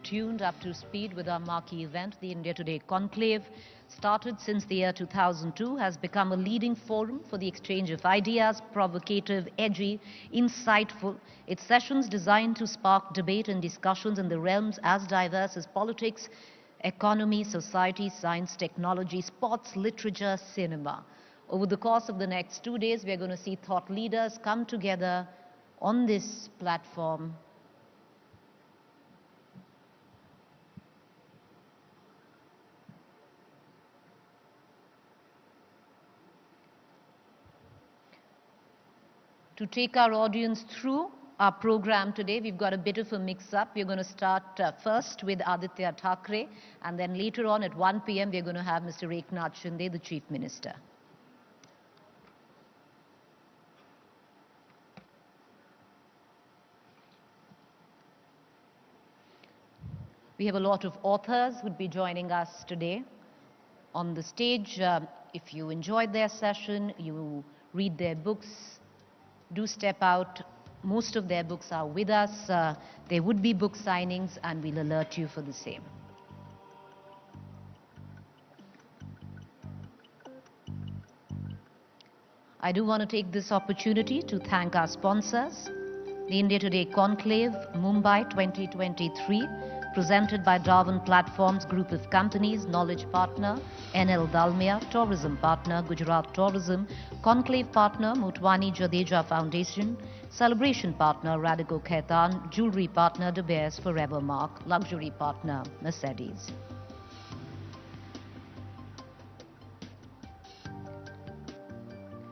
Tuned up to speed with our marquee event, the India Today Conclave. Started since the year 2002, has become a leading forum for the exchange of ideas, provocative, edgy, insightful. Its sessions designed to spark debate and discussions in the realms as diverse as politics, economy, society, science, technology, sports, literature, cinema. Over the course of the next 2 days, we are going to see thought leaders come together on this platform to take our audience through our program today. We've got a bit of a mix-up. We're going to start first with Aditya Thackeray, and then later on at 1 p.m. we're going to have Mr. Eknath Shinde, the Chief Minister. We have a lot of authors who would be joining us today on the stage. If you enjoyed their session, you read their books, do step out. Most of their books are with us. There would be book signings, and we'll alert you for the same. I do want to take this opportunity to thank our sponsors. The India Today Conclave, Mumbai 2023, presented by Darwin Platforms Group of Companies, Knowledge Partner, NL Dalmia, Tourism Partner, Gujarat Tourism, Conclave Partner, Mutwani Jadeja Foundation, Celebration Partner, Radico Khaitan, Jewelry Partner, De Beers Forever Mark, Luxury Partner, Mercedes.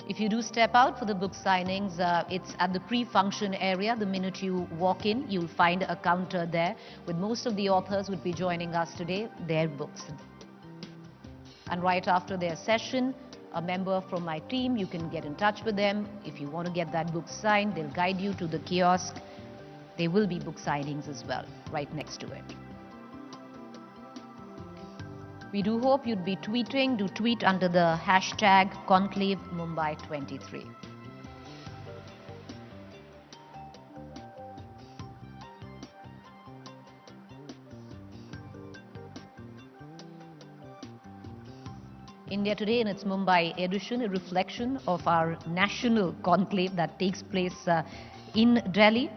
If you do step out for the book signings, it's at the pre-function area. The minute you walk in, you'll find a counter there with most of the authors who would be joining us today, their books. And right after their session, a member from my team, you can get in touch with them. If you want to get that book signed, they'll guide you to the kiosk. There will be book signings as well, right next to it. We do hope you'd be tweeting. Do tweet under the hashtag Conclave Mumbai 23. India Today in its Mumbai edition, a reflection of our national conclave that takes place in Delhi.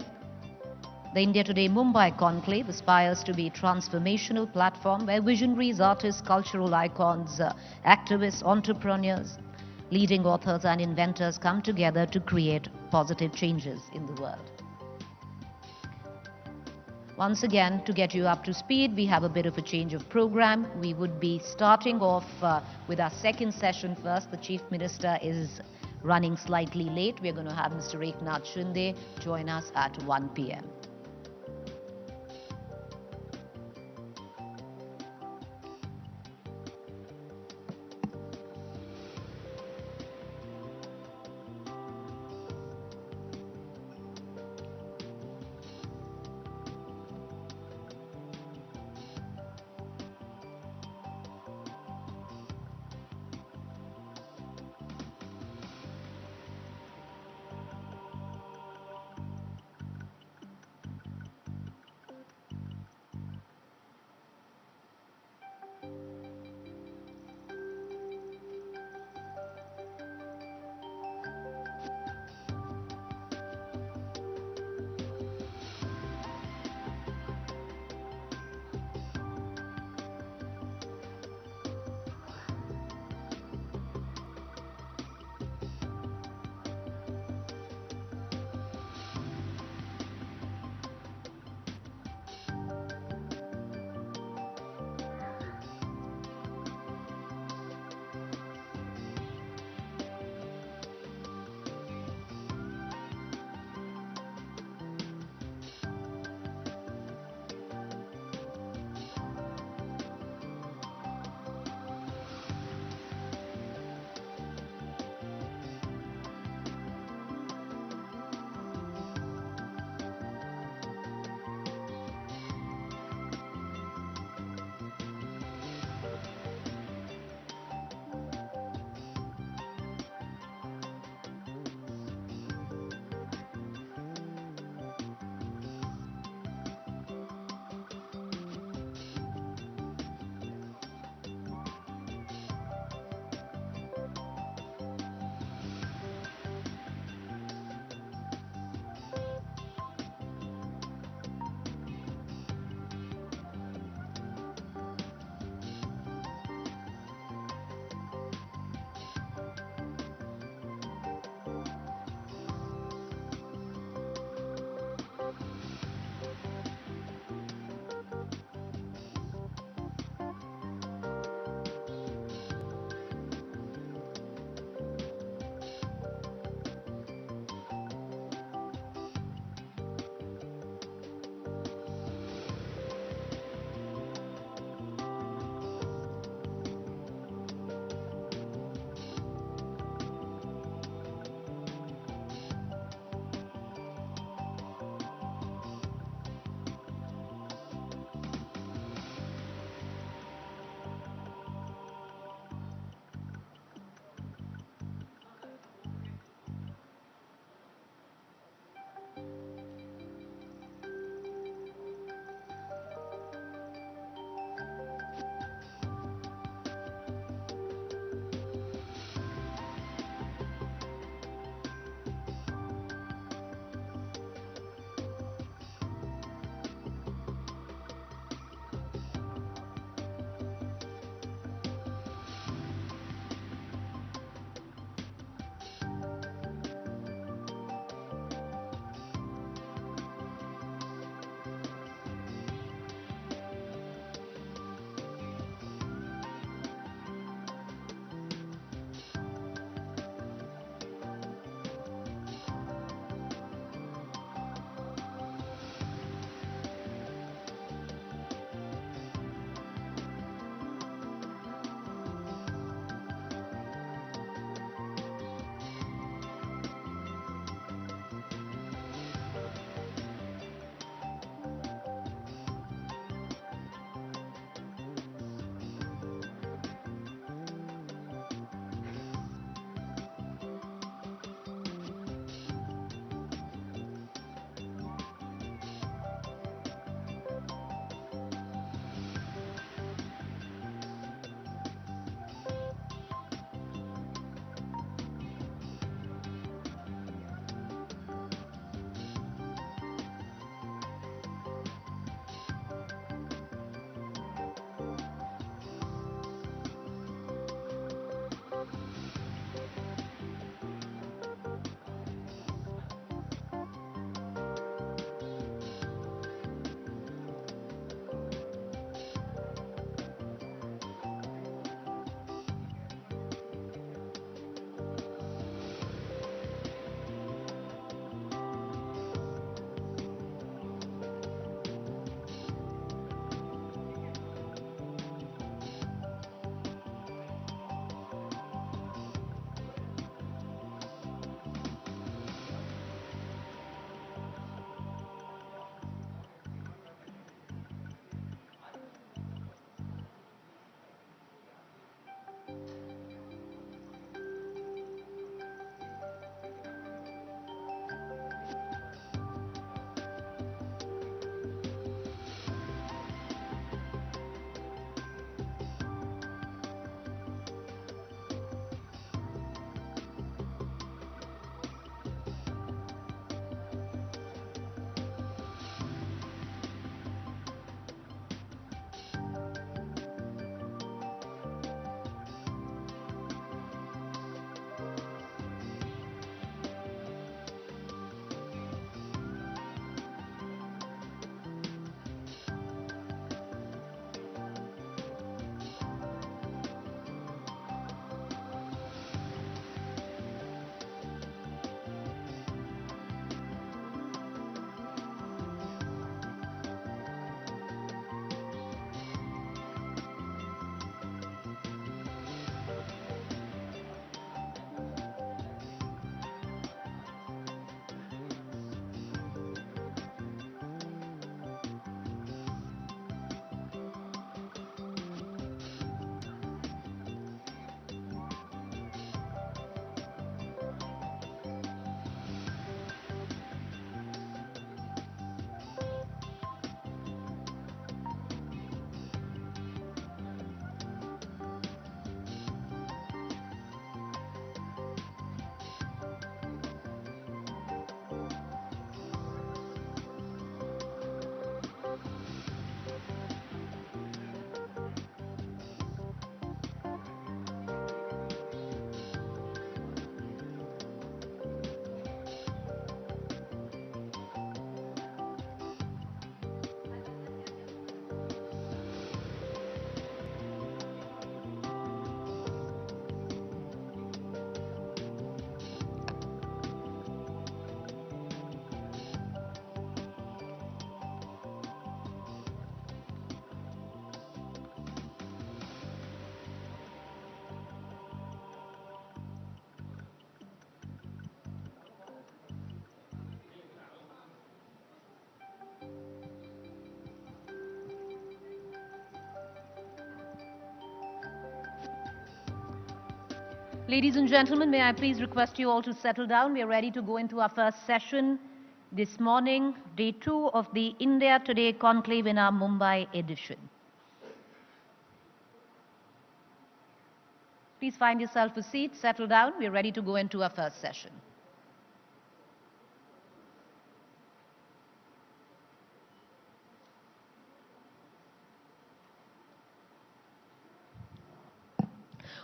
The India Today Mumbai Conclave aspires to be a transformational platform where visionaries, artists, cultural icons, activists, entrepreneurs, leading authors and inventors come together to create positive changes in the world. Once again, to get you up to speed, we have a bit of a change of program. We would be starting off with our second session first. The Chief Minister is running slightly late. We're going to have Mr. Eknath Shinde join us at 1 p.m. Ladies and gentlemen, may I please request you all to settle down. We are ready to go into our first session this morning, day 2 of the India Today Conclave in our Mumbai edition. Please find yourself a seat, settle down. We are ready to go into our first session.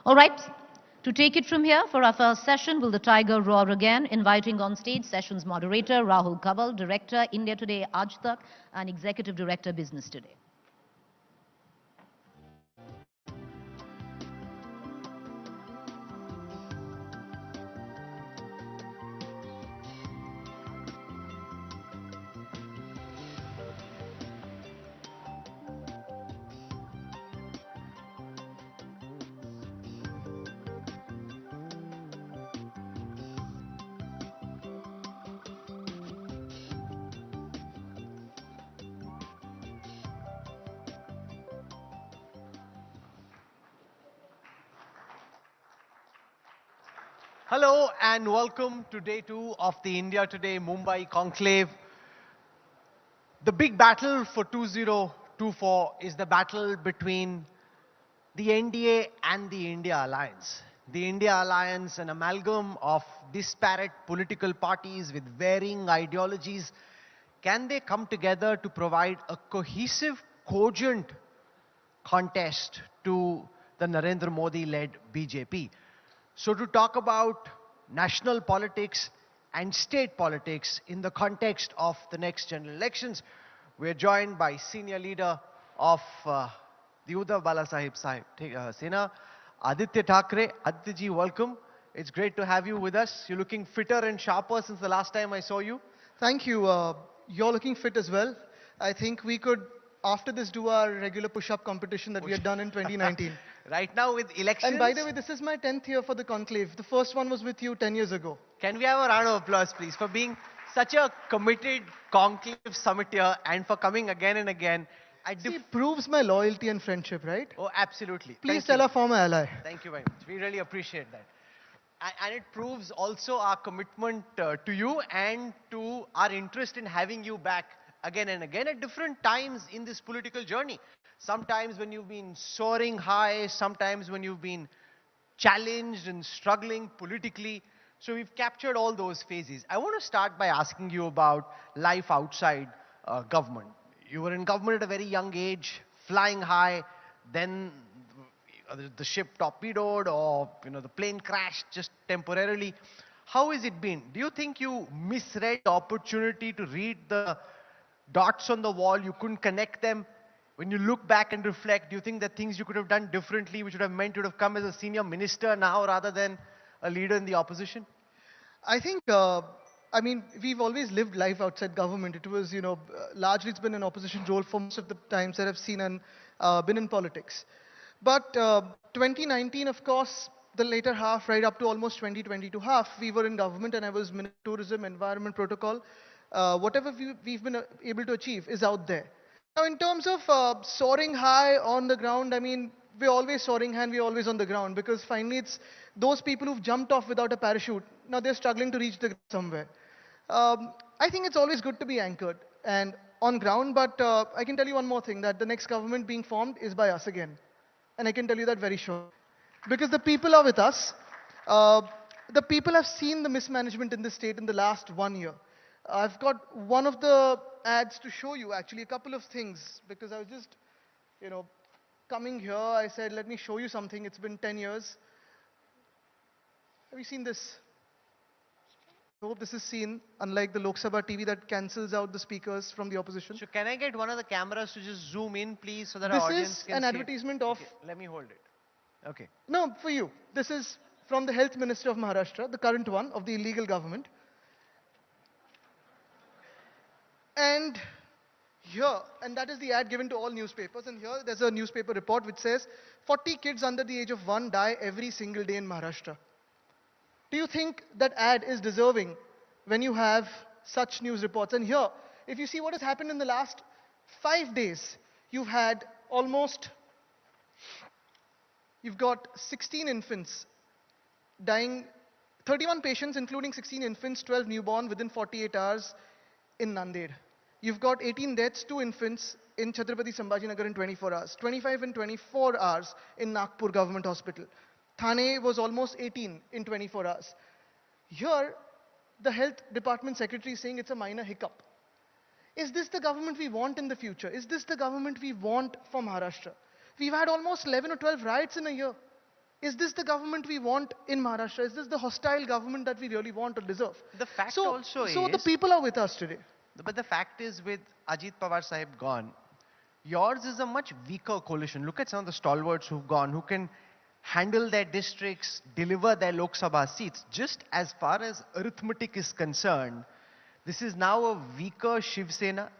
All right. To take it from here, for our first session, will the tiger roar again? Inviting on stage sessions moderator Rahul Kaval, director India Today Aaj Tak, and executive director Business Today. Hello and welcome to day 2 of the India Today Mumbai Conclave. The big battle for 2024 is the battle between the NDA and the India Alliance. The India Alliance, an amalgam of disparate political parties with varying ideologies. Can they come together to provide a cohesive, cogent contest to the Narendra Modi-led BJP? So to talk about national politics and state politics in the context of the next general elections, we are joined by senior leader of the Uddhav Balasaheb Sena, Aditya Thackeray. Aditya ji, welcome. It's great to have you with us. You're looking fitter and sharper since the last time I saw you. Thank you. You're looking fit as well. I think we could, after this, do our regular push-up competition that we had done in 2019. Right now with elections. And by the way, this is my 10th year for the conclave. The first one was with you 10 years ago. Can we have a round of applause, please, for being such a committed conclave summiteer and for coming again and again. It proves my loyalty and friendship, right? Oh, absolutely. Please tell our former ally. Thank you very much. We really appreciate that. And it proves also our commitment to you and to our interest in having you back again and again at different times in this political journey. Sometimes when you've been soaring high, sometimes when you've been challenged and struggling politically. So we've captured all those phases. I want to start by asking you about life outside government. You were in government at a very young age, flying high, then the ship torpedoed or the plane crashed just temporarily. How has it been? Do you think you misread the opportunity to read the dots on the wall? You couldn't connect them? When you look back and reflect, do you think that things you could have done differently, which would have meant you would have come as a senior minister now rather than a leader in the opposition? I think, we've always lived life outside government. It was, largely it's been an opposition role for most of the times that I've seen and been in politics. But 2019, of course, the later half, right up to almost 2022 half, we were in government and I was Minister of Tourism, Environment, Protocol. Whatever we've been able to achieve is out there. Now, in terms of soaring high on the ground, we're always soaring high and we're always on the ground because finally it's those people who've jumped off without a parachute. Now they're struggling to reach the ground somewhere. I think it's always good to be anchored and on ground, but I can tell you one more thing, that the next government being formed is by us again. And I can tell you that very sure. Because the people are with us. The people have seen the mismanagement in this state in the last 1 year. I've got one of the ads to show you, actually, a couple of things, because I was just, coming here, I said, let me show you something. It's been 10 years. Have you seen this? I hope this is seen, unlike the Lok Sabha TV that cancels out the speakers from the opposition. So can I get one of the cameras to just zoom in, please, so that our audience can see This is an advertisement of... Okay, let me hold it. Okay. No, for you. This is from the Health Minister of Maharashtra, the current one of the illegal government. And here, and that is the ad given to all newspapers, and here there's a newspaper report which says 40 kids under the age of 1 die every single day in Maharashtra. Do you think that ad is deserving when you have such news reports? And here, if you see what has happened in the last 5 days, you've got 16 infants dying, 31 patients, including 16 infants, 12 newborn within 48 hours in Nanded. You've got 18 deaths, 2 infants in Chhatrapati Sambhajinagar in 24 hours, 25 in 24 hours in Nagpur Government Hospital. Thane was almost 18 in 24 hours. Here, the health department secretary is saying it's a minor hiccup. Is this the government we want in the future? Is this the government we want for Maharashtra? We've had almost 11 or 12 riots in a year. Is this the government we want in Maharashtra? Is this the hostile government that we really want or deserve? The fact So the people are with us today. But the fact is, with Ajit Pawar Sahib gone, yours is a much weaker coalition. Look at some of the stalwarts who've gone, who can handle their districts, deliver their Lok Sabha seats. Just as far as arithmetic is concerned, this is now a weaker Shiv Sena.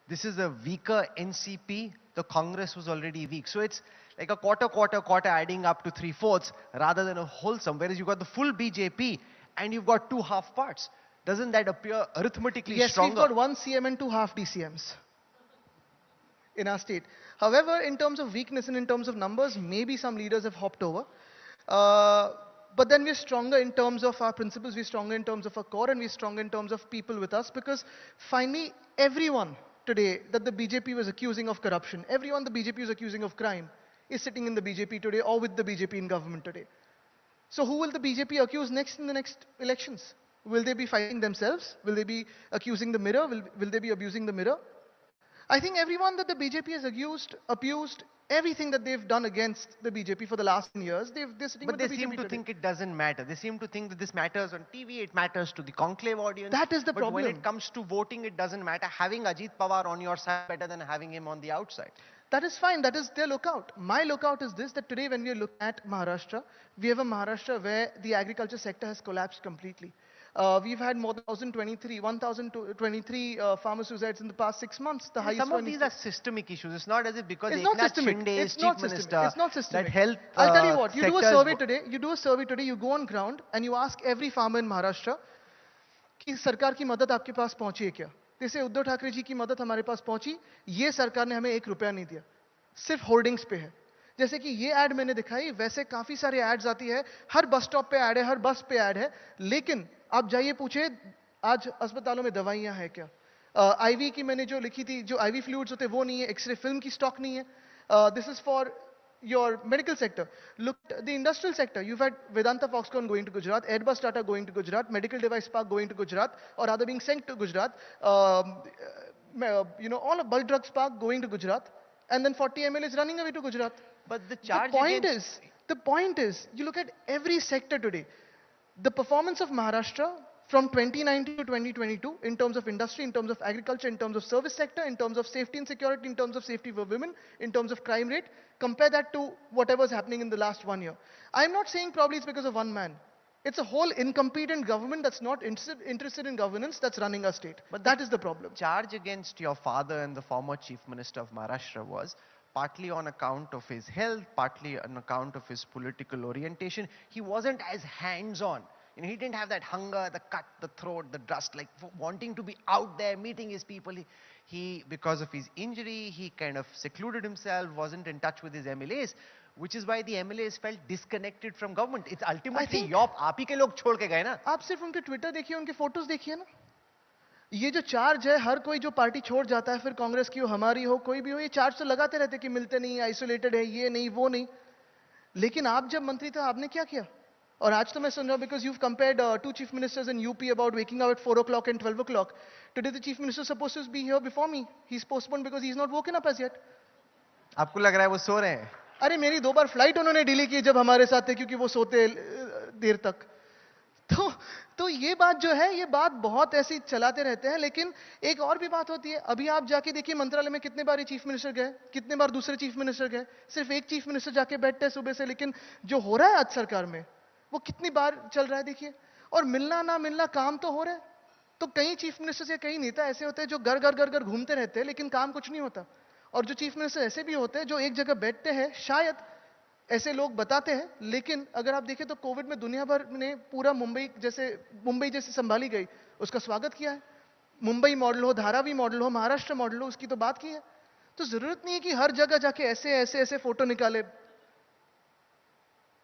This is a weaker NCP. The Congress was already weak. So it's like a quarter adding up to 3/4 rather than a wholesome. Whereas you've got the full BJP and you've got 2 half parts. Doesn't that appear arithmetically stronger? Yes, we've got 1 CM and 2 half DCMs in our state. However, in terms of weakness and in terms of numbers, maybe some leaders have hopped over. But then we're stronger in terms of our principles, we're stronger in terms of our core, and we're stronger in terms of people with us, because finally, everyone today that the BJP was accusing of corruption, everyone the BJP was accusing of crime, is sitting in the BJP today or with the BJP in government today. So who will the BJP accuse next in the next elections? Will they be fighting themselves? Will they be accusing the mirror? Will they be abusing the mirror? I think everyone that the BJP has abused everything that they've done against the BJP for the last 10 years, they're sitting But with the they BJP seem to today. think it doesn't matter. They seem to think that this matters on TV, it matters to the conclave audience. That is the but when problem. it comes to voting, it doesn't matter. Having Ajit Pawar on your side better than having him on the outside. That is fine. That is their lookout. My lookout is this, that today when we look at Maharashtra, we have a Maharashtra where the agriculture sector has collapsed completely. We've had more than 1,023 farmer suicides in the past 6 months. The highest Some of one these is- are systemic issues. It's not as if because It's not Eknath systemic. Shinde is It's chief not systemic. minister, It's not systemic. that health I'll tell you what. You do a sectors- survey today. You do a survey today. You go on ground and you ask every farmer in Maharashtra कि सरकार की मदद आपके पास पहुंची है क्या? जैसे उद्धव ठाकरे जी की मदद हमारे पास पहुंची, ये सरकार ने हमें 1 रुपया नहीं दिया, सिर्फ होर्डिंग्स पे है. जैसे कि ये ऐड मैंने दिखाई, वैसे काफी सारे एड्स आती है, हर बस स्टॉप पे ऐड है, हर बस पे ऐड है, लेकिन आप जाइए पूछे आज अस्पतालों में दवाइयां हैं क्या? आईवी की मैंने जो लिखी थी, जो आईवी फ्लूइड्स होते हैं वो नहीं है, एक्सरे फिल्म की स्टॉक नहीं है. This is for your medical sector. Look at the industrial sector. You've had Vedanta Foxconn going to Gujarat, Airbus Tata going to Gujarat, Medical Device Park going to Gujarat, or rather being sent to Gujarat. All of Bulk Drugs Park going to Gujarat, and then 40 MLAs running away to Gujarat. But the charge The point is, you look at every sector today. The performance of Maharashtra from 2019 to 2022 in terms of industry, in terms of agriculture, in terms of service sector, in terms of safety and security, in terms of safety for women, in terms of crime rate, compare that to whatever's happening in the last 1 year. I'm not saying probably it's because of one man. It's a whole incompetent government that's not interested in governance that's running our state. But that is the problem. Charge against your father and the former chief minister of Maharashtra was partly on account of his health, partly on account of his political orientation. He wasn't as hands-on. He didn't have that hunger, the cut, the throat, the dust, like wanting to be out there, meeting his people. He, because of his injury, he kind of secluded himself, wasn't in touch with his MLAs, which is why the MLAs felt disconnected from government. It's ultimately आप ही के लोग छोड़ के गए ना. आप सिर्फ उनके ट्विटर देखिए, उनके फोटोज देखिए ना. ये जो चार्ज है, हर कोई जो पार्टी छोड़ जाता है, फिर कांग्रेस की हो, हमारी हो, कोई भी हो, ये चार्ज तो लगाते रहते कि मिलते नहीं, आइसोलेटेड है, ये नहीं, वो नहीं. लेकिन आप जब मंत्री थे, आपने क्या किया? और आज तो मैं सुन रहा हूं, because you've compared 2 chief ministers in UP about waking up at 4 o'clock and 12 o'clock. Today the chief minister is supposed to be here before me. He's postponed because he's not woken up as yet. आपको लग रहा है वो सो रहे हैं? अरे मेरी 2 बार flight उन्होंने डिले की जब हमारे साथ थे, क्योंकि वो सोते देर तक. तो ये बात जो है, ये बात बहुत ऐसी चलाते रहते हैं. लेकिन एक और भी बात होती है. अभी आप जाके देखिए मंत्रालय में कितने बार चीफ मिनिस्टर गए, कितने बार दूसरे चीफ मिनिस्टर गए. सिर्फ एक चीफ मिनिस्टर जाके बैठते हैं सुबह से. लेकिन जो हो रहा है आज सरकार में, वो कितनी बार चल रहा है देखिए. और मिलना ना मिलना काम तो हो रहा है. तो कई चीफ मिनिस्टर या कई नेता ऐसे होते हैं जो घर घर घर घर घूमते रहते हैं, लेकिन काम कुछ नहीं होता. और जो चीफ मिनिस्टर ऐसे भी होते हैं जो एक जगह बैठते हैं, शायद ऐसे लोग बताते हैं. लेकिन अगर आप देखें तो कोविड में दुनिया भर ने पूरा मुंबई जैसे संभाली गई, उसका स्वागत किया है. मुंबई मॉडल हो, धारावी मॉडल हो, महाराष्ट्र मॉडल हो, उसकी तो बात की है. तो जरूरत नहीं है कि हर जगह जाके ऐसे फोटो निकाले.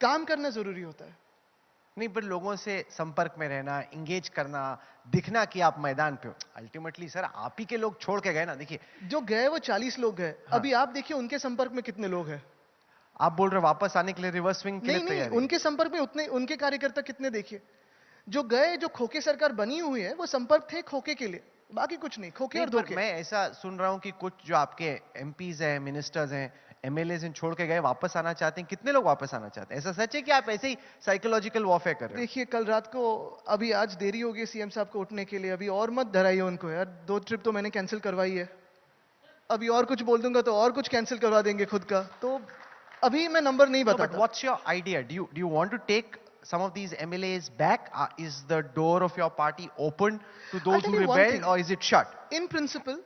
काम करना जरूरी होता है. नहीं, पर लोगों से संपर्क में रहना, इंगेज करना, दिखना कि आप मैदान पे हो। अल्टीमेटली सर आप ही के लोग छोड़ के गए ना। देखिए जो गए वो 40 लोग गए। हाँ। अभी आप देखिए उनके संपर्क में कितने लोग हैं। आप बोल रहे हो वापस आने के लिए रिवर्स स्विंग के लिए नहीं नहीं, तैयारी है। उनके संपर्क में उतने उनके कार्यकर्ता कितने देखिए। जो गए, जो खोखे सरकार बनी हुई है, वो संपर्क थे खोखे के लिए, बाकी कुछ नहीं, खोखे नहीं, और पर धोखे। मैं ऐसा सुन रहा हूं कि कुछ जो आपके एमपीज हैं, मिनिस्टर्स हैं, एमएलएज हैं, छोड़ के गए, वापस आना चाहते हैं। कितने लोग वापस आना चाहते हैं? ऐसा सच है कि आप ऐसे ही साइकोलॉजिकल वॉरफेयर कर रहे हो? देखिए कल रात को, अभी आज देरी हो गई सीएम साहब को उठने के लिए, अभी और मत डराइए उनको यार। 2 ट्रिप तो मैंने कैंसिल करवाई है, अभी और कुछ बोल दूंगा तो और कुछ कैंसिल करवा देंगे खुद का। तो अभी मैं नंबर नहीं No, but बताता। what's your idea? Do you want to take some of these MLAs back? Is the door of your party open to those tell who you one rebelled, thing. or is it shut? In principle,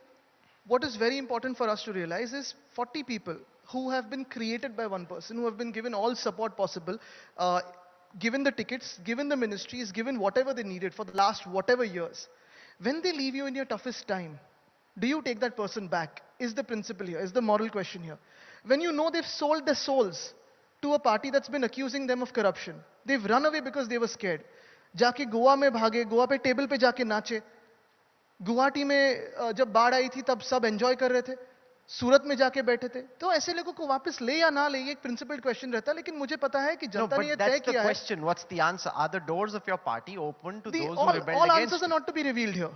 what is very important for us to realize is 40 people who have been created by one person, who have been given all support possible, given the tickets, given the ministries, given whatever they needed for the last whatever years. When they leave you in your toughest time, do you take that person back? Is the principle here, is the moral question here. When you know they've sold their souls to a party that's been accusing them of corruption, they've run away because they were scared. जाके गोवा में भागे, गोवा पे table पे जाके नाचे। गुवाहाटी में जब बाढ़ आई थी तब सब एंजॉय कर रहे थे, सूरत में जाके बैठे थे। तो ऐसे लोगों को वापस ले या ना ले, ये एक प्रिंसिपल क्वेश्चन रहता है। लेकिन मुझे पता है कि No, जनता ने ये but तय that's the किया है। question. What's the answer? Are the doors of your party open to those who rebelled all against answers are you? not to be revealed here.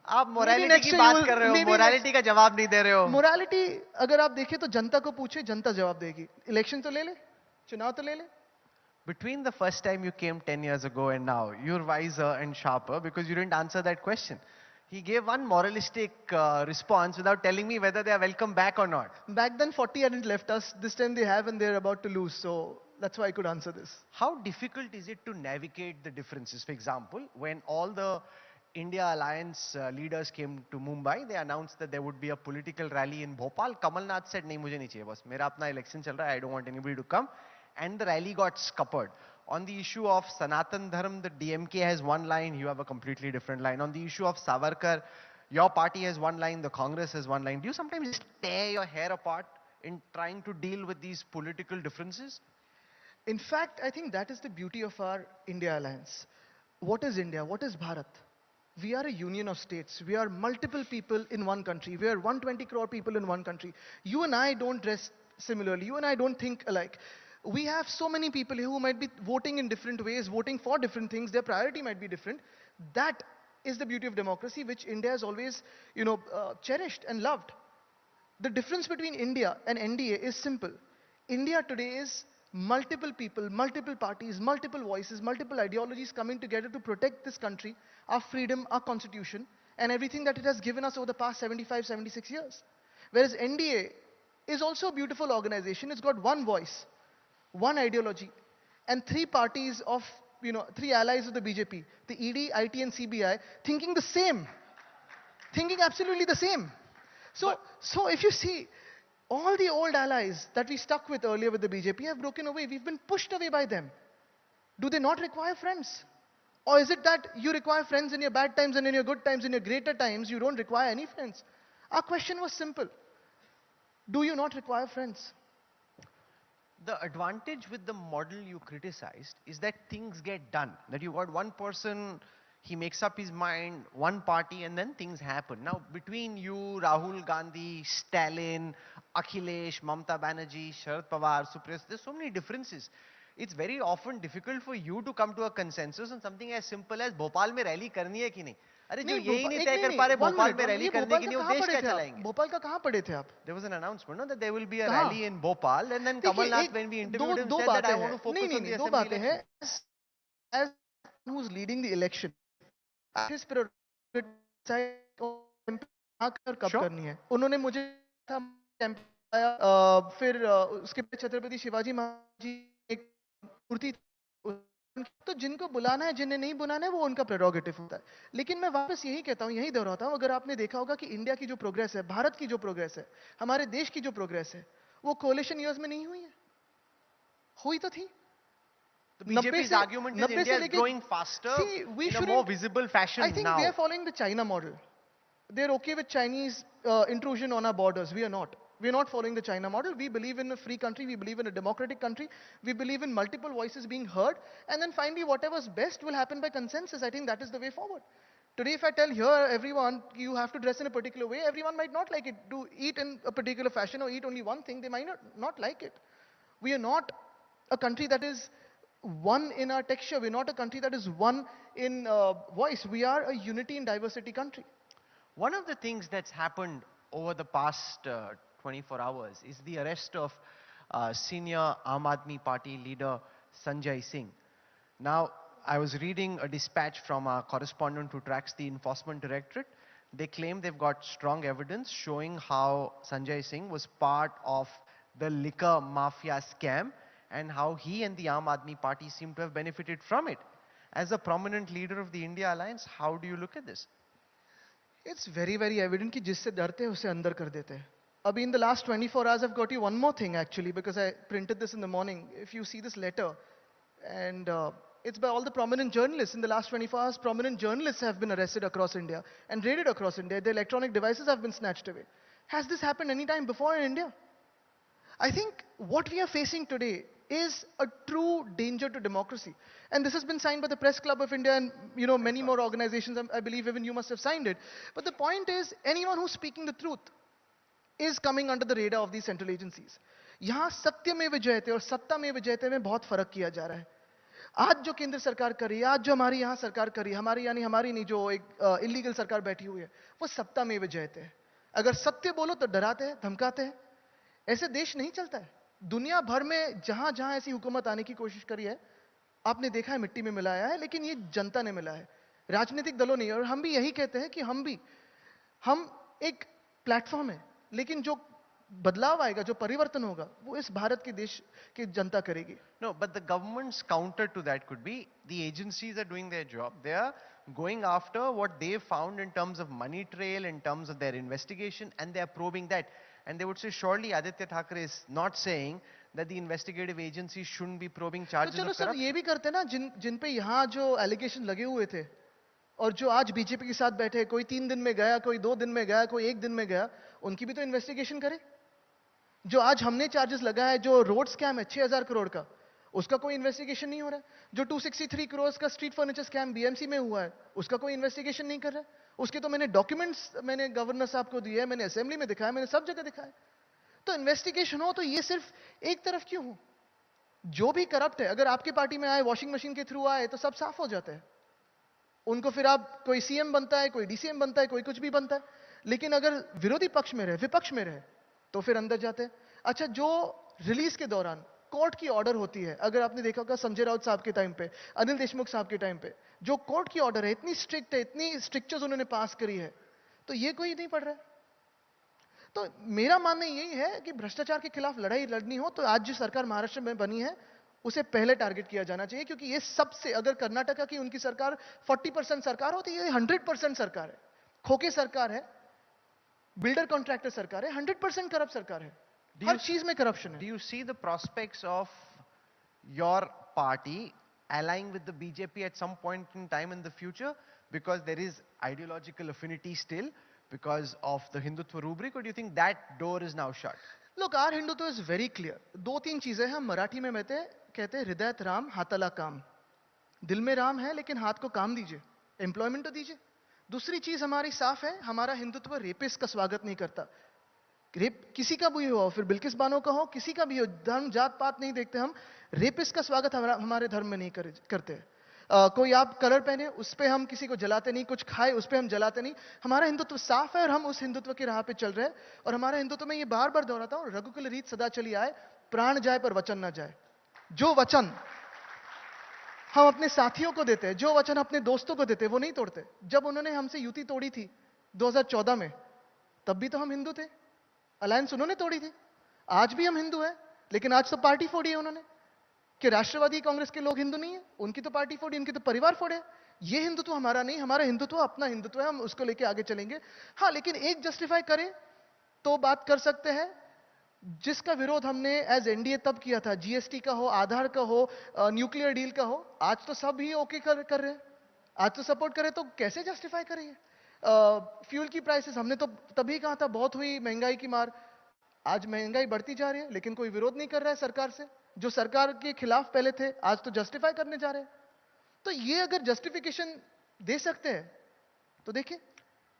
आप मोरालिटी next की year बात you will- कर रहे हो, maybe morality का जवाब नहीं दे रहे हो। मोरालिटी अगर आप देखें तो जनता को पूछे, जनता जवाब देगी। इलेक्शन तो ले ले, चुनाव तो ले ले। Between the first time you came 10 years ago and now, you're wiser and sharper because you didn't answer that question. He gave one moralistic response without telling me whether they are welcome back or not. Back then 40 hadn't left us, this time they have and they're about to lose. So that's why I could answer this. How difficult is it to navigate the differences? For example, when all the India Alliance leaders came to Mumbai, they announced that there would be a political rally in Bhopal. Kamal Nath said, "नहीं मुझे नहीं चाहिए बस, मेरा अपना election चल रहा है, I don't want anybody to come." And the rally got scuppered. On the issue of Sanatan Dharm, the DMK has one line, you have a completely different line. On the issue of Savarkar, your party has one line, the Congress has one line. Do you sometimes just tear your hair apart in trying to deal with these political differences? In fact, I think that is the beauty of our India alliance. What is India? What is Bharat? We are a union of states. We are multiple people in one country. We are 120 crore people in one country. You and I don't dress similarly. You and I don't think alike. We have so many people here who might be voting in different ways, voting for different things. Their priority might be different. That is the beauty of democracy, which India has always, cherished and loved. The difference between India and NDA is simple. India today is multiple people, multiple parties, multiple voices, multiple ideologies coming together to protect this country, our freedom, our constitution, and everything that it has given us over the past 75, 76 years. Whereas NDA is also a beautiful organization. It's got one voice, one ideology, and 3 parties of, 3 allies of the BJP, the ED, IT, and CBI, thinking the same, thinking absolutely the same. So if you see, all the old allies that we stuck with earlier with the BJP have broken away. We've been pushed away by them. Do they not require friends? Or is it that you require friends in your bad times and in your good times, in your greater times, you don't require any friends? Our question was simple. Do you not require friends? The advantage with the model you criticized is that things get done. That you got one person, he makes up his mind, one party, and then things happen. Now, between you, Rahul Gandhi, Stalin, Akhilesh, Mamta Banerjee, Sharad Pawar, Supriya, there's so many differences. It's very often difficult for you to come to a consensus on something as simple as Bhopal में rally करनी है कि नहीं. अरे जो यही नहीं तय कर पा रहे भोपाल में रैली करने की नहीं, वो देश क्या चलाएंगे? भोपाल का कहाँ पड़े थे आप? There was an announcement, no, that there will be a rally in Bhopal, and then Kamal Nath, when we interviewed him, said that I want to focus on the assembly election. As who's leading the election, his prerogative कब करनी है? उन्होंने मुझे फिर उसके बाद छत्रपति शिवाजी महाराज जी एक मूर्ति, तो जिनको बुलाना है जिन्हें नहीं बुलाना है वो उनका प्रेरोगेटिव होता है। लेकिन मैं वापस यही कहता हूं, यही दोहराता हूं, अगर आपने देखा होगा कि इंडिया की जो प्रोग्रेस है, भारत की जो प्रोग्रेस है, हमारे देश की जो प्रोग्रेस है, वो कोalition years में नहीं हुई है, हुई तो थी। The BJP's argument is India is growing faster in a more visible fashion now. I think they are following the China model. They're okay with Chinese intrusion on our borders. We are not. We're not following the China model. We believe in a free country. We believe in a democratic country. We believe in multiple voices being heard. And then finally, whatever's best will happen by consensus. I think that is the way forward. Today, if I tell here everyone, you have to dress in a particular way, everyone might not like it. To eat in a particular fashion or eat only one thing, they might not like it. We are not a country that is one in our texture. We're not a country that is one in voice. We are a unity in diversity country. One of the things that's happened over the past 24 hours is the arrest of senior Aam Aadmi Party leader Sanjay Singh. Now, I was reading a dispatch from our correspondent who tracks the Enforcement Directorate. They claim they've got strong evidence showing how Sanjay Singh was part of the liquor mafia scam and how he and the Aam Aadmi Party seem to have benefited from it. As a prominent leader of the India Alliance, how do you look at this? It's very, very evident कि जिससे डरते हैं उसे अंदर कर देते हैं. Abhi in the last 24 hours, I've got you one more thing actually, because I printed this in the morning. If you see this letter, and it's by all the prominent journalists. In the last 24 hours, prominent journalists have been arrested across India and raided across India. Their electronic devices have been snatched away. Has this happened any time before in India? I think what we are facing today is a true danger to democracy. And this has been signed by the Press Club of India and many more organizations. I believe even you must have signed it. But the point is, anyone who's speaking the truth is coming under the radar of these central agencies. यहाँ सत्य में विजयते और सत्ता में विजयते में बहुत फर्क किया जा रहा है. आज जो केंद्र सरकार कर रही है, आज जो हमारी यहाँ सरकार कर रही है, हमारी यानी हमारी नहीं, जो एक इलीगल सरकार बैठी हुई है, वो सत्ता में विजयते है. अगर सत्य बोलो तो डराते हैं, धमकाते हैं. ऐसे देश नहीं चलता है. दुनिया भर में जहां जहां ऐसी हुकूमत आने की कोशिश करी है, आपने देखा है मिट्टी में मिलाया है, लेकिन ये जनता ने मिला है, राजनीतिक दलों ने. और हम भी यही कहते हैं कि हम एक प्लेटफॉर्म है, लेकिन जो बदलाव आएगा, जो परिवर्तन होगा, वो इस भारत के देश की जनता करेगी. No, but the government's counter to that could be the agencies are doing their job. They are going after what they found in terms of money trail, in terms of their investigation, and they are probing that. And they would say, surely Aditya Thackeray is not saying that the investigative agencies shouldn't be probing charges तो चलो of sir corruption. ये भी करते ना, जिन पे यहाँ जो allegation लगे हुए थे और जो आज बीजेपी के साथ बैठे, कोई 3 दिन में गया, कोई 2 दिन में गया, कोई 1 दिन में गया, उनकी भी तो इन्वेस्टिगेशन करे. जो आज हमने चार्जेस लगाया है, जो रोड स्कैम है 6000 करोड़ का, उसका कोई इन्वेस्टिगेशन नहीं हो रहा है. जो 263 करोड़ का स्ट्रीट फर्नीचर स्कैम बीएमसी में हुआ है, उसका कोई इन्वेस्टिगेशन नहीं कर रहा है. उसके तो मैंने डॉक्यूमेंट्स मैंने गवर्नर साहब को दिए, मैंने असेंबली में दिखाया, मैंने सब जगह दिखाया. तो इन्वेस्टिगेशन हो तो ये सिर्फ एक तरफ क्यों हो? जो भी करप्ट है, अगर आपके पार्टी में आए, वॉशिंग मशीन के थ्रू आए, तो सब साफ हो जाता है. उनको फिर आप कोई सीएम बनता है, कोई डीसीएम बनता है, कोई कुछ भी बनता है. लेकिन अगर विरोधी पक्ष में रहे, विपक्ष में रहे, तो फिर अंदर जाते हैं. अच्छा, जो रिलीज के दौरान कोर्ट की ऑर्डर होती है, अगर आपने देखा होगा संजय राउत साहब के टाइम पे, अनिल देशमुख साहब के टाइम पे, जो कोर्ट की ऑर्डर है इतनी स्ट्रिक्ट है, इतनी स्ट्रिक्चर्स उन्होंने पास करी है, तो ये कोई नहीं पढ़ रहा है. तो मेरा मानना यही है कि भ्रष्टाचार के खिलाफ लड़ाई लड़नी हो तो आज जो सरकार महाराष्ट्र में बनी है उसे पहले टारगेट किया जाना चाहिए, क्योंकि ये सबसे, अगर कर्नाटका की उनकी सरकार 40% सरकार होती है, ये 100% सरकार है. खोके सरकार है, बिल्डर कॉन्ट्रैक्टर सरकार है, 100% करप्ट सरकार है. हर चीज में करप्शन है. Do you see the prospects of your party allying with the BJP at some point in time in the future, because there is ideological affinity still because of the Hindutva rubric, or do you think that door is now shut? Look, our Hindutva is very clear. 2-3 चीजें हैं. हम मराठी में कहते हैं हृदयत राम हाथाला काम. दिल में राम है, लेकिन हाथ को काम दीजिए, एम्प्लॉयमेंट तो दीजिए. दूसरी चीज हमारी साफ है, हमारा हिंदुत्व रेपिस्ट का स्वागत नहीं करता. रेप किसी का भी हो, फिर बिल्किस बानो का हो, किसी का भी हो, धर्म जात पात नहीं देखते हम. रेपिस्ट का स्वागत हमारे धर्म में नहीं करते. कोई आप कलर पहने, उस पे हम किसी को जलाते नहीं, कुछ खाए उस पे हम जलाते नहीं. हमारा हिंदुत्व साफ है और हम उस हिंदुत्व की राह पे चल रहे हैं. और हमारा हिंदुत्व में ये बार बार दोहराता हूं, रघुकुल रीत सदा चली आए, प्राण जाए पर वचन ना जाए. जो वचन हम अपने साथियों को देते हैं, जो वचन अपने दोस्तों को देते हैं, वो नहीं तोड़ते. जब उन्होंने हमसे युति तोड़ी थी 2014 में, तब भी तो हम हिंदू थे. अलायंस उन्होंने तोड़ी थी. आज भी हम हिंदू हैं, लेकिन आज तो पार्टी फोड़ी है उन्होंने कि राष्ट्रवादी कांग्रेस के लोग हिंदू नहीं है, उनकी तो पार्टी फोड़ी, उनकी तो परिवार फोड़े. ये हिंदुत्व हमारा नहीं. हमारा हिंदुत्व अपना हिंदुत्व है, हम उसको लेके आगे चलेंगे. हाँ, लेकिन एक जस्टिफाई करें तो बात कर सकते हैं. जिसका विरोध हमने एज एनडीए तब किया था, जीएसटी का हो, आधार का हो, न्यूक्लियर डील का हो, आज तो सब ही ओके कर रहे हैं, आज तो सपोर्ट करें, तो कैसे जस्टिफाई करेंगे? फ्यूल की प्राइसेस हमने तो तभी कहा था बहुत हुई महंगाई की मार. आज महंगाई बढ़ती जा रही है, लेकिन कोई विरोध नहीं कर रहा है सरकार से. जो सरकार के खिलाफ पहले थे, आज तो जस्टिफाई करने जा रहे हैं. तो ये अगर जस्टिफिकेशन दे सकते हैं, तो देखिए.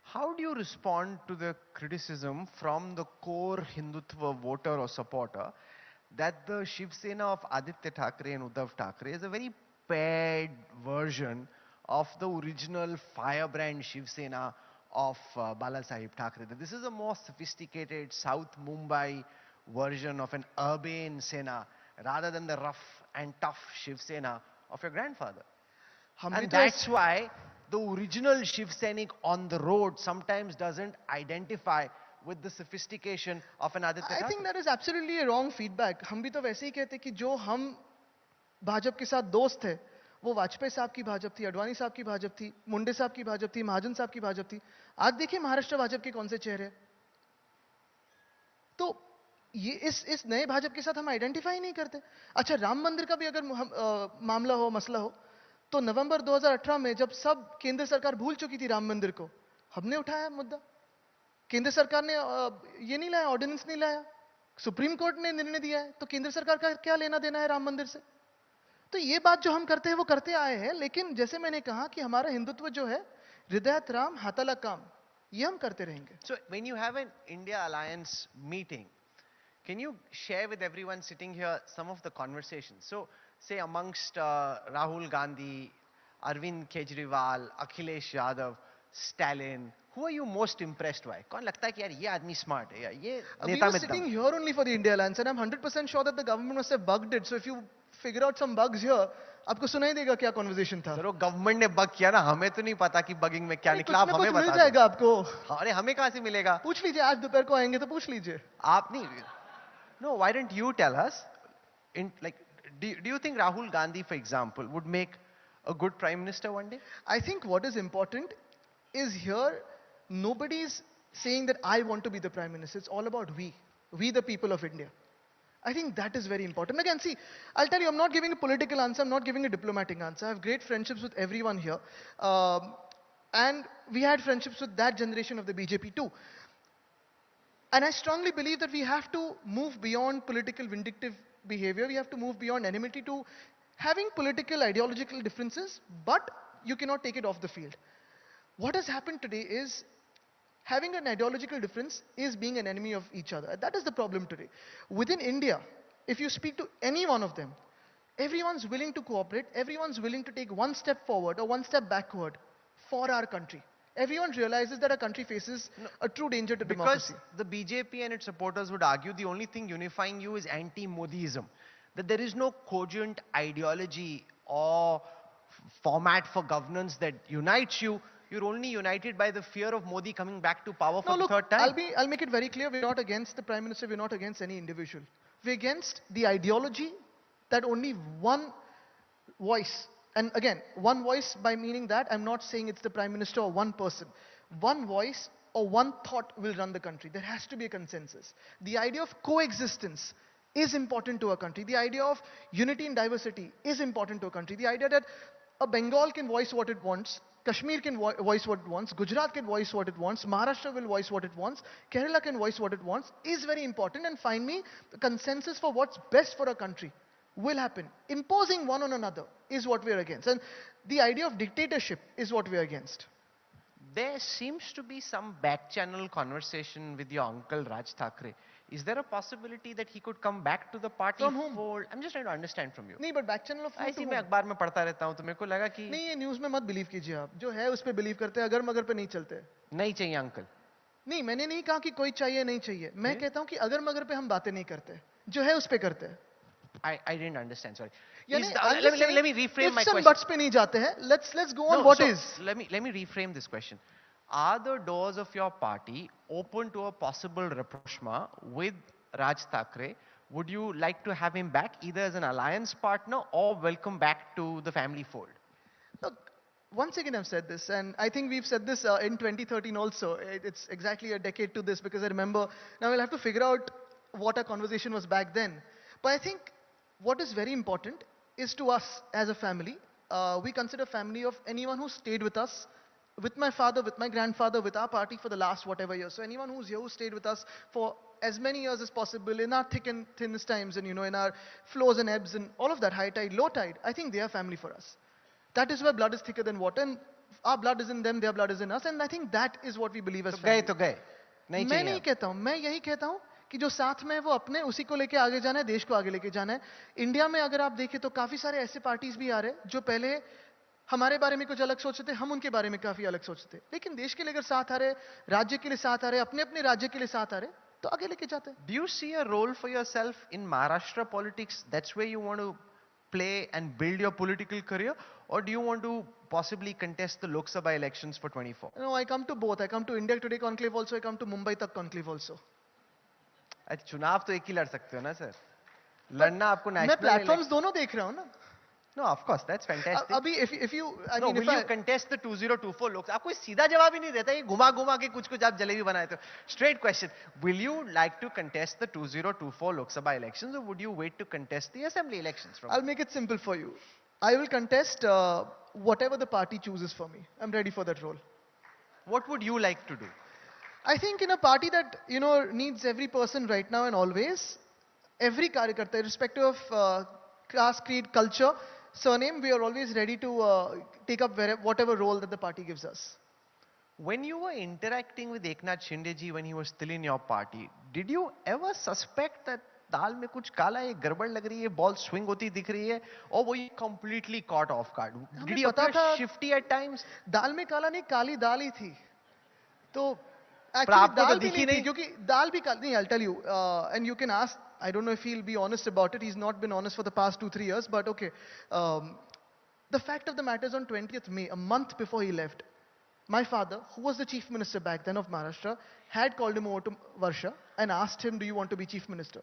How do you respond to the criticism from the core Hindutva voter or supporter that the Shiv Sena of Aditya Thackeray and Uddhav Thackeray is a very pared version of the original firebrand Shiv Sena of Balasaheb Thackeray? That this is a more sophisticated South Mumbai version of an urban Sena rather than the rough and tough Shiv Sena of your grandfather. And that's why the original Shiv Sainik on the road sometimes doesn't identify with the sophistication of an Aditya Thackeray. I think that is absolutely a wrong feedback. हम भी तो वैसे ही कहते कि जो हम भाजपा के साथ दोस्त थे, वो वाजपेयी साहब की भाजपा थी, अडवाणी साहब की भाजपा थी, मुंडे साहब की भाजपा थी, महाजन साहब की भाजपा थी. आज देखिए महाराष्ट्र भाजपा के कौन से चेहरे हैं. तो ये इस नए भाजपा के साथ हम आइडेंटिफाई नहीं करते. अच्छा, राम मंदिर का भी अगर मामला हो, मसला हो, तो नवंबर 2018 में जब सब केंद्र सरकार भूल चुकी थी राम मंदिर को, हमने उठाया मुद्दा. केंद्र सरकार ने ये नहीं लाया, ऑर्डिनेंस नहीं लाया, सुप्रीम कोर्ट ने निर्णय दिया है, तो केंद्र सरकार का क्या लेना देना है राम मंदिर से. तो ये बात जो हम करते हैं वो करते आए हैं, लेकिन जैसे मैंने कहा कि हमारा हिंदुत्व जो है, हृदयत राम हाथाला काम, ये हम करते रहेंगे. So when you have an India Alliance meeting, can you share with everyone sitting here some of the conversations? So say amongst Rahul Gandhi, Arvind Kejriwal, Akhilesh Yadav, Stalin, who are you most impressed by? कौन लगता है कि यार ये आदमी smart है, या ये नेता में We were sitting here only for the India Alliance, and I'm 100% sure that the government must have bugged it. So if you figure out some bugs here, आपको सुनाई देगा क्या conversation था. सर, गवर्नमेंट ने बग किया ना, हमें तो नहीं पता कि बगिंग में क्या निकला. आप हमें मिल बता जाएगा आपको. अरे हमें कहाँ से मिलेगा? पूछ लीजिए, आज दोपहर को आएंगे तो पूछ लीजिए. आप नहीं. No, why don't you tell us? Do you think Rahul Gandhi, for example, would make a good prime minister one day? I think what is important is here, nobody is saying that I want to be the prime minister. It's all about we the people of India. I think that is very important. Again, see, I'll tell you, I'm not giving a political answer, I'm not giving a diplomatic answer. I have great friendships with everyone here. And we had friendships with that generation of the BJP too. And I strongly believe that we have to move beyond political vindictive behavior. We have to move beyond enmity to having political ideological differences, but you cannot take it off the field. What has happened today is having an ideological difference is being an enemy of each other. That is the problem today. Within India, if you speak to any one of them, everyone's willing to cooperate, everyone's willing to take one step forward or one step backward for our country. Everyone realizes that our country faces a true danger to democracy. Because the BJP and its supporters would argue the only thing unifying you is anti-Modiism. That there is no cogent ideology or format for governance that unites you. You're only united by the fear of Modi coming back to power for the third time. I'll make it very clear. We're not against the Prime Minister. We're not against any individual. We're against the ideology that only one voice. And again, one voice by meaning that I'm not saying it's the Prime Minister or one person. One voice or one thought will run the country. There has to be a consensus. The idea of coexistence is important to our country. The idea of unity and diversity is important to our country. The idea that a Bengal can voice what it wants, Kashmir can voice what it wants, Gujarat can voice what it wants, Maharashtra will voice what it wants, Kerala can voice what it wants, is very important. And finally, the consensus for what's best for our country will happen. Imposing one on another is what we are against. And the idea of dictatorship is what we are against. There seems to be some back channel conversation with your uncle Raj Thackeray. Is there a possibility that he could come back to the party fold? I'm just trying to understand from you. नहीं, but back channel of fold. ऐसी मैं अखबार में पढ़ता रहता हूँ, तो मेरे को लगा कि नहीं, ये न्यूज़ में मत बिलीव कीजिए आप. जो है उस पे बिलीव करते हैं, अगर मगर पे नहीं चलते. नहीं चाहिए अंकल. नहीं, मैंने नहीं कहा कि कोई चाहिए नहीं चाहिए. मैं कहता हूँ कि अगर मगर पे हम बातें नहीं करते, जो है उस पे करते हैं. I didn't understand, sorry. Let me reframe my question. If some buts पे नहीं जाते हैं, let's go on what is. Let me reframe this question. Are the doors of your party open to a possible rapprochement with Raj Thackeray? Would you like to have him back either as an alliance partner or welcome back to the family fold? Look, once again I've said this, and I think we've said this in 2013 also. It's exactly a decade to this, because I remember, now we'll have to figure out what our conversation was back then. But I think what is very important is to us as a family, we consider family of anyone who stayed with us with my father, with my grandfather, with our party for the last whatever years. So anyone who's here who stayed with us for as many years as possible in our thick and thinnest times, and in our flows and ebbs and all of that, high tide, low tide, I think they are family for us. That is why blood is thicker than water, and our blood is in them, their blood is in us, and I think that is what we believe as family. तो गए नहीं मैं नहीं कहता हूं, मैं यही कहता हूं कि जो साथ में है वो अपने उसी को लेके आगे जाना है, देश को आगे लेके जाना है. इंडिया में अगर आप देखें तो काफी सारे ऐसे पार्टीज भी आ रहे हैं जो पहले हमारे बारे में कुछ अलग सोचते थे, हम उनके बारे में काफी अलग सोचते थे, लेकिन देश के लिए अगर साथ आ रहे, राज्य के लिए साथ आ रहे, अपने अपने राज्य के लिए साथ आ रहे, तो आगे लेके जाते हैं. Do you see a role for yourself in Maharashtra politics? That's where you want to play and build your political career, or do you want to possibly contest the Lok Sabha elections for 24? No, I come to both. I come to India Today Conclave also. I come to Mumbai Tak Conclave also. चुनाव तो एक ही लड़ सकते हो ना sir, लड़ना आपको मैं नेशनल. प्लेटफॉर्म्स दोनों देख रहा हूं ना. No, of course, that's fantastic. अभी if you, I No, mean, will if you contest the 2024 लोग? आप कोई सीधा जवाब ही नहीं देता, ये घुमा घुमा के कुछ आप जलेबी बनाए तो. Straight question: will you like to contest the 2024 Lok Sabha elections, or would you wait to contest the assembly elections? I'll make it simple for you. I will contest whatever the party chooses for me. I'm ready for that role. What would you like to do? I think in a party that needs every person right now and always, every karyakarta, irrespective of caste, creed, culture, surname, we are always ready to take up whatever role that the party gives us. When you were interacting with Eknath Shinde ji when he was still in your party, did you ever suspect that दाल में कुछ काला है, गड़बड़ लग रही है, ball swing होती दिख रही है, और वो completely caught off guard? Did he appear shifty at times? दाल में काला नहीं, काली दाल ही थी. तो पर आपको तो दिखी नहीं, क्योंकि दाल भी काली नहीं. I'll tell you, and you can ask. I don't know if he'll be honest about it. He's not been honest for the past 2-3 years, but okay. The fact of the matter is, on 20th May, a month before he left, my father, who was the chief minister back then of Maharashtra, had called him over to Varsha and asked him, do you want to be chief minister?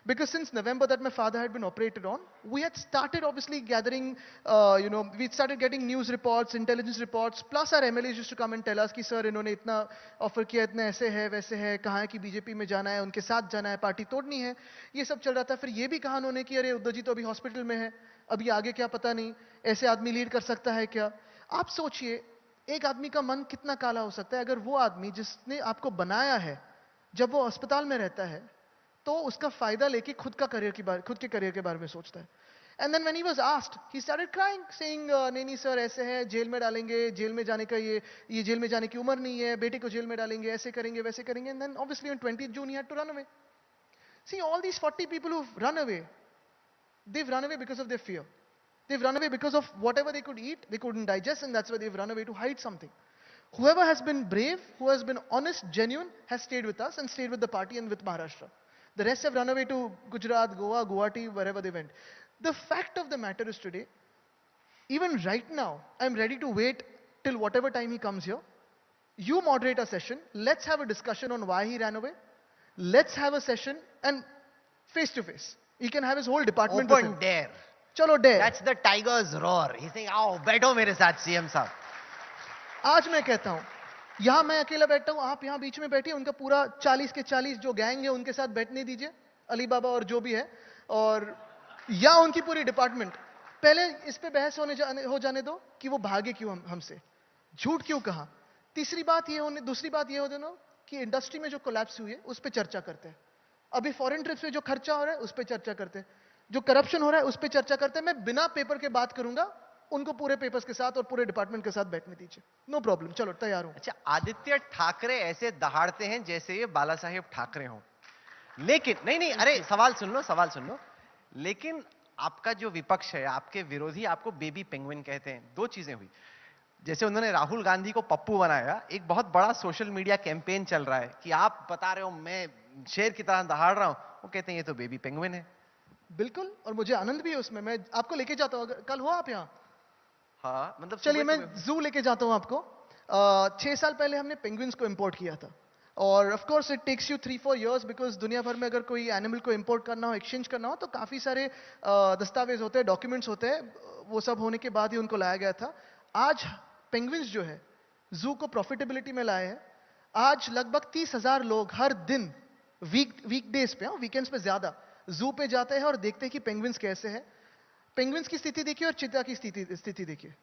Because since November that my father had been operated on, we had started obviously gathering, we started getting news reports, intelligence reports, plus our MLAs used to come and tell us कि sir इन्होंने इतना offer किया, इतना ऐसे है, वैसे है, कहाँ है कि बीजेपी में जाना है, उनके साथ जाना है, पार्टी तोड़नी है, ये सब चल रहा था. फिर ये भी कहा उन्होंने कि अरे उद्धव जी तो अभी हॉस्पिटल में है, अभी आगे क्या पता नहीं, ऐसे आदमी लीड कर सकता है क्या. आप सोचिए, एक आदमी का मन कितना काला हो सकता है अगर वो आदमी जिसने आपको बनाया है, जब वो अस्पताल में रहता है, तो उसका फायदा लेके खुद के करियर के बारे में सोचता है. And then when he was asked, he started crying, saying नहीं सर ऐसे है, जेल में डालेंगे, जेल में जाने का ये जेल में जाने की उम्र नहीं है, बेटे को जेल में डालेंगे, ऐसे करेंगे, वैसे करेंगे. And then obviously on 20th June he had to run away. See, all these 40 people who've run away, they've run away because of their fear. They've run away because of whatever they could eat, they couldn't digest, and that's why they've run away to hide something. Whoever has been brave, who has been honest, genuine, has stayed with us and stayed with the party and with Maharashtra. The rest have run away to Gujarat, Goa, Guwahati, wherever they went. The fact of the matter is today, even right now, I'm ready to wait till whatever time he comes here. You moderate a session. Let's have a discussion on why he ran away. Let's have a session and face to face. He can have his whole department Open dare. Chalo dare. That's the tiger's roar. He's saying, आओ बैठो मेरे साथ CM साहब. आज मैं कहता हूं, यहां मैं अकेला बैठा हूं, आप यहां बीच में बैठिए, उनका पूरा 40 के 40 जो गैंग है उनके साथ बैठने दीजिए, अली बाबा और जो भी है, और या उनकी पूरी डिपार्टमेंट. पहले इस पे बहस हो जाने दो कि वो भागे क्यों हमसे, झूठ क्यों कहा. दूसरी बात ये हो देना कि इंडस्ट्री में जो कोलैप्स हुई है उस पे चर्चा करते हैं. अभी फॉरेन ट्रिप्स में जो खर्चा हो रहा है उस पे चर्चा करते हैं, जो करप्शन हो रहा है उस पे चर्चा करते हैं. मैं बिना पेपर के बात करूंगा, उनको पूरे पेपर्स के साथ और पूरे डिपार्टमेंट के साथ बैठने दीजिए. नो प्रॉब्लम, चलो तैयार हूं. अच्छा, आदित्य ठाकरे ऐसे दहाड़ते हैं जैसे ये बाला साहेब ठाकरे हो, लेकिन नहीं, अरे सवाल सुन लो. लेकिन आपका जो विपक्ष है, आपके विरोधी आपको बेबी पेंगुइन कहते हैं. दो चीजें हुई, जैसे उन्होंने राहुल गांधी को पप्पू बनाया, एक बहुत बड़ा सोशल मीडिया कैंपेन चल रहा है कि आप बता रहे हो मैं शेर की तरह दहाड़ रहा हूं, वो कहते हैं ये तो बेबी पेंगुइन है. बिल्कुल, और मुझे आनंद भी है उसमें. मैं आपको लेके जाता हूं, कल हो आप यहाँ? हाँ, मतलब चलिए मैं जू लेके जाता हूं आपको. 6 साल पहले हमने पेंगुइन्स को इंपोर्ट किया था, और of course it takes you 3-4 years, because दुनिया भर में अगर कोई एनिमल को इंपोर्ट करना हो, एक्सचेंज करना हो, तो काफी सारे दस्तावेज होते हैं, डॉक्यूमेंट्स होते हैं. वो सब होने के बाद ही उनको लाया गया था. आज पेंगुइन्स जो है जू को प्रॉफिटेबिलिटी में लाए हैं. आज लगभग 30,000 लोग हर दिन वीकडेज पे, वीकेंड्स पे ज्यादा, जू पे जाते हैं और देखते हैं कि पेंगुइन्स कैसे है. पेंगुइन्स की स्थिति देखिए और चीता की स्थिति देखिए.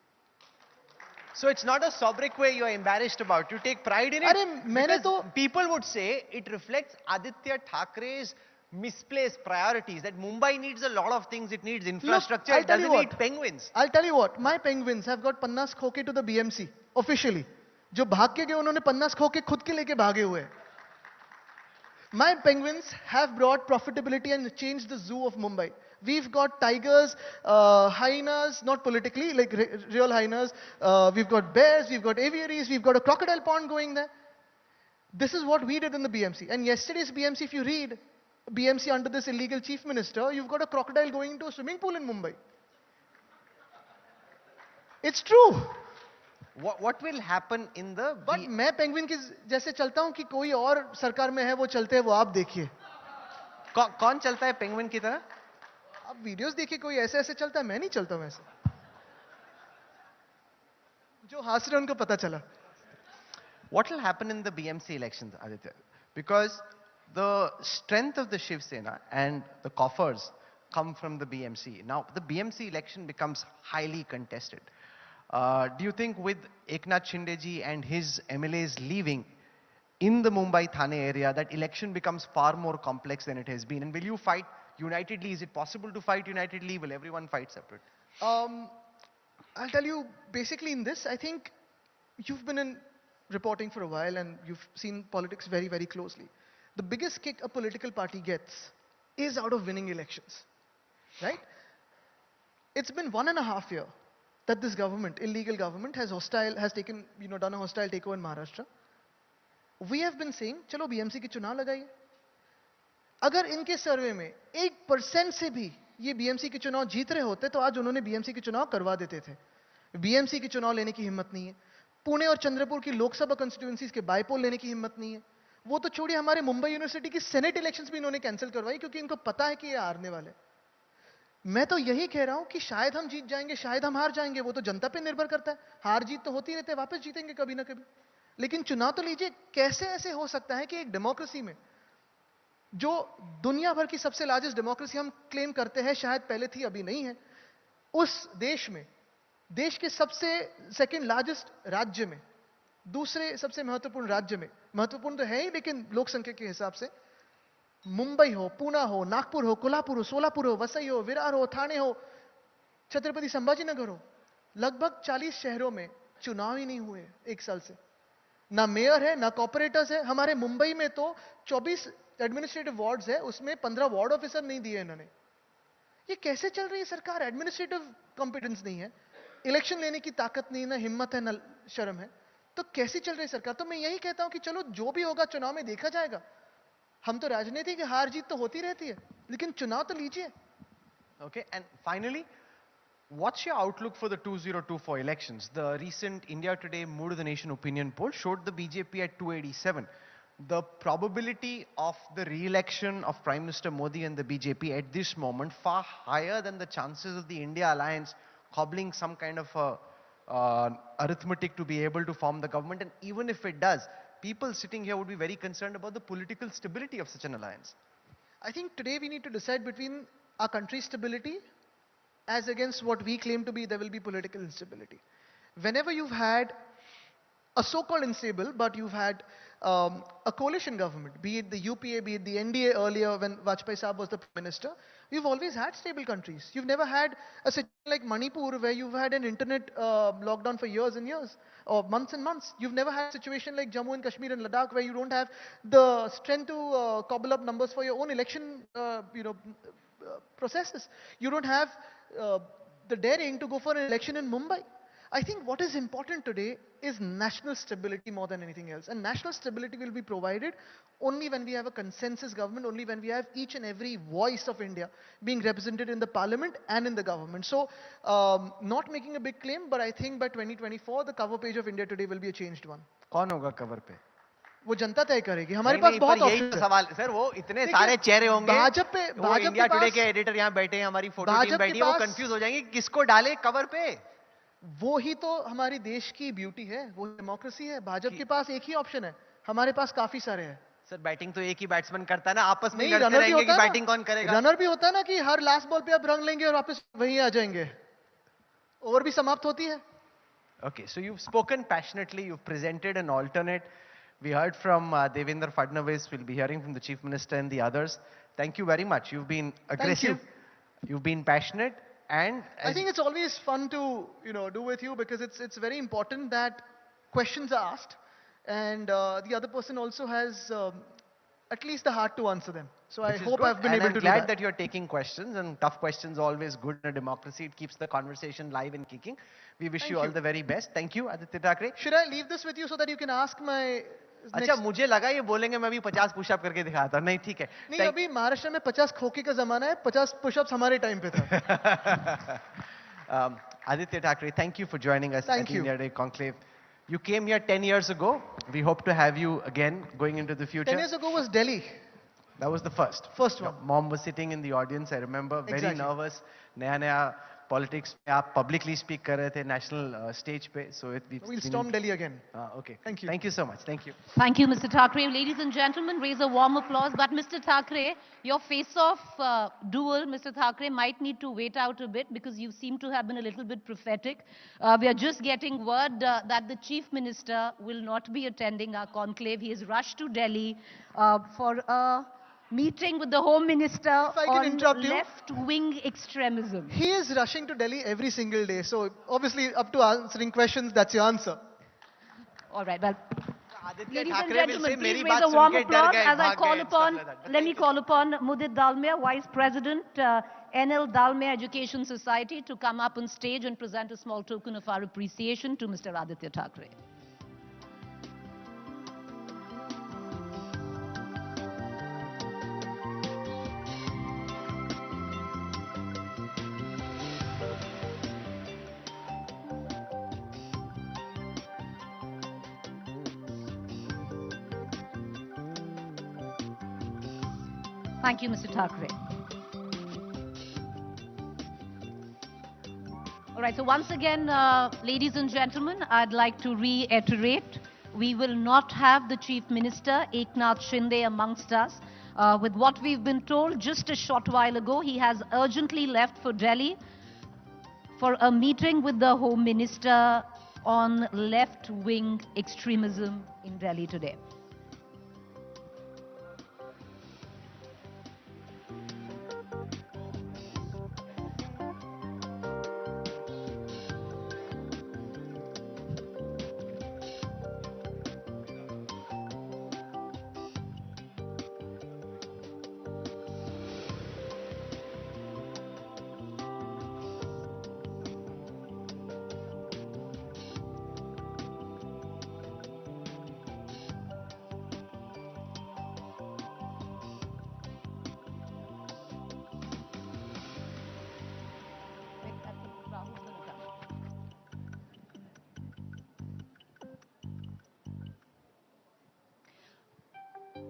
So it's not a sobriquet you're embarrassed about. You take pride in it. अरे मैंने तो People would say it reflects Aditya Thackeray's misplaced priorities. That Mumbai needs a lot of things. It needs infrastructure. I'll It tell you doesn't need what. penguins. I'll tell you what. My penguins have got पन्नास खोके to the BMC officially. जो भाग के गए उन्होंने पन्नास खोके खुद के लेके भागे हुए हैं. My penguins have brought profitability and changed the zoo of Mumbai. We've got tigers, hyenas, not politically, like real hyenas. We've got bears, we've got aviaries, we've got a crocodile pond going there. This is what we did in the BMC. And yesterday's BMC, if you read BMC under this illegal chief minister, you've got a crocodile going into a swimming pool in Mumbai. It's true. What will happen in the... But मैं penguin की जैसे चलता हूँ कि कोई और सरकार में है वो चलते हैं वो आप देखिए. कौन चलता है penguin की तरह? आप वीडियोस देखिए कोई ऐसे ऐसे चलता है मैं नहीं चलता हूँ ऐसे. जो हंस रहे उनको पता चला. What will happen in the BMC elections, Aditya? Because the strength of the Shiv Sena and the coffers come from the BMC. Now, the BMC election becomes highly contested. Do you think with Eknath Shinde ji and his MLAs leaving in the Mumbai Thane area, that election becomes far more complex than it has been? And will you fight unitedly? Is it possible to fight unitedly? Will everyone fight separate? I'll tell you, basically in this, I think you've been in reporting for a while and you've seen politics very, very closely. The biggest kick a political party gets is out of winning elections, right? It's been 1.5 years that this government, illegal government, has taken, done a hostile takeover in Maharashtra. We have been saying, चलो BMC की चुनाव लगाइए. अगर इनके सर्वे में 1% से भी ये BMC की चुनाव जीत रहे होते तो आज उन्होंने BMC की चुनाव करवा देते थे. BMC की चुनाव लेने की हिम्मत नहीं है. पुणे और चंद्रपुर की लोकसभा कंस्टिट्यूएंसीज के बाईपोल लेने की हिम्मत नहीं है. वो तो छोड़िए हमारे मुंबई यूनिवर्सिटी की सेनेट इलेक्शंस भी इन्होंने कैंसिल करवाई क्योंकि इनको पता है कि ये हारने वाले. मैं तो यही कह रहा हूं कि शायद हम जीत जाएंगे शायद हम हार जाएंगे. वो तो जनता पे निर्भर करता है. हार जीत तो होती रहती है. वापस जीतेंगे कभी ना कभी. लेकिन चुनाव तो लीजिए. कैसे ऐसे हो सकता है कि एक डेमोक्रेसी में जो दुनिया भर की सबसे लार्जेस्ट डेमोक्रेसी हम क्लेम करते हैं, शायद पहले थी अभी नहीं है, उस देश में, देश के सबसे सेकंड लार्जेस्ट राज्य में, दूसरे सबसे महत्वपूर्ण राज्य में, महत्वपूर्ण तो है ही लेकिन लोक संख्या के हिसाब से, मुंबई हो, पुणे हो, नागपुर हो, कोल्हापुर हो, सोलापुर हो, वसई हो, विरार हो, ठाणे हो, छत्रपति संभाजीनगर हो, लगभग 40 शहरों में चुनाव ही नहीं हुए एक साल से. ना मेयर है ना कॉर्पोरेटर्स है. हमारे मुंबई में तो 24 एडमिनिस्ट्रेटिव वार्ड्स है, उसमें 15 वार्ड ऑफिसर नहीं दिए इन्होंने. ये कैसे चल रही है सरकार? एडमिनिस्ट्रेटिव कॉम्पिटेंस नहीं है, इलेक्शन लेने की ताकत नहीं, ना हिम्मत है, ना शर्म है. तो कैसी चल रही है सरकार? तो मैं यही कहता हूं कि चलो जो भी होगा चुनाव में देखा जाएगा. हम तो राजनीति की हार जीत तो होती रहती है, लेकिन चुनाव तो लीजिए. Okay, and finally, what's your outlook for the 2024 elections? The recent India Today Mood of the Nation opinion poll showed the BJP at 287. The probability of the re-election of Prime Minister Modi and the BJP at this moment far higher than the chances of the India alliance cobbling some kind of arithmetic to be able to form the government. And even if it does, people sitting here would be very concerned about the political stability of such an alliance. I think today we need to decide between our country's stability as against what we claim to be there will be political instability. Whenever you've had a so-called unstable, but you've had a coalition government, be it the UPA, be it the NDA earlier when Vajpayee Saab was the Prime Minister, you've always had stable countries. You've never had a situation like Manipur where you've had an internet lockdown for years and years, or months and months. You've never had a situation like Jammu and Kashmir and Ladakh where you don't have the strength to cobble up numbers for your own election processes. You don't have the daring to go for an election in Mumbai. I think what is important today is national stability more than anything else. And national stability will be provided only when we have a consensus government, only when we have each and every voice of India being represented in the parliament and in the government. So, not making a big claim, but I think by 2024, the cover page of India Today will be a changed one. कौन होगा cover पे? वो जनता तय करेगी. हमारे पास बहुत option है. सवाल सर, वो इतने सारे चेहरे होंगे. वो इंडिया टुडे के एडिटर यहाँ बैठे हैं, हमारी फोटो टीम बैठी है, वो कंफ्यूज हो जाएंगे किसको डाले कवर पे. वो ही तो हमारी देश की ब्यूटी है, वो डेमोक्रेसी है. भाजपा के पास एक ही ऑप्शन है, हमारे पास काफी सारे हैं. सर बैटिंग तो एक ही बैट्समैन करता है ना, आपस में लड़ते रनर रहेंगे कि बैटिंग कौन करेगा. रनर भी होता है ना कि हर लास्ट बॉल पे आप रन लेंगे और वापस वहीं आ जाएंगे. ओवर भी समाप्त होती है. Okay, so you've spoken passionately, you've presented an alternate. We heard from Devendra Fadnavis, we'll be hearing from the Chief Minister and the others. Thank you very much. You've been aggressive, you've been passionate, and I think it's always fun to, do with you because it's very important that questions are asked and the other person also has at least the heart to answer them. So I hope I've been able to do that. I'm glad that you're taking questions, and tough questions are always good in a democracy. It keeps the conversation live and kicking. We wish you all the very best. Thank you, Aditya Thackeray. Should I leave this with you so that you can ask my अच्छा मुझे लगा ये बोलेंगे मैं भी 50 pushup करके दिखाता नहीं ठीक है नहीं अभी महाराष्ट्र में 50 खोखे का जमाना है 50 पुशअप्स हमारे टाइम पे था Aditya Thackeray, thank you for joining us at India Day Conclave. You came here 10 years ago. We hope to have you again going into the future. 10 years ago was Delhi. That was the first. First one. Your mom was sitting in the audience. I remember, very nervous. Naya politics पे आप publicly speak कर रहे थे national stage पे. So we'll storm Delhi again. Okay. Thank you. Thank you so much. Thank you. Thank you, Mr. Thackeray. Ladies and gentlemen, raise a warm applause. But Mr. Thackeray, your face-off duel, Mr. Thackeray, might need to wait out a bit because you seem to have been a little bit prophetic. We are just getting word that the Chief Minister will not be attending our conclave. He has rushed to Delhi for a meeting with the Home Minister on left-wing extremism. He is rushing to Delhi every single day. So obviously, up to answering questions, that's your answer. All right. Well, ladies and gentlemen, please raise a warm applause as I call upon, let me call upon Mudit Dalmia, Vice President, NL Dalmia Education Society, to come up on stage and present a small token of our appreciation to Mr. Aditya Thackeray. Thank you, Mr. Thackeray. All right, so once again, ladies and gentlemen, I'd like to reiterate, we will not have the Chief Minister, Eknath Shinde, amongst us. With what we've been told just a short while ago, he has urgently left for Delhi for a meeting with the Home Minister on left-wing extremism in Delhi today.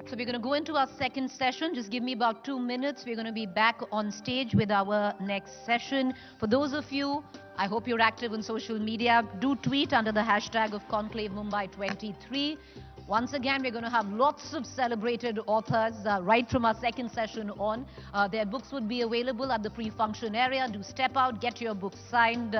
So we're going to go into our second session. Just give me about 2 minutes. We're going to be back on stage with our next session. For those of you, I hope you're active on social media. Do tweet under the hashtag of Conclave Mumbai 23. Once again, we're going to have lots of celebrated authors right from our second session on. Their books would be available at the pre-function area. Do step out, get your books signed,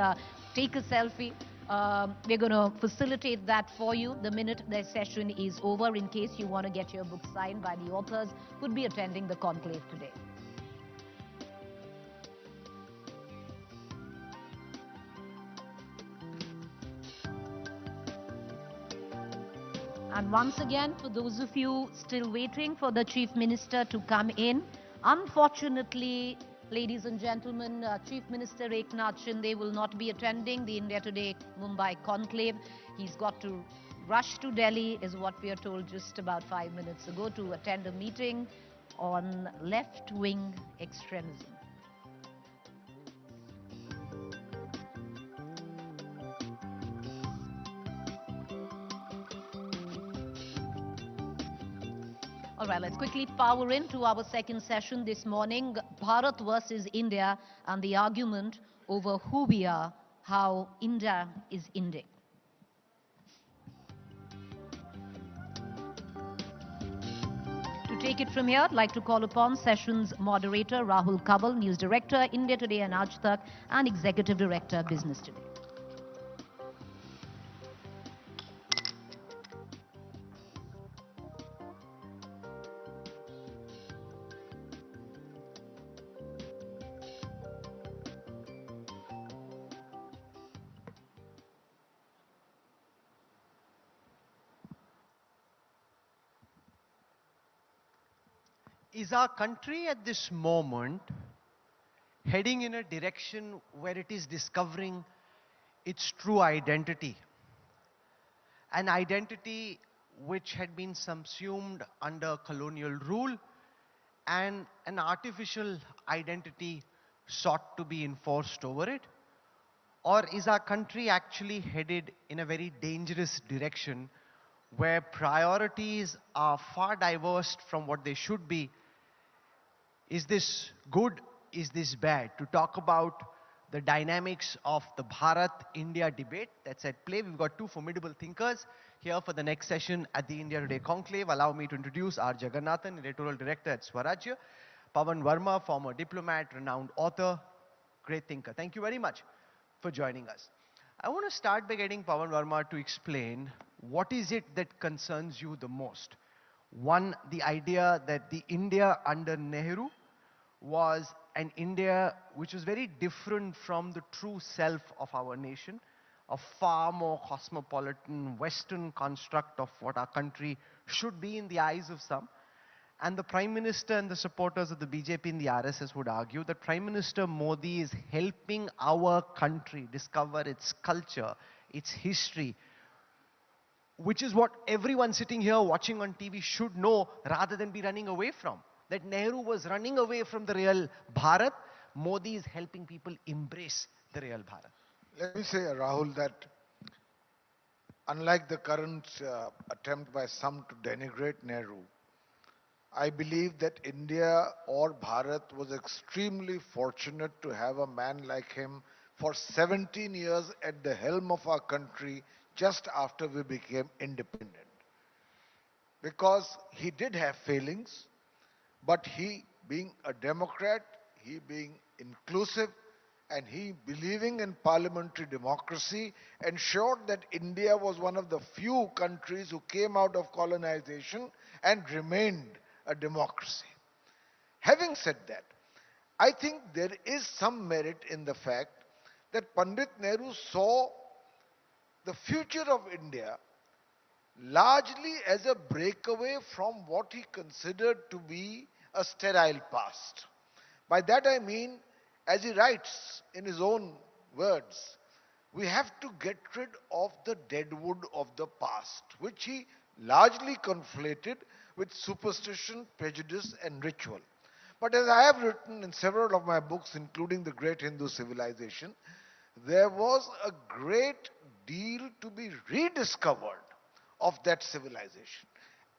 take a selfie. We're going to facilitate that for you the minute the session is over in case you want to get your book signed by the authors who would be attending the conclave today. And once again, for those of you still waiting for the Chief Minister to come in, unfortunately, ladies and gentlemen, Chief Minister Eknath Shinde will not be attending the India Today Mumbai conclave. He's got to rush to Delhi, is what we are told just about 5 minutes ago, to attend a meeting on left-wing extremism. All right, let's quickly power into our second session this morning, Bharat versus India, and the argument over who we are, how India is India. To take it from here, I'd like to call upon session's moderator, Rahul Kabal, News Director, India Today and Aaj Tak, and Executive Director, Business Today. Is our country at this moment heading in a direction where it is discovering its true identity? An identity which had been subsumed under colonial rule and an artificial identity sought to be enforced over it? Or is our country actually headed in a very dangerous direction where priorities are far diverse from what they should be? Is this good? Is this bad? To talk about the dynamics of the Bharat-India debate that's at play, we've got two formidable thinkers here for the next session at the India Today Conclave. Allow me to introduce R. Jagannathan, editorial director at Swarajya; Pawan Verma, former diplomat, renowned author, great thinker. Thank you very much for joining us. I want to start by getting Pawan Verma to explain what is it that concerns you the most. One, the idea that the India under Nehru was an India which was very different from the true self of our nation, a far more cosmopolitan Western construct of what our country should be in the eyes of some. And the Prime Minister and the supporters of the BJP and the RSS would argue that Prime Minister Modi is helping our country discover its culture, its history, which is what everyone sitting here watching on TV should know rather than be running away from. That Nehru was running away from the real Bharat. Modi is helping people embrace the real Bharat. Let me say, Rahul, that unlike the current attempt by some to denigrate Nehru, I believe that India or Bharat was extremely fortunate to have a man like him for 17 years at the helm of our country just after we became independent. Because he did have failings, but he, being a Democrat, he being inclusive, and he believing in parliamentary democracy, ensured that India was one of the few countries who came out of colonization and remained a democracy. Having said that, I think there is some merit in the fact that Pandit Nehru saw the future of India largely as a breakaway from what he considered to be a sterile past. By that I mean, as he writes in his own words, we have to get rid of the deadwood of the past, which he largely conflated with superstition, prejudice and ritual. But as I have written in several of my books, including The Great Hindu Civilization, there was a great deal to be rediscovered of that civilization.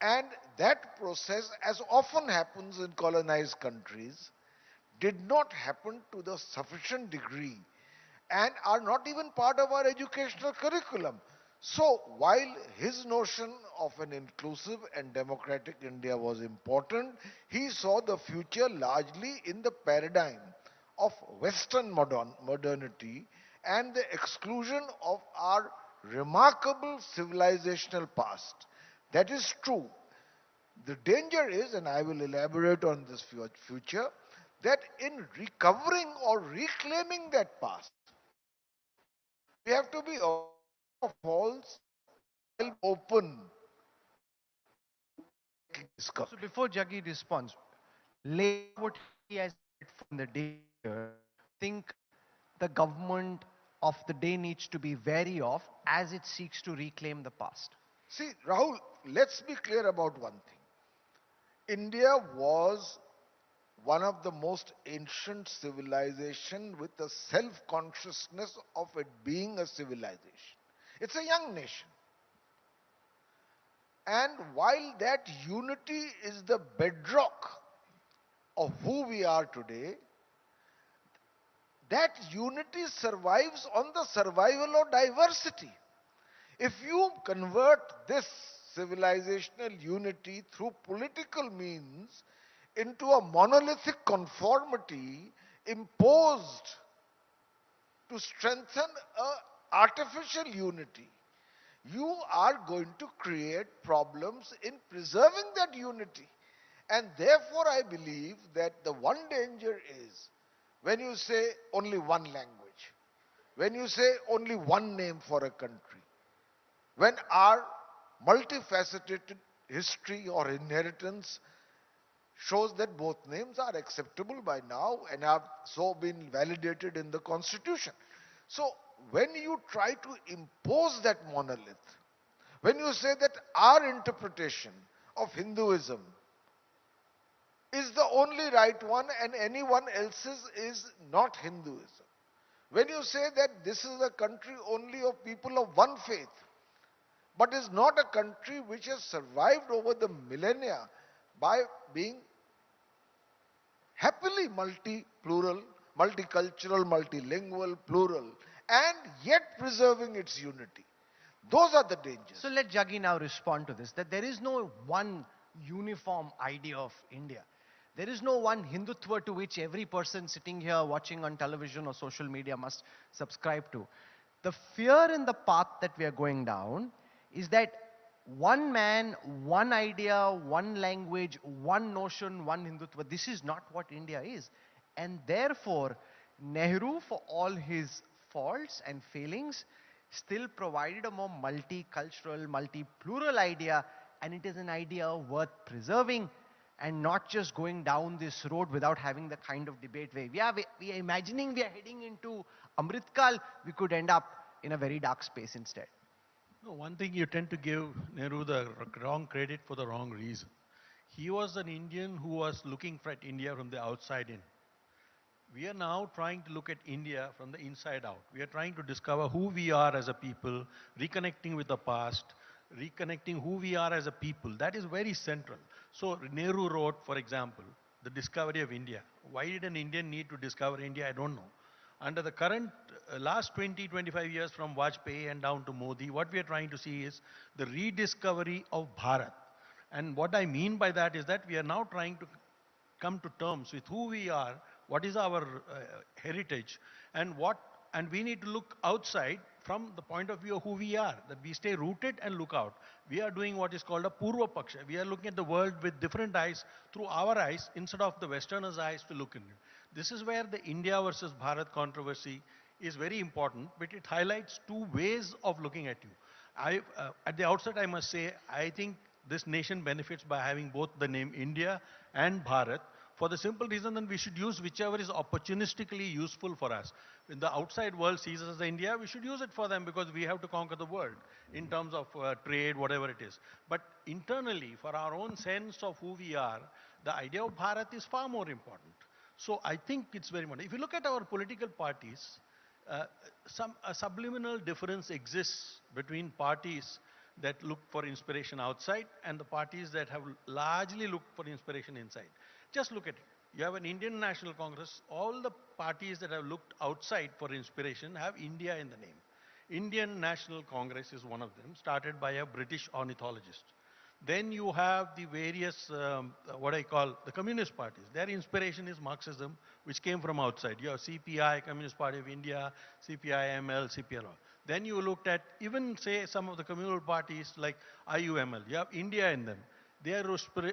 And that process, as often happens in colonized countries, did not happen to the sufficient degree and are not even part of our educational curriculum. So, while his notion of an inclusive and democratic India was important, he saw the future largely in the paradigm of Western modernity and the exclusion of our remarkable civilizational past. That is true. The danger is, and I will elaborate on this future, that in recovering or reclaiming that past, we have to be of holes while open. So before Jaggi responds, lay what he has said from the danger, think the government of the day needs to be wary of as it seeks to reclaim the past. See, Rahul, let's be clear about one thing. India was one of the most ancient civilization with the self-consciousness of it being a civilization. It's a young nation. And while that unity is the bedrock of who we are today, that unity survives on the survival of diversity. If you convert this civilizational unity through political means into a monolithic conformity imposed to strengthen an artificial unity, you are going to create problems in preserving that unity. And therefore I believe that the one danger is when you say only one language, when you say only one name for a country, when our multifaceted history or inheritance shows that both names are acceptable by now and have so been validated in the constitution. So when you try to impose that monolith, when you say that our interpretation of Hinduism is the only right one and anyone else's is not Hinduism, when you say that this is a country only of people of one faith, but is not a country which has survived over the millennia by being happily multi-plural, multicultural, multilingual, plural, and yet preserving its unity. Those are the dangers. So let Jaggi now respond to this, that there is no one uniform idea of India. There is no one Hindutva to which every person sitting here watching on television or social media must subscribe to. The fear in the path that we are going down is that one man, one idea, one language, one notion, one Hindutva, this is not what India is. And therefore, Nehru, for all his faults and failings, still provided a more multicultural, multi-plural idea, and it is an idea worth preserving and not just going down this road without having the kind of debate where we are imagining we are heading into Amritkal, we could end up in a very dark space instead. No, one thing you tend to give Nehru the wrong credit for the wrong reason. He was an Indian who was looking at India from the outside in. We are now trying to look at India from the inside out. We are trying to discover who we are as a people, reconnecting with the past, reconnecting who we are as a people. That is very central. So Nehru wrote, for example, the discovery of India. Why did an Indian need to discover India? I don't know. Under the current last 20, 25 years from Vajpayee and down to Modi, what we are trying to see is the rediscovery of Bharat. And what I mean by that is that we are now trying to come to terms with who we are, what is our heritage, and we need to look outside from the point of view of who we are, that we stay rooted and look out. We are doing what is called a Purva Paksha. We are looking at the world with different eyes, through our eyes, instead of the Westerners' eyes to look in it. This is where the India versus Bharat controversy is very important, but it highlights two ways of looking at you. At the outset, I must say, I think this nation benefits by having both the name India and Bharat, for the simple reason that we should use whichever is opportunistically useful for us. When the outside world sees us as India, we should use it for them because we have to conquer the world in terms of trade, whatever it is. But internally, for our own sense of who we are, the idea of Bharat is far more important. So I think it's very important. If you look at our political parties, a subliminal difference exists between parties that look for inspiration outside and the parties that have largely looked for inspiration inside. Just look at it. You have an Indian National Congress. All the parties that have looked outside for inspiration have India in the name. Indian National Congress is one of them, started by a British ornithologist. Then you have the various, what I call the communist parties. Their inspiration is Marxism, which came from outside. You have CPI, Communist Party of India, CPI-ML, CPLO. Then you looked at even, say, some of the communal parties like IUML. You have India in them. Their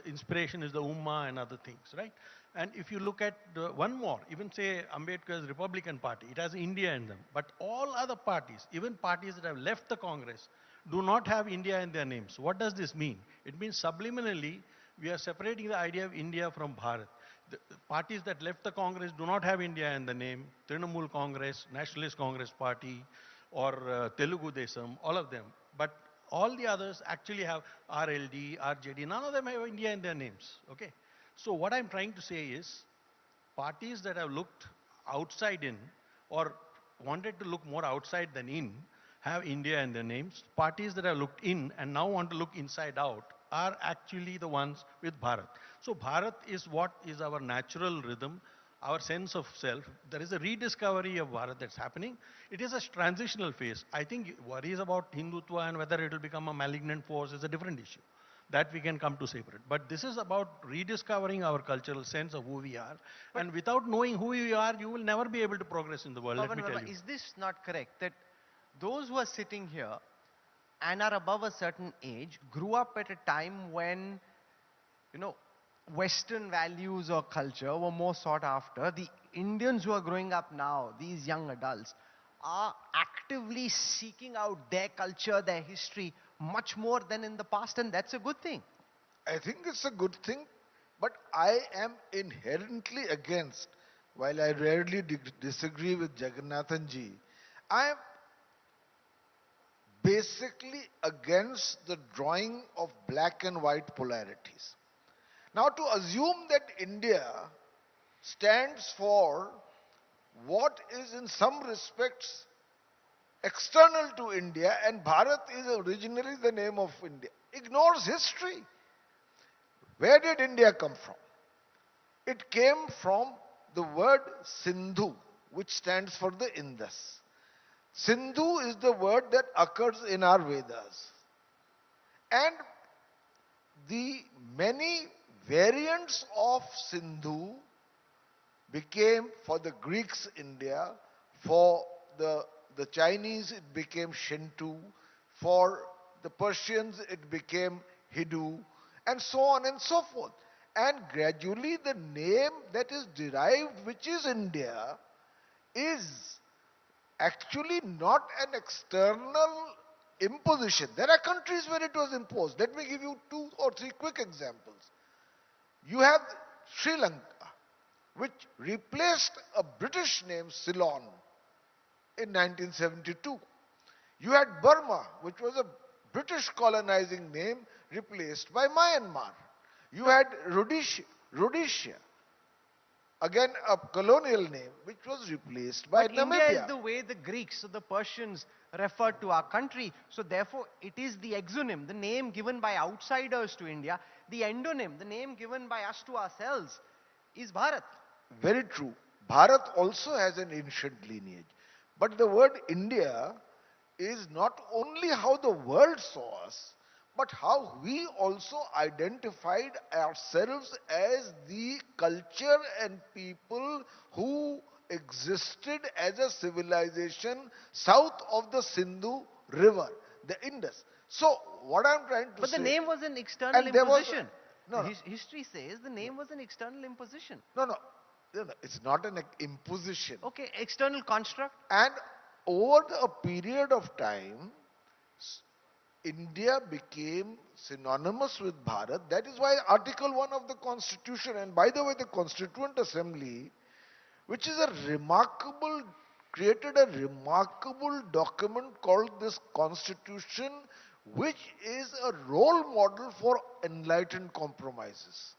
inspiration is the Ummah and other things, right? And if you look at one more, even say Ambedkar's Republican Party, it has India in them. But all other parties, even parties that have left the Congress, do not have India in their names. What does this mean? It means subliminally, we are separating the idea of India from Bharat. The parties that left the Congress do not have India in the name. Trinamool Congress, Nationalist Congress Party, or Telugu Desam, all of them. But all the others actually have RLD, RJD. None of them have India in their names. Okay. So what I'm trying to say is, parties that have looked outside in or wanted to look more outside than in have India in their names. Parties that have looked in and now want to look inside out are actually the ones with Bharat. So Bharat is what is our natural rhythm, our sense of self. There is a rediscovery of Bharat that's happening. It is a transitional phase. I think worries about Hindutva and whether it will become a malignant force is a different issue. That we can come to separate. But this is about rediscovering our cultural sense of who we are. But and without knowing who you are, you will never be able to progress in the world, let me tell you. Is this not correct, that those who are sitting here and are above a certain age grew up at a time when, you know, Western values or culture were more sought after? The Indians who are growing up now, these young adults, are actively seeking out their culture, their history, much more than in the past, and that's a good thing. I think it's a good thing But I am inherently against, while I rarely disagree with Jagannathan ji, I am basically against the drawing of black and white polarities. Now, to assume that India stands for what is in some respects external to India and Bharat is originally the name of India ignores history. Where did India come from? It came from the word Sindhu, which stands for the Indus. Sindhu is the word that occurs in our Vedas. And the many variants of Sindhu became, for the Greeks, India, for the Chinese it became Shinto, for the Persians it became Hindu, and so on and so forth. And gradually the name that is derived, which is India, is actually not an external imposition. There are countries where it was imposed. Let me give you 2 or 3 quick examples. You have Sri Lanka, which replaced a British name, Ceylon, in 1972. You had Burma, which was a British colonizing name, replaced by Myanmar. You had Rhodesia, again a colonial name, which was replaced by But Namibia. India is the way the Greeks, so the Persians referred to our country. So therefore, it is the exonym, the name given by outsiders to India. The endonym, the name given by us to ourselves, is Bharat. Very true. Bharat also has an ancient lineage. But the word India is not only how the world saw us, but how we also identified ourselves as the culture and people who existed as a civilization south of the Sindhu River, the Indus. So, what I'm trying to But say... the name was an external and there was- imposition. No, no. History says the name was an external imposition. No, it's not an imposition. Okay, external construct. And over a period of time, India became synonymous with Bharat. That is why Article 1 of the Constitution, and by the way, the Constituent Assembly, which is created a remarkable document called this Constitution, which is a role model for enlightened compromises,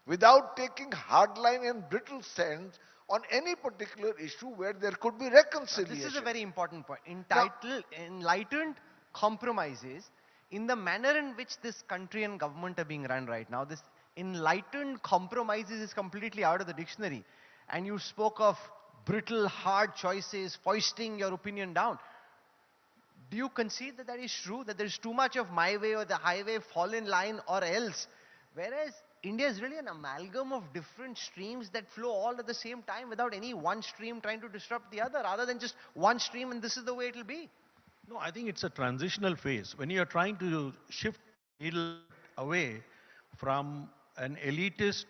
without taking hardline and brittle stands on any particular issue where there could be reconciliation. This is a very important point. Enlightened compromises, in the manner in which this country and government are being run right now, this enlightened compromises is completely out of the dictionary. And you spoke of brittle, hard choices, foisting your opinion down. Do you concede that that is true? That there is too much of my way or the highway, fall in line or else? Whereas India is really an amalgam of different streams that flow all at the same time without any one stream trying to disrupt the other, rather than just one stream and this is the way it will be. No, I think it's a transitional phase. When you're trying to shift needle away from an elitist,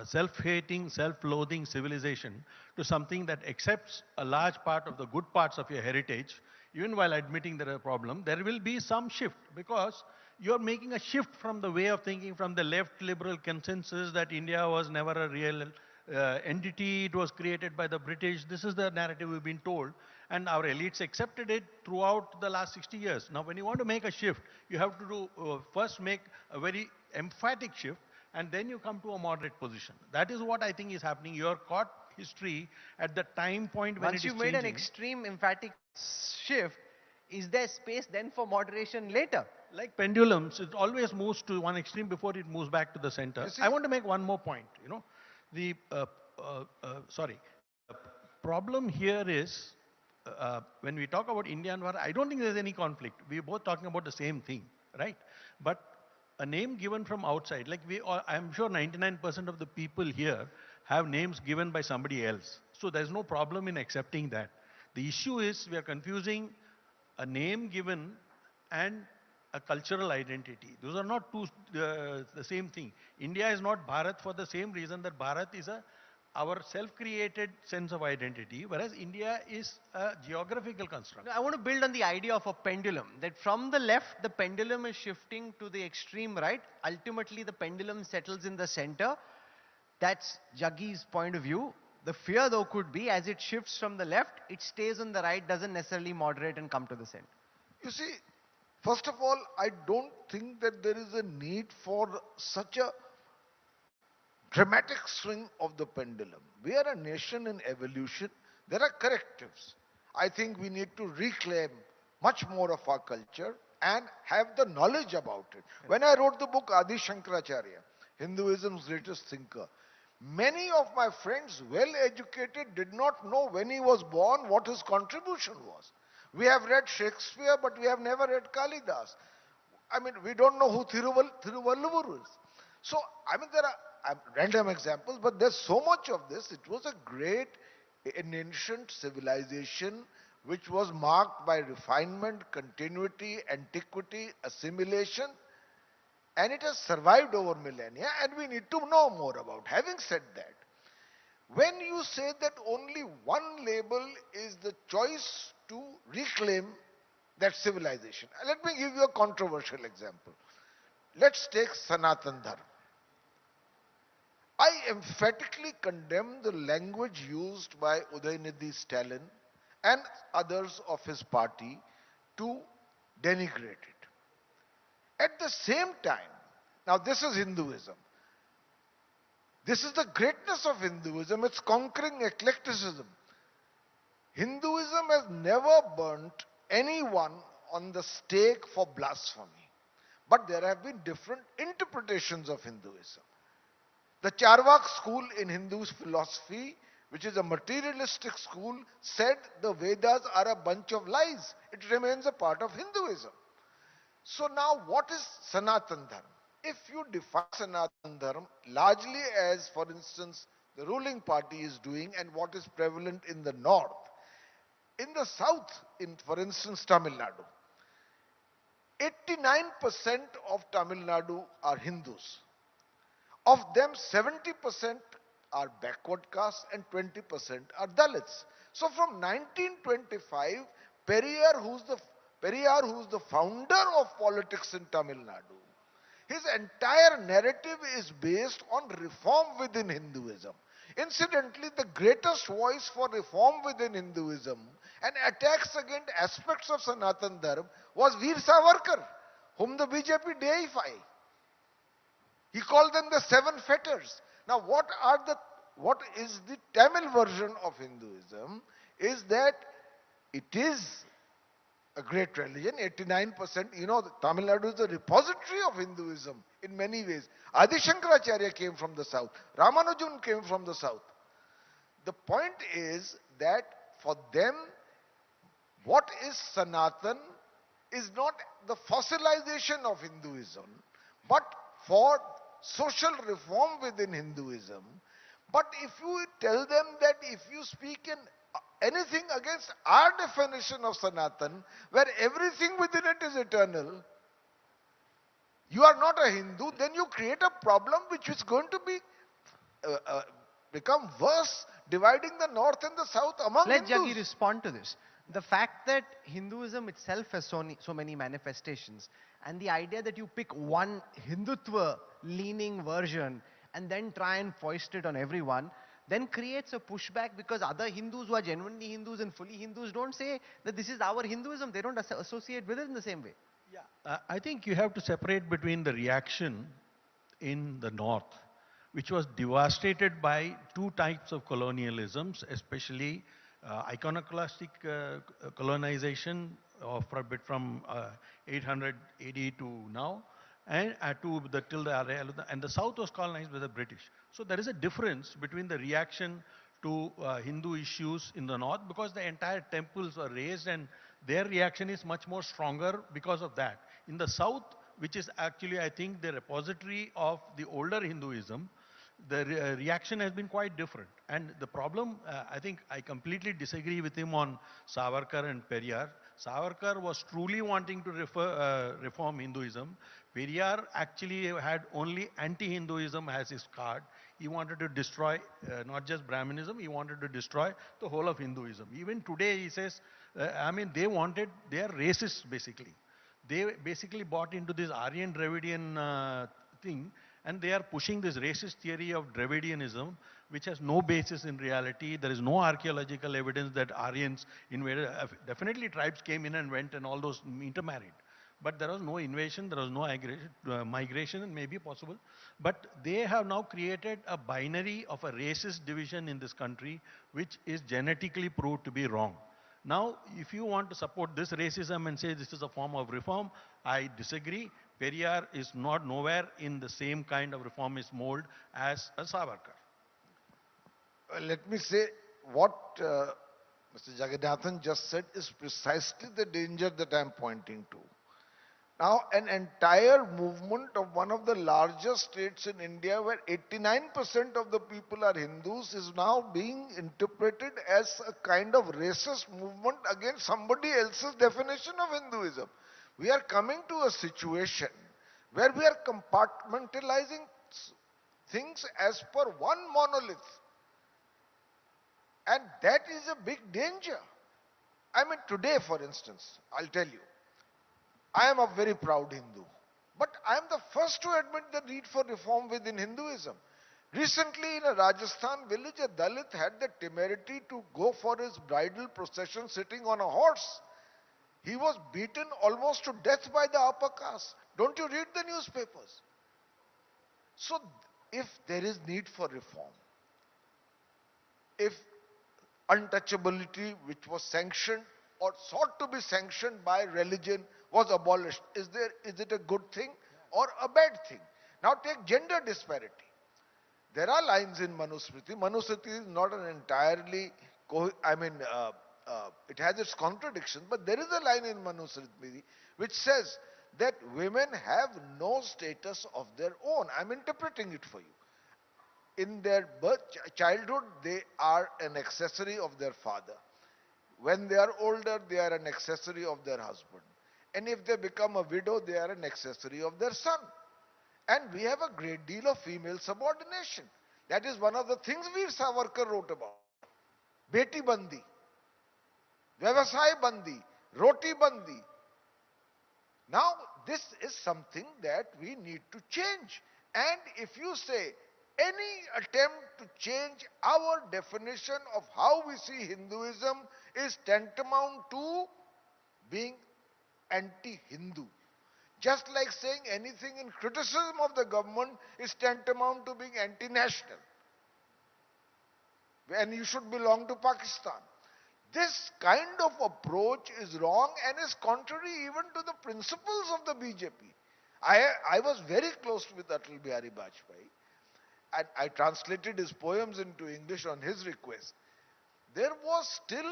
self-hating, self-loathing civilization to something that accepts a large part of the good parts of your heritage, even while admitting there are problems, there will be some shift, because you're making a shift from the way of thinking from the left liberal consensus that India was never a real entity, it was created by the British. This is the narrative we've been told, and our elites accepted it throughout the last 60 years. Now, when you want to make a shift, you have to first make a very emphatic shift, and then you come to a moderate position. That is what I think is happening. You're caught history at the time point when Once it is you've made an changing. extreme emphatic shift, is there space then for moderation later? Like pendulums, it always moves to one extreme before it moves back to the center. I want to make one more point. You know, the problem here is when we talk about India and Bharat, I don't think there's any conflict. We're both talking about the same thing, right? But a name given from outside, like I'm sure 99% of the people here have names given by somebody else. So there's no problem in accepting that. The issue is we are confusing a name given and a cultural identity. Those are not the same thing. India is not Bharat for the same reason that Bharat is a our self-created sense of identity, whereas India is a geographical construct. I want to build on the idea of a pendulum, that from the left, the pendulum is shifting to the extreme right. Ultimately, the pendulum settles in the center. That's Jaggi's point of view. The fear, though, could be as it shifts from the left, it stays on the right, doesn't necessarily moderate and come to the center. You see, first of all, I don't think that there is a need for such a dramatic swing of the pendulum. We are a nation in evolution. There are correctives. I think we need to reclaim much more of our culture and have the knowledge about it. When I wrote the book Adi Shankaracharya, Hinduism's greatest thinker, many of my friends, well educated, did not know when he was born what his contribution was. We have read Shakespeare, but we have never read Kalidas. I mean, we don't know who Thiruvalluvar is. So, I mean, there are random examples, but there's so much of this. It was a great an ancient civilization which was marked by refinement, continuity, antiquity, assimilation, and it has survived over millennia, and we need to know more about. Having said that, when you say that only one label is the choice to reclaim that civilization, let me give you a controversial example. Let's take Sanatan Dharma. I emphatically condemn the language used by Udayanidhi Stalin and others of his party to denigrate it. At the same time, now this is Hinduism. This is the greatness of Hinduism. It's conquering eclecticism. Hinduism has never burnt anyone on the stake for blasphemy. But there have been different interpretations of Hinduism. The Charvak school in Hindu philosophy, which is a materialistic school, said the Vedas are a bunch of lies. It remains a part of Hinduism. So now what is Sanatan Dharma? If you define Sanatan Dharma largely as, for instance, the ruling party is doing and what is prevalent in the north, in the south, in, for instance, Tamil Nadu, 89% of Tamil Nadu are Hindus. Of them, 70% are backward caste and 20% are Dalits. So from 1925, Periyar, who's the founder of politics in Tamil Nadu, his entire narrative is based on reform within Hinduism. Incidentally, the greatest voice for reform within Hinduism and attacks against aspects of Sanatan Dharma was Veer Savarkar, whom the BJP deify. He called them the seven fetters. Now, what is the Tamil version of Hinduism? Is that it is a great religion, 89%. You know, Tamil Nadu is the repository of Hinduism in many ways. Adi Shankaracharya came from the south. Ramanujan came from the south. The point is that for them, what is Sanatan is not the fossilization of Hinduism, but for social reform within Hinduism. But if you tell them that if you speak in anything against our definition of Sanatan, where everything within it is eternal, you are not a Hindu, then you create a problem which is going to be become worse, dividing the north and the south among Let Hindus. Jaggi respond to this. The fact that Hinduism itself has so many manifestations, and the idea that you pick one Hindutva leaning version and then try and foist it on everyone, then creates a pushback, because other Hindus who are genuinely Hindus and fully Hindus don't say that this is our Hinduism. They don't associate with it in the same way. Yeah, I think you have to separate between the reaction in the north, which was devastated by two types of colonialisms, especially iconoclastic colonization from 800 AD to now, and till the era, and the south was colonized by the British. So there is a difference between the reaction to Hindu issues in the north, because the entire temples were razed and their reaction is much more stronger because of that. In the south, which is actually, I think, the repository of the older Hinduism, the reaction has been quite different. And the problem, I think I completely disagree with him on Savarkar and Periyar. Savarkar was truly wanting to reform Hinduism. Periyar actually had only anti-Hinduism as his card. He wanted to destroy not just Brahminism, he wanted to destroy the whole of Hinduism. Even today he says, I mean, they are racists basically. They basically bought into this Aryan Dravidian thing, and they are pushing this racist theory of Dravidianism, which has no basis in reality. There is no archaeological evidence that Aryans invaded. Definitely tribes came in and went and all those intermarried. But there was no invasion, there was no migration, and maybe possible. But they have now created a binary of a racist division in this country, which is genetically proved to be wrong. Now, if you want to support this racism and say this is a form of reform, I disagree. Periyar is not nowhere in the same kind of reformist mold as a Savarkar. Let me say what Mr. Jagannathan just said is precisely the danger that I am pointing to. Now, an entire movement of one of the largest states in India, where 89% of the people are Hindus, is now being interpreted as a kind of racist movement against somebody else's definition of Hinduism. We are coming to a situation where we are compartmentalizing things as per one monolith. And that is a big danger. I mean, today, for instance, I'll tell you, I am a very proud Hindu. But I am the first to admit the need for reform within Hinduism. Recently, in a Rajasthan village, a Dalit had the temerity to go for his bridal procession sitting on a horse. He was beaten almost to death by the upper caste. Don't you read the newspapers? So, if there is need for reform, if untouchability, which was sanctioned or sought to be sanctioned by religion, was abolished, is it a good thing or a bad thing? Now take gender disparity. There are lines in Manusmriti. Manusmriti is not an entirely, it has its contradictions, but there is a line in Manusmriti which says that women have no status of their own. I'm interpreting it for you. In their childhood, they are an accessory of their father. When they are older, they are an accessory of their husband. And if they become a widow, they are an accessory of their son. And we have a great deal of female subordination. That is one of the things Veer Savarkar wrote about. Beti Bandi, Vyavasai Bandi, Roti Bandi. Now, this is something that we need to change. And if you say any attempt to change our definition of how we see Hinduism is tantamount to being anti-Hindu. Just like saying anything in criticism of the government is tantamount to being anti-national. And you should belong to Pakistan. This kind of approach is wrong and is contrary even to the principles of the BJP. I was very close with Atal Bihari Vajpayee, and I translated his poems into English on his request. There was still,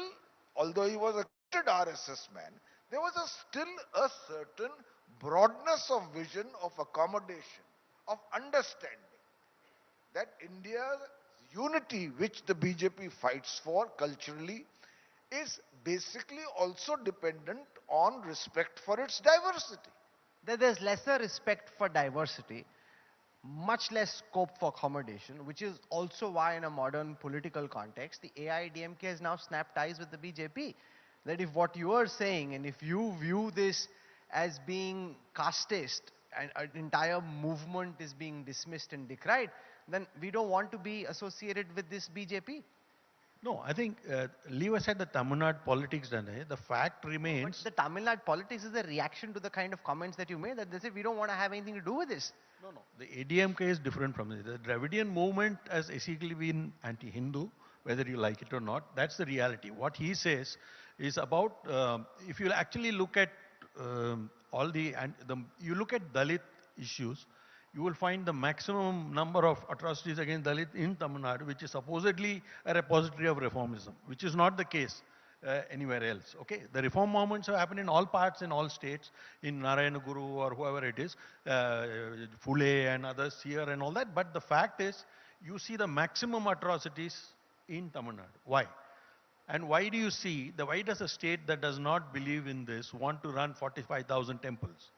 although he was a committed RSS man, there was still a certain broadness of vision, of accommodation, of understanding that India's unity, which the BJP fights for culturally, is basically also dependent on respect for its diversity. There's lesser respect for diversity, much less scope for accommodation, which is also why in a modern political context, the AIDMK has now snapped ties with the BJP. That if what you are saying, and if you view this as being casteist, and an entire movement is being dismissed and decried, then we don't want to be associated with this BJP. No, I think, leave aside the Tamil Nadu politics, Dane, the fact remains... But the Tamil Nadu politics is a reaction to the kind of comments that you made, that they say we don't want to have anything to do with this. No, the ADMK is different from this. The Dravidian movement has basically been anti-Hindu, whether you like it or not. That's the reality. What he says is about, if you actually look at you look at Dalit issues, you will find the maximum number of atrocities against Dalit in Tamil Nadu, which is supposedly a repository of reformism, which is not the case anywhere else. Okay, the reform movements have happened in all parts, in all states, in Narayana Guru or whoever it is, Phule and others here and all that. But the fact is, you see the maximum atrocities in Tamil Nadu. Why? And why do you see, why does a state that does not believe in this want to run 45,000 temples?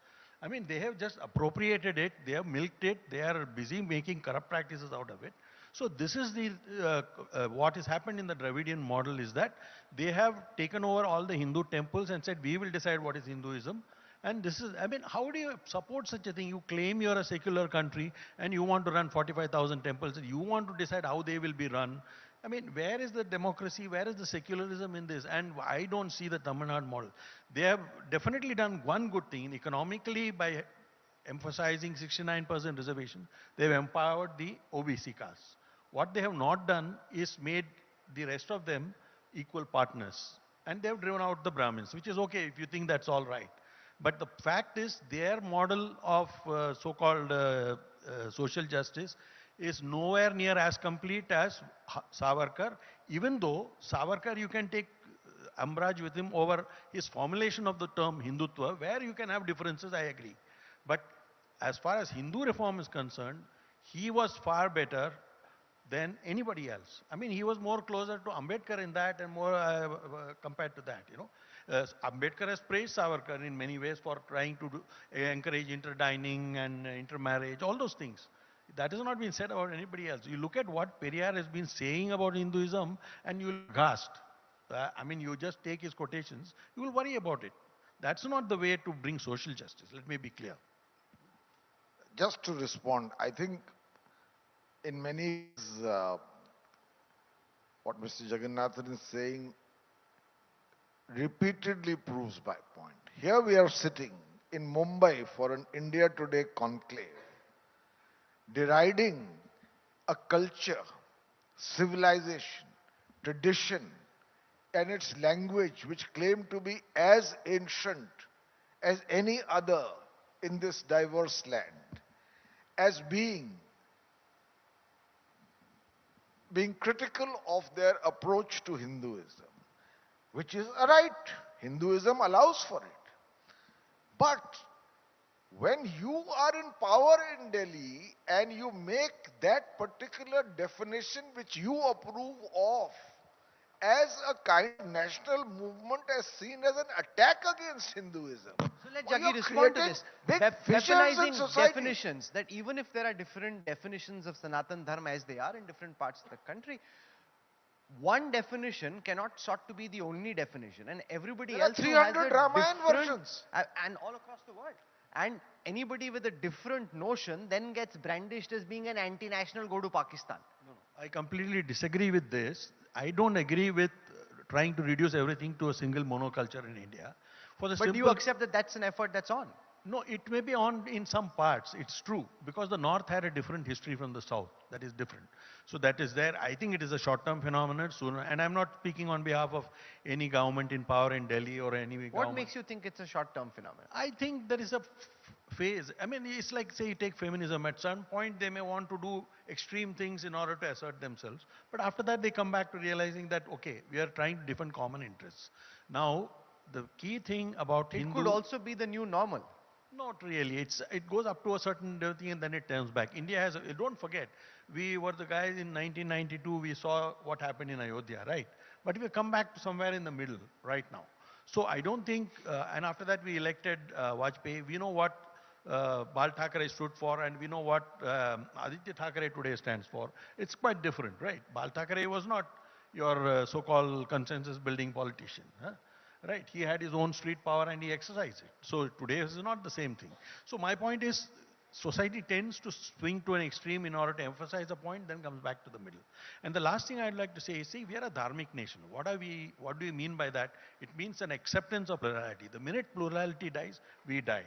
I mean, they have just appropriated it, they have milked it, they are busy making corrupt practices out of it. So this is the, what has happened in the Dravidian model is that they have taken over all the Hindu temples and said, we will decide what is Hinduism. And this is, I mean, how do you support such a thing? You claim you're a secular country and you want to run 45,000 temples. You want to decide how they will be run. I mean, where is the democracy? Where is the secularism in this? And I don't see the Tamil Nadu model. They have definitely done one good thing economically by emphasizing 69% reservation. They've empowered the OBC castes. What they have not done is made the rest of them equal partners. And they have driven out the Brahmins, which is okay if you think that's all right. But the fact is, their model of so-called social justice is nowhere near as complete as Savarkar, even though Savarkar, you can take umbrage with him over his formulation of the term Hindutva, where you can have differences, I agree. But as far as Hindu reform is concerned, he was far better than anybody else. I mean, he was more closer to Ambedkar in that and more compared to that, you know. Ambedkar has praised Savarkar in many ways for trying to encourage interdining and intermarriage, all those things. That has not been said about anybody else. You look at what Periyar has been saying about Hinduism and you'll gasp. I mean, you just take his quotations, you will worry about it. That's not the way to bring social justice. Let me be clear. Just to respond, I think in many ways, what Mr. Jagannathan is saying repeatedly proves my point. Here we are sitting in Mumbai for an India Today conclave, deriding a culture, civilization, tradition, and its language which claim to be as ancient as any other in this diverse land, as being critical of their approach to Hinduism, which is a right. Hinduism allows for it. But when you are in power in Delhi and you make that particular definition which you approve of as a kind of national movement as seen as an attack against Hinduism. So let Well, Jaggi you're respond to creating this. big fissures in Weaponizing society. definitions, that even if there are different definitions of Sanatan Dharma as they are in different parts of the country, one definition cannot sought to be the only definition, and everybody There are else who has 300 a Ramayan different, versions. and all across the world. And anybody with a different notion then gets brandished as being an anti-national, go to Pakistan. I completely disagree with this. I don't agree with trying to reduce everything to a single monoculture in India. For the But do you accept that that's an effort that's on? No, it may be on in some parts, it's true, because the North had a different history from the South, that is different. So that is there. I think it is a short-term phenomenon sooner, and I'm not speaking on behalf of any government in power in Delhi or any government. What makes you think it's a short-term phenomenon? I think there is a phase. I mean, it's like, say, you take feminism. At some point, they may want to do extreme things in order to assert themselves. But after that, they come back to realizing that, okay, we are trying to defend common interests. Now, the key thing about It Hindu... could also be the new normal. Not really. It goes up to a certain thing and then it turns back. India has, don't forget, we were the guys in 1992, we saw what happened in Ayodhya, right? But we come back to somewhere in the middle right now. So I don't think, and after that we elected Vajpayee, we know what Bal Thackeray stood for and we know what Aditya Thackeray today stands for. It's quite different, right? Bal Thackeray was not your so-called consensus building politician. Huh? Right, he had his own street power and he exercised it. So today is not the same thing. So my point is, society tends to swing to an extreme in order to emphasize a point, then comes back to the middle. And the last thing I'd like to say is, see, we are a dharmic nation. What do you mean by that? It means an acceptance of plurality. The minute plurality dies, we die.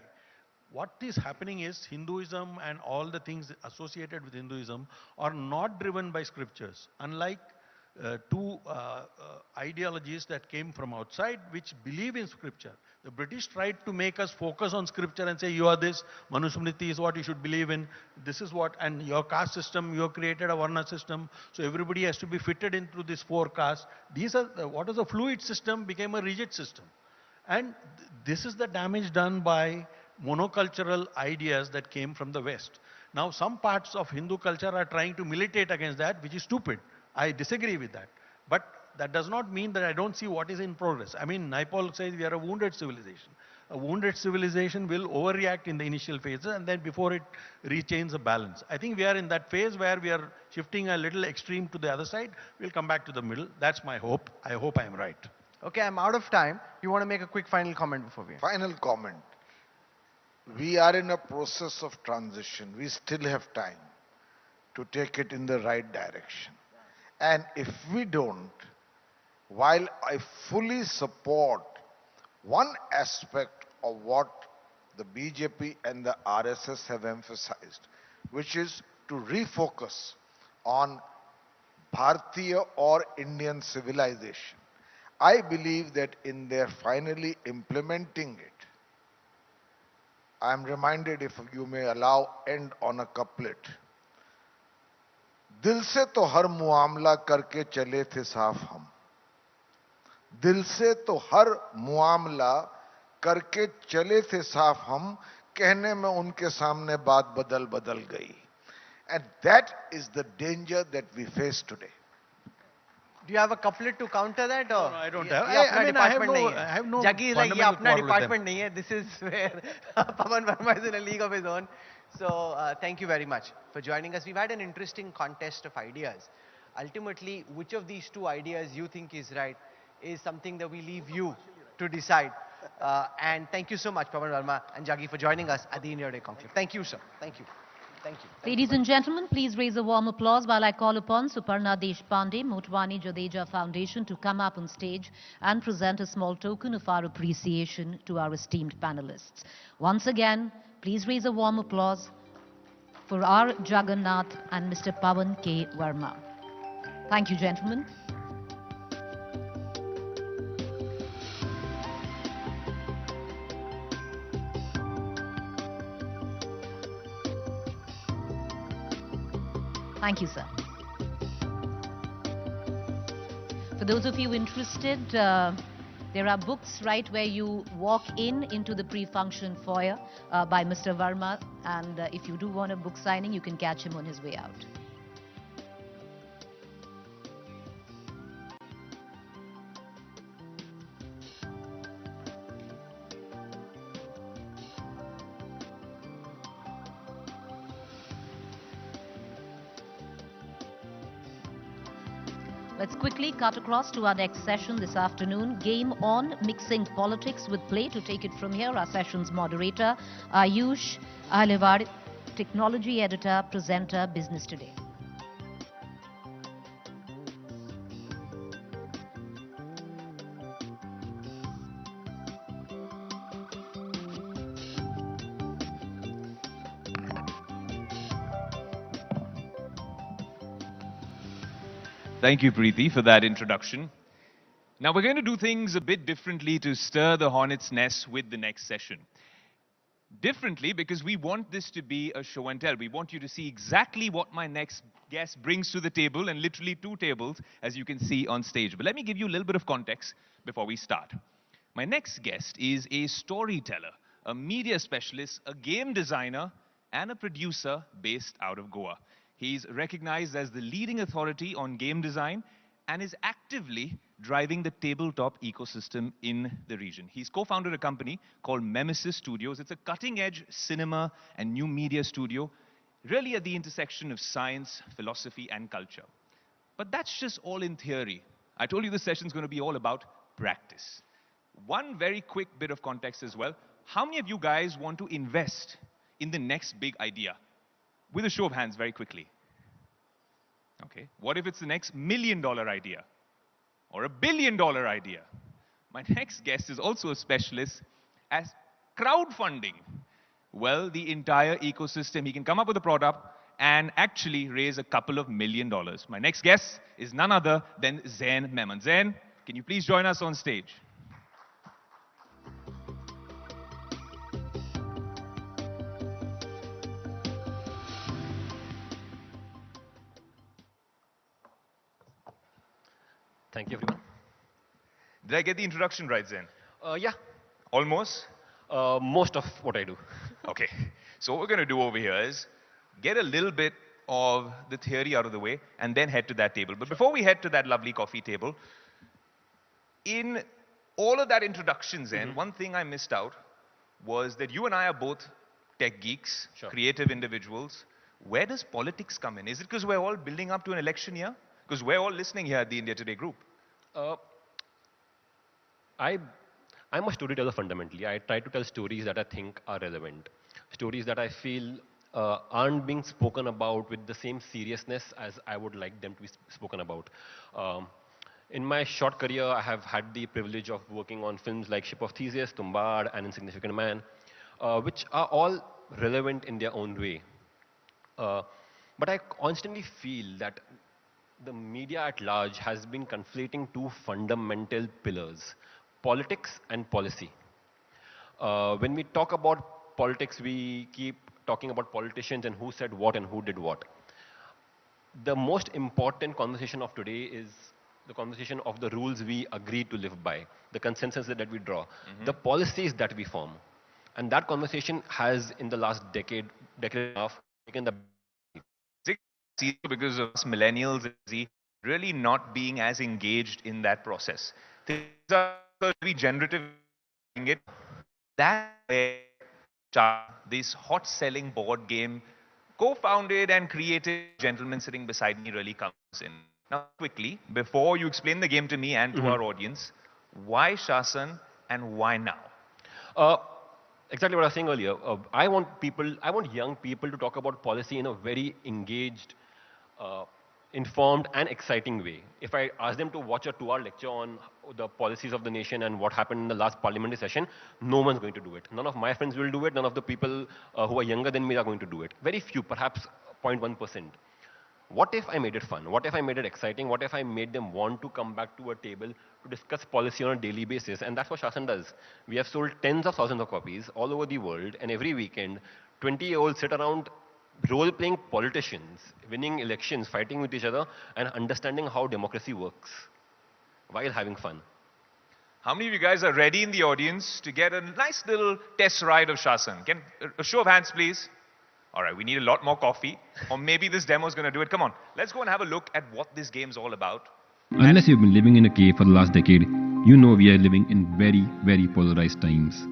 What is happening is Hinduism and all the things associated with Hinduism are not driven by scriptures, unlike two ideologies that came from outside which believe in scripture. The British tried to make us focus on scripture and say, you are this, Manusmriti is what you should believe in, this is what, and your caste system, you have created a Varna system, so everybody has to be fitted into this four castes. These are, what was a fluid system became a rigid system. And this is the damage done by monocultural ideas that came from the West. Now some parts of Hindu culture are trying to militate against that, which is stupid. I disagree with that. But that does not mean that I don't see what is in progress. I mean, Naipaul says we are a wounded civilization. a wounded civilization will overreact in the initial phases and then before it regains the balance. I think we are in that phase where we are shifting a little extreme to the other side. We'll come back to the middle. That's my hope. I hope I am right. Okay, I'm out of time. You want to make a quick final comment before we end? Final comment. We are in a process of transition. We still have time to take it in the right direction. And if we don't, while I fully support one aspect of what the BJP and the RSS have emphasized, which is to refocus on Bharatiya or Indian civilization, I believe that in their finally implementing it, I am reminded, if you may allow, end on a couplet. दिल से तो हर मुआमला करके चले थे साफ हम, दिल से तो हर मुआमला करके चले थे साफ हम, कहने में उनके सामने बात बदल बदल गई. And that is the danger that we face today. Do you have a couplet to counter that? Or No, I don't have. I I have no Jaggi is like, ये fundamental अपना quarrel with them. department नहीं है. This is where Pawan Verma is in a league of his own. So thank you very much for joining us. We've had an interesting contest of ideas. Ultimately, which of these two ideas you think is right is something that we leave you to decide. And thank you so much, Pawan Verma and Jaggi, for joining us at the India Day Conclave. Thank you, sir. Thank you. Thank you. Ladies and gentlemen, please raise a warm applause while I call upon Suparna Deshpande, Motwani Jadeja Foundation to come up on stage and present a small token of our appreciation to our esteemed panelists. Once again, please raise a warm applause for R. Jagannath and Mr. Pawan K. Verma. Thank you, gentlemen. Thank you, sir. For those of you interested, there are books right where you walk into the pre-function foyer by Mr. Verma, and if you do want a book signing, you can catch him on his way out. Let's quickly cut across to our next session this afternoon. Game on, mixing politics with play. To take it from here, our session's moderator, Ayush Alewar, technology editor, presenter, Business Today. Thank you, Preeti, for that introduction. Now we're going to do things a bit differently to stir the hornet's nest with the next session. Differently because we want this to be a show and tell. We want you to see exactly what my next guest brings to the table, and literally two tables, as you can see on stage. But let me give you a little bit of context before we start. My next guest is a storyteller, a media specialist, a game designer, and a producer based out of Goa. He's recognized as the leading authority on game design and is actively driving the tabletop ecosystem in the region. He's co-founded a company called Memesis Studios. It's a cutting-edge cinema and new media studio, really at the intersection of science, philosophy, and culture. But that's just all in theory. I told you this session's going to be all about practice. One very quick bit of context as well. How many of you guys want to invest in the next big idea? With a show of hands, very quickly. Okay. What if it's the next $1 million idea? Or $1 billion idea? My next guest is also a specialist as crowdfunding. Well, the entire ecosystem. He can come up with a product and actually raise a couple of $1 million. My next guest is none other than Zain Memon. Zain, can you please join us on stage? Thank you, everyone. Did I get the introduction right, Zain? Yeah, Almost? most of what I do. Okay. So what we're going to do over here is get a little bit of the theory out of the way and then head to that table. But before we head to that lovely coffee table, in all of that introduction, Zain, one thing I missed out was that you and I are both tech geeks, Sure. creative individuals. Where does politics come in? Is it because we're all building up to an election year? Because we're all listening here at the India Today group. Uh, I, I'm a storyteller fundamentally. I try to tell stories that I think are relevant, stories that I feel aren't being spoken about with the same seriousness as I would like them to be spoken about. Um, in my short career, I have had the privilege of working on films like Ship of Theseus, Tumbad, and Insignificant Man, which are all relevant in their own way. Uh, but I constantly feel that the media at large has been conflating two fundamental pillars, politics and policy. When we talk about politics, we keep talking about politicians and who said what and who did what. The most important conversation of today is the conversation of the rules we agree to live by, the consensus that we draw, the policies that we form. And that conversation has, in the last decade and a half, taken the Because of us millennials and Z really not being as engaged in that process. Things are very generative. That's where this hot-selling board game, co-founded and created gentleman sitting beside me, really comes in. Now, quickly, before you explain the game to me and to our audience, why Shasan and why now? Uh, exactly what I was saying earlier. I want young people to talk about policy in a very engaged, informed, and exciting way. If I ask them to watch a 2-hour lecture on the policies of the nation and what happened in the last parliamentary session, no one's going to do it. None of my friends will do it. None of the people who are younger than me are going to do it. Very few, perhaps 0.1%. What if I made it fun? What if I made it exciting? What if I made them want to come back to a table to discuss policy on a daily basis? And that's what Shasan does. We have sold tens of thousands of copies all over the world, and every weekend, 20-year-olds sit around role-playing politicians, winning elections, fighting with each other, and understanding how democracy works while having fun. How many of you guys are ready in the audience to get a nice little test ride of Shasan? Can a show of hands, please? All right, we need a lot more coffee, or maybe this demo is going to do it. Come on, let's go and have a look at what this game's all about. Unless you've been living in a cave for the last decade, you know we are living in very, very polarized times.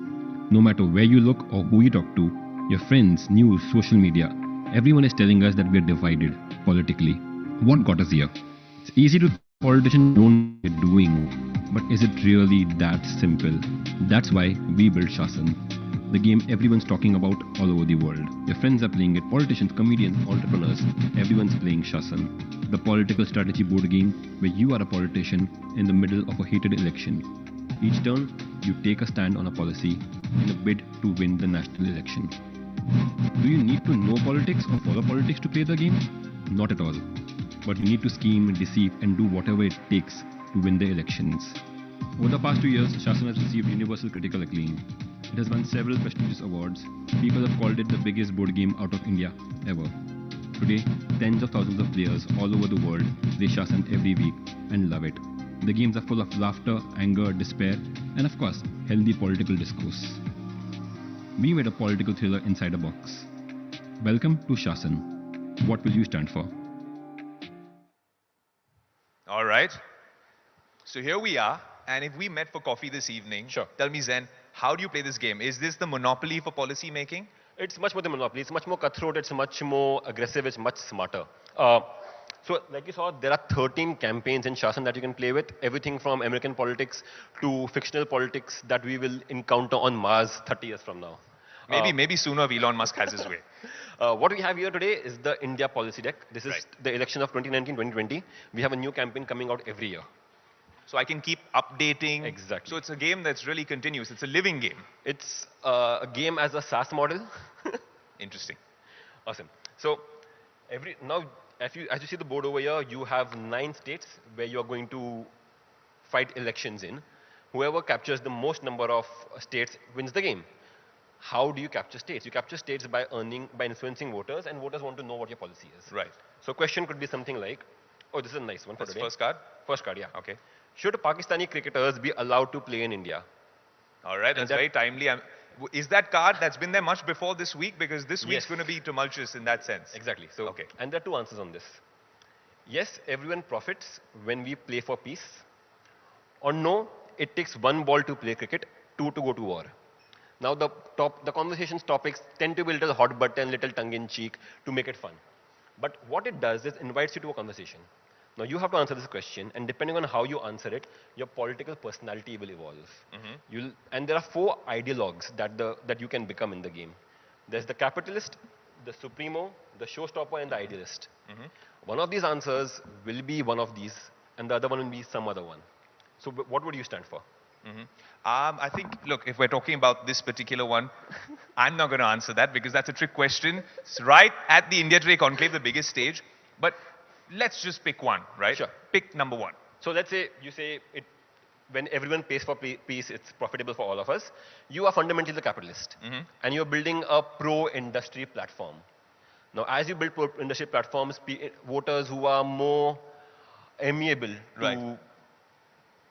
No matter where you look or who you talk to, your friends, news, social media, everyone is telling us that we are divided politically. What got us here? It's easy to politicians know what they're doing, but is it really that simple? That's why we built Shasan, the game everyone's talking about all over the world. Your friends are playing it, politicians, comedians, entrepreneurs, everyone's playing Shasan, the political strategy board game where you are a politician in the middle of a heated election. Each turn, you take a stand on a policy in a bid to win the national election. Do you need to know politics or follow politics to play the game? Not at all. But you need to scheme, deceive, and do whatever it takes to win the elections. Over the past 2 years, Shasan has received universal critical acclaim. It has won several prestigious awards. People have called it the biggest board game out of India ever. Today, tens of thousands of players all over the world play Shasan every week and love it. The games are full of laughter, anger, despair, and of course, healthy political discourse. We made a political thriller inside a box. Welcome to Shasan. What will you stand for? All right. So here we are, and if we met for coffee this evening, Sure. Tell me, Zen, how do you play this game? Is this the monopoly for policy making? It's much more than Monopoly. It's much more cutthroat. It's much more aggressive. It's much smarter. So, like you saw, there are 13 campaigns in Shasan that you can play with. Everything from American politics to fictional politics that we will encounter on Mars 30 years from now. Maybe sooner if Elon Musk has his way. What we have here today is the India policy deck. This is Right. the election of 2019-2020. We have a new campaign coming out every year. So I can keep updating. Exactly. So it's a game that's really continuous. It's a living game. It's a game as a SaaS model. Interesting. Awesome. So now, as you see the board over here, you have 9 states where you are going to fight elections in. Whoever captures the most number of states wins the game. How do you capture states? You capture states by influencing voters, and voters want to know what your policy is. Right. So question could be something like, oh, this is a nice one for That's today. first card? First card, yeah. Okay. Should Pakistani cricketers be allowed to play in India? All right, that's that- very timely. Is that card that's been there much before this week? Because this week's Yes. going to be tumultuous in that sense. Exactly. So, Okay. And there are 2 answers on this. Yes, everyone profits when we play for peace. Or no, it takes 1 ball to play cricket, 2 to go to war. Now the conversation's topics tend to be a little hot button, little tongue-in-cheek to make it fun. But what it does is invites you to a conversation. Now you have to answer this question, and depending on how you answer it, your political personality will evolve. And there are 4 ideologues that you can become in the game. There's the capitalist, the supremo, the showstopper, and the idealist. One of these answers will be one of these, and the other one will be some other one. So what would you stand for? I think, look, if we're talking about this particular one, I'm not going to answer that because that's a trick question. It's right at the India Today Conclave, the biggest stage. But let's just pick one, right? Sure. Pick number 1. So let's say you say when everyone pays for peace, it's profitable for all of us. You are fundamentally the capitalist, and you're building a pro-industry platform. Now, as you build pro-industry platforms, voters who are more amiable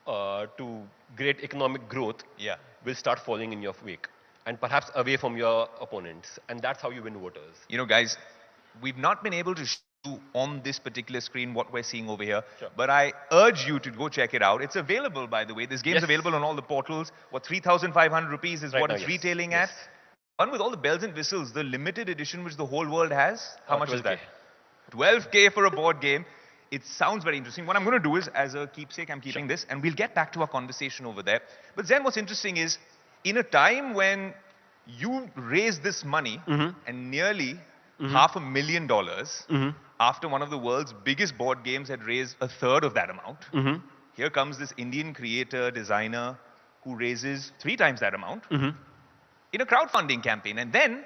to great economic growth will start falling in your wake, and perhaps away from your opponents. And that's how you win voters. You know, guys, we've not been able to show on this particular screen what we're seeing over here, but I urge you to go check it out. It's available, by the way. This game's available on all the portals. What, 3,500 rupees is what it's retailing at. One with all the bells and whistles, the limited edition which the whole world has. How much is that? 12K for a board game. It sounds very interesting. What I'm going to do is, as a keepsake, I'm keeping this, and we'll get back to our conversation over there. But Zen, what's interesting is, in a time when you raised this money, and nearly $500,000, after one of the world's biggest board games had raised a third of that amount, here comes this Indian creator, designer, who raises 3 times that amount in a crowdfunding campaign. And then,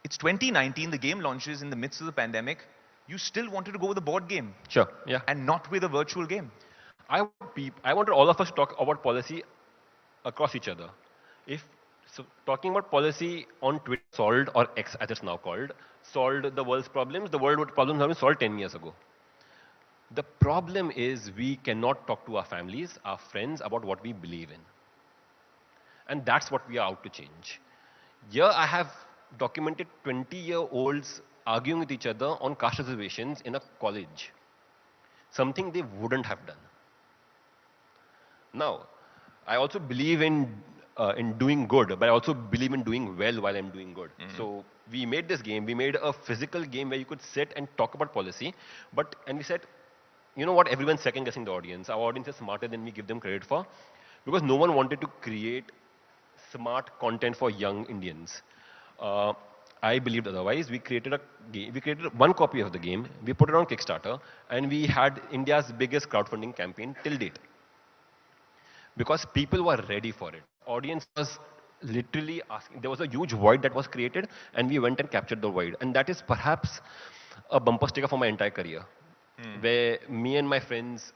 it's 2019, the game launches in the midst of the pandemic. You still wanted to go with a board game. Sure, yeah. And not with a virtual game. I wanted all of us to talk about policy across each other. So talking about policy on Twitter solved, or X as it's now called, solved the world's problems. The world problems have been solved 10 years ago. The problem is we cannot talk to our families, our friends about what we believe in. And that's what we are out to change. Here I have documented 20-year-olds arguing with each other on caste reservations in a college. Something they wouldn't have done. Now, I also believe in doing good, but I also believe in doing well while I'm doing good. So we made this game. We made a physical game where you could sit and talk about policy. And we said, you know what, everyone's second guessing the audience. Our audience is smarter than we give them credit for, because no one wanted to create smart content for young Indians. I believed otherwise. We created a game. We created 1 copy of the game. We put it on Kickstarter, and we had India's biggest crowdfunding campaign till date. Because people were ready for it. Audience was literally asking. There was a huge void that was created, and we went and captured the void. And that is perhaps a bumper sticker for my entire career, where me and my friends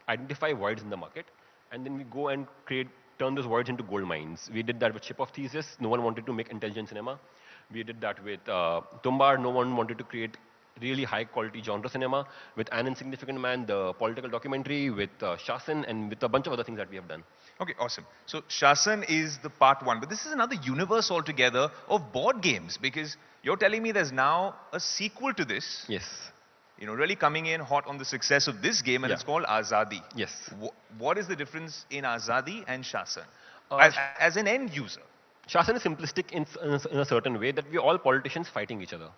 identify voids in the market, and then we go and turn those voids into gold mines. We did that with Ship of Theseus. No one wanted to make intelligent cinema. We did that with Tumbar. No one wanted to create really high-quality genre cinema. With An Insignificant Man, the political documentary, with Shasan, and with a bunch of other things that we have done. Okay, awesome. So Shasan is the part 1, but this is another universe altogether of board games, because you're telling me there's now a sequel to this. Yes. You know, really coming in hot on the success of this game, and it's called Azadi. Yes. What is the difference in Azadi and Shasan as an end user? Shasan is simplistic in a certain way, that we're all politicians fighting each other.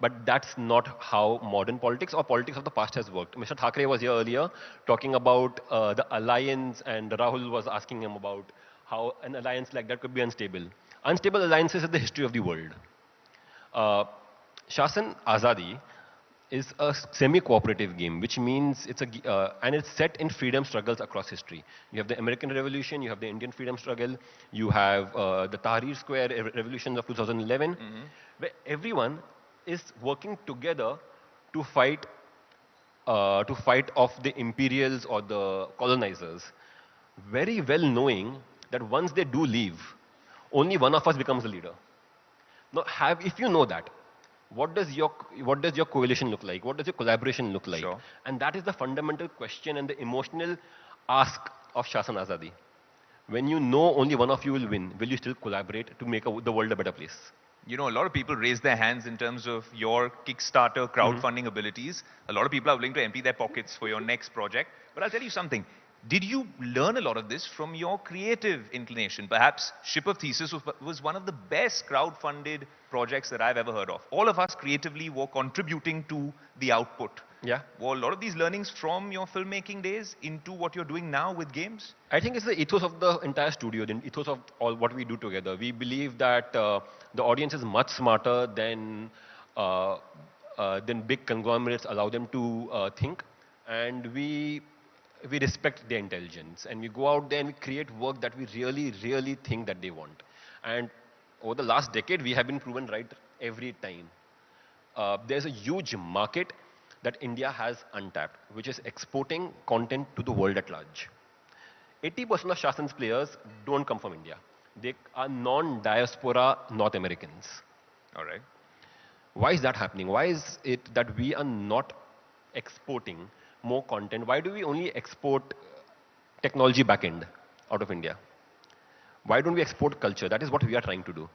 But that's not how modern politics or politics of the past has worked. Mr. Thackeray was here earlier talking about the alliance, and Rahul was asking him about how an alliance like that could be unstable. Unstable alliances are the history of the world. Shasan Azadi is a semi-cooperative game, which means and it's set in freedom struggles across history. You have the American Revolution, you have the Indian freedom struggle, you have the Tahrir Square revolutions of 2011, where everyone is working together to fight off the imperials or the colonizers, very well knowing that once they do leave, only one of us becomes the leader. Now, if you know that, what does your coalition look like? What does your collaboration look like? Sure. And that is the fundamental question and the emotional ask of Shasan Azadi. When you know only one of you will win, will you still collaborate to make the world a better place? You know, a lot of people raise their hands in terms of your Kickstarter crowdfunding abilities. A lot of people are willing to empty their pockets for your next project. But I'll tell you something. Did you learn a lot of this from your creative inclination? Perhaps Ship of Thesis was one of the best crowd-funded projects that I've ever heard of. All of us creatively were contributing to the output. Yeah. Were a lot of these learnings from your filmmaking days into what you're doing now with games? I think it's the ethos of the entire studio, the ethos of all what we do together. We believe that the audience is much smarter than big conglomerates allow them to think, and we respect their intelligence, and we go out there and we create work that we really think that they want. And over the last decade, we have been proven right every time. There's a huge market that India has untapped, which is exporting content to the world at large. 80% of Shasan's players don't come from India. They are non-diaspora North Americans. All right. Why is that happening? Why is it that we are not exporting more content? Why do we only export technology backend out of India? Why don't we export culture? That is what we are trying to do.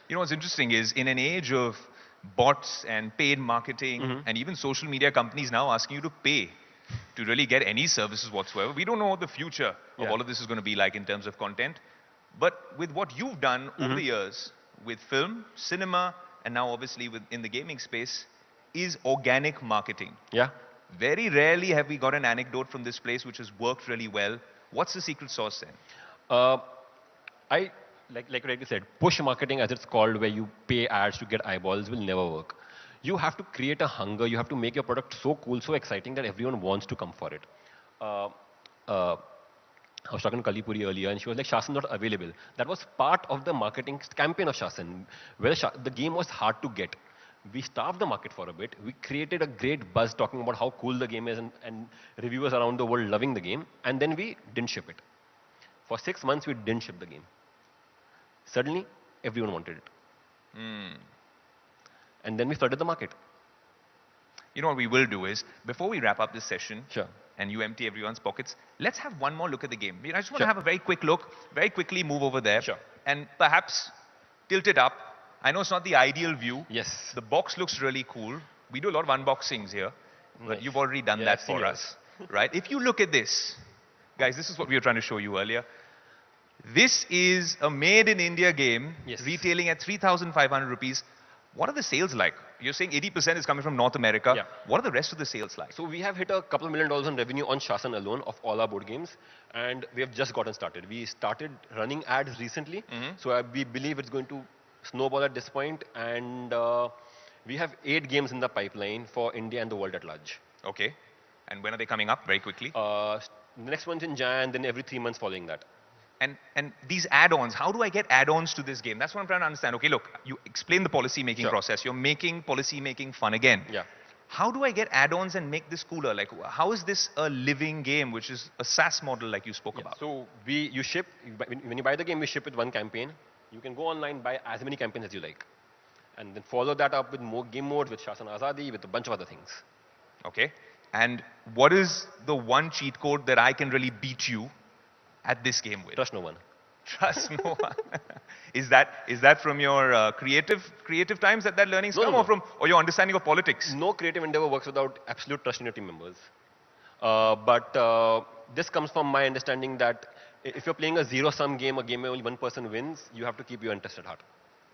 You know what's interesting is in an age of bots and paid marketing and even social media companies now asking you to pay to really get any services whatsoever. We don't know what the future of all of this is going to be like in terms of content. But with what you've done over the years with film, cinema, and now obviously in the gaming space, is organic marketing. Yeah. Very rarely have we got an anecdote from this place which has worked really well. What's the secret sauce then? Like I said, push marketing, as it's called, where you pay ads to get eyeballs, will never work. You have to create a hunger. You have to make your product so cool, so exciting that everyone wants to come for it. I was talking to Kalipuri earlier, and she was like, Shasan not available. That was part of the marketing campaign of Shasan, where the game was hard to get. We starved the market for a bit. We created a great buzz talking about how cool the game is and reviewers around the world loving the game, and then we didn't ship it. For 6 months, we didn't ship the game. Suddenly, everyone wanted it. And then we flooded the market. You know what we will do is, before we wrap up this session, Sure. and you empty everyone's pockets, let's have one more look at the game. I just want to have a very quick look, very quickly move over there, Sure. and perhaps tilt it up. I know it's not the ideal view. Yes. The box looks really cool. We do a lot of unboxings here, but Nice. you've already done Yeah, that I've seen for yours. us, right? If you look at this, guys, this is what we were trying to show you earlier. This is a made-in-India game, Yes. retailing at 3,500 rupees. What are the sales like? You're saying 80% is coming from North America. Yeah. What are the rest of the sales like? So we have hit a couple $1 million in revenue on Shasan alone of all our board games, and we have just gotten started. We started running ads recently, so we believe it's going to snowball at this point, and we have 8 games in the pipeline for India and the world at large. Okay. And when are they coming up? Very quickly. The next one's in Jan, then every 3 months following that. And these add-ons, how do I get add-ons to this game? That's what I'm trying to understand. Okay, look, you explain the policy-making process. You're making policy-making fun again. Yeah. How do I get add-ons and make this cooler? Like, how is this a living game, which is a SaaS model like you spoke about? So you ship, when you buy the game, we ship with one campaign. You can go online, buy as many campaigns as you like. And then follow that up with more game modes, with Shasan Azadi, with a bunch of other things. Okay. And what is the one cheat code that I can really beat you at this game with? Trust no one. Trust no one. Is that from your creative times that learning's come, or your understanding of politics? No creative endeavor works without absolute trust in your team members. But this comes from my understanding that if you're playing a zero-sum game, a game where only one person wins, you have to keep your interest at heart.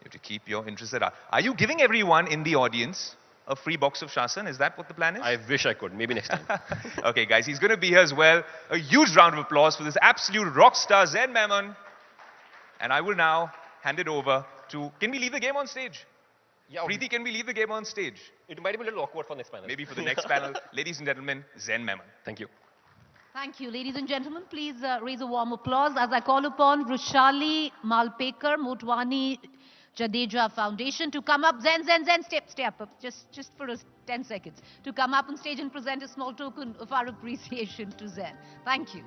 You have to keep your interest at heart. Are you giving everyone in the audience a free box of Shasan? Is that what the plan is? I wish I could. Maybe next time. Okay, guys, he's going to be here as well. A huge round of applause for this absolute rock star, Zen Memon. And I will now hand it over to... Can we leave the game on stage? Yeah, Preeti, can we leave the game on stage? it might be a little awkward for next panel. Maybe for the next panel. Ladies and gentlemen, Zen Memon. Thank you. Thank you. Ladies and gentlemen, please raise a warm applause as I call upon Rushali Malpekar, Motwani Jadeja Foundation to come up. Zen, stay up. Just for 10 seconds. To come up on stage and present a small token of our appreciation to Zen. Thank you.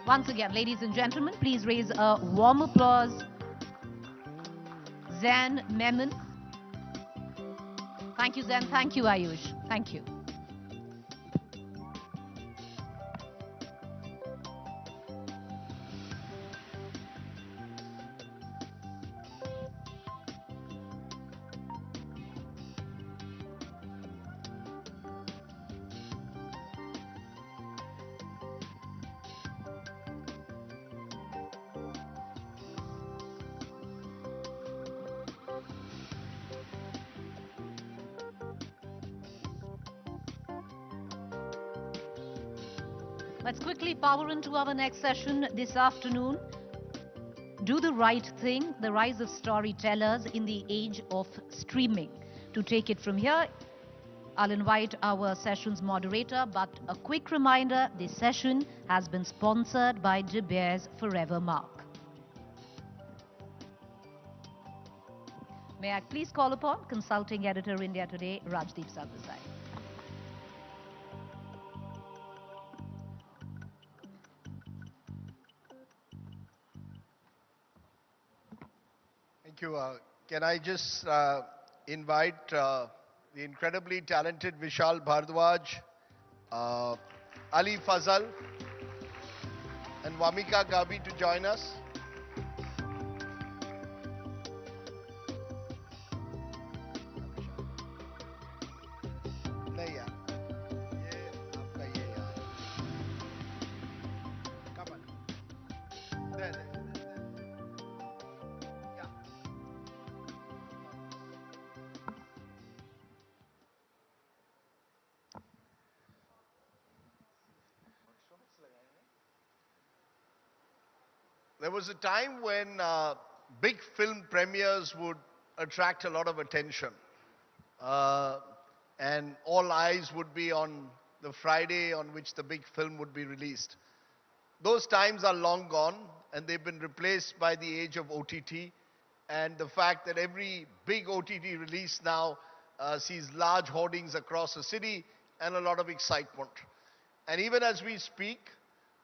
Once again, ladies and gentlemen, please raise a warm applause. Zen Memon. Thank you, Zen. Thank you, Ayush. Thank you. Let's quickly power into our next session this afternoon. Do the Right Thing, the rise of storytellers in the age of streaming. To take it from here, I'll invite our session's moderator, but a quick reminder, this session has been sponsored by De Beers Forever Mark. May I please call upon Consulting Editor India Today, Rajdeep Sarvasai. Thank you. Can I just invite the incredibly talented Vishal Bhardwaj, Ali Fazal, and Vamika Gabi to join us. नहीं यार, ये आपका ये यार. Come on. There. Yeah. There was a time when big film premieres would attract a lot of attention. And all eyes would be on the Friday on which the big film would be released. Those times are long gone, and they've been replaced by the age of OTT, and the fact that every big OTT release now sees large hoardings across the city and a lot of excitement. And even as we speak,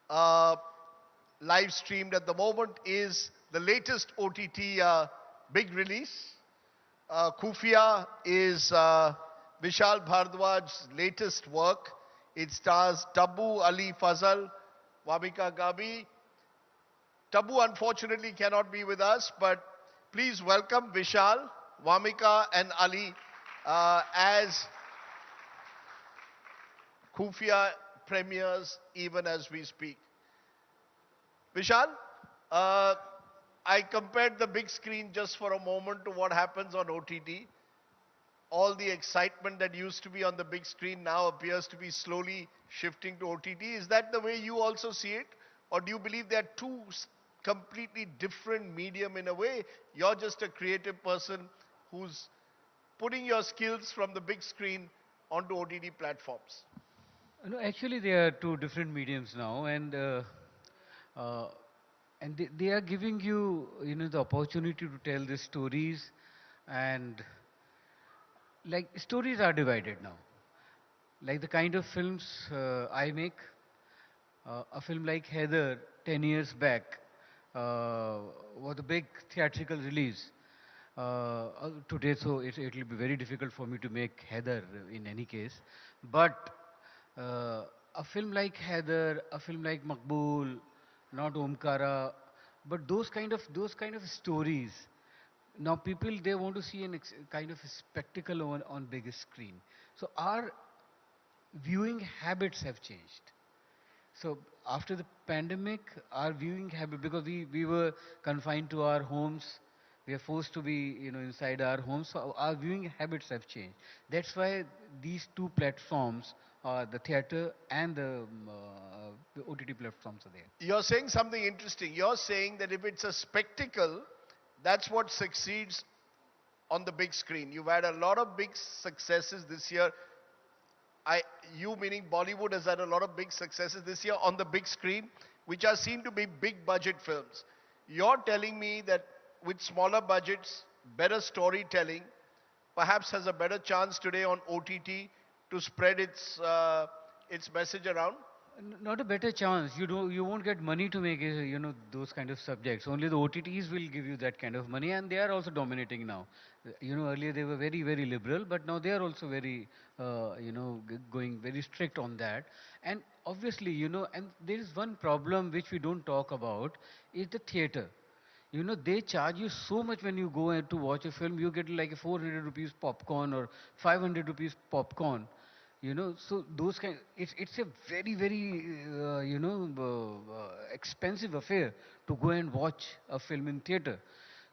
live streamed at the moment is the latest OTT big release. Khufia is Vishal Bhardwaj's latest work. It stars Tabu Ali Fazal, Vamika Gabi. Tabu unfortunately cannot be with us, but please welcome Vishal, Vamika and Ali as Khufia premieres even as we speak. Vishal, I compared the big screen just for a moment to what happens on OTT. All the excitement that used to be on the big screen now appears to be slowly shifting to OTT. Is that the way you also see it? Or do you believe they're two completely different medium in a way? You're just a creative person who's putting your skills from the big screen onto OTT platforms. No, actually, they are two different mediums now, and they are giving you, the opportunity to tell the stories, and like stories are divided now. Like the kind of films I make, a film like Heather 10 years back was a big theatrical release. Today, so it will be very difficult for me to make Heather in any case. But a film like Heather, a film like Maqbool, not Omkara, but those kind of stories. Now people, they want to see kind of a spectacle on biggest screen. So our viewing habits have changed. So after the pandemic, our viewing habit, because we were confined to our homes, we are forced to be inside our homes, so our viewing habits have changed. That's why these two platforms, the theater and the OTT platforms are there. You're saying something interesting. You're saying that if it's a spectacle, that's what succeeds on the big screen. You've had a lot of big successes this year. You meaning Bollywood has had a lot of big successes this year on the big screen, which are seen to be big budget films. You're telling me that with smaller budgets, better storytelling, perhaps has a better chance today on OTT to spread its message around? Not a better chance. You won't get money to make those kind of subjects. Only the OTTs will give you that kind of money, and they are also dominating now. Earlier they were very, very liberal, but now they are also very, going very strict on that. And obviously, and there is one problem which we don't talk about, is the theater. They charge you so much when you go to watch a film. You get like a 400 rupees popcorn or 500 rupees popcorn. So those it's a very, very, expensive affair to go and watch a film in theater.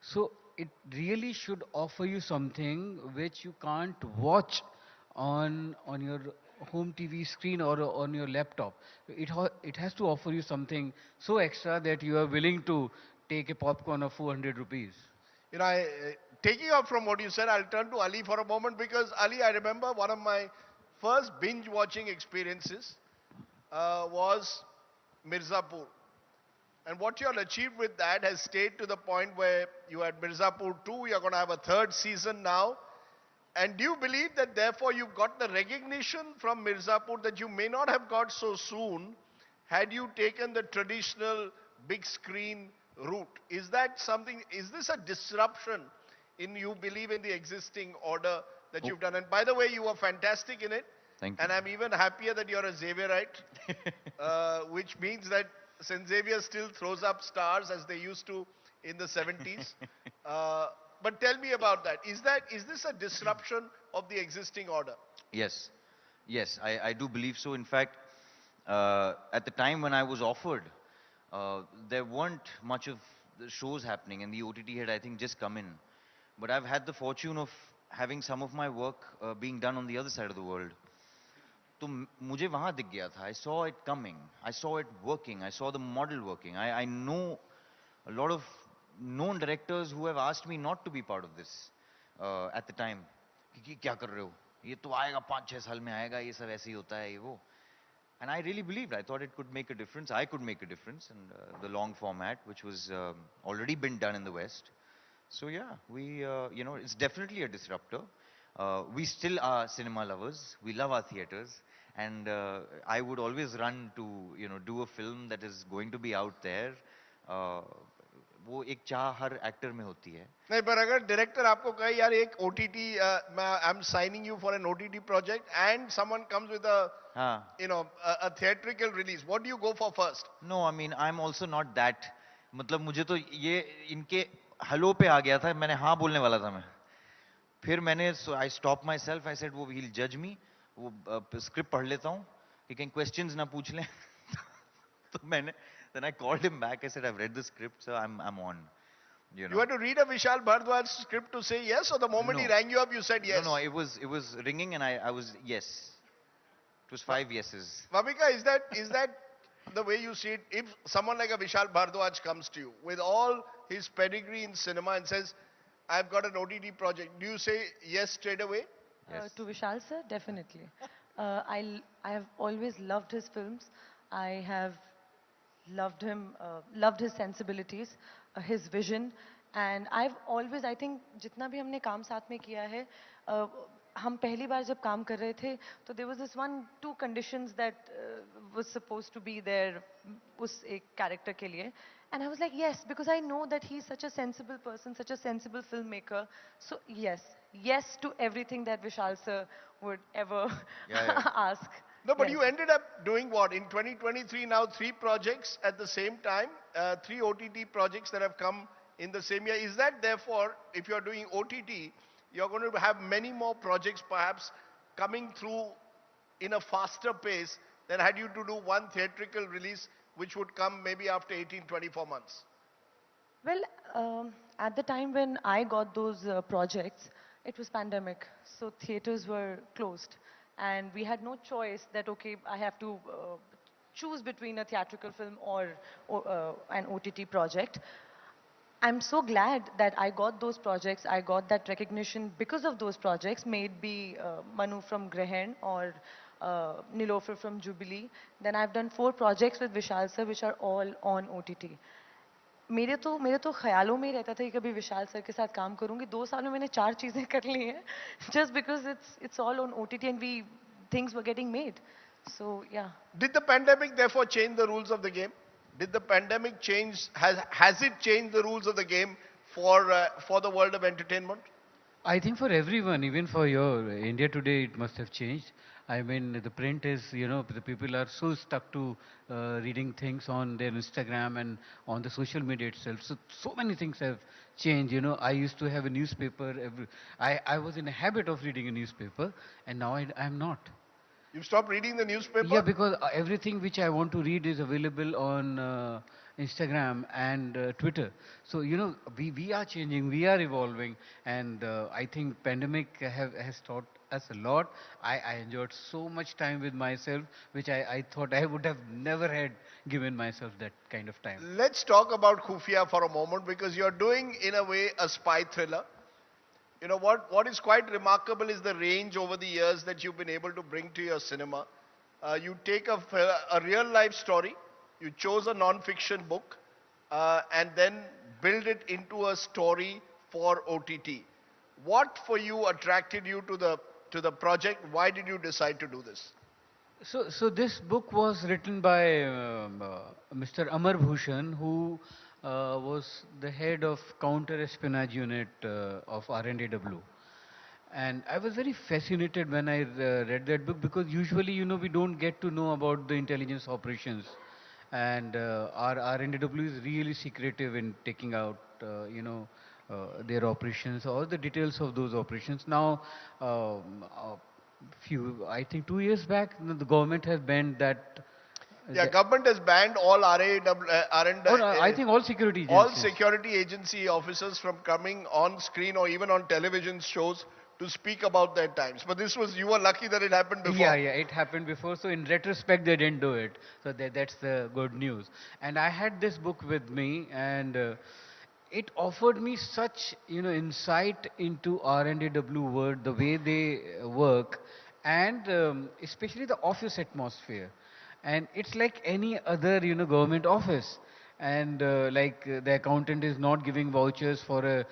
So it really should offer you something which you can't watch on your home TV screen or on your laptop. It has to offer you something so extra that you are willing to take a popcorn of 400 rupees. You know, taking off from what you said, I'll turn to Ali for a moment because Ali, I remember one of my first binge watching experiences was Mirzapur. And what you all achieved with that has stayed to the point where you had Mirzapur 2, you're going to have a third season now. And do you believe that therefore you've got the recognition from Mirzapur that you may not have got so soon had you taken the traditional big screen route? Is that something, is this a disruption in you believe in the existing order that you've done? And by the way, you were fantastic in it. Thank you. And I'm even happier that you're a Xavierite, which means that St. Xavier still throws up stars as they used to in the 70s. But tell me about that. Is this a disruption of the existing order? Yes. Yes, I do believe so. In fact, at the time when I was offered, there weren't much of the shows happening and the OTT had, I think, just come in. But I've had the fortune of having some of my work being done on the other side of the world. तो मुझे वहाँ दिख गया था. I saw it coming. I saw it working. I saw the model working. I know a lot of known directors who have asked me not to be part of this at the time. कि क्या कर रहे हो? ये तो आएगा 5-6 साल में आएगा. ये सब ऐसे ही होता है ये वो. And I really believed. I thought it could make a difference. I could make a difference in the long format, which was already been done in the West. So yeah, we it's definitely a disruptor. We still are cinema lovers. We love our theaters. And I would always run to, do a film that is going to be out there. वो एक चाह हर actor में होती है. नहीं, पर अगर director आपको कहे यार एक OTT, I'm signing you for an OTT project, and someone comes with a a theatrical release, what do you go for first? No, I mean I'm also not that. मतलब मुझे तो ये इनके हेलो पे आ गया था. मैंने हाँ बोलने वाला था मैं. फिर मैंने I stopped myself. I said वो he'll judge me. वो स्क्रिप्ट पढ़ लेता हूँ कि कहीं क्वेश्चंस ना पूछ लें. तो मैंने then I called him back. I said I've read the script, so I'm on. You had to read a Vishal Bhardwaj script to say yes, or the moment he rang you up you said yes? No, it was ringing and I was yes. It was 5 yeses. Vamika, is that the way you see it? If someone like a Vishal Bhardwaj comes to you with all his pedigree in cinema and says, I've got an OTT project, do you say yes straight away? Yes. To Vishal sir, definitely. I have always loved his films. I have loved him, loved his sensibilities, his vision, and I've always, I think, जितना भी हमने काम साथ में किया है, हम पहली बार जब काम कर रहे थे, तो there was this 1-2 conditions that was supposed to be there उस एक character के लिए, and I was like yes, because I know that he's such a sensible person, such a sensible filmmaker, so yes to everything that Vishal sir would ever ask. No, but you ended up doing what? In 2023 now 3 projects at the same time, 3 OTT projects that have come in the same year. Is that therefore, if you're doing OTT, you're going to have many more projects perhaps coming through in a faster pace than had you to do one theatrical release which would come maybe after 18-24 months? Well, at the time when I got those projects, it was pandemic, so theaters were closed. And we had no choice that, okay, I have to choose between a theatrical film or an OTT project. I'm so glad that I got those projects. I got that recognition because of those projects, may it be Manu from Grahan or Nilofer from Jubilee. Then I've done 4 projects with Vishal sir, which are all on OTT. मेरे तो ख्यालों में ही रहता था कि कभी विशाल sir के साथ काम करूंगी. 2 साल में मैंने 4 चीजें कर ली हैं, just because it's all on OTT and things were getting made. So yeah. Did the pandemic therefore change the rules of the game? Did the pandemic change? Has it changed the rules of the game for the world of entertainment? I think for everyone, even for your India Today, it must have changed. I mean, the print is, the people are so stuck to reading things on their Instagram and on the social media itself. So many things have changed. I used to have a newspaper. I was in a habit of reading a newspaper, and now I'm not. You've stopped reading the newspaper? Yeah, because everything which I want to read is available on Instagram and Twitter. So, we are changing, we are evolving, and I think pandemic has taught us a lot. I enjoyed so much time with myself, which I thought I would have never had given myself that kind of time. Let's talk about Khufia for a moment, because you're doing, in a way, a spy thriller. What is quite remarkable is the range over the years that you've been able to bring to your cinema. You take a real life story, you chose a non-fiction book, and then build it into a story for OTT. What for you attracted you to the project? Why did you decide to do this? So this book was written by Mr. Amar Bhushan, who was the head of counter-espionage unit of RNDW. And I was very fascinated when I read that book, because usually, we don't get to know about the intelligence operations. And our RNDW is really secretive in taking out, their operations or the details of those operations. Now, I think 2 years back, the government has banned that. Yeah, government has banned all I think all security agencies. All security agency officers from coming on screen or even on television shows to speak about their times. But you were lucky that it happened before. Yeah, it happened before. So in retrospect, they didn't do it. So that's the good news. And I had this book with me, and it offered me such, insight into R&AW world, the way they work, and especially the office atmosphere. And it's like any other, government office. And the accountant is not giving vouchers for a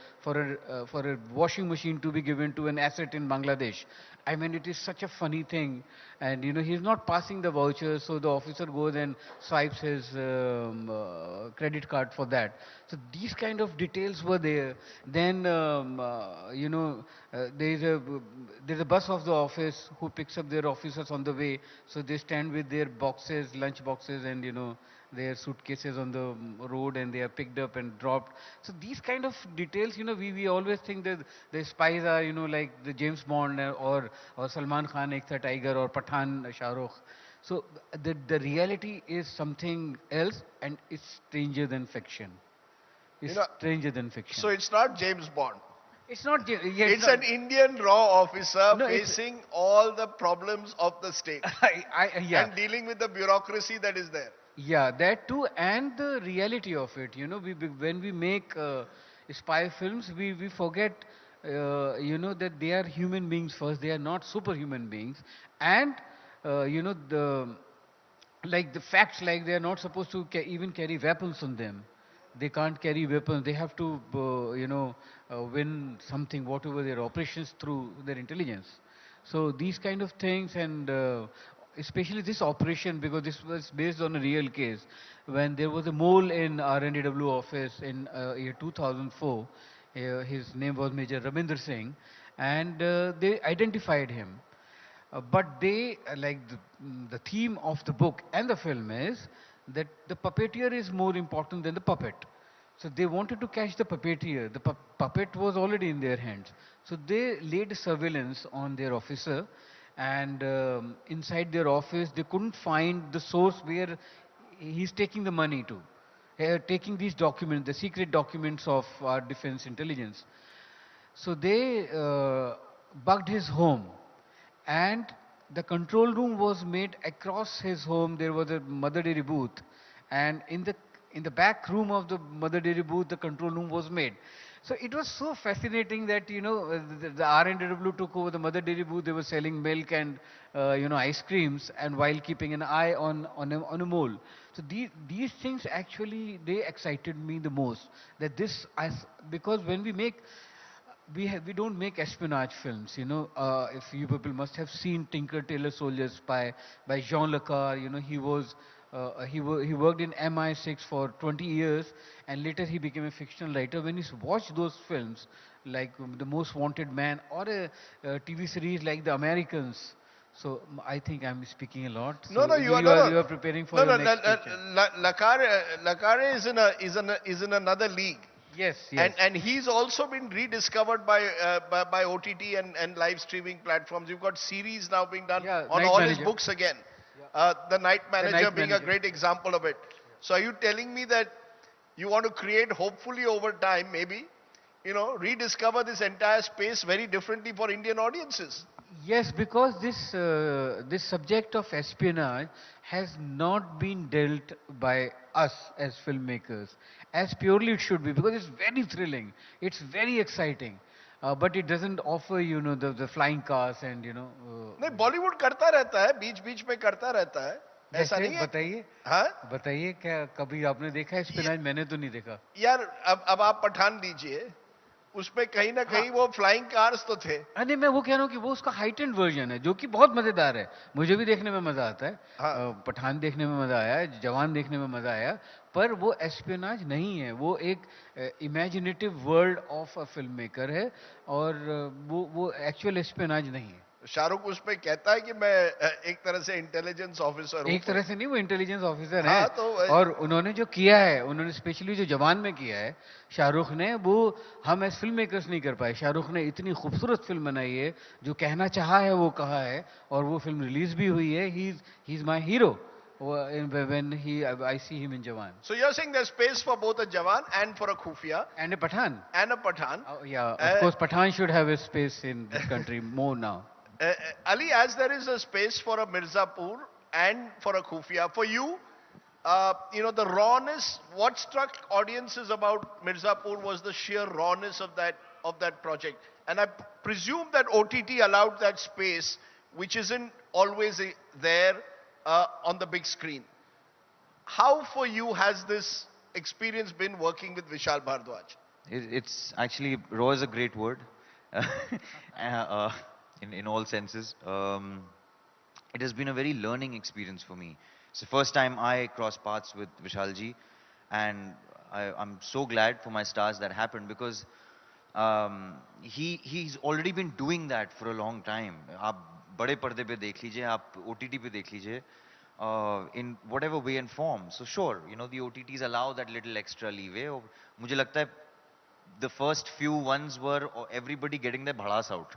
washing machine to be given to an asset in Bangladesh. I mean, it is such a funny thing. And he's not passing the vouchers, so the officer goes and swipes his credit card for that. So these kind of details were there. Then there's a bus of the office who picks up their officers on the way. So they stand with their boxes, lunch boxes, and their suitcases on the road, and they are picked up and dropped. So these kind of details, we always think that the spies are, like the James Bond or Salman Khan, Eknath Tiger, or Pathan, Shah Rukh. So the reality is something else, and it's stranger than fiction. It's stranger than fiction. So it's not James Bond. It's not. It's an Indian raw officer facing all the problems of the state and dealing with the bureaucracy that is there. Yeah, that too, and the reality of it. When we make spy films, we forget, that they are human beings first. They are not superhuman beings, and the facts, like they are not supposed to even carry weapons on them. They can't carry weapons. They have to, win something, whatever their operations, through their intelligence. So these kind of things, and especially this operation, because this was based on a real case. When there was a mole in R&AW office in year 2004, his name was Major Ravinder Singh, and they identified him. But they, the theme of the book and the film is that the puppeteer is more important than the puppet. So they wanted to catch the puppeteer. The puppet was already in their hands. So they laid surveillance on their officer, and inside their office they couldn't find the source where he's taking the money to, taking these documents, the secret documents of our defense intelligence. So they bugged his home, and the control room was made across his home. There was a mother dairy booth, and in the back room of the mother dairy booth, the control room was made. So it was so fascinating that, the R&AW took over the mother dairy booth. They were selling milk and, ice creams, and while keeping an eye on a mole. So these things actually, they excited me the most. That because when we make, we don't make espionage films, if you people must have seen Tinker Tailor Soldier Spy by Jean Le Carre. He worked in MI6 for 20 years, and later he became a fictional writer. When you watch those films, like The Most Wanted Man, or a TV series like The Americans, so I think I'm speaking a lot. So you are preparing for your next picture. Le Carre is in another league. Yes. And he's also been rediscovered by OTT and live streaming platforms. You've got series now being done on all his books again. The Night Manager being a great example of it. So are you telling me that you want to create, hopefully over time, maybe, rediscover this entire space very differently for Indian audiences? Yes, because this subject of espionage has not been dealt by us as filmmakers as purely it should be, because it's very thrilling, it's very exciting, but it doesn't offer the flying cars and नहीं, बॉलीवुड करता रहता है, बीच बीच में करता रहता है, ऐसा जैसे नहीं है? बताइए, हाँ? बताइए क्या कभी आपने देखा है espionage? मैंने तो नहीं देखा यार अब आप पठान दीजिए, उसमें कहीं ना कहीं वो फ्लाइंग कार्स तो थे. नहीं, मैं वो कह रहा हूँ कि वो उसका हाइटेंड वर्जन है जो कि बहुत मजेदार है, मुझे भी देखने में मजा आता है. पठान देखने में मजा आया, जवान देखने में मजा आया, पर वो एस्पियोनाज नहीं है, वो एक imaginative world of a film maker है और वो एक्चुअल एस्पियोनाज नहीं है. शाहरुख उसमें कहता है कि मैं एक तरह से इंटेलिजेंस ऑफिसर हूँ. एक तरह से नहीं, वो इंटेलिजेंस ऑफिसर हाँ, है. तो और उन्होंने जो किया है, उन्होंने स्पेशली जो जवान में किया है शाहरुख ने, वो हम एज फिल्म मेकर्स नहीं कर पाए. शाहरुख ने इतनी खूबसूरत फिल्म बनाई है, जो कहना चाहा है वो कहा है, और वो फिल्म रिलीज भी हुई है. He is my hero when I see him in Jawan. So you're saying there's space for both a Jawan and for a Khufia and a Pathan. And a Pathan. Yeah, of course Pathan should have a space in this country more now. Ali, as there is a space for a Mirzapur and for a Khufia, for you, the rawness, what struck audiences about Mirzapur was the sheer rawness of that project. And I presume that OTT allowed that space, which isn't always there on the big screen. How for you has this experience been working with Vishal Bhardwaj? It's actually, raw is a great word. In all senses. It has been a very learning experience for me. It's the first time I crossed paths with Vishalji, and I'm so glad for my stars that happened, because he's already been doing that for a long time. आप बड़े पर्दे पे देख लीजिए, आप OTT पे देख लीजिए, in whatever way and form. So sure, the OTTs allow that little extra leeway. मुझे लगता है the first few ones were everybody getting their bhadas out.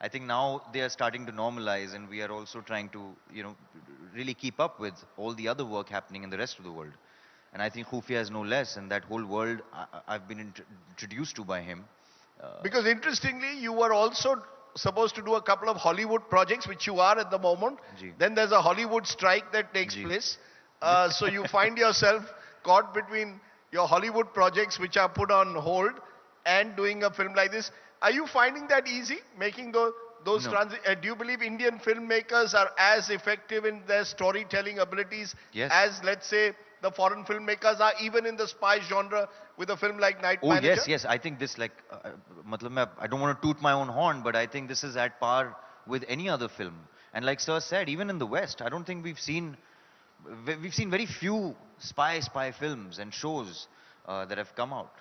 I think now they are starting to normalize, and we are also trying to, really keep up with all the other work happening in the rest of the world. And I think Khufia is no less, and that whole world I've been introduced to by him. Because interestingly, you were also supposed to do a couple of Hollywood projects, which you are at the moment. Then there's a Hollywood strike that takes place. So you find yourself caught between your Hollywood projects, which are put on hold, and doing a film like this. Are you finding that easy, making those No. do you believe Indian filmmakers are as effective in their storytelling abilities as, let's say, the foreign filmmakers are, even in the spy genre with a film like Night Manager? Yes. I think this, I don't want to toot my own horn, but I think this is at par with any other film. And like Sir said, even in the West, I don't think we've seen very few spy films and shows that have come out.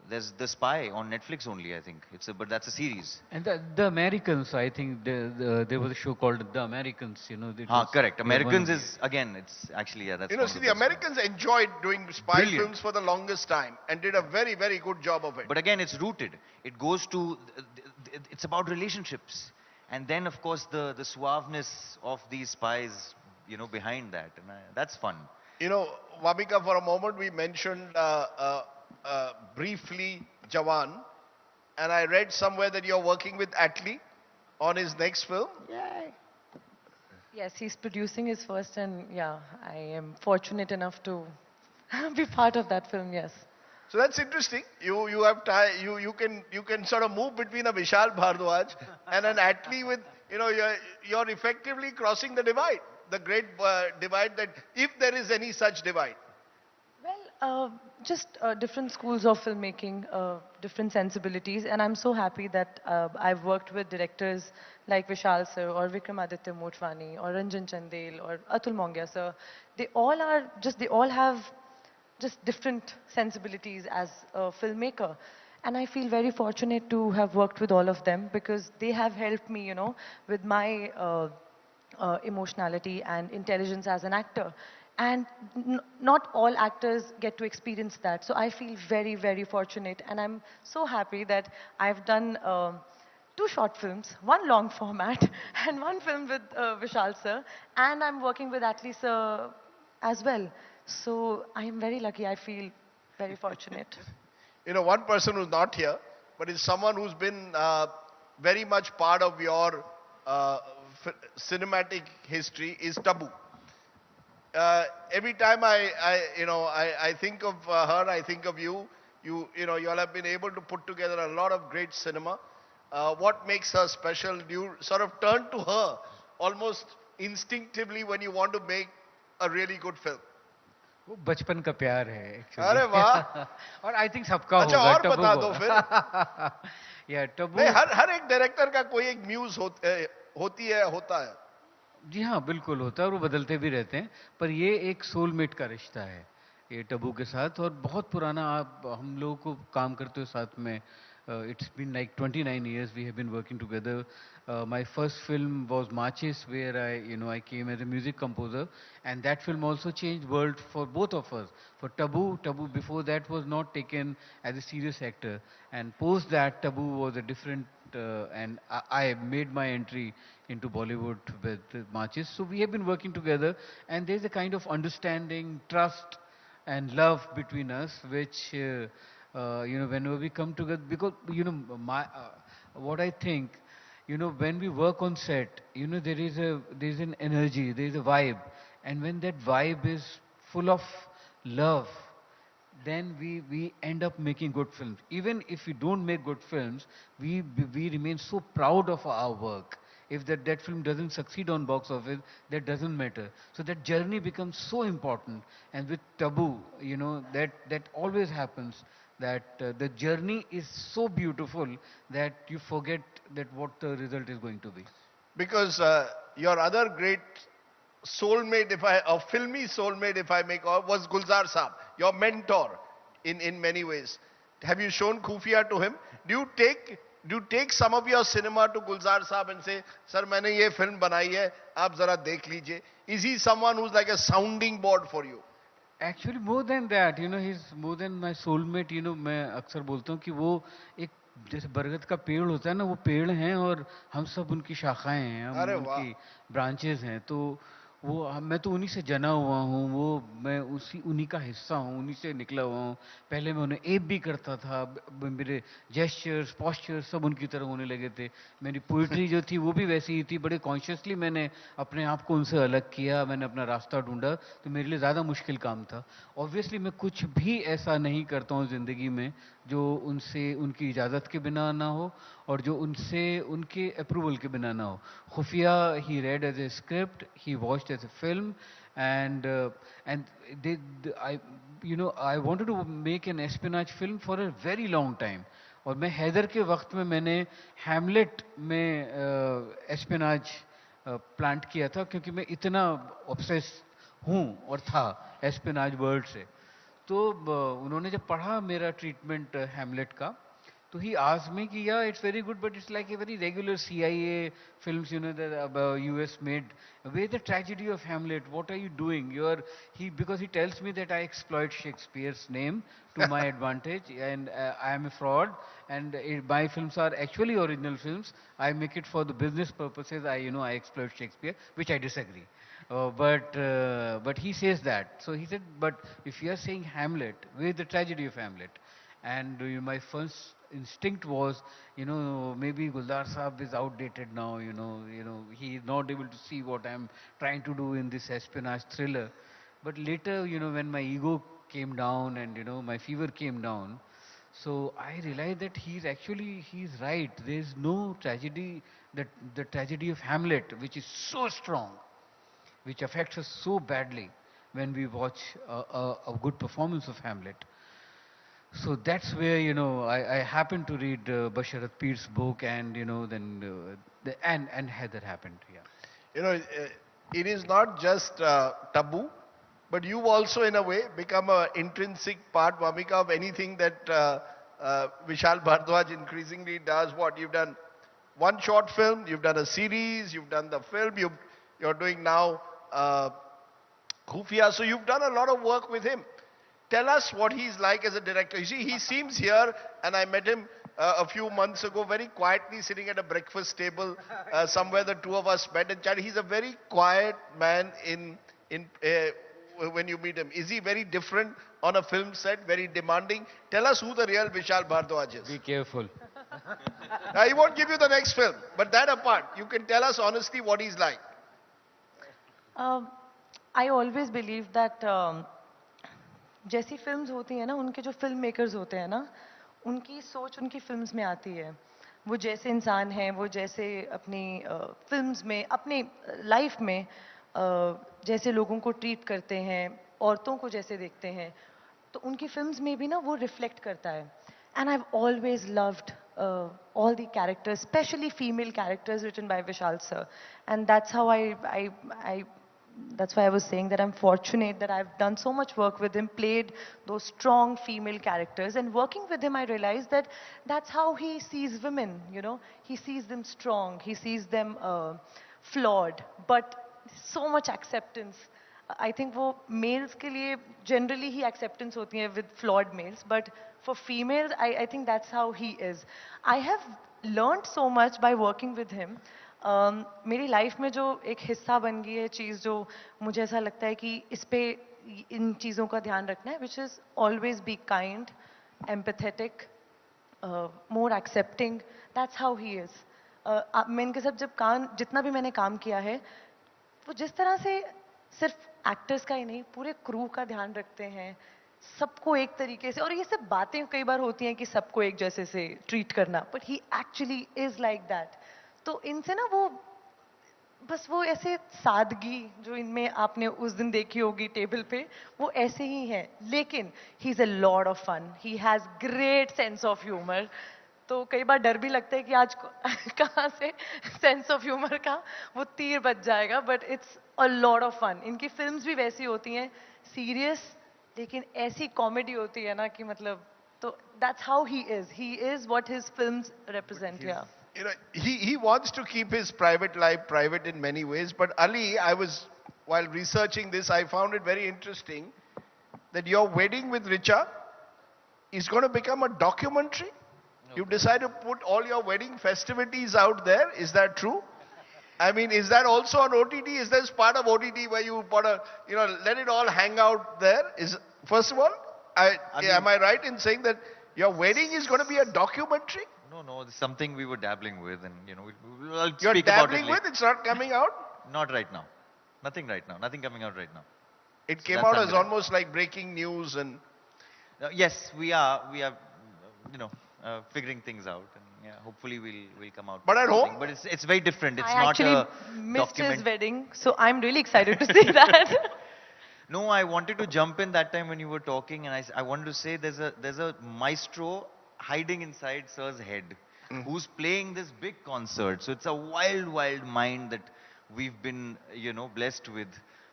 There's The Spy on Netflix only, I think. But that's a series. And the Americans, I think, there was a show called The Americans, Correct. Americans is, again, it's actually, that's see, the Americans enjoyed doing spy films for the longest time and did a very, very good job of it. But again, it's rooted. It goes to, it's about relationships. And then, of course, the suaveness of these spies, behind that. And that's fun. Vamika, for a moment, we mentioned briefly Jawan, and I read somewhere that you're working with Atlee on his next film. Yay. Yes, he's producing his first, and yeah, I am fortunate enough to be part of that film. Yes. So that's interesting. You can sort of move between a Vishal Bhardwaj and an Atlee with, you're effectively crossing the divide, the great divide, that if there is any such divide. Well, just different schools of filmmaking, different sensibilities, and I'm so happy that I've worked with directors like Vishal sir, or Vikramaditya Motwani, or Ranjan Chandel, or Atul Mongia sir. They all have just different sensibilities as a filmmaker. And I feel very fortunate to have worked with all of them, because they have helped me, with my emotionality and intelligence as an actor. And not all actors get to experience that. So I feel very, very fortunate. And I'm so happy that I've done 2 short films, 1 long format, and 1 film with Vishal sir. And I'm working with Atlee sir as well. So I am very lucky. I feel very fortunate. You know, one person who's not here, but is someone who's been very much part of your cinematic history is Tabu. Every time I think of her, I think of you. You all have been able to put together a lot of great cinema. What makes her special? You sort of turn to her almost instinctively when you want to make a really good film. वो बचपन का प्यार है actually अरे वाह और I think सबका अच्छा होगा और टबू बता को। दो फिर या टबू नहीं हर एक डायरेक्टर का कोई एक म्यूज होती है होता है जी हाँ बिल्कुल होता है और वो बदलते भी रहते हैं पर ये एक सोलमेट का रिश्ता है ये टबू के साथ और बहुत पुराना आप हम लोगों को काम करते हो साथ में it's been like 29 years we have been working together. My first film was Marches where I came as a music composer and that film also changed world for both of us. For Tabu before that was not taken as a serious actor and post that Tabu was a different and I made my entry into Bollywood with Marches. So we have been working together and there's a kind of understanding, trust and love between us which whenever we come together, because what I think, when we work on set, there is an energy, there is a vibe, and when that vibe is full of love, then we end up making good films. Even if we don't make good films, we remain so proud of our work. If that film doesn't succeed on box office, that doesn't matter. So that journey becomes so important. And with Tabu, that always happens. That the journey is so beautiful that you forget that what the result is going to be. Because your other great soulmate, filmy soulmate, if I may call, was Gulzar Saab, your mentor in many ways. Have you shown Khufia to him? Do you take some of your cinema to Gulzar Saab and say, "Sir, मैंने ये film बनाई है, आप जरा देख लीजिए." Is he someone who's like a sounding board for you? Actually, more than that, he's more than my soulmate. मैं अक्सर बोलता हूँ कि वो एक जैसे बरगद का पेड़ होता है ना, वो पेड़ हैं और हम सब उनकी शाखाएं हैं, हम उनकी ब्रांचेस हैं. तो मैं तो उन्हीं से जना हुआ हूँ, मैं उन्हीं का हिस्सा हूँ, उन्हीं से निकला हुआ हूँ. पहले मैं उन्हें एप भी करता था, मेरे जेस्चर्स पोस्चर्स सब उनकी तरह होने लगे थे. मेरी पोइट्री जो थी वो भी वैसी ही थी. बड़े कॉन्शियसली मैंने अपने आप को उनसे अलग किया, मैंने अपना रास्ता ढूंढा. तो मेरे लिए ज़्यादा मुश्किल काम था. ऑब्वियसली मैं कुछ भी ऐसा नहीं करता हूँ ज़िंदगी में जो उनकी इजाज़त के बिना ना हो और जो उनके अप्रूवल के बिना ना हो. खुफिया he read as a script, he watched as a film and I wanted to make an espionage film for a very long time. और मैं हैदर के वक्त में मैंने हैमलेट में एस्पिनाज प्लांट किया था क्योंकि मैं इतना ऑब्सेस हूँ और था एस्पिनाज वर्ड से. तो उन्होंने जब पढ़ा मेरा ट्रीटमेंट हैमलेट का, तो he asked me कि yeah, it's very good, but it's like a very regular CIA films, that US made. Where's the tragedy of Hamlet? What are you doing? Because he tells me that I exploit Shakespeare's name to my advantage, and I am a fraud. And my films are actually original films. I make it for the business purposes. I exploit Shakespeare, which I disagree. But he says that. So he said, but if you are saying Hamlet, where's the tragedy of Hamlet? And my first instinct was, maybe Guldar Saab is outdated now, he is not able to see what I'm trying to do in this espionage thriller. But later, when my ego came down and, my fever came down, so I realized that he's right. There's no tragedy, the tragedy of Hamlet, which is so strong, which affects us so badly when we watch a good performance of Hamlet. So that's where, I happened to read Basharat Peer's book and, then and Heather happened, yeah. It is not just taboo, but you've also in a way become an intrinsic part, Vamika, of anything that Vishal Bhardwaj increasingly does. What you've done, one short film, you've done a series, you've done the film, you're doing now Khufia, so you've done a lot of work with him. Tell us what he's like as a director. You see, he seems here, and I met him a few months ago, very quietly sitting at a breakfast table somewhere. The two of us met and chatted. He's a very quiet man when you meet him? Is he very different on a film set, very demanding? Tell us who the real Vishal Bhardwaj is. Be careful. I won't give you the next film, but that apart, you can tell us honestly what he's like. I always believe that जैसी films होती हैं ना, उनके जो film makers होते हैं ना, उनकी सोच उनकी फिल्म्स में आती है. वो जैसे इंसान हैं, वो जैसे अपनी फिल्म्स में, अपनी लाइफ में जैसे लोगों को ट्रीट करते हैं, औरतों को जैसे देखते हैं, तो उनकी फिल्म्स में भी ना वो रिफ्लेक्ट करता है. And I've always loved all the characters, especially female characters written by Vishal sir. And that's how that's why I was saying that I'm fortunate that I've done so much work with him, played those strong female characters. And working with him, I realized that that's how he sees women, you know. He sees them strong, he sees them flawed, but so much acceptance. I think for males के लिए generally ही acceptance होती है with flawed males, but for females I think that's how he is. I have learned so much by working with him. मेरी life में जो एक हिस्सा बन गई है चीज़, जो मुझे ऐसा लगता है कि इस पे इन चीज़ों का ध्यान रखना है, which is always be kind, empathetic, more accepting. That's how he is. मैं इनके साथ जब जितना भी मैंने काम किया है, वो जिस तरह से सिर्फ एक्टर्स का ही नहीं, पूरे क्रू का ध्यान रखते हैं, सबको एक तरीके से, और ये सब बातें कई बार होती हैं कि सबको एक जैसे से ट्रीट करना, but he actually is like that. तो इनसे ना वो बस वो ऐसे सादगी जो इनमें आपने उस दिन देखी होगी टेबल पे, वो ऐसे ही है. लेकिन he is a lot of fun, he has great sense of humour. तो कई बार डर भी लगता है कि आज कहाँ से सेंस ऑफ ह्यूमर का वो तीर बच जाएगा, but it's a lot of fun. इनकी फिल्म्स भी वैसी होती हैं, सीरियस, लेकिन ऐसी कॉमेडी होती है ना कि मतलब, तो that's how he is what his films represent. या You know, he wants to keep his private life private in many ways, but Ali, while researching this, I found it very interesting that your wedding with Richa is going to become a documentary. You decided to put all your wedding festivities out there. Is that true? I mean, is that also on OTT? Is this part of OTT where you put let it all hang out there? First of all, am I right in saying that your wedding is going to be a documentary? No, it's something we were dabbling with, and I'll You're speak dabbling about it with? It's not coming out? Not right now. Nothing right now. Nothing coming out right now. It came out as almost like breaking news and... Yes, we are, figuring things out, and hopefully we'll come out. But at home? But it's very different. It's I not actually a missed document. his wedding, so I'm really excited to see that. No, I wanted to jump in that time when you were talking, and I wanted to say there's a maestro hiding inside Sir's head, who's playing this big concert. So it's a wild, wild mind that we've been, blessed with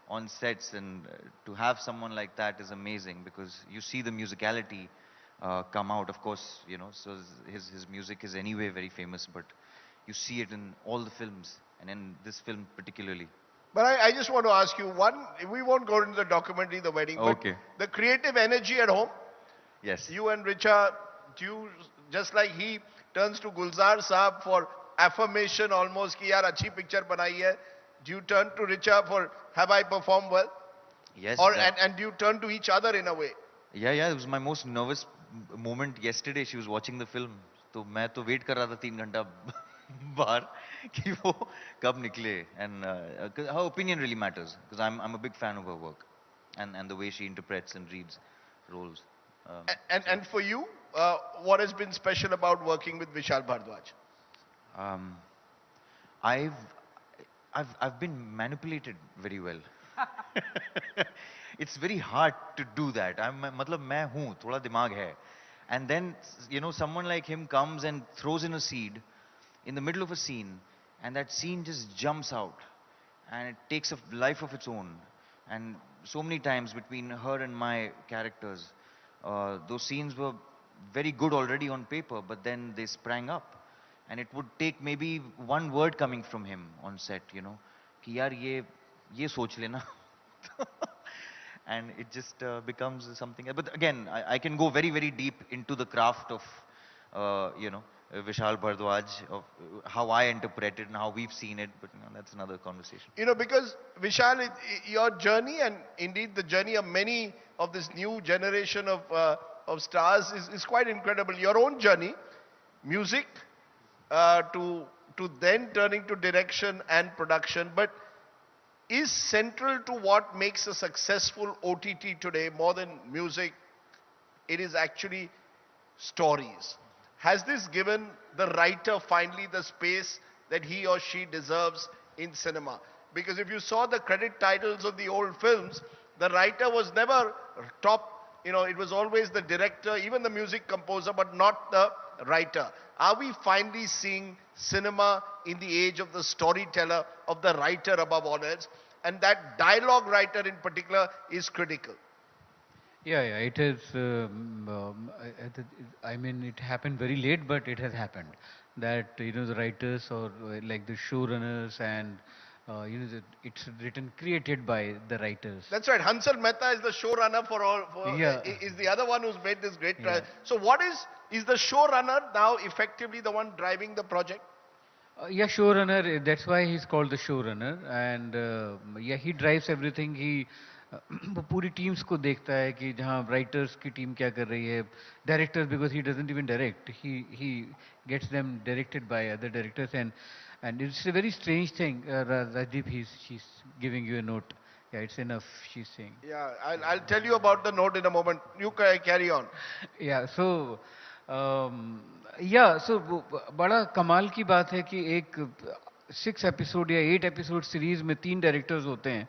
on sets, and to have someone like that is amazing, because you see the musicality come out. Of course, so his music is anyway very famous, but you see it in all the films, and in this film particularly. But I just want to ask you, we won't go into the documentary, the wedding, Okay. but the creative energy at home, Yes. you and Richa, just like he turns to Gulzar Saab for affirmation almost, ki yaar achhi picture banai hai, do you turn to Richa for, have I performed well? Yes. Or, and do you turn to each other in a way? Yeah, it was my most nervous moment yesterday. She was watching the film. तो मैं तो wait कर रहा था 3 घंटा बाहर कि वो कब निकले. And her opinion really matters, because I'm a big fan of her work, and the way she interprets and reads roles. And for you, what has been special about working with Vishal Bhardwaj? I've been manipulated very well. It's very hard to do that. मतलब मैं हूँ, थोड़ा दिमाग है. And then, someone like him comes and throws in a seed in the middle of a scene, and that scene just jumps out, and it takes a life of its own. And so many times between her and my characters, those scenes were very good already on paper, but then they sprang up. And it would take maybe one word coming from him on set, कि यार ये सोच लेना. And it just becomes something. But again, I can go very, very deep into the craft of, Vishal Bhardwaj, of how I interpret it and how we've seen it, but that's another conversation. Because Vishal, your journey and indeed the journey of many of this new generation of stars is quite incredible. Your own journey, music, to then turning to direction and production, but is central to what makes a successful OTT today more than music. It is actually stories. Has this given the writer finally the space that he or she deserves in cinema? Because if you saw the credit titles of the old films, the writer was never top, it was always the director, even the music composer, but not the writer. Are we finally seeing cinema in the age of the storyteller, of the writer above all else? And that dialogue writer in particular is critical. Yeah, it is. I mean, it happened very late, but it has happened. That the writers or like the showrunners and it's written, created by the writers. That's right. Hansal Mehta is the showrunner for all. Is the other one who's made this great. So what is the showrunner now effectively the one driving the project? Yeah, showrunner. That's why he's called the showrunner, and he drives everything. He वो पूरी teams को देखता है कि जहाँ writers की team क्या कर रही है, directors, because he doesn't even direct, he gets them directed by other directors, and it's a very strange thing. Rajdeep, she's giving you a note. Yeah, it's enough, she's saying. Yeah, I'll tell you about the note in a moment. You carry on. Yeah, so बड़ा कमाल की बात है कि एक 6 episode या 8 episode series में 3 directors होते हैं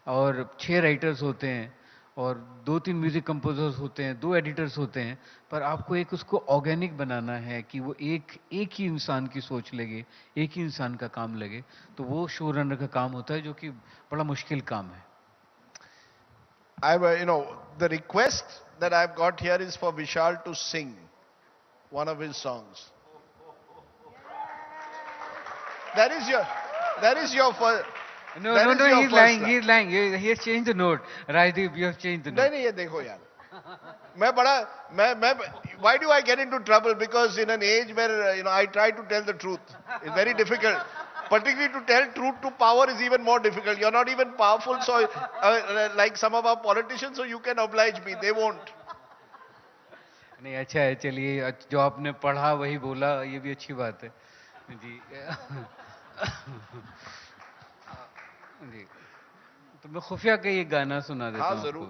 और 6 राइटर्स होते हैं और 2-3 म्यूजिक कंपोजर्स होते हैं, 2 एडिटर्स होते हैं, पर आपको एक उसको ऑर्गेनिक बनाना है कि वो एक ही इंसान की सोच लगे, एक ही इंसान का काम लगे, तो वो शो रनर का काम होता है, जो कि बड़ा मुश्किल काम है. The request that I've got here is for Vishal to sing one of his songs. That is your first. No, he's lying. He has changed the note. Rajdeep, you have changed the note. नहीं, ये देखो यार. Why do I get into trouble? Because in an age where I try to tell the truth, it's very difficult. Particularly to tell truth to power is even more difficult. You're not even powerful, so like some of our politicians, so you can oblige me. They won't. नहीं, अच्छा है, चलिए, जो आपने पढ़ा वही बोला, ये भी अच्छी बात है जी. जी, तो मैं खुफिया का ये गाना सुना देता हूँ. हाँ, जरूर.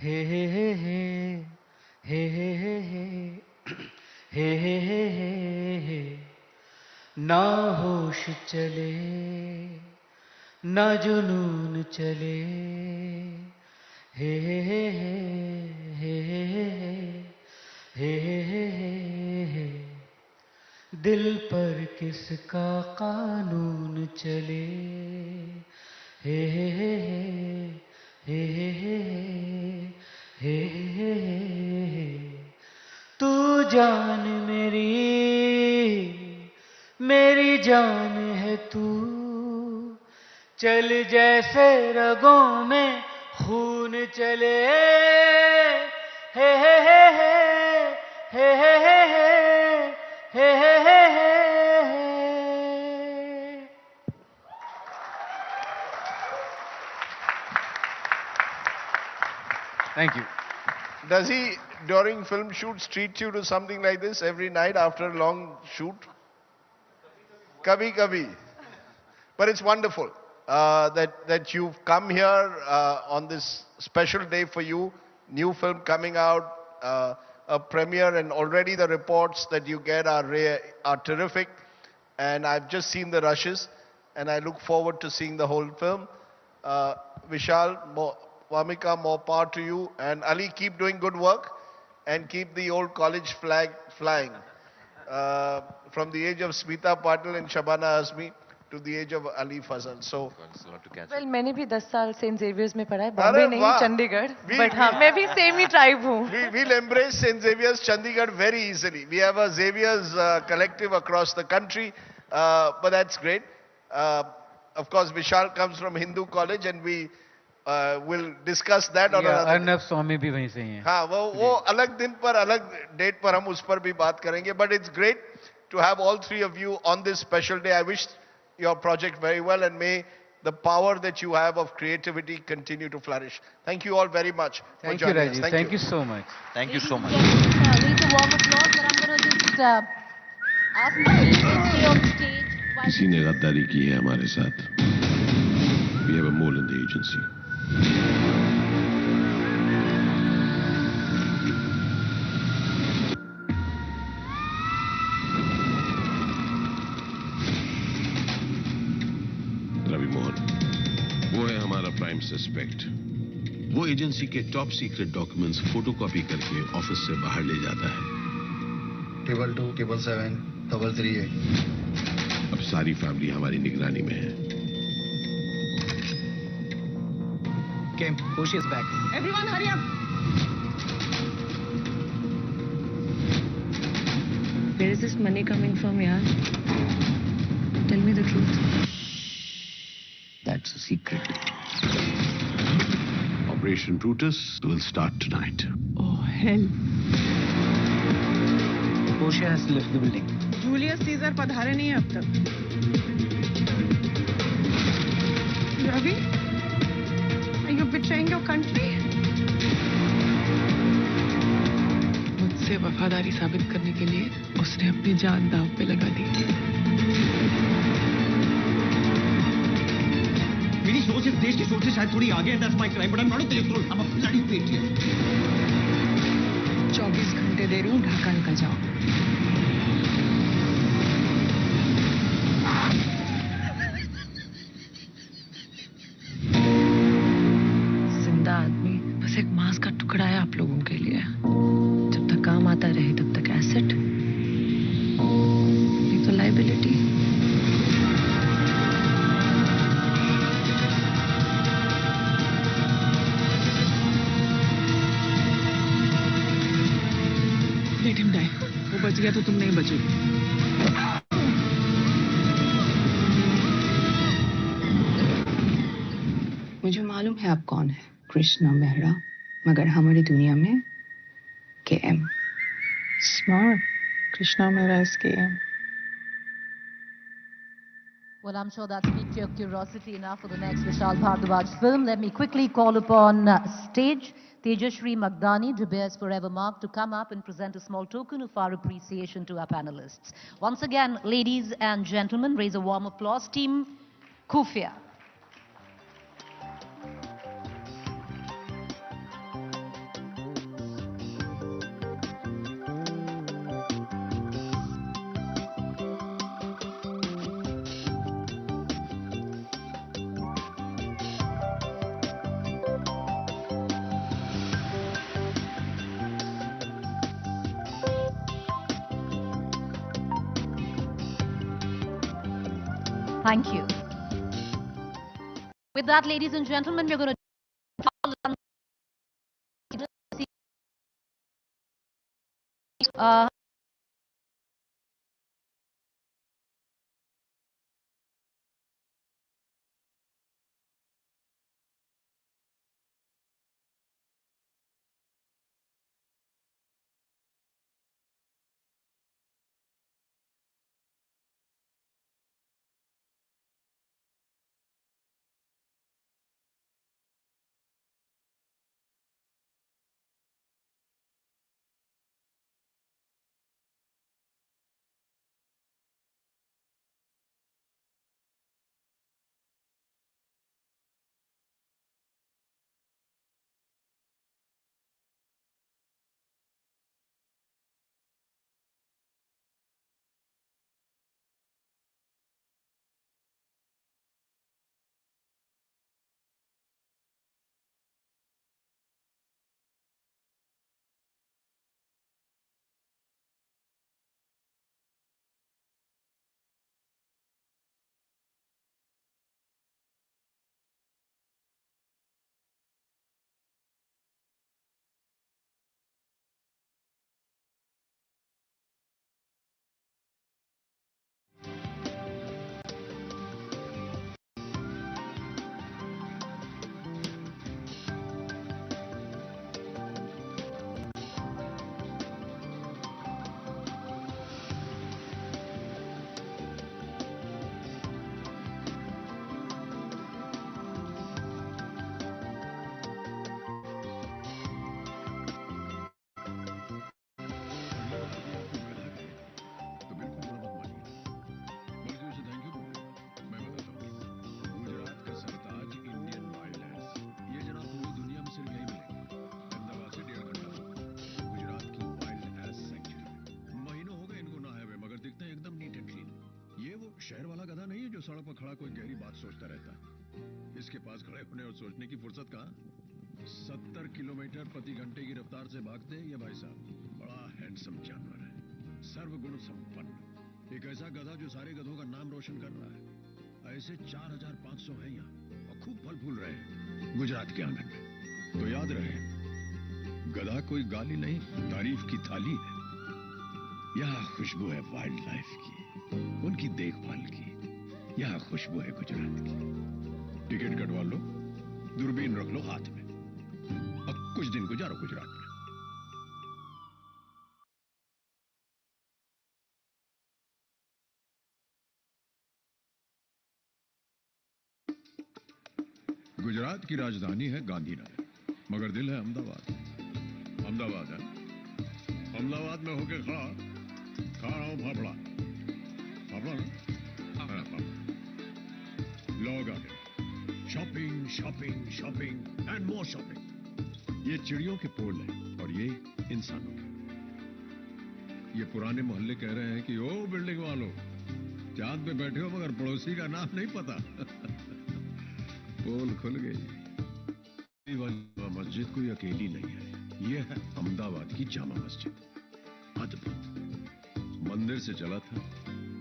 हे हे हे हे हे हे हे हे हे हे ना होश चले ना जुनून चले, हे हे हे हे हे हे हे दिल पर किसका कानून चले, हे हे हे हे हे हे तू जान मेरी जान है तू, चल जैसे रगों में खून चले, हे हे हे हे हे हे हे हे हे हे. Thank you. Does he, during film shoots, treat you to something like this every night after a long shoot? Kabhi Kabhi. But it's wonderful that you've come here on this special day for you. New film coming out, a premiere, and already the reports that you get are terrific. And I've just seen the rushes, and I look forward to seeing the whole film. Vishal, Vamika, more power to you. And Ali, keep doing good work and keep the old college flag flying. From the age of Smita Patil and Shabana Azmi to the age of Ali Fazal. So, well, मैंने भी 10 साल Saint Xavier's में पढ़ा है, बॉम्बे नहीं, Chandigarh. But हाँ, मैं भी सेम ही tribe हूँ. We'll embrace St. Xavier's Chandigarh very easily. We have a Xavier's collective across the country, but that's great. Of course, Vishal comes from Hindu college, and we we'll discuss that on another day. Arnab स्वामी भी वहीं से ही हैं. हाँ, वो अलग दिन पर अलग डेट पर हम उस पर भी बात करेंगे. But it's great to have all three of you on this special day. I wish your project very well, and may the power that you have of creativity continue to flourish. Thank you all very much for Thank you, joining us. Rajesh. Thank you so much. Thank you so much. Raise a warm applause, but I'm going to just ask you to stay on stage. किसी ने गद्दारी की है हमारे साथ. We have a mole in the agency. Ravi Mohan, वो है हमारा प्राइम सस्पेक्ट. वो एजेंसी के टॉप सीक्रेट डॉक्यूमेंट्स फोटोकॉपी करके ऑफिस से बाहर ले जाता है. Table 2, table 7, table 3. अब सारी फैमिली हमारी निगरानी में है. Kim, Koshi is back. Everyone hurry up. Where is this money coming from, yaar? Tell me the truth. That's a secret. Operation Brutus will start tonight. Oh, hell. Koshi has left the building. Julius Caesar पधारे नहीं है अब तक. Ravi? Are you betraying your country? मुझसे वफादारी साबित करने के लिए उसने अपनी जान दांव पे लगा दी. मेरी सोच इस देश की सोच से शायद थोड़ी आगे है. That's my crime, but I'm not a telephone. I'm a bloody patriot. 24 घंटे दे रही हूँ, ढाका निकल जाओ. जिंदा आदमी बस एक मांस का टुकड़ा है आप लोगों के लिए. जब तक काम आता रहे तब तक एसेट, नहीं तो लाइबिलिटी. Let him die. वो बच गया तो तुम नहीं बचोगे. मुझे मालूम है आप कौन है. कृष्णा मेहरा, मगर हमारी दुनिया में KM. Smart. Krishna Mehra is KM. Well, I'm sure that's piqued your curiosity enough for the next Vishal Bhardwaj film. Let me quickly call upon stage Tejashri Magdani, De Beers Forever Mark, to come up and present a small token of our appreciation to our panelists. Once again, ladies and gentlemen, raise a warm applause. Team Kufia. Thank you. With that, ladies and gentlemen, we're going to शहर वाला गधा नहीं है जो सड़क पर खड़ा कोई गहरी बात सोचता रहता है। इसके पास खड़े होने और सोचने की फुर्सत कहाँ। 70 किलोमीटर प्रति घंटे की रफ्तार से भागते हैं ये भाई साहब। बड़ा हैंडसम जानवर है, सर्वगुण संपन्न। एक ऐसा गधा जो सारे गधों का नाम रोशन कर रहा है। ऐसे 4500 हैं यहाँ और खूब फल फूल रहे हैं गुजरात के आंगन में। तो याद रहे, गधा कोई गाली नहीं, तारीफ की थाली है। यहाँ खुशबू है वाइल्ड लाइफ की, उनकी देखभाल की। यहाँ खुशबू है गुजरात की। टिकट कटवा लो, दूरबीन रख लो हाथ में, अब कुछ दिन गुजारो गुजरात में। गुजरात की राजधानी है गांधीनगर, मगर दिल है अहमदाबाद। अहमदाबाद है, अहमदाबाद में होके खा रहा हूं फाफड़ा। फाफड़ा ना? लोग आ गए, shopping shopping shopping and more shopping. ये चिड़ियों के पोल है और ये इंसानों के। ये पुराने मोहल्ले कह रहे हैं कि ओ बिल्डिंग वालों, चांद पे बैठे हो मगर पड़ोसी का नाम नहीं पता। पोल खुल गई। मस्जिद कोई अकेली नहीं है, ये है अहमदाबाद की जामा मस्जिद। अद्भुत। मंदिर से चला था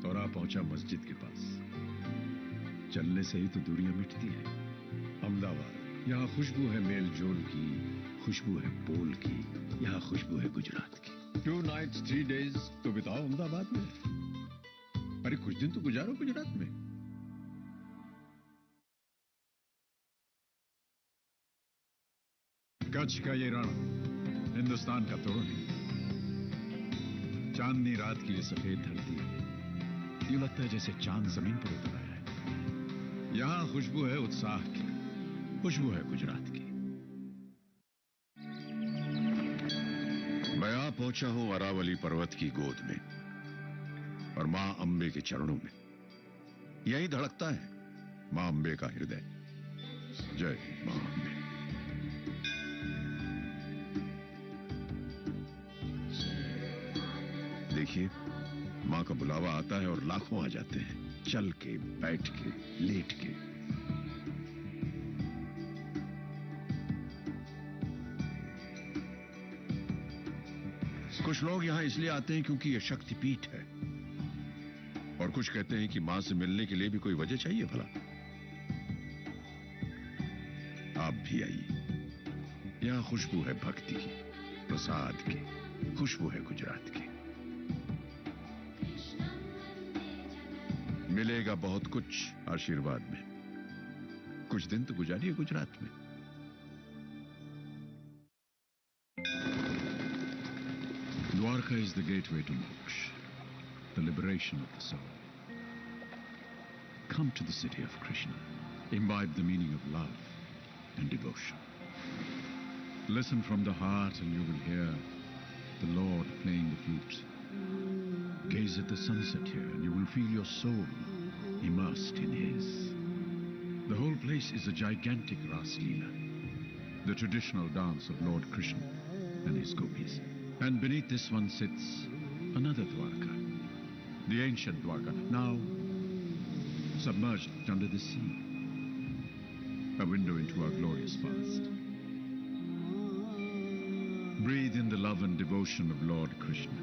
और आ पहुंचा मस्जिद के पास। चलने से ही तो दूरियां मिटती है। अहमदाबाद, यहाँ खुशबू है मेल जोल की, खुशबू है पोल की, यहाँ खुशबू है गुजरात की। 2 nights 3 days तो बिताओ अहमदाबाद में। अरे कुछ दिन तो गुजारो गुजरात में। कच्छ का ये रण हिंदुस्तान का तोरण है। चांदनी रात की ये सफेद धरती है, यूं लगता है जैसे चांद जमीन पर उतर आया है। यहां खुशबू है उत्साह की, खुशबू है गुजरात की। मैं आ पहुंचा हूं अरावली पर्वत की गोद में और मां अंबे के चरणों में। यही धड़कता है मां अंबे का हृदय। जय मां अंबे। देखिए, मां का बुलावा आता है और लाखों आ जाते हैं, चल के, बैठ के, लेट के। कुछ लोग यहां इसलिए आते हैं क्योंकि यह शक्तिपीठ है, और कुछ कहते हैं कि मां से मिलने के लिए भी कोई वजह चाहिए भला। आप भी आइए। यहां खुशबू है भक्ति की, प्रसाद की, खुशबू है गुजरात की। मिलेगा बहुत कुछ आशीर्वाद में। कुछ दिन तो गुजारिए गुजरात में। Dwarka is the gateway to moksha, the liberation of the soul. Come to the city of Krishna. Imbibe the meaning of love and devotion. Listen from the heart and you will hear the Lord playing the flute. Gaze at the sunset here and you will feel your soul immersed in His. The whole place is a gigantic Ras Leela, the traditional dance of Lord Krishna and his gopis. And beneath this one sits another Dwarka, the ancient Dwarka, now submerged under the sea, a window into our glorious past. Breathe in the love and devotion of Lord Krishna.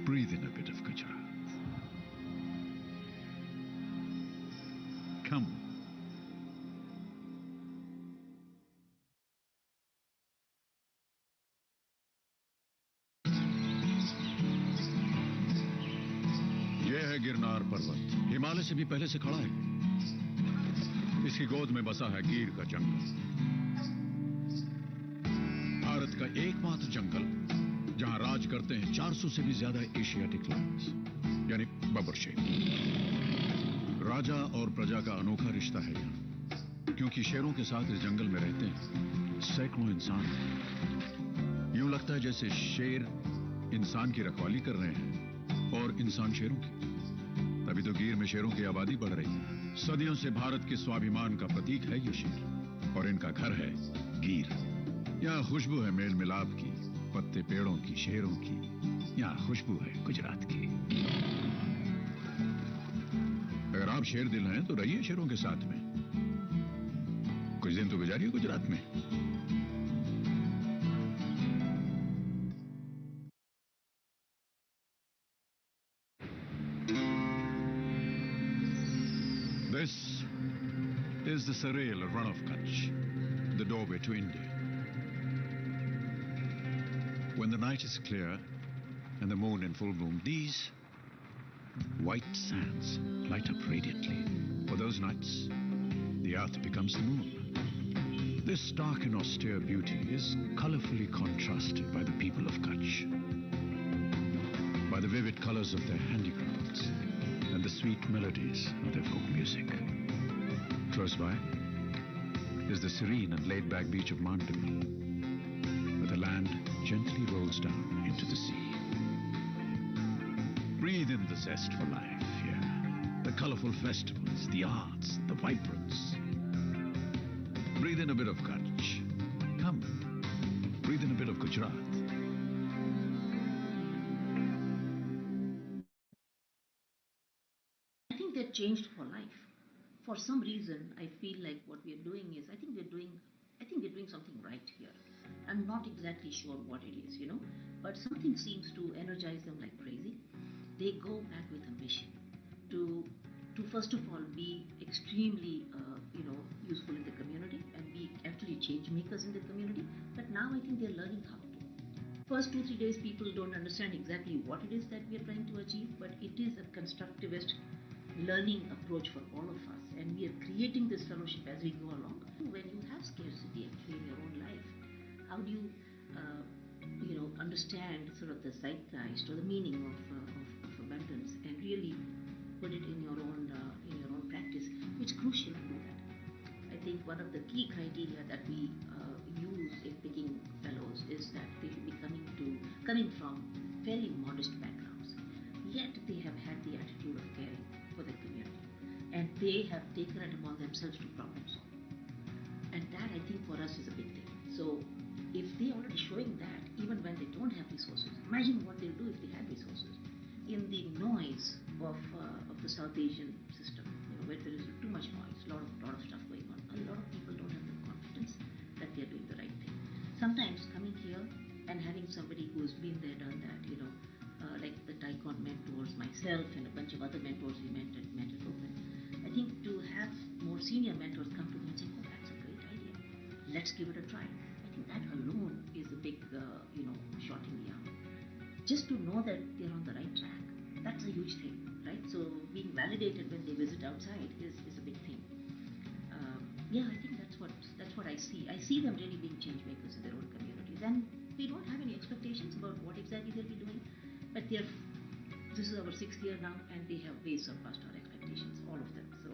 Breathe in a bit of Gujarat. Come. यह है गिरनार पर्वत, हिमालय से भी पहले से खड़ा है। इसकी गोद में बसा है गिर का जंगल, भारत का एकमात्र जंगल जहां राज करते हैं 400 से भी ज्यादा एशियाटिक लायंस, यानी बब्बर शेर। राजा और प्रजा का अनोखा रिश्ता है यहाँ, क्योंकि शेरों के साथ इस जंगल में रहते हैं सैकड़ों इंसान। यूं लगता है जैसे शेर इंसान की रखवाली कर रहे हैं और इंसान शेरों की। तभी तो गिर में शेरों की आबादी बढ़ रही है। सदियों से भारत के स्वाभिमान का प्रतीक है ये शेर, और इनका घर है गिर। यहाँ खुशबू है मेल मिलाप की, पत्ते पेड़ों की, शेरों की। यहाँ खुशबू है गुजरात की। आप शेर दिल हैं तो रहिए शेरों के साथ में, कुछ दिन तो गुजारिए गुजरात में। This is the surreal run of Kutch, the doorway to India. When the night is clear and the moon in full bloom, these white sands light up radiantly. For those nights, the earth becomes the moon. This stark and austere beauty is colorfully contrasted by the people of Kutch, by the vivid colors of their handicrafts and the sweet melodies of their folk music. Close by is the serene and laid-back beach of Mandeville, where the land gently rolls down into the sea. Breathe in the zest for life here, the colorful festivals, the arts, the vibrance. Breathe in a bit of Kutch. Come, breathe in a bit of Gujarat. I think they're changed for life. For some reason, I feel like what we are doing is, I think we're doing something right here. I'm not exactly sure what it is, but something seems to energize them like crazy. They go back with a mission to first of all be extremely, useful in the community and be actually change makers in the community. But now I think they're learning how to. First 2-3 days, people don't understand exactly what it is that we are trying to achieve, but it is a constructivist learning approach for all of us, and we are creating this fellowship as we go along. When you have scarcity actually in your own life, how do you, understand sort of the zeitgeist or the meaning of abundance and really put it in your own practice? It's crucial to do that. I think one of the key criteria that we use in picking fellows is that they should be coming from fairly modest backgrounds, yet they have had the attitude of caring for the community, and they have taken it upon themselves to problem solve. And that, I think, for us is a big thing. So if they're already showing that, even when they don't have resources, imagine what they'll do if they had resources. In the noise of the South Asian system, where there is too much noise, a lot of stuff going on, a lot of people don't have the confidence that they're doing the right thing. Sometimes coming here and having somebody who's been there, done that, like the Taekwondo mentors, myself, and a bunch of other mentors we met at Open. I think to have more senior mentors come to me and say, oh, that's a great idea. Let's give it a try. I think that alone is a big, shot in the arm. Just to know that they're on the right track, that's a huge thing, right? So being validated when they visit outside is a big thing. I think that's what I see. I see them really being change makers in their own communities, and we don't have any expectations about what exactly they'll be doing. But this is our 6th year now, and they have way surpassed our expectations, all of them. So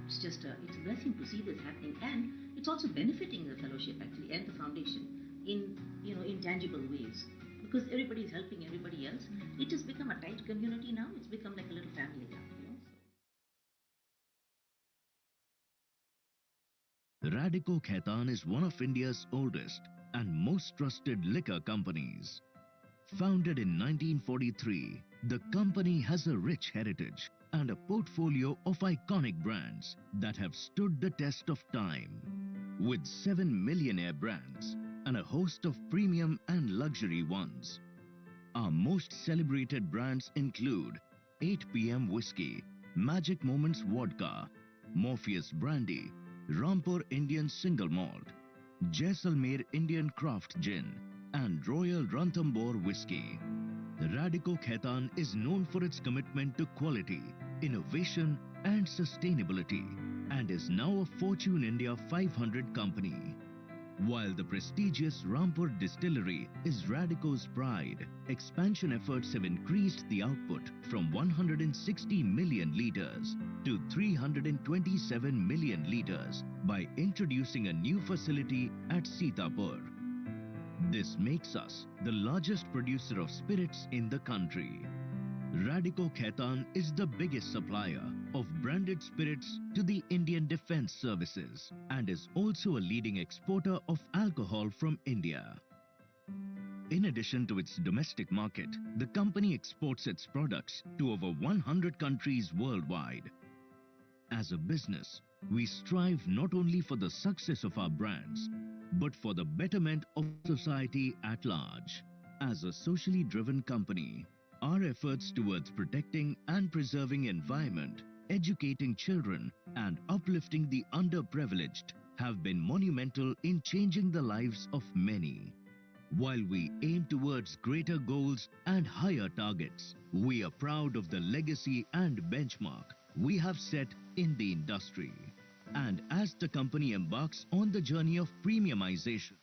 it's just it's a blessing to see this happening, and it's also benefiting the fellowship actually and the foundation in tangible ways, because everybody is helping everybody else. It has become a tight community now. It's become like a little family now. Radico Khaitan is one of India's oldest and most trusted liquor companies. Founded in 1943, the company has a rich heritage and a portfolio of iconic brands that have stood the test of time. With 7 millionaire brands and a host of premium and luxury ones. Our most celebrated brands include 8 PM Whiskey, Magic Moments Vodka, Morpheus Brandy, Rampur Indian Single Malt, Jaisalmer Indian Craft Gin, and Royal Ranthambore Whiskey. Radico Khaitan is known for its commitment to quality, innovation and sustainability, and is now a Fortune India 500 company. While the prestigious Rampur distillery is Radico's pride, expansion efforts have increased the output from 160 million litres to 327 million litres by introducing a new facility at Sitapur. This makes us the largest producer of spirits in the country. Radico Khaitan is the biggest supplier of branded spirits to the Indian Defence Services and is also a leading exporter of alcohol from India. In addition to its domestic market, the company exports its products to over 100 countries worldwide. As a business, we strive not only for the success of our brands, but for the betterment of society at large. As a socially driven company, our efforts towards protecting and preserving environment, educating children, and uplifting the underprivileged have been monumental in changing the lives of many. While we aim towards greater goals and higher targets, we are proud of the legacy and benchmark we have set in the industry. And as the company embarks on the journey of premiumization,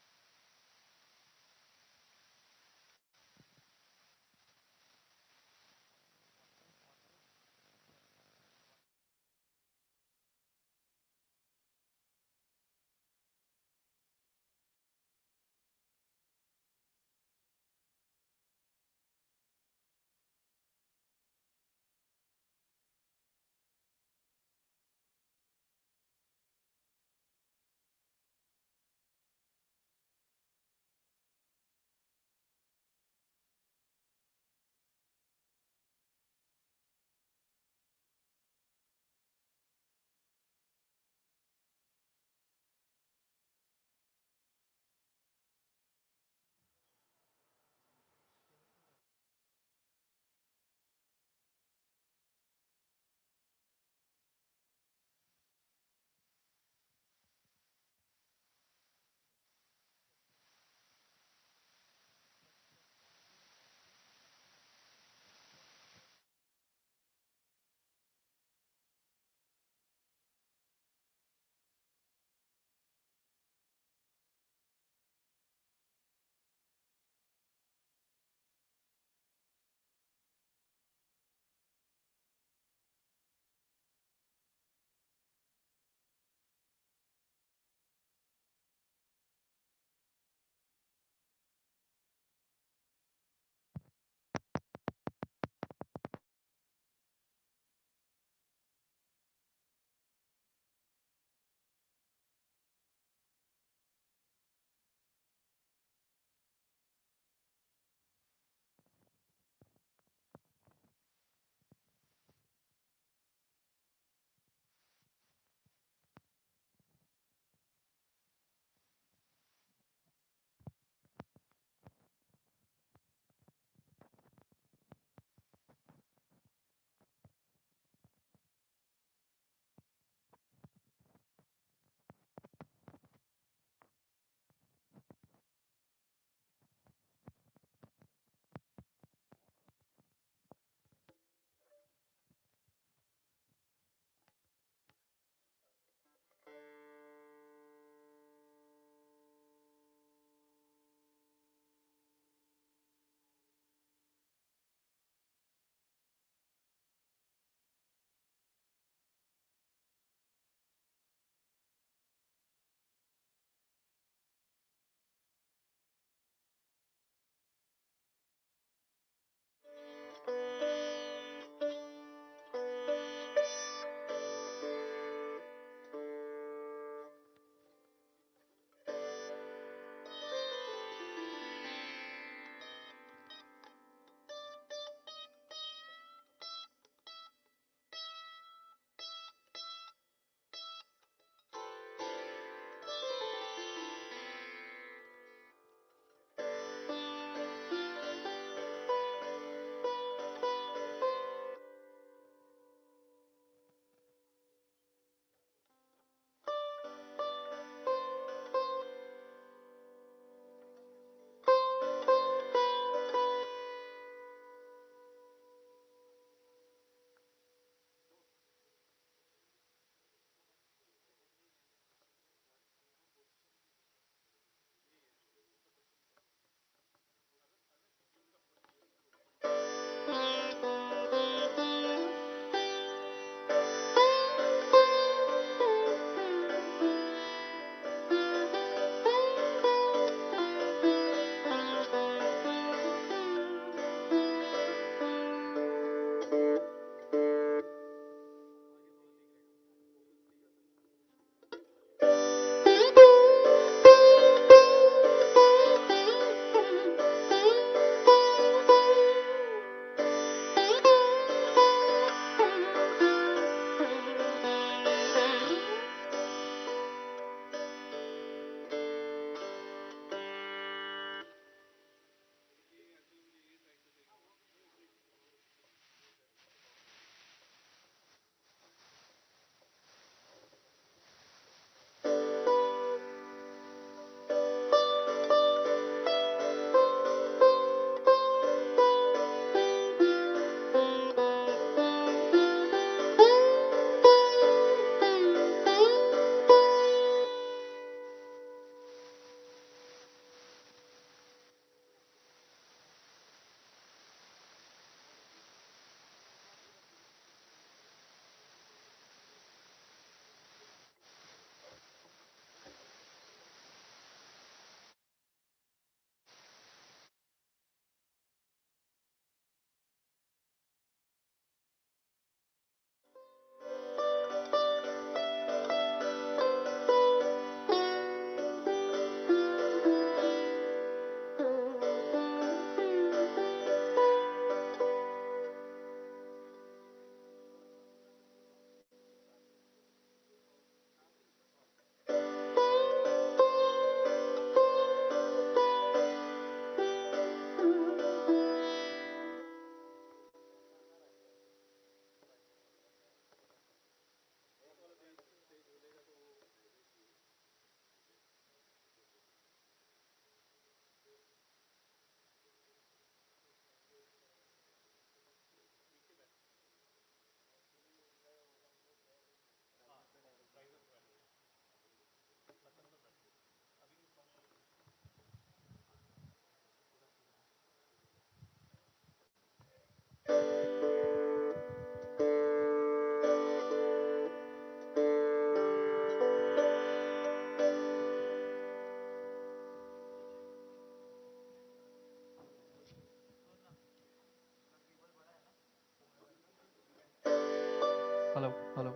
Hello, hello.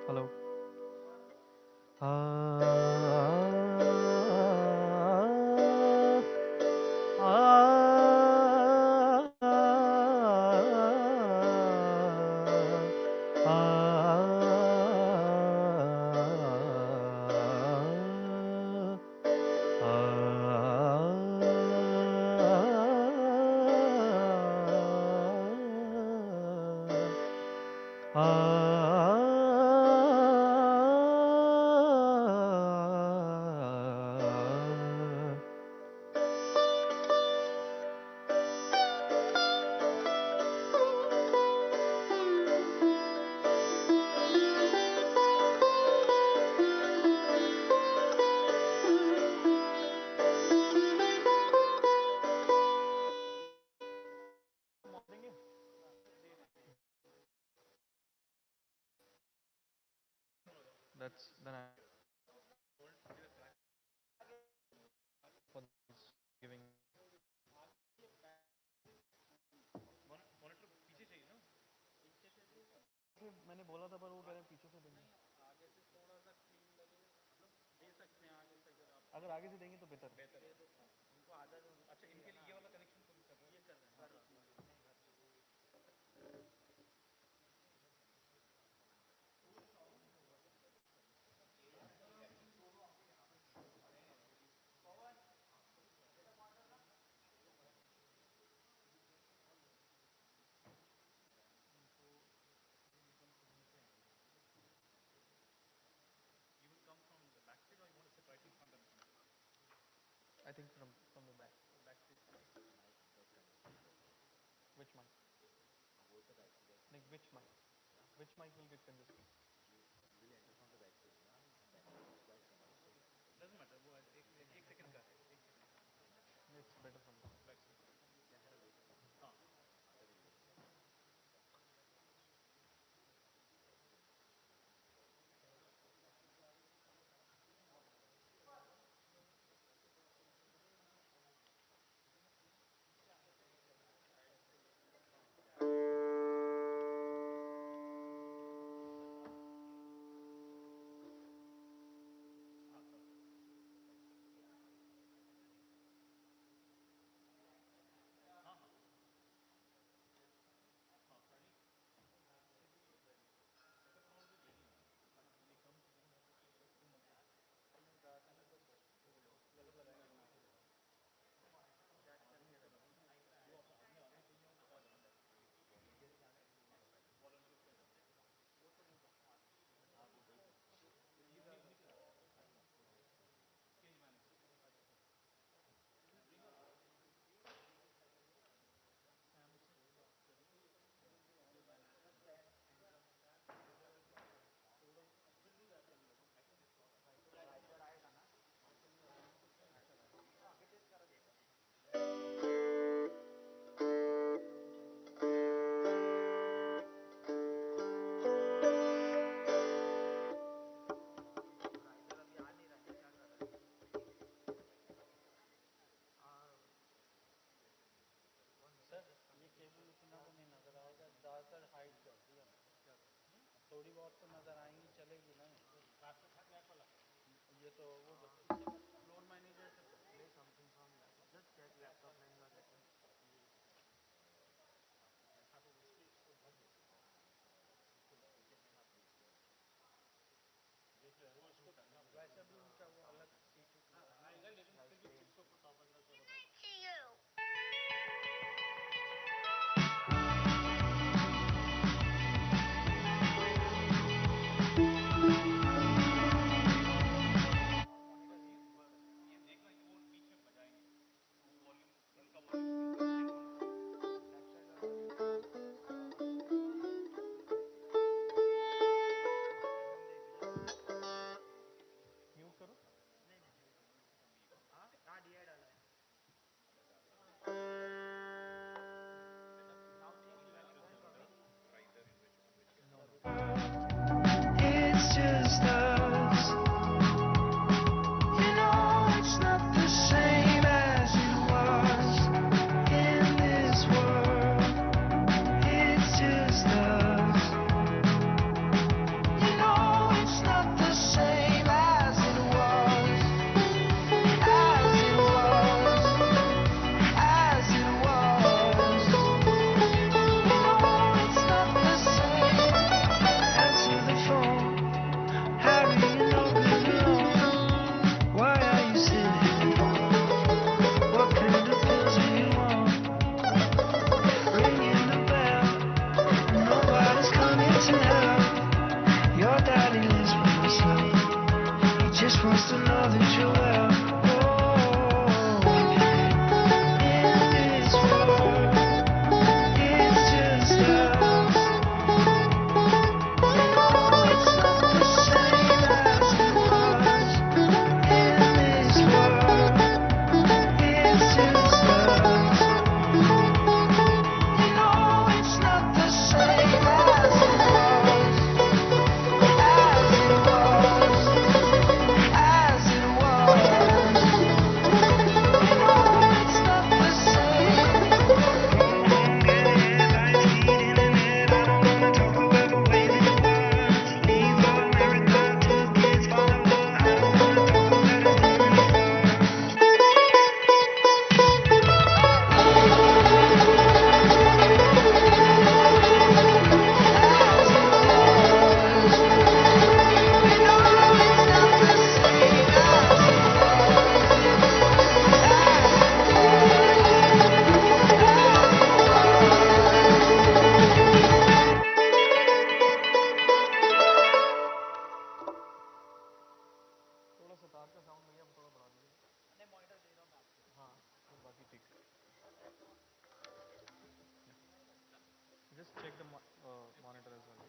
Hello. That's then I for giving मैंने बोला था पर वो कह रहे हैं पीछे से देंगे अगर आगे से देंगे तो बेहतर उनको आधा अच्छा इनके लिए ये वाला कनेक्शन ये कर रहे हैं I think from the back. Which mic? Like which mic? Which mic will get congested? Doesn't matter. वो एक second का है. It's better from the back. हाँ. थोड़ी बहुत तो नजर आएंगी चलेगी ना ये तो वो फ्लोर मैनेजर से play something from just check laptop नहीं लगा वैसे भी उनका वो अलग सीट आएगा लेकिन फिर भी 600 just check the monitor as well.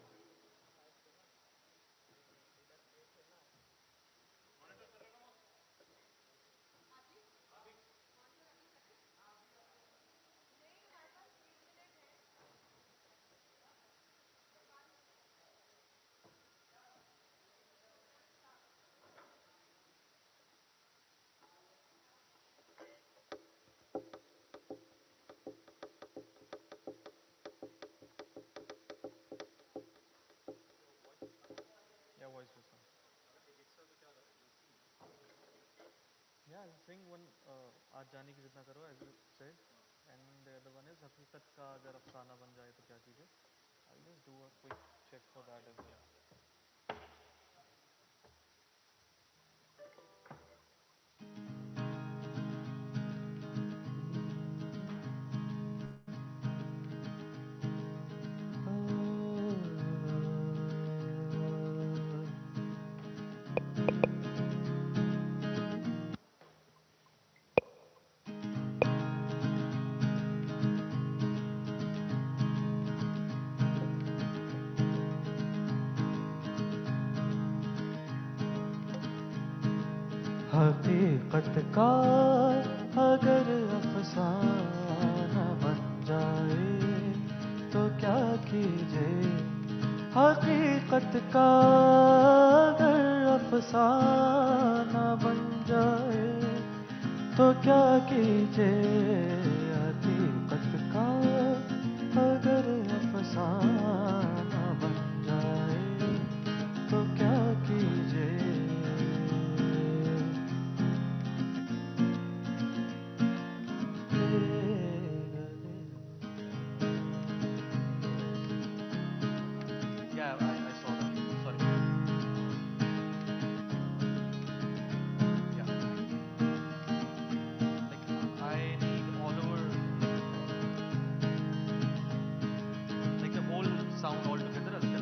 Yeah, voice was on. Yeah, I'll sing one आज जाने की जितना करो as you said, and the other one is हकीकत का अगर अफसाना बन जाए तो क्या कीजिए. I'll just do a quick check for that as well. हकीकत का अगर अफसाना बन जाए तो क्या कीजिए. हकीकत का अगर अफसाना बन जाए तो क्या कीजिए. हकीकत का अगर अफसाना बन जाए तो क्या कीजिए. Yeah, I saw that. Sorry. Yeah. Like I need all over, like the whole sound all together as well.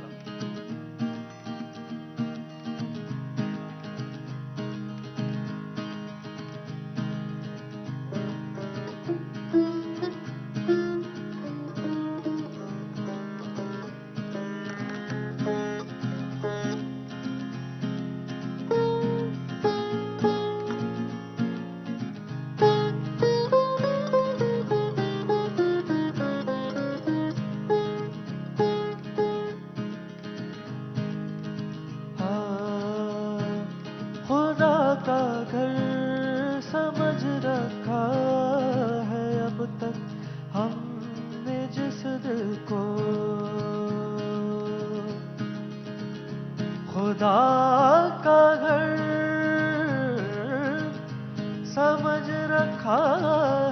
खुदा का घर समझ रखा है अब तक हमने जिस दिल को. खुदा का घर समझ रखा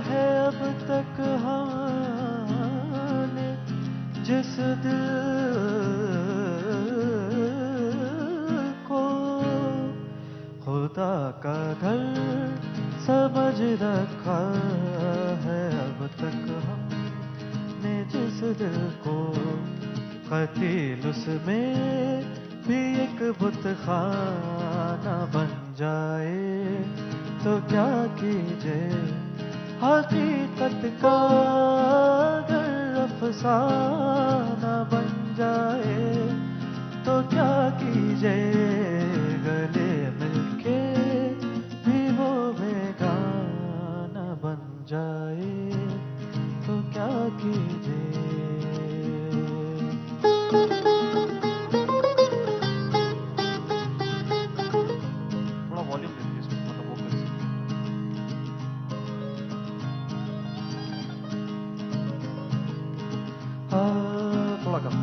है अब तक हमने जिस दिल को. खुदा का घर समझ रखा है अब तक हमने जिस दिल को. कतील उसमें भी एक बुत खाना बन जाए तो क्या कीजिए. हकीकत का अगर अफसाना बन जाए तो क्या कीजिए. गले मिलके भी वो बेगाना बन जाए तो क्या कीजिए. थोड़ा वॉल्यूम दे दीजिए इसमें, मतलब vocals. थोड़ा कम.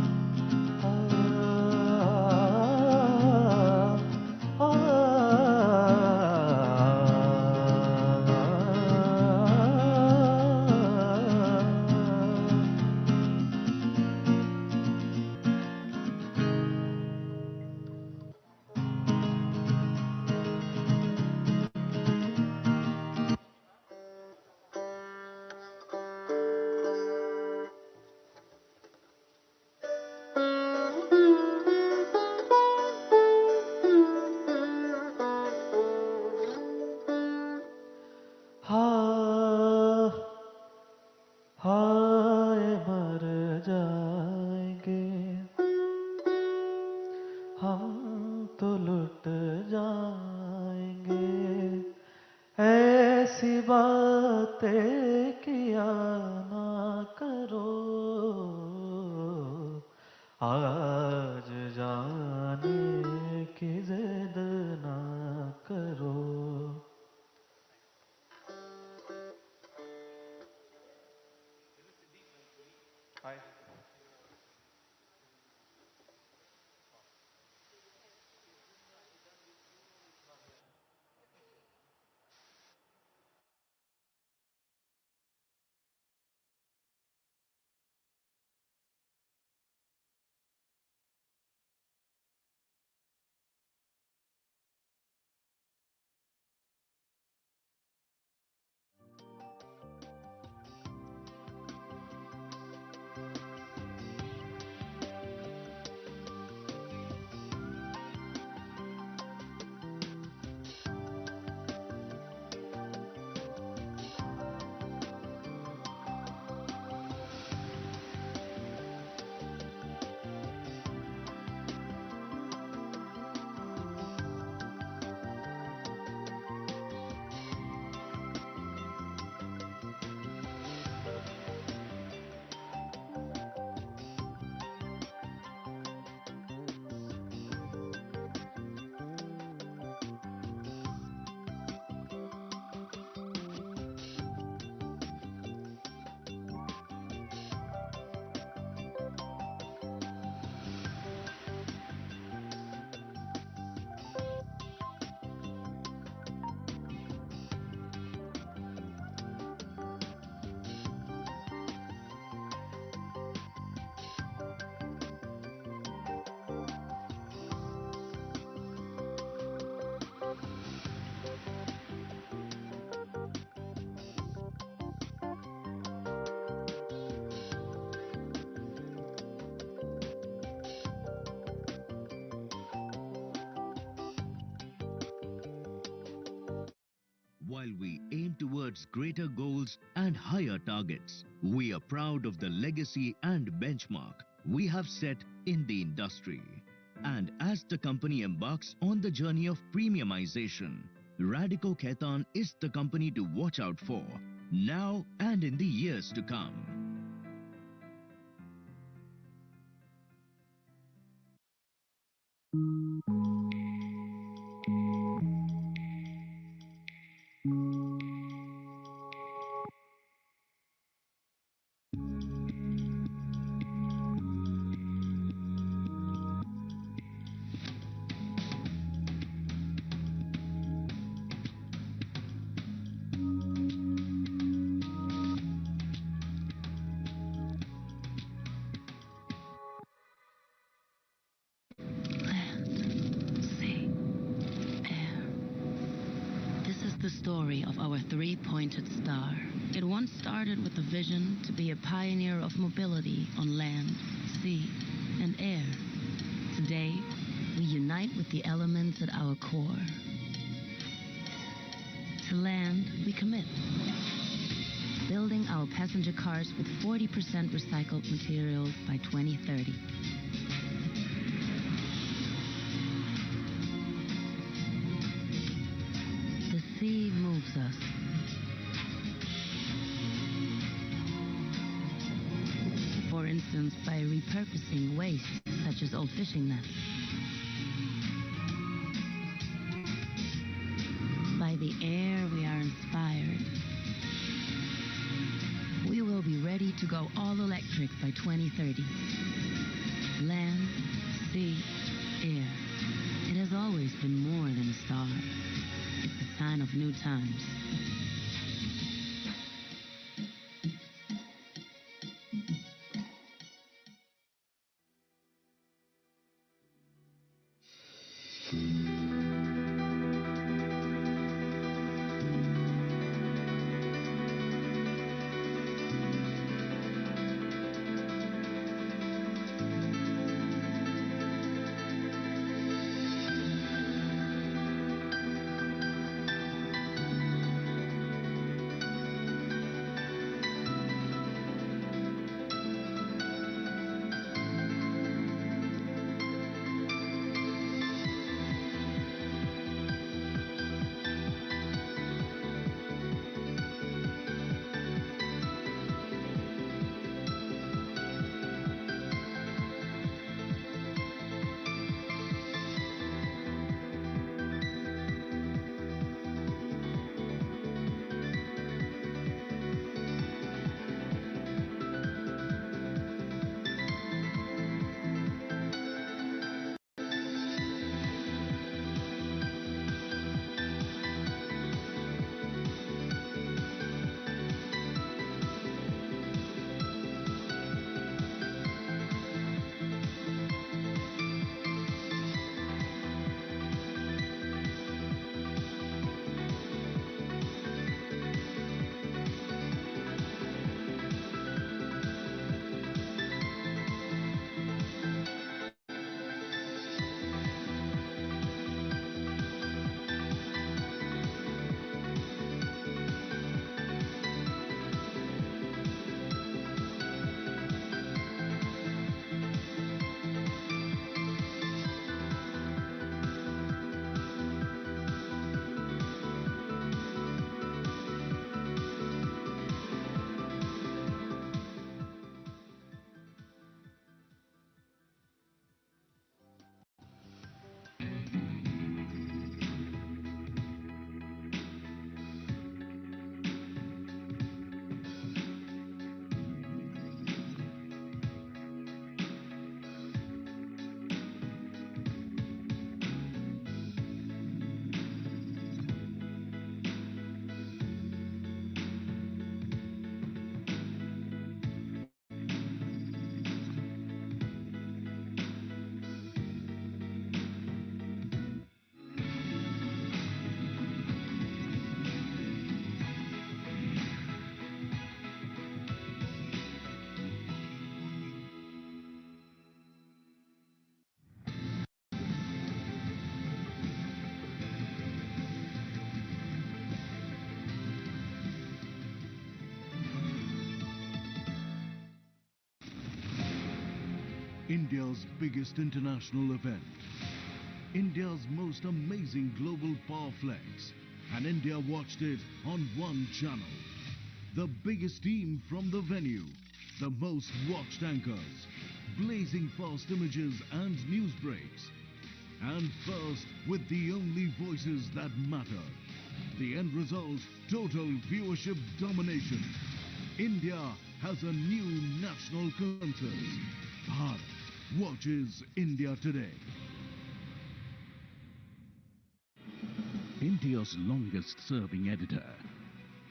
हाय मर जा किया ना करो आज जाने की जिद ना करो While we aim towards greater goals and higher targets, we are proud of the legacy and benchmark we have set in the industry. And as the company embarks on the journey of premiumization, Radico Khaitan is the company to watch out for now and in the years to come. The story of our three-pointed star. It once started with a vision to be a pioneer of mobility on land, sea, and air. Today, we unite with the elements at our core. To land, we commit. Building our passenger cars with 40% recycled materials by 2030. The sea moves us. For instance, by repurposing waste such as old fishing nets. By the air, we are inspired. We will be ready to go all electric by 2030. Land, sea, air. It has always been more than a star. It's a sign of new times. India's biggest international event, India's most amazing global power flex, and India watched it on one channel. The biggest team from the venue, the most watched anchors, blazing fast images and news breaks, and first with the only voices that matter. The end result, total viewership domination. India has a new national concert. Bharat watches India today. India's longest serving editor,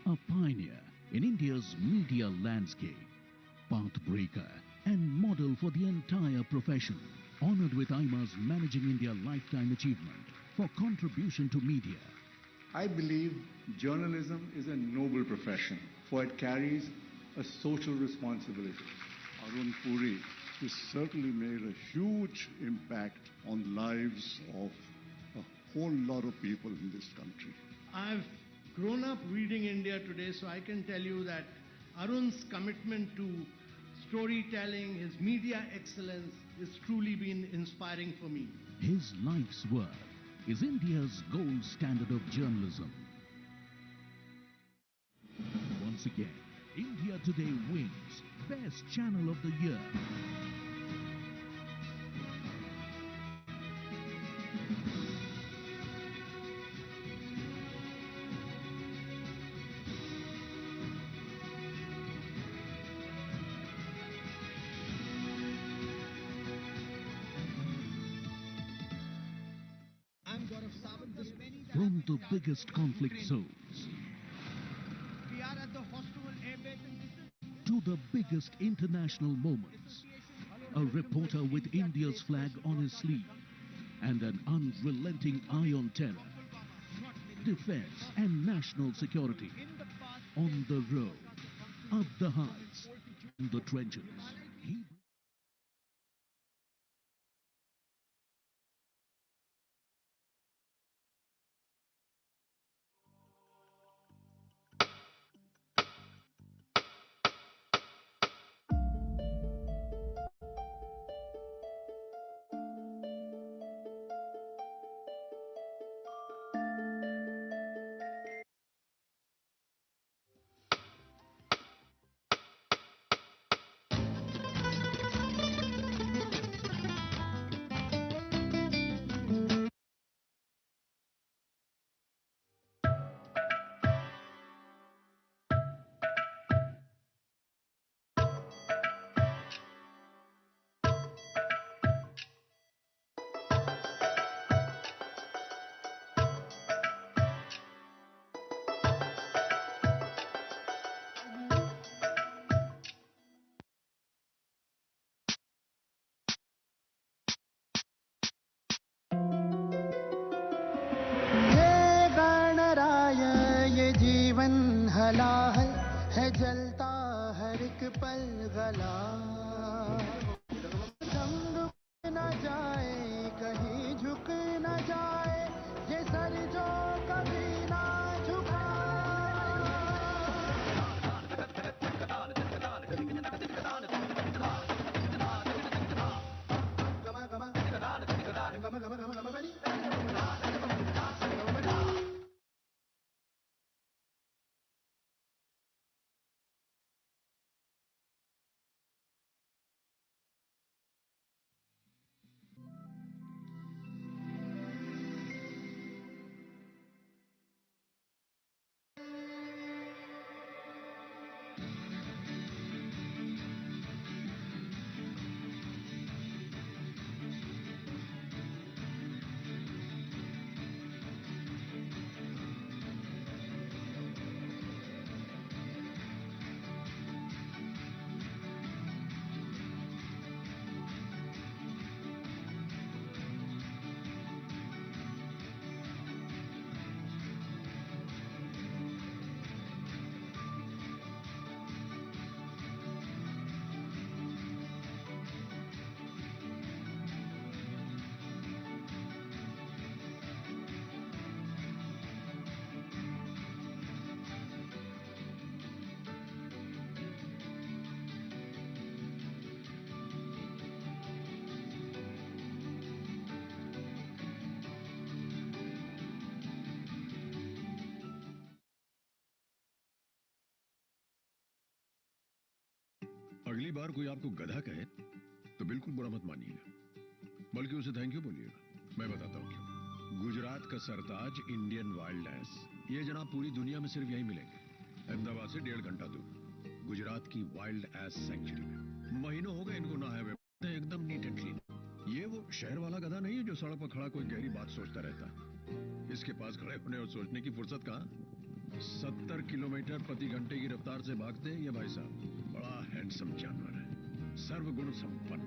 a pioneer in India's media landscape, pathbreaker and model for the entire profession, honored with IMA's Managing India Lifetime Achievement for contribution to media. I believe journalism is a noble profession, for it carries a social responsibility. Arun Puri has certainly made a huge impact on the lives of a whole lot of people in this country. I've grown up reading India Today, so I can tell you that Arun's commitment to storytelling, his media excellence, has truly been inspiring for me. His life's work is India's gold standard of journalism. Once again, India Today wins Best Channel of the Year. From the biggest conflict zones to the biggest international moments, a reporter with India's flag on his sleeve and an unrelenting eye on terror, defense and national security, on the road, up the heights, in the trenches. हलाहल है जलता हर एक पल गला रंग न जाए कहीं झुक न जाए ये सर जो कभी ना झुका अगली बार कोई आपको गधा कहे तो बिल्कुल बुरा मत मानिएगा, बल्कि उसे थैंक यू बोलिएगा। मैं बताता हूँ क्यों। गुजरात का सरताज इंडियन वाइल्ड एस, ये जनाब पूरी दुनिया में सिर्फ यहीं मिलेंगे, अहमदाबाद से 1.5 घंटा दूर, गुजरात की वाइल्ड एस सेंचुरी में। महीनों हो गए इनको नहाए हुए, एकदम नीट एंड क्लीन। ये वो शहर वाला गधा नहीं है जो सड़क पर खड़ा कोई गहरी बात सोचता रहता है। इसके पास खड़े होने और सोचने की फुर्सत कहाँ। 70 किलोमीटर प्रति घंटे की रफ्तार से भागते हैं ये भाई साहब। बड़ा हैंडसम जानवर है, सर्वगुण संपन्न,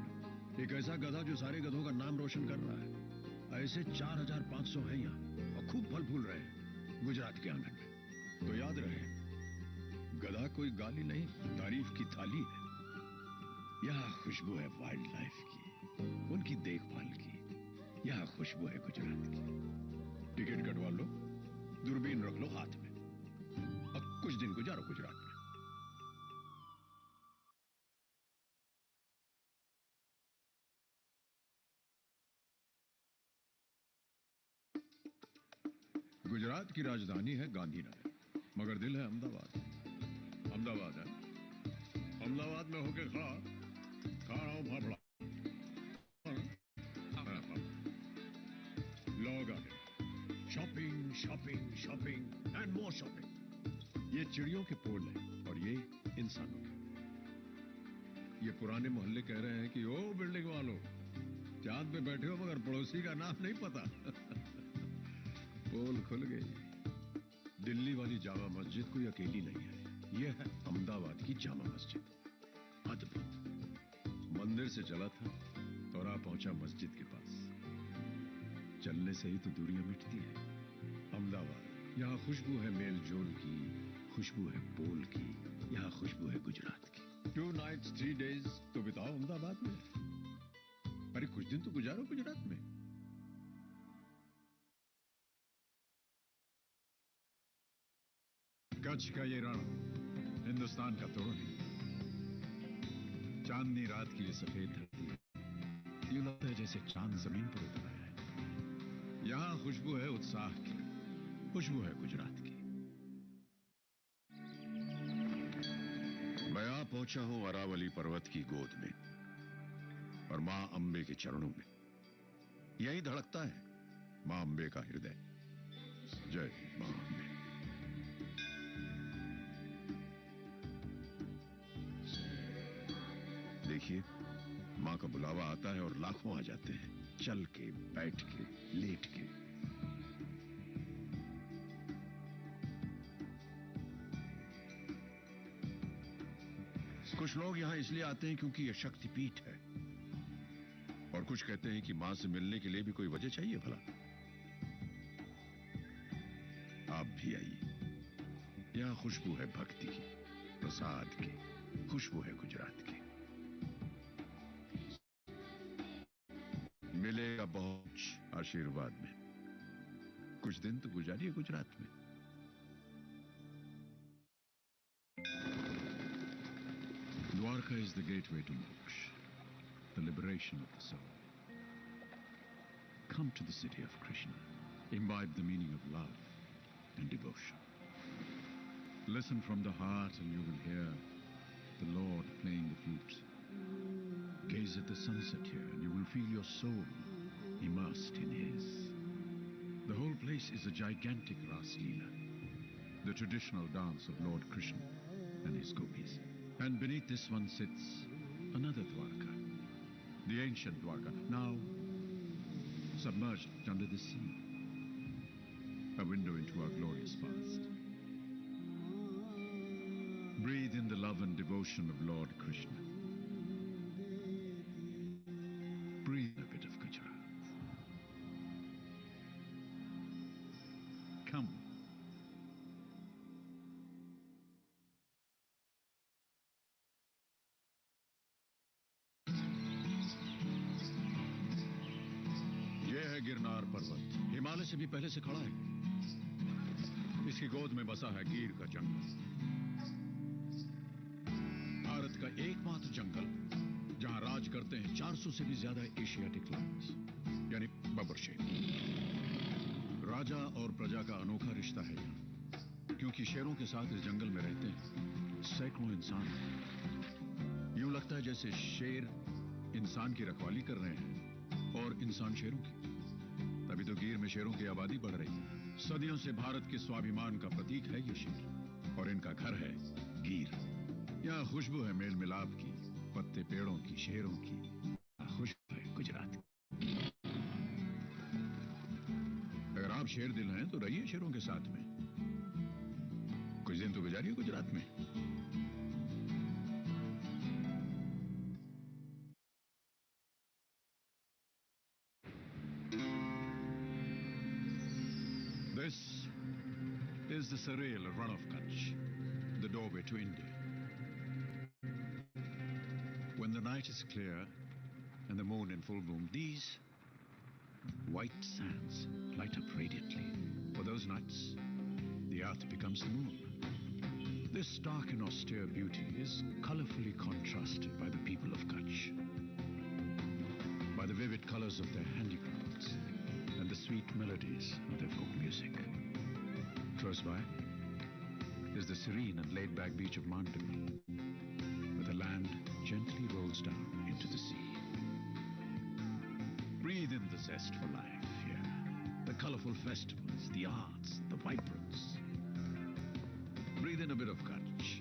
एक ऐसा गधा जो सारे गधों का नाम रोशन कर रहा है। ऐसे 4500 हैं यहाँ और खूब फल फूल रहे हैं गुजरात के आंगन में। तो याद रहे, गधा कोई गाली नहीं, तारीफ की थाली है। यहाँ खुशबू है वाइल्ड लाइफ की, उनकी देखभाल की। यहाँ खुशबू है गुजरात की। टिकट कटवा लो, दूरबीन रख लो हाथ में, अब कुछ दिन गुजारो गुजरात में। गुजरात की राजधानी है गांधीनगर, मगर दिल है अहमदाबाद। अहमदाबाद है, अहमदाबाद में होके खा रहा हूं फाफड़ा। लोग आ गए, shopping shopping shopping and more shopping. ये चिड़ियों के पोल हैं और ये इंसानों के। ये पुराने मोहल्ले कह रहे हैं कि ओ बिल्डिंग वालों, चांद पे बैठे हो मगर पड़ोसी का नाम नहीं पता। पोल खुल गई। दिल्ली वाली जामा मस्जिद कोई अकेली नहीं है, यह है अहमदाबाद की जामा मस्जिद। अद्भुत। मंदिर से चला था और आ पहुंचा मस्जिद के पास। चलने से ही तो दूरियां मिटती है। अहमदाबाद, यहाँ खुशबू है मेल जोल की, खुशबू है पोल की, यहाँ खुशबू है गुजरात की। 2 nights 3 days तो बिताओ अहमदाबाद में। अरे कुछ दिन तो गुजारो गुजरात में। कच्छ का ये रण, हिंदुस्तान का तोरण, चांदनी रात की ये सफेद धरती, यूं लगता है जैसे चांद जमीन पर उतर आया है। यहाँ खुशबू है उत्साह की, खुशबू है गुजरात की। मैं आ पहुंचा हूं अरावली पर्वत की गोद में और मां अंबे के चरणों में। यही धड़कता है मां अंबे का हृदय। जय मां अंबे। देखिए, मां का बुलावा आता है और लाखों आ जाते हैं, चल के, बैठ के, लेट के। कुछ लोग यहां इसलिए आते हैं क्योंकि यह शक्तिपीठ है, और कुछ कहते हैं कि मां से मिलने के लिए भी कोई वजह चाहिए भला। आप भी आइए। यहां खुशबू है भक्ति की, प्रसाद की, खुशबू है गुजरात की। मिलेगा बहुत आशीर्वाद में। कुछ दिन तो गुजारिए गुजरात में। Dwarka is the gateway to moksha, the liberation of the soul. Come to the city of Krishna. Imbibe the meaning of love and devotion. Listen from the heart and you will hear the Lord playing the flute. Gaze at the sunset here and you will feel your soul immersed in His. The whole place is a gigantic Ras Leela, the traditional dance of Lord Krishna and his gopis. And beneath this one sits another Dwarka, the ancient Dwarka, now submerged under the sea. A window into our glorious past. Breathe in the love and devotion of Lord Krishna. Breathe a bit of Gujarat. Come. यह है गिरनार पर्वत, हिमालय से भी पहले से खड़ा है। इसकी गोद में बसा है गिर का जंगल, भारत का एकमात्र जंगल जहां राज करते हैं 400 से भी ज्यादा एशियाटिक लायंस, यानी बबर शेर। राजा और प्रजा का अनोखा रिश्ता है यहाँ, क्योंकि शेरों के साथ इस जंगल में रहते हैं सैकड़ों इंसान। यूं लगता है जैसे शेर इंसान की रखवाली कर रहे हैं और इंसान शेरों की। तभी तो गिर में शेरों की आबादी बढ़ रही है। सदियों से भारत के स्वाभिमान का प्रतीक है ये शेर और इनका घर है गिर। यहाँ खुशबू है मेल मिलाप की, पत्ते पेड़ों की, शेरों की। खुशबू है गुजरात की। अगर आप शेर दिल हैं तो रहिए शेरों के साथ में, कुछ दिन तो गुजारिए गुजरात में। This is the surreal run of Kutch, the doorway to India. When the night is clear and the moon in full bloom, these white sands light up radiantly. For those nights, the earth becomes the moon. This stark and austere beauty is colorfully contrasted by the people of Kutch, by the vivid colors of their handicrafts and the sweet melodies of their folk music. Close by is the serene and laid-back beach of Mandeville, where the land gently rolls down into the sea. Breathe in the zest for life here, the colorful festivals, the arts, the vibrance. Breathe in a bit of Kutch.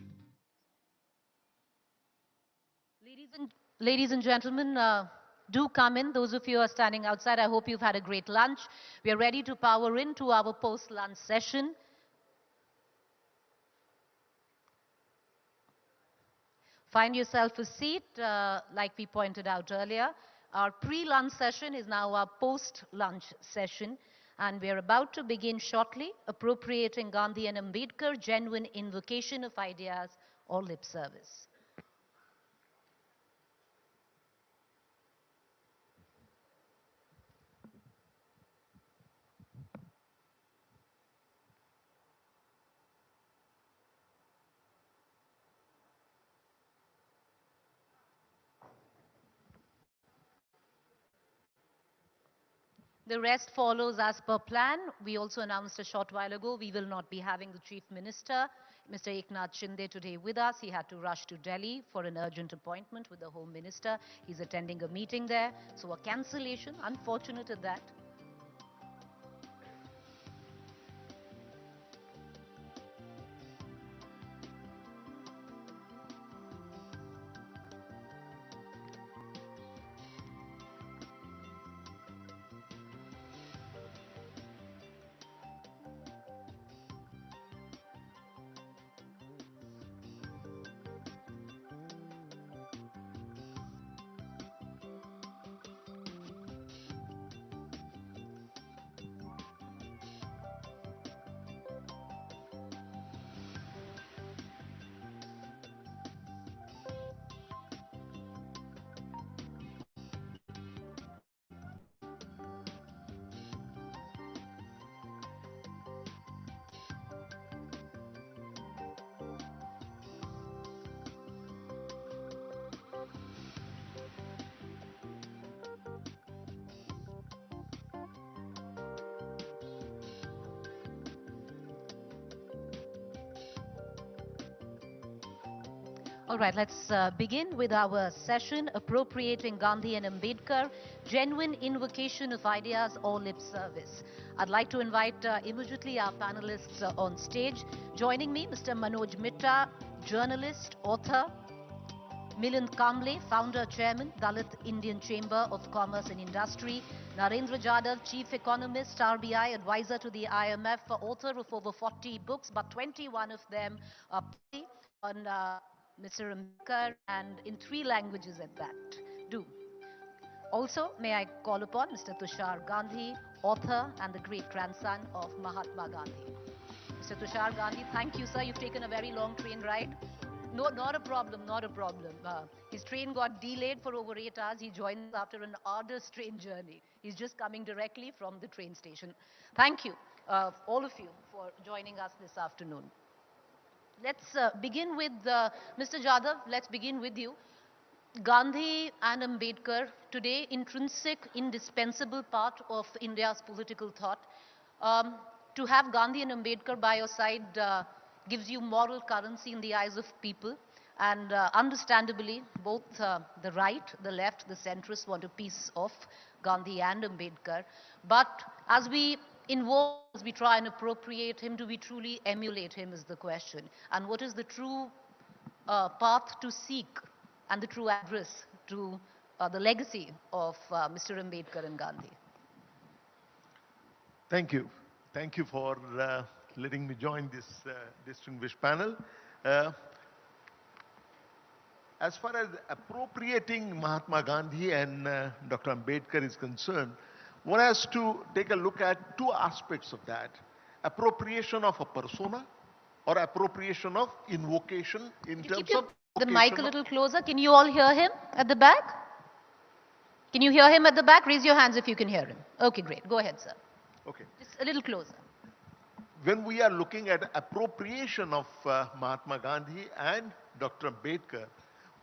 Ladies and gentlemen, do come in. Those of you who are standing outside, I hope you've had a great lunch. We are ready to power into our post-lunch session. Find yourself a seat, like we pointed out earlier. Our pre-lunch session is now our post-lunch session, and we are about to begin shortly, appropriating Gandhi and Ambedkar, genuine invocation of ideas or lip service. The rest follows as per plan. We also announced a short while ago we will not be having the Chief Minister, Mr. Eknath Shinde, today with us. He had to rush to Delhi for an urgent appointment with the Home Minister. He's attending a meeting there. So a cancellation, unfortunate at that. All right, let's begin with our session, Appropriating Gandhi and Ambedkar, Genuine Invocation of Ideas or Lip Service. I'd like to invite immediately our panelists on stage. Joining me, Mr. Manoj Mitta, journalist, author, Milind Kamble, founder, chairman, Dalit Indian Chamber of Commerce and Industry, Narendra Jadhav, chief economist, RBI, advisor to the IMF, author of over 40 books, but 21 of them are on Mr. Ambedkar and in 3 languages at that. Also, may I call upon Mr. Tushar Gandhi, author and the great grandson of Mahatma Gandhi. Mr. Tushar Gandhi, thank you, sir. You've taken a very long train ride. No, not a problem, not a problem. His train got delayed for over 8 hours. He joined us after an arduous train journey. He's just coming directly from the train station. Thank you, all of you, for joining us this afternoon. Let's begin with Mr. Jadhav. Let's begin with you. Gandhi and Ambedkar, today intrinsic, indispensable part of India's political thought. To have Gandhi and Ambedkar by your side gives you moral currency in the eyes of people. And understandably, both the right, the left, the centrists want a piece of Gandhi and Ambedkar. But as we invoke, as we try and appropriate him, do we truly emulate him is the question. And what is the true path to seek and the true address to the legacy of Mr. Ambedkar and Gandhi? Thank you. Thank you for letting me join this distinguished panel. As far as appropriating Mahatma Gandhi and Dr. Ambedkar is concerned, one has to take a look at two aspects of that. Appropriation of a persona or appropriation of invocation in terms of... The mic a little closer. Can you all hear him at the back? Can you hear him at the back? Raise your hands if you can hear him. Okay, great. Go ahead, sir. Okay. Just a little closer. When we are looking at appropriation of Mahatma Gandhi and Dr. Ambedkar,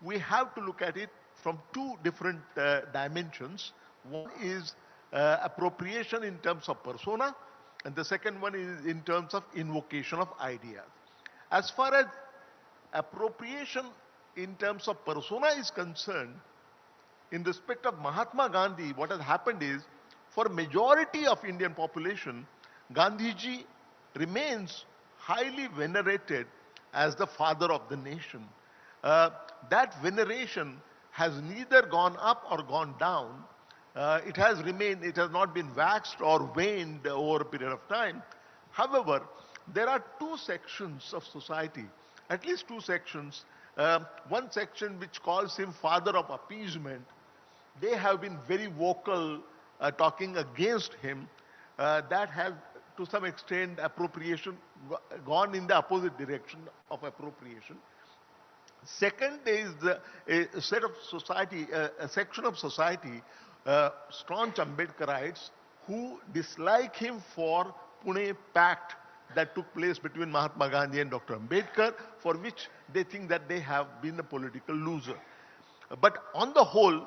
we have to look at it from two different dimensions. One is appropriation in terms of persona, and the second one is in terms of invocation of ideas. As far as appropriation in terms of persona is concerned, in respect of Mahatma Gandhi, what has happened is, for majority of Indian population, Gandhiji remains highly venerated as the father of the nation. That veneration has neither gone up or gone down. It has remained, it has not been waxed or waned over a period of time. However, there are two sections of society, at least two sections. One section which calls him father of appeasement. They have been very vocal talking against him. That has to some extent appropriation gone in the opposite direction of appropriation. Second is a set of society, a section of society, staunch Ambedkarites, who dislike him for Pune Pact that took place between Mahatma Gandhi and Dr. Ambedkar, for which they think that they have been a political loser. But on the whole,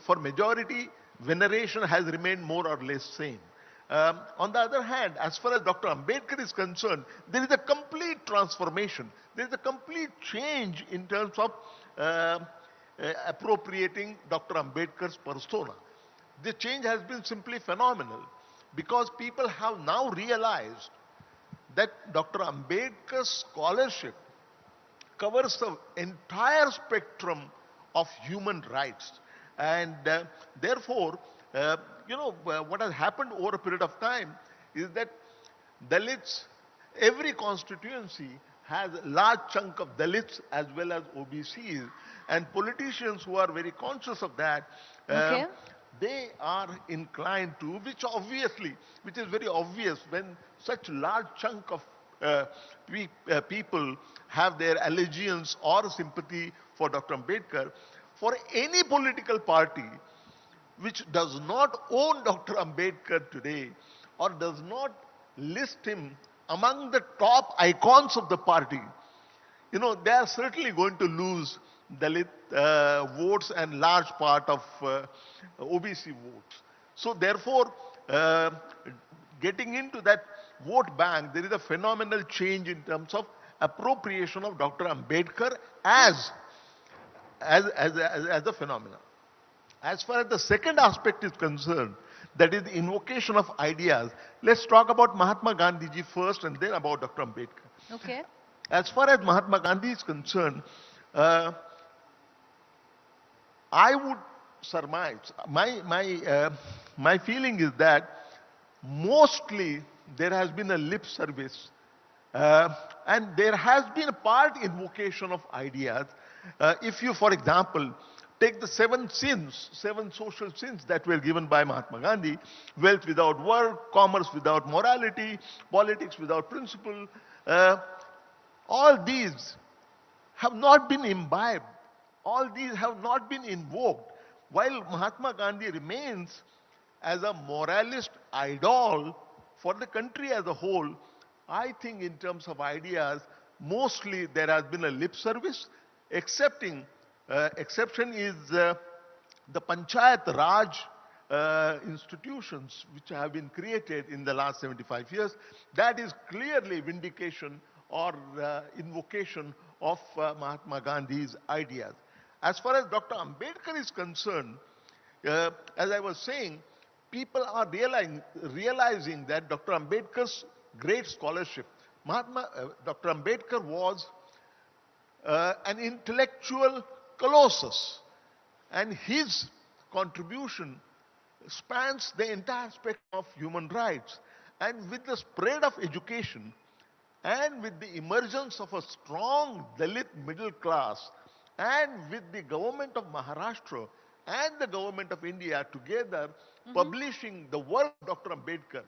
for majority, veneration has remained more or less same. On the other hand, as far as Dr. Ambedkar is concerned, there is a complete transformation. There is a complete change in terms of appropriating Dr. Ambedkar's persona. The change has been simply phenomenal because people have now realized that Dr. Ambedkar's scholarship covers the entire spectrum of human rights. And therefore, what has happened over a period of time is that Dalits, every constituency has a large chunk of Dalits as well as OBCs, and politicians who are very conscious of that, they are inclined to, which is very obvious when such large chunk of people have their allegiance or sympathy for Dr. Ambedkar. For any political party which does not own Dr. Ambedkar today or does not list him among the top icons of the party, they are certainly going to lose Dalit votes and large part of OBC votes. So therefore, getting into that vote bank, there is a phenomenal change in terms of appropriation of Dr. Ambedkar as a phenomenon. As far as the second aspect is concerned, that is the invocation of ideas, let's talk about Mahatma Gandhiji first and then about Dr. Ambedkar. Okay. As far as Mahatma Gandhi is concerned, I would surmise, my feeling is that mostly there has been a lip service and there has been a part invocation of ideas. If you, for example, take the seven social sins that were given by Mahatma Gandhi: wealth without work, commerce without morality, politics without principle. All these have not been imbibed. All these have not been invoked. While Mahatma Gandhi remains as a moralist idol for the country as a whole, I think in terms of ideas, mostly there has been a lip service. Exception is the Panchayat Raj institutions which have been created in the last 75 years. That is clearly vindication or invocation of Mahatma Gandhi's ideas. As far as Dr. Ambedkar is concerned, as I was saying, people are realizing that Dr. Ambedkar's great scholarship, Dr. Ambedkar was an intellectual colossus, and his contribution spans the entire spectrum of human rights. And with the spread of education and with the emergence of a strong Dalit middle class, and with the government of Maharashtra and the government of India together publishing the work of Dr. Ambedkar,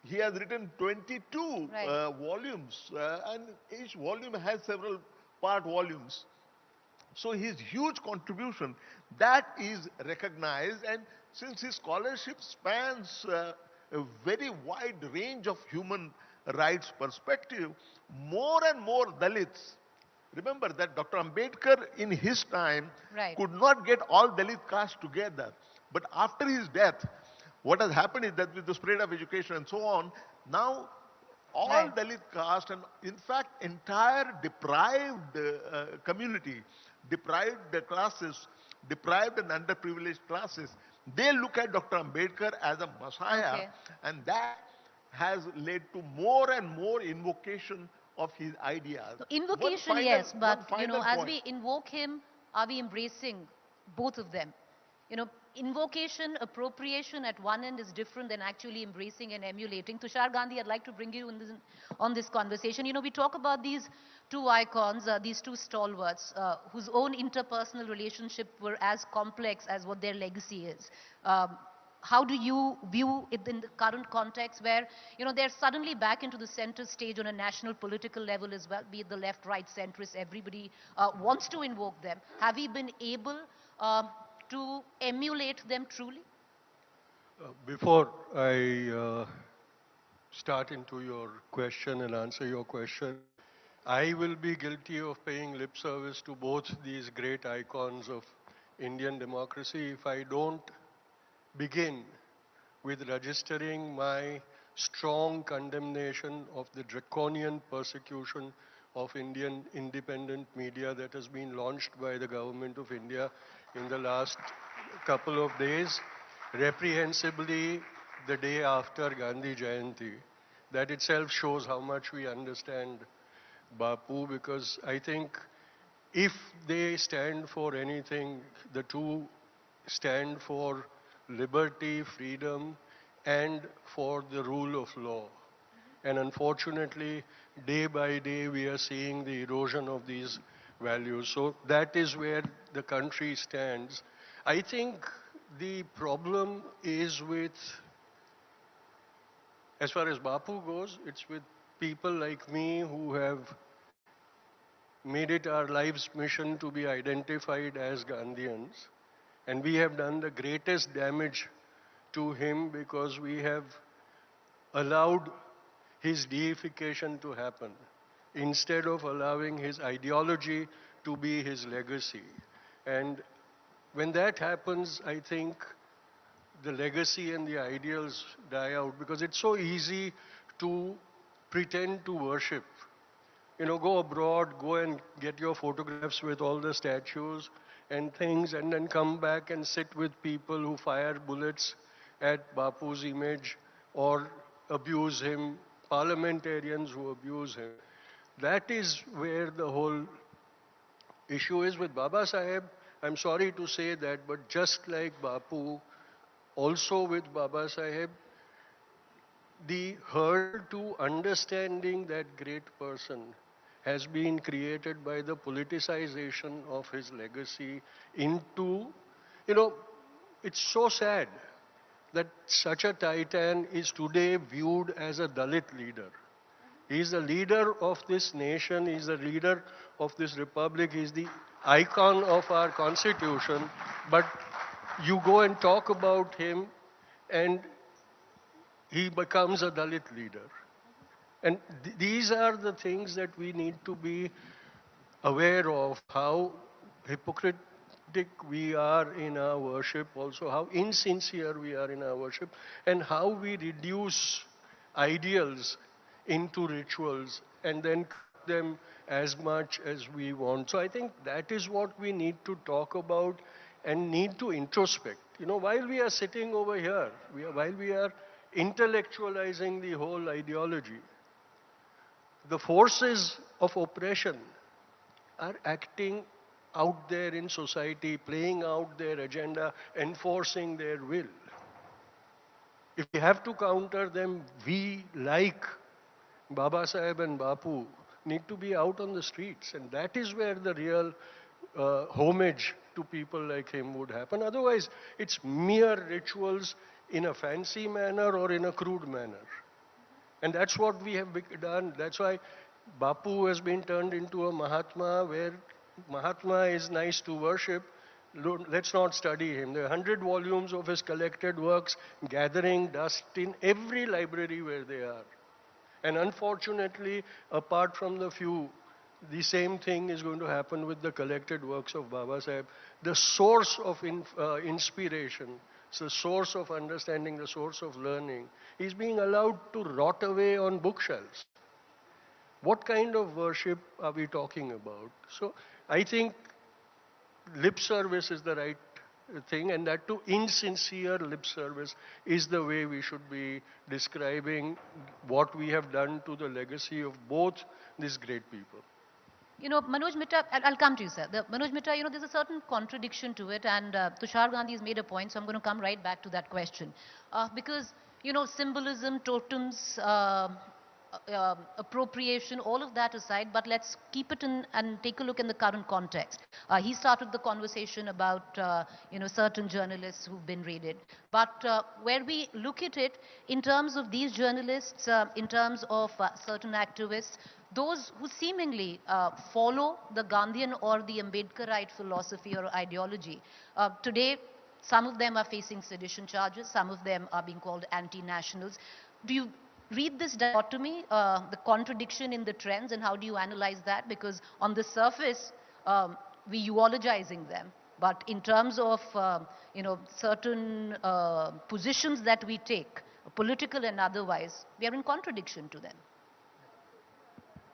he has written 22 volumes, and each volume has several part volumes. So his huge contribution, that is recognized, and since his scholarship spans a very wide range of human rights perspective, more and more Dalits, remember that Dr. Ambedkar in his time could not get all Dalit castes together, but after his death, what has happened is that with the spread of education and so on, now all Dalit caste and in fact entire deprived community, deprived classes, deprived and underprivileged classes, they look at Dr. Ambedkar as a messiah, and that has led to more and more invocation of his ideas. So invocation, yes, but you know, as we invoke him, are we embracing both of them? You know, invocation, appropriation at one end is different than actually embracing and emulating. Tushar Gandhi, I'd like to bring you in on this conversation. You know, we talk about these two icons, these two stalwarts, whose own interpersonal relationship were as complex as what their legacy is. How do you view it in the current context where, you know, they're suddenly back into the center stage on a national political level as well, be it the left, right, centrist, everybody wants to invoke them. Have we been able to emulate them truly? Before I start into your question and answer your question, I will be guilty of paying lip service to both these great icons of Indian democracy if I don't begin with registering my strong condemnation of the draconian persecution of Indian independent media that has been launched by the government of India in the last couple of days, reprehensibly the day after Gandhi Jayanti. That itself shows how much we understand Bapu, because I think if they stand for anything, the two stand for liberty, freedom, and for the rule of law. And unfortunately, day by day, we are seeing the erosion of these values. So that is where the country stands. I think the problem is with, as far as Bapu goes, it's with people like me who have made it our life's mission to be identified as Gandhians. And we have done the greatest damage to him because we have allowed his deification to happen instead of allowing his ideology to be his legacy. And when that happens, I think the legacy and the ideals die out, because it's so easy to pretend to worship. You know, go abroad, go and get your photographs with all the statues and things, and then come back and sit with people who fire bullets at Bapu's image or abuse him, parliamentarians who abuse him. That is where the whole issue is with Baba Saheb. I'm sorry to say that, but just like Bapu, also with Baba Saheb, the hurdle to understanding that great person has been created by the politicization of his legacy into, you know, it's so sad that such a titan is today viewed as a Dalit leader. He's the leader of this nation, he's the leader of this republic, he's the icon of our constitution, but you go and talk about him and he becomes a Dalit leader. And these are the things that we need to be aware of, how hypocritic we are in our worship, also how insincere we are in our worship, and how we reduce ideals into rituals and then cut them as much as we want. So I think that is what we need to talk about and need to introspect. You know, while we are sitting over here, while we are intellectualizing the whole ideology, the forces of oppression are acting out there in society, playing out their agenda, enforcing their will. If we have to counter them, we, like Baba Saheb and Bapu, need to be out on the streets. And that is where the real homage to people like him would happen. Otherwise, it's mere rituals in a fancy manner or in a crude manner. And that's what we have done. That's why Bapu has been turned into a Mahatma, where Mahatma is nice to worship. Let's not study him. There are 100 volumes of his collected works gathering dust in every library where they are. And unfortunately, apart from the few, the same thing is going to happen with the collected works of Baba Saheb. The source of inspiration, the source of understanding, the source of learning, is being allowed to rot away on bookshelves. What kind of worship are we talking about? So I think lip service is the right thing, and that too insincere lip service is the way we should be describing what we have done to the legacy of both these great people. You know, Manoj Mitra, I'll come to you, sir. Manoj Mitra, you know, there's a certain contradiction to it, and Tushar Gandhi has made a point, so I'm going to come right back to that question. Because, you know, symbolism, totems, appropriation, all of that aside, but let's keep it in and take a look in the current context. He started the conversation about, you know, certain journalists who've been raided. But where we look at it in terms of these journalists, in terms of certain activists, those who seemingly follow the Gandhian or the Ambedkarite philosophy or ideology, today some of them are facing sedition charges, some of them are being called anti-nationals. Do you read this dichotomy, the contradiction in the trends, and how do you analyze that? Because on the surface, we're eulogizing them, but in terms of you know, certain positions that we take, political and otherwise, we are in contradiction to them.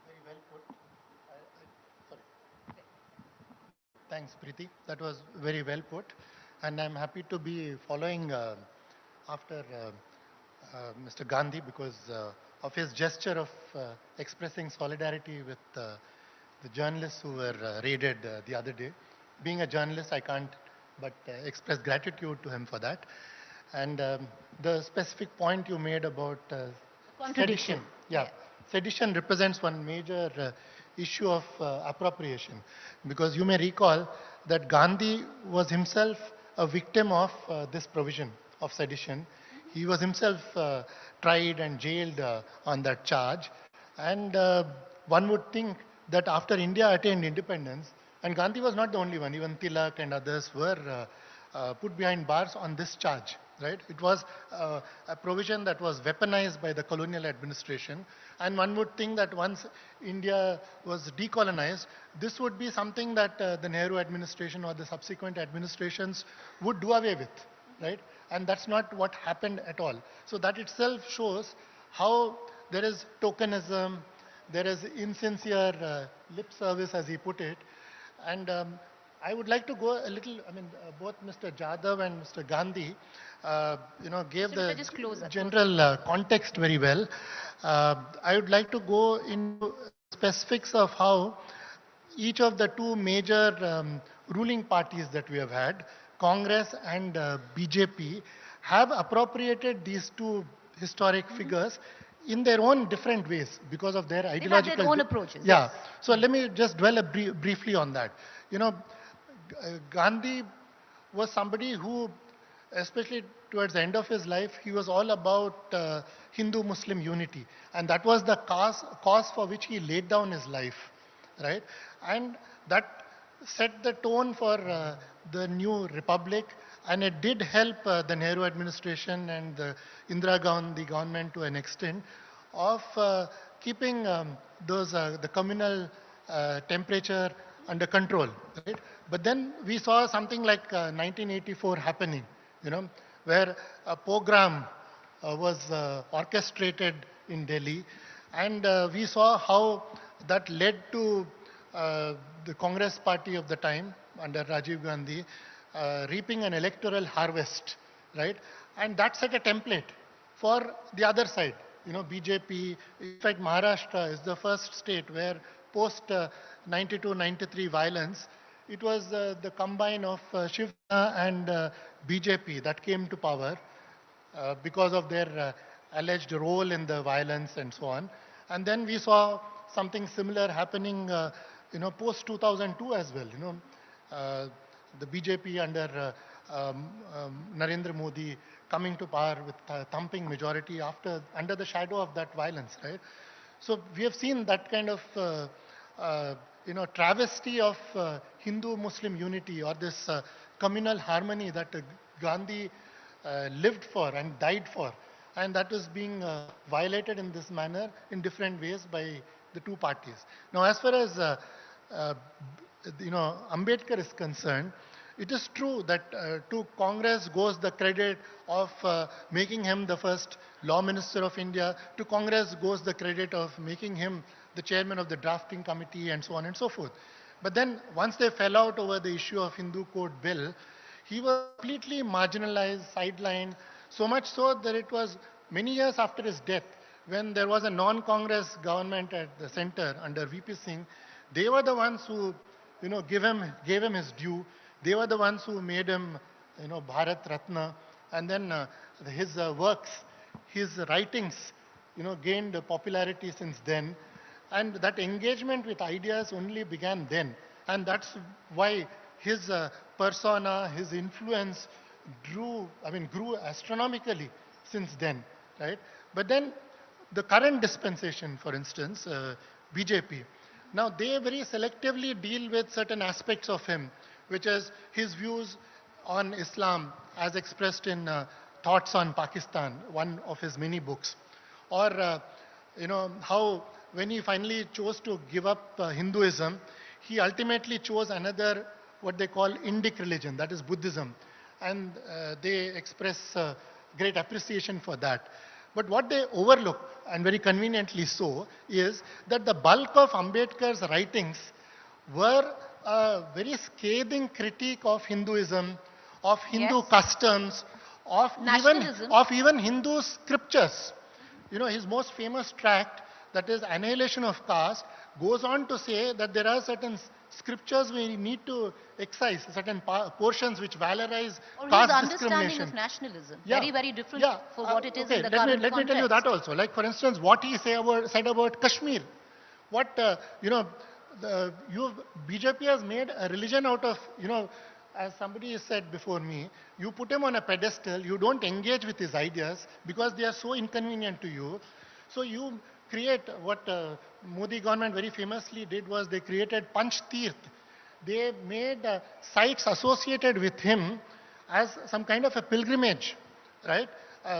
Very well put. Sorry. Thanks, Preeti. That was very well put, and I'm happy to be following after Mr. Gandhi because of his gesture of expressing solidarity with the journalists who were raided the other day. Being a journalist, I can't but express gratitude to him for that. And the specific point you made about contradiction. Sedition. Yeah. Sedition represents one major issue of appropriation, because you may recall that Gandhi was himself a victim of this provision of sedition. He was himself tried and jailed on that charge. And one would think that after India attained independence, and Gandhi was not the only one, even Tilak and others were put behind bars on this charge, right? It was a provision that was weaponized by the colonial administration. And one would think that once India was decolonized, this would be something that the Nehru administration or the subsequent administrations would do away with, right? And that's not what happened at all. So that itself shows how there is tokenism, there is insincere lip service, as he put it. And I would like to go a little, I mean, both Mr. Jadhav and Mr. Gandhi, you know, gave the general context very well. I would like to go into specifics of how each of the two major ruling parties that we have had, Congress and BJP, have appropriated these two historic figures in their own different ways because of their ideological... They have their own approaches. Yeah. Yes. So let me just dwell briefly on that. You know, Gandhi was somebody who, especially towards the end of his life, he was all about Hindu-Muslim unity. And that was the cause for which he laid down his life, right? And that set the tone for the new republic, and it did help the Nehru administration and the Indira Gandhi government to an extent of keeping the communal temperature under control, right? But then we saw something like 1984 happening, you know, where a pogrom was orchestrated in Delhi, and we saw how that led to the Congress party of the time under Rajiv Gandhi reaping an electoral harvest, right? And that set a template for the other side. You know, BJP, in fact, Maharashtra is the first state where post 92-93 violence, it was the combine of Shiv Sena and BJP that came to power because of their alleged role in the violence and so on. And then we saw something similar happening, you know, post 2002 as well. You know, the BJP under Narendra Modi coming to power with a thumping majority under the shadow of that violence, right? So we have seen that kind of you know, travesty of Hindu-Muslim unity, or this communal harmony that Gandhi lived for and died for, and that is being violated in this manner in different ways by the two parties. Now, as far as you know, Ambedkar is concerned, it is true that to Congress goes the credit of making him the first law minister of India. To Congress goes the credit of making him the chairman of the drafting committee and so on and so forth. But then once they fell out over the issue of Hindu Code Bill, he was completely marginalized, sidelined, so much so that it was many years after his death, when there was a non-Congress government at the center under VP Singh, they were the ones who, you know, gave him his due. They were the ones who made him, you know, Bharat Ratna. And then his works, his writings, you know, gained popularity since then. And that engagement with ideas only began then. And that's why his persona, his influence grew astronomically since then, right? But then the current dispensation, for instance, BJP, now they very selectively deal with certain aspects of him, which is his views on Islam as expressed in Thoughts on Pakistan, one of his many books. Or, you know, how when he finally chose to give up Hinduism, he ultimately chose another, what they call Indic religion, that is Buddhism. And they express great appreciation for that. But what they overlook, and very conveniently so, is that the bulk of Ambedkar's writings were a very scathing critique of Hinduism, of Hindu customs, of even Hindu scriptures. You know, his most famous tract, that is Annihilation of Caste, goes on to say that there are certain scriptures we need to excise, certain portions which valorize or caste his discrimination. understanding of nationalism. Very, very different for what it is in the let current me context. tell you that also. Like, for instance, what he said about Kashmir. What, you know, BJP has made a religion out of, you know, as somebody said before me, you put him on a pedestal, you don't engage with his ideas because they are so inconvenient to you. So you create what Modi government very famously did was they created Panch Tirth. They made sites associated with him as some kind of a pilgrimage, right?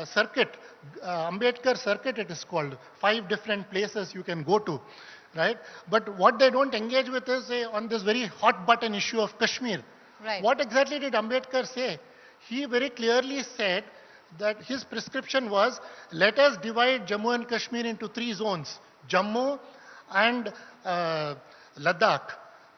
Circuit, Ambedkar circuit it is called. 5 different places you can go to, right? But what they don't engage with is on this very hot button issue of Kashmir. Right. What exactly did Ambedkar say? He very clearly said that his prescription was, let us divide Jammu and Kashmir into 3 zones, Jammu and Ladakh,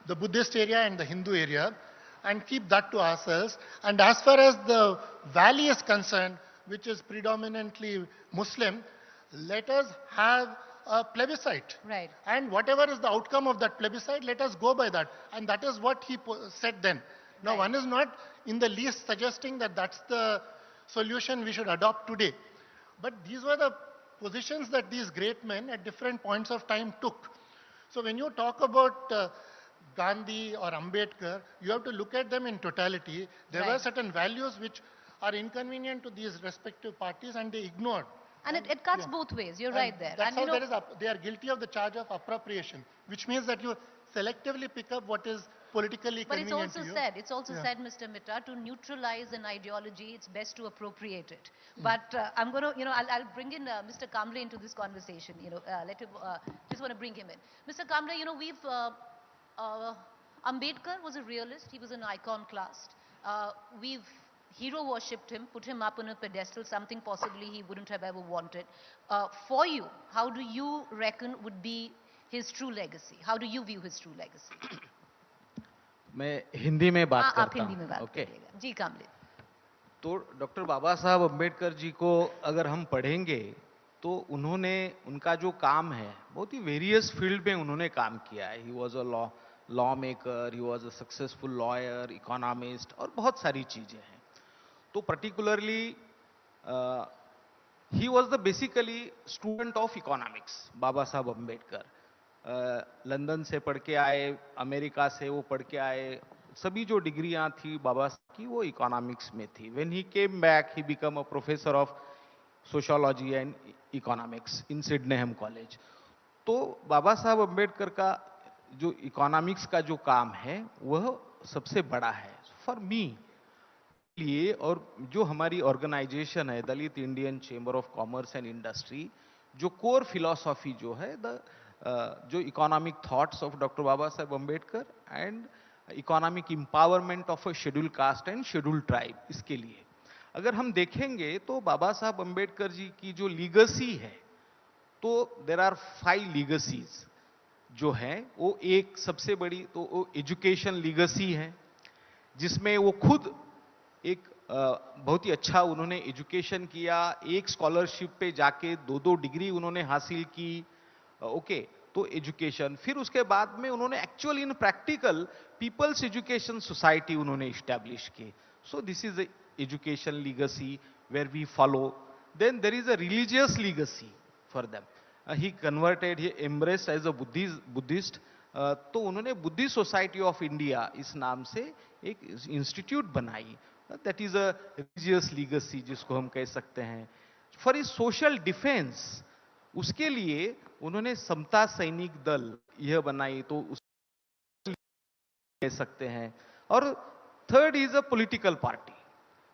the Buddhist area and the Hindu area, and keep that to ourselves. And as far as the valley is concerned, which is predominantly Muslim, let us have a plebiscite. Right. And whatever is the outcome of that plebiscite, let us go by that. And that is what he said then. Now, one is not in the least suggesting that that's the solution we should adopt today. But these were the positions that these great men at different points of time took. So when you talk about Gandhi or Ambedkar, you have to look at them in totality. There were certain values which are inconvenient to these respective parties and they ignored. And it cuts both ways. You're right there. That's and how they are guilty of the charge of appropriation, which means that you selectively pick up what is politically But it's convenient also to you. said, Mr. Mitra, to neutralize an ideology, it's best to appropriate it. But I'm going to, I'll bring in Mr. Kamble into this conversation. Let him, just want to bring him in. Mr. Kamble, Ambedkar was a realist. He was an iconoclast. We've hero worshipped him, put him up on a pedestal, something possibly he wouldn't have ever wanted. For you, how do you reckon would be his true legacy? How do you view his true legacy? मैं हिंदी में बात आप करता हिंदी में हूँ. बात okay. करिएगा. जी कामले. तो डॉक्टर बाबा साहब अम्बेडकर जी को अगर हम पढ़ेंगे तो उन्होंने उनका जो काम है बहुत ही वेरियस फील्ड में उन्होंने काम किया है. He was a law maker, he was a successful lawyer, economist और बहुत सारी चीजें हैं. तो particularly he was the basically student of economics. Babasaheb Ambedkar London से पढ़ के आए, अमेरिका से वो पढ़ के आए. सभी जो डिग्रियां थी बाबा साहब की वो इकोनॉमिक्स में थी. When he came back he become a professor of sociology and economics in Sydenham College. तो बाबा साहब अम्बेडकर का जो इकोनॉमिक्स का जो काम है वह सबसे बड़ा है फॉर मी लिए. और जो हमारी ऑर्गेनाइजेशन है Dalit Indian Chamber of Commerce and Industry, जो कोर फिलॉसफी जो है जो economic thoughts of doctor Babasaheb Ambedkar and economic empowerment of a scheduled caste and scheduled tribe, इसके लिए अगर हम देखेंगे तो बाबा साहब अम्बेडकर जी की जो लीगेसी है तो देयर आर 5 लीगेसीज जो हैं. वो एक सबसे बड़ी तो वो एजुकेशन लीगेसी है जिसमें वो खुद एक बहुत ही अच्छा उन्होंने एजुकेशन किया. एक स्कॉलरशिप पे जाके 2 डिग्री उन्होंने हासिल की. ओके. तो एजुकेशन, फिर उसके बाद में उन्होंने actual in practical people's education society उन्होंने इस्टेब्लिश की. So this is education legacy where we follow. Then there is a religious legacy for them. He converted, he embraced as a Buddhist. तो उन्होंने Buddhist society of India इस नाम से एक institute बनाई. That is a religious legacy जिसको हम कह सकते हैं. फॉर इज सोशल डिफेंस, उसके लिए उन्होंने समता सैनिक दल यह बनाई, तो उस कह सकते हैं. और third is a political party,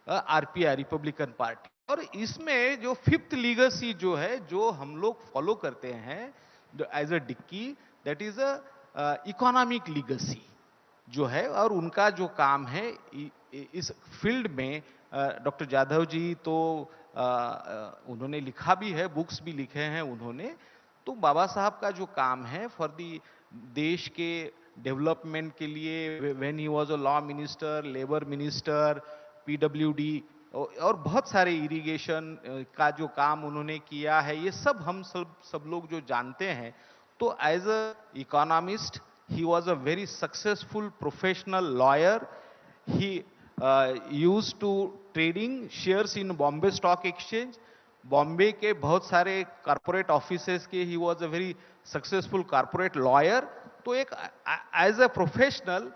RPI, Republican party. और इसमें जो 5th लीगेसी जो है जो हम लोग फॉलो करते हैं as a DICCI, that is a economic legacy जो है. और उनका जो काम है इस फील्ड में, डॉक्टर जाधव जी तो उन्होंने लिखा भी है, बुक्स भी लिखे हैं उन्होंने. तो बाबा साहब का जो काम है फॉर दी देश के डेवलपमेंट के लिए, when he was a law minister, labour minister, PWD और बहुत सारे इरिगेशन का जो काम उन्होंने किया है, ये सब हम सब लोग जो जानते हैं. तो as a economist he was a very successful professional lawyer. He used to trading shares in Bombay Stock Exchange. Bombay के बहुत सारे कॉर्पोरेट ऑफिसेस के he was a very successful corporate lawyer. तो एक एज अ प्रोफेशनल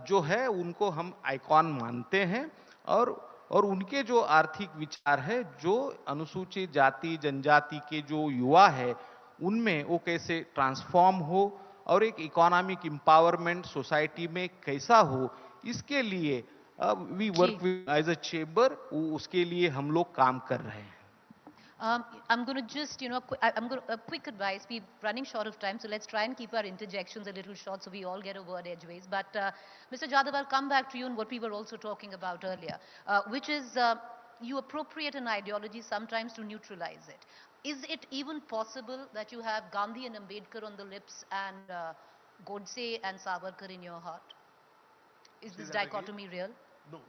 जो है उनको हम आइकॉन मानते हैं. और उनके जो आर्थिक विचार है, जो अनुसूचित जाति जनजाति के जो युवा है उनमें वो कैसे ट्रांसफॉर्म हो और एक इकोनॉमिक एम्पावरमेंट सोसाइटी में कैसा हो, इसके लिए we work as a chamber, उसके लिए हम लोग काम कर रहे हैं. I'm going to just, I'm going to, a quick advice. We're running short of time, so let's try and keep our interjections a little short so we all get a word edgeways. But Mr. Jadhav, I'll come back to you on what we were also talking about earlier, which is you appropriate an ideology sometimes to neutralize it. Is it even possible that you have Gandhi and Ambedkar on the lips and Godse and Savarkar in your heart? Is this dichotomy real? No.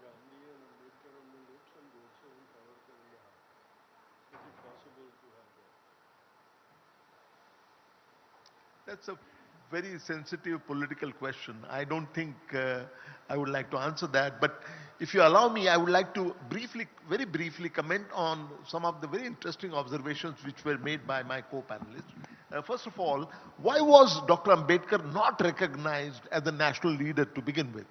That's a very sensitive political question. I don't think I would like to answer that. But if you allow me, I would like to very briefly comment on some of the very interesting observations which were made by my co-panelists. First of all, why was Dr. Ambedkar not recognized as a national leader to begin with?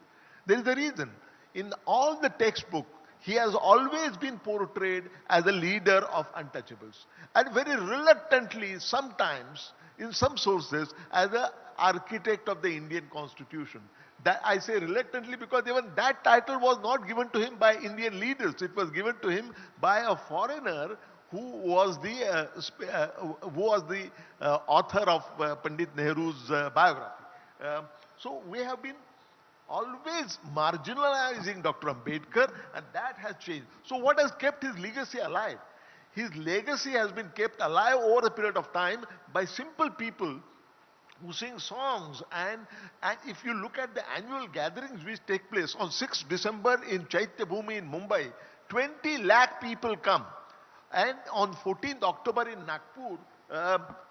There is a reason. In all the textbooks, he has always been portrayed as a leader of untouchables. And very reluctantly, sometimes, in some sources, as an architect of the Indian constitution. That I say reluctantly because even that title was not given to him by Indian leaders. It was given to him by a foreigner who was the author of Pandit Nehru's biography. So we have been always marginalizing Dr. Ambedkar, and that has changed. So what has kept his legacy alive? His legacy has been kept alive over a period of time by simple people who sing songs. And if you look at the annual gatherings which take place on 6th December in Chaitya Bhumi in Mumbai, 20 lakh people come. And on 14th October in Nagpur,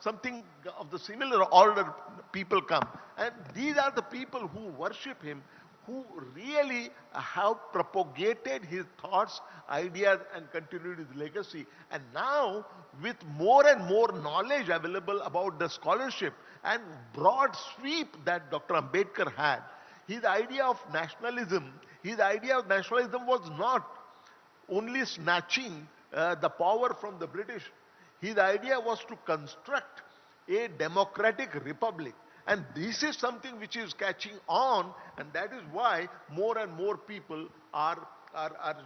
something of the similar order people come. And these are the people who worship him, who really have propagated his thoughts, ideas, and continued his legacy. And now, with more and more knowledge available about the scholarship and broad sweep that Dr. Ambedkar had, his idea of nationalism was not only snatching the power from the British. His idea was to construct a democratic republic. And this is something which is catching on, and that is why more and more people are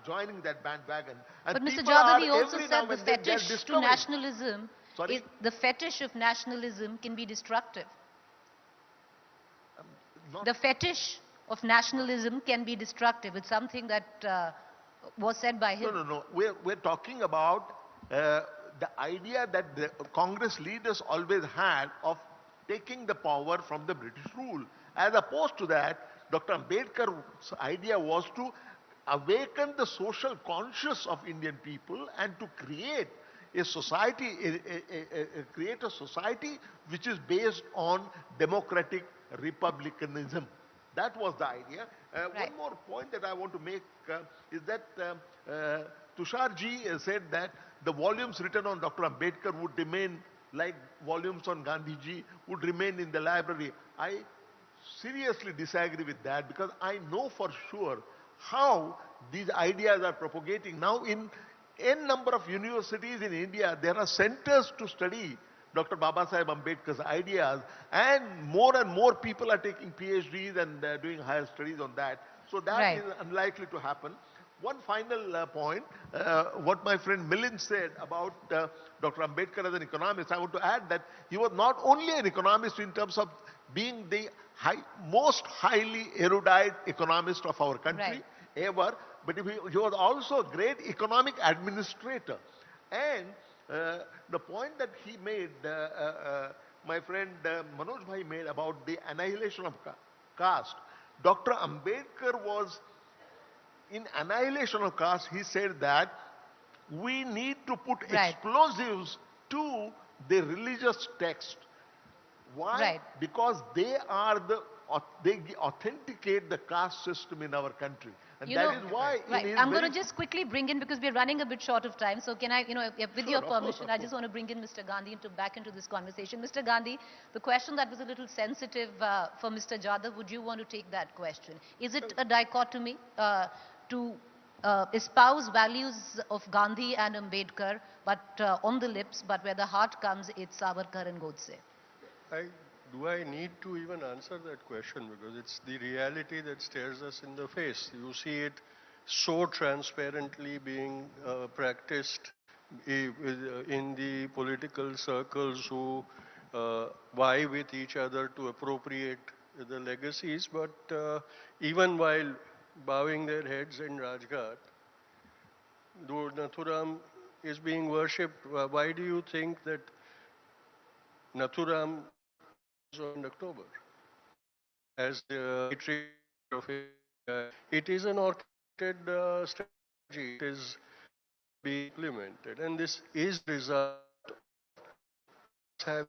joining that bandwagon. And but Mr. people Jadhav, he are also every said now the and then they are fetish to discovering- nationalism, Sorry? the fetish of nationalism can be destructive. The fetish of nationalism can be destructive. It's something that was said by him. No. We're talking about the idea that the Congress leaders always had of taking the power from the British rule. As opposed to that, Dr. Ambedkar's idea was to awaken the social conscience of Indian people and to create a society, create a society which is based on democratic republicanism. That was the idea. One more point that I want to make is that Tusharji said that the volumes written on Dr. Ambedkar would remain like volumes on Gandhiji, would remain in the library. I seriously disagree with that, because I know for sure how these ideas are propagating. Now in n number of universities in India, there are centers to study Dr. Babasaheb Ambedkar's ideas, and more people are taking PhDs and doing higher studies on that. So that is unlikely to happen. One final point, what my friend Milind said about Dr. Ambedkar as an economist, I want to add that he was not only an economist in terms of being the most highly erudite economist of our country ever, but he was also a great economic administrator. And the point that he made, my friend Manoj Bhai made about the annihilation of caste, Dr. Ambedkar was, in annihilation of caste, he said that we need to put explosives to the religious text. Why? Because they authenticate the caste system in our country. And that is why I'm going to just quickly bring in, because we're running a bit short of time. So can I, with your permission, I just want to bring in Mr. Gandhi back into this conversation. Mr. Gandhi, the question that was a little sensitive for Mr. Jadhav, would you want to take that question? Is it a dichotomy to espouse values of Gandhi and Ambedkar, but on the lips, but where the heart comes, it's Savarkar and Godse? Do I need to even answer that question? Because it's the reality that stares us in the face. You see it so transparently being practiced in the political circles who vie with each other to appropriate the legacies. But even while bowing their heads in Rajghat, though Nathuram is being worshipped, why do you think that Nathuram in October as the retreat of it is an orchestrated strategy. It is being implemented, and this is the result of having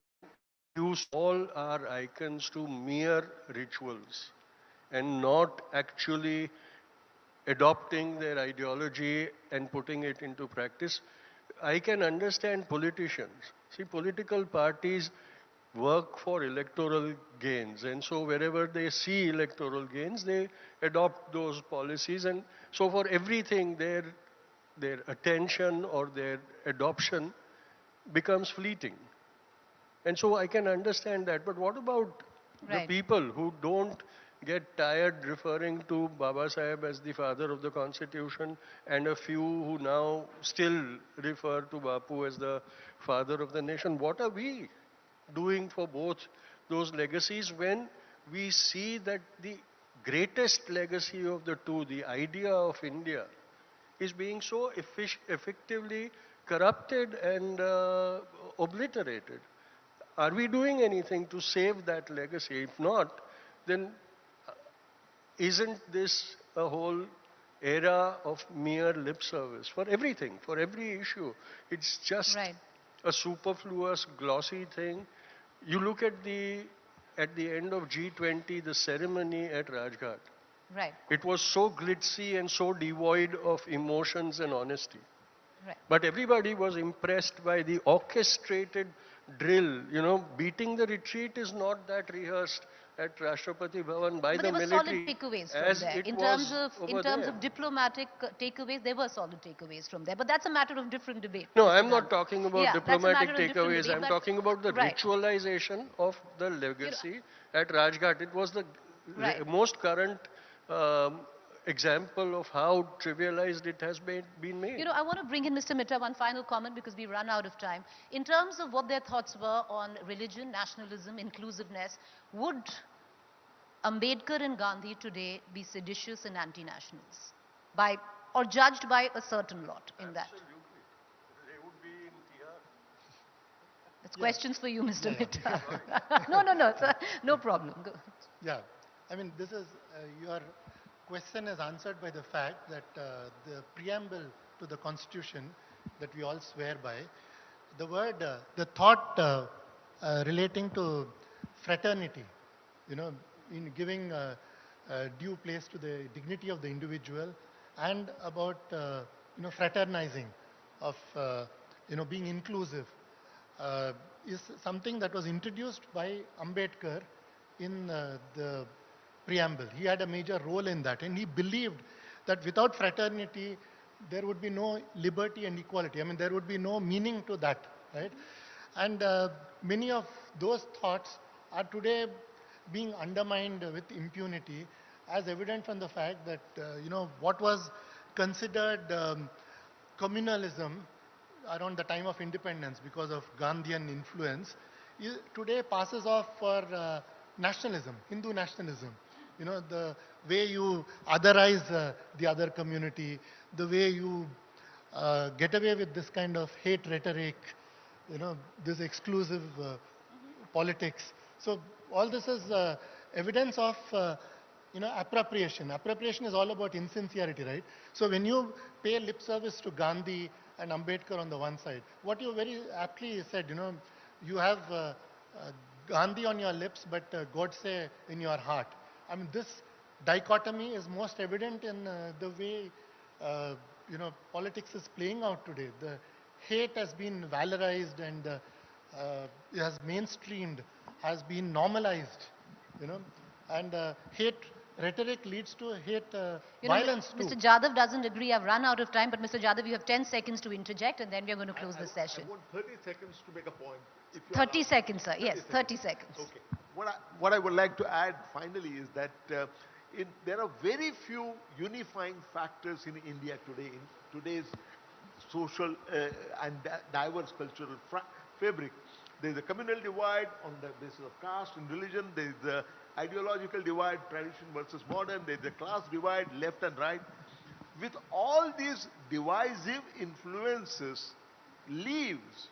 used all our icons to mere rituals and not actually adopting their ideology and putting it into practice. I can understand politicians. See, political parties work for electoral gains, and so wherever they see electoral gains, they adopt those policies, and so for everything their attention or their adoption becomes fleeting. And so I can understand that. But what about the people who don't get tired referring to Baba Saheb as the father of the Constitution, and a few who now still refer to Bapu as the father of the nation? What are we doing for both those legacies when we see that the greatest legacy of the two, the idea of India, is being so effectively corrupted and obliterated? are we doing anything to save that legacy? If not, then isn't this a whole era of mere lip service for everything, for every issue? It's just a superfluous, glossy thing. You look at the end of G20, the ceremony at Rajghat. Right. It was so glitzy and so devoid of emotions and honesty. Right. But everybody was impressed by the orchestrated drill. You know, beating the retreat is not that rehearsed at Rashtrapati Bhavan by But the there were military. solid takeaways from as there. it In was terms over of diplomatic takeaways, there were solid takeaways from there. But that's a matter of different debate. No, Mr. I'm not Gandhi. talking about Yeah, that's a diplomatic matter of different takeaways. debate, I'm but- talking about the Right. ritualization of the legacy at Rajghat. It was the Right. most current example of how trivialized it has been made. You know, I want to bring in Mr. Mitra one final comment because we run out of time. In terms of what their thoughts were on religion, nationalism, inclusiveness, would Ambedkar and Gandhi today be seditious and anti-nationals or judged by a certain lot in that? That's questions for you, Mr. Mitra. No, sir. No problem. Go. Yeah, I mean, this is your question is answered by the fact that the preamble to the Constitution that we all swear by, the word, the thought relating to fraternity, you know, in giving due place to the dignity of the individual, and about you know, fraternizing, of you know, being inclusive, is something that was introduced by Ambedkar in the preamble. He had a major role in that, and he believed that without fraternity there would be no liberty and equality. I mean, there would be no meaning to that, right? And many of those thoughts are today being undermined with impunity, as evident from the fact that you know, what was considered communalism around the time of independence because of Gandhian influence, today passes off for nationalism, Hindu nationalism. You know, the way you otherize the other community, the way you get away with this kind of hate rhetoric, you know, this exclusive politics. So all this is evidence of you know, appropriation. Appropriation is all about insincerity, right? So when you pay lip service to Gandhi and Ambedkar on the one side, what you very aptly said, you know, you have Gandhi on your lips, but Godse in your heart. I mean, this dichotomy is most evident in the way you know, politics is playing out today. The hate has been valorized and it has mainstreamed, has been normalized, you know, and hate rhetoric leads to hate violence too. Mr. Jadhav doesn't agree. I've run out of time, but Mr. Jadhav, you have 10 seconds to interject, and then we are going to close the session. I want 30 seconds to make a point. If you 30 seconds, sir. Yes, 30 seconds. Okay. What I would like to add finally is that there are very few unifying factors in India today, in today's social and diverse cultural fabric. There is a communal divide on the basis of caste and religion. There is the ideological divide, tradition versus modern. There is the class divide, left and right. With all these divisive influences, leaves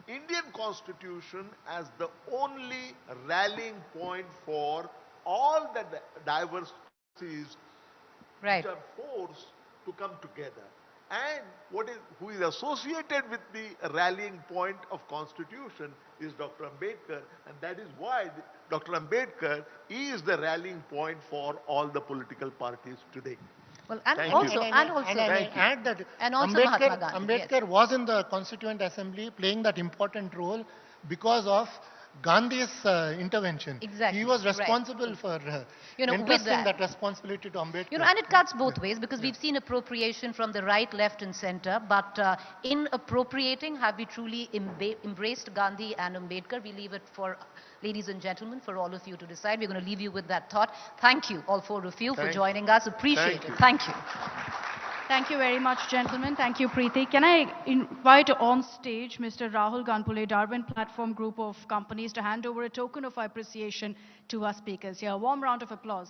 Indian Constitution as the only rallying point for all the diversities which are forced to come together. And who is associated with the rallying point of Constitution is Dr. Ambedkar, and that is why Dr. Ambedkar is the rallying point for all the political parties today. Well, and Thank also, you. and also, And I add that Mahatma Gandhi, Ambedkar was in the Constituent Assembly playing that important role because of Gandhi's intervention. Exactly. He was responsible for you know, entrusting that responsibility to Ambedkar. You know, and it cuts both ways, because we've seen appropriation from the right, left and center, but in appropriating, have we truly embraced Gandhi and Ambedkar? We leave it for, ladies and gentlemen, for all of you to decide. We're going to leave you with that thought. Thank you, all four of you, for joining us. Appreciate it. Thank you. Thank you very much, gentlemen. Thank you, Preeti. Can I invite on stage Mr. Rahul Ganpule, Darwin Platform Group of Companies, to hand over a token of appreciation to our speakers here. A warm round of applause.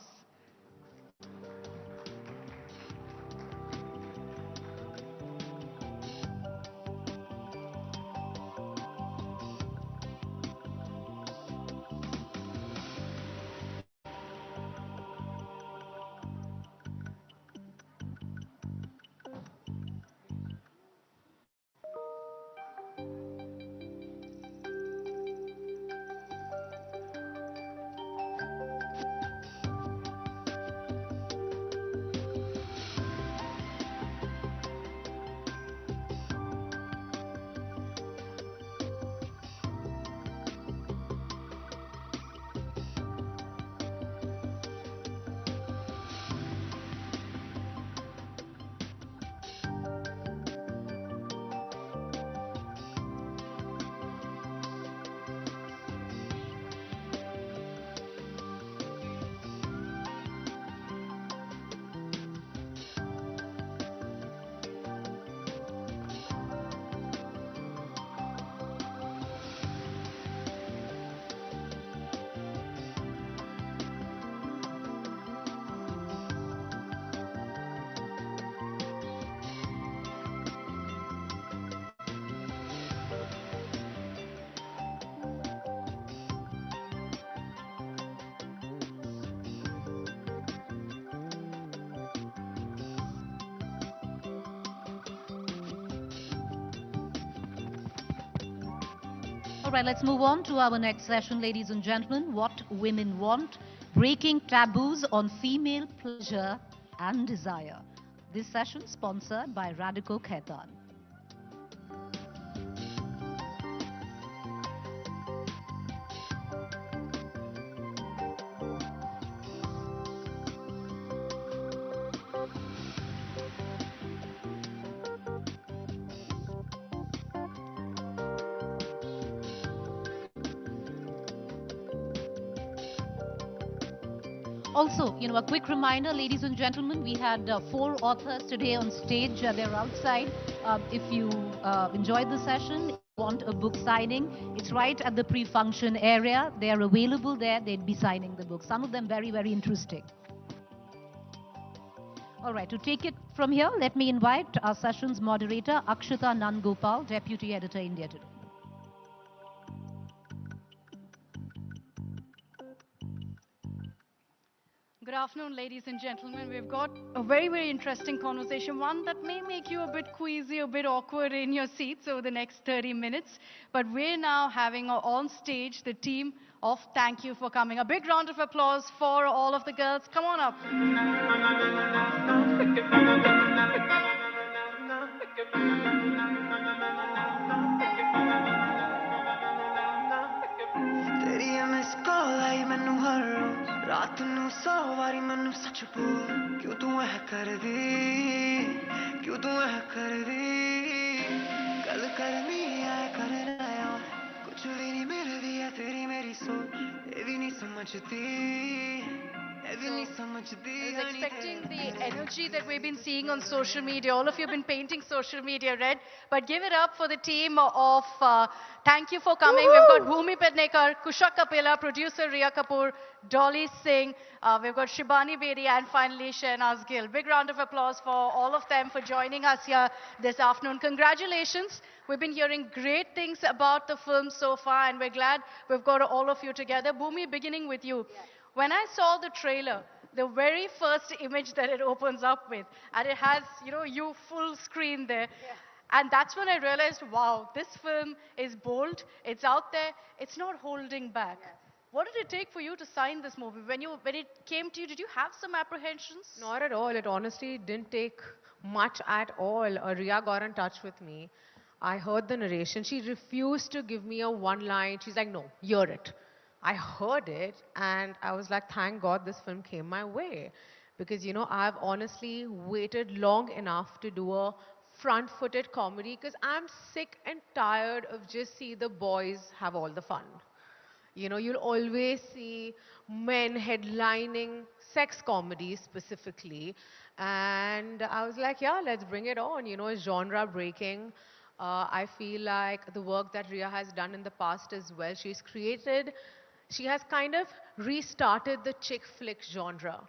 All right, let's move on to our next session, ladies and gentlemen. What Women Want, Breaking Taboos on Female Pleasure and Desire. This session sponsored by Radico Khaitan. Also, a quick reminder, ladies and gentlemen, we had 4 authors today on stage. They're outside. If you enjoyed the session, want a book signing, it's right at the pre-function area. They're available there. They'd be signing the book. Some of them very, very interesting. All right, to take it from here, let me invite our session's moderator, Akshita Nandgopal, Deputy Editor, India Today. Good afternoon, ladies and gentlemen. We've got a very, very interesting conversation, one that may make you a bit queasy, a bit awkward in your seats over the next 30 minutes. But we're now having on stage the team of Thank You for Coming. A big round of applause for all of the girls. Come on up. रात नू सौ वारी मैनू सच बोल क्यों तू ऐ कर दी क्यों तू ऐ कर दी गल करनी है कर रहा कुछ भी नहीं मिलदी है तेरी मेरी सोच ये भी नहीं समझती ये भी नहीं समझदी I was expecting the energy that we've been seeing on social media. All of you have been painting social media red. But give it up for the team of Thank You for Coming. We've got Bhumi Pednekar, Kushak Kapila, producer Riya Kapoor, Dolly Singh. We've got Shibani Bedi and finally Shehnaz Gill. Big round of applause for all of them for joining us here this afternoon. Congratulations. We've been hearing great things about the film so far and we're glad we've got all of you together. Bhumi, beginning with you. Yeah. When I saw the trailer, the very first image that it opens up with, and it has, you full screen there. Yeah. And that's when I realized, wow, this film is bold, it's out there, it's not holding back. Yeah. What did it take for you to sign this movie? When it came to you, did you have some apprehensions? Not at all. It honestly didn't take much at all. Riya got in touch with me. I heard the narration. She refused to give me a one line. She's like, no, hear it. I heard it and I was like, thank God this film came my way. Because, I've honestly waited long enough to do a front-footed comedy because I'm sick and tired of just see the boys have all the fun. You'll always see men headlining sex comedies specifically. And I was like, yeah, let's bring it on. It's genre breaking. I feel like the work that Riya has done in the past as well, she has kind of restarted the chick flick genre.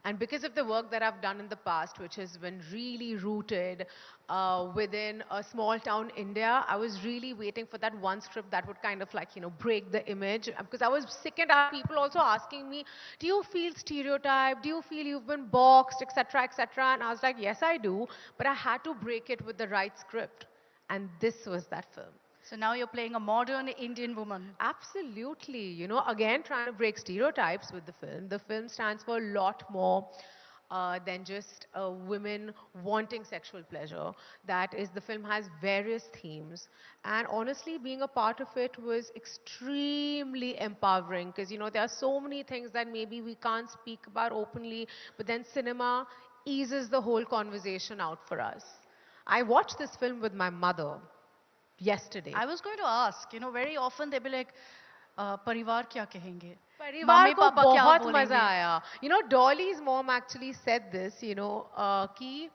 And because of the work that I've done in the past, which has been really rooted within a small town India, I was really waiting for that one script that would kind of break the image. Because I was sick and tired of people also asking me, do you feel stereotyped? Do you feel you've been boxed, etc., etc.? And I was like, yes, I do. But I had to break it with the right script. And this was that film. So now you're playing a modern Indian woman. Absolutely. Again, trying to break stereotypes with the film. The film stands for a lot more than just women wanting sexual pleasure. That is, the film has various themes. And honestly, being a part of it was extremely empowering because, there are so many things that maybe we can't speak about openly, but then cinema eases the whole conversation out for us. I watched this film with my mother yesterday. I was going to ask, very often they'll be like, Parivar kya kahenge? Parivar ko bahut maza aaya. Dolly's mom actually said this, ki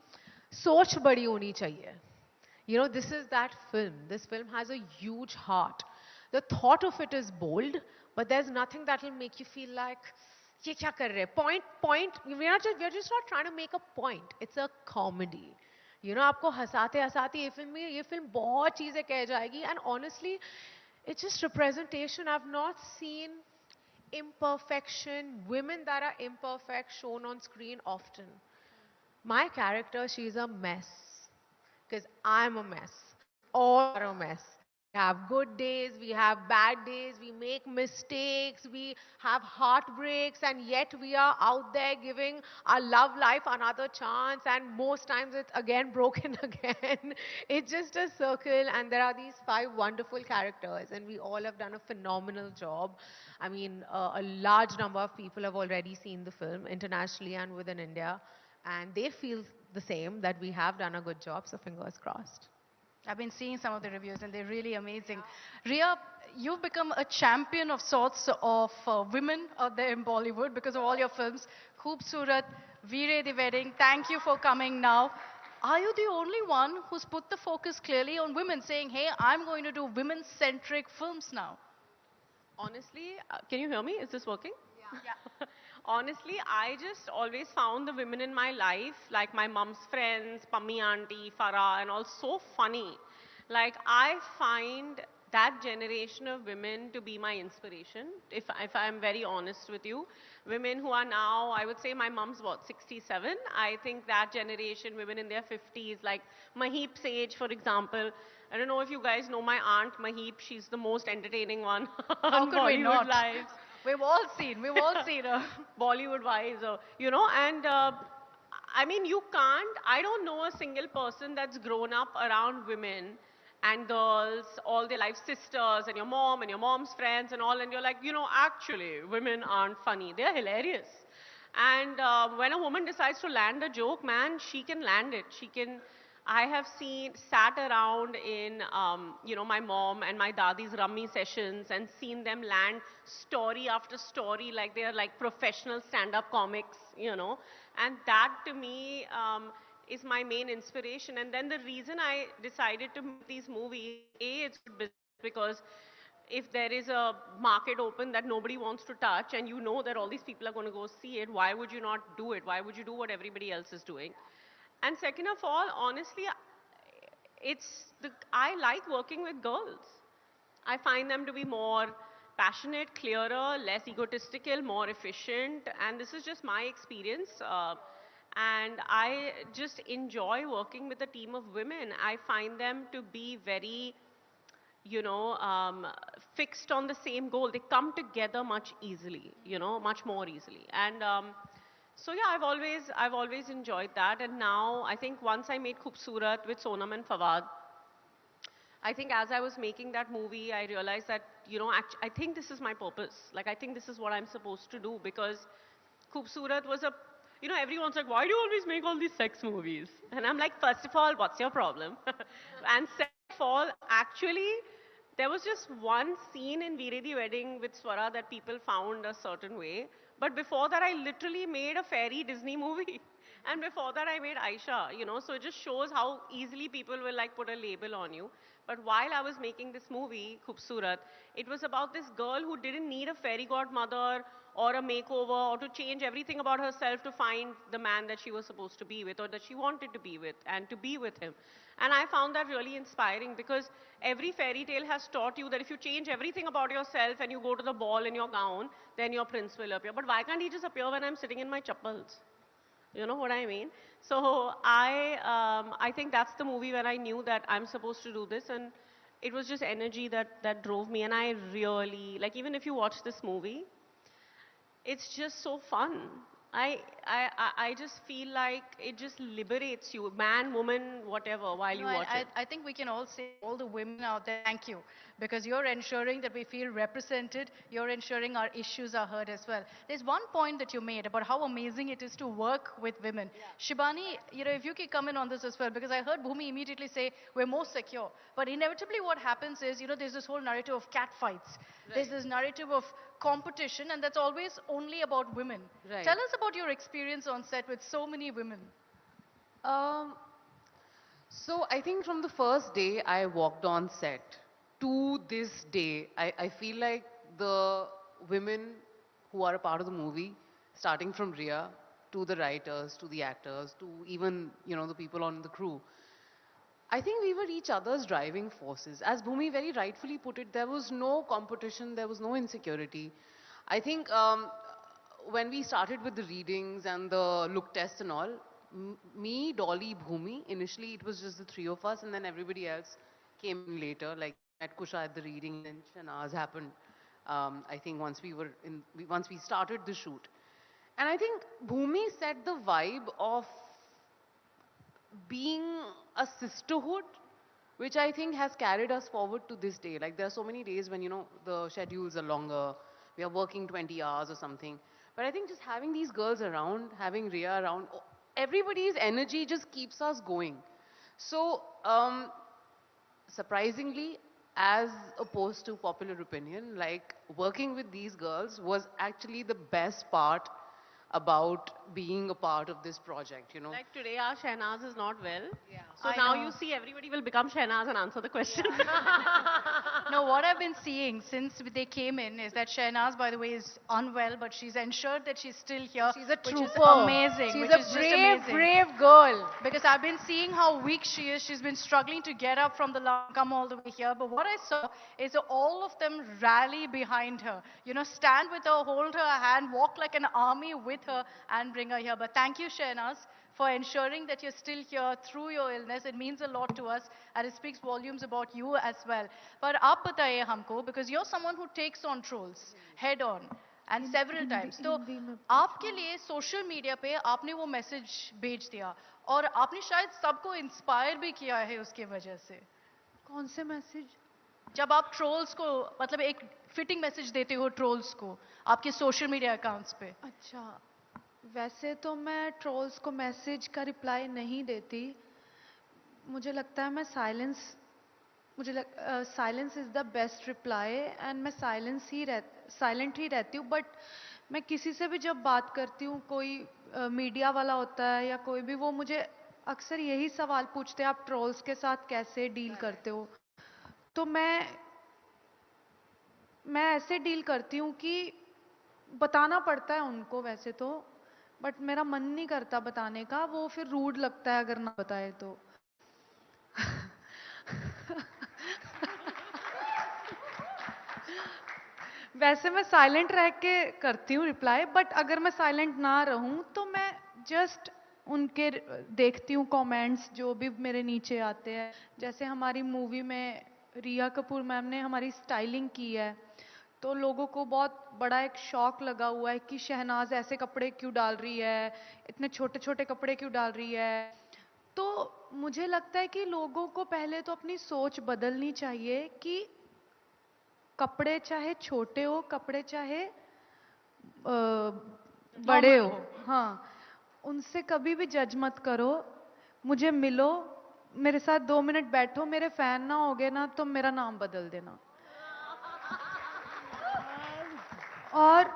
soch badi honi chahiye. This is that film. This film has a huge heart. The thought of it is bold, but there's nothing that will make you feel like, ye kya kar rahe? Point. We're just not trying to make a point. It's a comedy. आपको हंसाते हंसाते ये film बहुत चीजें कह जाएगी and honestly it's just representation. I've not seen imperfection, women that are imperfect shown on screen often. My character, she's a mess because I'm a mess, all are a mess. We have good days, we have bad days, we make mistakes, we have heartbreaks, and yet we are out there giving our love life another chance, and most times it's again broken again. It's just a circle, and there are these 5 wonderful characters, and we all have done a phenomenal job. I mean, a large number of people have already seen the film internationally and within India, and they feel the same, that we have done a good job, so fingers crossed. I've been seeing some of the reviews and they're really amazing. Ria, you've become a champion of sorts of women out there in Bollywood because of all your films. Khoobsurat, Veere the Wedding, thank you for coming now. Are you the only one who's put the focus clearly on women, saying, hey, I'm going to do women-centric films now? Honestly, can you hear me? Is this working? Yeah. Honestly, I just always found the women in my life, like my mom's friends, Pammi auntie, Farah, and all, so funny. Like, I find that generation of women to be my inspiration, if I'm very honest with you. Women who are now, I would say my mom's what, 67? I think that generation, women in their 50s, like Maheep's age, for example. I don't know if you guys know my aunt Maheep. She's the most entertaining one How on could we Bollywood not? Lives. We've all seen her. Bollywood wise, you know, and I mean, you can't, I don't know a single person that's grown up around women and girls all their life, sisters and your mom and your mom's friends and all, and you're like, you know, actually, women aren't funny. They're hilarious. And when a woman decides to land a joke, man, she can land it. She can. I have sat around in, you know, my mom and my dadi's rummy sessions and seen them land story after story like they are like professional stand-up comics, you know. And that to me is my main inspiration. And then the reason I decided to make these movies, A, it's good business because if there is a market open that nobody wants to touch and you know that all these people are going to go see it, why would you not do it? Why would you do what everybody else is doing? And second of all, honestly, I like working with girls. I find them to be more passionate, clearer, less egotistical, more efficient. And this is just my experience. And I just enjoy working with a team of women. I find them to be very, you know, fixed on the same goal. They come together much easily, you know, much more easily. And so yeah, I've always enjoyed that. And now I think once I made Khoobsurat with Sonam and Fawad, I think as I was making that movie, I realized that, you know, I think this is my purpose. Like, I think this is what I'm supposed to do, because Khoobsurat was a, you know, everyone's like, why do you always make all these sex movies? And I'm like, first of all, what's your problem? And second of all, actually, there was just one scene in Veere the Wedding with Swara that people found a certain way. But before that, I literally made a fairy Disney movie. And before that, I made Aisha, you know. So it just shows how easily people will like put a label on you. But while I was making this movie, Khoobsurat, it was about this girl who didn't need a fairy godmother or a makeover or to change everything about herself to find the man that she was supposed to be with or that she wanted to be with and to be with him. And I found that really inspiring, because every fairy tale has taught you that if you change everything about yourself and you go to the ball in your gown, then your prince will appear. But why can't he just appear when I'm sitting in my chappals? You know what I mean? So I think that's the movie where I knew that I'm supposed to do this, and it was just energy that drove me. And I really, like, even if you watch this movie, it's just so fun. I just feel like it just liberates you, man, woman, whatever, while you watch it. I think we can all say, all the women out there, thank you. Because you're ensuring that we feel represented. You're ensuring our issues are heard as well. There's one point that you made about how amazing it is to work with women. Yeah. Shibani, you know, if you can come in on this as well, because I heard Bhumi immediately say, we're more secure. But inevitably what happens is, you know, there's this whole narrative of cat fights. Right. There's this narrative of competition, and that's always only about women. Right. Tell us about your experience on set with so many women. So I think from the first day I walked on set to this day, I feel like the women who are a part of the movie, starting from Ria to the writers, to the actors, to even, you know, the people on the crew, I think we were each other's driving forces. As Bhumi very rightfully put it, there was no competition, there was no insecurity. I think when we started with the readings and the look tests and all, me, Dolly, Bhumi, initially it was just the three of us, and then everybody else came in later, like met Kusha at the reading, and Shahnaz happened. I think once we started the shoot, and I think Bhumi set the vibe of being a sisterhood, which I think has carried us forward to this day. Like there are so many days when, you know, the schedules are longer, we are working 20 hours or something. But I think just having these girls around, having Riya around, everybody's energy just keeps us going. So, surprisingly, as opposed to popular opinion, like working with these girls was actually the best part about being a part of this project, you know. Like today, our Shahnaz is not well. Yeah. So I now know. you see everybody will become Shahnaz and answer the question. No, what I've been seeing since they came in is that Shahnaz, by the way, is unwell, but she's ensured that she's still here. She's a which is trooper. amazing. She's which a is just brave, amazing. brave girl. Because I've been seeing how weak she is. She's been struggling to get up from the lounge, come all the way here. But what I saw is all of them rally behind her. You know, stand with her, hold her hand, walk like an army with her, and bring her here. But thank you, Shahnaz, for ensuring that you're still here through your illness. It means a lot to us, and it speaks volumes about you as well. But aap bataiye humko, because you're someone who takes on trolls head on and several times. तो आपके लिए social media पे आपने वो message भेज दिया और आपने शायद सबको इंस्पायर भी किया है उसके वजह से. कौन से मैसेज? जब आप ट्रोल्स को मतलब एक फिटिंग मैसेज देते हो ट्रोल्स को आपके सोशल मीडिया अकाउंट्स पे. अच्छा, वैसे तो मैं ट्रोल्स को मैसेज का रिप्लाई नहीं देती. मुझे लगता है मैं silence is the best reply, and मैं साइलेंट ही रहती हूँ. बट मैं किसी से भी जब बात करती हूँ, कोई मीडिया वाला होता है या कोई भी, वो मुझे अक्सर यही सवाल पूछते हैं, आप ट्रोल्स के साथ कैसे डील करते हो. तो मैं ऐसे डील करती हूँ कि बताना पड़ता है उनको वैसे तो, बट मेरा मन नहीं करता बताने का. वो फिर रूड लगता है अगर ना बताए तो. वैसे मैं साइलेंट रह के करती हूँ रिप्लाई, बट अगर मैं साइलेंट ना रहूँ तो मैं जस्ट उनके देखती हूँ कमेंट्स जो भी मेरे नीचे आते हैं. जैसे हमारी मूवी में रिया कपूर मैम ने हमारी स्टाइलिंग की है, तो लोगों को बहुत बड़ा एक शॉक लगा हुआ है कि शहनाज ऐसे कपड़े क्यों डाल रही है, इतने छोटे छोटे कपड़े क्यों डाल रही है. तो मुझे लगता है कि लोगों को पहले तो अपनी सोच बदलनी चाहिए कि कपड़े चाहे छोटे हो, कपड़े चाहे बड़े हो, हाँ, उनसे कभी भी जज मत करो. मुझे मिलो, मेरे साथ 2 मिनट बैठो, मेरे फैन ना होगे ना तो मेरा नाम बदल देना. और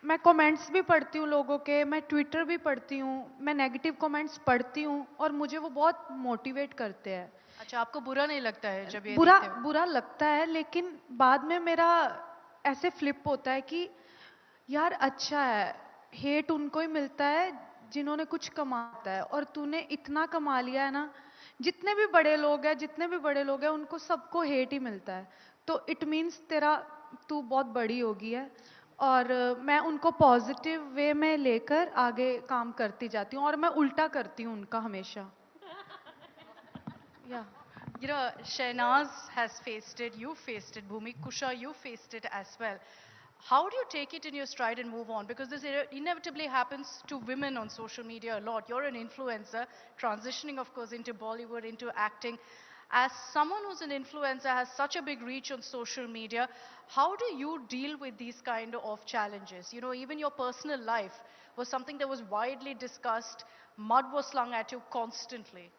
मैं कमेंट्स भी पढ़ती हूँ लोगों के, मैं ट्विटर भी पढ़ती हूँ, मैं नेगेटिव कमेंट्स पढ़ती हूँ और मुझे वो बहुत मोटिवेट करते हैं. अच्छा, आपको बुरा नहीं लगता है जब ये बुरा लगता है, लेकिन बाद में मेरा ऐसे फ्लिप होता है कि यार अच्छा है, हेट उनको ही मिलता है जिन्होंने कुछ कमाता है, और तूने इतना कमा लिया है ना. जितने भी बड़े लोग हैं उनको सबको हेट ही मिलता है. तो इट मीन्स तू बहुत बड़ी होगी है. और मैं उनको पॉजिटिव वे में लेकर आगे काम करती जाती हूँ, और मैं उल्टा करती हूँ उनका हमेशा. Yeah. You know, Shahnaz has faced it, you faced it, Bhumi, Kusha, you faced it as well. How do you take it in your stride and move on? Because this inevitably happens to women on social media a lot. You're an influencer, transitioning, of course, into Bollywood, into acting. As someone who's an influencer, has such a big reach on social media, how do you deal with these kind of challenges? You know, even your personal life was something that was widely discussed. Mud was slung at you constantly.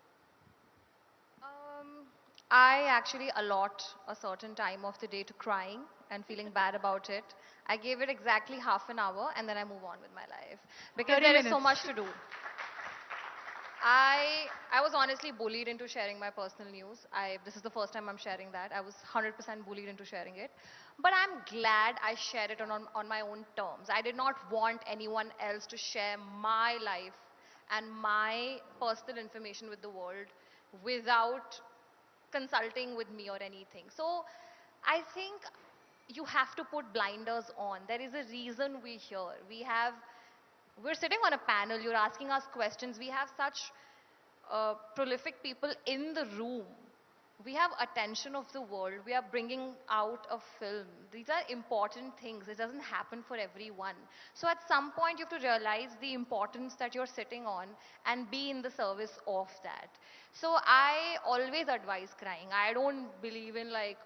I actually allot a certain time of the day to crying and feeling bad about it. I gave it exactly half an hour and then I move on with my life. Because there is so much to do. I was honestly bullied into sharing my personal news. This is the first time I'm sharing that. I was 100% bullied into sharing it. But I'm glad I shared it on my own terms. I did not want anyone else to share my life and my personal information with the world without consulting with me or anything. So I think you have to put blinders on. There is a reason we're here. We're sitting on a panel, you're asking us questions. We have such prolific people in the room We have attention of the world. We are bringing out a film. These are important things. It doesn't happen for everyone. So at some point, you have to realize the importance that you're sitting on and be in the service of that. So I always advise crying. I don't believe in like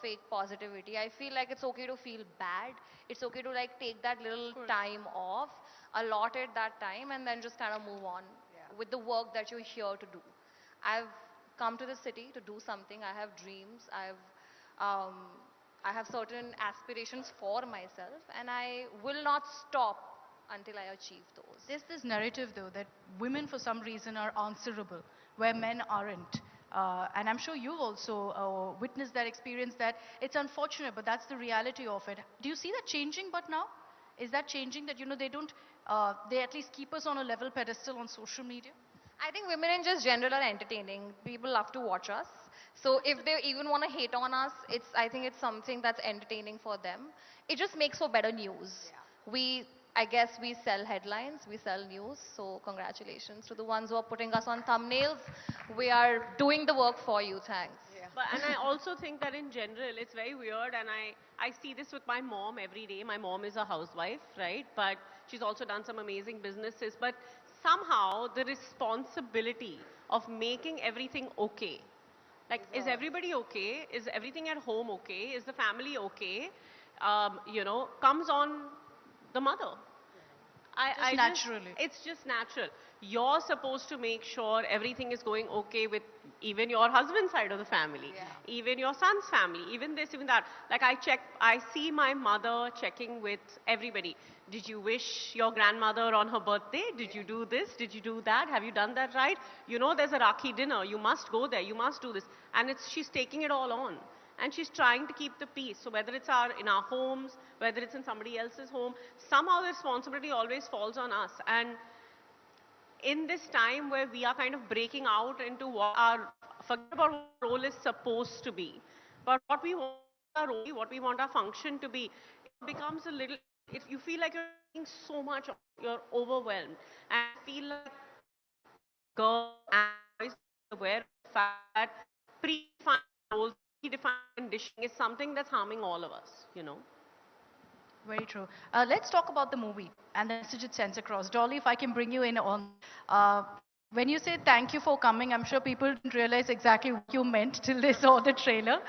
fake positivity. I feel like it's okay to feel bad. It's okay to like take that little time off, allot it that time, and then just kind of move on with the work that you're here to do. I've come to the city to do something. I have dreams. I have certain aspirations for myself, and I will not stop until I achieve those. There's this narrative, though, that women for some reason are answerable, where men aren't. And I'm sure you've also witnessed that experience, that it's unfortunate, but that's the reality of it. Do you see that changing but now? Is that changing, that, you know, they don't, they at least keep us on a level pedestal on social media? I think women in just general are entertaining. People love to watch us. So if they even want to hate on us, I think it's something that's entertaining for them. It just makes for better news. I guess we sell headlines, we sell news. So congratulations to the ones who are putting us on thumbnails. We are doing the work for you. Thanks. And I also think that in general, it's very weird, and I see this with my mom every day. My mom is a housewife, right? But she's also done some amazing businesses. But somehow the responsibility of making everything okay, like is everybody okay? Is everything at home okay? Is the family okay? You know, comes on the mother. It's just natural. You're supposed to make sure everything is going okay with even your husband's side of the family, even your son's family, even this, even that. Like I see my mother checking with everybody. Did you wish your grandmother on her birthday? Did you do this? Did you do that? Have you done that right? You know, there's a Rakhi dinner. You must go there. You must do this. And she's taking it all on. And she's trying to keep the peace. So whether it's in our homes, whether it's in somebody else's home, somehow the responsibility always falls on us. And in this time where we are kind of breaking out into forget about what our role is supposed to be, but what we want our role, what we want our function to be, it becomes a little, you feel like you're doing so much, you're overwhelmed. And I feel like girls and boys are aware of the fact that predefined roles, predefined conditioning is something that's harming all of us, you know. Very true. Let's talk about the movie and the message it sends across. Dolly, if I can bring you in on, when you say thank you for coming, I'm sure people didn't realize exactly what you meant till they saw the trailer.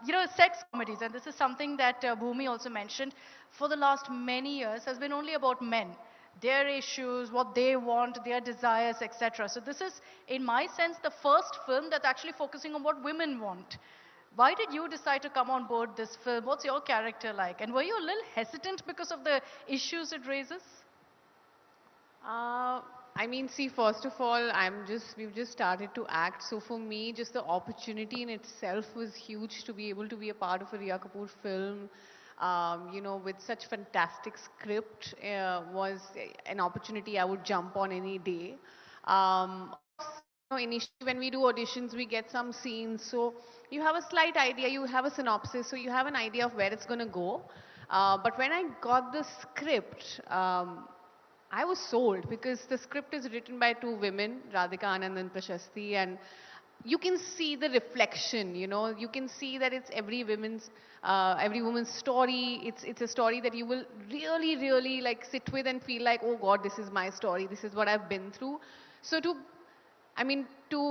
You know, sex comedies, and this is something that Bhumi also mentioned, for the last many years has been only about men, their issues, what they want, their desires, etc. So this is, in my sense, the first film that's actually focusing on what women want. Why did you decide to come on board this film? What's your character like? And were you a little hesitant because of the issues it raises? I mean, see, first of all, we've just started to act. So for me, just the opportunity in itself was huge to be able to be a part of a Riya Kapoor film. You know, with such fantastic script, was an opportunity I would jump on any day. Initially, when we do auditions, we get some scenes. So you have a slight idea, you have a synopsis, so you have an idea of where it's going to go. But when I got the script, I was sold, because the script is written by two women, Radhika Anand and Prashasti, and you can see the reflection, you know, you can see that it's every woman's story. It's a story that you will really, really like sit with and feel like, oh God, this is my story. This is what I've been through. So to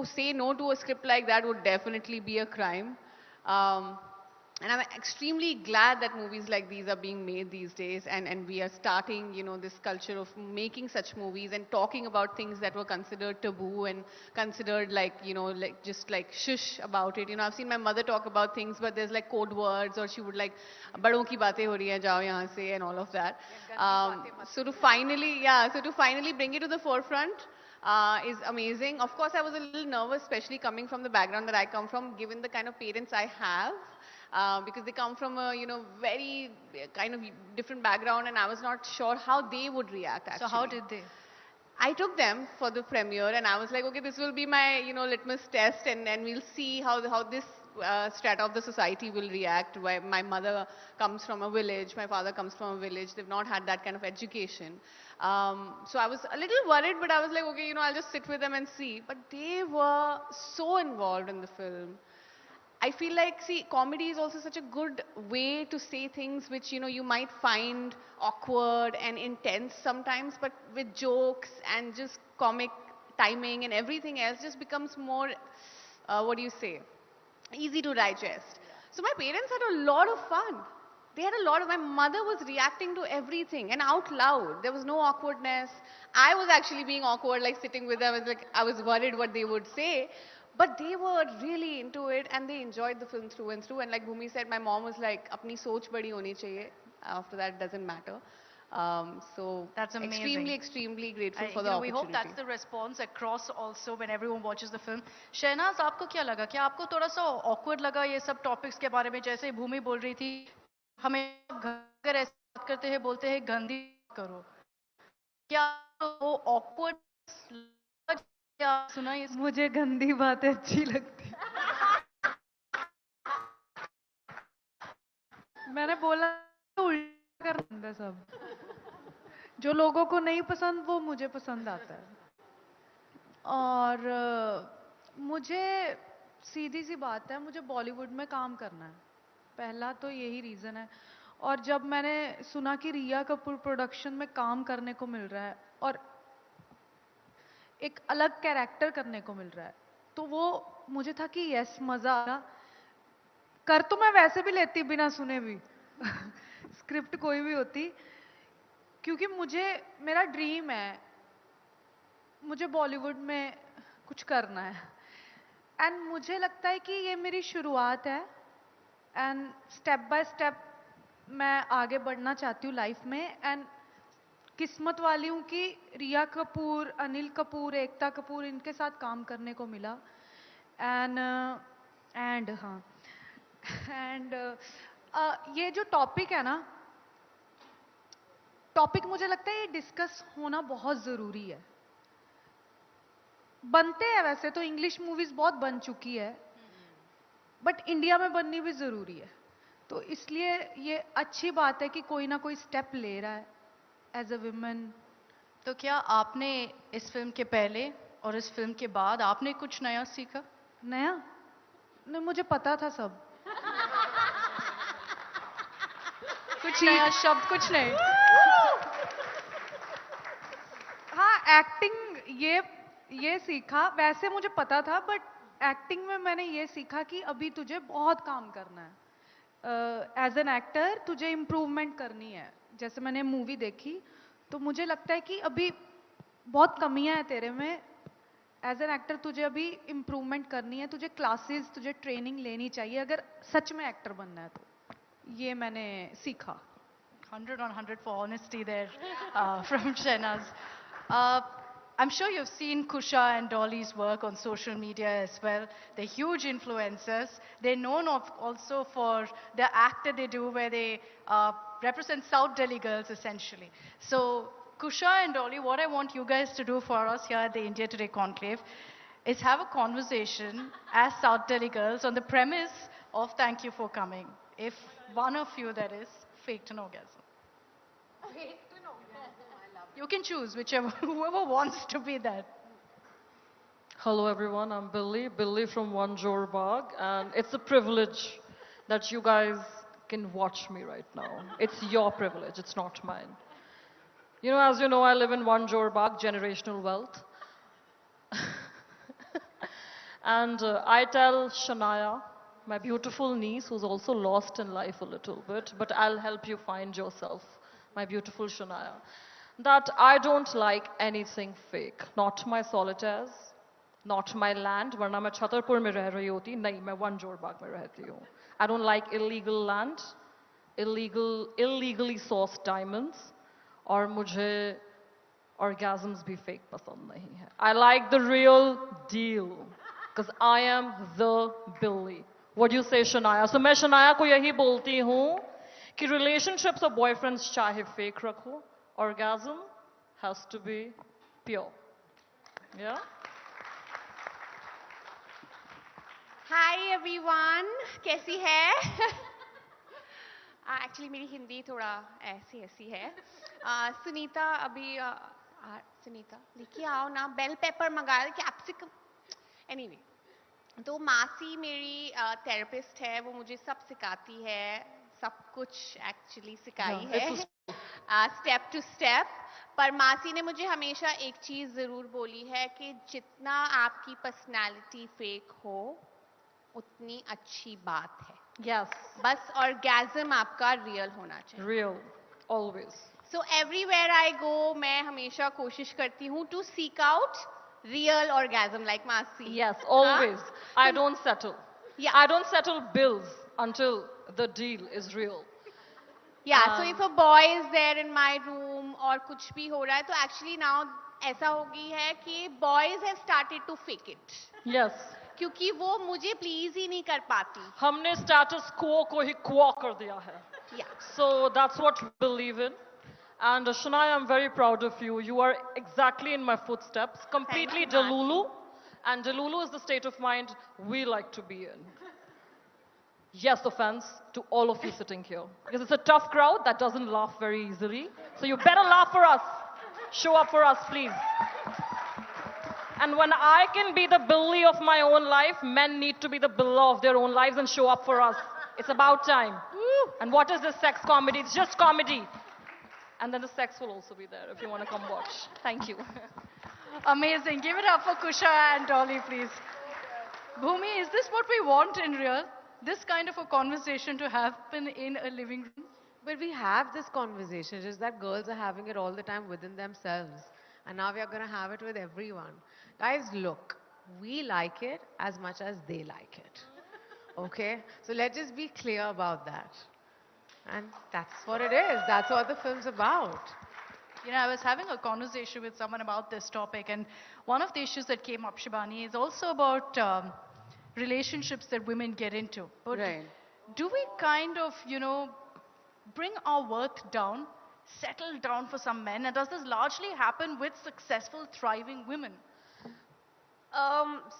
say no to a script like that would definitely be a crime. And I'm extremely glad that movies like these are being made these days, and we are starting, you know, this culture of making such movies and talking about things that were considered taboo and considered like, you know, like just like shush about it. You know, I've seen my mother talk about things, but there's like code words, or she would like, "Badon ki baatein ho rahi hain, jao yahan se," and all of that. So to finally bring it to the forefront is amazing. Of course, I was a little nervous, especially coming from the background that I come from, given the kind of parents I have. Because they come from a, you know, very kind of different background, and I was not sure how they would react actually. So how did they? I took them for the premiere, and I was like, okay, this will be my, you know, litmus test, and then we'll see how this strata of the society will react. Why my mother comes from a village, my father comes from a village. They've not had that kind of education. So I was a little worried, but I was like, okay, I'll just sit with them and see. But they were so involved in the film. I feel like, see, comedy is also such a good way to say things which, you might find awkward and intense sometimes, but with jokes and just comic timing and everything else just becomes more, what do you say, easy to digest. So my parents had a lot of fun. They had a lot of, my mother was reacting to everything and out loud. There was no awkwardness. I was actually being awkward, like sitting with them. I was worried what they would say. But they were really into it and they enjoyed the film through and through. And like Bhumi said, my mom was like, apni soch badi honi chahiye. After that, it doesn't matter. So that's amazing. Extremely grateful for the opportunity. We hope that's the response across also when everyone watches the film. Shehnaz, आपको क्या लगा? क्या आपको थोड़ा सा awkward लगा ये सब topics के बारे में? जैसे भूमि बोल रही थी, हमें घर ऐसे बात करते हैं, बोलते हैं गंदी करो. क्या वो awkward क्या सुना? मुझे गंदी बातें अच्छी लगती. मैंने बोला उल्टा कर है सब. जो लोगों को नहीं पसंद वो मुझे पसंद आता है. और मुझे सीधी सी बात है, मुझे बॉलीवुड में काम करना है. पहला तो यही रीज़न है. और जब मैंने सुना कि रिया कपूर प्रोडक्शन में काम करने को मिल रहा है और एक अलग कैरेक्टर करने को मिल रहा है, तो वो मुझे था कि यस, मज़ा आया. कर तो मैं वैसे भी लेती बिना सुने भी स्क्रिप्ट कोई भी होती, क्योंकि मेरा ड्रीम है, मुझे बॉलीवुड में कुछ करना है. एंड मुझे लगता है कि ये मेरी शुरुआत है एंड स्टेप बाय स्टेप मैं आगे बढ़ना चाहती हूँ लाइफ में. एंड किस्मत वाली हूँ कि रिया कपूर, अनिल कपूर, एकता कपूर, इनके साथ काम करने को मिला. एंड ये जो टॉपिक है ना, टॉपिक मुझे लगता है ये डिस्कस होना बहुत ज़रूरी है. बनते हैं वैसे तो इंग्लिश मूवीज़ बहुत बन चुकी है, बट इंडिया में बननी भी ज़रूरी है. तो इसलिए ये अच्छी बात है कि कोई ना कोई स्टेप ले रहा है एज अ वुमेन. तो क्या आपने इस फिल्म के पहले और इस फिल्म के बाद आपने कुछ नया सीखा? नया? नहीं, मुझे पता था सब. कुछ नया शब्द कुछ नहीं. हाँ, एक्टिंग ये सीखा. वैसे मुझे पता था, बट एक्टिंग में मैंने ये सीखा कि अभी तुझे बहुत काम करना है. एज एन एक्टर तुझे इम्प्रूवमेंट करनी है. जैसे मैंने मूवी देखी तो मुझे लगता है कि अभी बहुत कमियां हैं तेरे में. एज एन एक्टर तुझे अभी इम्प्रूवमेंट करनी है. तुझे क्लासेस, तुझे ट्रेनिंग लेनी चाहिए अगर सच में एक्टर बनना है. तो ये मैंने सीखा. 100 on 100 for honesty there from Shehnaz. I'm sure you've seen Kusha and Dolly's work on social media as well. They're huge influencers. They're known also for the act that they do where they represent South Delhi girls essentially. So Kusha and Dolly, what I want you guys to do for us here at the India Today Conclave is have a conversation as South Delhi girls on the premise of thank you for coming. If one of you, that is, faked an orgasm. You can choose whoever wants to be that. Hello everyone, I'm Billy from One Jorbag, and it's a privilege that you guys can watch me right now. It's your privilege, it's not mine. As you know, I live in One Jorbag, generational wealth. And I tell Shania, my beautiful niece, who's also lost in life a little bit, but I'll help you find yourself, my beautiful Shania, that I don't like anything fake. Not my solitaires, not my land. Varna main Chhatarpur mein reh rahi hoti. Nahi, main One Jorbag mein rehti hu. I don't like illegal land, illegally sourced diamonds, और मुझे orgasms भी fake पसंद नहीं है. I like the real deal, because I am the Billy. What do you say, Shania? So मैं Shania को यही बोलती हूँ कि relationships और boyfriends चाहे fake रखो, orgasm has to be pure. Yeah? Hi everyone, कैसी है? Actually मेरी हिंदी थोड़ा ऐसी है. सुनीता अभी सुनीता लेके आओ ना बेल पेपर मंगाया कैप्सिकम. Anyway, तो मासी मेरी थेरेपिस्ट है, वो मुझे सब सिखाती है, सब कुछ एक्चुअली सिखाई है स्टेप टू स्टेप. पर मासी ने मुझे हमेशा एक चीज जरूर बोली है कि जितना आपकी पर्सनालिटी फेक हो उतनी अच्छी बात है. Yes. बस ऑर्गेज्म आपका रियल होना चाहिए. Real. Always. So everywhere I go, मैं हमेशा कोशिश करती हूँ to seek out real orgasm like Masi. Yes, always. I don't settle. Yeah. I don't settle bills until the deal is real. Yeah, so if a boy is there in my room और कुछ भी हो रहा है, तो actually now ऐसा हो गई है कि boys have started to fake it. Yes. क्योंकि वो मुझे please ही नहीं कर पाती. हमने status quo को ही quo कर दिया है. Yeah. So that's what we believe in. And Shania, I'm very proud of you. You are exactly in my footsteps, completely Thank you, Delulu. And Delulu is the state of mind we like to be in. Yes, offense to all of you sitting here. Because it's a tough crowd that doesn't laugh very easily. So you better laugh for us. Show up for us, please. And when I can be the Billy of my own life, men need to be the Billa of their own lives and show up for us. It's about time. And what is this sex comedy? It's just comedy. And then the sex will also be there if you want to come watch. Thank you. Amazing. Give it up for Kusha and Dolly, please. Bhumi, is this what we want in real? This kind of a conversation to happen in a living room? But we have this conversation, just that girls are having it all the time within themselves. And now we are going to have it with everyone. Guys, look, we like it as much as they like it. Okay? So let's just be clear about that. And that's what it is. That's what the film's about. You know, I was having a conversation with someone about this topic, and one of the issues that came up, Shibani, is also about relationships that women get into. But Right. do we kind of, you know, bring our worth down, settle down for some men, and does this largely happen with successful, thriving women?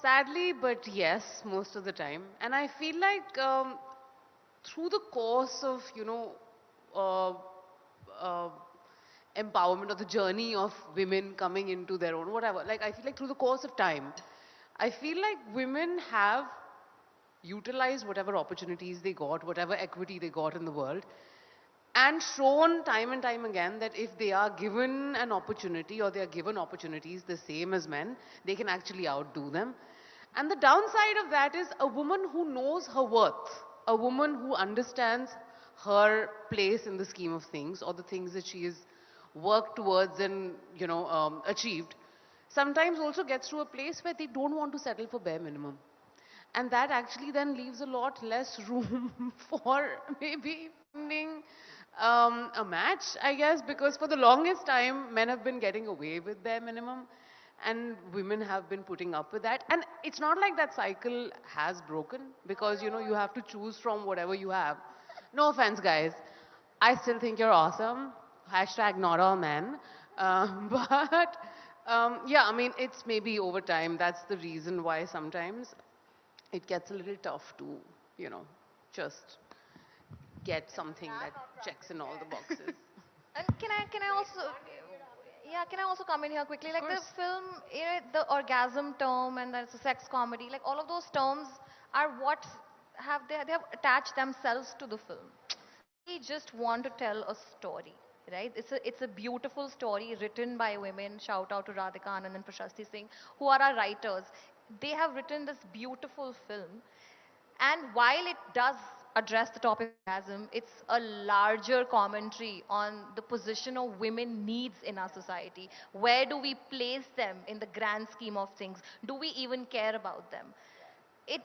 Sadly, but yes, most of the time. And I feel like through the course of, you know, empowerment or the journey of women coming into their own, whatever, like I feel like through the course of time, I feel like women have utilized whatever opportunities they got, whatever equity they got in the world, and shown time and time again that if they are given an opportunity or they are given opportunities the same as men, they can actually outdo them. And the downside of that is a woman who knows her worth, a woman who understands her place in the scheme of things or the things that she has worked towards and, you know, achieved, sometimes also gets to a place where they don't want to settle for bare minimum. And that actually then leaves a lot less room for maybe finding a match, I guess, because for the longest time, men have been getting away with bare minimum and women have been putting up with that. And it's not like that cycle has broken because, you know, you have to choose from whatever you have. No offense, guys. I still think you're awesome. Hashtag not all men. But yeah, I mean, it's maybe over time. That's the reason why sometimes it gets a little tough to, you know, just get something that checks in all the boxes. And can I also, yeah, can I also come in here quickly? Like the film, you know, the orgasm term and there's a sex comedy, like all of those terms are what they have attached themselves to the film. We just want to tell a story, right? It's a beautiful story written by women. Shout out to Radhika Anand and Prashasti Singh, who are our writers. They have written this beautiful film, and while it does address the topic of orgasm, it's a larger commentary on the position of women needs in our society. Where do we place them in the grand scheme of things? Do we even care about them?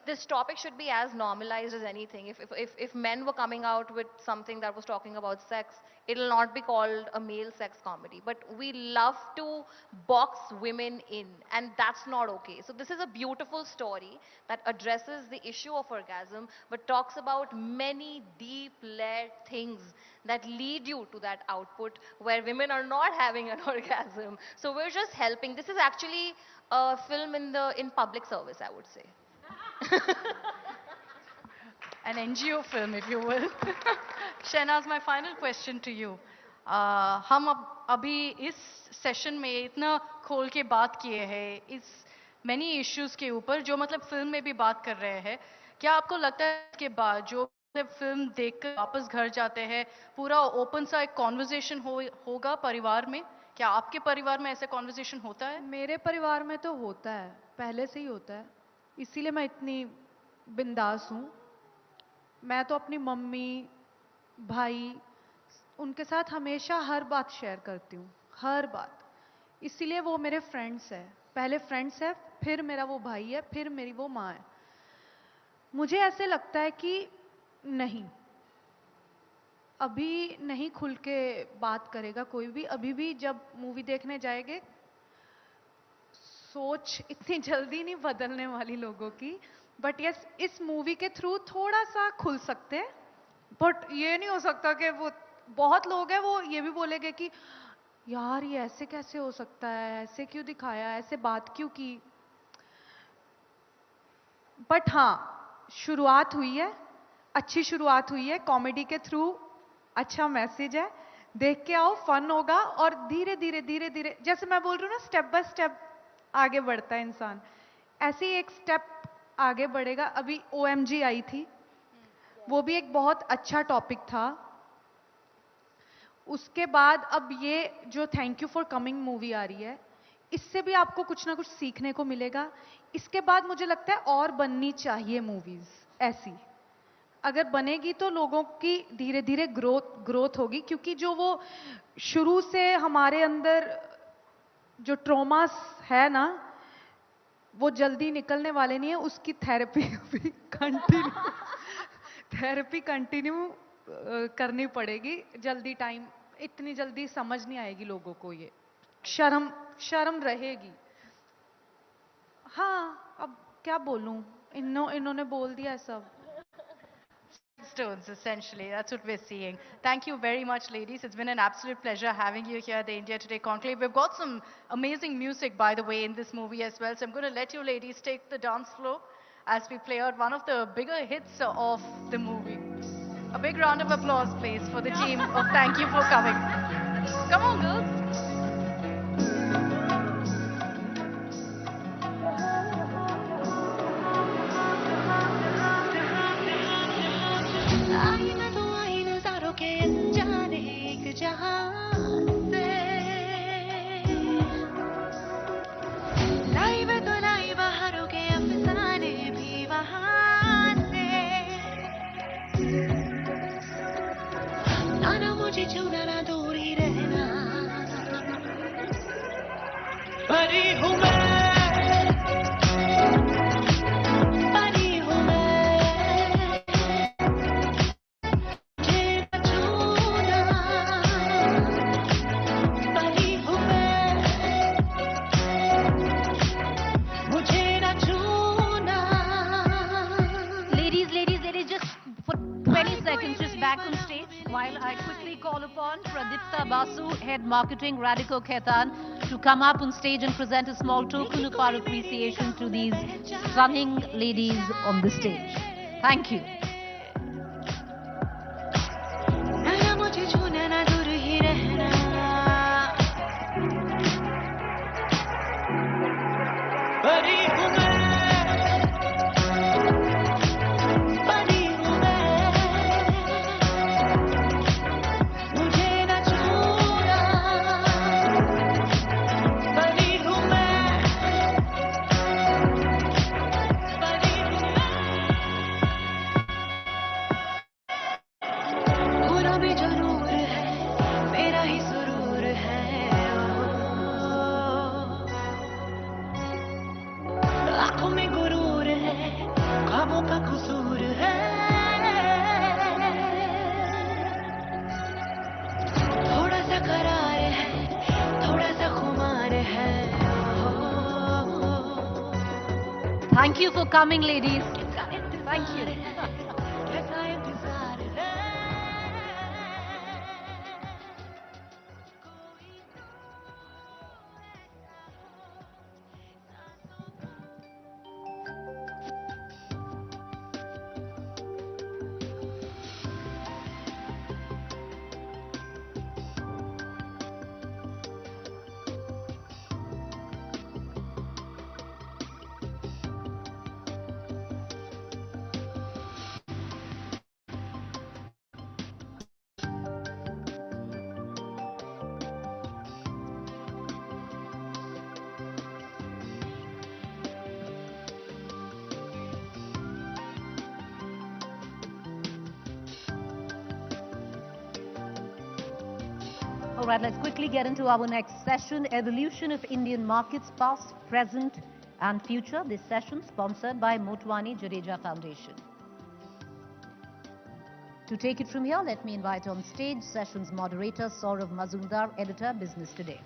This topic should be as normalized as anything. If men were coming out with something that was talking about sex, it'll not be called a male sex comedy. But we love to box women in, and that's not okay. So this is a beautiful story that addresses the issue of orgasm, but talks about many deep layered things that lead you to that output where women are not having an orgasm. So we're just helping. This is actually a film in public service, I would say. An NGO film, if you will. Shehnaz, my final question to you. हम अभी इस session में इतना खोल के बात किए हैं इस many issues के ऊपर जो मतलब फिल्म में भी बात कर रहे हैं. क्या आपको लगता है इसके बाद जो फिल्म देखकर वापस घर जाते हैं पूरा ओपन सा एक कॉन्वर्सेशन होगा परिवार में? क्या आपके परिवार में ऐसा कॉन्वर्सेशन होता है? मेरे परिवार में तो होता है, पहले से ही होता है, इसीलिए मैं इतनी बिंदास हूँ. मैं तो अपनी मम्मी, भाई, उनके साथ हमेशा हर बात शेयर करती हूँ, हर बात. इसीलिए वो मेरे फ्रेंड्स हैं. पहले फ्रेंड्स है, फिर मेरा वो भाई है, फिर मेरी वो माँ है. मुझे ऐसे लगता है कि नहीं, अभी नहीं खुल के बात करेगा कोई भी. अभी भी जब मूवी देखने जाएंगे, सोच इतनी जल्दी नहीं बदलने वाली लोगों की. बट यस, इस मूवी के थ्रू थोड़ा सा खुल सकते हैं. बट ये नहीं हो सकता कि वो बहुत लोग हैं वो ये भी बोलेंगे कि यार ये ऐसे कैसे हो सकता है, ऐसे क्यों दिखाया, ऐसे बात क्यों की. बट हाँ, शुरुआत हुई है, अच्छी शुरुआत हुई है. कॉमेडी के थ्रू अच्छा मैसेज है. देख के आओ, फन होगा. और धीरे धीरे धीरे धीरे, जैसे मैं बोल रही हूँ ना, स्टेप बाय स्टेप आगे बढ़ता है इंसान, ऐसे ही एक स्टेप आगे बढ़ेगा. अभी OMG आई थी, वो भी एक बहुत अच्छा टॉपिक था. उसके बाद अब ये जो thank you for coming movie आ रही है, इससे भी आपको कुछ ना कुछ सीखने को मिलेगा. इसके बाद मुझे लगता है और बननी चाहिए मूवीज ऐसी. अगर बनेगी तो लोगों की धीरे धीरे ग्रोथ होगी. क्योंकि जो वो शुरू से हमारे अंदर जो ट्रॉमास है ना, वो जल्दी निकलने वाले नहीं है. उसकी थेरेपी कंटिन्यू करनी पड़ेगी. जल्दी टाइम, इतनी जल्दी समझ नहीं आएगी लोगों को. ये शर्म रहेगी. हाँ, अब क्या बोलूं, इन्होंने बोल दिया सब. Stones, essentially. That's what we're seeing. Thank you very much, ladies. It's been an absolute pleasure having you here at the India Today Conclave. We've got some amazing music, by the way, in this movie as well. So I'm going to let you ladies take the dance floor as we play out one of the bigger hits of the movie. A big round of applause, please, for the team of Thank You for Coming. Come on, girls. आई मैं तो आई नजारों के अनजाने एक जहां से. लाई मैं तो लाई बाहरों के अफसाने भी वहां से. ना मुझे छूना ना दूर ही रहना. परी हूँ मैं, back on stage while I quickly call upon Pradipta Basu, Head Marketing, Radico Khaitan, to come up on stage and present a small token of our appreciation to these stunning ladies on the stage. Thank you. Thank you for coming, ladies. Thank you. right, let's quickly get into our next session, Evolution of Indian Markets, Past, Present and Future. This session sponsored by Motwani Jadeja Foundation. To take it from here, let me invite on stage session's moderator, Saurav Mazumdar, editor, Business Today.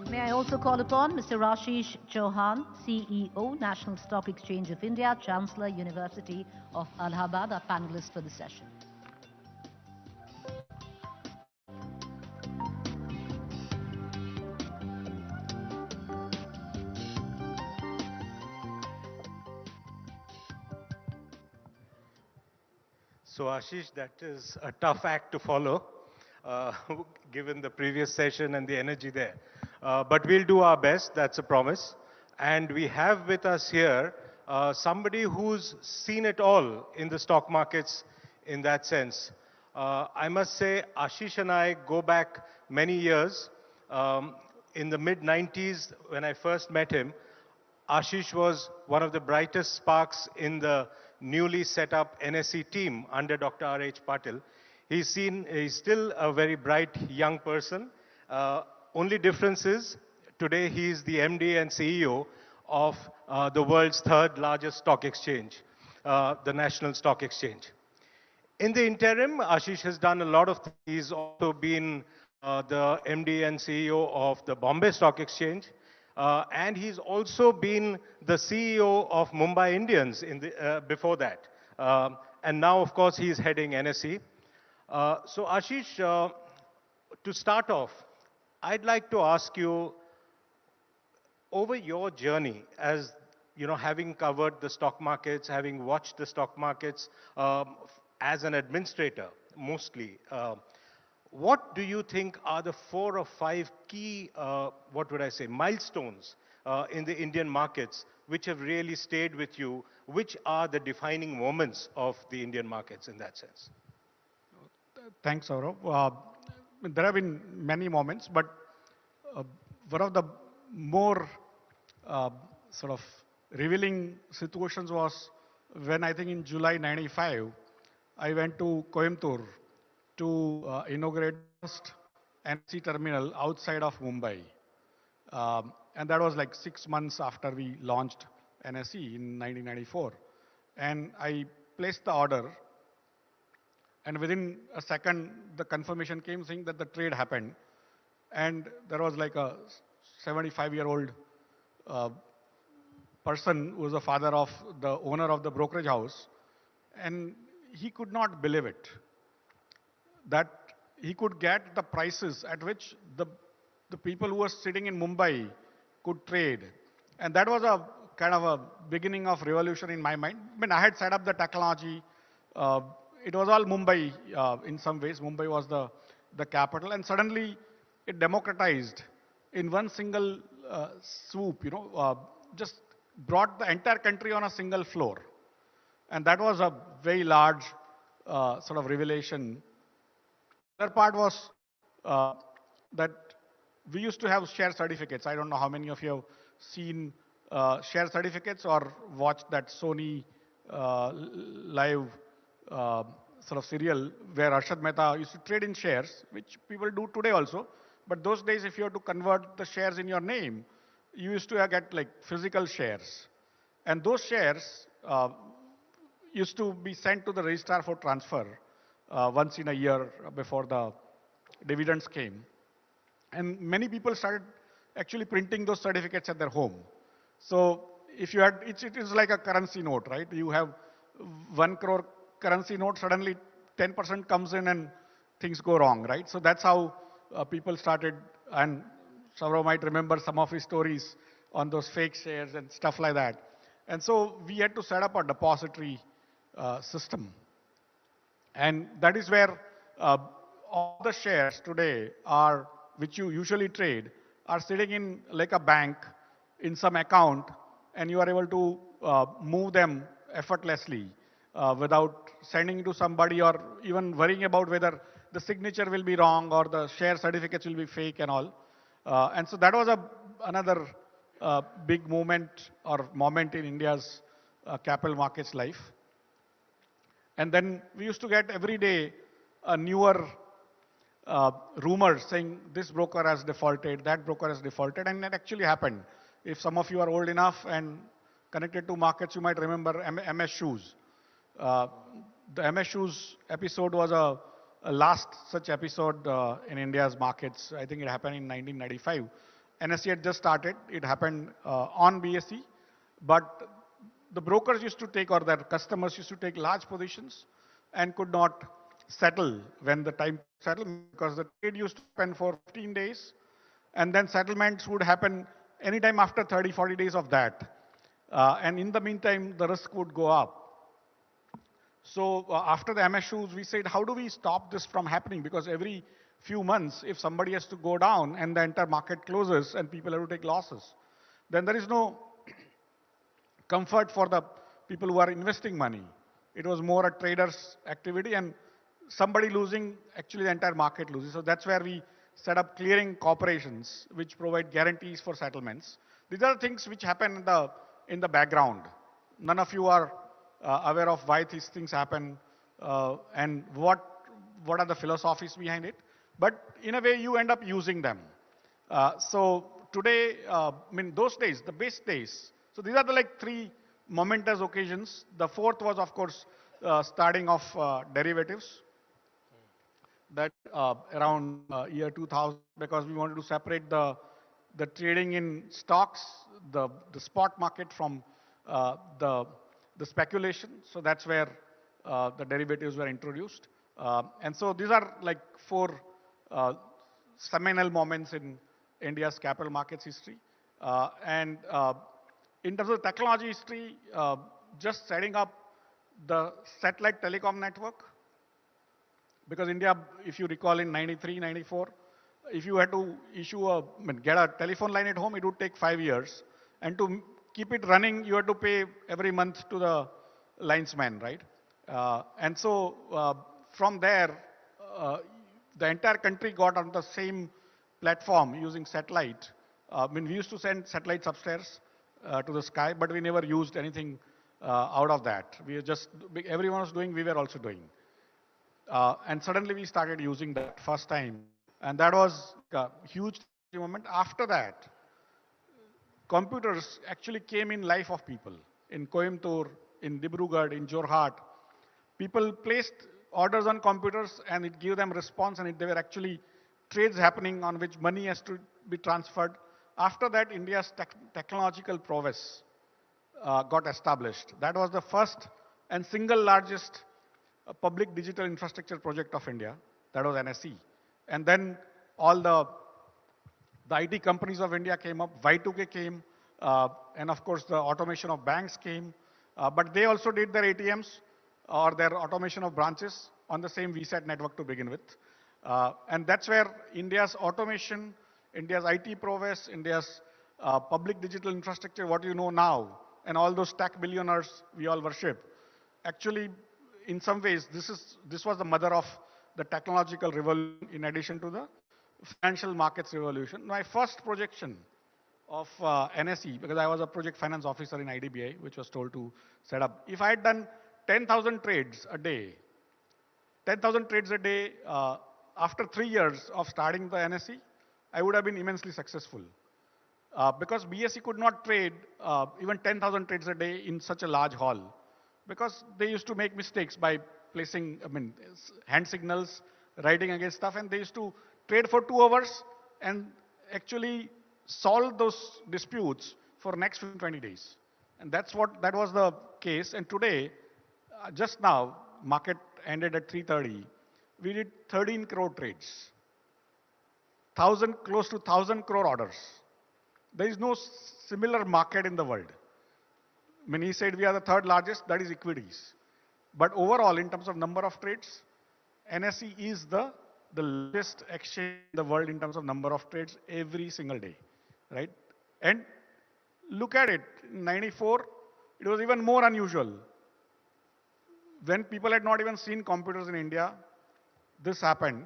May I also call upon Mr. Ashish Chauhan, CEO, National Stock Exchange of India, Chancellor, University of Allahabad, our panelist for the session. So Ashish, that is a tough act to follow, given the previous session and the energy there. But we'll do our best, that's a promise. And we have with us here somebody who's seen it all in the stock markets in that sense. I must say, Ashish and I go back many years. In the mid-90s, when I first met him, Ashish was one of the brightest sparks in the newly set up NSE team under Dr. R.H. Patil. He's still a very bright young person. Only difference is, today he's the MD and CEO of the world's third largest stock exchange, the National Stock Exchange. In the interim, Ashish has done a lot of things. He's also been the MD and CEO of the Bombay Stock Exchange. And he's also been the CEO of Mumbai Indians before that. And now, of course, he's heading NSE. So Ashish, to start off, I'd like to ask you, over your journey as, you know, having covered the stock markets, having watched the stock markets as an administrator, mostly, what do you think are the 4 or 5 key, milestones in the Indian markets which have really stayed with you? Which are the defining moments of the Indian markets in that sense? Thanks, Saurav. There have been many moments, but one of the more sort of revealing situations was when I think in July '95, I went to Coimbatore to inaugurate the first NSE terminal outside of Mumbai. And that was like 6 months after we launched NSE in 1994. And I placed the order, and within a second, the confirmation came saying that the trade happened. And there was like a 75-year-old person who was the father of the owner of the brokerage house, and he could not believe it, that he could get the prices at which the people who were sitting in Mumbai could trade. And that was a kind of a beginning of revolution in my mind. I mean, I had set up the technology. It was all Mumbai in some ways. Mumbai was the capital. And suddenly it democratized in one single swoop, you know, just brought the entire country on a single floor. And that was a very large sort of revelation. The other part was that we used to have share certificates. I don't know how many of you have seen share certificates or watched that Sony live sort of serial where Arshad Mehta used to trade in shares, which people do today also. But those days, if you had to convert the shares in your name, you used to get like physical shares. And those shares used to be sent to the registrar for transfer once in a year before the dividends came. And many people started actually printing those certificates at their home. So if you had, it is like a currency note, right? You have 1 crore currency note, suddenly 10% comes in and things go wrong, right? So that's how people started, and Saurav might remember some of his stories on those fake shares and stuff like that. And so we had to set up a depository system. And that is where all the shares today are, which you usually trade, are sitting in like a bank in some account, and you are able to move them effortlessly without sending to somebody or even worrying about whether the signature will be wrong or the share certificates will be fake and all. And so that was another big movement or moment in India's capital markets life. And then we used to get every day a newer rumors saying this broker has defaulted, that broker has defaulted, and that actually happened. If some of you are old enough and connected to markets, you might remember MS Shoes. The MS Shoes episode was a last such episode in India's markets. I think it happened in 1995. NSE had just started. It happened on BSE, but the brokers used to take, or their customers used to take large positions and could not settle when the time settled, because the trade used to spend for 15 days, and then settlements would happen anytime after 30, 40 days of that. And in the meantime, the risk would go up. So after the MS Shoes, we said, how do we stop this from happening? Because every few months, if somebody has to go down and the entire market closes and people have to take losses, then there is no comfort for the people who are investing money. It was more a trader's activity, and somebody losing, actually the entire market loses. So that's where we set up clearing corporations which provide guarantees for settlements. These are things which happen in the background. None of you are aware of why these things happen and what are the philosophies behind it. But in a way, you end up using them. So today, I mean, those days, the best days. So these are the like three momentous occasions. The fourth was, of course, starting of derivatives. That around year 2000, because we wanted to separate the trading in stocks, the spot market from the speculation. So that's where the derivatives were introduced. And so these are like four seminal moments in India's capital markets history. And in terms of technology history, just setting up the satellite telecom network, because India, if you recall, in 93, 94, if you had to get a telephone line at home, it would take 5 years. And to keep it running, you had to pay every month to the linesman, right? And so from there, the entire country got on the same platform using satellite. I mean, we used to send satellites upstairs to the sky, but we never used anything out of that. We were just, everyone was doing, we were also doing. And suddenly we started using that first time. And that was a huge moment. After that, computers actually came in life of people. In Coimbatore, in Dibrugarh, in Jorhat, people placed orders on computers and it gave them response, and there were actually trades happening on which money has to be transferred. After that, India's technological prowess got established. That was the first and single largest public digital infrastructure project of India. That was NSE. And then all the IT companies of India came up, Y2K came, and of course the automation of banks came. But they also did their ATMs or their automation of branches on the same VSAT network to begin with. And that's where India's automation, India's IT prowess, India's public digital infrastructure, what you know now, and all those tech billionaires we all worship, actually, in some ways, this was the mother of the technological revolution in addition to the financial markets revolution. My first projection of NSE, because I was a project finance officer in IDBI, which was told to set up. If I had done 10,000 trades a day, 10,000 trades a day, after 3 years of starting the NSE, I would have been immensely successful. Because BSE could not trade even 10,000 trades a day in such a large hall, because they used to make mistakes by placing, hand signals, writing against stuff, and they used to trade for 2 hours and actually solve those disputes for next 20 days. And that was the case. And today, just now, market ended at 3:30. We did 13 crore trades, close to 1,000 crore orders. There is no similar market in the world. I mean, he said we are the third largest, that is equities. But overall, in terms of number of trades, NSE is the largest exchange in the world in terms of number of trades every single day, right? And look at it, in 94, it was even more unusual. When people had not even seen computers in India, this happened.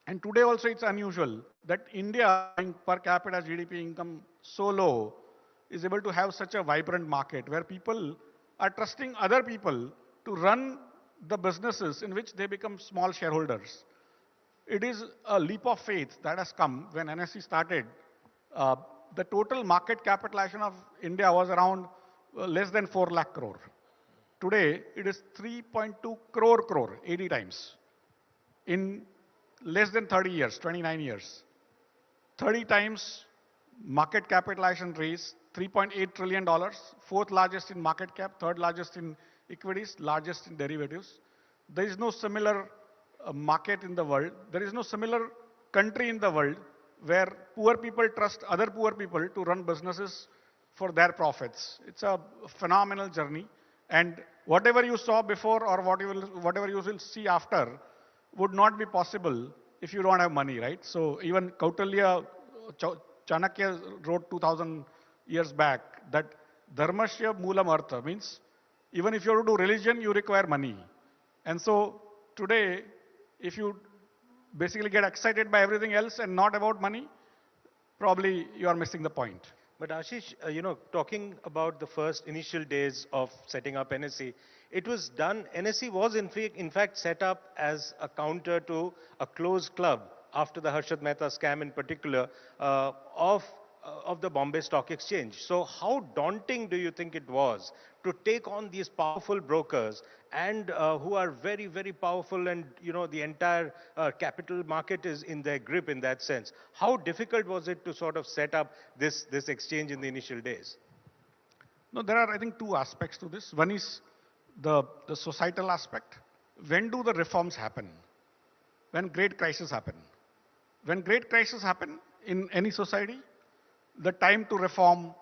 And today also it's unusual that India, per capita GDP income so low, is able to have such a vibrant market where people are trusting other people to run the businesses in which they become small shareholders. It is a leap of faith that has come when NSE started. Uh, the total market capitalization of India was around less than 4 lakh crore. Today, it is 3.2 crore, 80 times. In less than 30 years, 29 years. 30 times market capitalization raise, $3.8 trillion, fourth largest in market cap, third largest in equities, largest in derivatives. There is no similar market in the world. There is no similar country in the world where poor people trust other poor people to run businesses for their profits. It's a phenomenal journey. And whatever you saw before or whatever you will see after would not be possible if you don't have money, right? So even Kautilya, Chanakya wrote 2000 years back that Dharmasya Moolam Artha means even if you have to do religion, you require money. And so today, if you basically get excited by everything else and not about money, probably you are missing the point. But Ashish, talking about the first initial days of setting up NSE, it was done, NSE was in fact set up as a counter to a closed club after the Harshad Mehta scam in particular of the Bombay Stock Exchange. So how daunting do you think it was to take on these powerful brokers and who are very, very powerful, and the entire capital market is in their grip in that sense? How difficult was it to sort of set up this exchange in the initial days? No, there are, I think, two aspects to this. One is the societal aspect. When do the reforms happen? When great crises happen. When great crises happen in any society, the time to reform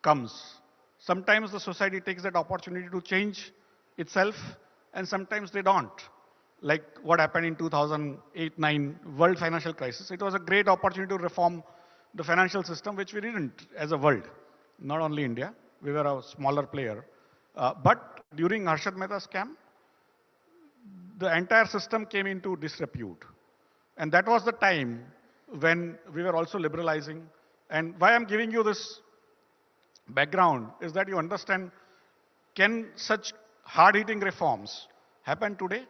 comes. Sometimes the society takes that opportunity to change itself, and sometimes they don't. Like what happened in 2008-9 world financial crisis. It was a great opportunity to reform the financial system, which we didn't as a world, not only India. We were a smaller player. But during Harshad Mehta scam, the entire system came into disrepute. And that was the time when we were also liberalizing. And why I'm giving you this background is that you understand, can such hard-hitting reforms happen today?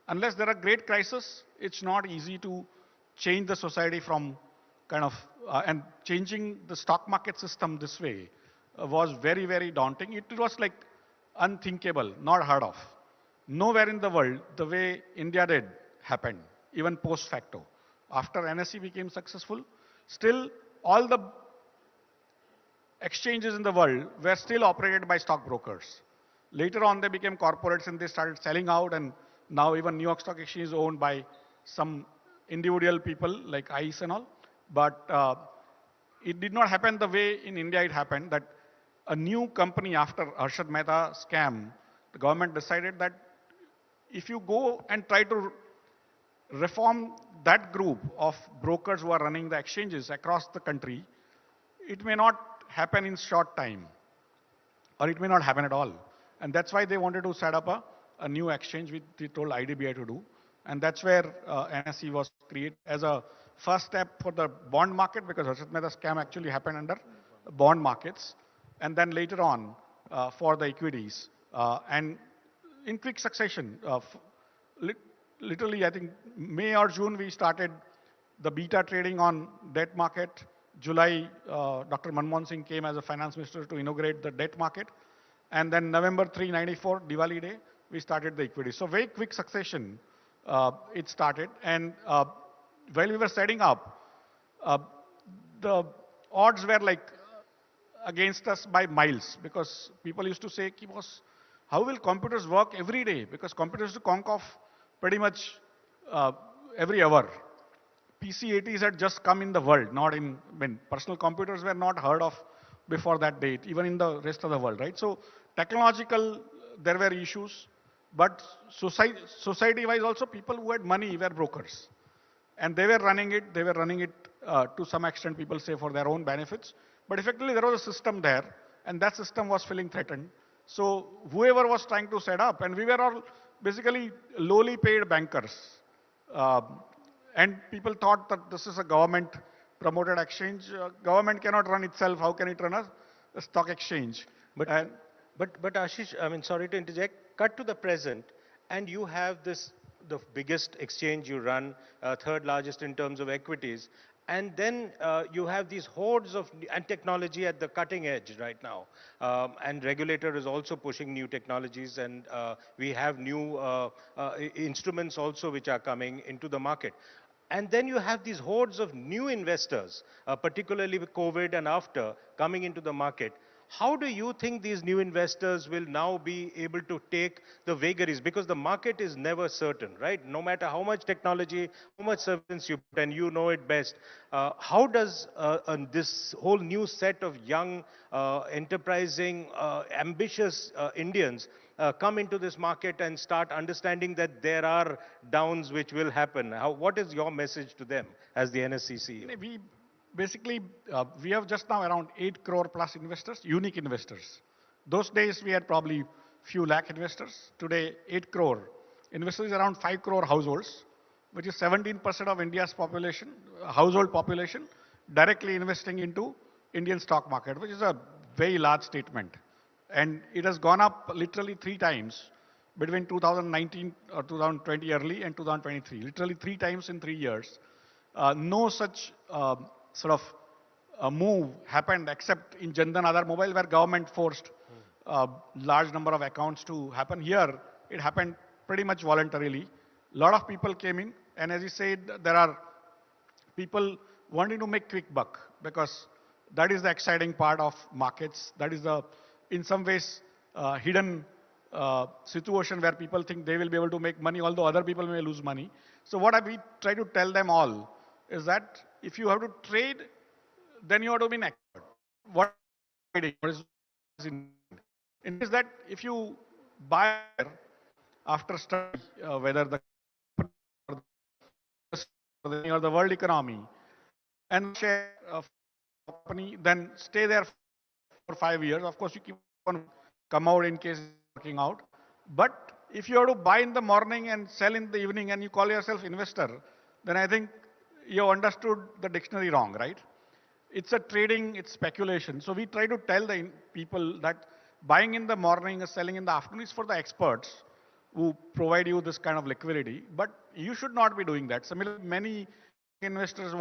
Unless there are great crises, it's not easy to change the society from kind of, and changing the stock market system this way was very, very daunting. It was like unthinkable, not heard of. Nowhere in the world, the way India did happened, even post facto. After NSE became successful, still all the exchanges in the world were still operated by stockbrokers. Later on, they became corporates and they started selling out, and now even New York Stock Exchange is owned by some individual people like ICE and all. But it did not happen the way in India it happened, that a new company after Harshad Mehta scam, the government decided that if you go and try to reform that group of brokers who are running the exchanges across the country, it may not happen in short time, or it may not happen at all. And that's why they wanted to set up a new exchange, which they told IDBI to do. And that's where NSE was created as a first step for the bond market, because Harshad Mehta scam actually happened under bond markets. And then later on for the equities. And in quick succession, literally I think May or June we started the beta trading on debt market. July, Dr. Manmohan Singh came as a finance minister to inaugurate the debt market. And then November 3/94, Diwali Day, we started the equity. So very quick succession, it started. And while we were setting up, the odds were like against us by miles, because people used to say, how will computers work every day? Because computers used to conk off pretty much every hour. PC-80s had just come in the world, not in, personal computers were not heard of before that date, even in the rest of the world, right? So technological, there were issues, but society-wise also, people who had money were brokers. And they were running it to some extent, people say, for their own benefits. But effectively, there was a system there, and that system was feeling threatened. So whoever was trying to set up, and we were all basically lowly paid bankers. And people thought that this is a government promoted exchange. Government cannot run itself. How can it run a stock exchange? But Ashish, I mean, sorry to interject, cut to the present, and you have this, the biggest exchange you run, third largest in terms of equities, and then you have these hordes of, and technology at the cutting edge right now. And regulator is also pushing new technologies, and we have new instruments also which are coming into the market. And then you have these hordes of new investors, particularly with COVID and after, coming into the market. How do you think these new investors will now be able to take the vagaries? Because the market is never certain, right? No matter how much technology, how much surveillance you put, and you know it best. How does this whole new set of young, enterprising, ambitious Indians come into this market and start understanding that there are downs which will happen? What is your message to them as the NSE CEO? Basically, we have just now around 8 crore plus investors, unique investors. Those days we had probably few lakh investors. Today, 8 crore. Investors is around 5 crore households, which is 17% of India's population, household population, directly investing into Indian stock market, which is a very large statement. And it has gone up literally 3 times between 2019 or 2020 early and 2023. Literally 3 times in 3 years. No such sort of a move happened except in Jan Dhan Aadhaar Mobile, where government forced a large number of accounts to happen. Here, it happened pretty much voluntarily. A lot of people came in, and as you said, there are people wanting to make quick buck, because that is the exciting part of markets. That is the, in some ways, hidden situation where people think they will be able to make money, although other people may lose money. So what we try to tell them all is that if you have to trade, then you have to be an expert. What is is that if you buy after study whether the or the world economy and share of company, then stay there for 5 years. Of course, you keep on come out in case it's working out. But if you have to buy in the morning and sell in the evening and you call yourself investor, then I think you understood the dictionary wrong, right? It's a trading, it's speculation. So we try to tell the people that buying in the morning or selling in the afternoon is for the experts who provide you this kind of liquidity. But you should not be doing that. Similarly, many investors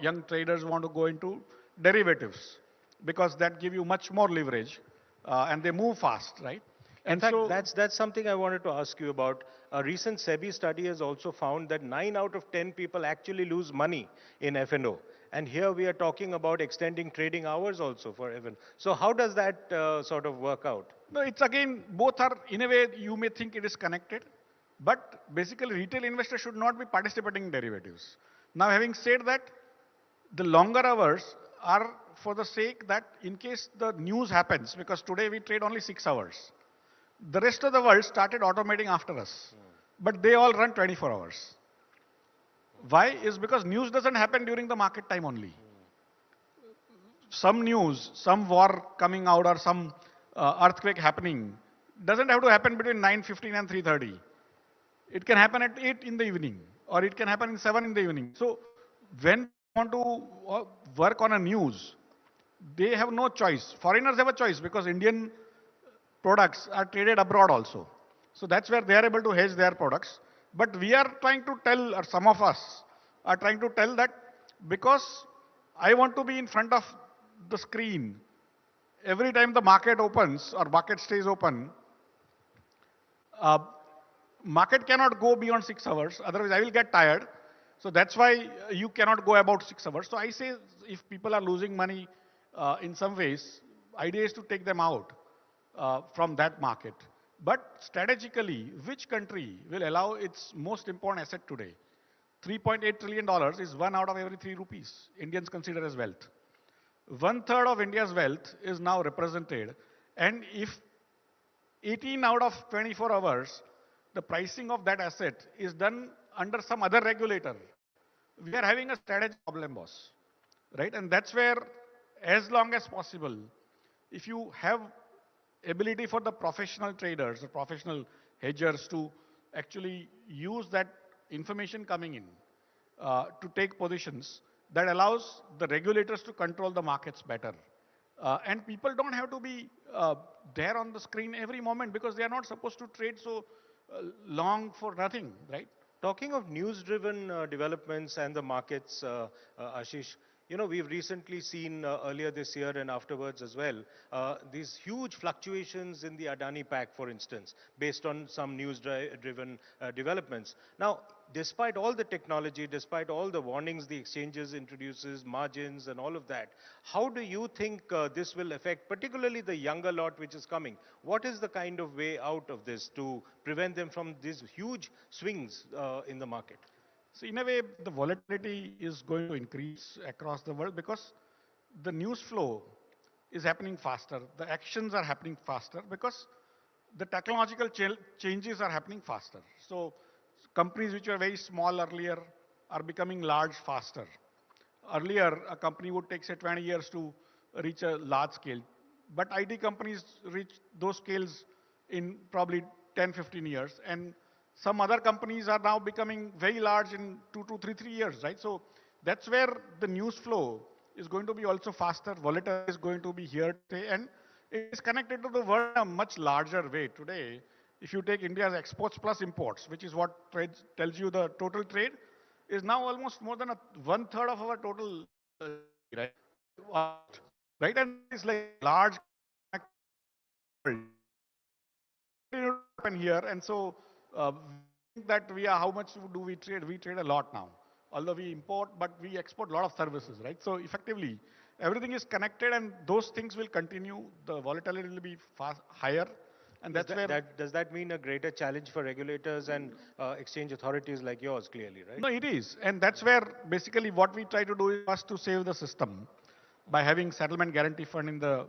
young traders want to go into derivatives because that give you much more leverage and they move fast, right? In fact, that's something I wanted to ask you about. A recent SEBI study has also found that 9 out of 10 people actually lose money in F&O. And here we are talking about extending trading hours also for F&O. So how does that sort of work out? No, it's again, both are, in a way, you may think it is connected. But basically, retail investors should not be participating in derivatives. Now, having said that, the longer hours are for the sake that in case the news happens, because today we trade only 6 hours. The rest of the world started automating after us, but they all run 24 hours. Why? Is because news doesn't happen during the market time only. Some news, some war coming out or some earthquake happening doesn't have to happen between 9:15 and 3:30. It can happen at 8 in the evening, or it can happen in 7 in the evening. So when you want to work on a news, they have no choice. Foreigners have a choice because Indian products are traded abroad also. So that's where they are able to hedge their products. But we are trying to tell, or some of us are trying to tell that because I want to be in front of the screen every time the market opens or market stays open, market cannot go beyond 6 hours. Otherwise, I will get tired. So that's why you cannot go about 6 hours. So I say if people are losing money in some ways, idea is to take them out from that market. But strategically, which country will allow its most important asset today? $3.8 trillion is 1 out of every 3 rupees Indians consider as wealth. 1/3 of India's wealth is now represented. And if 18 out of 24 hours, the pricing of that asset is done under some other regulator, we are having a strategy problem, boss. Right? And that's where, as long as possible, if you have ability for the professional traders, the professional hedgers to actually use that information coming in to take positions that allows the regulators to control the markets better. And people don't have to be there on the screen every moment because they are not supposed to trade so long for nothing, right? Talking of news-driven developments and the markets, Ashish, you know, we've recently seen earlier this year and afterwards as well, these huge fluctuations in the Adani pack, for instance, based on some news-driven developments. Now, despite all the technology, despite all the warnings the exchanges introduces, margins and all of that, how do you think this will affect particularly the younger lot which is coming? What is the kind of way out of this to prevent them from these huge swings in the market? So in a way, the volatility is going to increase across the world because the news flow is happening faster. The actions are happening faster because the technological changes are happening faster. So companies which were very small earlier are becoming large faster. Earlier, a company would take, say, 20 years to reach a large scale. But IT companies reach those scales in probably 10, 15 years. And some other companies are now becoming very large in 2 to 3 years, right? So that's where the news flow is going to be also faster. Volatility is going to be here today. And it is connected to the world in a much larger way today. If you take India's exports plus imports, which is what tells you the total trade, is now almost more than 1/3 of our total, right? Right, and it's like large happen here, and so that we are, how much do we trade? We trade a lot now. Although we import, but we export a lot of services, right? So effectively, everything is connected, and those things will continue. The volatility will be higher. And that's does that mean a greater challenge for regulators and exchange authorities like yours, clearly, right? No, it is. And that's where basically what we try to do is first to save the system by having settlement guarantee fund in the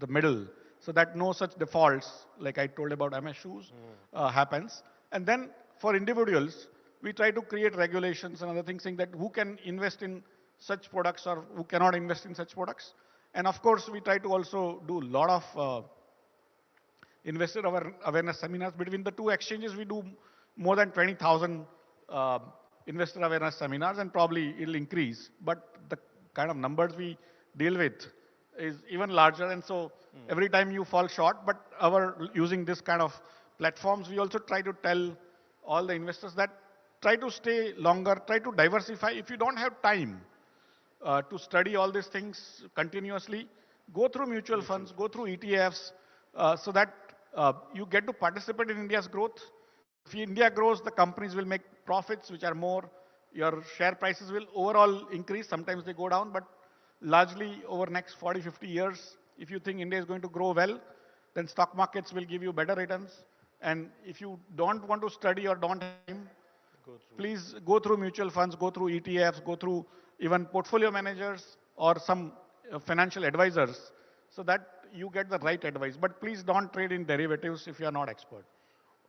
middle so that no such defaults, like I told about MS shoes, happens. And then for individuals, we try to create regulations and other things saying that who can invest in such products or who cannot invest in such products. And of course, we try to also do a lot of investor awareness seminars. Between the two exchanges, we do more than 20,000 investor awareness seminars, and probably it'll increase. But the kind of numbers we deal with is even larger, and so every time you fall short. But using this kind of platforms, we also try to tell all the investors that try to stay longer, try to diversify. If you don't have time to study all these things continuously, go through mutual funds, go through ETFs, so that you get to participate in India's growth. If India grows, the companies will make profits, which are more. Your share prices will overall increase. Sometimes they go down, but largely over next 40, 50 years, if you think India is going to grow well, then stock markets will give you better returns. And if you don't want to study or don't have time, please go through mutual funds, go through ETFs, go through even portfolio managers or some financial advisors, so that you get the right advice. But please don't trade in derivatives if you are not expert.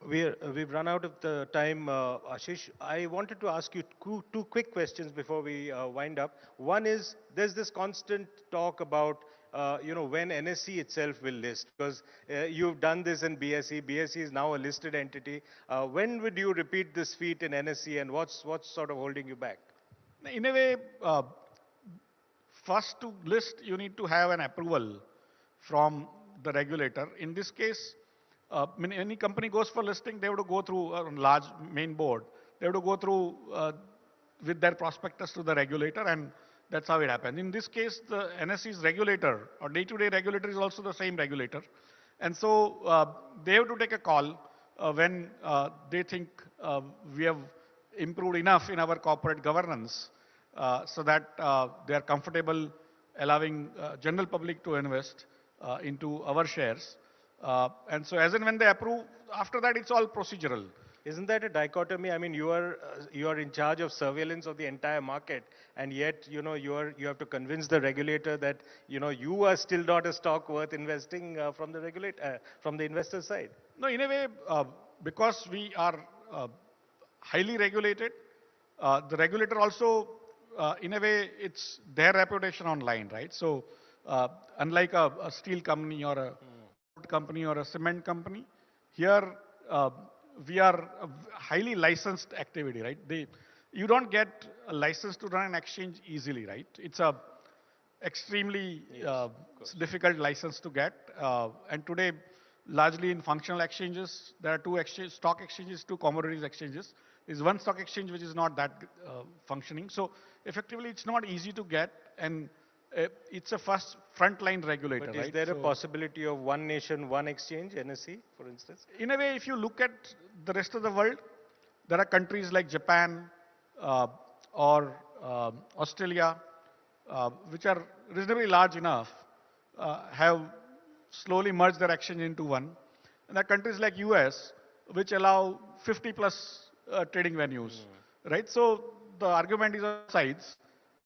We've run out of the time, Ashish. I wanted to ask you two quick questions before we wind up. One is, there's this constant talk about when NSE itself will list, because you've done this in BSE. BSE is now a listed entity. When would you repeat this feat in NSE, and what's sort of holding you back? In a way, first to list, you need to have an approval from the regulator. In this case, when any company goes for listing, they have to go through a large main board. They have to go through with their prospectus to the regulator, and that's how it happens. In this case, the NSE's regulator or day-to-day regulator is also the same regulator. And so they have to take a call when they think we have improved enough in our corporate governance so that they are comfortable allowing general public to invest into our shares. And so as and when they approve, after that it's all procedural. Isn't that a dichotomy? I mean, you are in charge of surveillance of the entire market, and yet you have to convince the regulator that you are still not a stock worth investing from the investor side. No, in a way, because we are highly regulated, the regulator also, in a way, it's their reputation online, right? So unlike a steel company or a company or a cement company, here we are a highly licensed activity, right? you don't get a license to run an exchange easily, right? It's a extremely difficult license to get. And today, largely in functional exchanges, there are two stock exchanges, two commodities exchanges. There's one stock exchange which is not that functioning. So effectively, it's not easy to get, and it's a frontline regulator, But right? is there a possibility of one nation, one exchange, NSE, for instance? In a way, if you look at the rest of the world, there are countries like Japan or Australia, which are reasonably large enough, have slowly merged their exchange into one. And there are countries like US, which allow 50 plus trading venues, right? So the argument is on sides.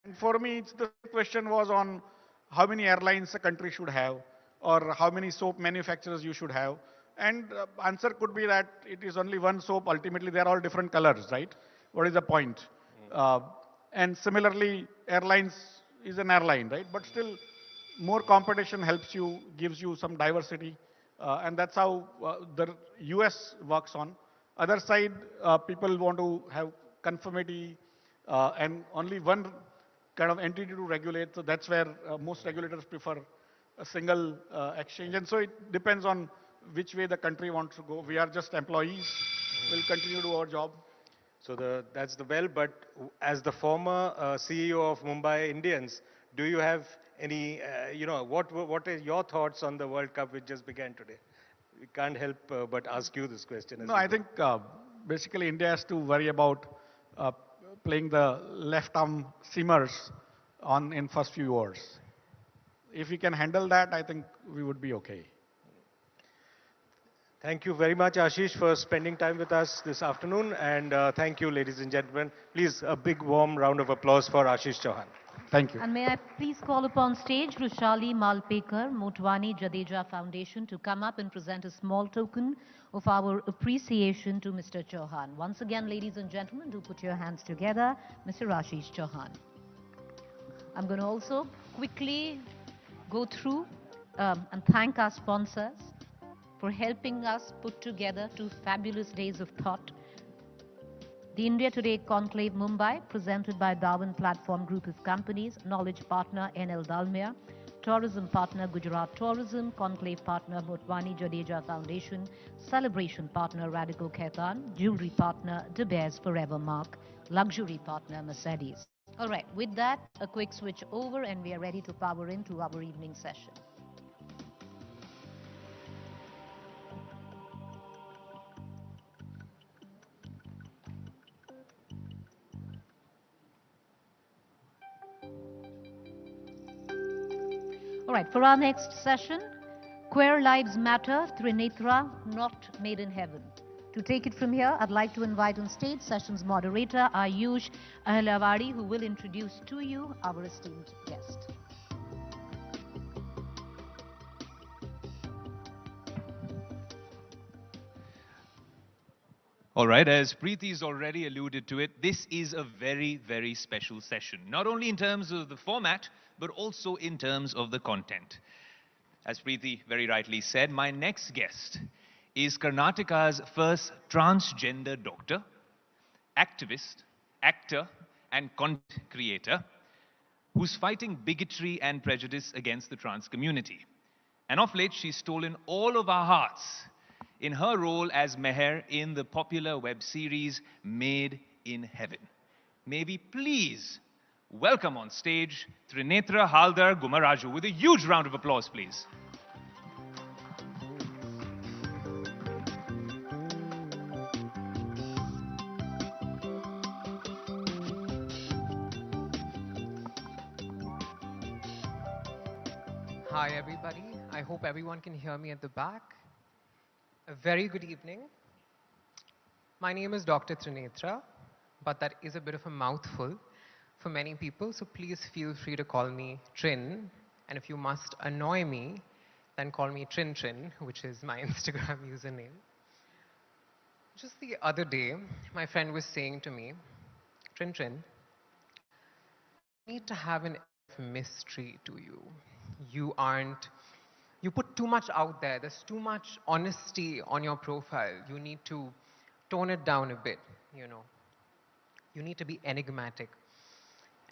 And for me, the question was on how many airlines a country should have, or how many soap manufacturers you should have. And answer could be that it is only one soap. Ultimately, they are all different colors, right? What is the point? And similarly, airlines is an airline, right? But still, more competition helps you, gives you some diversity. And that's how the US works on. Other side, people want to have conformity and only one kind of entity to regulate. So that's where most regulators prefer a single exchange. And so it depends on which way the country wants to go. We are just employees. We'll continue to do our job. So that's the well, but as the former CEO of Mumbai Indians, do you have any, what are your thoughts on the World Cup which just began today? We can't help but ask you this question. No, I think basically India has to worry about playing the left arm seamers in first few overs. If we can handle that, I think we would be okay. Thank you very much, Ashish, for spending time with us this afternoon. And thank you, ladies and gentlemen. Please, a big warm round of applause for Ashish Chauhan. Thank you. And may I please call upon stage Rushali Malpekar, Motwani Jadeja Foundation, to come up and present a small token of our appreciation to Mr. Chauhan. Once again, ladies and gentlemen, do put your hands together, Mr. Ashish Chauhan. I'm going to also quickly go through and thank our sponsors for helping us put together 2 fabulous days of thought. The India Today Conclave Mumbai, presented by Darwin Platform Group of Companies, Knowledge Partner NL Dalmia, Tourism Partner Gujarat Tourism, Conclave Partner Motwani Jadeja Foundation, Celebration Partner Radical Khaitan, Jewelry Partner De Beers Forever Mark, Luxury Partner Mercedes. All right, with that, a quick switch over and we are ready to power into our evening session. All right, for our next session, Queer Lives Matter, Trinetra, Not Made in Heaven. To take it from here, I'd like to invite on stage session's moderator, Ayush Ahlavadi, who will introduce to you our esteemed guest. All right, as Preeti's already alluded to it, this is a very, very special session, not only in terms of the format, but also in terms of the content. As Preeti very rightly said, my next guest is Karnataka's first transgender doctor, activist, actor, and content creator, who's fighting bigotry and prejudice against the trans community. And of late, she's stolen all of our hearts in her role as Meher in the popular web series Made in Heaven. May we please welcome on stage Trinetra Haldar Gumaraju with a huge round of applause, please. Hi everybody, I hope everyone can hear me at the back. A very good evening. My name is Dr. Trinetra, but that is a bit of a mouthful for many people, so please feel free to call me Trin, and if you must annoy me, then call me Trin Trin, which is my Instagram username. Just the other day, my friend was saying to me, Trin Trin, I need to have an mystery to you. You put too much out there. There's too much honesty on your profile. You need to tone it down a bit, you know. You need to be enigmatic.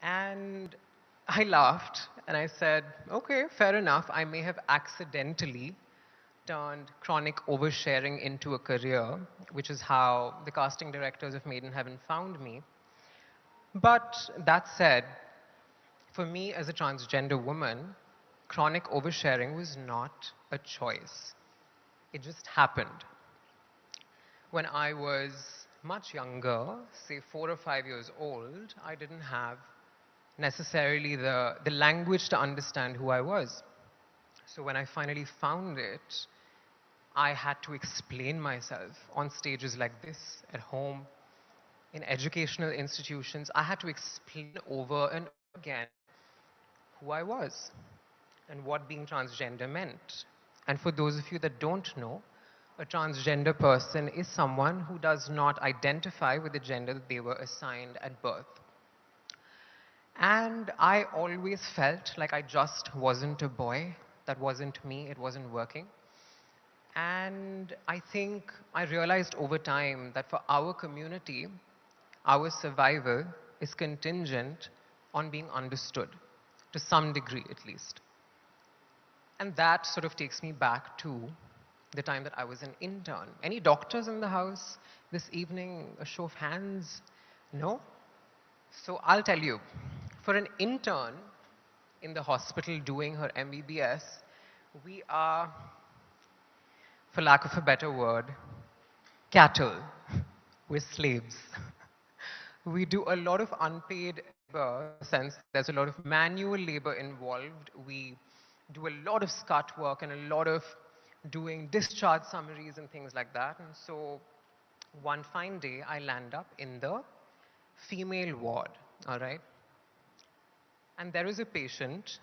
And I laughed and I said, okay, fair enough. I may have accidentally turned chronic oversharing into a career, which is how the casting directors of Made in Heaven found me. But that said, for me as a transgender woman, chronic oversharing was not a choice. It just happened. When I was much younger, say 4 or 5 years old, I didn't have necessarily the language to understand who I was. So when I finally found it, I had to explain myself on stages like this, at home, in educational institutions. I had to explain over and over again who I was and what being transgender meant. And for those of you that don't know, a transgender person is someone who does not identify with the gender that they were assigned at birth. And I always felt like I just wasn't a boy. That wasn't me. It wasn't working. And I think I realized over time that for our community, our survival is contingent on being understood, to some degree at least. And that sort of takes me back to the time that I was an intern. Any doctors in the house this evening? A show of hands? No? So I'll tell you, for an intern in the hospital doing her MBBS, we are, for lack of a better word, cattle. We're slaves. We do a lot of unpaid labor, in the sense there's a lot of manual labor involved. We do a lot of scut work and a lot of doing discharge summaries and things like that. And so one fine day, I land up in the female ward, all right? And there is a patient.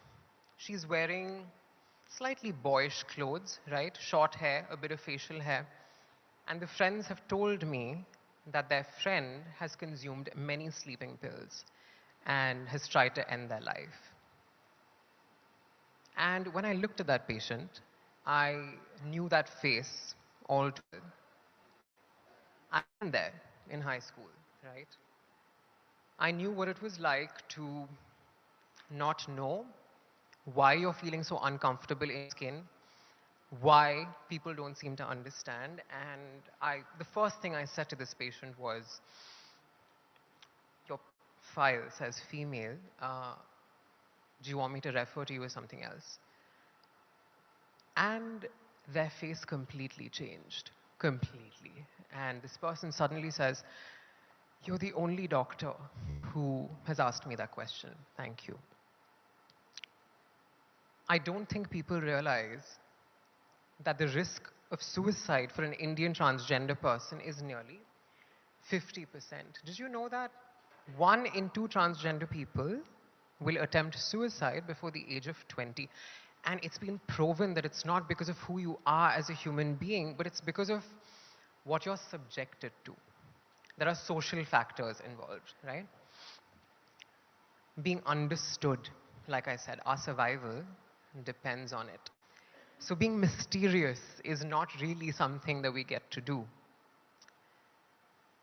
She's wearing slightly boyish clothes, right? Short hair, a bit of facial hair. And the friends have told me that their friend has consumed many sleeping pills and has tried to end their life. And when I looked at that patient, I knew that face all too well. I was there in high school, right? I knew what it was like to not know why you're feeling so uncomfortable in your skin, why people don't seem to understand. And the first thing I said to this patient was, your file says female. Do you want me to refer to you as something else? And their face completely changed, completely. And this person suddenly says, you're the only doctor who has asked me that question. Thank you. I don't think people realize that the risk of suicide for an Indian transgender person is nearly 50%. Did you know that 1 in 2 transgender people will attempt suicide before the age of 20? And it's been proven that it's not because of who you are as a human being, but it's because of what you're subjected to. There are social factors involved, right? Being understood, like I said, our survival depends on it. So being mysterious is not really something that we get to do.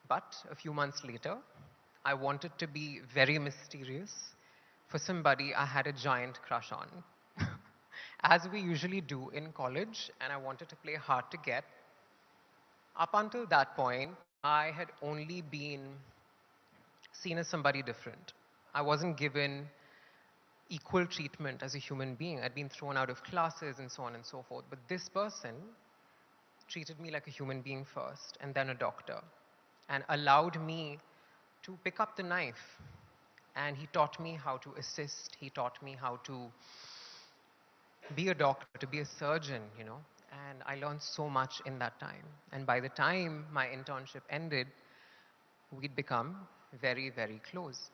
But a few months later, I wanted to be very mysterious for somebody I had a giant crush on, as we usually do in college, and I wanted to play hard to get. Up until that point, I had only been seen as somebody different. I wasn't given equal treatment as a human being. I'd been thrown out of classes and so on and so forth. But this person treated me like a human being first, and then a doctor, and allowed me to pick up the knife. And he taught me how to assist. He taught me how to be a doctor, to be a surgeon, you know. And I learned so much in that time. And by the time my internship ended, we'd become very, very close.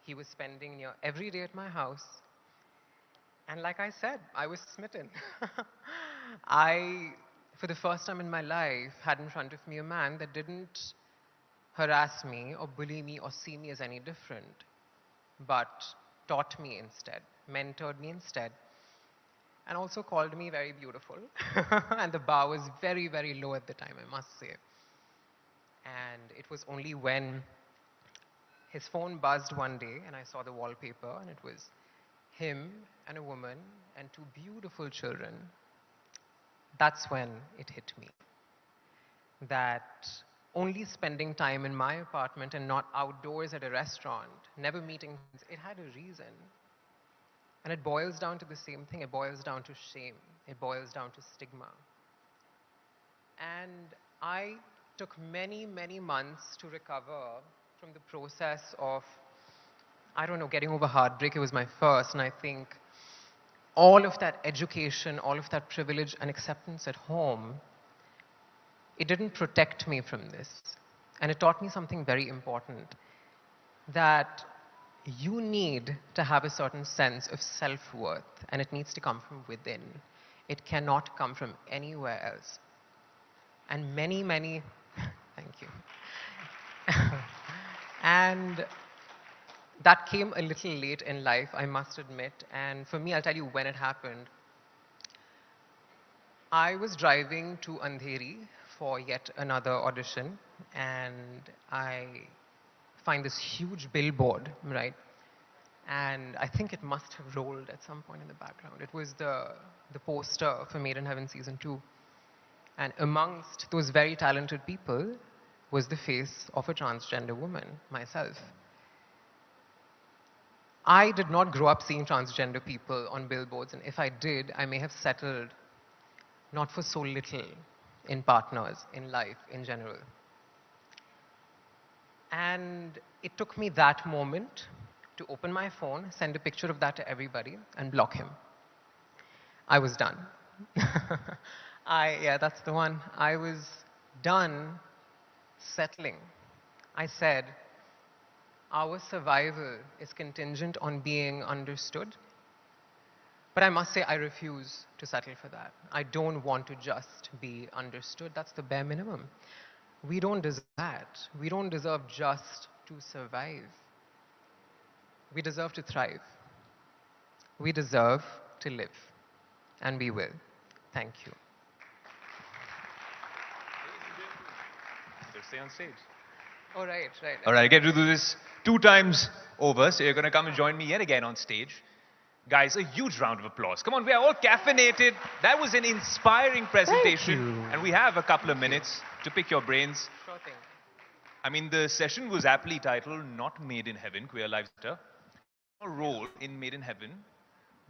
He was spending near every day at my house. And like I said, I was smitten. I, for the first time in my life, had in front of me a man that didn't harass me or bully me or see me as any different, but taught me instead, mentored me instead, and also called me very beautiful. And the bar was very, very low at the time, I must say. And it was only when his phone buzzed one day and I saw the wallpaper and it was him and a woman and two beautiful children. That's when it hit me. That only spending time in my apartment and not outdoors at a restaurant, never meeting, it had a reason. And it boils down to the same thing. It boils down to shame. It boils down to stigma. And I took many, many months to recover from the process of, I don't know, getting over heartbreak. It was my first, and I think all of that education, all of that privilege and acceptance at home, it didn't protect me from this. And it taught me something very important, that you need to have a certain sense of self-worth, and it needs to come from within. It cannot come from anywhere else. And many, many, thank you. And that came a little late in life, I must admit. And for me, I'll tell you when it happened. I was driving to Andheri for yet another audition, and I find this huge billboard, right? And I think it must have rolled at some point in the background. It was the poster for Made in Heaven Season 2. And amongst those very talented people was the face of a transgender woman, myself. I did not grow up seeing transgender people on billboards, and if I did, I may have settled not for so little in partners, in life, in general. And it took me that moment to open my phone, send a picture of that to everybody, and block him. I was done. Yeah, that's the one. I was done settling. I said, our survival is contingent on being understood. But I must say, I refuse to settle for that. I don't want to just be understood. That's the bare minimum. We don't deserve that. We don't deserve just to survive. We deserve to thrive. We deserve to live. And we will. Thank you. Stay on stage. Oh, right. All right, I get to do this 2 times over, so you're going to come and join me yet again on stage. Guys, a huge round of applause. Come on, we are all caffeinated. That was an inspiring presentation. And we have a couple of minutes to pick your brains. Sure thing. I mean, the session was aptly titled Not Made in Heaven, Queer Lives Matter. Your role in Made in Heaven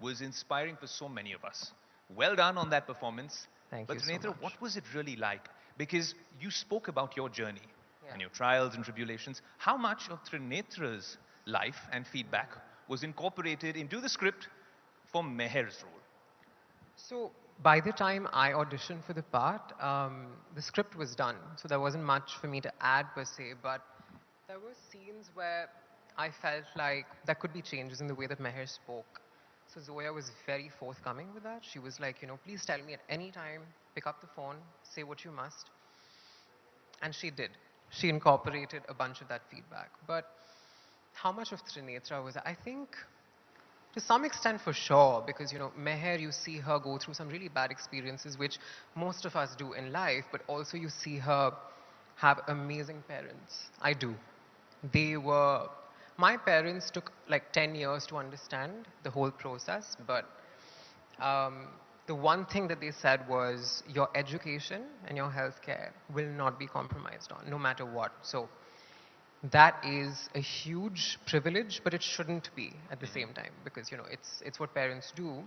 was inspiring for so many of us. Well done on that performance. Thank you so Trinetra, much. what was it really like? Because you spoke about your journey and your trials and tribulations. How much of Trinetra's life and feedback was incorporated into the script for Meher's role? So by the time I auditioned for the part, the script was done. So there wasn't much for me to add per se, but there were scenes where I felt like there could be changes in the way that Meher spoke. So Zoya was very forthcoming with that. She was like, please tell me at any time, pick up the phone, say what you must. And she did. She incorporated a bunch of that feedback. But how much of Trinetra was that? I think to some extent for sure, because, Meher, you see her go through some really bad experiences, which most of us do in life, but also you see her have amazing parents. I do. My parents took like 10 years to understand the whole process, but the one thing that they said was your education and your healthcare will not be compromised on, no matter what. So that is a huge privilege, but it shouldn't be at the same time, because it's what parents do.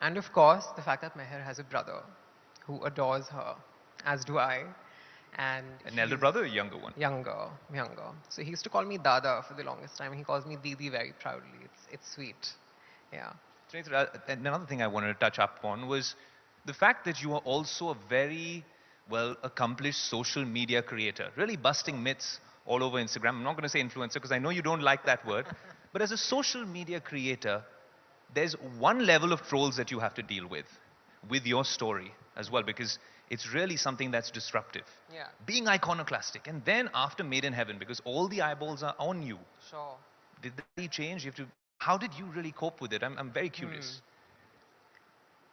And of course, the fact that Meher has a brother who adores her, as do I. And an elder brother or a younger one? Younger. So he used to call me Dada for the longest time, and he calls me Didi very proudly. It's sweet. Yeah. Trinetra, another thing I wanted to touch up on was the fact that you are also a very well-accomplished social media creator, really busting myths all over Instagram. I'm not going to say influencer because I know you don't like that word. But as a social media creator, there's one level of trolls that you have to deal with your story as well, because it's really something that's disruptive. Yeah. Being iconoclastic. And then after Made in Heaven, because all the eyeballs are on you. Sure. Did that change? How did you really cope with it? I'm very curious.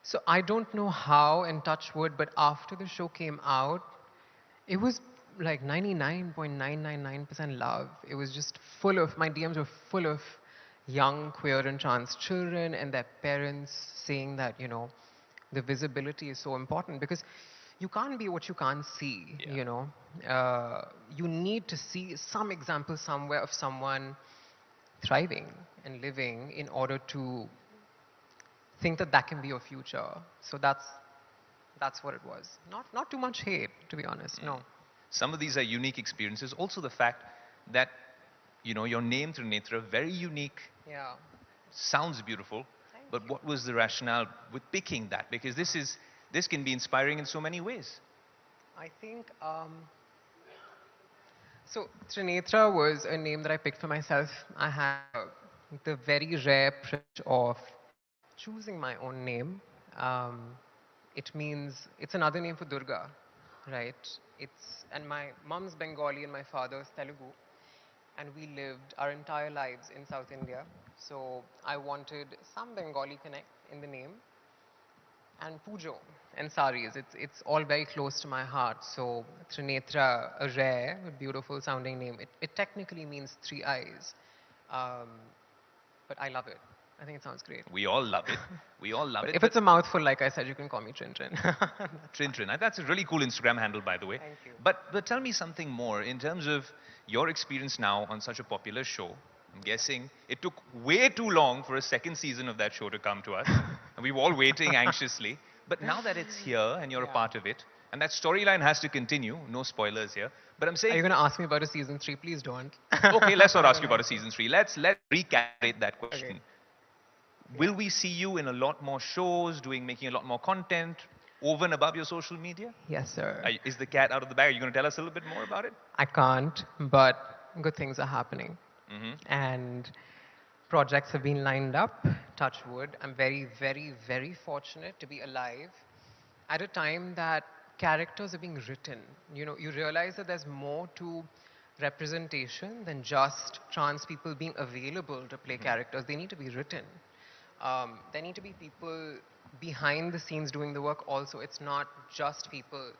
So I don't know how, and touch wood, but after the show came out, it was like 99.999% love. It was just full of, my DMs were full of young queer and trans children and their parents saying that, you know, the visibility is so important because you can't be what you can't see, you know. You need to see some example somewhere of someone thriving and living in order to think that that can be your future. So that's what it was. Not too much hate, to be honest, no. Some of these are unique experiences. Also the fact that, you know, your name, Trinetra, very unique. Yeah. Sounds beautiful. But what was the rationale with picking that? Because this can be inspiring in so many ways. I think, so Trinetra was a name that I picked for myself. I had the very rare privilege of choosing my own name. It means, it's another name for Durga, right? And my mom's Bengali and my father's Telugu. And we lived our entire lives in South India. So I wanted some Bengali connect in the name. And Pujo and saris, it's all very close to my heart. So Trinetra, a rare, beautiful sounding name. It technically means 3 eyes. But I love it. I think it sounds great. We all love it. We all love it. If it's a mouthful, like I said, you can call me Trin Trin. Trin Trin. That's a really cool Instagram handle, by the way. Thank you. But tell me something more in terms of your experience now on such a popular show. I'm guessing it took way too long for a second season of that show to come to us. And we were all waiting anxiously. But now that it's here and you're a part of it, and that storyline has to continue, no spoilers here. But I'm saying... Are you going to ask me about a season 3? Please don't. Okay, let's not ask you about a season 3. Let's recalibrate that question. Okay. Will we see you in a lot more shows, making a lot more content, over and above your social media? Yes, sir. Is the cat out of the bag? Are you going to tell us a little bit more about it? I can't, but good things are happening. And projects have been lined up, touch wood. I'm very, very, very fortunate to be alive at a time that characters are being written. You know, you realize that there's more to representation than just trans people being available to play characters. They need to be written. There need to be people behind the scenes doing the work also. It's not just people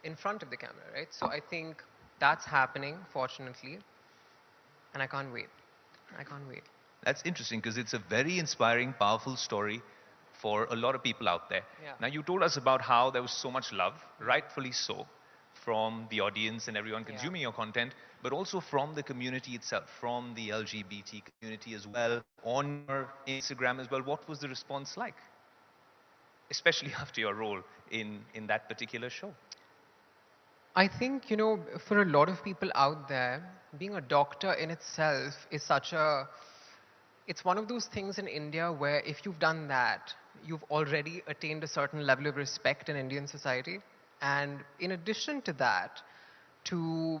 in front of the camera, right? So I think that's happening, fortunately. And I can't wait. I can't wait. That's interesting because it's a very inspiring, powerful story for a lot of people out there. Yeah. Now, you told us about how there was so much love, rightfully so, from the audience and everyone consuming your content, but also from the community itself, from the LGBT community as well, on your Instagram as well. What was the response like? Especially after your role in that particular show. I think, you know, for a lot of people out there, being a doctor in itself is it's one of those things in India where if you've done that, you've already attained a certain level of respect in Indian society. And in addition to that, to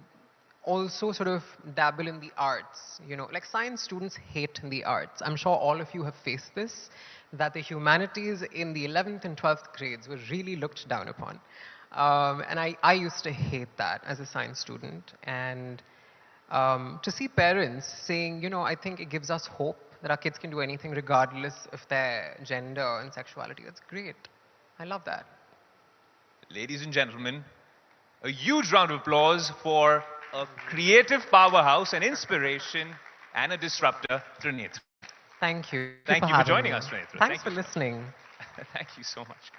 also sort of dabble in the arts, you know, like science students hate the arts. I'm sure all of you have faced this, that the humanities in the 11th and 12th grades were really looked down upon. And I used to hate that as a science student. And to see parents saying, you know, I think it gives us hope that our kids can do anything regardless of their gender and sexuality. That's great. I love that. Ladies and gentlemen, a huge round of applause for a creative powerhouse, an inspiration, and a disruptor, Trinetra. Thank you. Thank you for joining us, Trinetra. Thanks for listening. Thank you so much.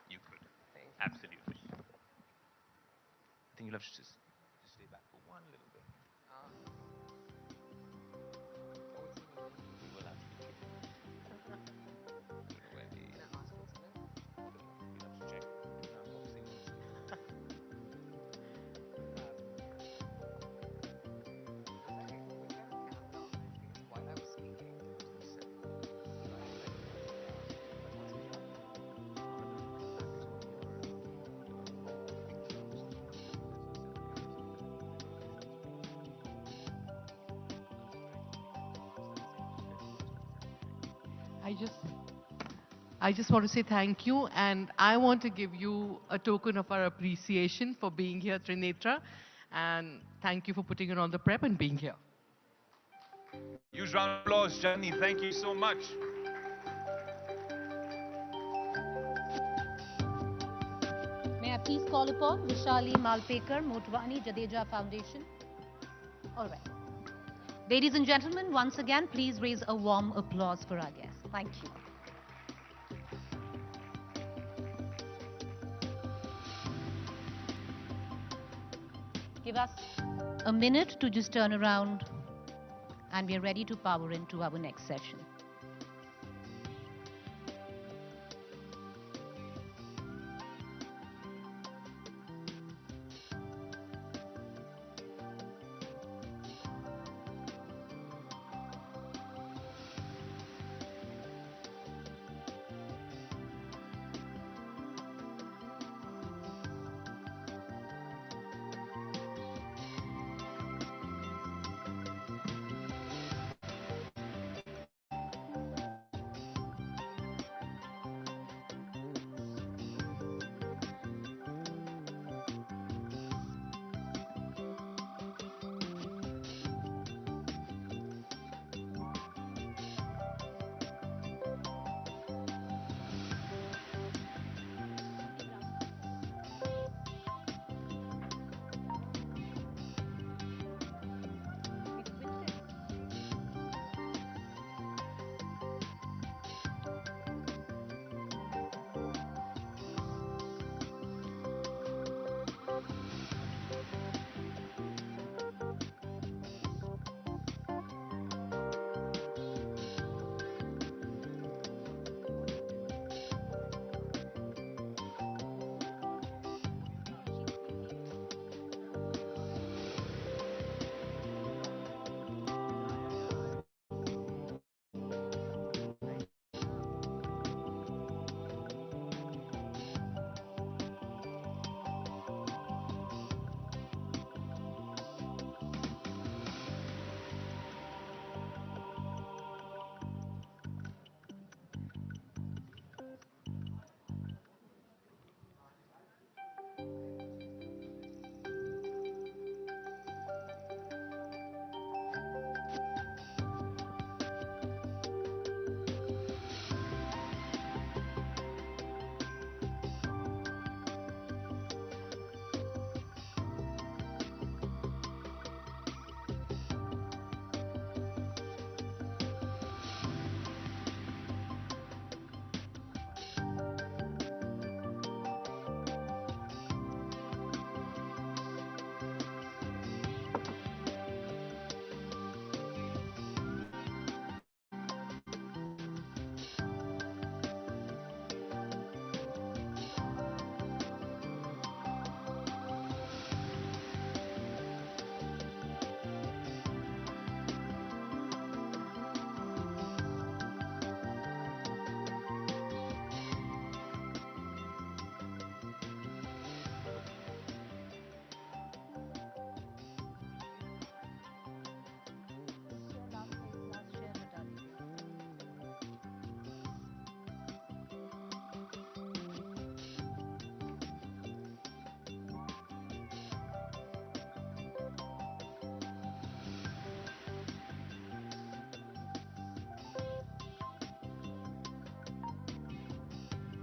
You could. Absolutely. I think you'll have to just stay back for one little bit. We will have to do it. I just want to say thank you, and I want to give you a token of our appreciation for being here, Trinetra, and thank you for putting in all the prep and being here. Huge round of applause, Janni. Thank you so much. May I please call upon Vishali Malpekar, Motwani Jadeja Foundation. All right. Ladies and gentlemen, once again, please raise a warm applause for our guests. Thank you. Give us a minute to just turn around, and we are ready to power into our next session.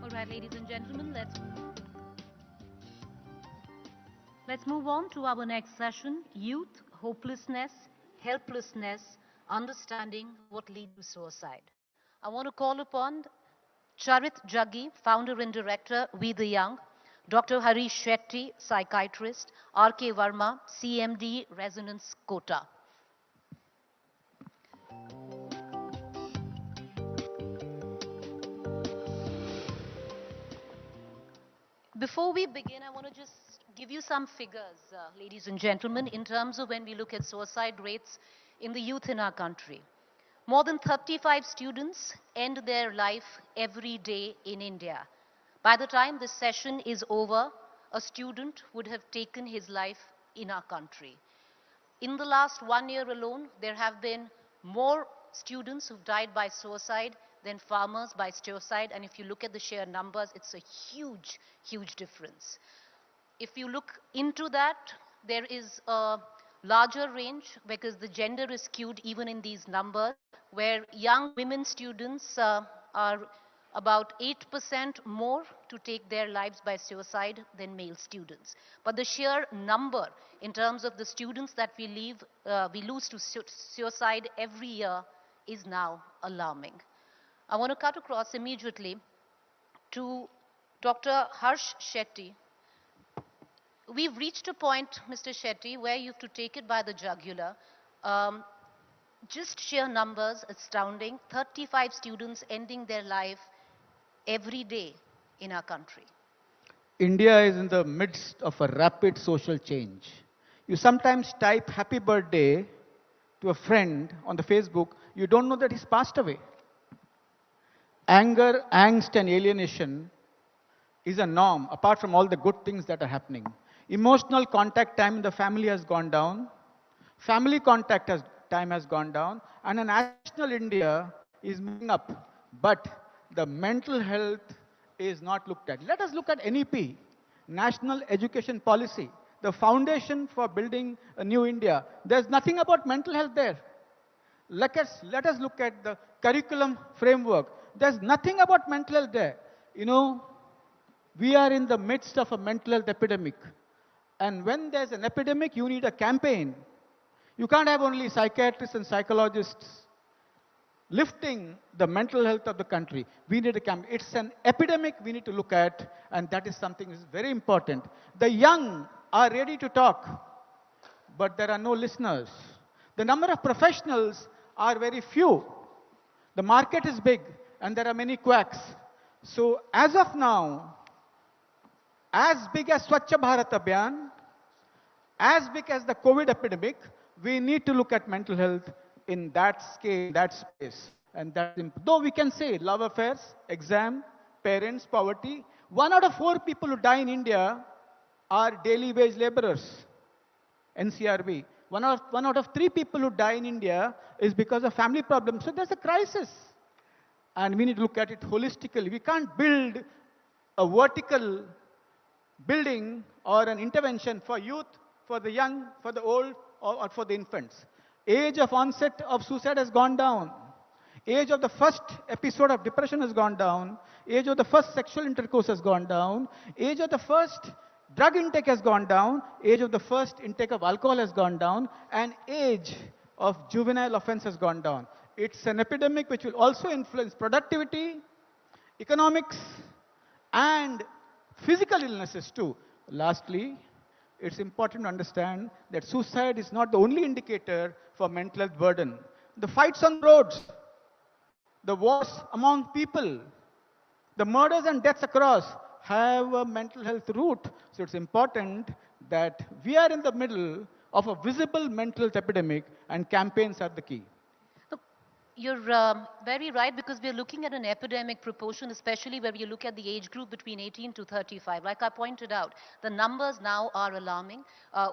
All right, ladies and gentlemen, let's move on to our next session: youth, hopelessness, helplessness, understanding what leads to suicide. I want to call upon Charit Jaggi, founder and director, We the Young; Dr. Harish Shetty, psychiatrist; R.K. Verma, CMD, Resonance Kota. Before we begin, I want to just give you some figures, ladies and gentlemen, in terms of when we look at suicide rates in the youth in our country. More than 35 students end their life every day in India. By the time this session is over, a student would have taken his life in our country. In the last 1 year alone, there have been more students who've died by suicide than farmers by suicide. And if you look at the sheer numbers, it's a huge, huge difference. If you look into that, there is a larger range because the gender is skewed even in these numbers, where young women students are about 8% more to take their lives by suicide than male students. But the sheer number in terms of the students that we lose to suicide every year is now alarming. I want to cut across immediately to Dr. Harsh Shetty. We've reached a point, Mr. Shetty, where you have to take it by the jugular. Just sheer numbers, astounding. 35 students ending their life every day in our country. India is in the midst of a rapid social change. You sometimes type happy birthday to a friend on the Facebook, you don't know that he's passed away. Anger, angst and alienation is a norm, apart from all the good things that are happening. Emotional contact time in the family has gone down. Family contact time has gone down. And a national India is moving up. But the mental health is not looked at. Let us look at NEP, National Education Policy, the foundation for building a new India. There's nothing about mental health there. Let us look at the curriculum framework. There's nothing about mental health there. You know, we are in the midst of a mental health epidemic. And when there's an epidemic, you need a campaign. You can't have only psychiatrists and psychologists lifting the mental health of the country. We need a campaign. It's an epidemic we need to look at, and that is something that is very important. The young are ready to talk, but there are no listeners. The number of professionals are very few. The market is big, and there are many quacks. So as of now, as big as Swachh Bharat Abhiyan, as big as the COVID epidemic, we need to look at mental health in that scale, that space. And that, though we can say love affairs, exam, parents, poverty, 1 out of 4 people who die in India are daily wage laborers. NCRB. 1 out of 3 people who die in India is because of family problems. So there's a crisis. And we need to look at it holistically. We can't build a vertical building or an intervention for youth, for the young, for the old, or for the infants. Age of onset of suicide has gone down. Age of the first episode of depression has gone down. Age of the first sexual intercourse has gone down. Age of the first drug intake has gone down. Age of the first intake of alcohol has gone down. And age of juvenile offense has gone down. It's an epidemic which will also influence productivity, economics, and physical illnesses too. Lastly, it's important to understand that suicide is not the only indicator for mental health burden. The fights on roads, the wars among people, the murders and deaths across have a mental health root. So it's important that we are in the middle of a visible mental health epidemic, and campaigns are the key. You're very right, because we're looking at an epidemic proportion, especially where you look at the age group between 18 to 35. Like I pointed out, the numbers now are alarming.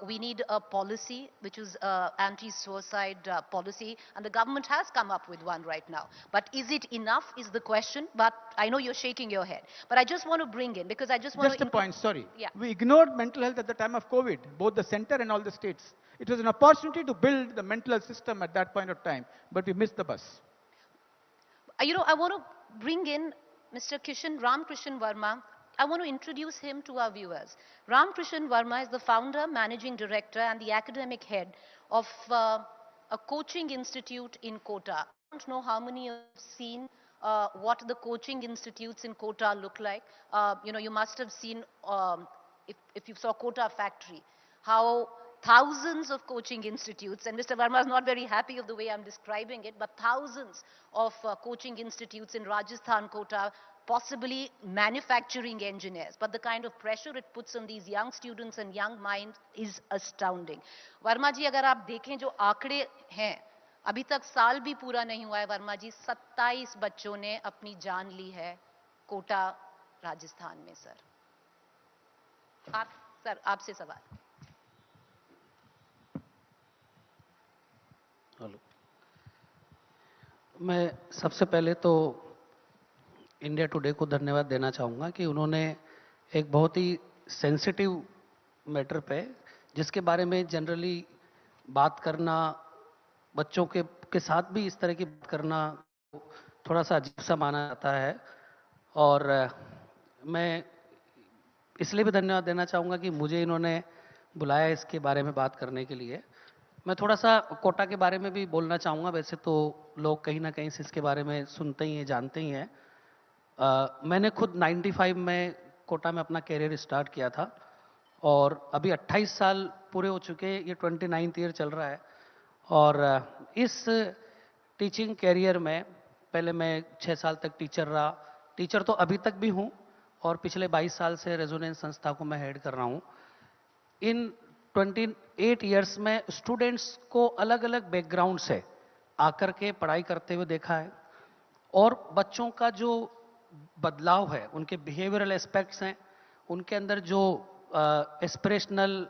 We need a policy, which is anti-suicide policy, and the government has come up with one right now. But is it enough is the question, but I know you're shaking your head. But I just want to bring in, because I just want to... Just a point, sorry. Yeah. We ignored mental health at the time of COVID, both the center and all the states. It was an opportunity to build the mental health system at that point of time, but we missed the bus. You know, I want to bring in Mr. Ram Krishan Verma. I want to introduce him to our viewers. Ram Krishan Verma is the founder, managing director, and the academic head of a coaching institute in Kota. I don't know how many have seen what the coaching institutes in Kota look like. You know, you must have seen, if you saw Kota Factory, how thousands of coaching institutes, and Mr. Verma is not very happy of the way I'm describing it, but thousands of coaching institutes in Rajasthan, Kota, possibly manufacturing engineers. But the kind of pressure it puts on these young students and young minds is astounding. Verma ji, agar aap dekhen jo aakde hain, abhi tak saal bhi pura nahi hua hai, Verma ji, 27 bachchon ne apni jaan li hai Kota, Rajasthan mein, sir. Sir, aapse sawal. Hello, मैं सबसे पहले तो India today को धन्यवाद देना चाहूँगा कि उन्होंने एक बहुत ही सेंसिटिव मैटर पे, जिसके बारे में जनरली बात करना, बच्चों के साथ भी इस तरह की बात करना थोड़ा सा अजीब सा माना जाता है, और मैं इसलिए भी धन्यवाद देना चाहूँगा कि मुझे इन्होंने बुलाया इसके बारे में बात करने के लिए। मैं थोड़ा सा कोटा के बारे में भी बोलना चाहूँगा। वैसे तो लोग कहीं ना कहीं से इसके बारे में सुनते ही हैं, जानते ही हैं। मैंने खुद 95 में कोटा में अपना करियर स्टार्ट किया था और अभी 28 साल पूरे हो चुके, ये 29th ईयर चल रहा है। और इस टीचिंग करियर में पहले मैं 6 साल तक टीचर रहा, टीचर तो अभी तक भी हूँ, और पिछले 22 साल से रेजोनेंस संस्था को मैं हेड कर रहा हूँ। इन 28 ईयर्स में स्टूडेंट्स को अलग अलग बैकग्राउंड से आकर के पढ़ाई करते हुए देखा है, और बच्चों का जो बदलाव है, उनके बिहेवियरल एस्पेक्ट्स हैं, उनके अंदर जो एस्पिरेशनल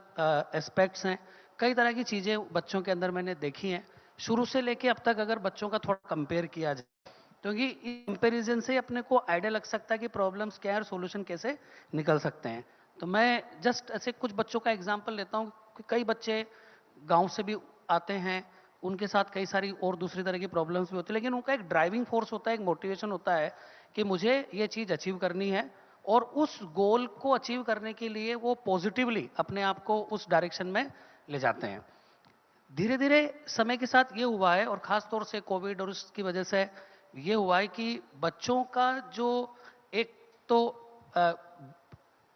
एस्पेक्ट्स हैं, कई तरह की चीज़ें बच्चों के अंदर मैंने देखी हैं। शुरू से लेके अब तक अगर बच्चों का थोड़ा कंपेयर किया जाए, क्योंकि कंपैरिजन से अपने को आइडिया लग सकता है कि प्रॉब्लम्स क्या है और सॉल्यूशन कैसे निकल सकते हैं। तो मैं जस्ट ऐसे कुछ बच्चों का एग्जांपल लेता हूँ कि कई बच्चे गांव से भी आते हैं, उनके साथ कई सारी और दूसरी तरह की प्रॉब्लम्स भी होती है, लेकिन उनका एक ड्राइविंग फोर्स होता है, एक मोटिवेशन होता है कि मुझे ये चीज़ अचीव करनी है, और उस गोल को अचीव करने के लिए वो पॉजिटिवली अपने आप को उस डायरेक्शन में ले जाते हैं। धीरे धीरे समय के साथ ये हुआ है, और ख़ास तौर से कोविड और उसकी वजह से ये हुआ है कि बच्चों का जो एक तो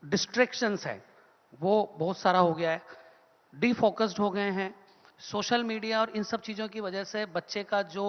डिस्ट्रैक्शंस है वो बहुत सारा हो गया है, डीफोकस्ड हो गए हैं। सोशल मीडिया और इन सब चीज़ों की वजह से बच्चे का जो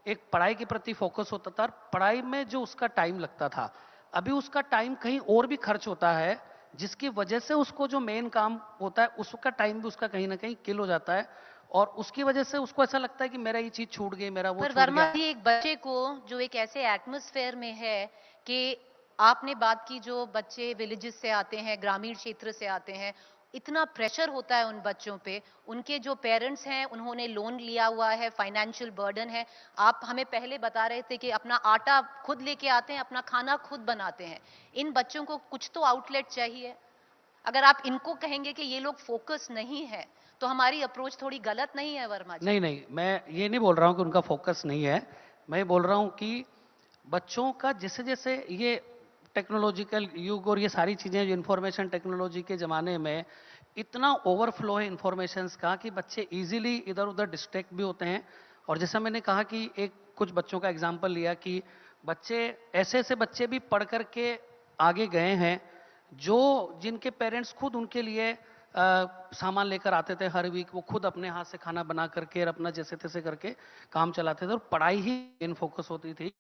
एक पढ़ाई के प्रति फोकस होता था, पढ़ाई में जो उसका टाइम लगता था, अभी उसका टाइम कहीं और भी खर्च होता है, जिसकी वजह से उसको जो मेन काम होता है उसका टाइम भी उसका कहीं ना कहीं किल हो जाता है, और उसकी वजह से उसको ऐसा लगता है कि मेरा ये चीज छूट गई, मेरा वो पर छूट वर्मा गया। जी, एक बच्चे को जो एक ऐसे एटमॉस्फेयर में है कि आपने बात की, जो बच्चे विलेजेस से आते हैं, ग्रामीण क्षेत्र से आते हैं, इतना प्रेशर होता है उन बच्चों पे, उनके जो पेरेंट्स हैं उन्होंने लोन लिया हुआ है, फाइनेंशियल बर्डन है। आप हमें पहले बता रहे थे कि अपना आटा खुद लेके आते हैं, अपना खाना खुद बनाते हैं। इन बच्चों को कुछ तो आउटलेट चाहिए। अगर आप इनको कहेंगे कि ये लोग फोकस नहीं है, तो हमारी अप्रोच थोड़ी गलत नहीं है वर्मा जी? नहीं नहीं, मैं ये नहीं बोल रहा हूँ कि उनका फोकस नहीं है, मैं बोल रहा हूँ कि बच्चों का जैसे जैसे ये टेक्नोलॉजिकल युग और ये सारी चीज़ें जो इन्फॉर्मेशन टेक्नोलॉजी के ज़माने में इतना ओवरफ्लो है इन्फॉर्मेशंस का कि बच्चे इजीली इधर उधर डिस्ट्रैक्ट भी होते हैं। और जैसा मैंने कहा कि एक कुछ बच्चों का एग्जांपल लिया कि बच्चे ऐसे ऐसे बच्चे भी पढ़ करके आगे गए हैं जो जिनके पेरेंट्स खुद उनके लिए सामान लेकर आते थे हर वीक, वो खुद अपने हाथ से खाना बना करके और अपना जैसे तैसे करके काम चलाते थे, और पढ़ाई ही इन फोकस होती थी।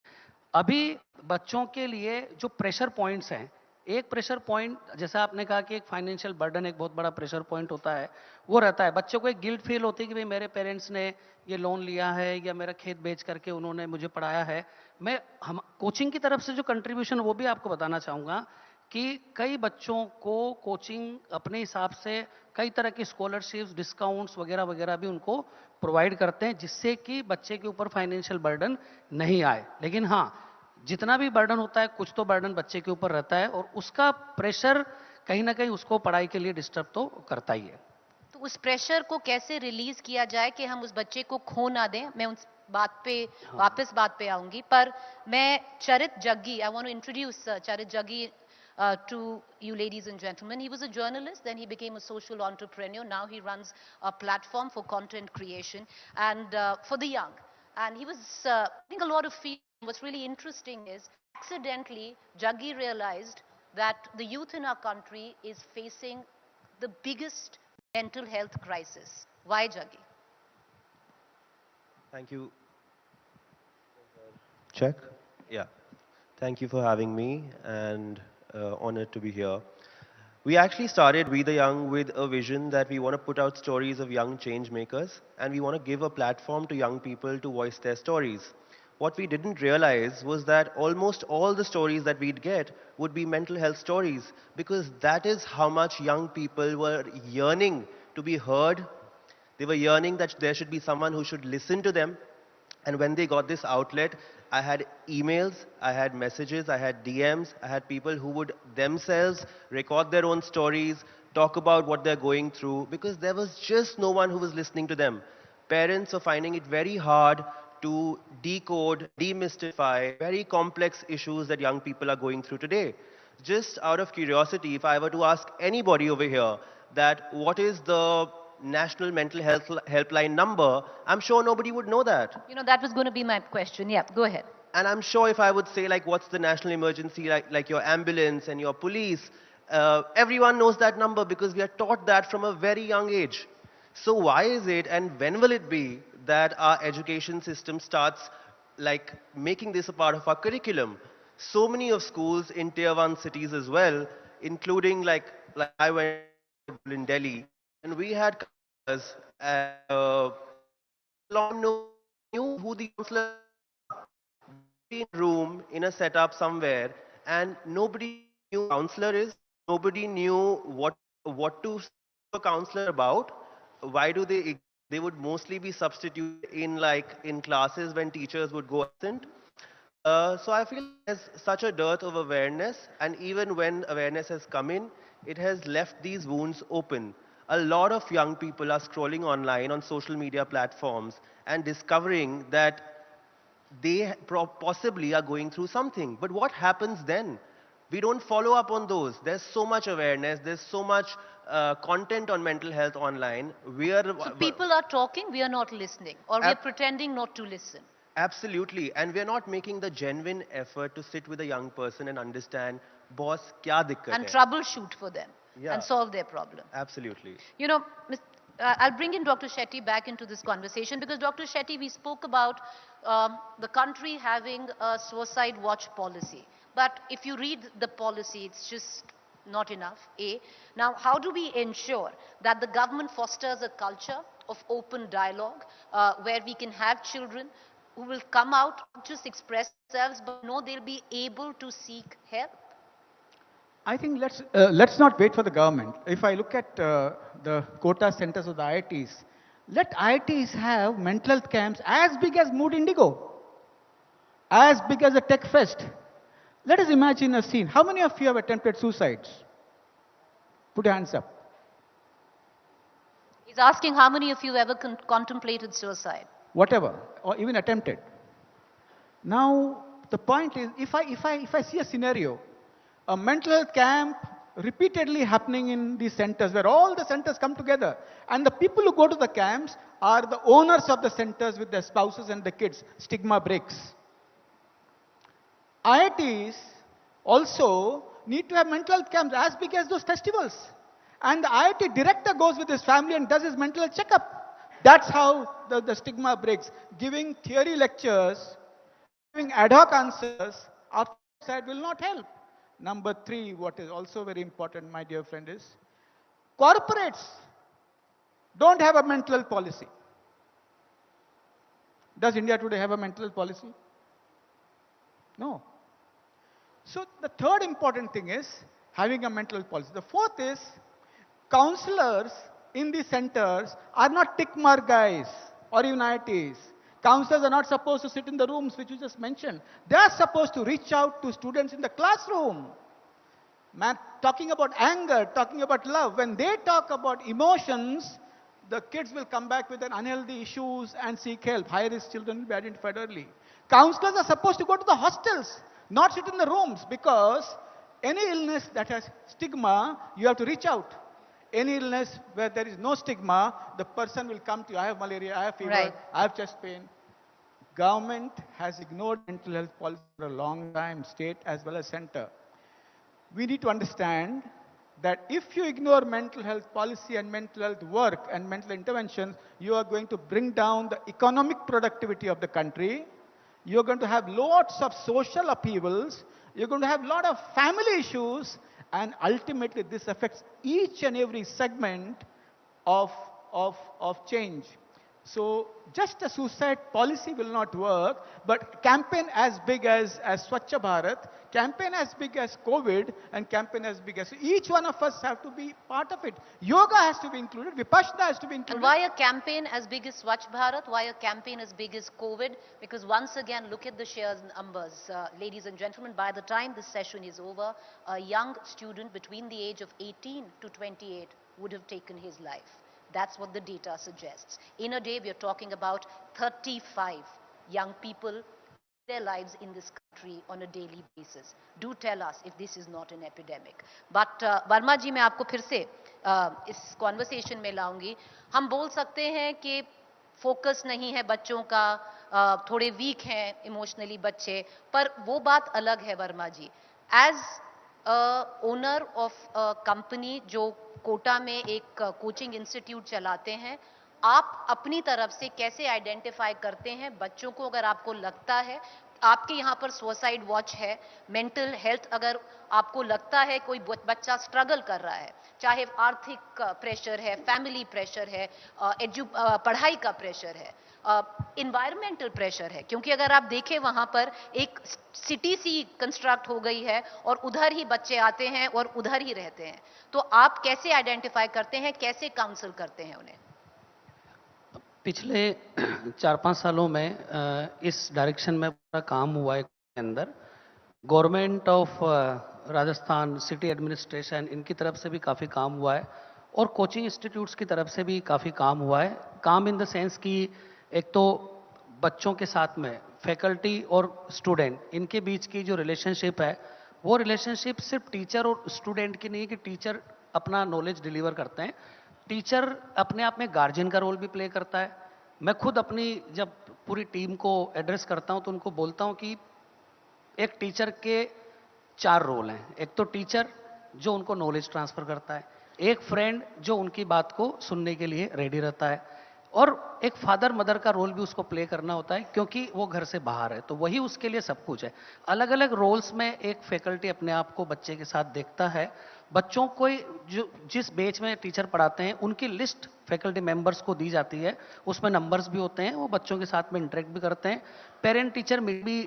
अभी बच्चों के लिए जो प्रेशर पॉइंट्स हैं, एक प्रेशर पॉइंट जैसा आपने कहा कि एक फाइनेंशियल बर्डन एक बहुत बड़ा प्रेशर पॉइंट होता है, वो रहता है। बच्चों को एक गिल्ट फील होती है कि भाई मेरे पेरेंट्स ने ये लोन लिया है या मेरा खेत बेच करके उन्होंने मुझे पढ़ाया है। मैं हम कोचिंग की तरफ से जो कंट्रीब्यूशन वो भी आपको बताना चाहूँगा कि कई बच्चों को कोचिंग अपने हिसाब से कई तरह की स्कॉलरशिप्स, डिस्काउंट्स वगैरह वगैरह भी उनको प्रोवाइड करते हैं, जिससे कि बच्चे के ऊपर फाइनेंशियल बर्डन नहीं आए। लेकिन हाँ, जितना भी बर्डन होता है कुछ तो बर्डन बच्चे के ऊपर रहता है, और उसका प्रेशर कहीं ना कहीं उसको पढ़ाई के लिए डिस्टर्ब तो करता ही है। तो उस प्रेशर को कैसे रिलीज किया जाए कि हम उस बच्चे को खो ना दें? मैं उस बात पे वापस बात पे आऊंगी, पर मैं Charit Jaggi, I want to introduce Charit Jaggi to you ladies and gentlemen. He was a journalist, then he became a social entrepreneur. Now he runs a platform for content creation and for the young. And he was putting a lot of fear. What's really interesting is, accidentally, Jaggi realized that the youth in our country is facing the biggest mental health crisis. Why, Jaggi? Thank you. Check. Yeah. Thank you for having me, and honored to be here. We actually started We the Young with a vision that we want to put out stories of young change makers, and we want to give a platform to young people to voice their stories. What we didn't realize was that almost all the stories that we'd get would be mental health stories, because that is how much young people were yearning to be heard. They were yearning that there should be someone who should listen to them. And when they got this outlet, I had emails, I had messages, I had DMs, I had people who would themselves record their own stories, talk about what they're going through, because there was just no one who was listening to them. Parents are finding it very hard to decode, demystify very complex issues that young people are going through today. Just out of curiosity, if I were to ask anybody over here that what is the National Mental Health Helpline number, I'm sure nobody would know that. You know, that was going to be my question. Yeah, go ahead. And I'm sure if I would say, like, what's the national emergency, like your ambulance and your police, everyone knows that number because we are taught that from a very young age. So why is it, and when will it be, that our education system starts, like, making this a part of our curriculum? So many of schools in tier 1 cities as well, including, like I went in Delhi, and we had counselors, knew who the counselor in a room, in a setup somewhere, and nobody knew who the counselor is, nobody knew what to speak to a counselor about. Why do they would mostly be substituted in classes when teachers would go absent. So I feel there's such a dearth of awareness, and even when awareness has come in, it has left these wounds open. A lot of young people are scrolling online on social media platforms and discovering that they possibly are going through something. But what happens then? We don't follow up on those. There's so much awareness, there's so much content on mental health online. So people are talking, we are not listening, or we are pretending not to listen. Absolutely, and we are not making the genuine effort to sit with a young person and understand, boss, kya dikkat hai? And troubleshoot for them, Yeah. and solve their problem. Absolutely. You know, I'll bring in Dr. Shetty back into this conversation because Dr. Shetty, we spoke about the country having a suicide watch policy. But if you read the policy, it's just not enough, A. Now, how do we ensure that the government fosters a culture of open dialogue where we can have children who will come out, not just express themselves, but know they'll be able to seek help? I think let's not wait for the government. If I look at the quota centers of the IITs, let IITs have mental health camps as big as Mood Indigo, as big as a Tech Fest. Let us imagine a scene. How many of you have attempted suicides? Put your hands up. He's asking how many of you ever contemplated suicide? Whatever, or even attempted. Now, the point is, if I see a scenario, a mental health camp repeatedly happening in these centers, where all the centers come together, and the people who go to the camps are the owners of the centers with their spouses and the kids, stigma breaks. IITs also need to have mental health camps as big as those festivals. And the IIT director goes with his family and does his mental health checkup. That's how the stigma breaks. Giving theory lectures, giving ad hoc answers outside will not help. Number 3, what is also very important, my dear friend, is corporates don't have a mental health policy. Does India today have a mental health policy? No. So the third important thing is having a mental health policy. The fourth is counselors in these centers are not tick mark guys or even IITs. Counselors are not supposed to sit in the rooms which you just mentioned. They are supposed to reach out to students in the classroom. Man, talking about anger, talking about love. When they talk about emotions, the kids will come back with an unhealthy issues and seek help. High-risk children will be identified early. Counselors are supposed to go to the hostels, not sit in the rooms, because any illness that has stigma, you have to reach out. Any illness where there is no stigma, the person will come to you, I have malaria, I have fever, Right. I have chest pain. Government has ignored mental health policy for a long time, state as well as center. We need to understand that if you ignore mental health policy and mental health work and mental interventions, you are going to bring down the economic productivity of the country. You're going to have lots of social upheavals. You're going to have a lot of family issues. And ultimately, this affects each and every segment of change. So just a suicide policy will not work, but campaign as big as Swachh Bharat, campaign as big as COVID, and campaign as big as... So each one of us have to be part of it. Yoga has to be included, Vipassana has to be included. And why a campaign as big as Swachh Bharat? Why a campaign as big as COVID? Because once again, look at the sheer numbers. Ladies and gentlemen, by the time this session is over, a young student between the age of 18 to 28 would have taken his life. That's what the data suggests. In a day, we are talking about 35 young people their lives in this country on a daily basis. Do tell us if this is not an epidemic. But Verma ji मैं आपको फिर से इस conversation में लाऊंगी. हम बोल सकते हैं कि फोकस नहीं है बच्चों का, थोड़े वीक हैं इमोशनली बच्चे, पर वो बात अलग है वर्मा जी. एज ओनर ऑफ कंपनी जो कोटा में एक कोचिंग इंस्टीट्यूट चलाते हैं, आप अपनी तरफ से कैसे आइडेंटिफाई करते हैं बच्चों को? अगर आपको लगता है आपके यहाँ पर सुसाइड वॉच है, मेंटल हेल्थ, अगर आपको लगता है कोई बच्चा स्ट्रगल कर रहा है, चाहे आर्थिक प्रेशर है, फैमिली प्रेशर है, पढ़ाई का प्रेशर है, इन्वायरमेंटल प्रेशर है, क्योंकि अगर आप देखें वहां पर एक सिटी सी कंस्ट्रक्ट हो गई है और उधर ही बच्चे आते हैं और उधर ही रहते हैं, तो आप कैसे आइडेंटिफाई करते हैं, कैसे काउंसल करते हैं उन्हें? पिछले 4-5 सालों में इस डायरेक्शन में पूरा काम हुआ है के अंदर. Government of Rajasthan, city administration, इनकी तरफ से भी काफ़ी काम हुआ है और कोचिंग इंस्टीट्यूट्स की तरफ से भी काफ़ी काम हुआ है. काम इन द सेंस कि एक तो बच्चों के साथ में फैकल्टी और स्टूडेंट इनके बीच की जो रिलेशनशिप है, वो रिलेशनशिप सिर्फ टीचर और स्टूडेंट की नहीं कि टीचर अपना नॉलेज डिलीवर करते हैं, टीचर अपने आप में गार्जियन का रोल भी प्ले करता है. मैं खुद अपनी जब पूरी टीम को एड्रेस करता हूं तो उनको बोलता हूं कि एक टीचर के 4 रोल हैं. एक तो टीचर जो उनको नॉलेज ट्रांसफर करता है, एक फ्रेंड जो उनकी बात को सुनने के लिए रेडी रहता है, और एक फादर मदर का रोल भी उसको प्ले करना होता है क्योंकि वो घर से बाहर है, तो वही उसके लिए सब कुछ है. अलग अलग रोल्स में एक फैकल्टी अपने आप को बच्चे के साथ देखता है. बच्चों को जो जिस बैच में टीचर पढ़ाते हैं उनकी लिस्ट फैकल्टी मेंबर्स को दी जाती है, उसमें नंबर्स भी होते हैं, वो बच्चों के साथ में इंटरेक्ट भी करते हैं, पेरेंट टीचर मीट भी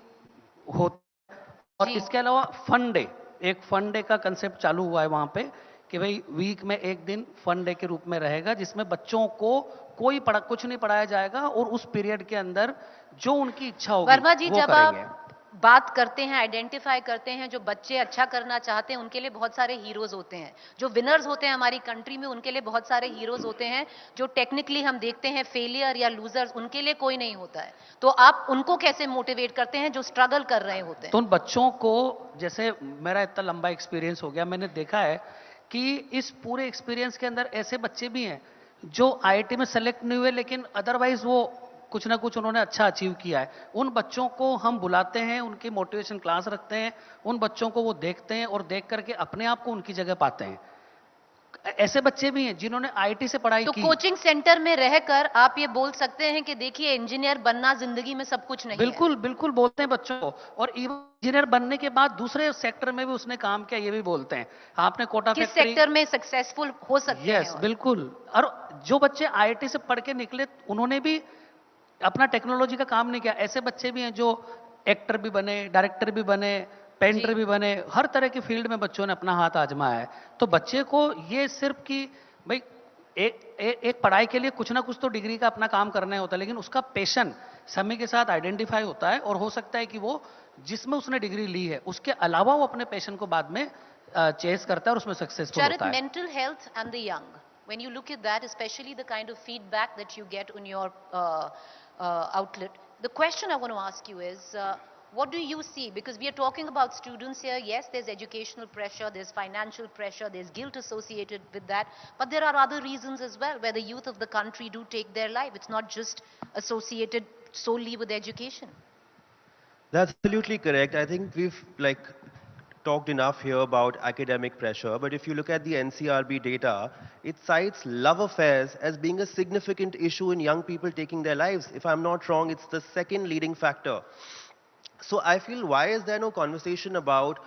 होता है. और इसके अलावा फन डे, एक फन डे का कंसेप्ट चालू हुआ है वहां पे कि भाई वीक में एक दिन फन डे के रूप में रहेगा जिसमें बच्चों को कुछ नहीं पढ़ाया जाएगा और उस पीरियड के अंदर जो उनकी इच्छा होगी वर्मा जी, वो जब करेंगे. आप बात करते हैं, आइडेंटिफाई करते हैं, जो बच्चे अच्छा करना चाहते हैं उनके लिए बहुत सारे हीरोज होते हैं, जो विनर्स होते हैं हमारी कंट्री में उनके लिए बहुत सारे हीरोज होते हैं, जो टेक्निकली हम देखते हैं फेलियर या लूजर्स, उनके लिए कोई नहीं होता है. तो आप उनको कैसे मोटिवेट करते हैं जो स्ट्रगल कर रहे होते हैं? तो उन बच्चों को, जैसे मेरा इतना लंबा एक्सपीरियंस हो गया, मैंने देखा है कि इस पूरे एक्सपीरियंस के अंदर ऐसे बच्चे भी हैं जो आईआईटी में सेलेक्ट नहीं हुए लेकिन अदरवाइज वो कुछ ना कुछ उन्होंने अच्छा अचीव किया है. उन बच्चों को हम बुलाते हैं, उनकी मोटिवेशन क्लास रखते हैं, उन बच्चों को वो देखते हैं और देख करके अपने आप को उनकी जगह पाते हैं. ऐसे बच्चे भी हैं जिन्होंने आईआईटी से पढ़ाई की. तो कोचिंग सेंटर में रहकर आप ये बोल सकते हैं कि देखिए इंजीनियर बनना जिंदगी में सब कुछ नहीं बिल्कुल है. बिल्कुल बोलते हैं बच्चों को, और इंजीनियर बनने के बाद दूसरे सेक्टर में भी उसने काम किया ये भी बोलते हैं. आपने कोटा किस सेक्टर में सक्सेसफुल हो सकते हैं? यस बिल्कुल. और जो बच्चे आईआईटी से पढ़ के निकले उन्होंने भी अपना टेक्नोलॉजी का काम नहीं किया. ऐसे बच्चे भी हैं जो एक्टर भी बने, डायरेक्टर भी बने, पेंटर भी बने, हर तरह की फील्ड में बच्चों ने अपना हाथ आजमाया है. तो बच्चे को ये सिर्फ कि भाई एक पढ़ाई के लिए कुछ ना कुछ तो डिग्री का अपना काम करना होता है, लेकिन उसका पैशन समय के साथ आइडेंटिफाई होता है और हो सकता है कि वो जिसमें उसने डिग्री ली है उसके अलावा वो अपने पैशन को बाद में चेस करता है और उसमें सक्सेसफुल होता है. Mental health and the young, when you look at that, especially the kind of feedback that you get on your outlet, the question I want to ask you is, what do you see? Because we are talking about students here. Yes, there's educational pressure, there's financial pressure, there's guilt associated with that, but there are other reasons as well where the youth of the country do take their life. It's not just associated solely with education. That's absolutely correct. I think we've talked enough here about academic pressure, but if you look at the NCRB data, it cites love affairs as being a significant issue in young people taking their lives. If I'm not wrong, it's the second leading factor. So I feel, why is there no conversation about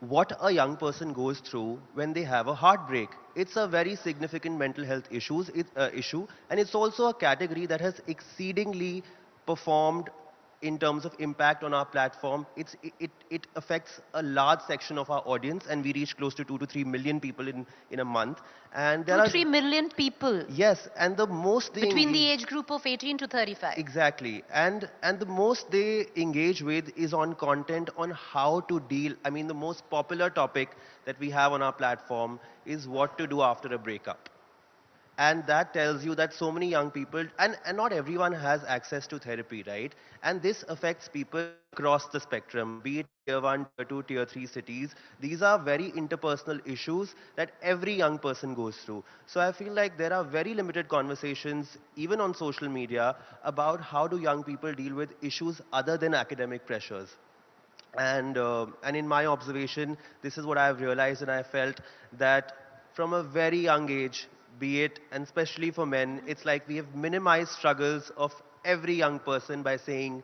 what a young person goes through when they have a heartbreak? It's a very significant mental health issue, and it's also a category that has exceedingly performed in terms of impact on our platform. It affects a large section of our audience, and we reach close to 2 to 3 million people in a month. And there 2-3 million people. Yes, and the most they between the age group of 18 to 35. Exactly, and the most they engage with is on content on how to deal. I mean, the most popular topic that we have on our platform is what to do after a breakup. And that tells you that so many young people, and not everyone has access to therapy, right? And this affects people across the spectrum, be it tier 1, tier 2, tier 3 cities. These are very interpersonal issues that every young person goes through. So I feel like there are very limited conversations, even on social media, about how do young people deal with issues other than academic pressures. And in my observation, this is what I've realized, and I felt that from a very young age, be it, and especially for men, it's like we have minimized struggles of every young person by saying,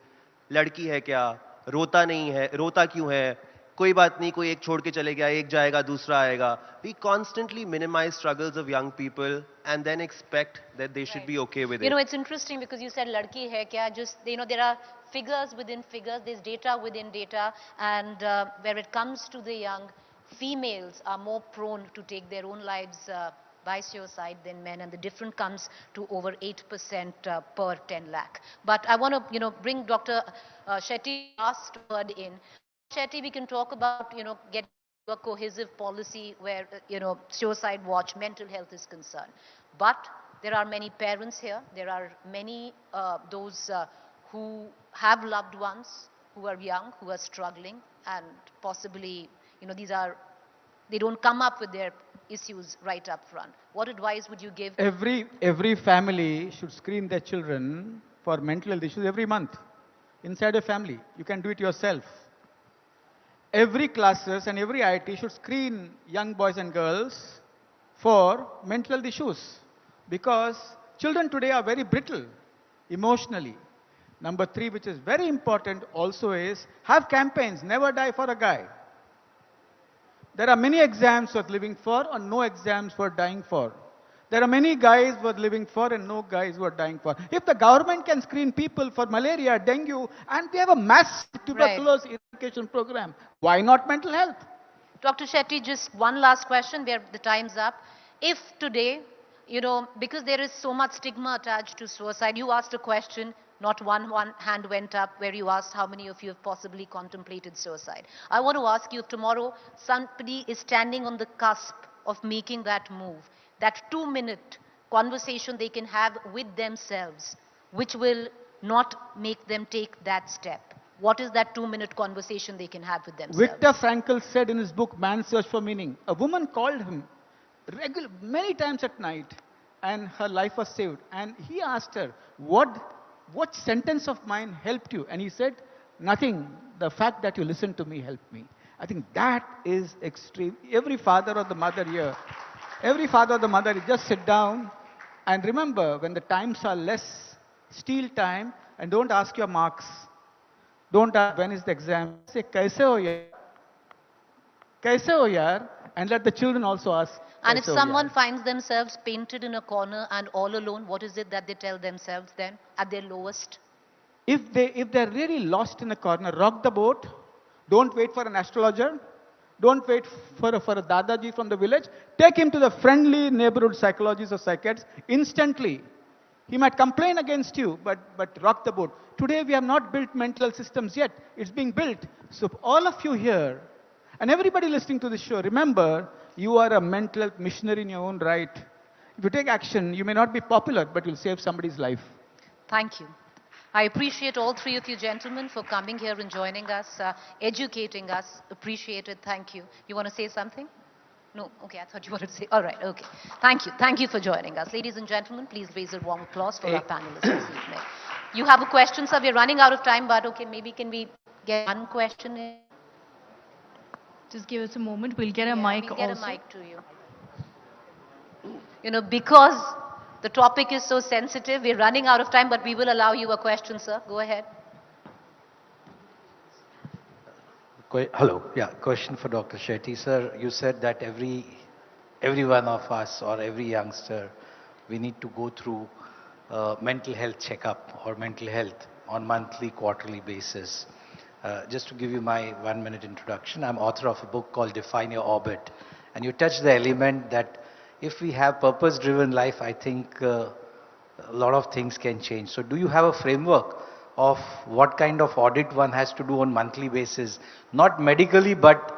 लड़की है क्या, रोता नहीं है, रोता क्यों है, कोई बात नहीं, कोई एक छोड़ के चले गया, एक जाएगा, दूसरा आएगा. We constantly minimize struggles of young people and then expect that they should be okay with it. You know, it's interesting because you said ladki hai kya, just, you know, there are figures within figures, there's data within data, and where it comes to the young, females are more prone to take their own lives by suicide than men, and the difference comes to over 8% per 10 lakh. But I want to, you know, bring Dr. Shetty last word in. Shetty, we can talk about, you know, getting a cohesive policy where, you know, suicide watch, mental health is concerned. But there are many parents here. There are many those who have loved ones, who are young, who are struggling, and possibly, you know, they don't come up with their issues right up front. What advice would you give? Every family should screen their children for mental health issues every month. Inside a family, you can do it yourself. Every classes and every IT should screen young boys and girls for mental health issues, because children today are very brittle emotionally. Number 3, which is very important also, is have campaigns, never die for a guy. There are many exams worth living for and no exams worth dying for. There are many guys worth living for and no guys worth dying for. If the government can screen people for malaria, dengue, and we have a mass tuberculosis eradication program, why not mental health? Dr. Shetty, just one last question, where the time's up. If today, you know, because there is so much stigma attached to suicide, you asked a question, not one hand went up, where you asked how many of you have possibly contemplated suicide. I want to ask you, if tomorrow somebody is standing on the cusp of making that move, that 2-minute conversation they can have with themselves, which will not make them take that step. What is that 2-minute conversation they can have with themselves? Viktor Frankl said in his book, Man's Search for Meaning, a woman called him many times at night and her life was saved. And he asked her, what sentence of mine helped you? And he said, nothing. The fact that you listened to me helped me. I think that is extreme. Every father or the mother here, just sit down and remember, when the times are less, steal time and don't ask your marks. Don't ask when is the exam. Say, kaise ho yaar? Kaise ho yaar? And let the children also ask. And if someone finds themselves painted in a corner and all alone, what is it that they tell themselves then at their lowest? If they're really lost in a corner, rock the boat. Don't wait for an astrologer. Don't wait for a Dadaji from the village. Take him to the friendly neighborhood psychologists or psychiatrists instantly. He might complain against you, but rock the boat. Today we have not built mental systems yet. It's being built. So all of you here, and everybody listening to this show, remember, you are a mental health missionary in your own right. If you take action, you may not be popular, but you'll save somebody's life. Thank you. I appreciate all 3 of you gentlemen for coming here and joining us, educating us. Appreciate it. Thank you. You want to say something? No? Okay, I thought you wanted to say. All right, okay. Thank you. Thank you for joining us. Ladies and gentlemen, please raise a warm applause for our panelists this evening. You have a question, sir. We're running out of time, but okay, maybe can we get one question in? Just give us a moment. We'll get a mic also. We'll get a mic to you. You know, because the topic is so sensitive, we're running out of time, but we will allow you a question, sir. Go ahead. Hello. Yeah, question for Dr. Shetty. Sir, you said that every one of us or every youngster, we need to go through mental health checkup or mental health on monthly, quarterly basis. Just to give you my 1-minute introduction, I'm author of a book called Define Your Orbit. And you touch the element that if we have purpose-driven life, I think a lot of things can change. So do you have a framework of what kind of audit one has to do on monthly basis? Not medically, but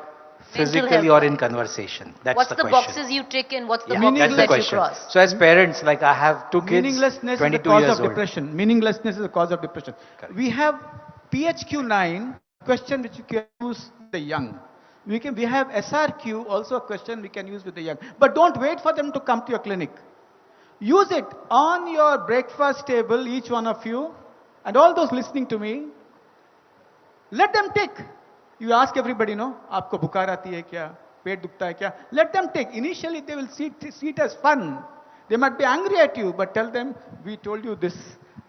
physically or in conversation? That's What's the the question. boxes you tick in? What's the Yeah, boxes that's the that you question. cross? So as parents, like I have two kids, Meaninglessness is the 22 cause years of old. depression. Meaninglessness is the cause of depression. We have PHQ-9, question which you can use with the young. We have SRQ, also a question we can use with the young. But don't wait for them to come to your clinic. Use it on your breakfast table, each one of you, and all those listening to me. Let them take. You ask everybody, no? आपको बुखार आती है क्या? पेट दुखता है क्या? Let them take. Initially, they will see it as fun. They might be angry at you, but tell them, we told you this,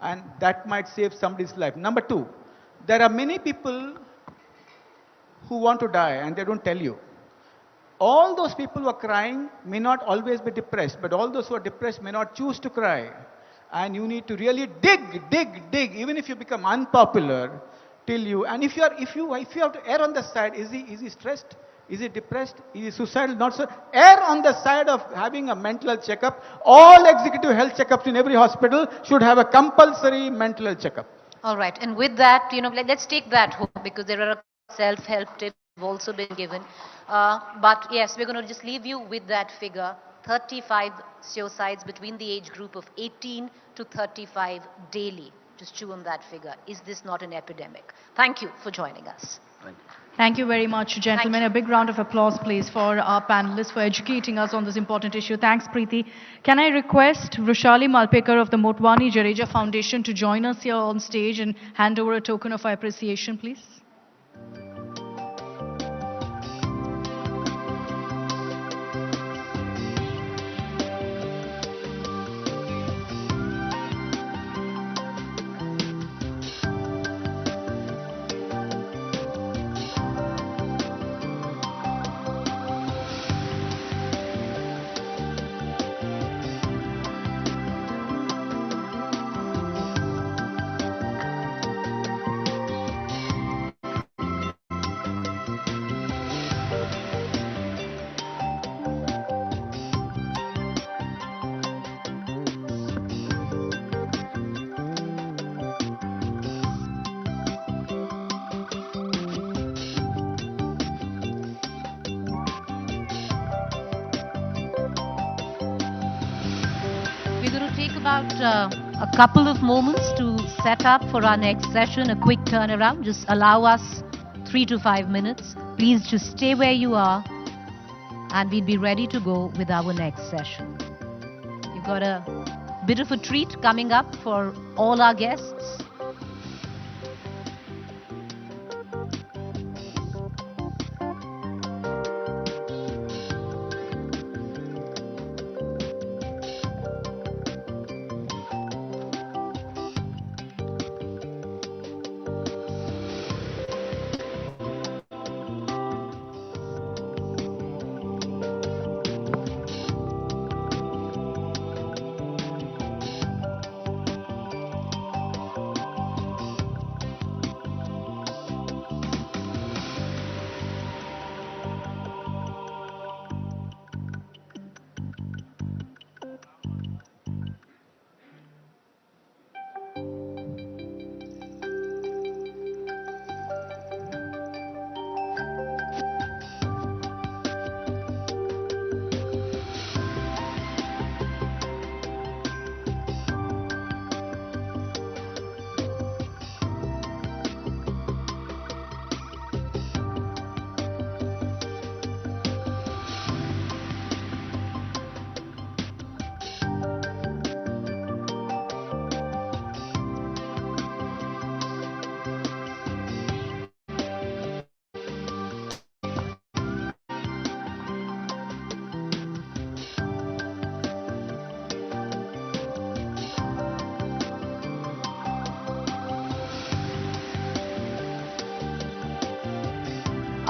and that might save somebody's life. Number two, there are many people who want to die, and they don't tell you. All those people who are crying may not always be depressed, but all those who are depressed may not choose to cry. And you need to really dig, even if you become unpopular, till you, and if you have to err on the side, is he stressed? Is he depressed? Is he suicidal? Not so. Err on the side of having a mental health checkup. All executive health checkups in every hospital should have a compulsory mental health checkup. All right. And with that, let's take that home, because there are self-help tips have also been given. But yes, we're going to just leave you with that figure. 35 suicides between the age group of 18 to 35 daily. Just chew on that figure. Is this not an epidemic? Thank you for joining us. Thank you very much, gentlemen. A big round of applause, please, for our panelists for educating us on this important issue. Thanks, Preeti. Can I request Rushali Malpekar of the Motwani Jadeja Foundation to join us here on stage and hand over a token of our appreciation, please? A couple of moments to set up for our next session, a quick turnaround. Just allow us 3 to 5 minutes. Please just stay where you are, and we'll be ready to go with our next session. You've got a bit of a treat coming up for all our guests.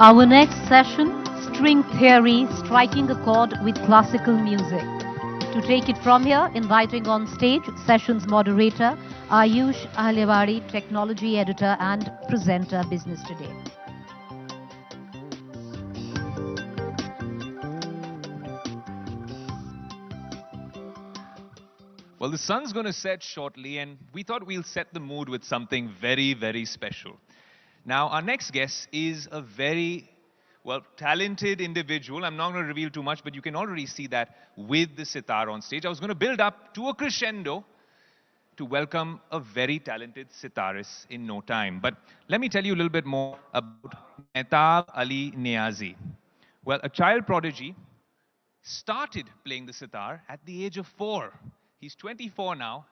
Our next session, String Theory, Striking a Chord with Classical Music. To take it from here, inviting on stage session's moderator, Ayush Ahlewari, Technology Editor and Presenter, Business Today. Well, the sun's going to set shortly, and we thought we'll set the mood with something very, very special. Now, our next guest is a very well, talented individual. I'm not going to reveal too much, but you can already see that with the sitar on stage. I was going to build up to a crescendo to welcome a very talented sitarist in no time. But let me tell you a little bit more about Mehtab Ali Niazi. Well, a child prodigy, started playing the sitar at the age of 4. He's 24 now,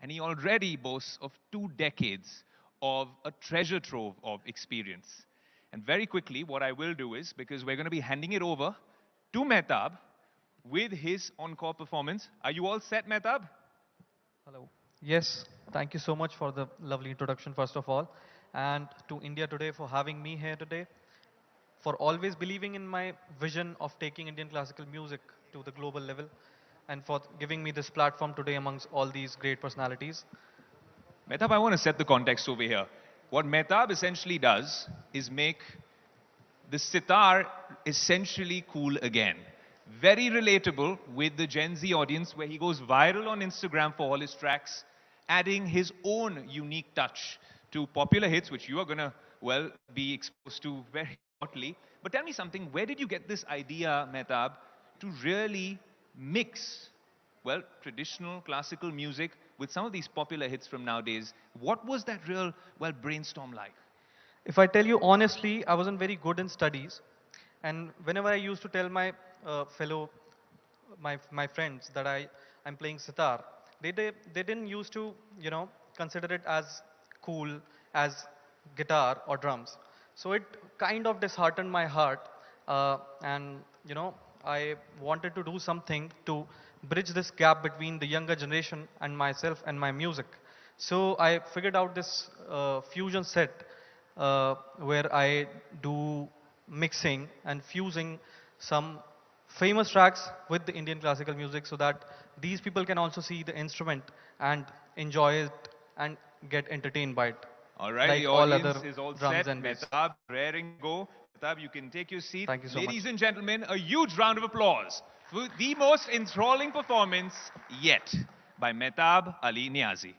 and he already boasts of 2 decades of a treasure trove of experience. And very quickly, what I will do is, because we're going to be handing it over to Mehtab with his encore performance. Are you all set, Mehtab? Hello. Yes, thank you so much for the lovely introduction, first of all. And to India Today for having me here today, for always believing in my vision of taking Indian classical music to the global level, and for giving me this platform today amongst all these great personalities. Mehtab, I want to set the context over here. What Mehtab essentially does is make the sitar essentially cool again. Very relatable with the Gen Z audience, where he goes viral on Instagram for all his tracks, adding his own unique touch to popular hits, which you are going to, well, be exposed to very shortly. But tell me something, where did you get this idea, Mehtab, to really mix, well, traditional classical music with some of these popular hits from nowadays? What was that real, well, brainstorm like? If I tell you honestly, I wasn't very good in studies. And whenever I used to tell my my friends that I'm playing sitar, they didn't used to, consider it as cool as guitar or drums. So it kind of disheartened my heart. And, I wanted to do something to bridge this gap between the younger generation and myself and my music. So I figured out this fusion set where I do mixing and fusing some famous tracks with the Indian classical music, so that these people can also see the instrument and enjoy it and get entertained by it. All right, like the all audience other is all drums set. and bass. Mehtab, raring go. Mehtab, you can take your seat. Thank you so Ladies much. and gentlemen, a huge round of applause for the most enthralling performance yet by Mehtab Ali Niazi.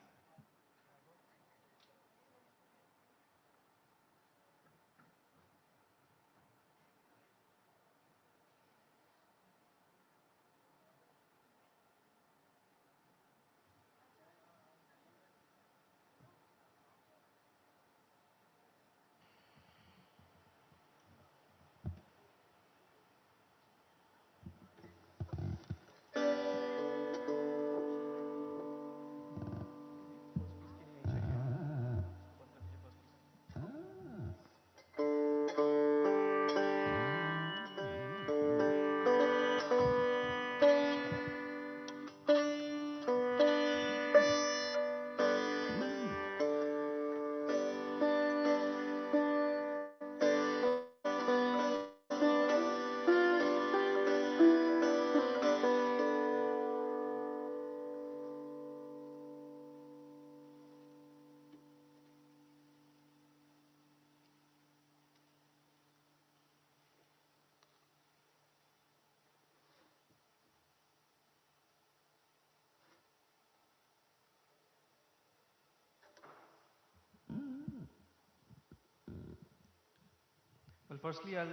Well, firstly, I'll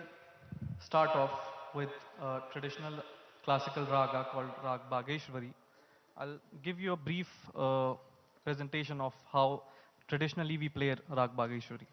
start off with a traditional classical raga called Rag Bageshwari. I'll give you a brief presentation of how traditionally we play Rag Bageshwari.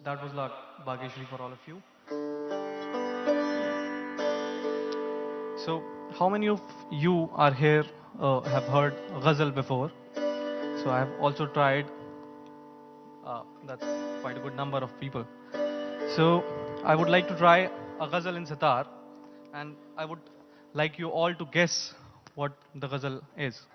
that was like Bhageshri for all of you. So, how many of you are here have heard ghazal before? So, I have also tried. That's quite a good number of people. So, I would like to try a ghazal in sitar, and I would like you all to guess what the ghazal is.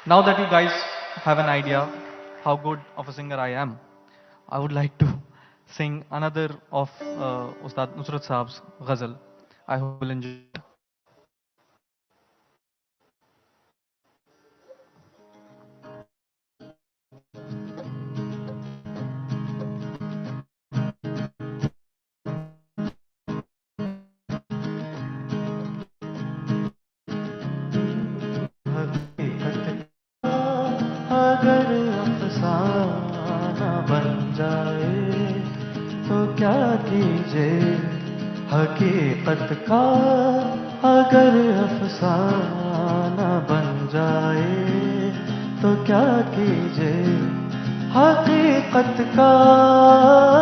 Now that you guys have an idea how good of a singer I am, I would like to sing another of Ustad Nusrat Saab's ghazal. I hope you'll enjoy it. अगर अफसाना बन जाए तो क्या कीजिए हकीकत का अगर अफसाना बन जाए तो क्या कीजिए हकीकत का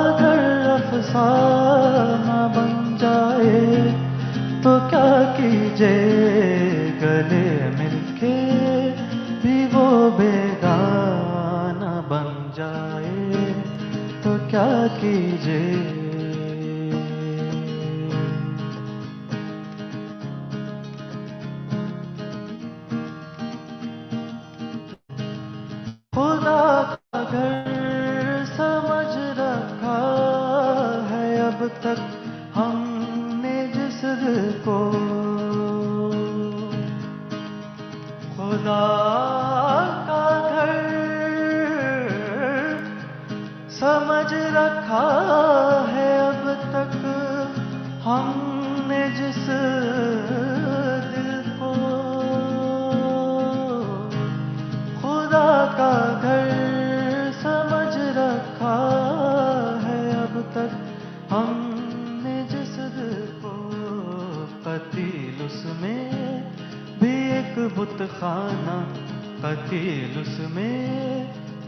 अगर अफसाना बन जाए तो क्या कीजिए गले मिलके भी वो बेगाना बन जाए तो क्या कीजिए खुदा का घर समझ रखा है अब तक हमने जिस दिल को खुदा का घर समझ रखा है अब तक हमने जिस दिल को बुत खाना, कतील उसमें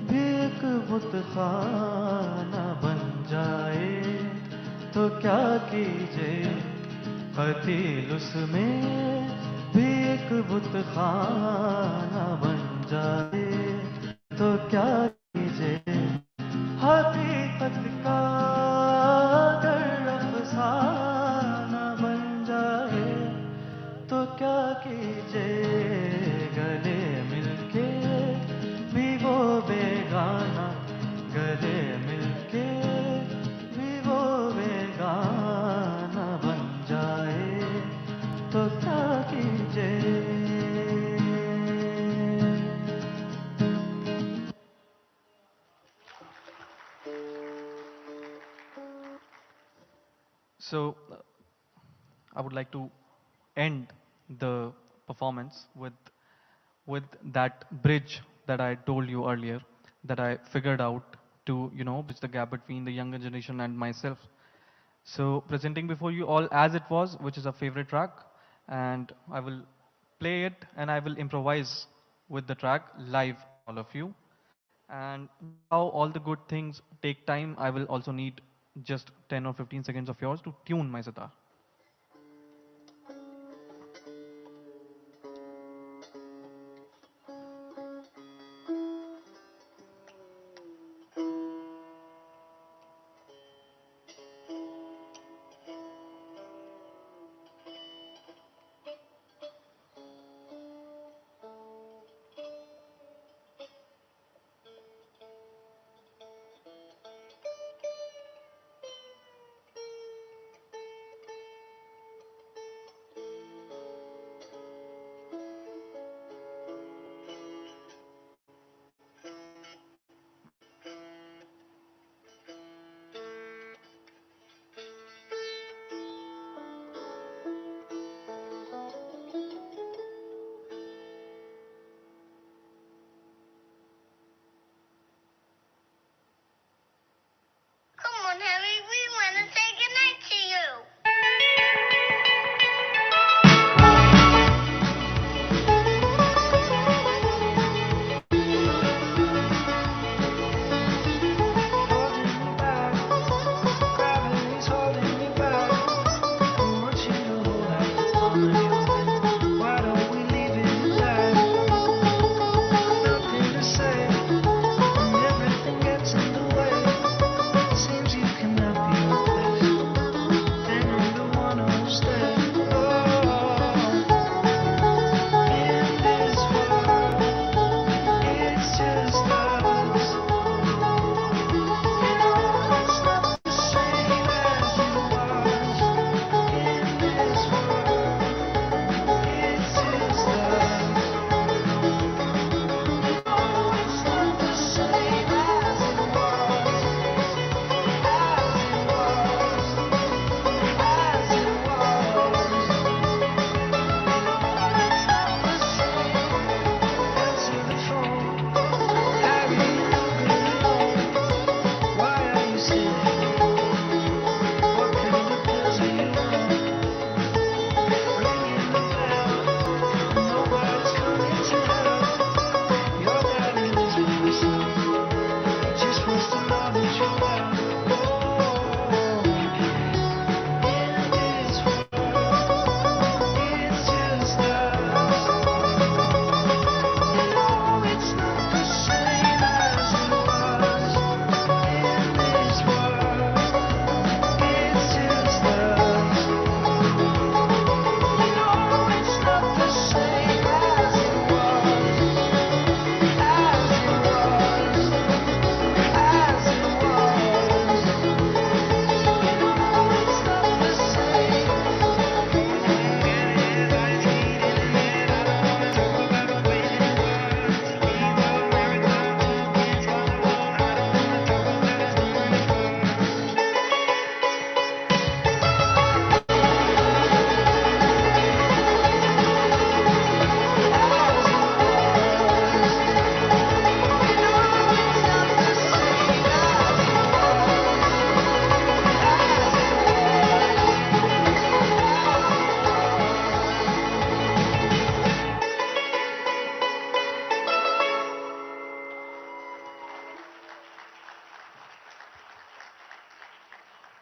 भी एक बुत खाना बन जाए तो क्या कीजिए, कतील उसमें भी एक बुत खाना बन जाए तो क्या कीजिए, हकीकत का अगर अफसाना बन जाए तो क्या कीजिए, गले मिलके भी वो बेगाना, गले मिलके भी वो बेगाना बन जाए तो क्या कीजिए. So, I would like to end the performance with that bridge that I told you earlier, that I figured out to, bridge the gap between the younger generation and myself. So, presenting before you all As It Was, which is a favorite track, and I will play it and I will improvise with the track live, all of you. And how all the good things take time, I will also need just 10 or 15 seconds of yours to tune my sitar.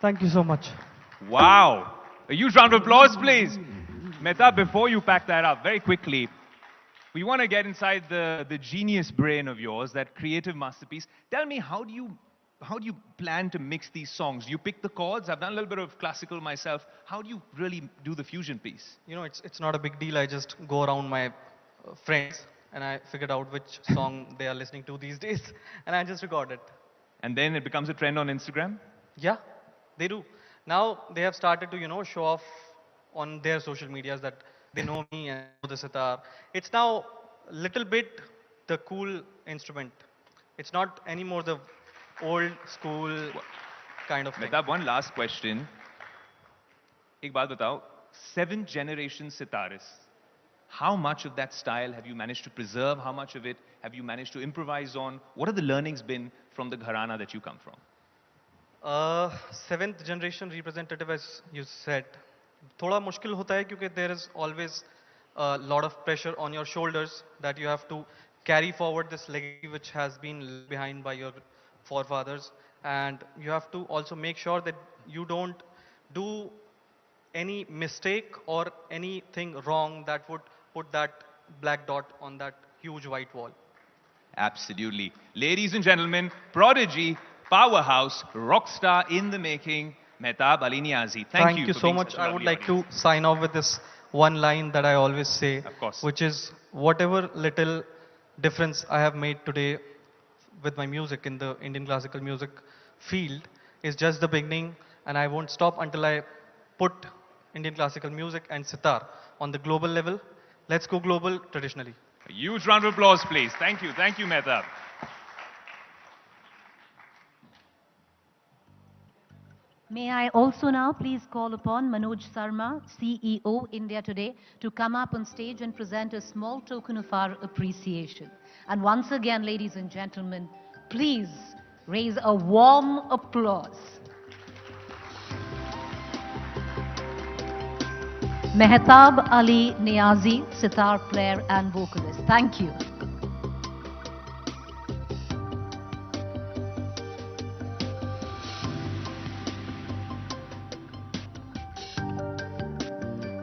Thank you so much. Wow. A huge round of applause, please. Mehtab, before you pack that up, very quickly, we want to get inside the genius brain of yours, that creative masterpiece. Tell me, how do you plan to mix these songs? You pick the chords. I've done a little bit of classical myself. How do you really do the fusion piece? You know, it's not a big deal. I just go around my friends and I figured out which song they are listening to these days, and I just record it. And then it becomes a trend on Instagram? Yeah, they do. Now they have started to, you know, show off on their social medias that they know me and know the sitar. It's now a little bit the cool instrument. It's not anymore the old school kind of thing. Mehtab, one last question. Ek baat batao, 7th generation sitarists. How much of that style have you managed to preserve? How much of it have you managed to improvise on? What have the learnings been from the gharana that you come from? 7th generation representative, as you said, thoda mushkil hota hai kyunki there is always a lot of pressure on your shoulders that you have to carry forward this legacy which has been left behind by your forefathers, and you have to also make sure that you don't do any mistake or anything wrong that would put that black dot on that huge white wall. Absolutely. Ladies and gentlemen, prodigy, powerhouse, rock star in the making, Mehtab Ali Niazi. Thank you so being much. such a I lovely would like audience. to sign off with this one line that I always say, Of course. which is whatever little difference I have made today with my music in the Indian classical music field is just the beginning, and I won't stop until I put Indian classical music and sitar on the global level. Let's go global traditionally. A huge round of applause, please. Thank you, Mehtab. May I also now please call upon Manoj Sarma, CEO, India Today, to come up on stage and present a small token of our appreciation. And once again, ladies and gentlemen, please raise a warm applause. Mehtab Ali Niazi, sitar player and vocalist. Thank you.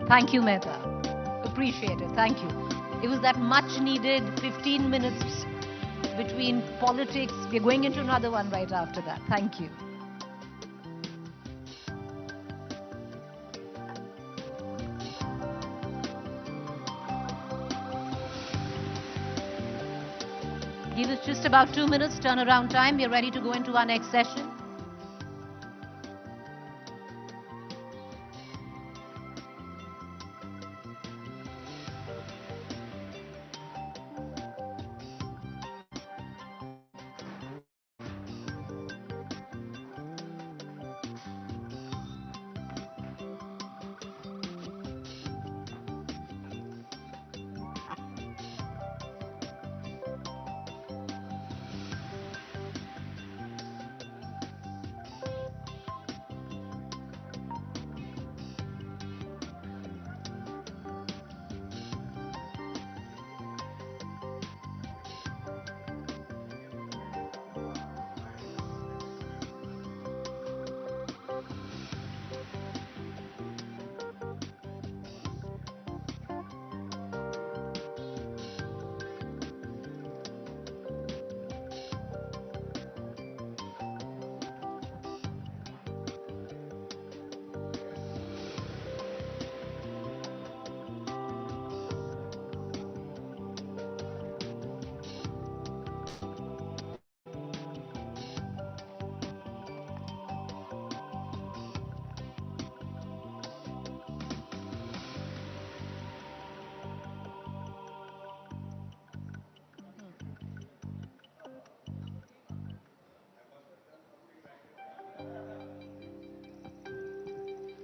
Thank you, Mehtab. Appreciate it. Thank you. It was that much needed 15 minutes between politics. We're going into another one right after that. Thank you. Give us just about 2 minutes turnaround time. We're ready to go into our next session.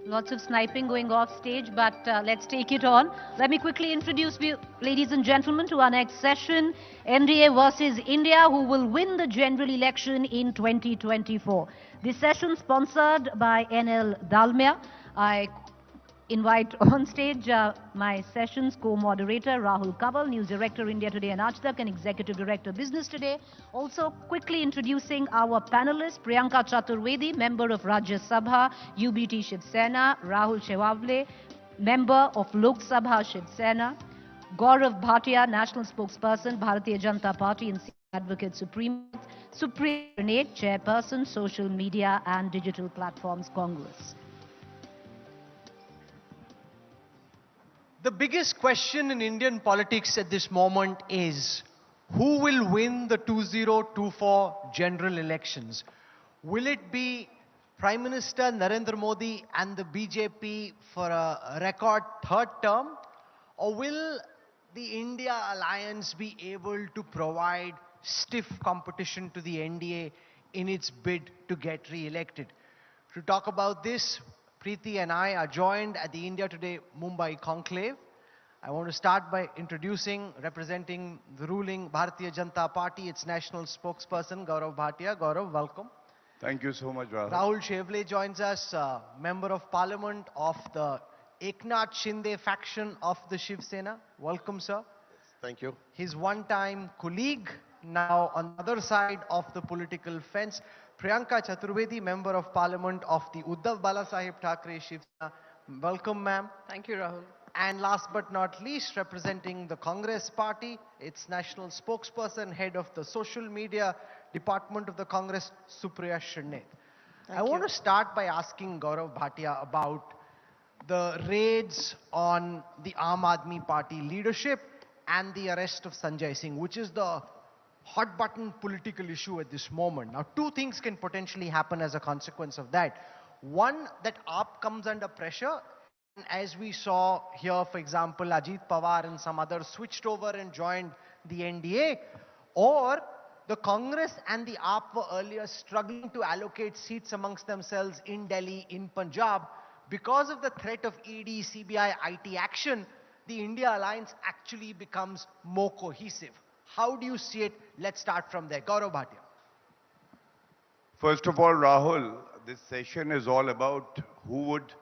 Lots of sniping going off stage, but let's take it on. Let me quickly introduce you, ladies and gentlemen, to our next session, NDA versus India, who will win the general election in 2024. This session sponsored by NL Dalmia. I invite on stage my session's co-moderator Rahul Kaval, News Director India Today and Aaj Tak, and Executive Director Business Today. Also quickly introducing our panelists, Priyanka Chaturvedi, Member of Rajya Sabha, UBT Shiv Sena, Rahul Shewavle, Member of Lok Sabha Shiv Sena, Gaurav Bhatia, National Spokesperson, Bharatiya Janata Party and Senior Advocate Supreme Court, Supriya Sarneet, Chairperson, Social Media and Digital Platforms Congress. The biggest question in Indian politics at this moment is who will win the 2024 general elections? Will it be Prime Minister Narendra Modi and the BJP for a record third term? Or will the India Alliance be able to provide stiff competition to the NDA in its bid to get re-elected? To talk about this, Preeti and I are joined at the India Today Mumbai Conclave. I want to start by introducing, representing the ruling Bharatiya Janata Party, its national spokesperson, Gaurav Bhatia. Gaurav, welcome. Thank you so much, Rahul. Rahul Shevle joins us, Member of Parliament of the Eknath Shinde faction of the Shiv Sena. Welcome, sir. Thank you. His one-time colleague, now on the other side of the political fence, Priyanka Chaturvedi, Member of Parliament of the Uddhav Balasaheb Thackeray Shiv Sena. Welcome, ma'am. Thank you, Rahul. And last but not least, representing the Congress Party, its national spokesperson, head of the social media department of the Congress, Supriya Sarneet. I want to start by asking Gaurav Bhatia about the raids on the Aam Aadmi Party leadership and the arrest of Sanjay Singh, which is the hot button political issue at this moment. Now, two things can potentially happen as a consequence of that. One, that AAP comes under pressure. And as we saw here, for example, Ajit Pawar and some others switched over and joined the NDA. Or the Congress and the AAP were earlier struggling to allocate seats amongst themselves in Delhi, in Punjab. Because of the threat of ED, CBI, IT action, the India Alliance actually becomes more cohesive. How do you see it? Let's start from there. Gaurav Bhatia. First of all, Rahul, this session is all about who would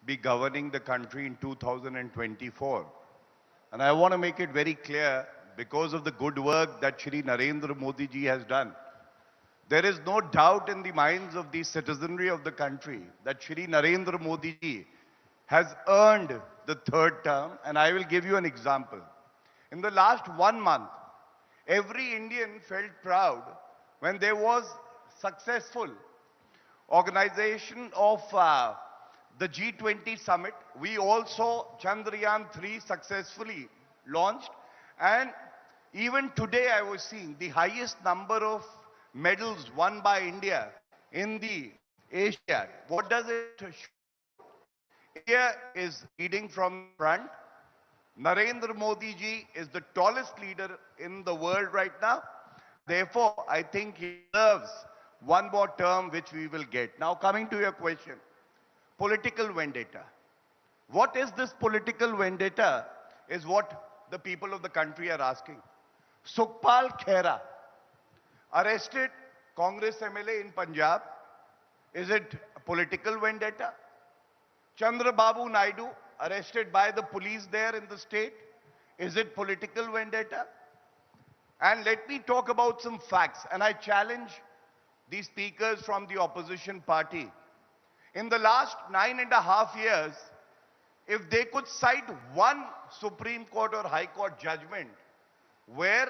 be governing the country in 2024. And I want to make it very clear, because of the good work that Shri Narendra Modi ji has done, there is no doubt in the minds of the citizenry of the country that Shri Narendra Modi ji has earned the third term. And I will give you an example. In the last 1 month, every Indian felt proud when there was successful organization of the G20 summit. We also Chandrayaan-3 successfully launched. And even today I was seeing the highest number of medals won by India in the Asia. What does it show? India is leading from front. Narendra Modi ji is the tallest leader in the world right now. Therefore, I think he deserves one more term which we will get. Now, coming to your question, political vendetta. What is this political vendetta is what the people of the country are asking. Sukhpal Khera, arrested Congress MLA in Punjab. Is it a political vendetta? Chandrababu Naidu, arrested by the police there in the state. Is it political vendetta? And let me talk about some facts. And I challenge these speakers from the opposition party. In the last 9.5 years, if they could cite one Supreme Court or High Court judgment where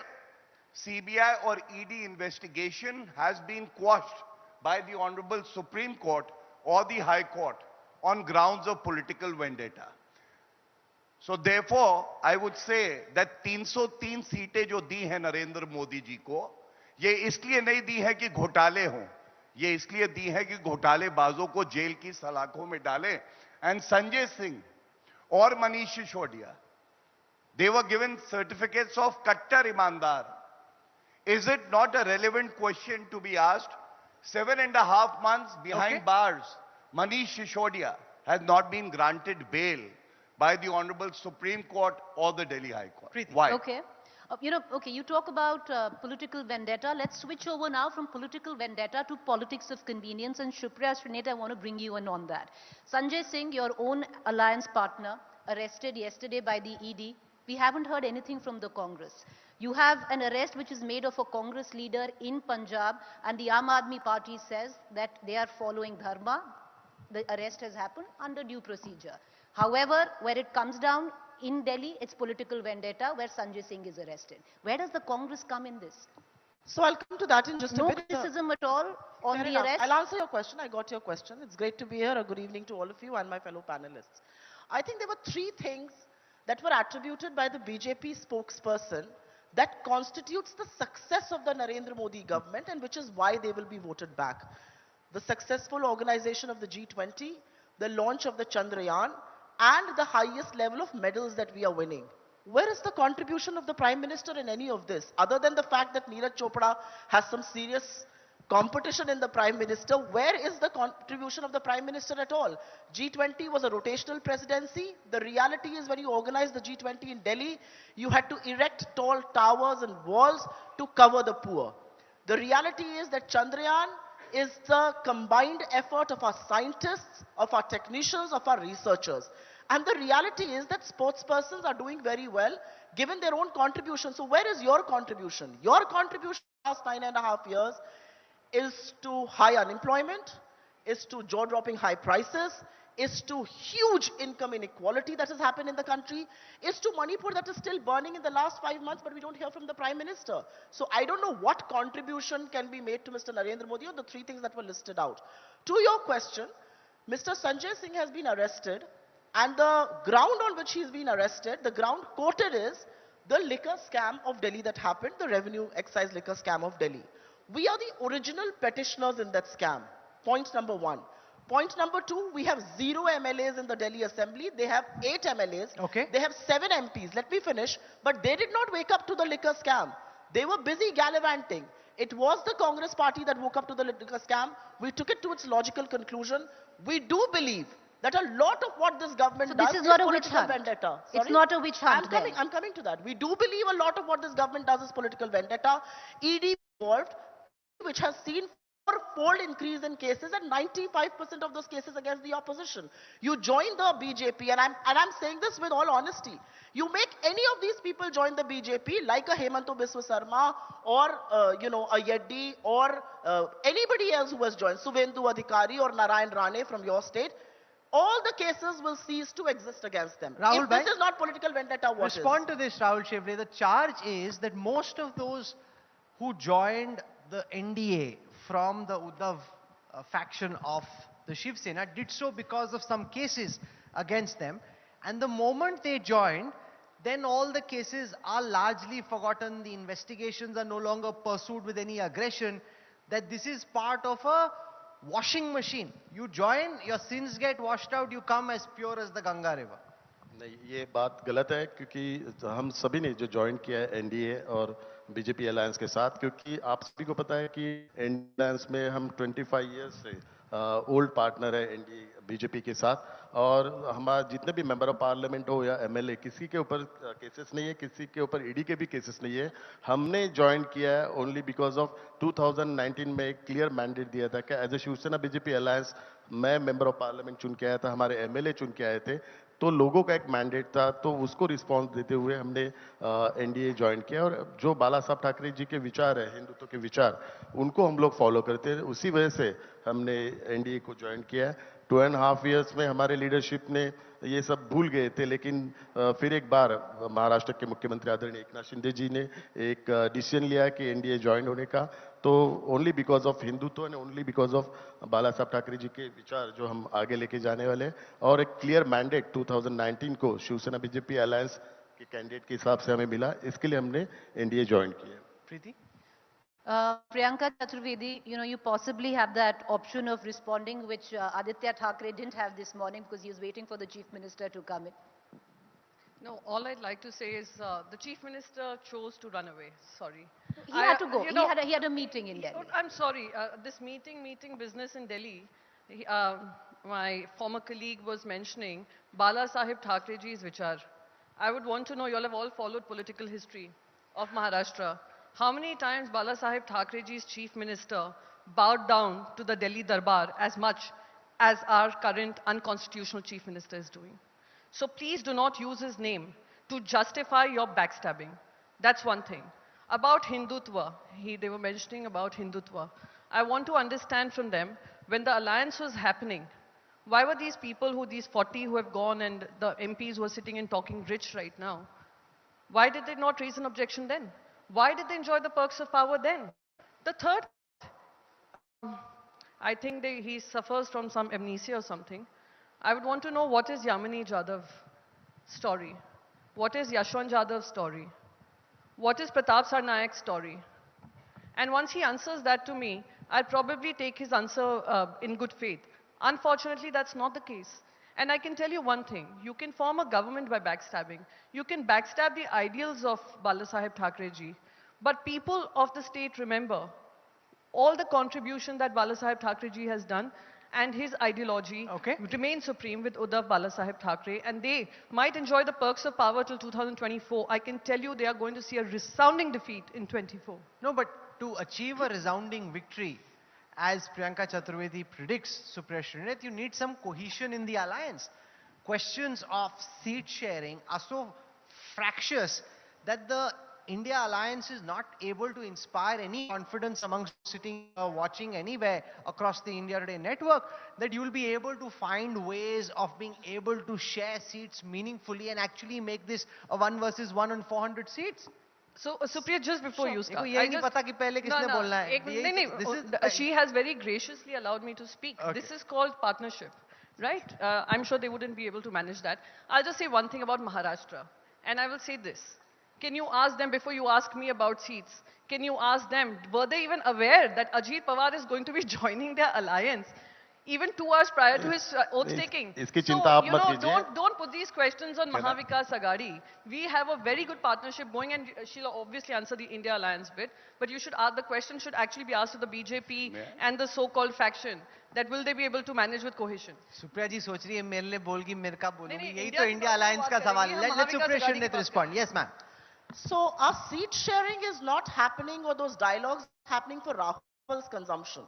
CBI or ED investigation has been quashed by the Honorable Supreme Court or the High Court on grounds of political vendetta. So therefore, I would say that 303 सीटें जो दी हैं नरेंद्र मोदी जी को, ये इसलिए नहीं दी है कि घोटाले हों, ये इसलिए दी है कि घोटालेबाजों को जेल की सलाखों में डालें. And Sanjay Singh or Manish Sisodiya, they were given certificates of Kattar Imandar. Is it not a relevant question to be asked? 7.5 months behind bars, Manish Sisodiya has not been granted bail by the Honorable Supreme Court or the Delhi High Court. Why? Okay. Okay, you talk about political vendetta. Let's switch over now from political vendetta to politics of convenience. And Shubhra Srinath, I want to bring you in on that. Sanjay Singh, your own alliance partner, arrested yesterday by the ED. We haven't heard anything from the Congress. You have an arrest which is made of a Congress leader in Punjab, and the Aam Aadmi Party says that they are following dharma. The arrest has happened under due procedure. However, where it comes down in Delhi, it's political vendetta where Sanjay Singh is arrested. Where does the Congress come in this? So I'll come to that in just a bit. No criticism at all on Fair the enough. arrest? I'll answer your question. I got your question. It's great to be here. A good evening to all of you and my fellow panelists. I think there were three things that were attributed by the BJP spokesperson that constitutes the success of the Narendra Modi government and which is why they will be voted back. The successful organization of the G20, the launch of the Chandrayaan, and the highest level of medals that we are winning. Where is the contribution of the Prime Minister in any of this? Other than the fact that Neeraj Chopra has some serious competition in the Prime Minister, where is the contribution of the Prime Minister at all? G20 was a rotational presidency. The reality is when you organized the G20 in Delhi, you had to erect tall towers and walls to cover the poor. The reality is that Chandrayaan is the combined effort of our scientists, of our technicians, of our researchers. And the reality is that sportspersons are doing very well given their own contribution. So where is your contribution? Your contribution in the last 9.5 years is to high unemployment, is to jaw-dropping high prices, is to huge income inequality that has happened in the country, is to Manipur that is still burning in the last 5 months, but we don't hear from the Prime Minister. So I don't know what contribution can be made to Mr. Narendra Modi on the three things that were listed out. To your question, Mr. Sanjay Singh has been arrested, and the ground on which he's been arrested, the ground quoted is the liquor scam of Delhi that happened, the revenue excise liquor scam of Delhi. We are the original petitioners in that scam. Point number one. Point number two, we have 0 MLAs in the Delhi Assembly. They have 8 MLAs. Okay. They have 7 MPs. Let me finish. But they did not wake up to the liquor scam. They were busy gallivanting. It was the Congress party that woke up to the liquor scam. We took it to its logical conclusion. We do believe that a lot of what this government does is political vendetta. It's not a witch hunt. I'm coming to that. We do believe a lot of what this government does is political vendetta. ED involved, which has seen four-fold increase in cases and 95% of those cases against the opposition. You join the BJP, and I'm saying this with all honesty. You make any of these people join the BJP, like a Hemanto Biswa Sarma or a Yeddi or anybody else who has joined, Suvendu Adhikari or Narayan Rane from your state, all the cases will cease to exist against them. Rahul If this is not political vendetta, what is? Respond to this, Rahul Shevle. The charge is that most of those who joined the NDA from the Uddhav faction of the Shiv Sena did so because of some cases against them. And the moment they joined, then all the cases are largely forgotten. The investigations are no longer pursued with any aggression. That this is part of a washing machine. You join, your sins get washed out, you come as pure as the Ganga river. नहीं, ये बात गलत है क्योंकि हम सभी ने जो ज्वाइन किया है एनडीए और बीजेपी अलायंस के साथ, क्योंकि आप सभी को पता है कि एनडीए अलायंस में हम 25 इयर्स से ओल्ड पार्टनर है एनडीए बीजेपी के साथ, और हमारे जितने भी मेंबर ऑफ पार्लियामेंट हो या एमएलए, किसी के ऊपर केसेस नहीं है, किसी के ऊपर ईडी के भी केसेस नहीं है. हमने ज्वाइन किया है ओनली बिकॉज ऑफ 2019 में एक क्लियर मैंडेट दिया था कि as a Shiv Sena BJP alliance मैं मेंबर ऑफ पार्लियामेंट चुन के आया था, हमारे एमएलए चुन के आए थे, तो लोगों का एक मैंडेट था, तो उसको रिस्पांस देते हुए हमने एनडीए ज्वाइन किया. और जो बाला साहब ठाकरे जी के विचार है, हिंदुत्व के विचार, उनको हम लोग फॉलो करते हैं, उसी वजह से हमने एनडीए को ज्वाइन किया है. 2.5 इयर्स में हमारे लीडरशिप ने ये सब भूल गए थे, लेकिन फिर एक बार महाराष्ट्र के मुख्यमंत्री आदरणीय एकनाथ शिंदे जी ने एक डिसीजन लिया कि एनडीए ज्वाइन होने का, तो only because of Hindutva and only because of Balasaheb Thackeray जी के विचार जो हम आगे लेके जाने वाले हैं, और एक क्लियर मैंडेट 2019 को शिवसेना बीजेपी अलायंस के कैंडिडेट के हिसाब से हमें मिला, इसके लिए हमने एनडीए ज्वाइन किया. प्रीति? Priyanka Chaturvedi, you possibly have that option of responding, which Aditya Thackeray didn't have this morning because he was waiting for the Chief Minister to come in. No, all I'd like to say is the Chief Minister chose to run away. Sorry. He had to go. He had a meeting in Delhi. I'm sorry. This meeting business in Delhi, my former colleague was mentioning Bala Sahib Thackeray ji's vichar. I would want to know, you all have all followed political history. of Maharashtra, how many times Bala Saheb Thackerayji's chief minister bowed down to the Delhi Darbar as much as our current unconstitutional chief minister is doing? So please do not use his name to justify your backstabbing. That's one thing. About Hindutva, they were mentioning about Hindutva. I want to understand from them, when the alliance was happening, why were these people, these 40 who have gone and the MPs who are sitting and talking rich right now, why did they not raise an objection then? Why did they enjoy the perks of power then? The third, I think he suffers from some amnesia or something. I would want to know, what is Yamini Jadav's story? What is Yashwant Jadav's story? What is Pratap Sarnaik's story? And once he answers that to me, I'll probably take his answer in good faith. Unfortunately, that's not the case. And I can tell you one thing, you can form a government by backstabbing. You can backstab the ideals of Bala Saheb Thackerayji. But people of the state remember all the contribution that Bala Saheb Thackerayji has done, and his ideology remains supreme with Uddhav Bala Saheb Thackeray, and they might enjoy the perks of power till 2024. I can tell you they are going to see a resounding defeat in 24. No, but to achieve a resounding victory, as Priyanka Chaturvedi predicts, Supriya Srinath, you need some cohesion in the alliance. Questions of seat sharing are so fractious that the India alliance is not able to inspire any confidence amongst sitting watching anywhere across the India Today network, that you will be able to find ways of being able to share seats meaningfully and actually make this a 1 versus 1 on 400 seats. So, Supriya, just before you start, she has very graciously allowed me to speak. Okay. This is called partnership, right? I'm sure they wouldn't be able to manage that. I'll just say one thing about Maharashtra, and I will say this. Can you ask them, before you ask me about seats, can you ask them, were they even aware that Ajit Pawar is going to be joining their alliance? Even 2 hours prior to his oath-taking. So, you know, don't put these questions on Mahavikas Aghadi. We have a very good partnership going, and she'll obviously answer the India Alliance bit. But you should ask, the question should actually be asked to the BJP and the so-called faction, that will they be able to manage with cohesion? Supriya ji सोच रही है मेरे लिए बोलगी मेरे का बोलूंगी यही तो India Alliance का सवाल है. Let Supriya Srinath respond. Yes, ma'am. So our seat sharing is not happening, or those dialogues happening for Rahul's consumption.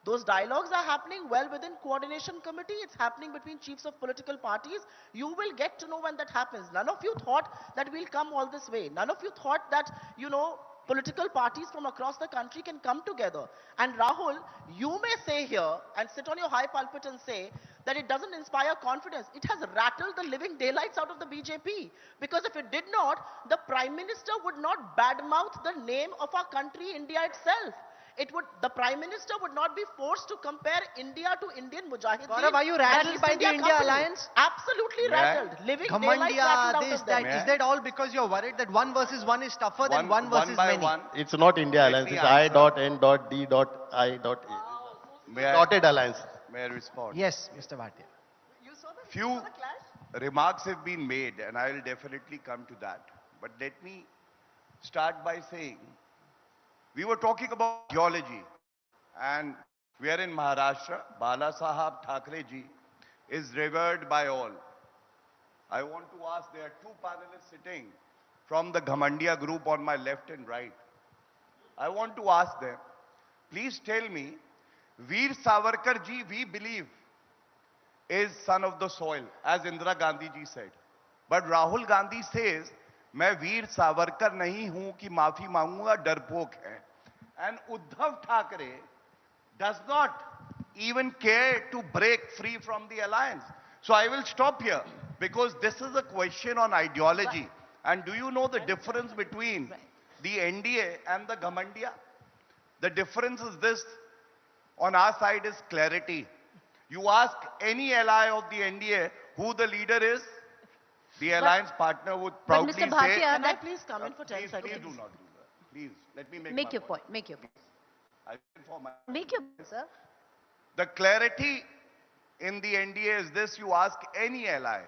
Those dialogues are happening well within coordination committee. It's happening between chiefs of political parties. You will get to know when that happens. None of you thought that we'll come all this way. None of you thought that, you know, political parties from across the country can come together. And Rahul, you may say here and sit on your high pulpit and say that it doesn't inspire confidence. It has rattled the living daylights out of the BJP. Because if it did not, the Prime Minister would not badmouth the name of our country, India itself. The Prime Minister would not be forced to compare India to Indian Mujahideen. Gaurav, are you rattled by the India Alliance? Absolutely rattled. Living daylights rattled out of them. Is that all because you're worried that 1 versus 1 is tougher than 1 versus many? It's not India Alliance. It's I.N.D.I.A. Dotted alliance. May I respond? Yes, Mr. Bhatia. Few remarks have been made, and I will definitely come to that. But let me start by saying, we were talking about ideology, and we are in Maharashtra. Bala Sahab Thackerayji is revered by all. I want to ask, there are 2 panelists sitting from the Ghamandia group on my left and right. I want to ask them, please tell me, Veer Savarkar ji, we believe, is son of the soil, as Indira Gandhi ji said. But Rahul Gandhi says, मैं वीर सावरकर नहीं हूं कि माफी मांगूंगा, डरपोक है. And Uddhav Thackeray does not even care to break free from the alliance. So I will stop here, because this is a question on ideology. And do you know the difference between the NDA and the Ghamandia? The difference is this. On our side is clarity. You ask any ally of the NDA who the leader is, the alliance partner would proudly say... Mr. Bhatia, can I please come in for 10 seconds? Please do not do that. Please, let me make your point. Make your point. Make your point, sir. The clarity in the NDA is this. You ask any ally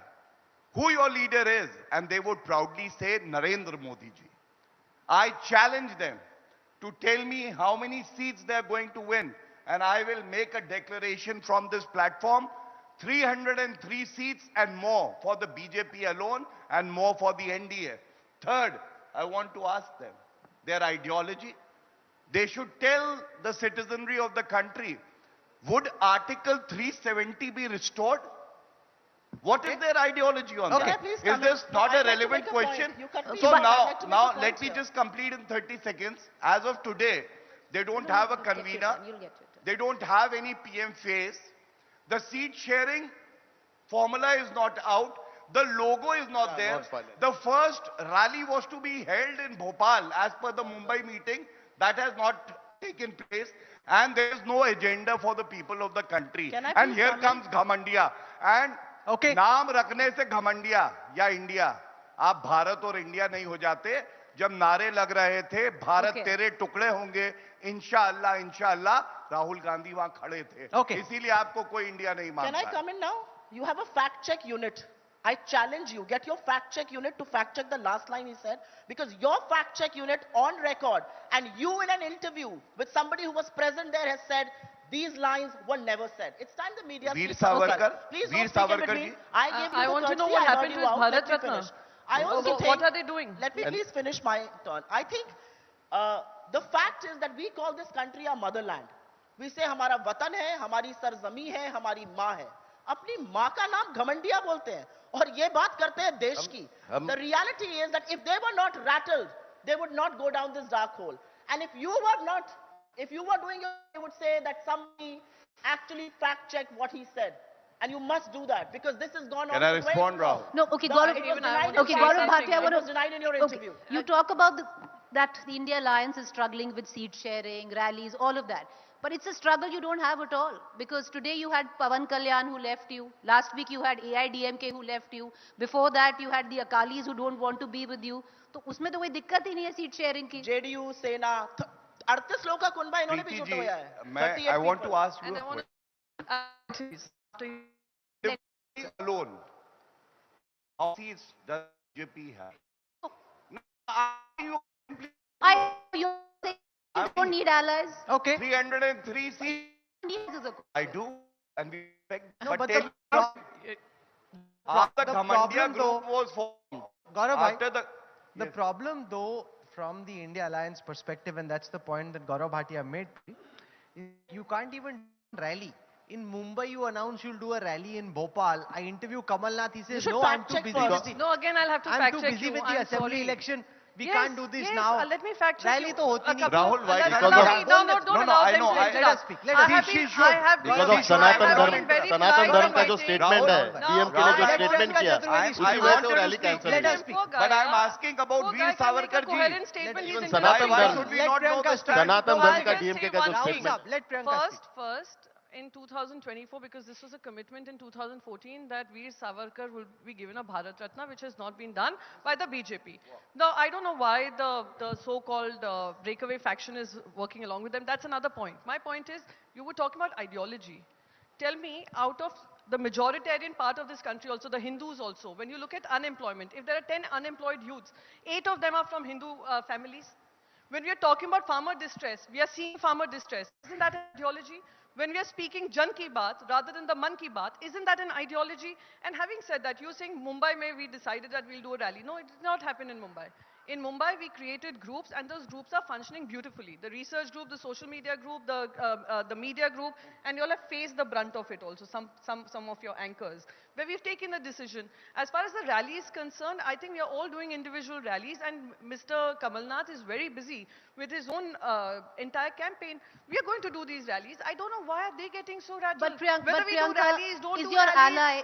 who your leader is, and they would proudly say Narendra Modi ji. I challenge them to tell me how many seats they are going to win, and I will make a declaration from this platform, 303 seats and more for the BJP alone and more for the NDA. Third, I want to ask them their ideology. They should tell the citizenry of the country, would Article 370 be restored? What is their ideology on that? Please Is this not a relevant question? So now let me just complete in 30 seconds. As of today, they don't have a convener. They don't have any PM face. The seat sharing formula is not out. The logo is not there. The first rally was to be held in Bhopal as per the Mumbai meeting. That has not taken place. And there is no agenda for the people of the country. And here comes Ghamandiya. And नाम रखने से घमंडिया या India, आप भारत और India नहीं हो जाते. जब नारे लग रहे थे भारत तेरे टुकड़े होंगे इंशाअल्लाह इंशाअल्लाह, राहुल गांधी वहां खड़े थे. इसीलिए आपको कोई इंडिया नहीं मानता. Can I come in now? You have a fact check unit. I challenge you, get your fact check unit to fact check the last line he said, because your fact check unit on record and you in an interview with somebody who was present there has said these lines were never said. It's time the media Veer speaks. Savarkar, Please Veer don't speak in Savarkar between. ji. I gave you I the want to know courtesy, what I heard happened you with out. Bharat Let me Ratna. finish. I also think, What are they doing? Let me please finish my turn. I think the fact is that we call this country our motherland. We say हमारा वतन है, हमारी सरजमी है, हमारी माँ है. अपनी माँ का नाम घमंडिया बोलते हैं और ये बात करते हैं देश की. The reality is that if they were not rattled, they would not go down this dark hole. And if you were doing it, you would say that somebody actually fact checked what he said. And you must do that because this has gone on. Can I respond, Rahul? No, okay, Gaurav. Okay, Gaurav Bhatia, it was denied in your interview. You talk about that the India Alliance is struggling with seat sharing, rallies, all of that. But it's a struggle you don't have at all. Because today you had Pawan Kalyan who left you. Last week you had AIDMK who left you. Before that you had the Akalis who don't want to be with you. तो उसमें तो कोई दिक्कत ही नहीं है seat sharing की. JDU, सेना, 38 लोगों का कुनबा इन्होंने भी जुटवाया है. I want to ask you a question. Alone, how seats does BJP have? You don't need allies. 303 seats. I do, and we expect. No, but the problem group was formed. Gaurav, the problem though, from the India Alliance perspective, and that's the point that Gaurav Bhatia made, you can't even rally. In Mumbai, you announce you'll do a rally in Bhopal. I interview Kamal Nath. He says, no, I'm too busy with the, No, again, I'll have to fact check you. I'm too busy with the assembly election. We can't do this now. Let me fact check Rally you. to hoti nahi. Rahul, why? Don't allow them to interrupt. Let us speak. Because of Sanatan Dharm का जो statement है, DM के लिए जो statement किया, उसी वजह से वो rally cancel Let us speak. But I'm asking about Veer Savarkar ji. Even Sanatan Dharm का DM का जो statement. Let Priyanka speak. First, in 2024, because this was a commitment in 2014 that Veer Savarkar will be given a Bharat Ratna, which has not been done by the BJP. Now, I don't know why the so-called breakaway faction is working along with them. That's another point. My point is, you were talking about ideology. Tell me, out of the majoritarian part of this country also, the Hindus also, when you look at unemployment, if there are 10 unemployed youths, 8 of them are from Hindu families. When we are talking about farmer distress, we are seeing farmer distress. Isn't that ideology? When we are speaking Jan Ki Baat rather than the Man Ki Baat, isn't that an ideology? And having said that, you're saying Mumbai we decided that we'll do a rally. No, it did not happen in Mumbai. In Mumbai, we created groups, and those groups are functioning beautifully. The research group, the social media group, the media group, and you all have faced the brunt of it also, some of your anchors, where we've taken a decision. As far as the rally is concerned, I think we are all doing individual rallies, and Mr. Kamal Nath is very busy with his own entire campaign. We are going to do these rallies. I don't know why are they getting so rattled. But Priyanka,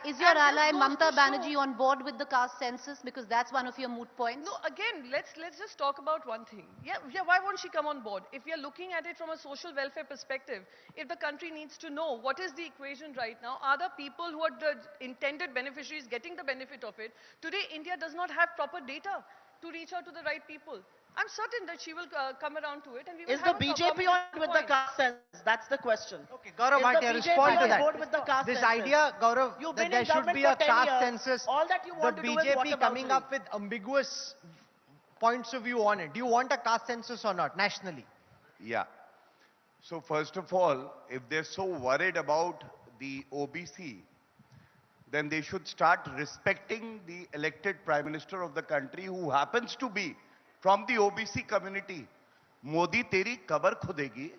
is your ally Mamata Banerjee on board with the caste census? Because that's one of your moot points. No, again, let's just talk about one thing. Yeah, why won't she come on board? If we are looking at it from a social welfare perspective, if the country needs to know what is the equation right now, are the people who are the intended beneficiaries getting the benefit of it? Today, India does not have proper data to reach out to the right people. I'm certain that she will come around to it, and we will Is the BJP on with the caste census? That's the question. Okay, Gaurav Bhatia, respond to that. This idea, Gaurav, that there should be a caste census, all that you want the to do is BJP coming up with ambiguous points of view on it. Do you want a caste census or not, nationally? Yeah. So first of all, if they're so worried about the OBC, then they should start respecting the elected Prime Minister of the country, who happens to be from the OBC community. Modi teri kabar khudegi.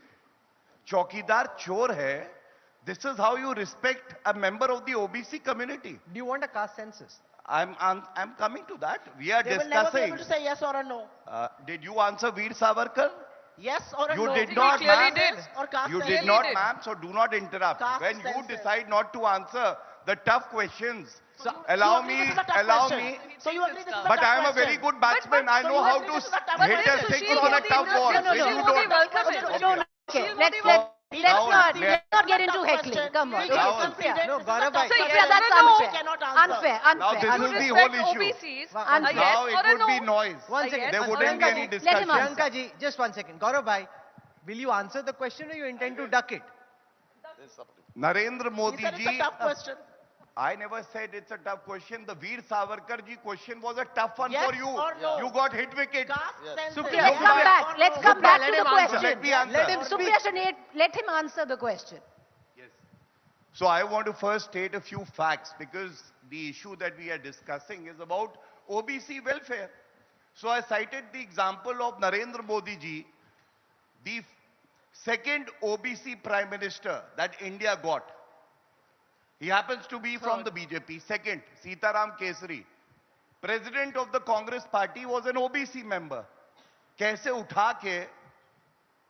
Chaukidar chor hai. This is how you respect a member of the OBC community. Do you want a caste census? I'm coming to that. We are They will discussing. never be able to say yes or a no. Did you answer Veer Savarkar? Yes or a You no. did not, ma'am. Or caste You census. did not, ma'am, so do not interrupt. Caste When you census. decide not to answer the tough questions, So allow you agree me, this is a tough allow question? me. So you agree this is a But tough I am a question? very good batsman. I So know you how agree to this is a tough hit a question? six Sushil on a Modi tough will- ball. No, no, which no. you Modi don't. welcome it. Okay. No, no. Okay, Sushil let's Modi will- not get into heckling. Come on. Okay, Supriya. No, Gaurav bhai. Supriya, that's unfair. Now this Unfair. is the whole issue. OBCs. Unfair. Now it would be noise. One second. There wouldn't be any Let him discussion. answer. Priyanka ji, just 1 second. Gaurav bhai, will you answer the question or you intend to duck it? Narendra Modi He said it's ji. a tough question. I never said it's a tough question. The Veer Savarkar ji question was a tough one Yes for you. or no? You got hit wicket. Supriya, Let's come back. Let's come back to the question. Let me answer. Let him speak. Supriya Shinde, let him answer the question. So I want to first state a few facts because the issue that we are discussing is about OBC welfare. So I cited the example of Narendra Modi ji, the second OBC Prime Minister that India got. He happens to be from the BJP. Second, Sitaram Kesari. President of the Congress party was an OBC member. कैसे उठा के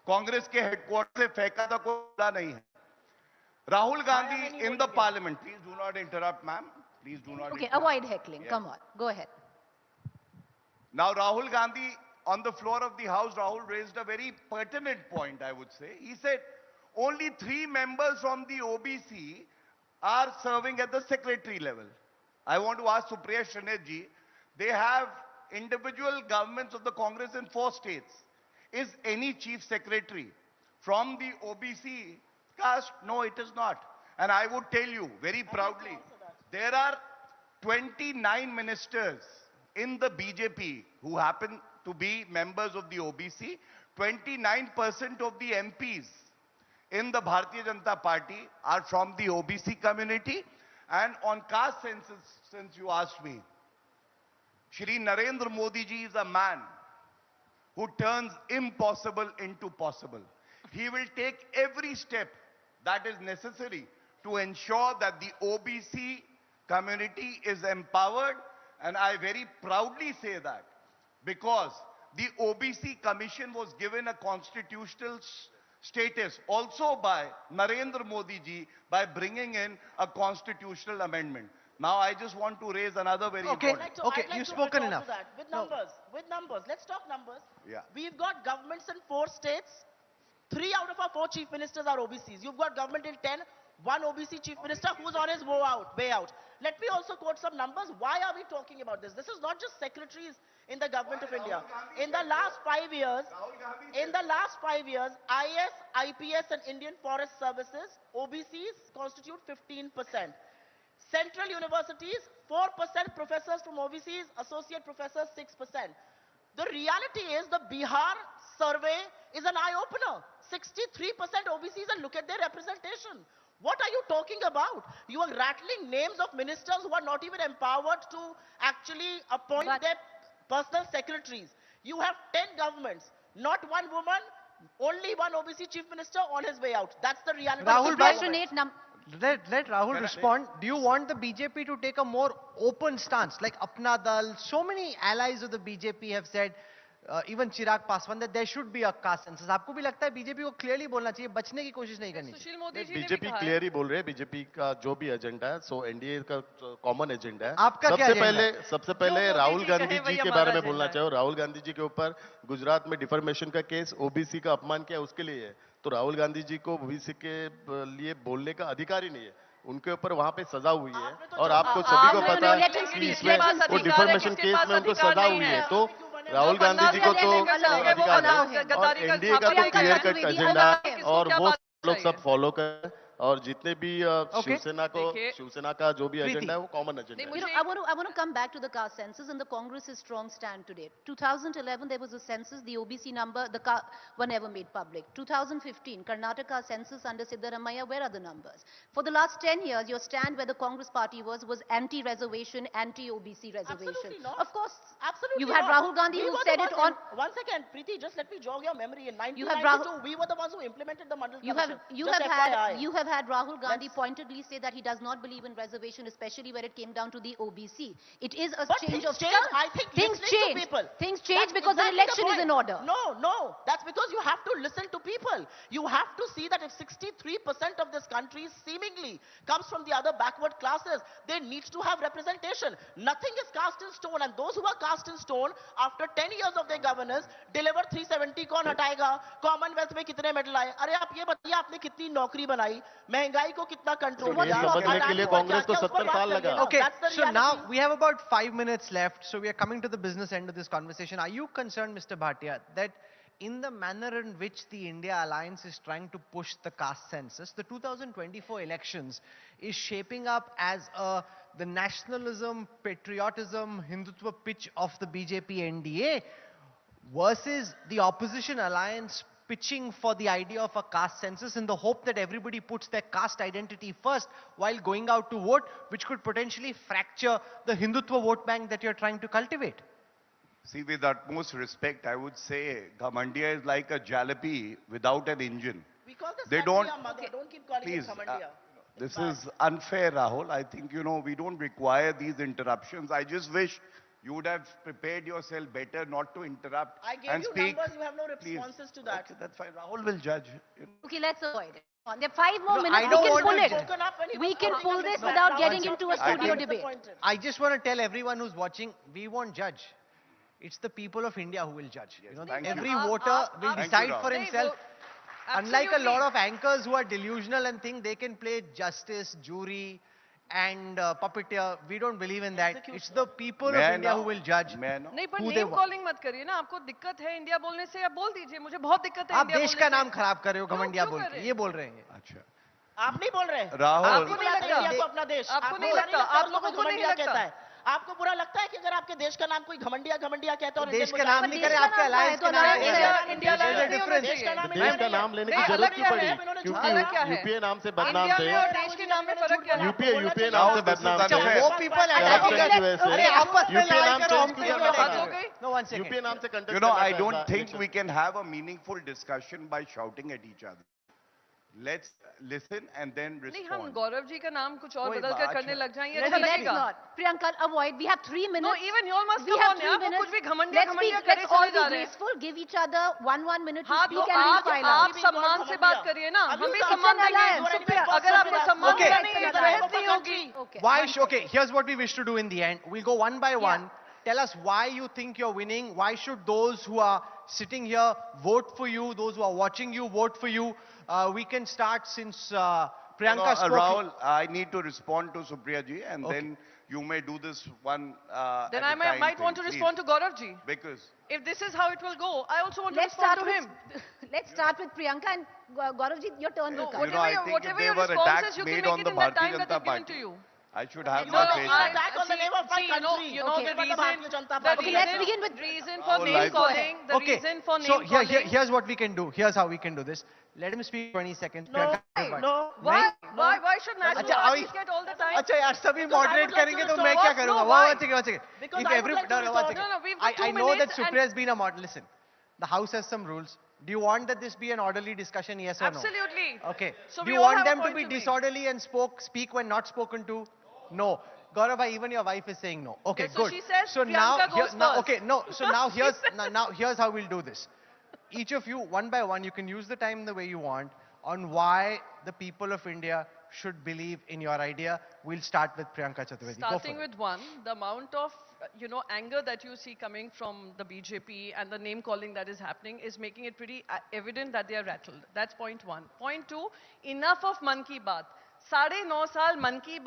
कांग्रेस के headquarter से फेंका था कोई पता नहीं है. Rahul Gandhi in the parliament. Please do not interrupt, ma'am. Please do not Okay, interrupt. avoid heckling. Come on. Go ahead. Now, Rahul Gandhi, on the floor of the House, Rahul raised a very pertinent point, I would say. He said, only 3 members from the OBC are serving at the secretary level. I want to ask Supriya Shinde ji, they have individual governments of the Congress in 4 states. Is any chief secretary from the OBC caste? No, it is not. And I would tell you very proudly, there are 29 ministers in the BJP who happen to be members of the OBC. 29% of the MPs in the Bharatiya Janata Party are from the OBC community. And on caste census, since you asked me, Shri Narendra Modi ji is a man who turns impossible into possible. He will take every step that is necessary to ensure that the OBC community is empowered, and I very proudly say that because the OBC Commission was given a constitutional status also by Narendra Modi ji by bringing in a constitutional amendment. Now I just want to raise another very important. You've spoken enough. With numbers. Let's talk numbers. Yeah. We've got governments in 4 states. 3 out of our 4 chief ministers are OBCs. You've got government in 10. 1 OBC chief minister who's on his way out. Let me also quote some numbers. Why are we talking about this? This is not just secretaries in the government of India. In the last 5 years, IS, IPS and Indian Forest Services, OBCs constitute 15%. Central universities, 4% professors from OBCs, associate professors 6%. The reality is the Bihar survey is an eye-opener. 63% OBCs, and look at their representation. What are you talking about? You are rattling names of ministers who are not even empowered to actually appoint their personal secretaries. You have 10 governments, not 1 woman, only 1 OBC chief minister on his way out. That's the reality. Rahul, let Rahul respond. Do you want the BJP to take a more open stance, like Apna Dal? So many allies of the BJP have said, even Chirag Paswan, that there should be a caste census. आपको भी लगता है BJP को clearly बोलना चाहिए, बचने की कोशिश नहीं करनी चाहिए? बीजेपी क्लियर ही बोल रहे हैं. बीजेपी का जो भी एजेंडा है, सो एनडीए का कॉमन एजेंडा है. आपका क्या सबसे पहले राहुल गांधी जी के बारे में बोलना चाहिए. राहुल गांधी जी के ऊपर गुजरात में डिफॉर्मेशन का केस, ओबीसी का अपमान किया, उसके लिए है. तो राहुल गांधी जी को ओबीसी के लिए बोलने का अधिकार ही नहीं है. उनके ऊपर वहां पे सजा हुई है और आपको सभी को पता है कि इसमें वो डिफॉर्मेशन केस में उनको सजा हुई है. तो राहुल गांधी जी को तो अधिकार है और एनडीए का तो क्लियर कट एजेंडा और वो लोग सब फॉलो कर. और जितने भी शिवसेना का जो भी एजेंडा है वो कॉमन एजेंडा है. You know, I want to come back to the caste census and the Congress's strong stand today. 2011 there was a census, the OBC number, the were never made public. 2015 Karnataka census under Siddaramaiah, where are the numbers? For the last 10 years, your stand where the Congress party was anti-reservation, anti-OBC reservation. Absolutely not. Of course, Absolutely you had not. Rahul Gandhi who said it on. One second, Preeti, just let me jog your memory. In You have 1992, we were the ones who implemented the Mandal Commission. You Just FYI. have had Rahul Gandhi pointedly say that he does not believe in reservation, especially when it came down to the OBC. It is a change of stance. I think things listening change. to people. Things change That's because exactly an election the is in point. order. No. That's because you have to listen to people. You have to see that if 63% of this country seemingly comes from the other backward classes, there needs to have representation. Nothing is cast in stone, and those who are cast in stone, after 10 years of their governance, deliver 370 कौन हटाएगा? Commonwealth में कितने medal आए? अरे आप ये बताइए आपने कितनी नौकरी बनाई? महंगाई को कितना कंट्रोल किया? समझने के लिए कांग्रेस को 70 साल लगा. Okay, so now we have about 5 minutes left, so we are coming to the business end of this conversation. Are you concerned, Mr. Bhatia, that in the manner in which the India Alliance is trying to push the caste census, the 2024 elections is shaping up as the nationalism, patriotism, Hindutva pitch of the BJP NDA versus the opposition alliance pitching for the idea of a caste census in the hope that everybody puts their caste identity first while going out to vote, which could potentially fracture the Hindutva vote bank that you're trying to cultivate? See, with utmost respect, I would say Ghamandia is like a jalebi without an engine. They don't. Don't keep calling Please, it Ghamandia. this is unfair, Rahul. I think, we don't require these interruptions. I just wish you would have prepared yourself better not to interrupt I gave and you speak. numbers, you have no responses to that. Okay, that's fine. Rahul will judge. Okay, let's avoid it. There are 5 more No, minutes. I We don't can want pull to it. We can pull this without getting into a studio debate. I just want to tell everyone who's watching, we won't judge. It's the people of India who will judge. Every voter will decide for himself. Unlike a lot of anchors who are delusional and think they can play justice, jury, and puppeteer, we don't believe in that. It's the people of India who will judge. नहीं पर name calling मत करिए ना. आपको दिक्कत है India बोलने से, आप बोल दीजिए. मुझे बहुत दिक्कत है आप इंडिया देश का नाम खराब कर रहे हो घमंडिया बोल के. ये बोल रहे हैं. अच्छा. आप नहीं बोल रहे. राहुल. आपको नहीं लगता इंडिया को अपना देश? आपको नहीं लगता? आप लोगों को नहीं लगता? कहता है. आपको बुरा लगता है कि अगर आपके देश का नाम कोई घमंडिया कहता है और देश का नाम नहीं करे, आपके अलायंस का नाम इंडिया देश का नाम लेने की जरूरत क्यों पड़ी? क्योंकि यूपीए नाम से बदनाम थे. देश के नाम में फर्क क्या है? यूपीए नाम से बदनाम थे. वो पीपल अरे आपस में लड़ाई करो, हम यूपीए नाम से contest. I don't think we can have a meaningful discussion by shouting at each other. Let's listen and then respond. नहीं हम गौरव जी का नाम कुछ और बदल कर करने लग जाएंगे. अच्छा Let's लगेगा. not. Priyanka, avoid. We have 3 minutes. No, even you all must We come have on. 3 यार minutes. कुछ भी घमंडिया करे Let's all चले be जा रहे हैं. graceful. Give each other 1 minute to हाँ speak तो and we'll file आप out. सम्मान से बात करिए ना. हम भी It's सम्मान an alliance. देंगे. अगर आपको सम्मान Okay. देना नहीं है तो बहस नहीं होगी. Why? Okay, here's what we wish to do in the end. We'll go one by one. Tell us why you think you're winning. Why should those who are sitting here vote for you? Those who are watching you vote for you. We can start since Priyanka spoke. Rahul, I need to respond to Supriya ji, and then you may do this one. Then I might want to respond to Gaurav ji. Because if this is how it will go, I also want to Let's respond start to him. Let's start with Priyanka and Gaurav ji, your turn will come. Whatever your response is, you can make it in the time that is given to you. I should have No, my no, patience. Attack on the name of my country. You know the Okay, let's begin with reason for name calling. The reason for name So calling. here's what we can do. Here's how we can do this. Let him speak 20 seconds. No. Why should national parties get all the time? अच्छा यार सभी moderate करेंगे तो मैं क्या करूँगा? One second. If every one second. I know that Supriya has been a model. Listen, the house has some rules. Do you want that this be an orderly discussion? Yes or no? Absolutely. Okay. So Do we you all want have a them to point be to make. disorderly and speak when not spoken to? No. Gaurav, even your wife is saying no. Okay, Okay, so good. she says so Priyanka goes now, first. okay, no. So now here's how we'll do this. Each of you, one by one, you can use the time the way you want on why the people of India should believe in your idea. We'll start with Priyanka Chaturvedi. Starting with one, the amount of anger that you see coming from the BJP and the name calling that is happening is making it pretty evident that they are rattled. That's point one. Point two, enough of Man Ki Baat. 9.5 साल मन की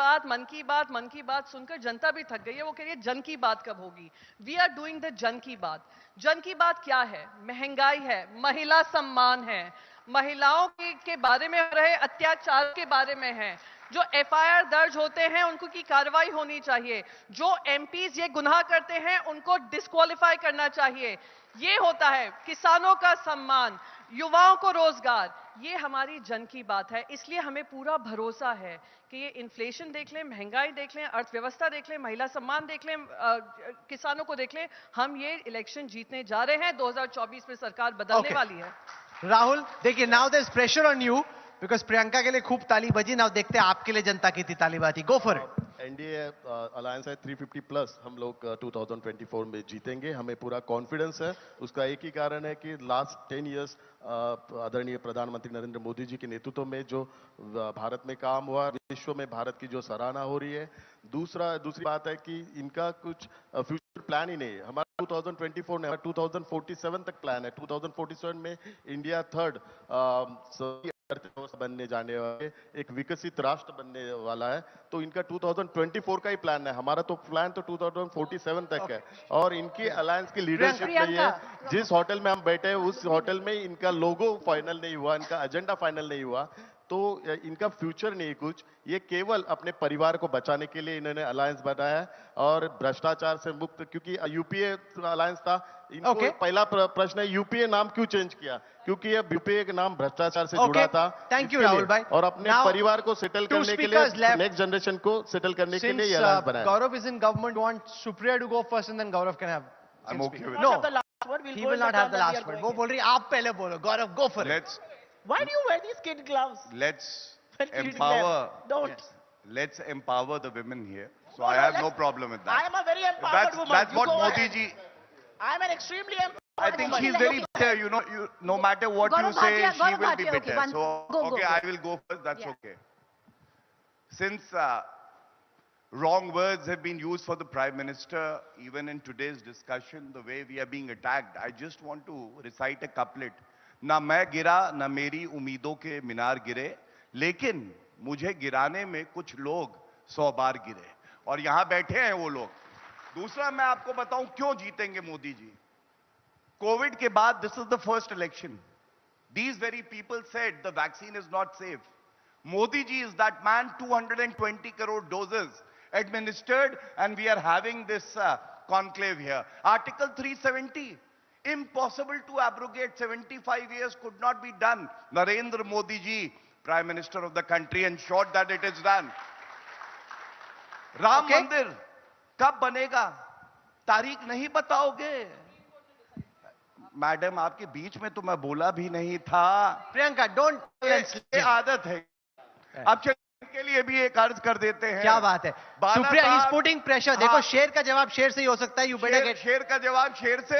बात सुनकर जनता भी थक गई है. वो कह रही है जन की बात कब होगी. वी आर डूइंग द जन की बात. जन की बात क्या है? महंगाई है, महिला सम्मान है, महिलाओं के बारे में हो रहे अत्याचार के बारे में है। जो एफआईआर दर्ज होते हैं उनको की कार्रवाई होनी चाहिए। जो एमपीज ये गुनाह करते हैं उनको डिस्क्वालीफाई करना चाहिए। ये होता है किसानों का सम्मान, युवाओं को रोजगार, ये हमारी जन की बात है। इसलिए हमें पूरा भरोसा है कि ये इन्फ्लेशन देख लें, महंगाई देख लें, अर्थव्यवस्था देख लें, महिला सम्मान देख लें, किसानों को देख लें, हम ये इलेक्शन जीतने जा रहे हैं। 2024 में सरकार बदलने वाली है। राहुल, देखिए, now there is pressure on you because Priyanka के लिए खूब ताली बजी। नाउ देखते हैं आपके लिए जनता कितनी ताली बजी। Go for it. NDA alliance है 350 प्लस, हम लोग 2024 में जीतेंगे, हमें पूरा कॉन्फिडेंस है। उसका एक ही कारण है कि लास्ट 10 इयर्स आदरणीय प्रधानमंत्री नरेंद्र मोदी जी के नेतृत्व में जो भारत में काम हुआ, विश्व में भारत की जो सराहना हो रही है। दूसरी बात है कि इनका कुछ फ्यूचर प्लान ही नहीं है। हमारा 2024 में 2047 तक प्लान है। 2047 में इंडिया थर्ड बनने जाने वाले एक विकसित राष्ट्र बनने वाला है। तो इनका 2024 का ही प्लान है। हमारा तो प्लान तो 2047 तक है। और इनकी अलायंस की लीडरशिप नहीं है। जिस होटल में हम बैठे हैं उस होटल में इनका लोगो फाइनल नहीं हुआ, इनका एजेंडा फाइनल नहीं हुआ। तो इनका फ्यूचर नहीं कुछ, ये केवल अपने परिवार को बचाने के लिए इन्होंने अलायंस बनाया है और भ्रष्टाचार से मुक्त, क्योंकि यूपीए अलायंस था। इनको पहला प्रश्न है यूपीए नाम क्यों चेंज किया? क्योंकि ये यूपीए का नाम भ्रष्टाचार से जुड़ा था। थैंक यू राहुल भाई। और अपने परिवार को सेटल करने के लिए, नेक्स्ट जनरेशन को सेटल करने के लिए ये अलायंस बनाया। Gaurav is in government, want Supriya to go first and then Gaurav can have. I'm okay with No, that. he will not have the last word. वो बोल रही आप पहले बोलो। Gaurav, go for it. Why do you wear these kid gloves? Let's empower. Don't. Let's empower the women here. So I have no problem with that. I am a very empowered woman. That's what Modi ji. I am an extremely empowered I think she's very better. You know, no matter what you say, she will be better. So okay, I will go first. That's okay. Since wrong words have been used for the Prime Minister, even in today's discussion, the way we are being attacked, I just want to recite a couplet. ना मैं गिरा ना मेरी उम्मीदों के मीनार गिरे, लेकिन मुझे गिराने में कुछ लोग 100 बार गिरे, और यहां बैठे हैं वो लोग। दूसरा मैं आपको बताऊं क्यों जीतेंगे मोदी जी। कोविड के बाद this is the first election. These very people said the vaccine is not safe. Modi ji is that man. 220 crore doses administered, and we are having this conclave here. Article 370. Impossible to abrogate. 75 years could not be done. Narendra Modi ji, Prime Minister of the country, ensured that it is done. Ram Mandir, कब बनेगा? तारीख नहीं बताओगे? Madam, आपके बीच में तो मैं बोला भी नहीं था। प्रियंका, डोंट। ये आदत है। अब के लिए भी एक अर्ज कर देते हैं। क्या बात है? Supriya, he is putting pressure. देखो, शेर का जवाब शेर से ही हो सकता है। You better gate. शेर का जवाब शेर से।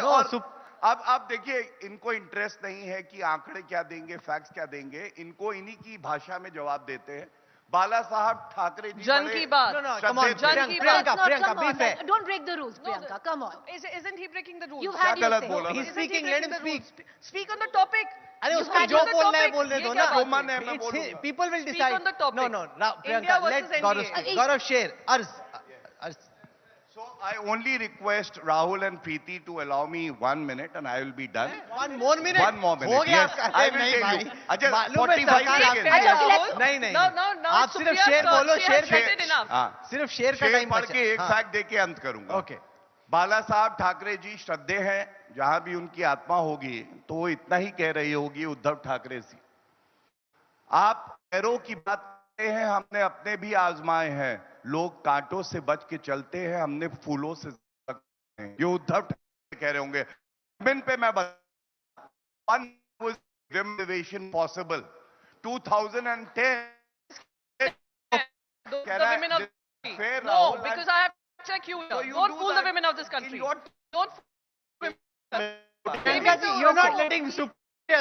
और अब देखिए, इनको इंटरेस्ट नहीं है कि आंकड़े क्या देंगे, फैक्ट्स क्या देंगे। इनको इन्हीं की भाषा में जवाब देते हैं। बाला साहब ठाकरे जी जन की बात। No, come on, Priyanka, be fair. Don't break the rules, Priyanka. Come on. Isn't he breaking the rules? You've had your गलत say. बोला? He's speaking. Let him speak. Speak on the topic. अरे उसको जो बोलना है बोलने दो ना। जो मन है मैं बोलूंगा। People will Speak decide. on the topic. No, Priyanka, let Gaurav speak. Gaurav, share. Arz. So I only request Rahul and Preeti to allow me 1 minute, and I will be done. 1 more minute. 1 more minute. हो गया। Yes, I will tell you. Ajay, मालूम है 45 सरकार seconds. नहीं। No, आप सिर्फ शेर बोलो। शेर हाँ, सिर्फ शेर का टाइम पढ़ के एक फैक्ट दे के अंत करूंगा। ओके। बाला साहब ठाकरे जी श्रद्धेय हैं। जहां भी उनकी आत्मा होगी तो वो इतना ही कह रही होगी उद्धव ठाकरे जी। आप पैरों की बात करते हैं, हमने अपने भी आजमाए हैं। लोग कांटों से बच के चलते हैं, हमने फूलों से। ये उद्धव ठाकरे कह रहे होंगे। विमेन पे मैं reservation possible 2010 the women of no, because I have to check you. Don't fool the women of this country. Don't fool women. You're not letting Supriya.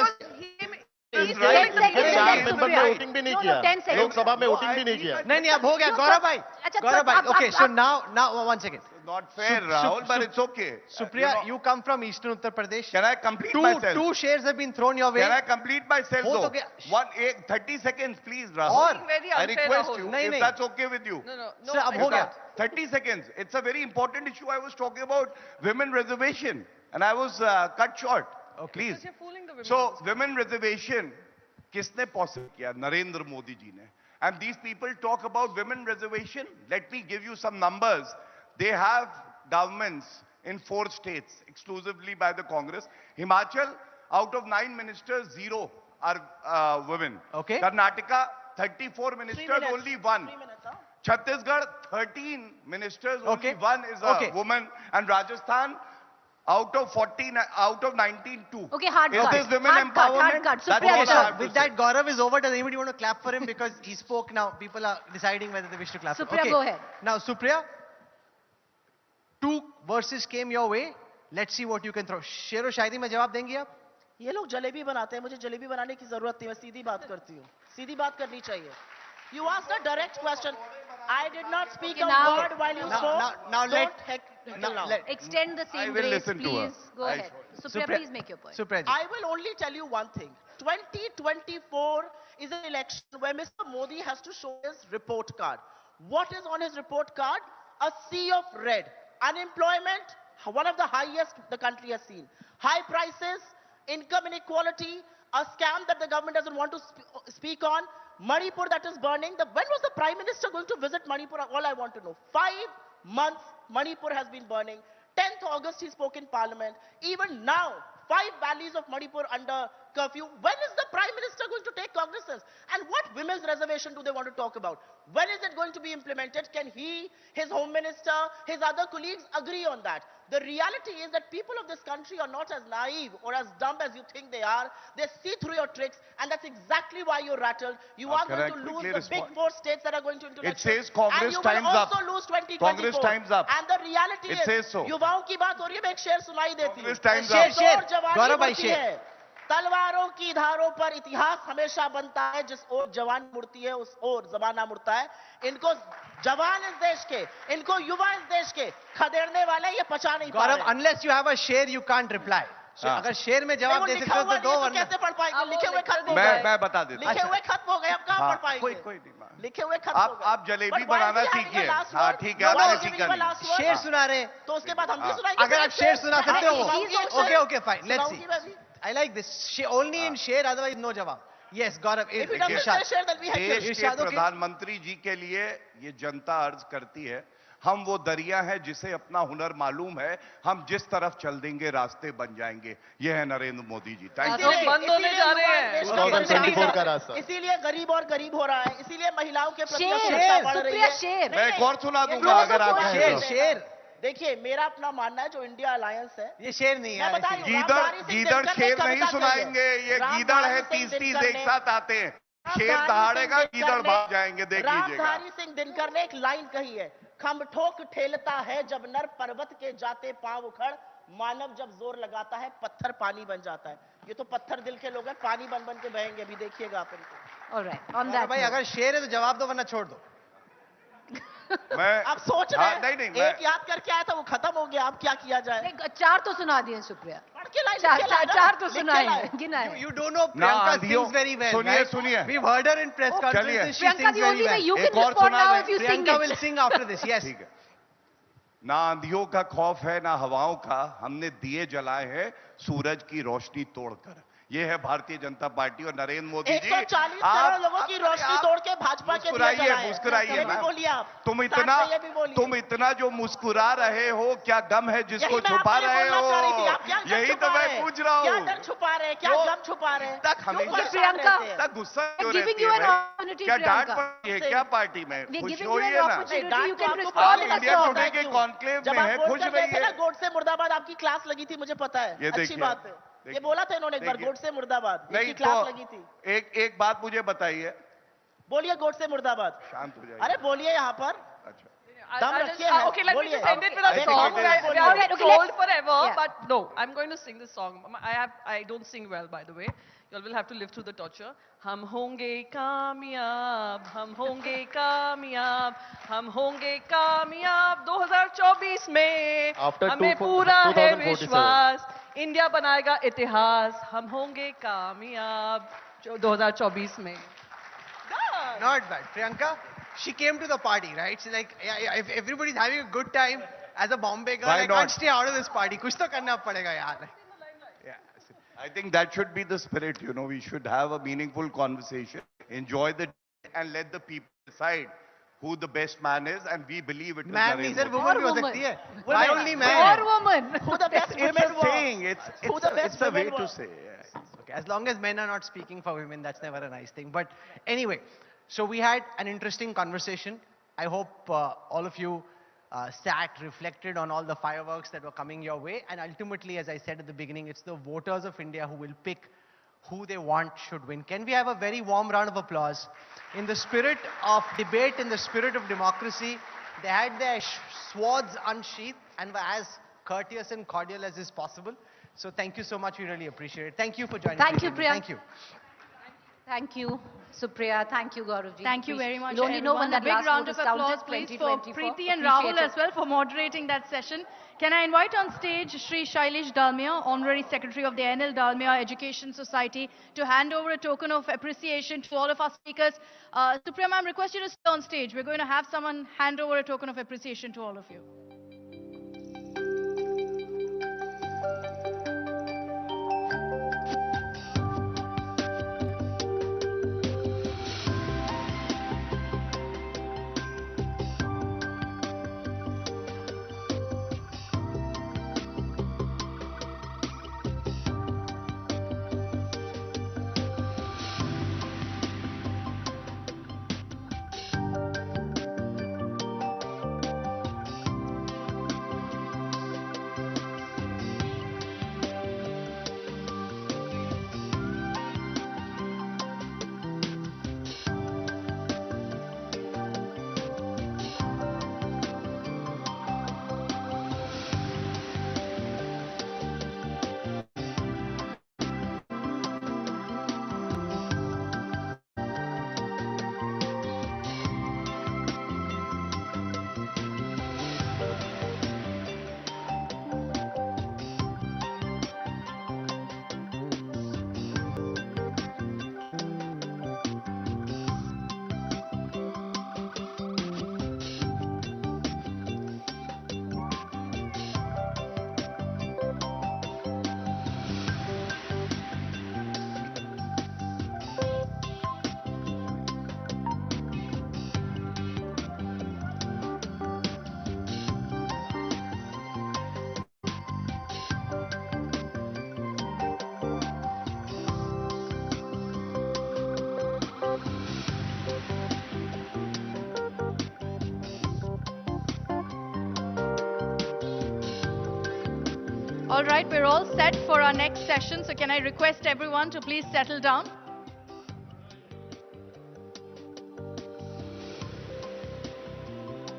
Voting भी नहीं किया, लोकसभा में वोटिंग भी नहीं किया। नहीं, अब हो गया। गौरव भाई, okay, so now 1 second. Not fair, Rahul, but it's okay. Supriya, you come from Eastern Uttar Pradesh. Can I complete myself? 2 shares have been thrown your way. Can I complete myself though? 30 seconds, please, Rahul. I request you, if that's okay with you. No. Sir, अब हो गया। 30 seconds. It's a very important issue. I was talking about women reservation, and I was cut short. Okay. Please. Because you're fooling the women. So, women reservation, किसने possible किया? नरेंद्र मोदी जी ने. And these people talk about women reservation. Let me give you some numbers. They have governments in 4 states exclusively by the Congress. Himachal, out of 9 ministers, 0 are women. Okay. Karnataka, 34 ministers, only 1. 3 minutes, huh? Chhattisgarh, 13 ministers, Okay. only 1 is a woman. And Rajasthan, out of 14, out of 19, 2. Okay, hard Is cut. this women Hard cut, empowerment? hard cut. That's Supriya, all I have to With say. that, Gaurav is over. Does anybody want to clap for him? Because he spoke now. People are deciding whether they wish to clap. Supriya, Okay. go ahead. Now, Supriya, 2 verses came your way. Let's see what you can throw. शेरो शायरी में जवाब देंगी आप? ये लोग जलेबी बनाते हैं, मुझे जलेबी बनाने की जरूरत नहीं, मैं सीधी बात करती हूँ. सीधी बात करनी चाहिए. You asked a direct question. I did not speak a word while you spoke. Now let Extend the I same will grace, listen to her. please. Go ahead. Supriya, please make your point. Supriya ji. I will only tell you one thing. 2024 is an election where Mr. Modi has to show his report card. What is on his report card? A sea of red. Unemployment, one of the highest the country has seen. High prices, income inequality, a scam that the government doesn't want to speak on. Manipur that is burning. When was the Prime Minister going to visit Manipur? All I want to know. 5 months Manipur has been burning. 10th August he spoke in Parliament. Even now, 5 valleys of Manipur under curfew. When is the Prime Minister going to take cognizance? And what women's reservation do they want to talk about? When is it going to be implemented? Can he, his Home Minister, his other colleagues agree on that? The reality is that people of this country are not as naive or as dumb as you think they are. They see through your tricks, and that's exactly why you're rattled. You are going to lose the big 4 states that are going to It says Congress and time's you will up. also lose 2024. Congress time's up. And the reality It is, says so. युवाओं की बात हो रही है, मैं एक शेर सुनाई देती हूँ. Congress time's up. शेर जवानी गौरव भाई, मुड़ती शेर. है. तलवारों की धारों पर इतिहास हमेशा बनता है. जिस ओर जवान मुड़ती है उस ओर जमाना मुड़ता है. इनको जवान इस देश के, इनको युवा इस देश के खदेड़ने वाले ये पचा नहीं पा रहे. Gaurav, unless you have a share, you can't reply. So अगर शेर में जवाब दे सकते हो तो दो, वरना कैसे पढ़ पाएंगे? लिखे हुए खत्म हो गए. मैं बता देता हूं. लिखे हुए खत्म हो गए, अब कहाँ पढ़ पाएंगे? कोई नहीं. लिखे हुए खत्म हो गए. आप जलेबी बनाना सीखिए. हाँ ठीक है, आपने सीखा नहीं. शेर सुना रहे. तो उसके बाद हम भी सुनाएंगे. अगर आप शेर सुना सकते हो, okay, fine. Let's see. सुनाऊंगी मैं भी. I like this. Only in share, otherwise no jawab. Yes, Gaurav. If it doesn't say share, then we have to. देश के प्रधानमंत्री जी के लिए ये जनता अर्ज करती है. हम वो दरिया हैं जिसे अपना हुनर मालूम है. हम जिस तरफ चल देंगे रास्ते बन जाएंगे. ये है नरेंद्र मोदी जी. Thank you. बंद होने जा रहे हैं. 2024 का रास्ता. इसीलिए गरीब और गरीब हो रहा है. इसीलिए महिलाओं के प्रति शेर, अक्षमता बढ़ रही है. शेर. मैं एक और सुना दूंगा अगर आप शेर. देखिए, मेरा अपना मानना है, जो इंडिया अलायंस है, ये शेर नहीं है. गीदड़ शेर नहीं सुनाएंगे. ये गीदड़ है. 30 एक साथ आते हैं. शेर दहाड़ेगा, गीदड़ भाग जाएंगे. देख लीजिएगा. रामधारी सिंह दिनकर ने एक लाइन कही है, खम ठोक ठेलता है जब नर पर्वत के जाते पांव उखड़, मानव जब जोर लगाता है पत्थर पानी बन जाता है. ये तो पत्थर दिल के लोग हैं, पानी बन बन के बहेंगे. अभी देखिएगा आप इनको. Alright, on that भाई note. अगर शेर है तो जवाब दो, वरना छोड़ दो. मैं आप सोच रहे हैं. नहीं, एक याद करके आया था, वो खत्म हो गया. अब क्या किया जाए? 4 तो सुना दिए सुप्रिया. पढ़ के लाइन. 4 तो सुनाए, गिना है. You don't know Priyanka sings very well. सुनिए. We've heard her in press conferences. She Priyanka, sings the very only way well. you can respond now if you sing Priyanka will it. sing after this. Yes. ठीक है. ना आंधियों का खौफ है ना हवाओं का. हमने दिए जलाए हैं सूरज की रोशनी तोड़कर. ये है भारतीय जनता पार्टी और नरेंद्र मोदी जी. 140 करोड़ लोगों की रोशनी तोड़ के भाजपा के दिए जलाए. मुस्कुराइए. बोलिए आप. तुम इतना जो मुस्कुरा रहे हो, क्या गम है जिसको छुपा रहे हो? यही तो मैं पूछ रहा हूँ. क्या डर छुपा रहे, क्या गम छुपा रहे? तक गुस्सा क्यों रहती है? क्या डांट पड़ती है क्या पार्टी में? खुश होइए ना. आप इंडिया टुडे के कॉन्क्लेव में है, खुश रहिए. गोड से मुर्दाबाद आपकी क्लास लगी थी, मुझे पता है. अच्छी बात है. ये बोला था इन्होंने एक बार, गोड से मुर्दाबाद. नहीं क्लास लगी थी. एक बात मुझे बताइए. बोलिए गोड से मुर्दाबाद. शांत हो जाइए. अरे बोलिए यहाँ पर. Okay, let me just end it with a song. We are told forever, but no, I'm going to sing this song. I don't sing well, by the way. You all will have to live through the torture. हम होंगे कामयाब, हम होंगे कामयाब, हम होंगे कामयाब 2024 में. हमें पूरा है विश्वास, इंडिया बनाएगा इतिहास. हम होंगे कामयाब 2024 में. Not bad. Priyanka, she came to the party, right? She's like, yeah, if everybody's having a good time, as a Bombay girl, I can't stay out of this party. कुछ तो करना पड़ेगा यार. I think that should be the spirit, you know. We should have a meaningful conversation, enjoy the day, and let the people decide who the best man is, and we believe it is Man Narendra is a Modi. woman भी हो सकती है. Why only man? Or woman. Who the best It's women a were? thing. It's a way to say. Yeah. Okay, as long as men are not speaking for women, that's never a nice thing. But anyway, so we had an interesting conversation. I hope all of you sat, reflected on all the fireworks that were coming your way. And ultimately, as I said at the beginning, it's the voters of India who will pick who they want should win. Can we have a very warm round of applause? In the spirit of debate, in the spirit of democracy, they had their swords unsheathed and were as courteous and cordial as is possible. So thank you so much. We really appreciate it. Thank you for joining. Thank you, Preeti. Priya. Thank you. Thank you, Supriya. Thank you, Gaurav. Thank you very much, You'll only know when everyone. that A last big round vote of is counted, applause, please, for 2024. Preeti and Appreciate Rahul it. as well for moderating that session. Can I invite on stage Shri Shailesh Dalmia, Honorary Secretary of the NL Dalmia Education Society, to hand over a token of appreciation to all of our speakers. Supriya ma'am, request you to stay on stage. We're going to have someone hand over a token of appreciation to all of you. All right, we're all set for our next session. So can I request everyone to please settle down?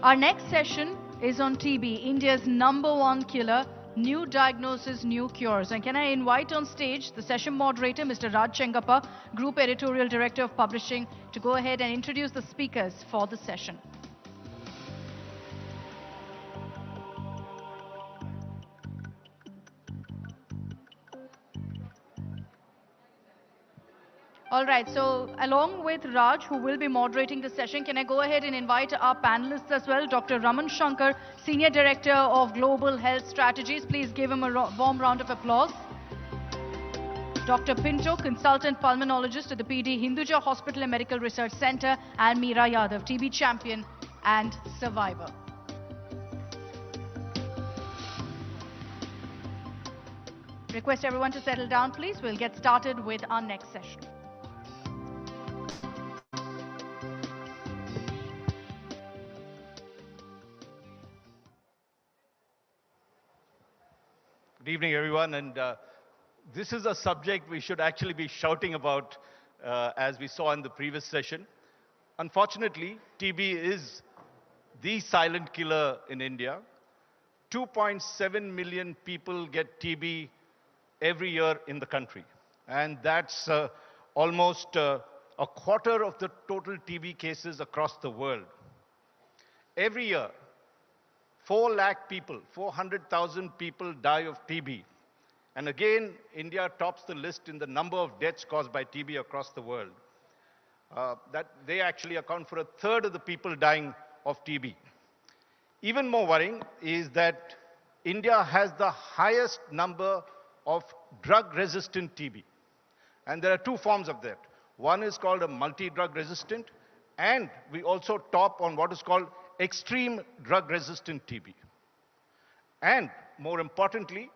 Our next session is on TB, India's #1 killer, new diagnosis, new cures. And can I invite on stage the session moderator, Mr. Raj Chengappa, Group Editorial Director of Publishing, to go ahead and introduce the speakers for the session. All right, so along with Raj, who will be moderating the session, can I go ahead and invite our panelists as well? Dr. Raman Shankar, Senior Director of Global Health Strategies. Please give him a warm round of applause. Dr. Pinto, Consultant Pulmonologist at the PD Hinduja Hospital and Medical Research Center, and Meera Yadav, TB champion and survivor. Request everyone to settle down, please. We'll get started with our next session. Good evening, everyone. And this is a subject we should actually be shouting about, as we saw in the previous session. Unfortunately, TB is the silent killer in India. 2.7 million people get TB every year in the country. And that's almost a quarter of the total TB cases across the world. Every year, 4 lakh people, 400,000 people die of TB. And again, India tops the list in the number of deaths caused by TB across the world. That they actually account for 1/3 of the people dying of TB. Even more worrying is that India has the highest number of drug-resistant TB. And there are two forms of that. One is called a multi-drug resistant, and we also top on what is called extreme drug-resistant TB. And more importantly,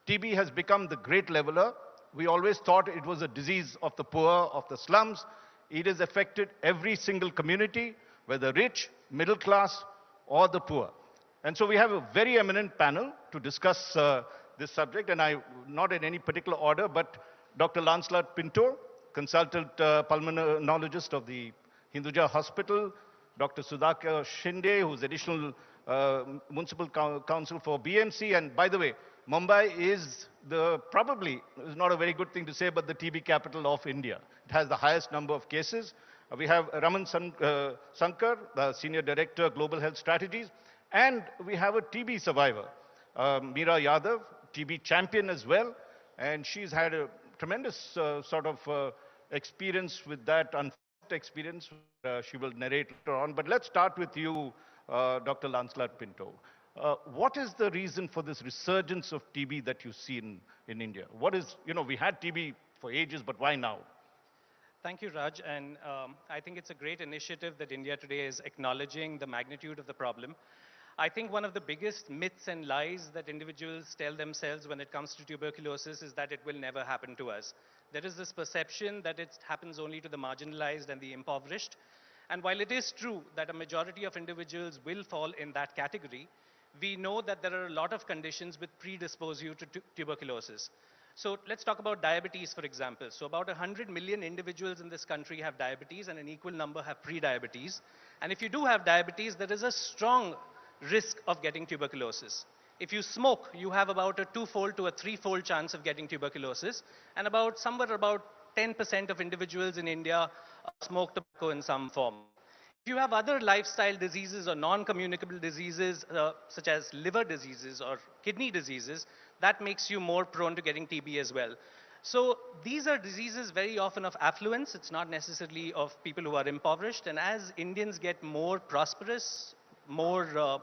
TB has become the great leveler. We always thought it was a disease of the poor, of the slums. It has affected every single community, whether rich, middle class, or the poor. And so we have a very eminent panel to discuss this subject, and not in any particular order, but Dr. Lancelot Pinto, consultant pulmonologist of the Hinduja Hospital, Dr. Sudhakar Shinde, who's additional municipal council for BMC, and by the way, Mumbai is probably, it's not a very good thing to say, but the TB capital of India. It has the highest number of cases. We have Raman Sankar, the Senior Director, Global Health Strategies, and we have a TB survivor, Meera Yadav, TB champion as well, and she's had a tremendous sort of experience with that, unfortunate experience. She will narrate later on. But let's start with you, Dr. Lancelot Pinto. What is the reason for this resurgence of TB that you see in India? What is, we had TB for ages, but why now? Thank you, Raj. And I think it's a great initiative that India today is acknowledging the magnitude of the problem. I think one of the biggest myths and lies that individuals tell themselves when it comes to tuberculosis is that it will never happen to us. There is this perception that it happens only to the marginalized and the impoverished. And while it is true that a majority of individuals will fall in that category, we know that there are a lot of conditions which predispose you to tuberculosis. So let's talk about diabetes, for example. So about 100 million individuals in this country have diabetes, and an equal number have pre-diabetes. And if you do have diabetes, there is a strong risk of getting tuberculosis. If you smoke, you have about a 2-fold to a 3-fold chance of getting tuberculosis, and somewhere about 10% of individuals in India smoke tobacco in some form. If you have other lifestyle diseases or non-communicable diseases, such as liver diseases or kidney diseases, that makes you more prone to getting TB as well. So these are diseases very often of affluence. It's not necessarily of people who are impoverished. And as Indians get more prosperous, more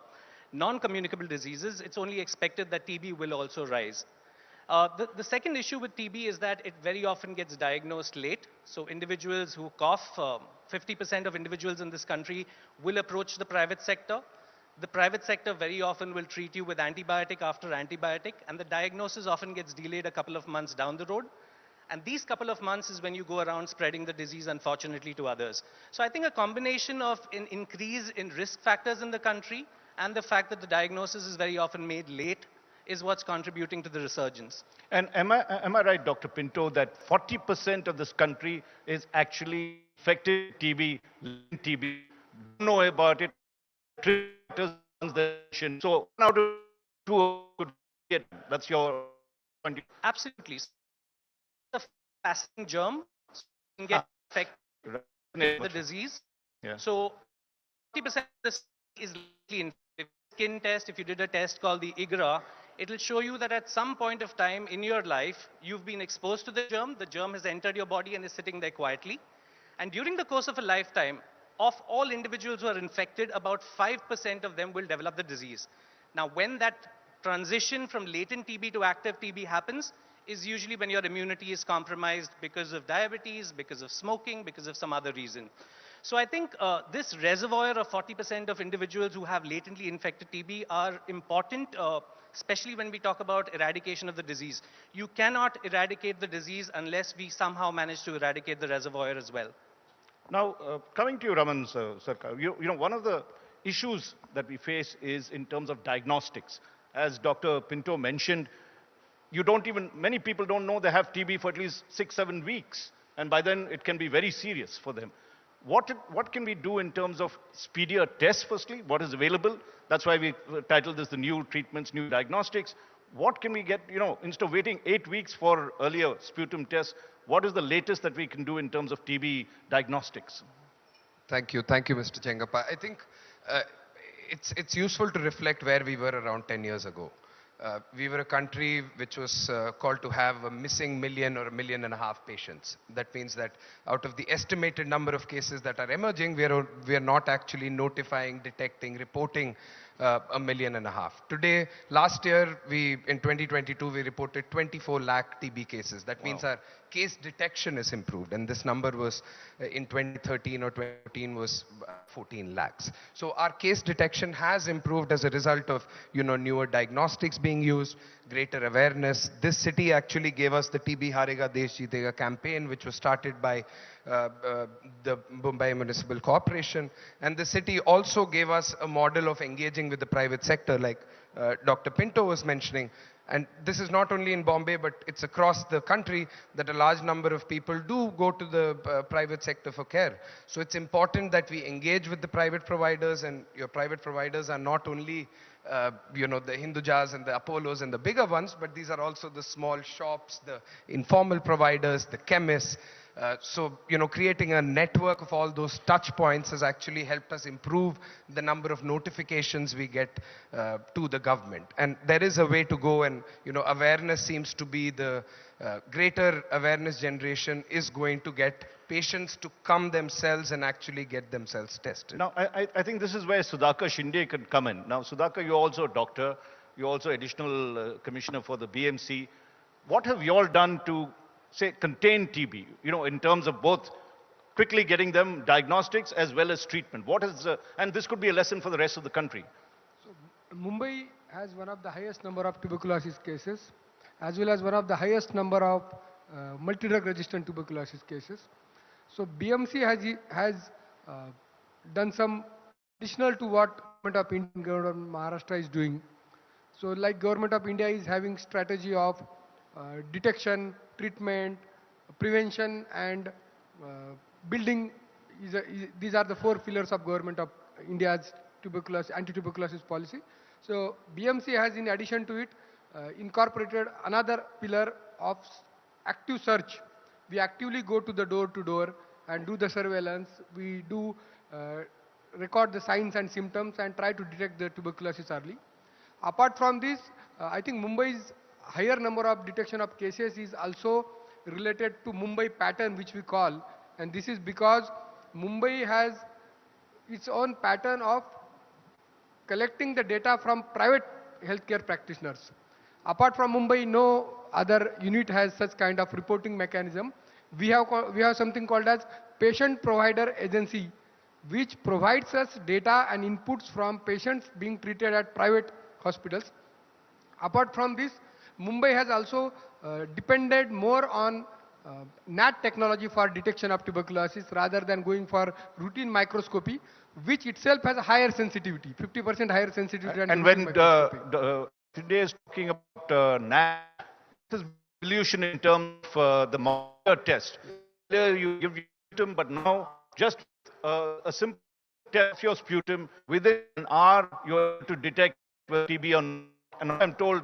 non-communicable diseases, it's only expected that TB will also rise. The second issue with TB is that it very often gets diagnosed late. So individuals who cough, 50% of individuals in this country will approach the private sector. The private sector very often will treat you with antibiotic after antibiotic, and the diagnosis often gets delayed a couple of months down the road. And these couple of months is when you go around spreading the disease, unfortunately, to others. So I think a combination of an increase in risk factors in the country and the fact that the diagnosis is very often made late is what's contributing to the resurgence. And am I right, Dr. Pinto, that 40% of this country is actually infected with TB, don't know about it, so 1 out of 2 could get, that's your point. Absolutely. The fasting germ can get affected with the disease. Yeah. So 40% of this is likely infected. Skin test, if you did a test called the IGRA, it will show you that at some point of time in your life, you've been exposed to the germ has entered your body and is sitting there quietly. And during the course of a lifetime, of all individuals who are infected, about 5% of them will develop the disease. Now, when that transition from latent TB to active TB happens, is usually when your immunity is compromised because of diabetes, because of smoking, because of some other reason. So I think this reservoir of 40% of individuals who have latently infected TB are important, especially when we talk about eradication of the disease. You cannot eradicate the disease unless we somehow manage to eradicate the reservoir as well. Now, coming to you, Raman Sarkar, one of the issues that we face is in terms of diagnostics. As Dr. Pinto mentioned, many people don't know they have TB for at least 6-7 weeks, and by then it can be very serious for them. What can we do in terms of speedier tests, firstly? What is available? That's why we titled this the new treatments, new diagnostics. What can we get, instead of waiting 8 weeks for earlier sputum tests, what is the latest that we can do in terms of TB diagnostics? Thank you, Mr. Chengappa. I think it's useful to reflect where we were around 10 years ago. We were a country which was called to have a missing 1 million or 1.5 million patients. That means that out of the estimated number of cases that are emerging, we are not actually notifying, detecting, reporting 1.5 million. Today, last year, in 2022, we reported 24 lakh TB cases. That means our case detection is improved, and this number was in 2013 or 2014 was 14 lakhs. So our case detection has improved as a result of newer diagnostics being used, greater awareness. This city actually gave us the TB Harega Desh Jeetega campaign, which was started by the Mumbai Municipal Corporation, and the city also gave us a model of engaging with the private sector, like Dr. Pinto was mentioning. And this is not only in Bombay, but it's across the country that a large number of people do go to the private sector for care. So it's important that we engage with the private providers, and your private providers are not only the Hindujas and the Apollos and the bigger ones, but these are also the small shops, the informal providers, the chemists. So, creating a network of all those touch points has actually helped us improve the number of notifications we get to the government. And there is a way to go, and, awareness seems to be the greater awareness generation is going to get patients to come themselves and actually get themselves tested. Now, I think this is where Sudhakar Shinde could come in. Now, Sudhakar, you're also a doctor. You're also additional commissioner for the BMC. What have you all done to say, contain TB, in terms of both quickly getting them diagnostics as well as treatment? What is, and this could be a lesson for the rest of the country. So, Mumbai has one of the highest number of tuberculosis cases, as well as one of the highest number of multi-drug resistant tuberculosis cases. So, BMC has done some additional to what Government of India and Government of Maharashtra is doing. So, like Government of India is having strategy of detection, treatment, prevention, and building. These are the 4 pillars of Government of India's anti-tuberculosis policy. So BMC has, in addition to it, incorporated another pillar of active search. We actively go to the door to door and do the surveillance. We do record the signs and symptoms and try to detect the tuberculosis early. Apart from this, I think Mumbai's higher number of detection of cases is also related to Mumbai pattern, which we call, and this is because Mumbai has its own pattern of collecting the data from private healthcare practitioners. Apart from Mumbai, no other unit has such kind of reporting mechanism. We have something called as patient provider agency, which provides us data and inputs from patients being treated at private hospitals. Apart from this, Mumbai has also depended more on NAT technology for detection of tuberculosis rather than going for routine microscopy, which itself has a higher sensitivity, 50% higher sensitivity. And when today is talking about NAT, this is evolution in terms of the molecular test. Earlier you give your sputum, but now just a simple test of your sputum, within an hour you're able to detect TB on, and I'm told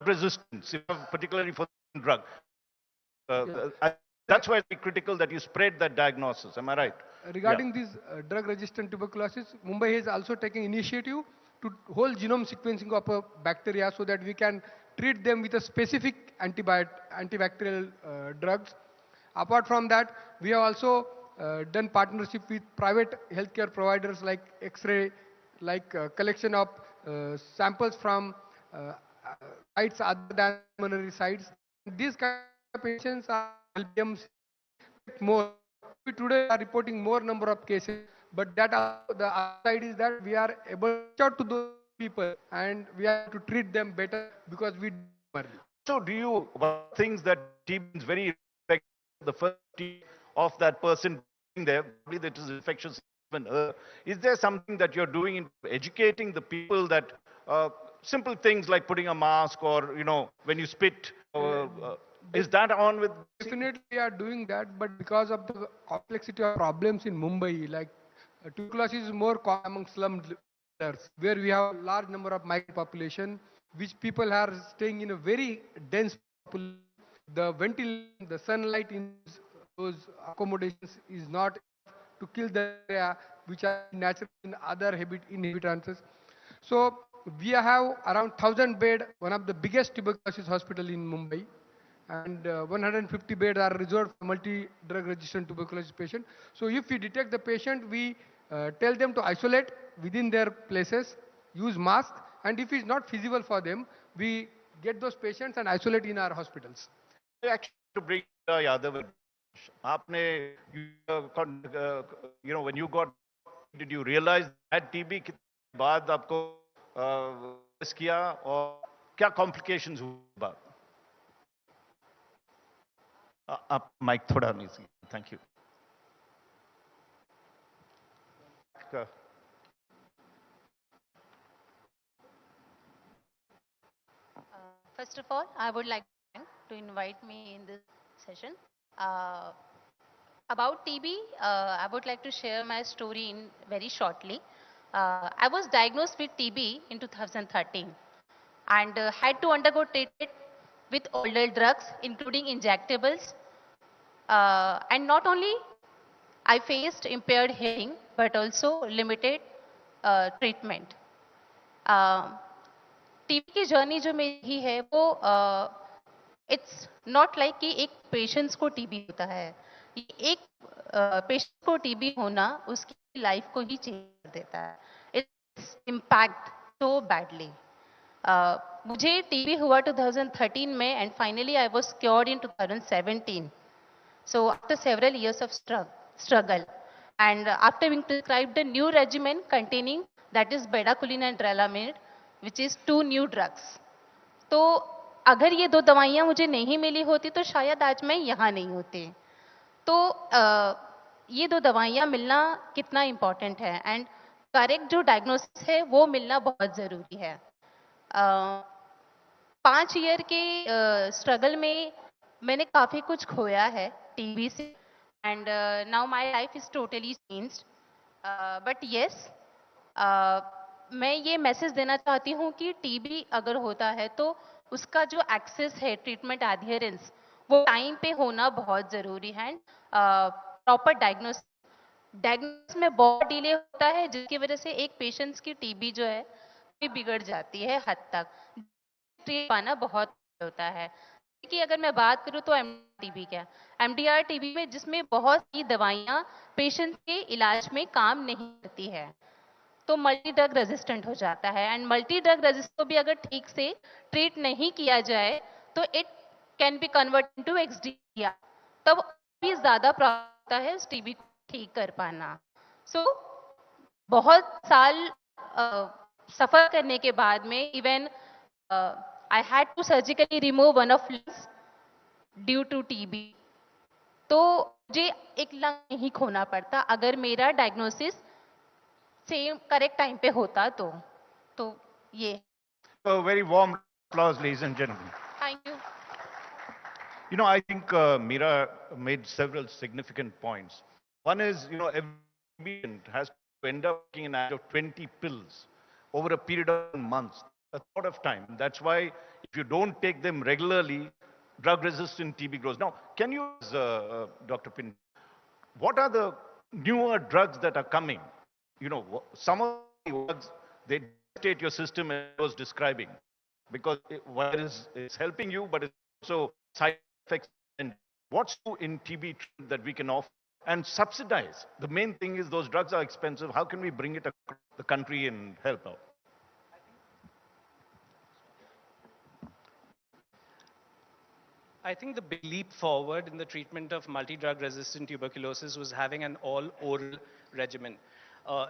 resistance, particularly for the drug. That's why it's critical that you spread that diagnosis. Am I right? Regarding this drug-resistant tuberculosis, Mumbai has also taken initiative to whole genome sequencing of a bacteria so that we can treat them with a specific antibacterial drugs. Apart from that, we have also done partnership with private healthcare providers like X-ray, like collection of samples from sites other than pulmonary sites. These kind of patients are more. We today are reporting more number of cases, but that the other side is that we are able to reach out to those people and we are able to treat them better because we do early. So do you, one of the things that TB is very effective, the first of that person being there, probably that is infectious even is there something that you're doing in educating the people that simple things like putting a mask or, when you spit, is that on with? Definitely we are doing that, but because of the complexity of problems in Mumbai, like tuberculosis is more common among slum dwellers, where we have a large number of migrant population, which people are staying in a very dense population. The ventilation, the sunlight in those accommodations is not to kill the area, which are natural in other inhabitants. So we have around 1,000 bed, one of the biggest tuberculosis hospital in Mumbai, and 150 beds are reserved for multi-drug resistant tuberculosis patient. So if we detect the patient, we tell them to isolate within their places use mask, and if it's not feasible for them, we get those patients and isolate in our hospitals. Actually, to bring Yadav, Aapne, when you got, did you realize that TB के बाद आपको test किया और क्या complications हुए बाद? आप mic थोड़ा नीचे. Thank you. First of all, I would like to invite me in this session. About TB, I would like to share my story in very shortly. I was diagnosed with TB in 2013 and had to undergo treatment with older drugs, including injectables. And not only I faced impaired hearing, but also limited treatment. TB की journey जो मेरी है वो it's not like कि एक patients को TB होता है. एक पेशेंट को टीबी होना उसकी लाइफ को ही चेंज कर देता है. Its impact so badly. मुझे टीबी हुआ 2013 में and finally I was cured in 2017. So after several years of struggle and after being prescribed a new regimen containing that is bedaquiline and dramamine, which is 2 new drugs. तो अगर ये 2 दवाइयाँ मुझे नहीं मिली होती तो शायद आज मैं यहाँ नहीं होती. तो ये 2 दवाइयाँ मिलना कितना इम्पोर्टेंट है एंड करेक्ट जो डायग्नोसिस है वो मिलना बहुत ज़रूरी है. 5 ईयर के स्ट्रगल में मैंने काफ़ी कुछ खोया है टीबी से and now my life is totally changed. But yes, मैं ये मैसेज देना चाहती हूँ कि टीबी अगर होता है तो उसका जो एक्सेस है ट्रीटमेंट एडहेरेंस वो टाइम पे होना बहुत ज़रूरी है. प्रॉपर डायग्नोसिस में बहुत डिले होता है जिसकी वजह से एक पेशेंट्स की टीबी जो है ये बिगड़ जाती है हद तक. ट्रीट पाना बहुत होता है कि अगर मैं बात करूँ तो टीबी क्या एमडीआर टीबी में जिसमें बहुत सी दवाइयाँ पेशेंट के इलाज में काम नहीं करती है तो मल्टी ड्रग रेजिस्टेंट हो जाता है. एंड मल्टी ड्रग रेजिस्टेंट को भी अगर ठीक से ट्रीट नहीं किया जाए तो it can be convert into XDR. तब भी ज़्यादा प्रॉब्लम होता है इस टीबी को ठीक कर पाना. सो बहुत साल सफ़र करने के बाद में even I had to surgically remove one of lungs due to TB. तो मुझे एक लंग नहीं खोना पड़ता अगर मेरा डायग्नोसिस सेम करेक्ट टाइम पे होता तो ये. A very warm applause, ladies and gentlemen. Thank you. You know, I think Meera made several significant points. One is, every patient has to end up taking an average of 20 pills over a period of months, a lot of time. That's why if you don't take them regularly, drug-resistant TB grows. Now, can you, Dr. Pin, what are the newer drugs that are coming? Some of the drugs, they devastate your system as I was describing, because it's helping you, but it's also side effects. And what's new in TB that we can offer and subsidize? The main thing is those drugs are expensive. How can we bring it across the country and help out? I think the big leap forward in the treatment of multi-drug resistant tuberculosis was having an all-oral regimen.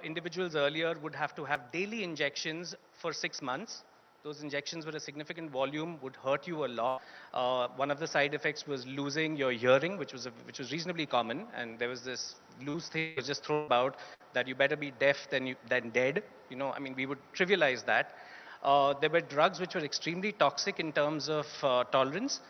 Individuals earlier would have to have daily injections for 6 months. Those injections were a significant volume, would hurt you a lot. One of the side effects was losing your hearing, which was reasonably common. And there was this loose thing that was just thrown about that you better be deaf than dead. We would trivialize that. There were drugs which were extremely toxic in terms of tolerance.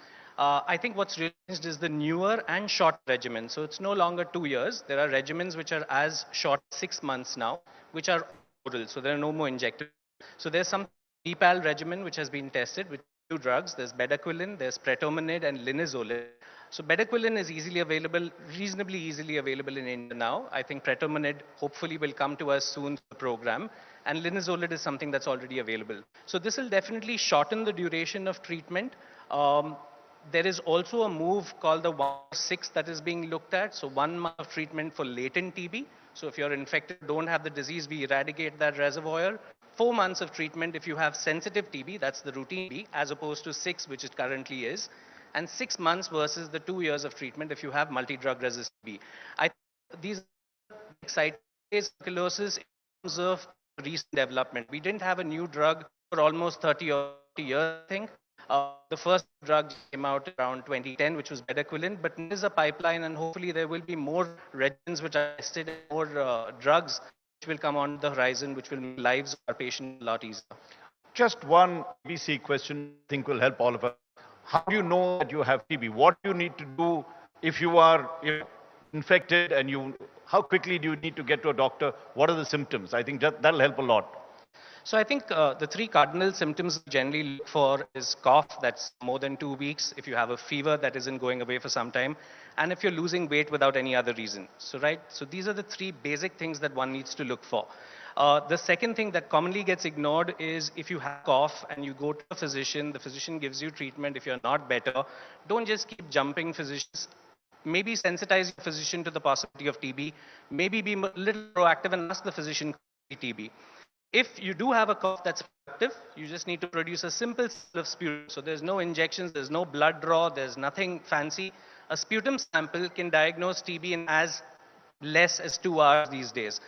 I think what's really changed is the newer and short regimen. So it's no longer 2 years. There are regimens which are as short as 6 months now, which are oral. So there are no more injectables. So there's some DPAL regimen which has been tested with 2 drugs. There's bedaquiline, there's pretomanid and linezolid. So bedaquiline is reasonably easily available in India now. I think pretomanid hopefully will come to us soon through the program. And linezolid is something that's already available. So this will definitely shorten the duration of treatment. There is also a move called the 1/6 that is being looked at. So 1 month of treatment for latent TB. So if you're infected, don't have the disease, we eradicate that reservoir. 4 months of treatment if you have sensitive TB, that's the routine TB, as opposed to 6, which it currently is, and 6 months versus the 2 years of treatment if you have multi-drug resistant TB. I think these are exciting tuberculosis in terms of recent development. We didn't have a new drug for almost 30 or 40 years, I think. The first drug came out around 2010, which was bedaquiline, but there is a pipeline, and hopefully there will be more regimens which are tested, and more drugs which will come on the horizon, which will make lives of our patients a lot easier. Just one BC question I think will help all of us. How do you know that you have TB? What do you need to do if you are infected, and how quickly do you need to get to a doctor? What are the symptoms? I think that'll help a lot. So I think the 3 cardinal symptoms we generally look for is cough, that's more than 2 weeks, if you have a fever that isn't going away for some time, and if you're losing weight without any other reason. So these are the 3 basic things that one needs to look for. The second thing that commonly gets ignored is if you have cough and you go to a physician, the physician gives you treatment. If you're not better, don't just keep jumping physicians. Maybe sensitize your physician to the possibility of TB. Maybe be a little proactive and ask the physician TB. If you do have a cough that's productive, you just need to produce a simple sample of sputum. So there's no injections, there's no blood draw, there's nothing fancy. A sputum sample can diagnose TB in as less as 2 hours these days.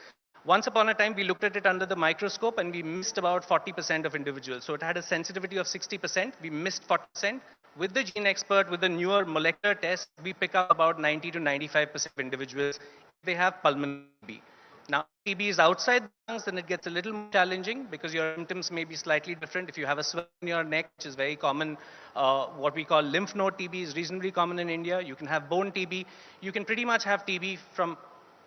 Once upon a time, we looked at it under the microscope and we missed about 40% of individuals. So it had a sensitivity of 60%. We missed 40%. With the gene expert, with the newer molecular test, we pick up about 90 to 95% of individuals if they have pulmonary TB. Now, TB is outside the lungs, then it gets a little more challenging because your symptoms may be slightly different. If you have a swell in your neck, which is very common, what we call lymph node TB is reasonably common in India. You can have bone TB. You can pretty much have TB from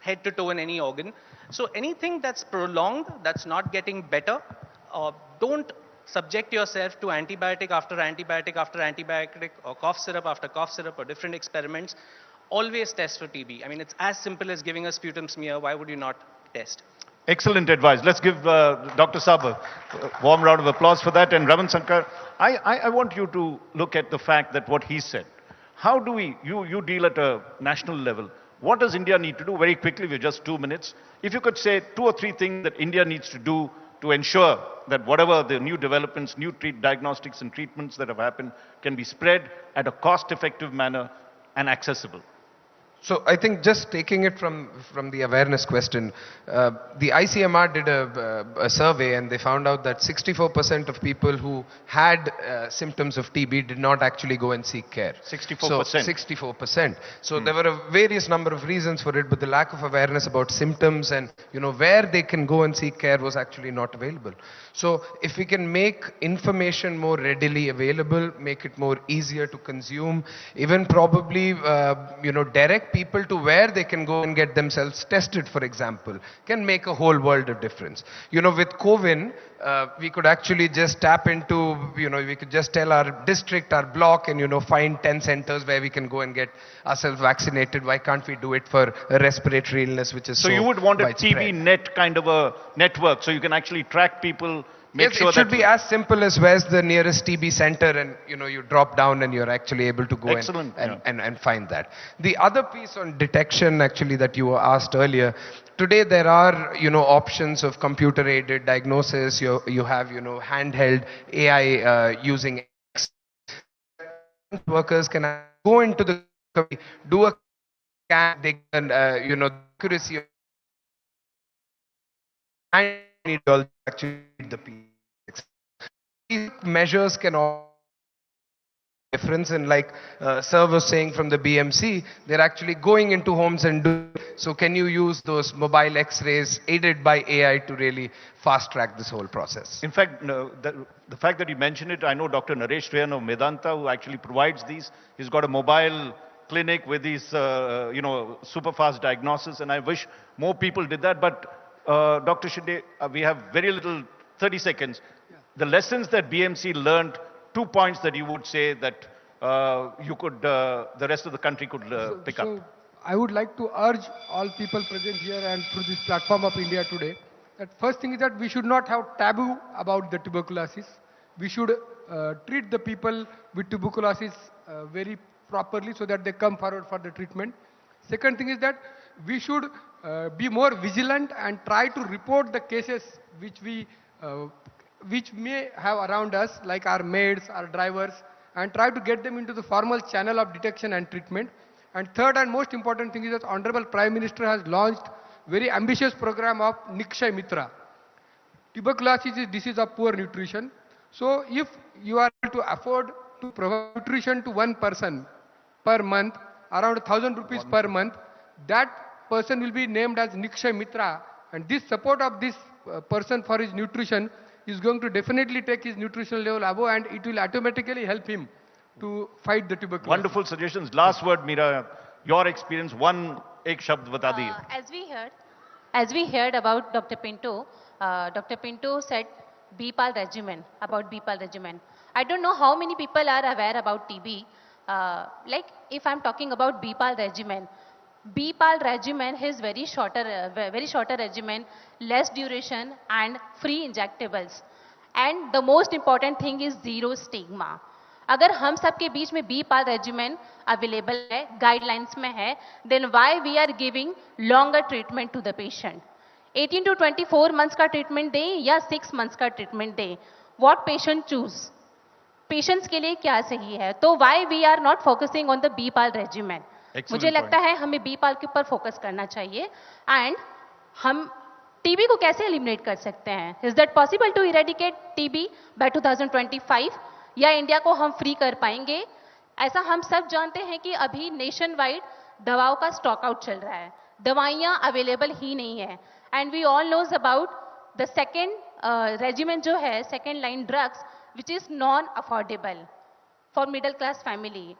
head to toe in any organ. So anything that's prolonged, that's not getting better, don't subject yourself to antibiotic after antibiotic after antibiotic, or cough syrup after cough syrup, or different experiments. Always test for TB. I mean, it's as simple as giving a sputum smear. Why would you not test? Excellent advice. Let's give Dr. Saab a warm round of applause for that. And Raman Sankar, I want you to look at the fact that what he said. How do you deal at a national level. What does India need to do? Very quickly, we're just 2 minutes. If you could say 2 or 3 things that India needs to do to ensure that whatever the new developments, new diagnostics and treatments that have happened can be spread at a cost-effective manner and accessible. So I think just taking it from the awareness question, the ICMR did a survey and they found out that 64% of people who had symptoms of TB did not actually go and seek care. 64%? So 64%. So there were a various number of reasons for it, but the lack of awareness about symptoms and where they can go and seek care was actually not available. So if we can make information more readily available, make it more easier to consume, even probably direct people to where they can go and get themselves tested, for example, can make a whole world of difference. With COVID, we could actually just tap into, we could just tell our district, our block, and, find 10 centers where we can go and get ourselves vaccinated. Why can't we do it for a respiratory illness, which is so you would want a widespread? TB net kind of a network, so you can actually track people. Yes, it should be as simple as where's the nearest TB center, and you drop down and you're actually able to go and find that. The other piece on detection actually that you were asked earlier, today there are options of computer aided diagnosis. You have handheld AI using workers can go into the do a scan, they can accuracy and actually the these measures can all difference, and like Sir was saying from the BMC, they're actually going into homes and do. So can you use those mobile X-rays aided by AI to really fast track this whole process? In fact, the fact that you mentioned it, I know Dr. Naresh Trehan of Medanta, who actually provides these. He's got a mobile clinic with these, super fast diagnosis, and I wish more people did that. But Dr. Shinde, we have very little, 30 seconds. Yeah. The lessons that BMC learned, 2 points that you would say that the rest of the country could pick up. I would like to urge all people present here and through this platform of India today, that first thing is that we should not have taboo about the tuberculosis. We should treat the people with tuberculosis very properly so that they come forward for the treatment. Second thing is that we should be more vigilant and try to report the cases which we which may have around us, like our maids, our drivers, and try to get them into the formal channel of detection and treatment. And third and most important thing is that Honorable Prime Minister has launched very ambitious program of Nikshay Mitra. Tuberculosis is a disease of poor nutrition. So if you are able to afford to provide nutrition to one person per month, around 1,000 rupees per month, that person will be named as Nikshay Mitra. And this support of this person for his nutrition is going to definitely take his nutritional level above, and it will automatically help him to fight the tuberculosis. Wonderful suggestions. Last word, Meera. Your experience, ek shabd bata diye. As we heard about Dr. Pinto, Dr. Pinto said BPAL regimen, about BPAL regimen. I don't know how many people are aware about TB. Like if I'm talking about BPAL regimen is very shorter regimen, less duration and free injectables. And the most important thing is zero stigma. अगर हम सब के बीच में BPAL regimen available है, guidelines में है, then why we are giving longer treatment to the patient? 18 to 24 months का treatment दें या 6 months का treatment दें? What patient choose? Patients के लिए क्या सही है? तो why we are not focusing on the BPAL regimen? मुझे लगता है हमें BPAL के ऊपर फोकस करना चाहिए. And हम TB को कैसे eliminate कर सकते हैं? Is that possible to eradicate TB by 2025? या इंडिया को हम फ्री कर पाएंगे? ऐसा हम सब जानते हैं कि अभी नेशन वाइड दवाओं का स्टॉक आउट चल रहा है, दवाइयाँ अवेलेबल ही नहीं है. And we all knows about the second regiment जो है, second line drugs, which is non affordable for middle class family.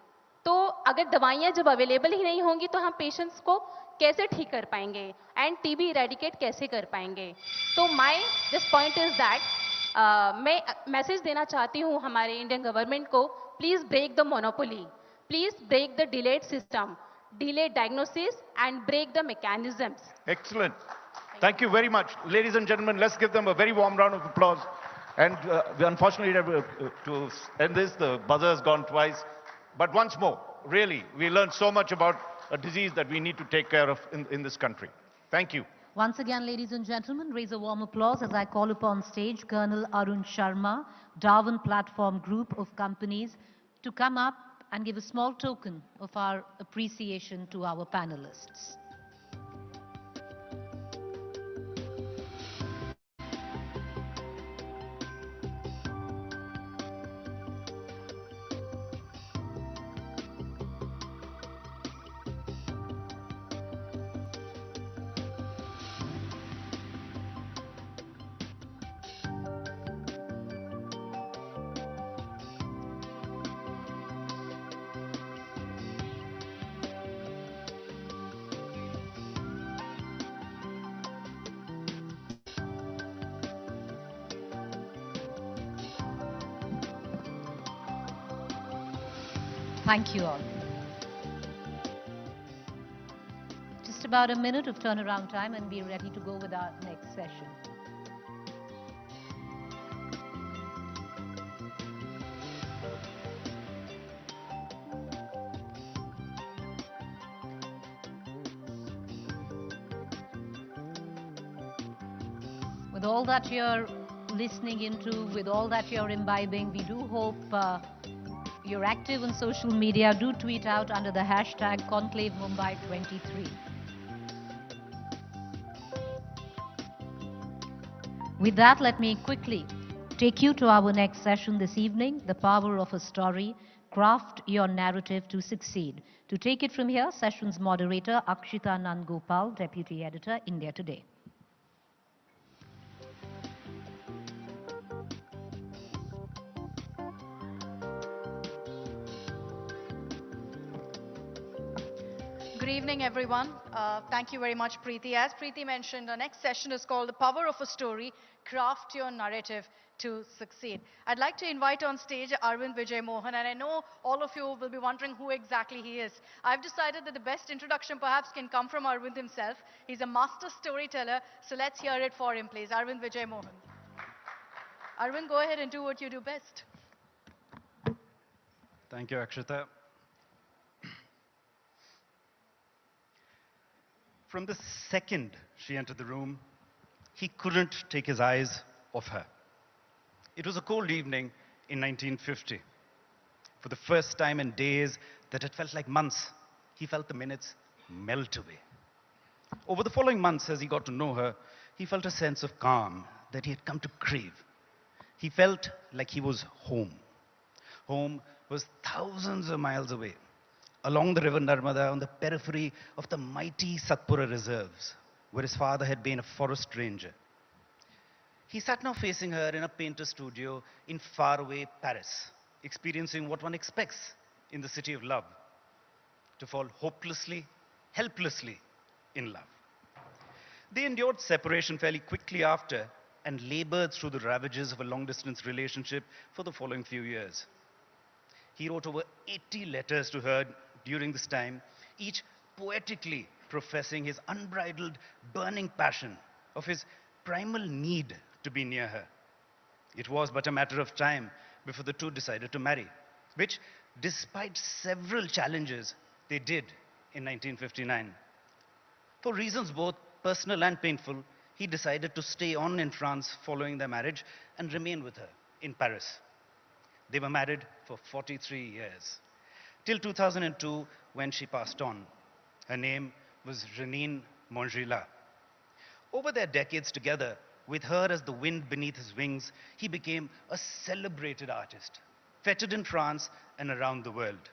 तो अगर दवाइयाँ जब अवेलेबल ही नहीं होंगी तो हम पेशेंट्स को कैसे ठीक कर पाएंगे एंड टीबी इरेडिकेट कैसे कर पाएंगे? तो my this point is that मैं मैसेज देना चाहती हूँ हमारे इंडियन गवर्नमेंट को, please break the monopoly, please break the delayed system, delay diagnosis and break the mechanisms. Excellent. Thank you very much. Ladies and gentlemen, let's give them a very warm round of applause. And we unfortunately, to end this, the buzzer has gone twice. But once more, really, we learned so much about a disease that we need to take care of in this country. Thank you. Once again, ladies and gentlemen, raise a warm applause as I call upon stage Colonel Arun Sharma, Darwin Platform Group of Companies, to come up and give a small token of our appreciation to our panelists. Thank you all. Just about a minute of turnaround time and we're ready to go with our next session. With all that you're listening into, with all that you're imbibing, we do hope you're active on social media. Do tweet out under the hashtag Conclave Mumbai 23. With that, let me quickly take you to our next session this evening, The Power of a Story, Craft Your Narrative to Succeed. To take it from here, session's moderator, Akshita Nangopal, Deputy Editor, India Today. Good evening, everyone. Thank you very much, Preeti. As Preeti mentioned, our next session is called The Power of a Story, Craft Your Narrative to Succeed. I'd like to invite on stage Arvind Vijay Mohan, and I know all of you will be wondering who exactly he is. I've decided that the best introduction perhaps can come from Arvind himself. He's a master storyteller, so let's hear it for him, please. Arvind Vijay Mohan. Arvind, go ahead and do what you do best. Thank you, Akshita. From the second she entered the room, he couldn't take his eyes of her. It was a cold evening in 1950. For the first time in days that had felt like months, he felt the minutes melt away. Over the following months, as he got to know her, he felt a sense of calm that he had come to crave. He felt like he was home. Home was thousands of miles away, along the river Narmada, on the periphery of the mighty Satpura reserves, where his father had been a forest ranger. He sat now facing her in a painter studio in faraway Paris, experiencing what one expects in the city of love, to fall hopelessly, helplessly in love. They endured separation fairly quickly after and labored through the ravages of a long-distance relationship for the following few years. He wrote over 80 letters to her during this time, each poetically professing his unbridled, burning passion of his primal need to be near her. It was but a matter of time before the two decided to marry, which, despite several challenges, they did in 1959. For reasons both personal and painful, he decided to stay on in France following their marriage and remain with her in Paris. They were married for 43 years, till 2002 when she passed on. Her name was Renine Mongila. Over their decades together, with her as the wind beneath his wings, he became a celebrated artist, feted in France and around the world.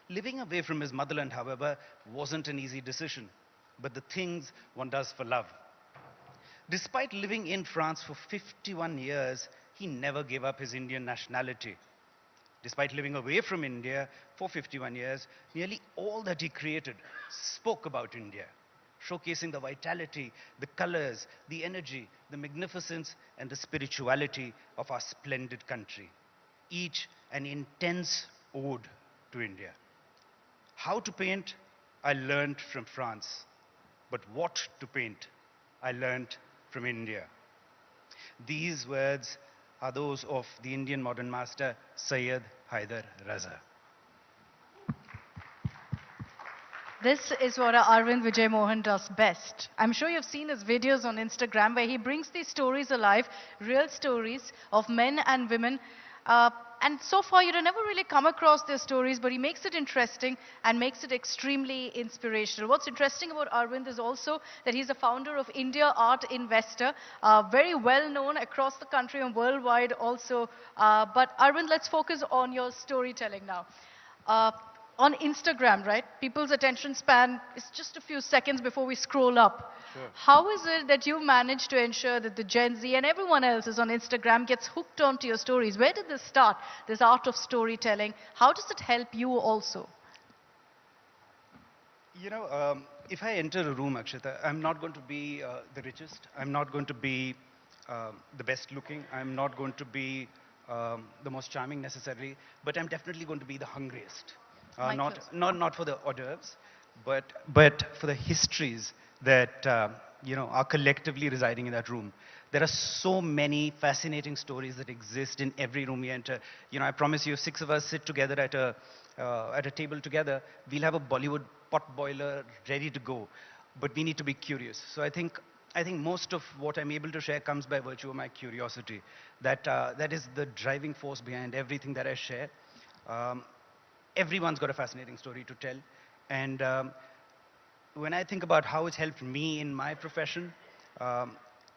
Living away from his motherland, however, wasn't an easy decision, but the things one does for love. Despite living in France for 51 years, he never gave up his Indian nationality. Despite living away from India for 51 years, nearly all that he created spoke about India, showcasing the vitality, the colors, the energy, the magnificence, and the spirituality of our splendid country. Each an intense ode to India. How to paint, I learned from France. But what to paint, I learned from India. These words are those of the Indian modern master, Syed Haider Raza. This is what Arvind Vijay Mohan does best. I'm sure you've seen his videos on Instagram where he brings these stories alive, real stories of men and women. And so far, you'd never really come across their stories, but he makes it interesting and makes it extremely inspirational. What's interesting about Arvind is also that he's a founder of India Art Investor, very well known across the country and worldwide also. But Arvind, let's focus on your storytelling now. On Instagram, right? People's attention span is just a few seconds before we scroll up. Sure. How is it that you manage to ensure that the Gen Z and everyone else is on Instagram gets hooked onto your stories? Where did this start, this art of storytelling? How does it help you also? You know, if I enter a room, Akshita, I'm not going to be the richest. I'm not going to be the best looking. I'm not going to be the most charming necessarily, but I'm definitely going to be the hungriest. Not for the hors d'oeuvres, but for the histories that are collectively residing in that room. There are so many fascinating stories that exist in every room we enter. I promise you, 6 of us sit together at a table together. We'll have a Bollywood pot boiler ready to go, but we need to be curious. So I think most of what I'm able to share comes by virtue of my curiosity. That is the driving force behind everything that I share. Everyone's got a fascinating story to tell. And when I think about how it's helped me in my profession,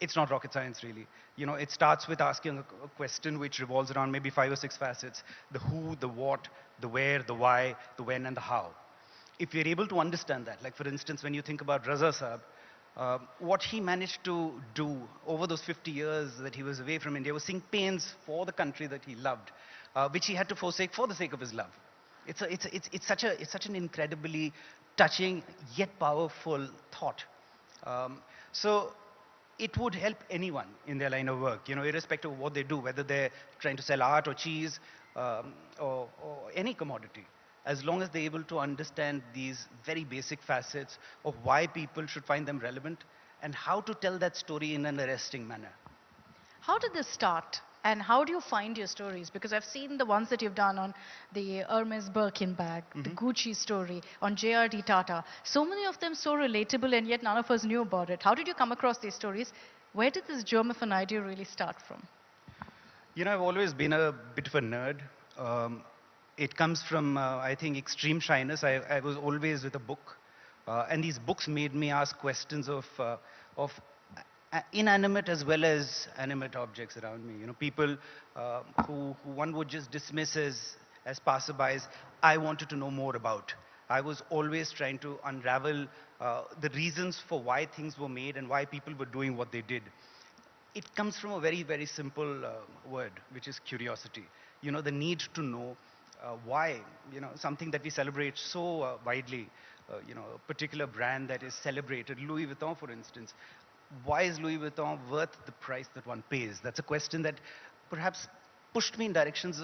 it's not rocket science, really. It starts with asking a question which revolves around maybe 5 or 6 facets: the who, the what, the where, the why, the when, and the how. If you're able to understand that, like for instance, when you think about Raza Saab, what he managed to do over those 50 years that he was away from India was seeing pains for the country that he loved, which he had to forsake for the sake of his love. It's such an incredibly touching yet powerful thought. So it would help anyone in their line of work, irrespective of what they do, whether they're trying to sell art or cheese or any commodity, as long as they're able to understand these very basic facets of why people should find them relevant and how to tell that story in an arresting manner. How did this start? And how do you find your stories? Because I've seen the ones that you've done on the Hermes Birkin bag, the Gucci story, on JRD Tata. So many of them so relatable, and yet none of us knew about it. How did you come across these stories? Where did this germ of an idea really start from? You know, I've always been a bit of a nerd. It comes from, I think, extreme shyness. I was always with a book. And these books made me ask questions of inanimate as well as animate objects around me. You know, people who one would just dismiss as passerbys, I wanted to know more about. I was always trying to unravel the reasons for why things were made and why people were doing what they did. It comes from a very, very simple word, which is curiosity. You know, the need to know why, you know, something that we celebrate so widely, you know, a particular brand that is celebrated, Louis Vuitton, for instance. Why is Louis Vuitton worth the price that one pays? That's a question that perhaps pushed me in directions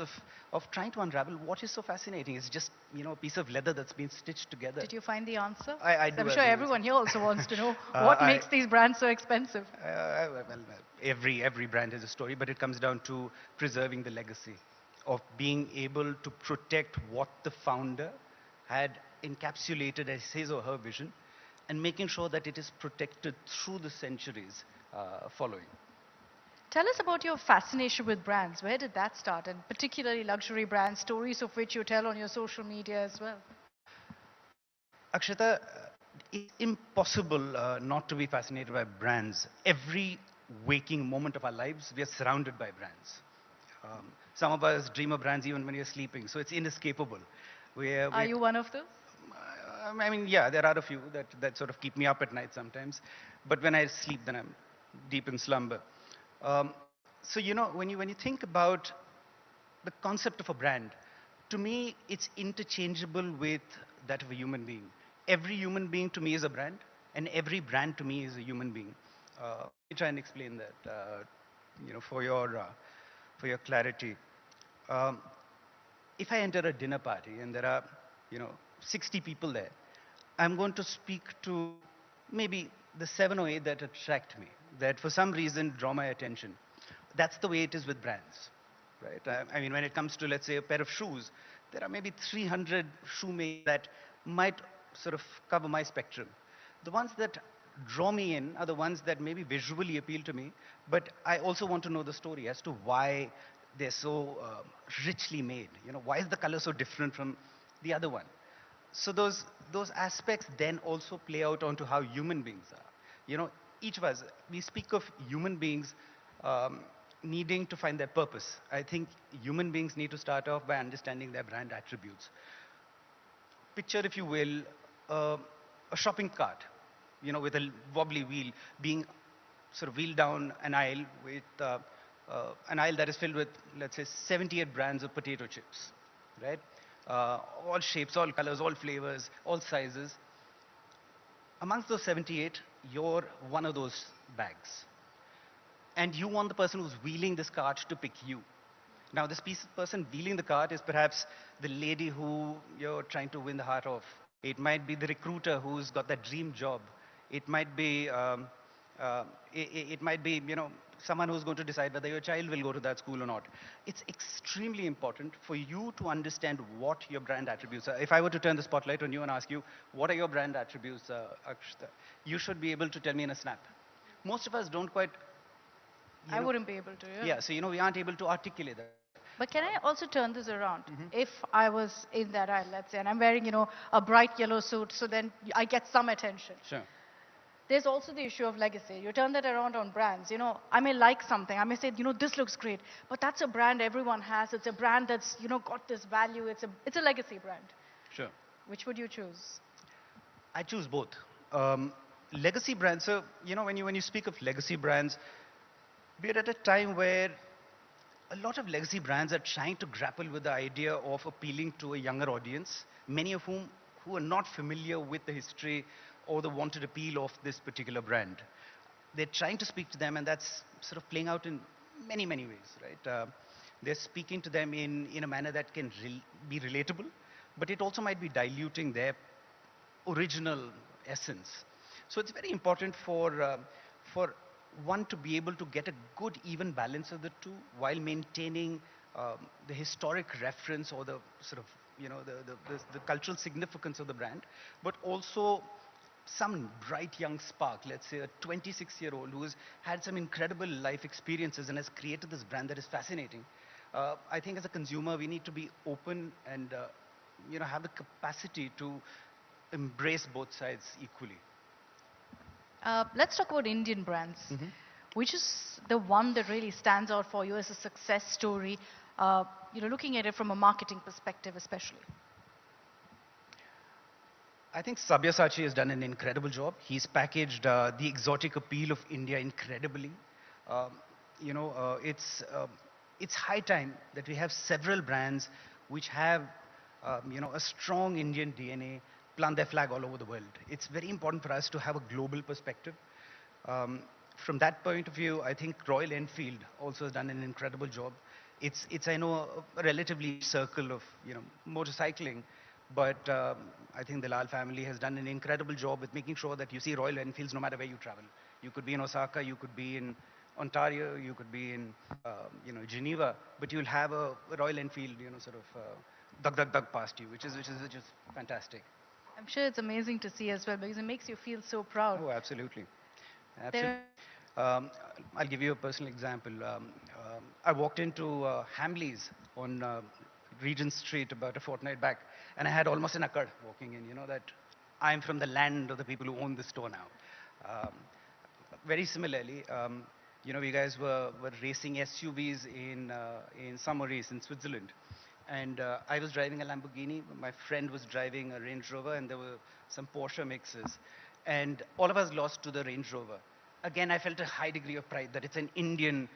of trying to unravel what is so fascinating. It's just, you know, a piece of leather that's been stitched together. Did you find the answer? I do. I'm sure everyone here also wants to know what makes these brands so expensive. Well, every brand has a story, but it comes down to preserving the legacy of being able to protect what the founder had encapsulated as his or her vision and making sure that it is protected through the centuries following. Tell us about your fascination with brands. Where did that start? And particularly luxury brands, stories of which you tell on your social media as well. Akshata, it's impossible not to be fascinated by brands. Every waking moment of our lives, we are surrounded by brands. Some of us dream of brands even when we are sleeping, so it's inescapable. Are you one of those? I mean, yeah, there are a few that sort of keep me up at night sometimes. But when I sleep, then I'm deep in slumber. So, you know, when you think about the concept of a brand, to me, it's interchangeable with that of a human being. Every human being to me is a brand, and every brand to me is a human being. Let me try and explain that, you know, for your clarity. If I enter a dinner party and there are, you know, 60 people there, I'm going to speak to maybe the 7 or 8 that attract me, that for some reason draw my attention. That's the way it is with brands, right? I mean, when it comes to, let's say, a pair of shoes, there are maybe 300 shoemakers that might sort of cover my spectrum. The ones that draw me in are the ones that maybe visually appeal to me, but I also want to know the story as to why they're so richly made. You know, why is the color so different from the other one? So those aspects then also play out onto how human beings are. You know, each of us, we speak of human beings needing to find their purpose. I think human beings need to start off by understanding their brand attributes. Picture, if you will, a shopping cart, you know, with a wobbly wheel being sort of wheeled down an aisle with an aisle that is filled with, let's say, 78 brands of potato chips, right? All shapes, all colors, all flavors, all sizes. Amongst those 78, you're one of those bags. And you want the person who's wheeling this cart to pick you. Now, this person wheeling the cart is perhaps the lady who you're trying to win the heart of. It might be the recruiter who's got that dream job. It might be, you know, someone who's going to decide whether your child will go to that school or not. It's extremely important for you to understand what your brand attributes are. If I were to turn the spotlight on you and ask you, what are your brand attributes, Akshita? You should be able to tell me in a snap. Most of us don't quite... I wouldn't be able to, yeah. Yeah, so, you know, we aren't able to articulate that. But can I also turn this around? If I was in that aisle, let's say, and I'm wearing, you know, a bright yellow suit, so then I get some attention. Sure. There's also the issue of legacy. You turn that around on brands. You know, I may like something. I may say, you know, this looks great. But that's a brand everyone has. It's a brand that's, you know, got this value. It's a legacy brand. Sure. Which would you choose? I choose both. Legacy brands, so, you know, when you speak of legacy brands, we're at a time where a lot of legacy brands are trying to grapple with the idea of appealing to a younger audience, many of whom who are not familiar with the history or the wanted appeal of this particular brand. They're trying to speak to them, and that's sort of playing out in many, many ways, right? They're speaking to them in a manner that can be relatable, but it also might be diluting their original essence. So it's very important for one to be able to get a good, even balance of the two while maintaining the historic reference or the sort of, you know, the cultural significance of the brand, but also some bright young spark, let's say a 26-year-old who has had some incredible life experiences and has created this brand that is fascinating. I think as a consumer, we need to be open and have the capacity to embrace both sides equally. Let's talk about Indian brands. Which is the one that really stands out for you as a success story, looking at it from a marketing perspective especially? I think Sabyasachi has done an incredible job. He's packaged the exotic appeal of India incredibly. It's high time that we have several brands which have, a strong Indian DNA, plant their flag all over the world. It's very important for us to have a global perspective. From that point of view, I think Royal Enfield also has done an incredible job. It's I know, a relatively circle of, motorcycling, but I think the Lal family has done an incredible job with making sure that you see Royal Enfields no matter where you travel. You could be in Osaka, you could be in Ontario, you could be in, Geneva, but you'll have a Royal Enfield, dug past you, which is fantastic. I'm sure it's amazing to see as well because it makes you feel so proud. Oh, absolutely. I'll give you a personal example. I walked into Hamleys on Regent Street about a fortnight back, and I had almost an akkad walking in, that I'm from the land of the people who own the store now. Very similarly, we guys were racing SUVs in Samoris in Switzerland. And I was driving a Lamborghini, my friend was driving a Range Rover, and there were some Porsche mixes. And all of us lost to the Range Rover. Again, I felt a high degree of pride that it's an Indian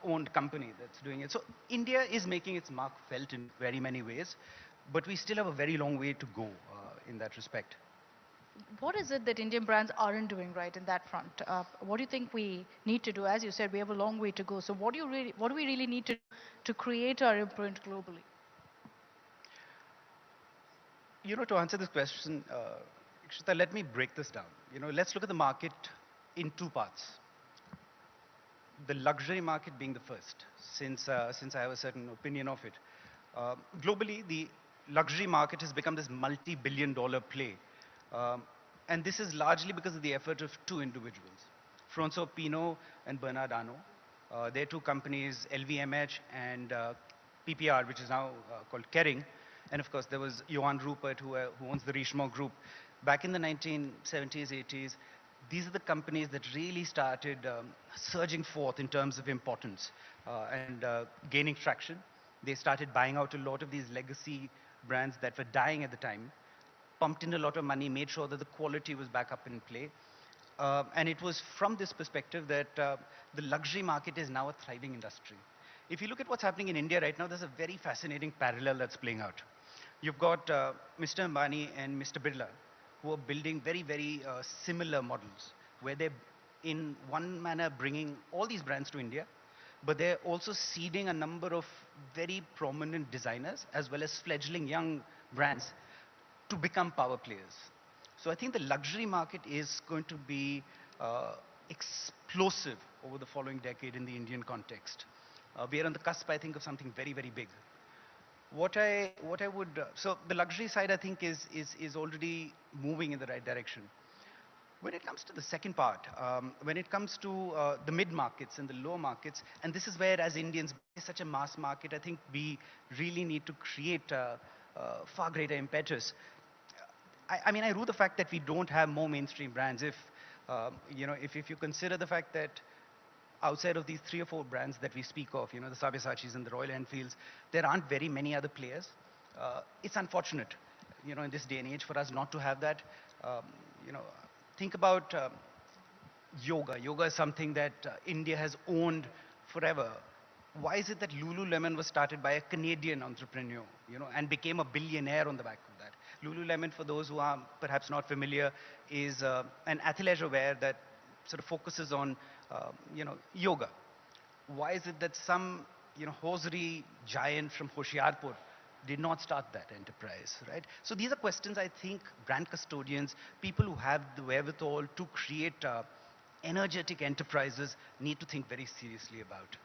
owned company that's doing it. So India is making its mark felt in very many ways, but we still have a very long way to go in that respect. What is it that Indian brands aren't doing right in that front? What do you think we need to do? As you said, we have a long way to go. So what do we really need to create our imprint globally? To answer this question, Ikshita, let me break this down. Let's look at the market in two parts. The luxury market being the first, since I have a certain opinion of it. Globally, the luxury market has become this multi-billion-dollar play. And this is largely because of the effort of two individuals, François Pinault and Bernard Arnault. They're two companies, LVMH and PPR, which is now called Kering. And of course, there was Johann Rupert, who owns the Richemont Group. Back in the 1970s, 80s, these are the companies that really started surging forth in terms of importance and gaining traction. They started buying out a lot of these legacy brands that were dying at the time, pumped in a lot of money, made sure that the quality was back up in play. And it was from this perspective that the luxury market is now a thriving industry. If you look at what's happening in India right now, there's a very fascinating parallel that's playing out. You've got Mr. Ambani and Mr. Birla, who are building very, very similar models, where they're in one manner bringing all these brands to India, but they're also seeding a number of very prominent designers, as well as fledgling young brands to become power players. So I think the luxury market is going to be explosive over the following decade in the Indian context. We are on the cusp, I think, of something very, very big. So the luxury side, I think, is already moving in the right direction. When it comes to the second part, when it comes to the mid markets and the low markets, and this is where, as Indians, it's such a mass market, I think we really need to create far greater impetus. I rue the fact that we don't have more mainstream brands. If you consider the fact that outside of these 3 or 4 brands that we speak of, the Sabyasachis and the Royal Enfields, there aren't very many other players. It's unfortunate, in this day and age for us not to have that. Think about yoga. Yoga is something that India has owned forever. Why is it that Lululemon was started by a Canadian entrepreneur, and became a billionaire on the back of that? Lululemon, for those who are perhaps not familiar, is an athleisure wear that sort of focuses on, yoga. Why is it that some, hosiery giant from Hoshiarpur did not start that enterprise, right? So these are questions I think brand custodians, people who have the wherewithal to create energetic enterprises, need to think very seriously about.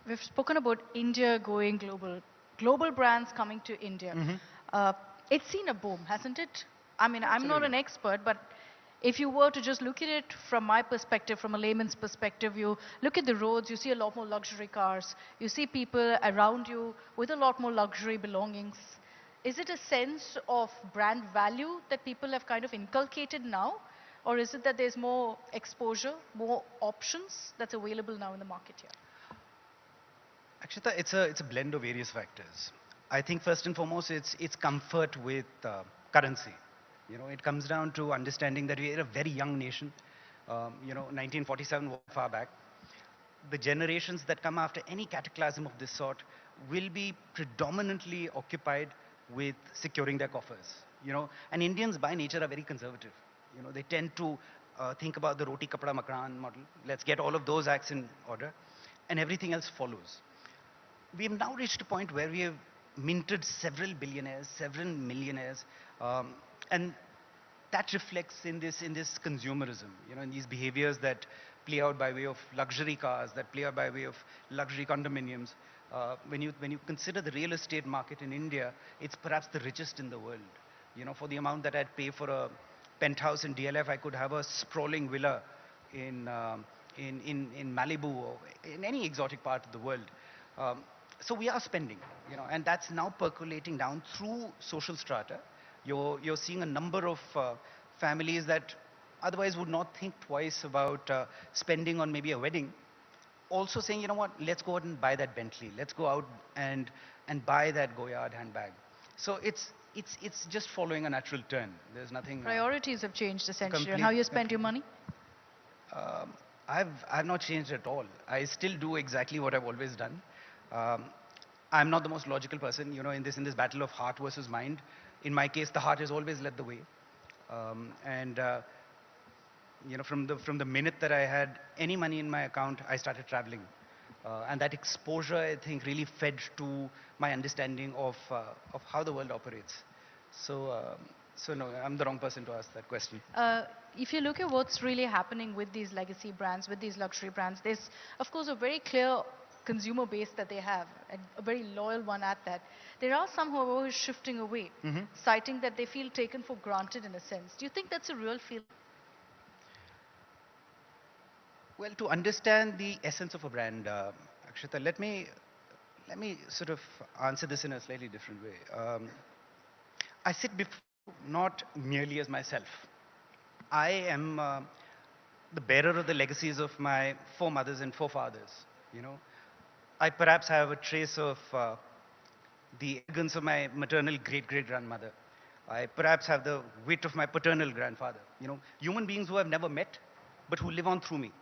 We've spoken about India going global, global brands coming to India. It's seen a boom, hasn't it? I'm not an expert, but if you were to just look at it from my perspective, from a layman's perspective, you look at the roads, you see a lot more luxury cars, you see people around you with a lot more luxury belongings. Is it a sense of brand value that people have kind of inculcated now? Or is it that there's more exposure, more options that's available now in the market here? Akshita, it's a blend of various factors. I think first and foremost, it's comfort with currency. You know, it comes down to understanding that we are a very young nation. 1947 was far back. The generations that come after any cataclysm of this sort will be predominantly occupied with securing their coffers. And Indians by nature are very conservative. They tend to think about the roti kapda makan model. Let's get all of those acts in order, and everything else follows. We have now reached a point where we have minted several billionaires, several millionaires, and that reflects in this consumerism, in these behaviors that play out by way of luxury cars, that play out by way of luxury condominiums. When you consider the real estate market in India, it's perhaps the richest in the world. For the amount that I'd pay for a penthouse in DLF, I could have a sprawling villa in Malibu or in any exotic part of the world. So we are spending, and that's now percolating down through social strata. You're seeing a number of families that otherwise would not think twice about spending on maybe a wedding, also saying, you know what, let's go out and buy that Bentley. Let's go out and buy that Goyard handbag. So it's just following a natural turn. There's nothing. Priorities have changed essentially, and how you spend your money? I've not changed at all. I still do exactly what I've always done. I'm not the most logical person, in this battle of heart versus mind. In my case, the heart has always led the way. From the minute that I had any money in my account, I started traveling. And that exposure, I think, really fed to my understanding of how the world operates. So no, I'm the wrong person to ask that question. If you look at what's really happening with these legacy brands, with these luxury brands, there's, of course, a very clear consumer base that they have, a very loyal one at that. There are some who are always shifting away, citing that they feel taken for granted in a sense. Do you think that's a real feeling? Well, to understand the essence of a brand, Akshita, let me sort of answer this in a slightly different way. I sit before not merely as myself. I am the bearer of the legacies of my foremothers and forefathers. I perhaps have a trace of the elegance of my maternal great-great-grandmother. I perhaps have the wit of my paternal grandfather. Human beings who I've never met, but who live on through me.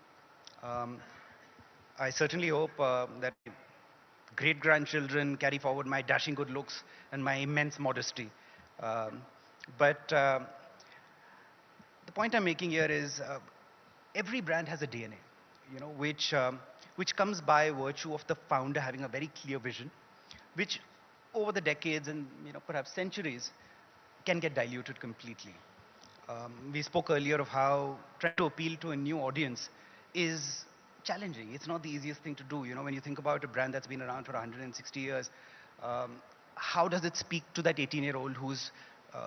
I certainly hope that great-grandchildren carry forward my dashing good looks and my immense modesty. But the point I'm making here is every brand has a DNA, which comes by virtue of the founder having a very clear vision, which over the decades and perhaps centuries can get diluted completely. We spoke earlier of how trying to appeal to a new audience is challenging. It's not the easiest thing to do. When you think about a brand that's been around for 160 years, how does it speak to that 18-year-old who's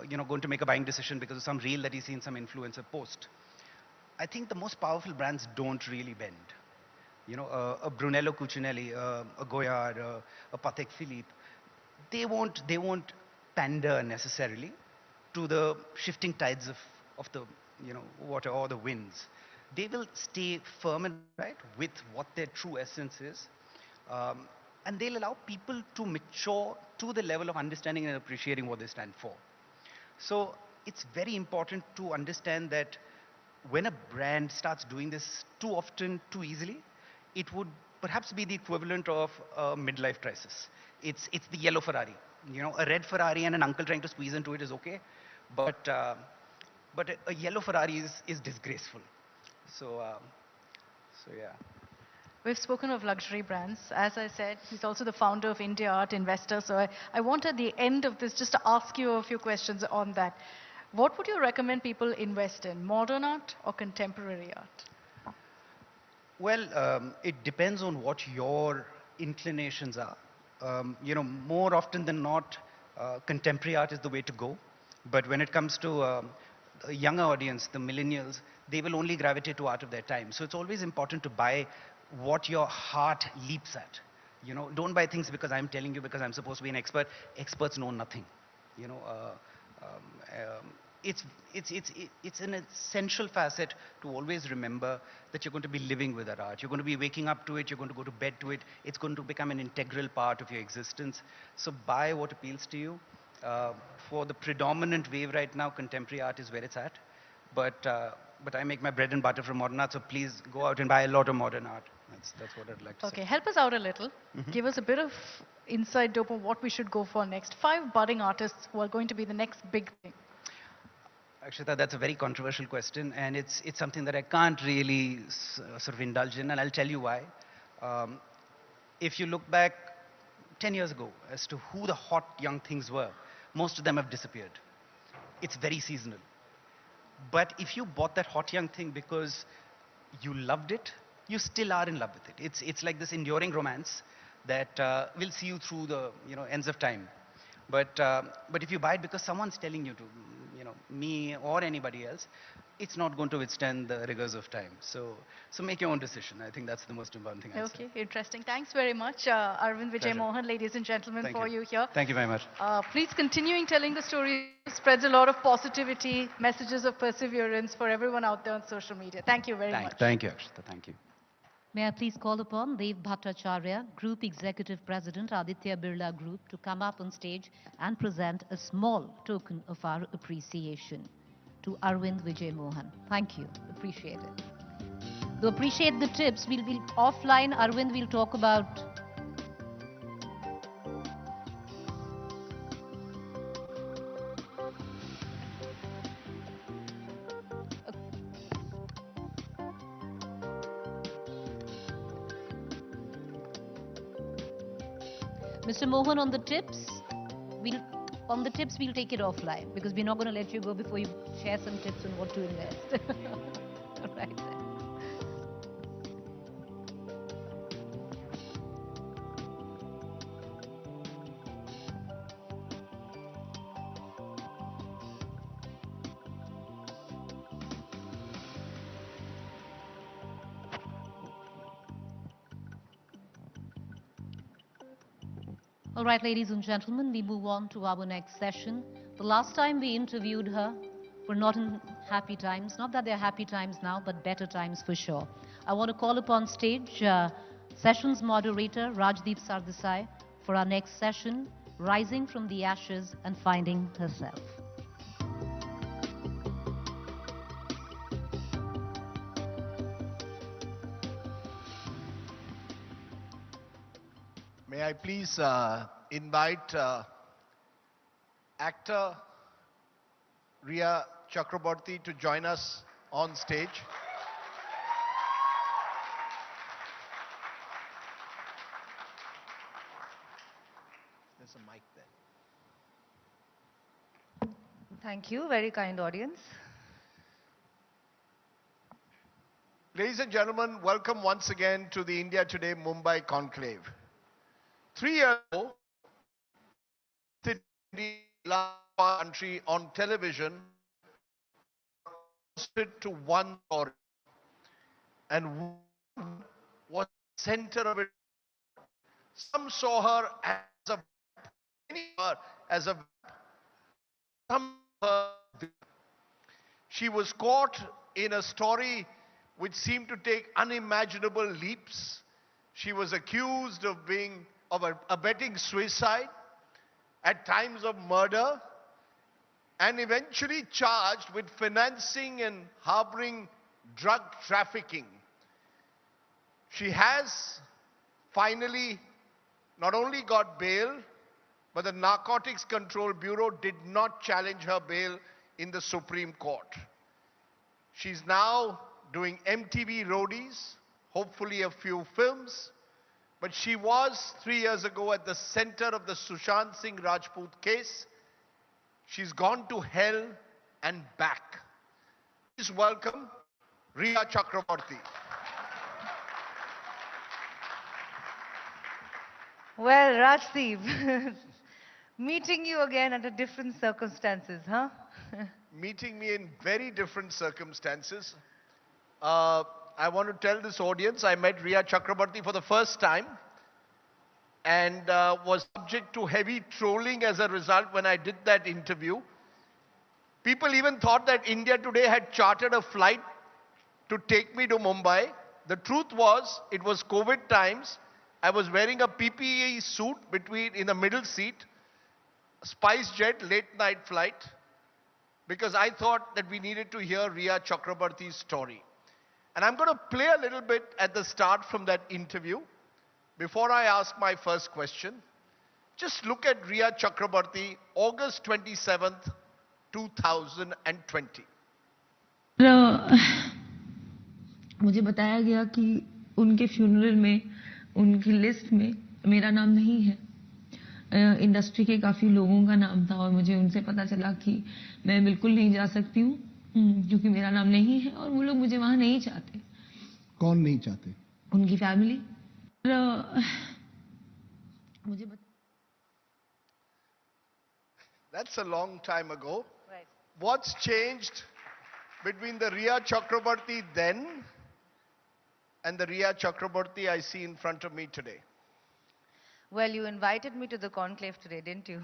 going to make a buying decision because of some reel that he's seen some influencer post? I think the most powerful brands don't really bend. A Brunello Cucinelli, a Goyard, a Patek Philippe, they won't pander necessarily to the shifting tides of the water or the winds. They will stay firm and right with what their true essence is, and they'll allow people to mature to the level of understanding and appreciating what they stand for. So it's very important to understand that when a brand starts doing this too often, too easily, it would perhaps be the equivalent of a midlife crisis. It's the yellow Ferrari. A red Ferrari and an uncle trying to squeeze into it is okay, but a yellow Ferrari is disgraceful. So yeah. We've spoken of luxury brands. As I said, he's also the founder of India Art Investor. So I want at the end of this just to ask you a few questions on that. What would you recommend people invest in, modern art or contemporary art? Well, it depends on what your inclinations are. More often than not, contemporary art is the way to go. But when it comes to a younger audience, the millennials, they will only gravitate to art of their time. So it's always important to buy what your heart leaps at. You know, don't buy things because I'm telling you because I'm supposed to be an expert. Experts know nothing. You know, it's an essential facet to always remember that you're going to be living with that art. You're going to be waking up to it. You're going to go to bed to it. It's going to become an integral part of your existence. So buy what appeals to you. For the predominant wave right now, contemporary art is where it's at. But I make my bread and butter from modern art, so please go out and buy a lot of modern art. That's what I'd like to say. Okay, help us out a little. Give us a bit of inside dope on what we should go for next. 5 budding artists who are going to be the next big thing. Akshita, that's a very controversial question, and it's something that I can't really sort of indulge in, and I'll tell you why. If you look back 10 years ago as to who the hot young things were, most of them have disappeared. It's very seasonal. But if you bought that hot young thing because you loved it, you still are in love with it. It's like this enduring romance that will see you through the ends of time. But if you buy it because someone's telling you to, me or anybody else, it's not going to withstand the rigors of time. So make your own decision. I think that's the most important thing I'd say. Okay, interesting. Thanks very much, Arvind Vijay Pleasure. Mohan, ladies and gentlemen, Thank for you. you here. Thank you very much. Please continuing telling the story spreads a lot of positivity, messages of perseverance for everyone out there on social media. Thank you very much. Thank you, Akshita. Thank you. May I please call upon Dev Bhattacharya, Group Executive President, Aditya Birla Group, to come up on stage and present a small token of our appreciation to Arvind Vijay Mohan. Thank you. Appreciate it. To appreciate the tips, we'll be offline. Arvind will talk about Mr. Mohan, on the tips, we'll take it offline because we're not going to let you go before you share some tips on what to invest. All right. All right, ladies and gentlemen, we move on to our next session. The last time we interviewed her, we're not in happy times. Not that they're happy times now, but better times for sure. I want to call upon stage sessions moderator Rajdeep Sardesai for our next session, Rising from the Ashes and Finding Herself. May I please invite actor Riya Chakraborty to join us on stage. There's a mic there. Thank you, very kind audience. Ladies and gentlemen, welcome once again to the India Today Mumbai Conclave. 3 years ago, the country on television to one story, and one was center of it. Some saw her as a she was caught in a story which seemed to take unimaginable leaps. She was accused of abetting suicide, at times of murder, and eventually charged with financing and harboring drug trafficking. She has finally not only got bail, but the Narcotics Control Bureau did not challenge her bail in the Supreme Court. She's now doing MTV roadies, hopefully a few films, but she was 3 years ago at the center of the Sushant Singh Rajput case. She's gone to hell and back. Please welcome Riya Chakraborty. Well, Rajdeep, meeting you again under different circumstances, huh? meeting me in very different circumstances. I want to tell this audience, I met Riya Chakrabarti for the first time and was subject to heavy trolling as a result when I did that interview. People even thought that India Today had chartered a flight to take me to Mumbai. The truth was, it was COVID times. I was wearing a PPE suit in the middle seat, SpiceJet late night flight, because I thought that we needed to hear Riya Chakrabarti's story. And I'm going to play a little bit at the start from that interview. Before I ask my first question, just look at Riya Chakrabarti, August 27th, 2020. मुझे बताया गया कि उनके funeral में, उनकी list में मेरा नाम नहीं है. इंडस्ट्री के काफ़ी लोगों का नाम था और मुझे उनसे पता चला कि मैं बिल्कुल नहीं जा सकती हूँ क्योंकि मेरा नाम नहीं है और वो लोग मुझे वहाँ नहीं चाहते. कौन नहीं चाहते? उनकी फैमिली. मुझे That's a long time ago. Right. What's changed between the Riya Chakrabarti then and the Riya Chakrabarti I see in front of me today? Well, you invited me to the conclave today, didn't you?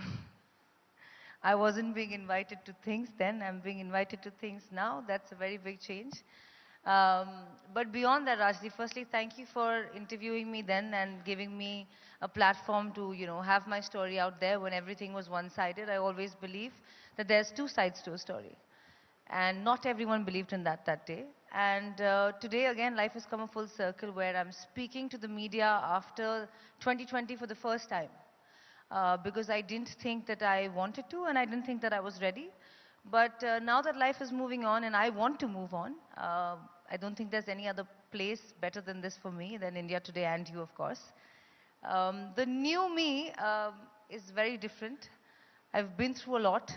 I wasn't being invited to things then. I'm being invited to things now. That's a very big change. But beyond that, Rajdeep, firstly, thank you for interviewing me then and giving me a platform to, have my story out there when everything was one-sided. I always believe that there's two sides to a story. And not everyone believed in that day. And today, again, life has come a full circle where I'm speaking to the media after 2020 for the first time. Because I didn't think that I wanted to and I didn't think that I was ready. But now that life is moving on and I want to move on, I don't think there's any other place better than this for me, than India Today and you, of course. The new me is very different. I've been through a lot.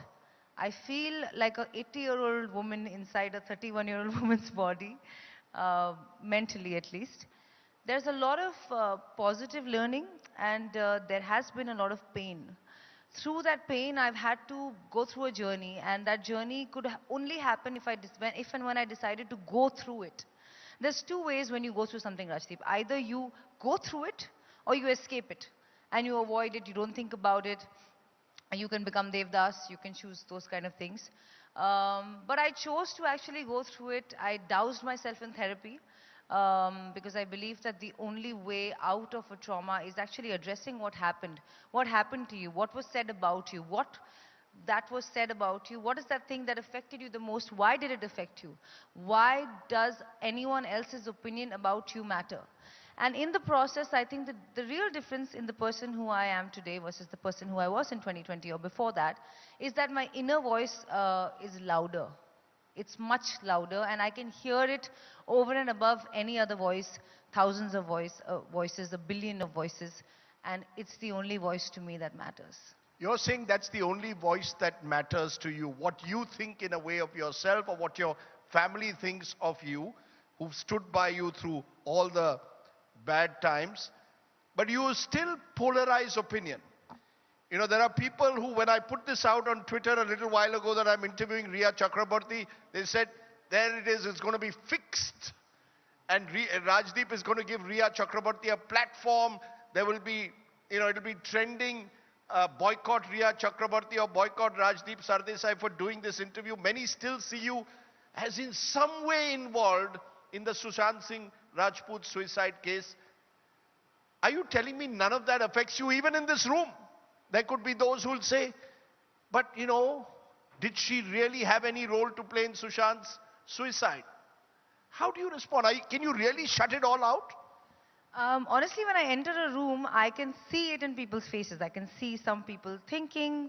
I feel like a 80-year-old woman inside a 31-year-old woman's body, mentally at least. There's a lot of positive learning and there has been a lot of pain. Through that pain, I've had to go through a journey, and that journey could only happen if and when I decided to go through it. There's two ways when you go through something, Rajdeep. Either you go through it or you escape it and you avoid it, you don't think about it. You can become Devdas, you can choose those kind of things. But I chose to actually go through it. I doused myself in therapy because I believe that the only way out of a trauma is actually addressing what happened to you, what was said about you, what is that thing that affected you the most, why did it affect you, why does anyone else's opinion about you matter? And in the process, I think that the real difference in the person who I am today versus the person who I was in 2020 or before that is that my inner voice is louder. It's much louder and I can hear it over and above any other voice, thousands of voices, a billion of voices, and it's the only voice to me that matters. You're saying that's the only voice that matters to you, what you think in a way of yourself or what your family thinks of you, who've stood by you through all the bad times, but you still polarize opinion. There are people who, when I put this out on Twitter a little while ago that I'm interviewing Riya Chakrabarti, they said, there it is, it's going to be fixed. And Rajdeep is going to give Riya Chakrabarti a platform. There will be, it'll be trending, boycott Riya Chakrabarti or boycott Rajdeep Sardesai for doing this interview. Many still see you as in some way involved in the Sushant Singh Rajput suicide case. Are you telling me none of that affects you even in this room? There could be those who will say, but did she really have any role to play in Sushant's suicide? How do you respond? Can you really shut it all out? Honestly, when I enter a room, I can see it in people's faces. I can see some people thinking,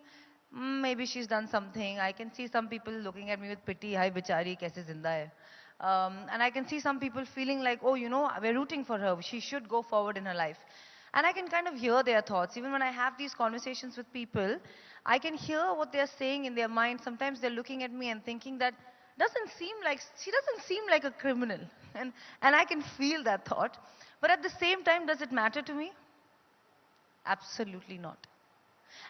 maybe she's done something. I can see some people looking at me with pity, hi bichari, kaise zinda hai. And I can see some people feeling like, oh, we're rooting for her. She should go forward in her life. And I can kind of hear their thoughts. Even when I have these conversations with people, I can hear what they're saying in their mind. Sometimes they're looking at me and thinking that she doesn't seem like a criminal. And I can feel that thought. But at the same time, does it matter to me? Absolutely not.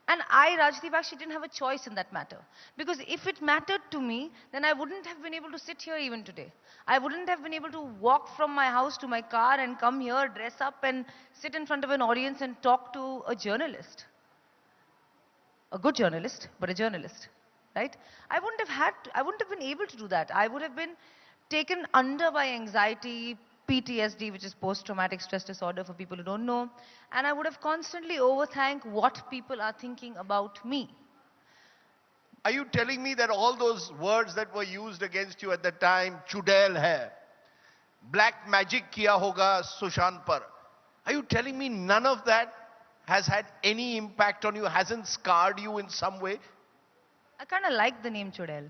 And I, Rajdeep, actually didn't have a choice in that matter. Because if it mattered to me, then I wouldn't have been able to sit here even today. I wouldn't have been able to walk from my house to my car and come here, dress up and sit in front of an audience and talk to a journalist. A good journalist, but a journalist, right? I wouldn't have been able to do that. I would have been taken under by anxiety, PTSD, which is post-traumatic stress disorder for people who don't know, and I would have constantly overthink what people are thinking about me. Are you telling me that all those words that were used against you at the time, chudail hai, black magic kiya hoga Sushant par, are you telling me none of that has had any impact on you, hasn't scarred you in some way? I kind of like the name Chudail.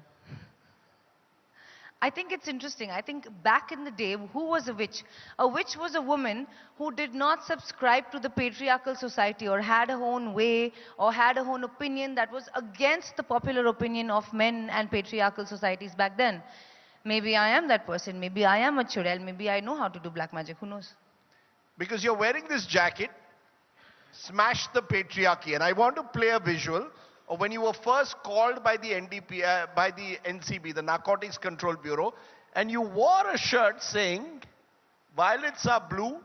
I think it's interesting. I think back in the day, who was a witch? A witch was a woman who did not subscribe to the patriarchal society or had her own way or had her own opinion that was against the popular opinion of men and patriarchal societies back then. Maybe I am that person. Maybe I am a Chudail. Maybe I know how to do black magic. Who knows? Because you're wearing this jacket, smash the patriarchy. And I want to play a visual of when you were first called by the NCB, the Narcotics Control Bureau, and you wore a shirt saying, violets are blue,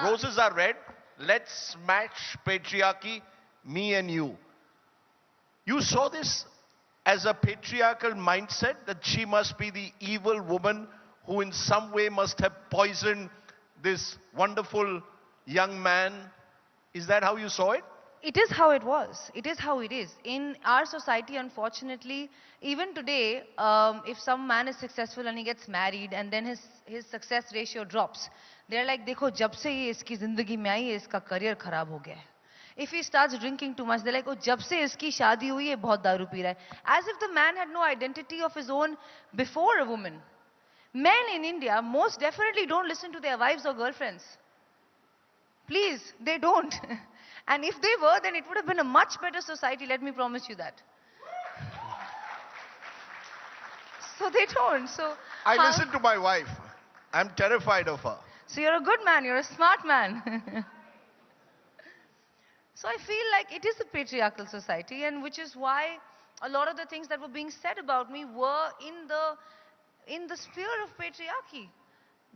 roses are red, let's smash patriarchy, me and you. You saw this as a patriarchal mindset, that she must be the evil woman who in some way must have poisoned this wonderful young man. Is that how you saw it? It is how it was. It is how it is. In our society, unfortunately, even today, if some man is successful and he gets married and then his success ratio drops, they're like, देखो जब से ये इसकी जिंदगी में आई है, इसका career खराब हो गया है. If he starts drinking too much, they're like, oh, जब से इसकी शादी हुई है, बहुत दारू पी रहा है. As if the man had no identity of his own before a woman. Men in India most definitely don't listen to their wives or girlfriends. Please, they don't. And if they were, then it would have been a much better society, let me promise you that. So they don't. So I listen to my wife. I'm terrified of her. So you're a good man, you're a smart man. So I feel like it is a patriarchal society, and which is why a lot of the things that were being said about me were in the sphere of patriarchy.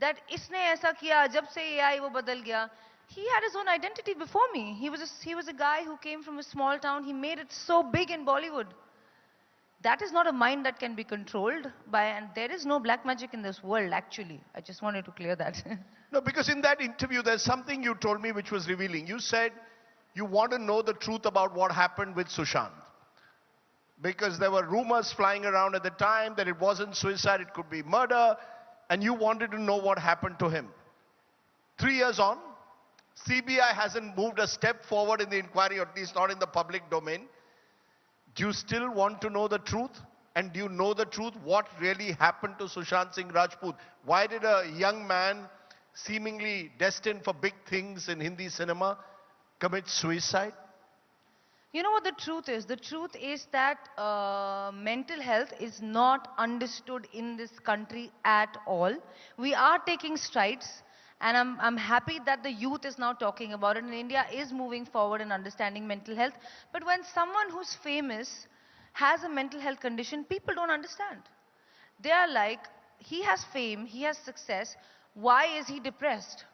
That इसने ऐसा किया, जब से ये आई वो बदल गया. He had his own identity before me. He was a guy who came from a small town. He made it so big in Bollywood. That is not a mind that can be controlled by, and there is no black magic in this world, actually. I just wanted to clear that. No, because in that interview, there's something you told me which was revealing. You said you want to know the truth about what happened with Sushant. Because there were rumors flying around at the time that it wasn't suicide, it could be murder, and you wanted to know what happened to him. 3 years on, CBI hasn't moved a step forward in the inquiry, or at least not in the public domain. Do you still want to know the truth? And do you know the truth? What really happened to Sushant Singh Rajput? Why did a young man, seemingly destined for big things in Hindi cinema, commit suicide? You know what the truth is? The truth is that mental health is not understood in this country at all. We are taking strides. And I'm happy that the youth is now talking about it, and India is moving forward in understanding mental health. But when someone who's famous has a mental health condition, people don't understand. They are like, he has fame, he has success, why is he depressed?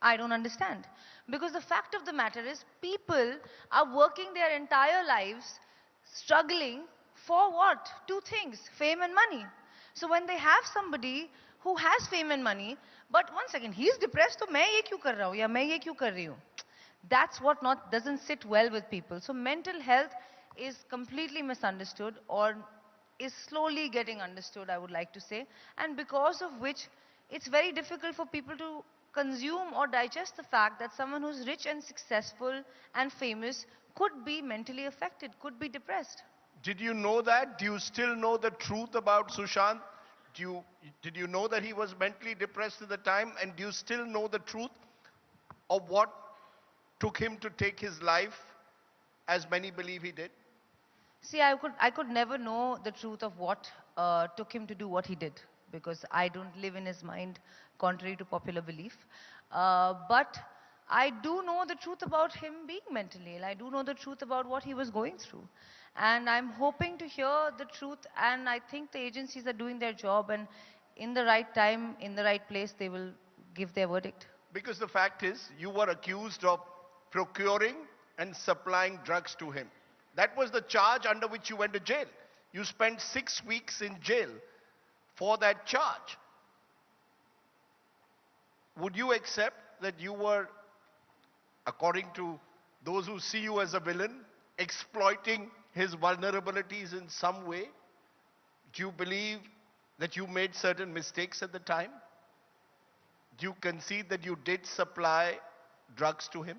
I don't understand. Because the fact of the matter is, people are working their entire lives struggling for what? Two things, fame and money. So when they have somebody who has fame and money, but one second, he's depressed, so मैं ये क्यों कर रहा हूँ या मैं ये क्यों कर रही हूँ? That's what doesn't sit well with people. So mental health is completely misunderstood, or is slowly getting understood, I would like to say, and because of which it's very difficult for people to consume or digest the fact that someone who's rich and successful and famous could be mentally affected, could be depressed. Did you know that? Do you still know the truth about Sushant? Did you know that he was mentally depressed at the time? And do you still know the truth of what took him to take his life, as many believe he did? See, I could never know the truth of what took him to do what he did, because I don't live in his mind, contrary to popular belief. But I do know the truth about him being mentally ill. I do know the truth about what he was going through. And I'm hoping to hear the truth, and I think the agencies are doing their job, and in the right time, in the right place, they will give their verdict. Because the fact is, you were accused of procuring and supplying drugs to him. That was the charge under which you went to jail. You spent 6 weeks in jail for that charge. Would you accept that you were, according to those who see you as a villain, exploiting his vulnerabilities in some way? Do you believe that you made certain mistakes at the time? Do you concede that you did supply drugs to him?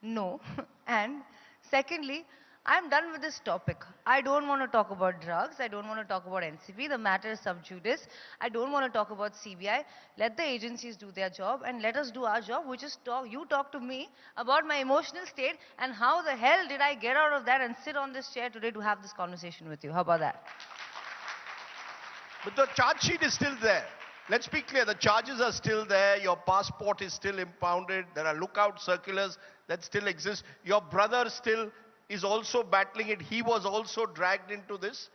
No. And secondly, I'm done with this topic. I don't want to talk about drugs. I don't want to talk about NCB. The matter is sub judice. I don't want to talk about CBI. Let the agencies do their job and let us do our job, which is you talk to me about my emotional state and how the hell did I get out of that and sit on this chair today to have this conversation with you. How about that? But the charge sheet is still there. Let's be clear, the charges are still there. Your passport is still impounded. There are lookout circulars that still exist. Your brother still is also battling it. He was also dragged into this.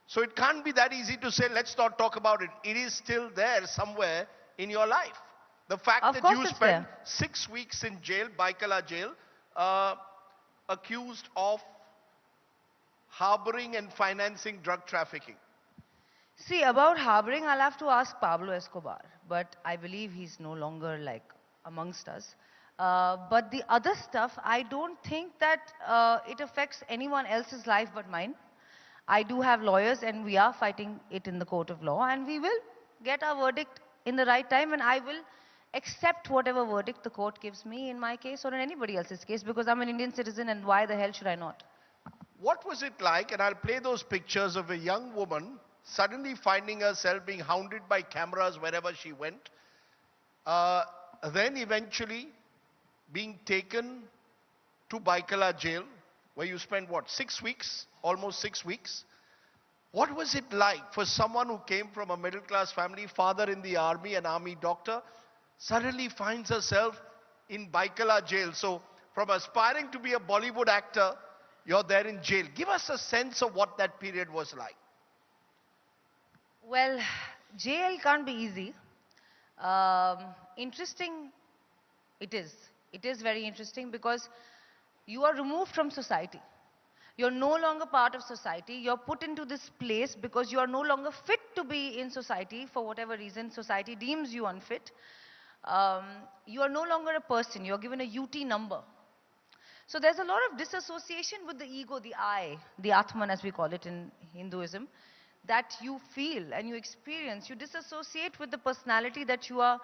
So it can't be that easy to say, let's not talk about it. It is still there somewhere in your life. The fact that you spent 6 weeks in jail, Baikala jail, accused of harboring and financing drug trafficking. See, about harboring, I'll have to ask Pablo Escobar, but I believe he's no longer like amongst us. But the other stuff, I don't think that it affects anyone else's life but mine. I do have lawyers and we are fighting it in the court of law, and we will get our verdict in the right time, and I will accept whatever verdict the court gives me in my case or in anybody else's case, because I'm an Indian citizen, and why the hell should I not? What was it like, and I'll play those pictures of a young woman suddenly finding herself being hounded by cameras wherever she went, then eventually being taken to Baikala jail, where you spent, what, 6 weeks? Almost 6 weeks. What was it like for someone who came from a middle-class family, father in the army, an army doctor, suddenly finds herself in Baikala jail? So from aspiring to be a Bollywood actor, you're there in jail. Give us a sense of what that period was like. Well, jail can't be easy. Interesting it is. It is very interesting because you are removed from society. You're no longer part of society. You're put into this place because you are no longer fit to be in society for whatever reason society deems you unfit. You are no longer a person. You're given a UT number. So there's a lot of disassociation with the ego, the I, the Atman as we call it in Hinduism, that you feel and you experience. You disassociate with the personality that you are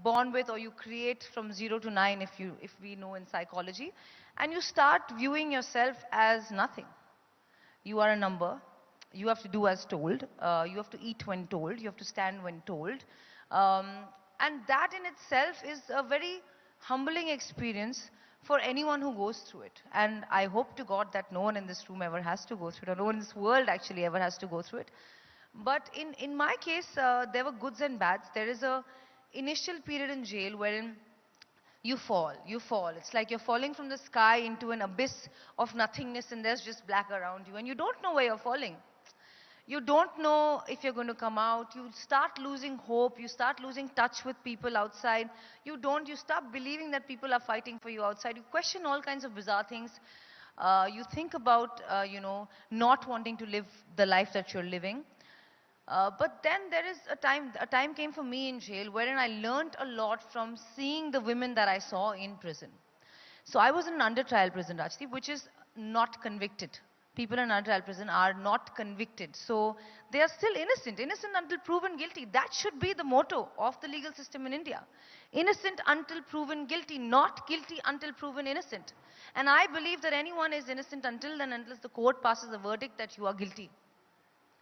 born with, or you create from 0 to 9 if we know in psychology, and you start viewing yourself as nothing. You are a number. You have to do as told. You have to eat when told. You have to stand when told. And that in itself is a very humbling experience for anyone who goes through it. And I hope to God that no one in this room ever has to go through it, or no one in this world actually ever has to go through it. But in my case, there were goods and bads. There is a initial period in jail wherein you fall. It's like you're falling from the sky into an abyss of nothingness, and there's just black around you, and you don't know where you're falling. You don't know if you're going to come out. You start losing hope. You start losing touch with people outside. You start believing that people are fighting for you outside. You question all kinds of bizarre things. You think about, not wanting to live the life that you're living. But then there is a time came for me in jail wherein I learned a lot from seeing the women that I saw in prison. So I was in an under trial prison, Rajdeep, which is not convicted. People in under trial prison are not convicted. So they are still innocent until proven guilty. That should be the motto of the legal system in India. Innocent until proven guilty, not guilty until proven innocent. And I believe that anyone is innocent until the court passes a verdict that you are guilty.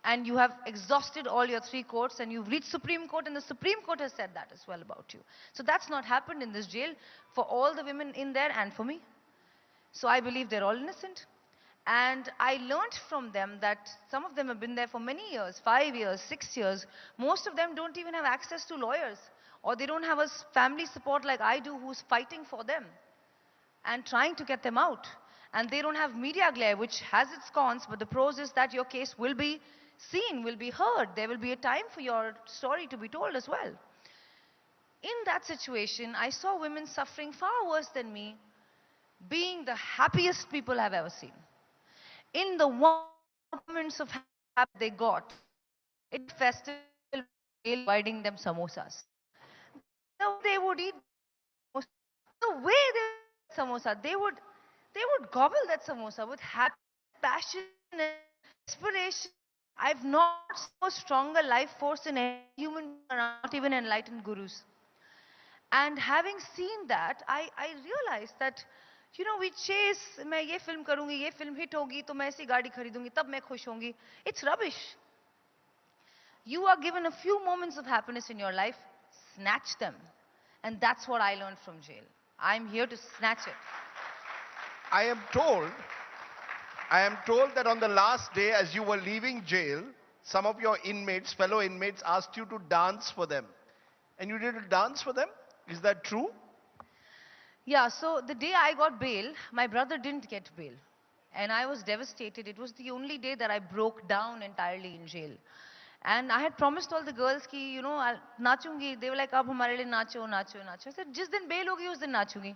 And you have exhausted all your 3 courts, and you've reached Supreme Court, and the Supreme Court has said that as well about you. So that's not happened in this jail for all the women in there and for me. So I believe they're all innocent. And I learned from them that some of them have been there for many years, 5 years, 6 years. Most of them don't even have access to lawyers, or they don't have a family support like I do who's fighting for them and trying to get them out. And they don't have media glare, which has its cons, but the pros is that your case will be seen, will be heard. There will be a time for your story to be told as well. In that situation, I saw women suffering far worse than me, being the happiest people I've ever seen. In the moments of happiness they got, it festival providing them samosas. They would eat the way they eat samosa, they would gobble that samosa with happy, passion, and inspiration. I've not so strong a life force in any human, not even enlightened gurus. And having seen that, I realized that, you know, we chase, मैं ये film करूँगी, ये film hit होगी, तो मैं ऐसी गाड़ी खरीदूँगी, तब मैं खुश होंगी. It's rubbish. You are given a few moments of happiness in your life, snatch them. And that's what I learned from jail. I'm here to snatch it. I am told that on the last day, as you were leaving jail, some of your inmates, fellow inmates, asked you to dance for them. And you did a dance for them? Is that true? Yeah, so the day I got bail, my brother didn't get bail. And I was devastated. It was the only day that I broke down entirely in jail. And I had promised all the girls ki, you know, I'll नाचूंगी. They were like, अब हमारे लिए नाचो, नाचो, नाचो. I said, जिस दिन bail होगी, उस दिन नाचूंगी.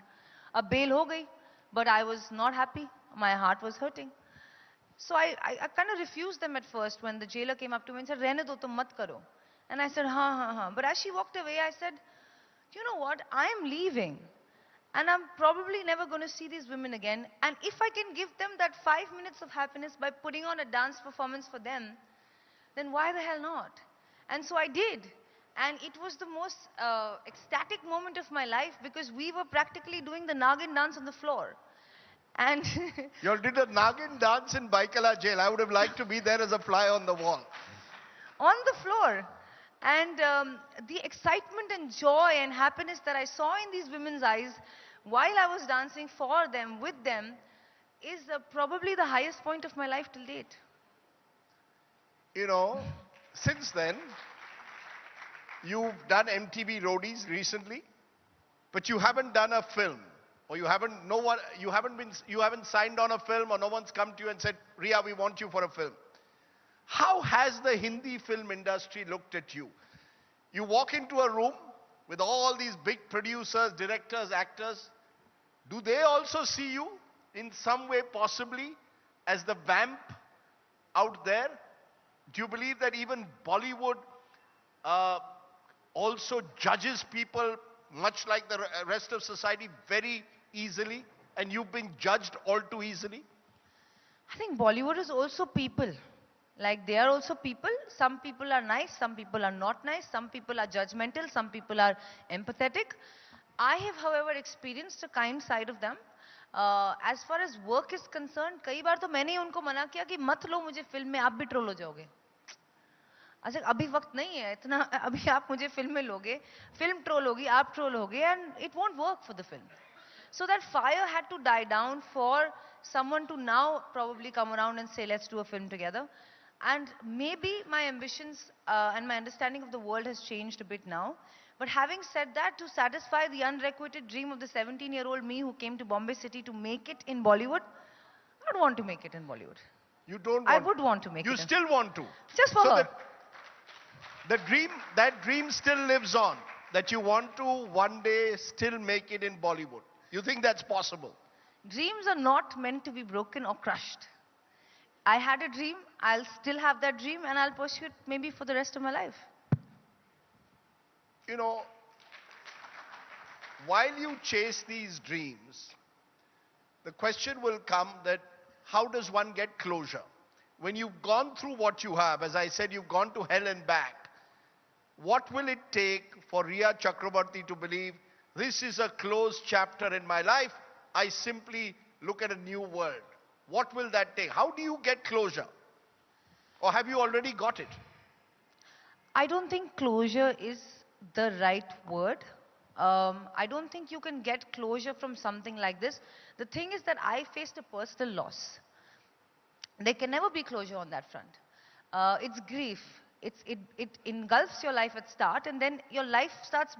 अब bail हो गई, but I was not happy. My heart was hurting. So I kind of refused them at first when the jailer came up to me and said, रहने दो तुम मत करो. And I said, हाँ, हाँ, हाँ. But as she walked away, I said, you know what? I am leaving. And I'm probably never going to see these women again. And if I can give them that 5 minutes of happiness by putting on a dance performance for them, then why the hell not? And so I did. And it was the most ecstatic moment of my life because we were practically doing the Nagin dance on the floor. And You all did a Nagin dance in Baikala jail. I would have liked to be there as a fly on the wall. on the floor. And the excitement and joy and happiness that I saw in these women's eyes while I was dancing for them, with them, is probably the highest point of my life till date. You know, since then, you've done MTV Roadies recently, but you haven't done a film, or you haven't signed on a film, or no one's come to you and said, Ria, we want you for a film. How has the Hindi film industry looked at you? You walk into a room with all these big producers, directors, actors. Do they also see you in some way possibly as the vamp out there? Do you believe that even Bollywood also judges people much like the rest of society very easily, and you've been judged all too easily? I think Bollywood is also people. Like, they are also people. Some people are nice, some people are not nice, some people are judgmental, some people are empathetic. I have, however, experienced a kind side of them. As far as work is concerned, कई बार तो मैंने उनको मना किया कि मत लो मुझे film में, आप भी ट्रोल हो जाओगे. अच्छा, अभी वक्त नहीं है इतना, अभी आप मुझे फिल्म में लोगे, फिल्म ट्रोल होगी, आप ट्रोल होगे, and it won't work for the film. So that fire had to die down for someone to now probably come around and say, let's do a film together. And maybe my ambitions and my understanding of the world has changed a bit now. But having said that, to satisfy the unrequited dream of the 17-year-old me who came to Bombay City to make it in Bollywood, I don't want to make it in Bollywood. You don't want I would want to make it. You still want to? Just for her. That dream still lives on, that you want to one day still make it in Bollywood. You think that's possible? Dreams are not meant to be broken or crushed. I had a dream, I'll still have that dream, and I'll pursue it maybe for the rest of my life. You know, while you chase these dreams, the question will come that how does one get closure? When you've gone through what you have, as I said, you've gone to hell and back, what will it take for Ria Chakrabarti to believe this is a closed chapter in my life? I simply look at a new world. What will that take? How do you get closure? Or have you already got it? I don't think closure is the right word. I don't think you can get closure from something like this. The thing is that I faced a personal loss. There can never be closure on that front. It's grief. It engulfs your life at start, and then your life starts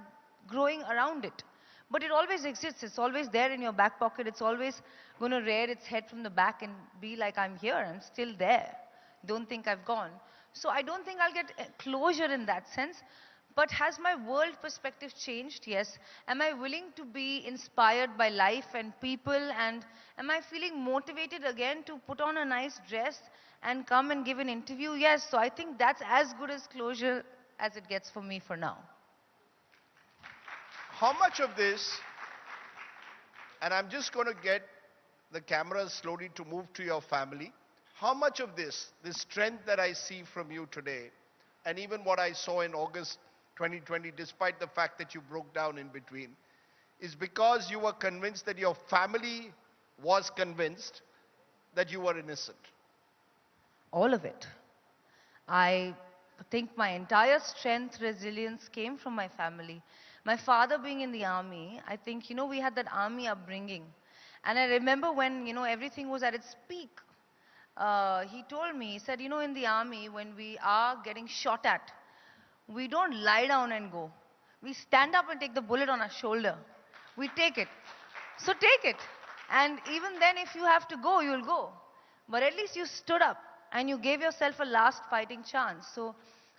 growing around it. But it always exists. It's always there in your back pocket. It's always going to rear its head from the back and be like, I'm here. I'm still there. Don't think I've gone. So I don't think I'll get closure in that sense. But has my world perspective changed? Yes. Am I willing to be inspired by life and people? And am I feeling motivated again to put on a nice dress and come and give an interview? Yes. So I think that's as good as closure as it gets for me for now. How much of this, and I'm just going to get the cameras slowly to move to your family, how much of this strength that I see from you today, and even what I saw in August 2020, despite the fact that you broke down in between, is because you were convinced that your family was convinced that you were innocent? All of it. I think my entire strength, resilience came from my family. My father being in the army, I think, we had that army upbringing. And I remember when, everything was at its peak. He told me, he said, in the army, when we are getting shot at, we don't lie down and go. We stand up and take the bullet on our shoulder. We take it. So take it. And even then, if you have to go, you'll go. But at least you stood up and you gave yourself a last fighting chance. So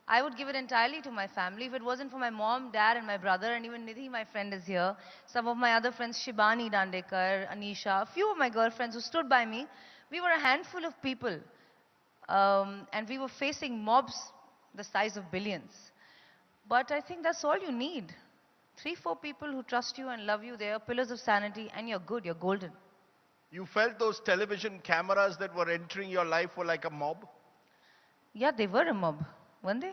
I would give it entirely to my family. If it wasn't for my mom, dad, and my brother, and even Nidhi, my friend, is here. Some of my other friends, Shibani Dandekar, Anisha, a few of my girlfriends who stood by me. We were a handful of people. And we were facing mobs the size of billions. But I think that's all you need. 3-4 people who trust you and love you. They are pillars of sanity, and you're good, you're golden. You felt those television cameras that were entering your life were like a mob? Yeah, they were a mob, weren't they?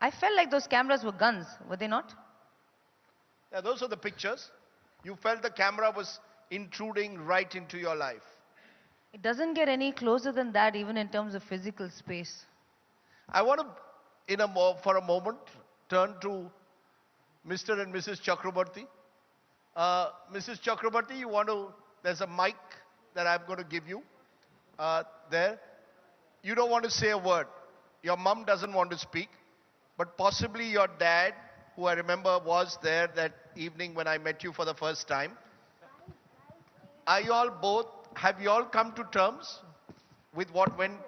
I felt like those cameras were guns, were they not? Yeah, those are the pictures. You felt the camera was intruding right into your life. It doesn't get any closer than that, even in terms of physical space. I want to, for a moment, turn to Mr. and Mrs. Chakraborty. Mrs. Chakraborty, there's a mic that I'm going to give you there. You don't want to say a word. Your mom doesn't want to speak, but possibly your dad, who I remember was there that evening when I met you for the first time. Have you all come to terms with what went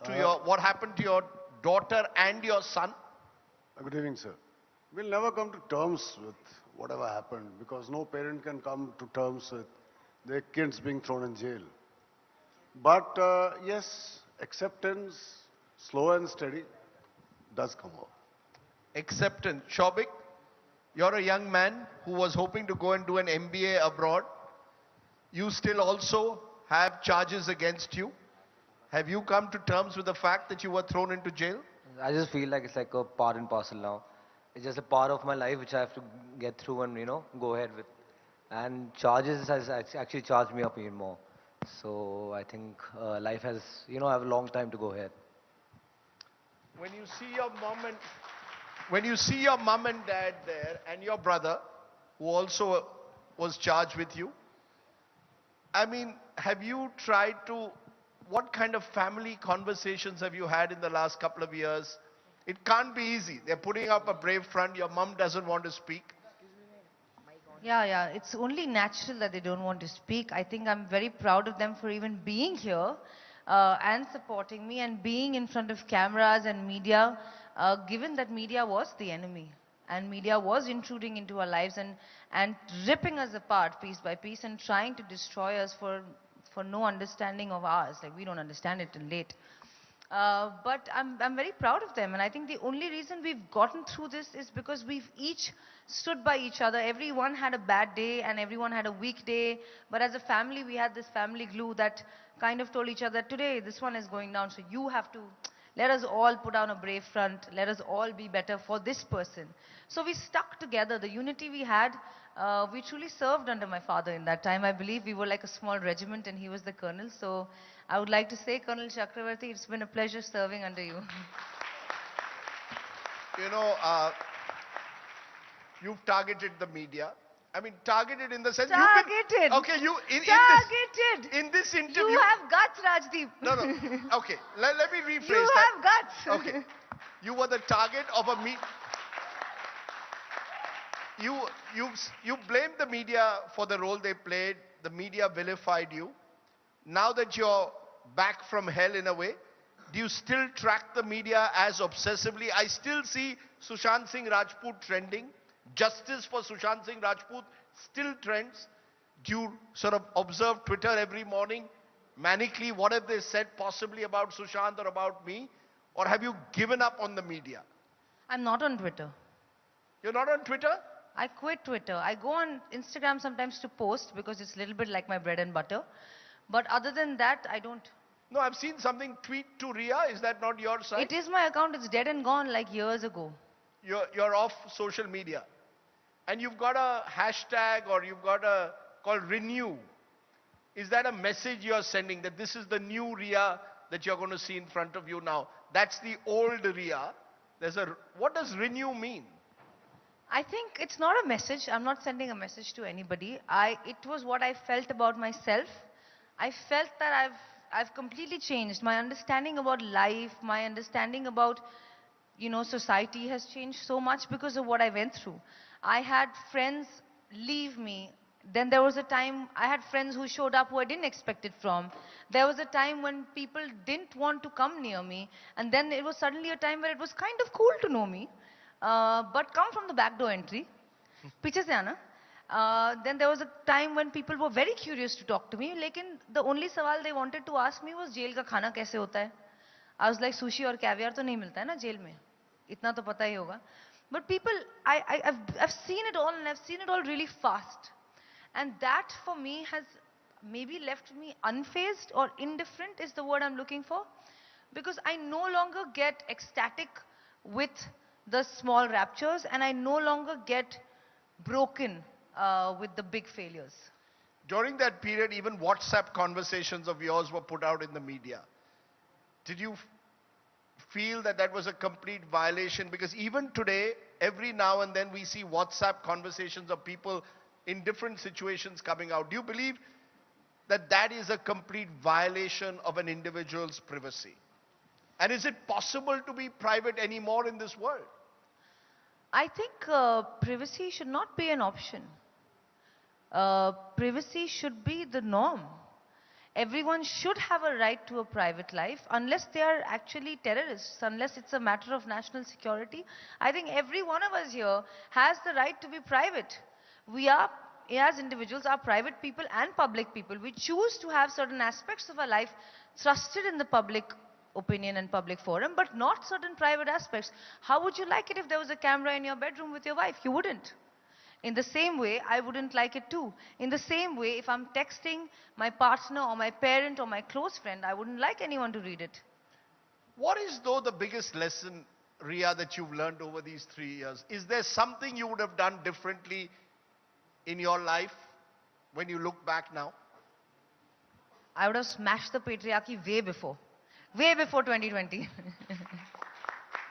to what happened to your daughter and your son? Good evening, sir. We'll never come to terms with whatever happened, because no parent can come to terms with their kids being thrown in jail. But yes, acceptance, slow and steady, does come out. Acceptance. Shobik, you're a young man who was hoping to go and do an MBA abroad. You still also have charges against you. Have you come to terms with the fact that you were thrown into jail? I just feel like it's like a part and parcel now. It's just a part of my life which I have to get through and, go ahead with. And charges has actually charged me up even more. So I think life has, I have a long time to go ahead. When you see your mom and dad there, and your brother, who also was charged with you, I mean, have you tried to, what kind of family conversations have you had in the last couple of years? It can't be easy. They're putting up a brave front. Your mom doesn't want to speak. Yeah. It's only natural that they don't want to speak. I think I'm very proud of them for even being here and supporting me and being in front of cameras and media, given that media was the enemy. And media was intruding into our lives and ripping us apart piece by piece and trying to destroy us for no understanding of ours. Like, we don't understand it till late. But I'm very proud of them. And I think the only reason we've gotten through this is because we've each stood by each other. Everyone had a bad day and everyone had a weak day. But as a family, we had this family glue that kind of told each other, today this one is going down, so you have to let us all put down a brave front. Let us all be better for this person. So we stuck together. The unity we had, we truly served under my father in that time. I believe we were like a small regiment and he was the colonel. So I would like to say, Colonel Chakravarti, it's been a pleasure serving under you. You've targeted the media. I mean, targeted in the sense Targeted. Okay, you Targeted. in this interview. You have guts, Rajdeep. No. Okay, let me rephrase You that. have guts. Okay, you were the target of a You blamed the media for the role they played. The media vilified you. Now that you're back from hell in a way, do you still track the media as obsessively? I still see Sushant Singh Rajput trending. Justice for Sushant Singh Rajput still trends. Do you sort of observe Twitter every morning, manically, what have they said possibly about Sushant or about me? Or have you given up on the media? I'm not on Twitter. You're not on Twitter? I quit Twitter. I go on Instagram sometimes to post because it's a little bit like my bread and butter. But other than that, I don't. No, I've seen something tweet to Ria. Is that not your side? It is my account. It's dead and gone like years ago. You're off social media. And you've got a hashtag or you've got a called Renew. Is that a message you're sending that this is the new Ria that you're going to see in front of you now? That's the old Ria. What does Renew mean? I think it's not a message. I'm not sending a message to anybody. It was what I felt about myself. I felt that I've completely changed. My understanding about life, my understanding about, society has changed so much because of what I went through. I had friends leave me. Then there was a time I had friends who showed up who I didn't expect it from. There was a time when people didn't want to come near me. And then it was suddenly a time where it was kind of cool to know me. But come from the back door entry. Piche se aana. Then there was a time when people were very curious to talk to me. Lekin the only sawal they wanted to ask me was jail ka khana kaise hota hai. I was like, sushi or caviar to nahi milta hai na jail mein. Itna to pata hi hoga. But people, I've seen it all and I've seen it all really fast. And that for me has maybe left me unfazed or indifferent is the word I'm looking for. Because I no longer get ecstatic with the small raptures and I no longer get broken with the big failures. During that period, even WhatsApp conversations of yours were put out in the media. Did you feel that that was a complete violation? Because even today, every now and then we see WhatsApp conversations of people in different situations coming out. Do you believe that that is a complete violation of an individual's privacy? And is it possible to be private anymore in this world? I think privacy should not be an option. Privacy should be the norm. Everyone should have a right to a private life unless they are actually terrorists, unless it's a matter of national security. I think every one of us here has the right to be private. We are, as individuals, are private people and public people. We choose to have certain aspects of our life trusted in the public opinion and public forum, but not certain private aspects. How would you like it if there was a camera in your bedroom with your wife? You wouldn't. In the same way, I wouldn't like it too. In the same way, if I'm texting my partner or my parent or my close friend, I wouldn't like anyone to read it. What is, though, the biggest lesson, Ria, that you've learned over these 3 years? Is there something you would have done differently in your life when you look back now? I would have smashed the patriarchy way before 2020.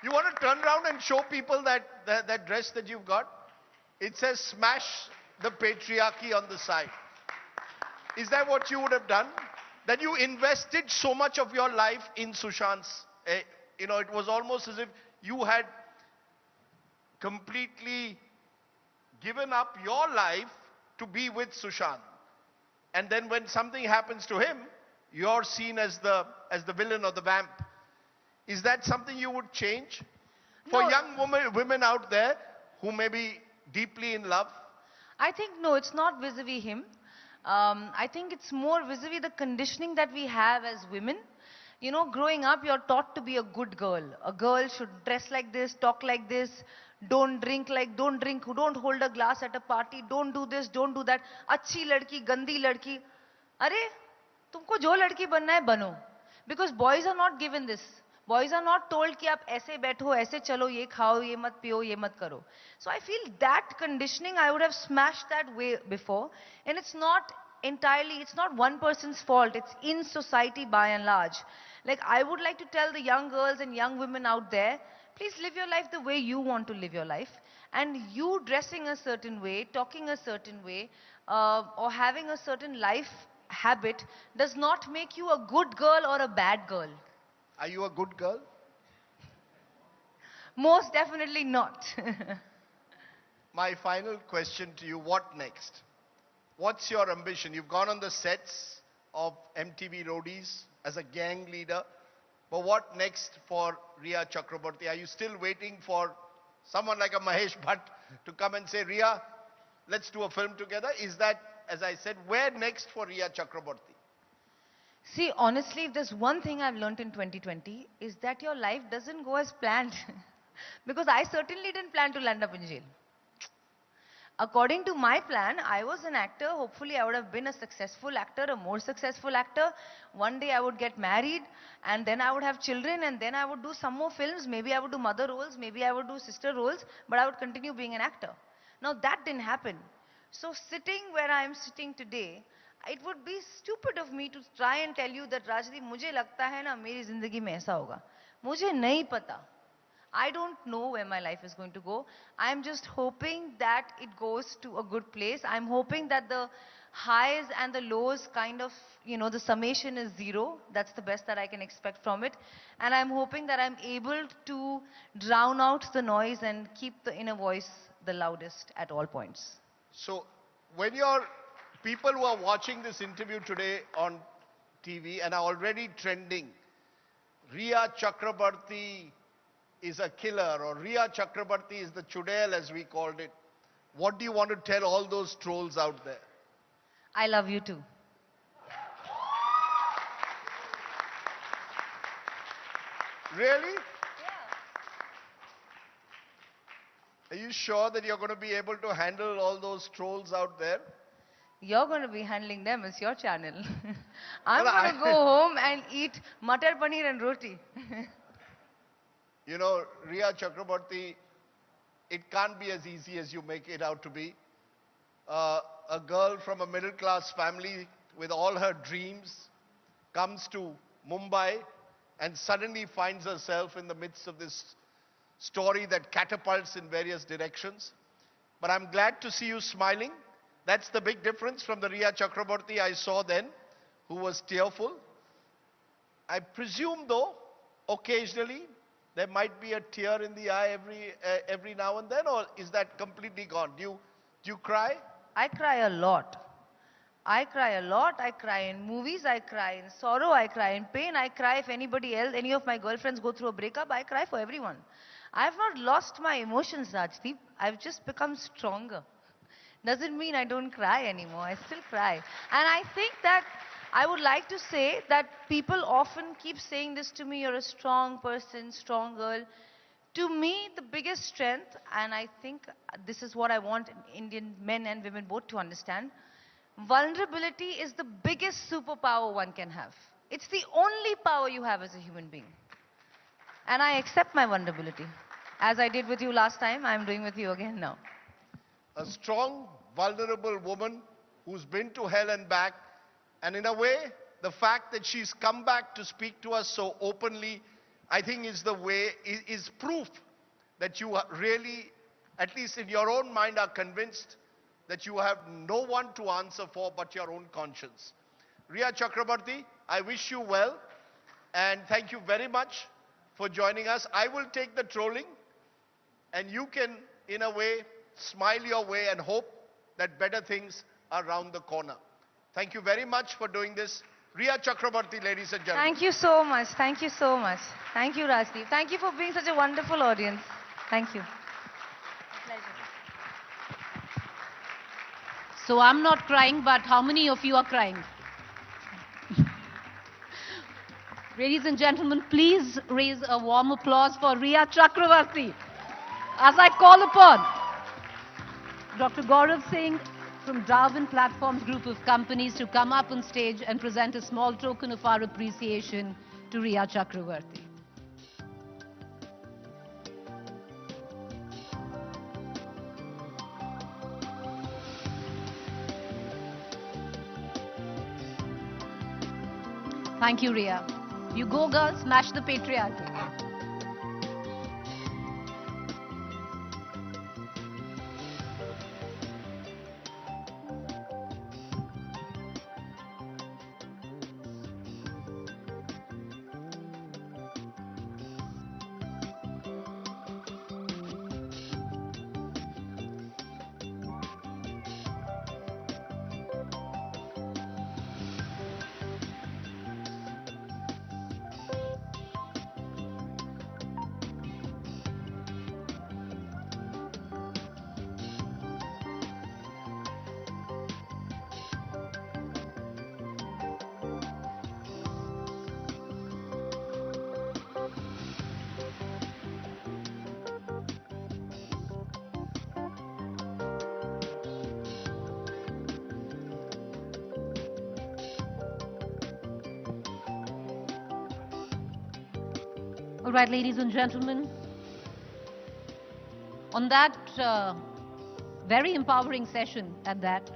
You want to turn around and show people that dress that you've got? It says smash the patriarchy on the side. Is that what you would have done? That you invested so much of your life in Sushant's, it was almost as if you had completely given up your life to be with Sushant. And then when something happens to him, you're seen as the villain or the vamp. Is that something you would change? For young women out there who may be deeply in love? I think no, it's not vis-a-vis him. I think it's more vis-a-vis the conditioning that we have as women. Growing up, you're taught to be a good girl. A girl should dress like this, talk like this, don't hold a glass at a party, don't do this, don't do that. Achhi ladki, gandi ladki. Arey, tumko jo ladki banna hai, bano. Because boys are not given this. Boys are not told कि आप ऐसे बैठो, ऐसे चलो, ये खाओ, ये मत पियो, ये मत करो. So I feel that conditioning, I would have smashed that way before. And it's not one person's fault. It's in society by and large. Like, I would like to tell the young girls and young women out there, please live your life the way you want to live your life. And you dressing a certain way, talking a certain way, or having a certain life habit does not make you a good girl or a bad girl. Are you a good girl? Most definitely not. My final question to you, what next? What's your ambition? You've gone on the sets of MTV Roadies as a gang leader, but what next for Rhea Chakraborty? Are you still waiting for someone like a Mahesh Bhatt to come and say, Rhea, let's do a film together? Is that, as I said, where next for Rhea Chakraborty? See, honestly, if there's one thing I've learned in 2020 is that your life doesn't go as planned. Because I certainly didn't plan to land up in jail. According to my plan, I was an actor. Hopefully, I would have been a successful actor, a more successful actor. One day I would get married, and then I would have children, and then I would do some more films. Maybe I would do mother roles, maybe I would do sister roles, but I would continue being an actor. Now, that didn't happen. So, sitting where I am sitting today, it would be stupid of me to try and tell you that, Rajdeep, मुझे लगता है ना मेरी जिंदगी में ऐसा होगा. मुझे नहीं पता. I don't know where my life is going to go. I'm just hoping that it goes to a good place. I'm hoping that the highs and the lows kind of, the summation is zero. That's the best that I can expect from it. And I'm hoping that I'm able to drown out the noise and keep the inner voice the loudest at all points. So, when your people who are watching this interview today on TV and are already trending, Rhea Chakraborty is a killer, or Rhea Chakraborty is the Chudail, as we called it. What do you want to tell all those trolls out there? I love you too. Really? Yeah. Are you sure that you're going to be able to handle all those trolls out there? You're going to be handling them. It's your channel. I'm going to go home and eat matar paneer and roti. You know, Rhea Chakraborty, it can't be as easy as you make it out to be. A girl from a middle-class family with all her dreams comes to Mumbai and suddenly finds herself in the midst of this story that catapults in various directions. But I'm glad to see you smiling. That's the big difference from the Rhea Chakraborty I saw then, who was tearful. I presume, though, occasionally, there might be a tear in the eye every now and then, or is that completely gone? Do you cry? I cry a lot. I cry a lot. I cry in movies. I cry in sorrow. I cry in pain. I cry if anybody else, any of my girlfriends go through a breakup. I cry for everyone. I have not lost my emotions, Rajdeep. I've just become stronger. Doesn't mean I don't cry anymore. I still cry. And I think that I would like to say that people often keep saying this to me, you're a strong person, strong girl. To me, the biggest strength, and I think this is what I want Indian men and women both to understand, vulnerability is the biggest superpower one can have. It's the only power you have as a human being. And I accept my vulnerability. As I did with you last time, I'm doing with you again now. A strong, vulnerable woman who's been to hell and back. And in a way, the fact that she's come back to speak to us so openly, I think is proof that you are really, at least in your own mind, are convinced that you have no one to answer for but your own conscience. Rhea Chakraborty, I wish you well, and thank you very much for joining us. I will take the trolling, and you can, in a way, smile your way and hope that better things are around the corner. Thank you very much for doing this. Rhea Chakraborty, ladies and gentlemen. Thank you so much. Thank you so much. Thank you, Rajdeep. Thank you for being such a wonderful audience. Thank you. Pleasure. So I'm not crying, but how many of you are crying? Ladies and gentlemen, please raise a warm applause for Rhea Chakraborty as I call upon Dr. Gaurav Singh from Darwin Platforms Group of Companies to come up on stage and present a small token of our appreciation to Rhea Chakraborty. Thank you, Rhea. You go, girls, smash the patriarchy. All right, ladies and gentlemen, on that very empowering session at that,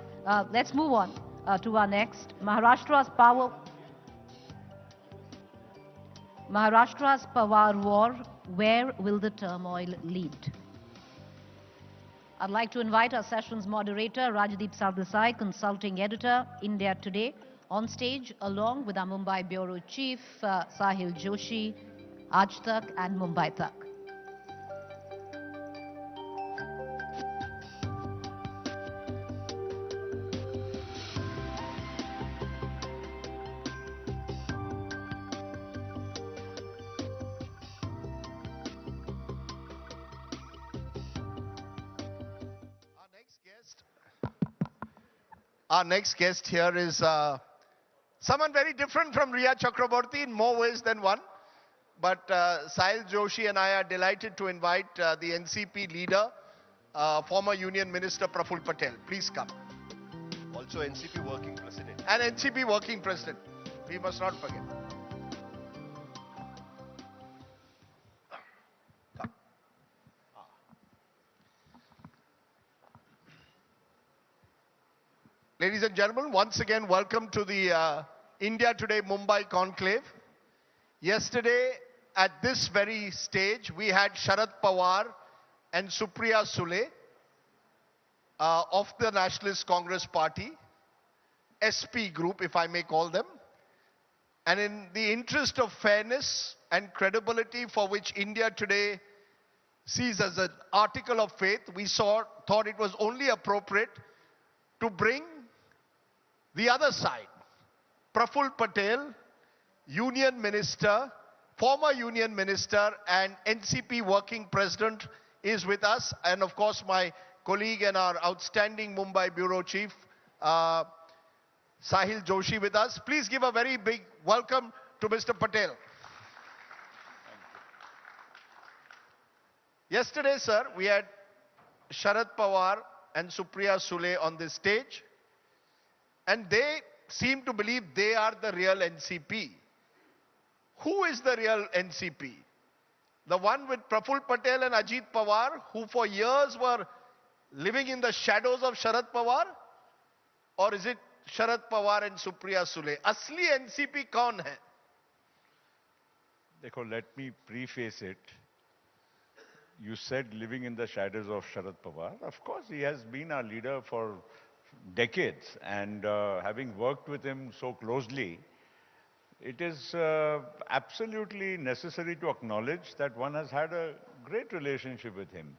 let's move on to our next. Maharashtra's power war, where will the turmoil lead? I'd like to invite our session's moderator, Rajdeep Sardesai, consulting editor, India Today, on stage along with our Mumbai bureau chief, Sahil Joshi, Aaj Tak and Mumbai Tak. Our next guest here is someone very different from Riya Chakraborty in more ways than one. But Sahil Joshi and I are delighted to invite the NCP leader, former Union Minister Praful Patel. Please come. Also NCP working president. And NCP working president. We must not forget. Ladies and gentlemen, once again, welcome to the India Today Mumbai Conclave. Yesterday, at this very stage, we had Sharad Pawar and Supriya Sule of the Nationalist Congress Party, SP group, if I may call them. And in the interest of fairness and credibility for which India Today sees as an article of faith, we thought it was only appropriate to bring the other side. Praful Patel, Union Minister, former Union Minister and NCP working president is with us. And of course, my colleague and our outstanding Mumbai bureau chief, Sahil Joshi with us. Please give a very big welcome to Mr. Patel. Yesterday, sir, we had Sharad Pawar and Supriya Sule on this stage. And they seem to believe they are the real NCP. Who is the real NCP? The one with Praful Patel and Ajit Pawar, who for years were living in the shadows of Sharad Pawar? Or is it Sharad Pawar and Supriya Sule? Asli NCP kaun hai? Dekho, let me preface it. You said living in the shadows of Sharad Pawar. Of course, he has been our leader for decades, and having worked with him so closely, it is absolutely necessary to acknowledge that one has had a great relationship with him.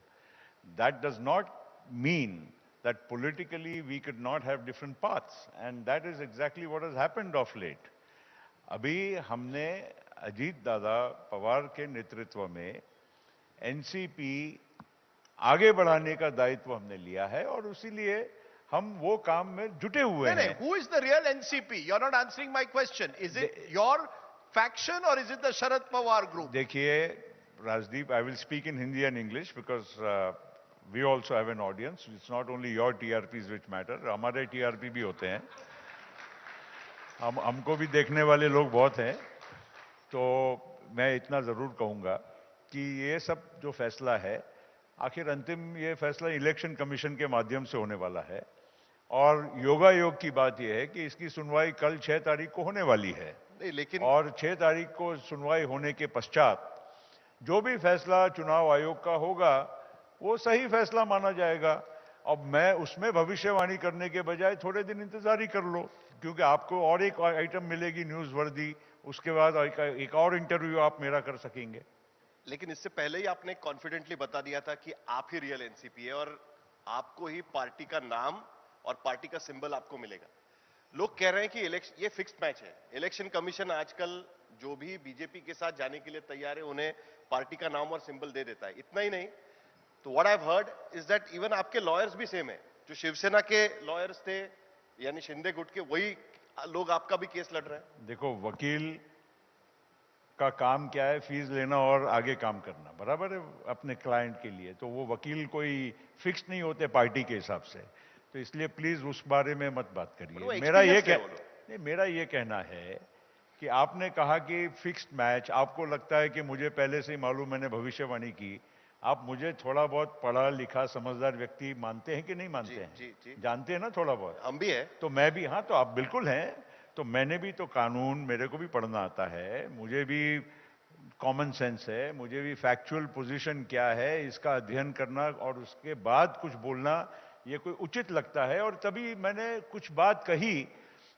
That does not mean that politically we could not have different paths, and that is exactly what has happened of late. अभी हमने अजीत दादा पवार के नेतृत्व में NCP आगे बढ़ाने का दायित्व हमने लिया है और इसीलिए हम वो काम में जुटे हुए हैं. Who is the real NCP? You're not answering my question. Is it your faction or is it the Sharad Pawar group? देखिए, Rajdeep, I will speak in Hindi and English because we also have an audience. It's not only your TRPs which matter. हमारे TRP भी होते हैं. हमको भी देखने वाले लोग बहुत हैं. तो मैं इतना जरूर कहूँगा कि ये सब जो फैसला है, आखिर अंतिम ये फैसला इलेक्शन कमीशन के माध्यम से होने वाला है और योगायोग की बात यह है कि इसकी सुनवाई कल 6 तारीख को होने वाली है. लेकिन और 6 तारीख को सुनवाई होने के पश्चात जो भी फैसला चुनाव आयोग का होगा वो सही फैसला माना जाएगा. अब मैं उसमें भविष्यवाणी करने के बजाय थोड़े दिन इंतजार ही कर लो, क्योंकि आपको और एक आइटम मिलेगी न्यूज वर्दी, उसके बाद एक और इंटरव्यू आप मेरा कर सकेंगे. लेकिन इससे पहले ही आपने कॉन्फिडेंटली बता दिया था कि आप ही रियल एनसीपी है और आपको ही पार्टी का नाम और पार्टी का सिंबल आपको मिलेगा. लोग कह रहे हैं कि ये फिक्स्ड मैच है. इलेक्शन कमीशन आजकल जो भी बीजेपी के साथ जाने के लिए तैयार है उन्हें पार्टी का नाम और सिंबल दे देता है. इतना ही नहीं, तो what I have heard is that even आपके लॉयर्स भी सेम है. जो शिवसेना के लॉयर्स थे यानी शिंदे गुट के, वही लोग आपका भी केस लड़ रहे हैं. देखो, वकील का काम क्या है? फीस लेना और आगे काम करना, बराबर है, अपने क्लाइंट के लिए. तो वो वकील कोई फिक्स नहीं होते पार्टी के हिसाब से. तो इसलिए प्लीज उस बारे में मत बात करिए. मेरा ये कहना है कि आपने कहा कि फिक्स्ड मैच, आपको लगता है कि मुझे पहले से ही मालूम, मैंने भविष्यवाणी की। आप मुझे थोड़ा बहुत पढ़ा लिखा समझदार व्यक्ति मानते हैं कि नहीं मानते हैं? जी। जानते हैं ना थोड़ा बहुत? हम भी हैं। तो मैं भी, हाँ, तो आप बिल्कुल हैं। तो मैंने भी तो कानून, मेरे को भी पढ़ना आता है, मुझे भी कॉमन सेंस है, मुझे भी फैक्चुअल पोजीशन क्या है इसका अध्ययन करना और उसके बाद कुछ बोलना ये कोई उचित लगता है। और तभी मैंने कुछ बात कही,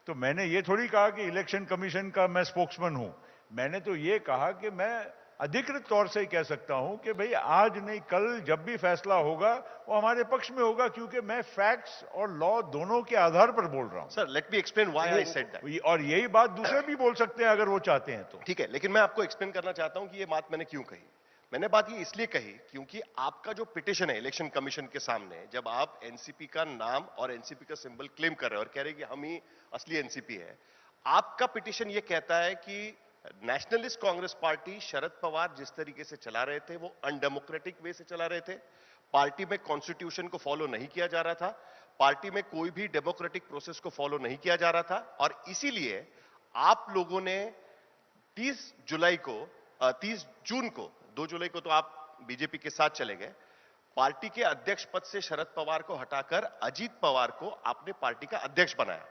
तो मैंने ये थोड़ी कहा कि इलेक्शन कमीशन का मैं स्पोक्समैन हूं। मैंने तो ये कहा कि मैं अधिकृत तौर से ही कह सकता हूं कि भाई आज नहीं कल जब भी फैसला होगा वो हमारे पक्ष में होगा, क्योंकि मैं फैक्ट्स और लॉ दोनों के आधार पर बोल रहा हूं। Sir, let me explain why I said that. और यही बात दूसरे भी बोल सकते हैं अगर वो चाहते हैं तो। ठीक है, लेकिन मैं आपको एक्सप्लेन करना चाहता हूं कि ये बात मैंने क्यों कही। मैंने बात ये इसलिए कही क्योंकि आपका जो पिटिशन है इलेक्शन कमीशन के सामने, जब आप एनसीपी का नाम और एनसीपी का सिंबल क्लेम कर रहे हो और कह रहे हैं कि हम ही असली एनसीपी है, आपका पिटिशन ये कहता है कि नेशनलिस्ट कांग्रेस पार्टी शरद पवार जिस तरीके से चला रहे थे वो अनडेमोक्रेटिक वे से चला रहे थे। पार्टी में कॉन्स्टिट्यूशन को फॉलो नहीं किया जा रहा था, पार्टी में कोई भी डेमोक्रेटिक प्रोसेस को फॉलो नहीं किया जा रहा था, और इसीलिए आप लोगों ने 30 जून को 2 जुलाई को तो आप बीजेपी के साथ चले गए, पार्टी के अध्यक्ष पद से शरद पवार को हटाकर अजीत पवार को आपने पार्टी का अध्यक्ष बनाया।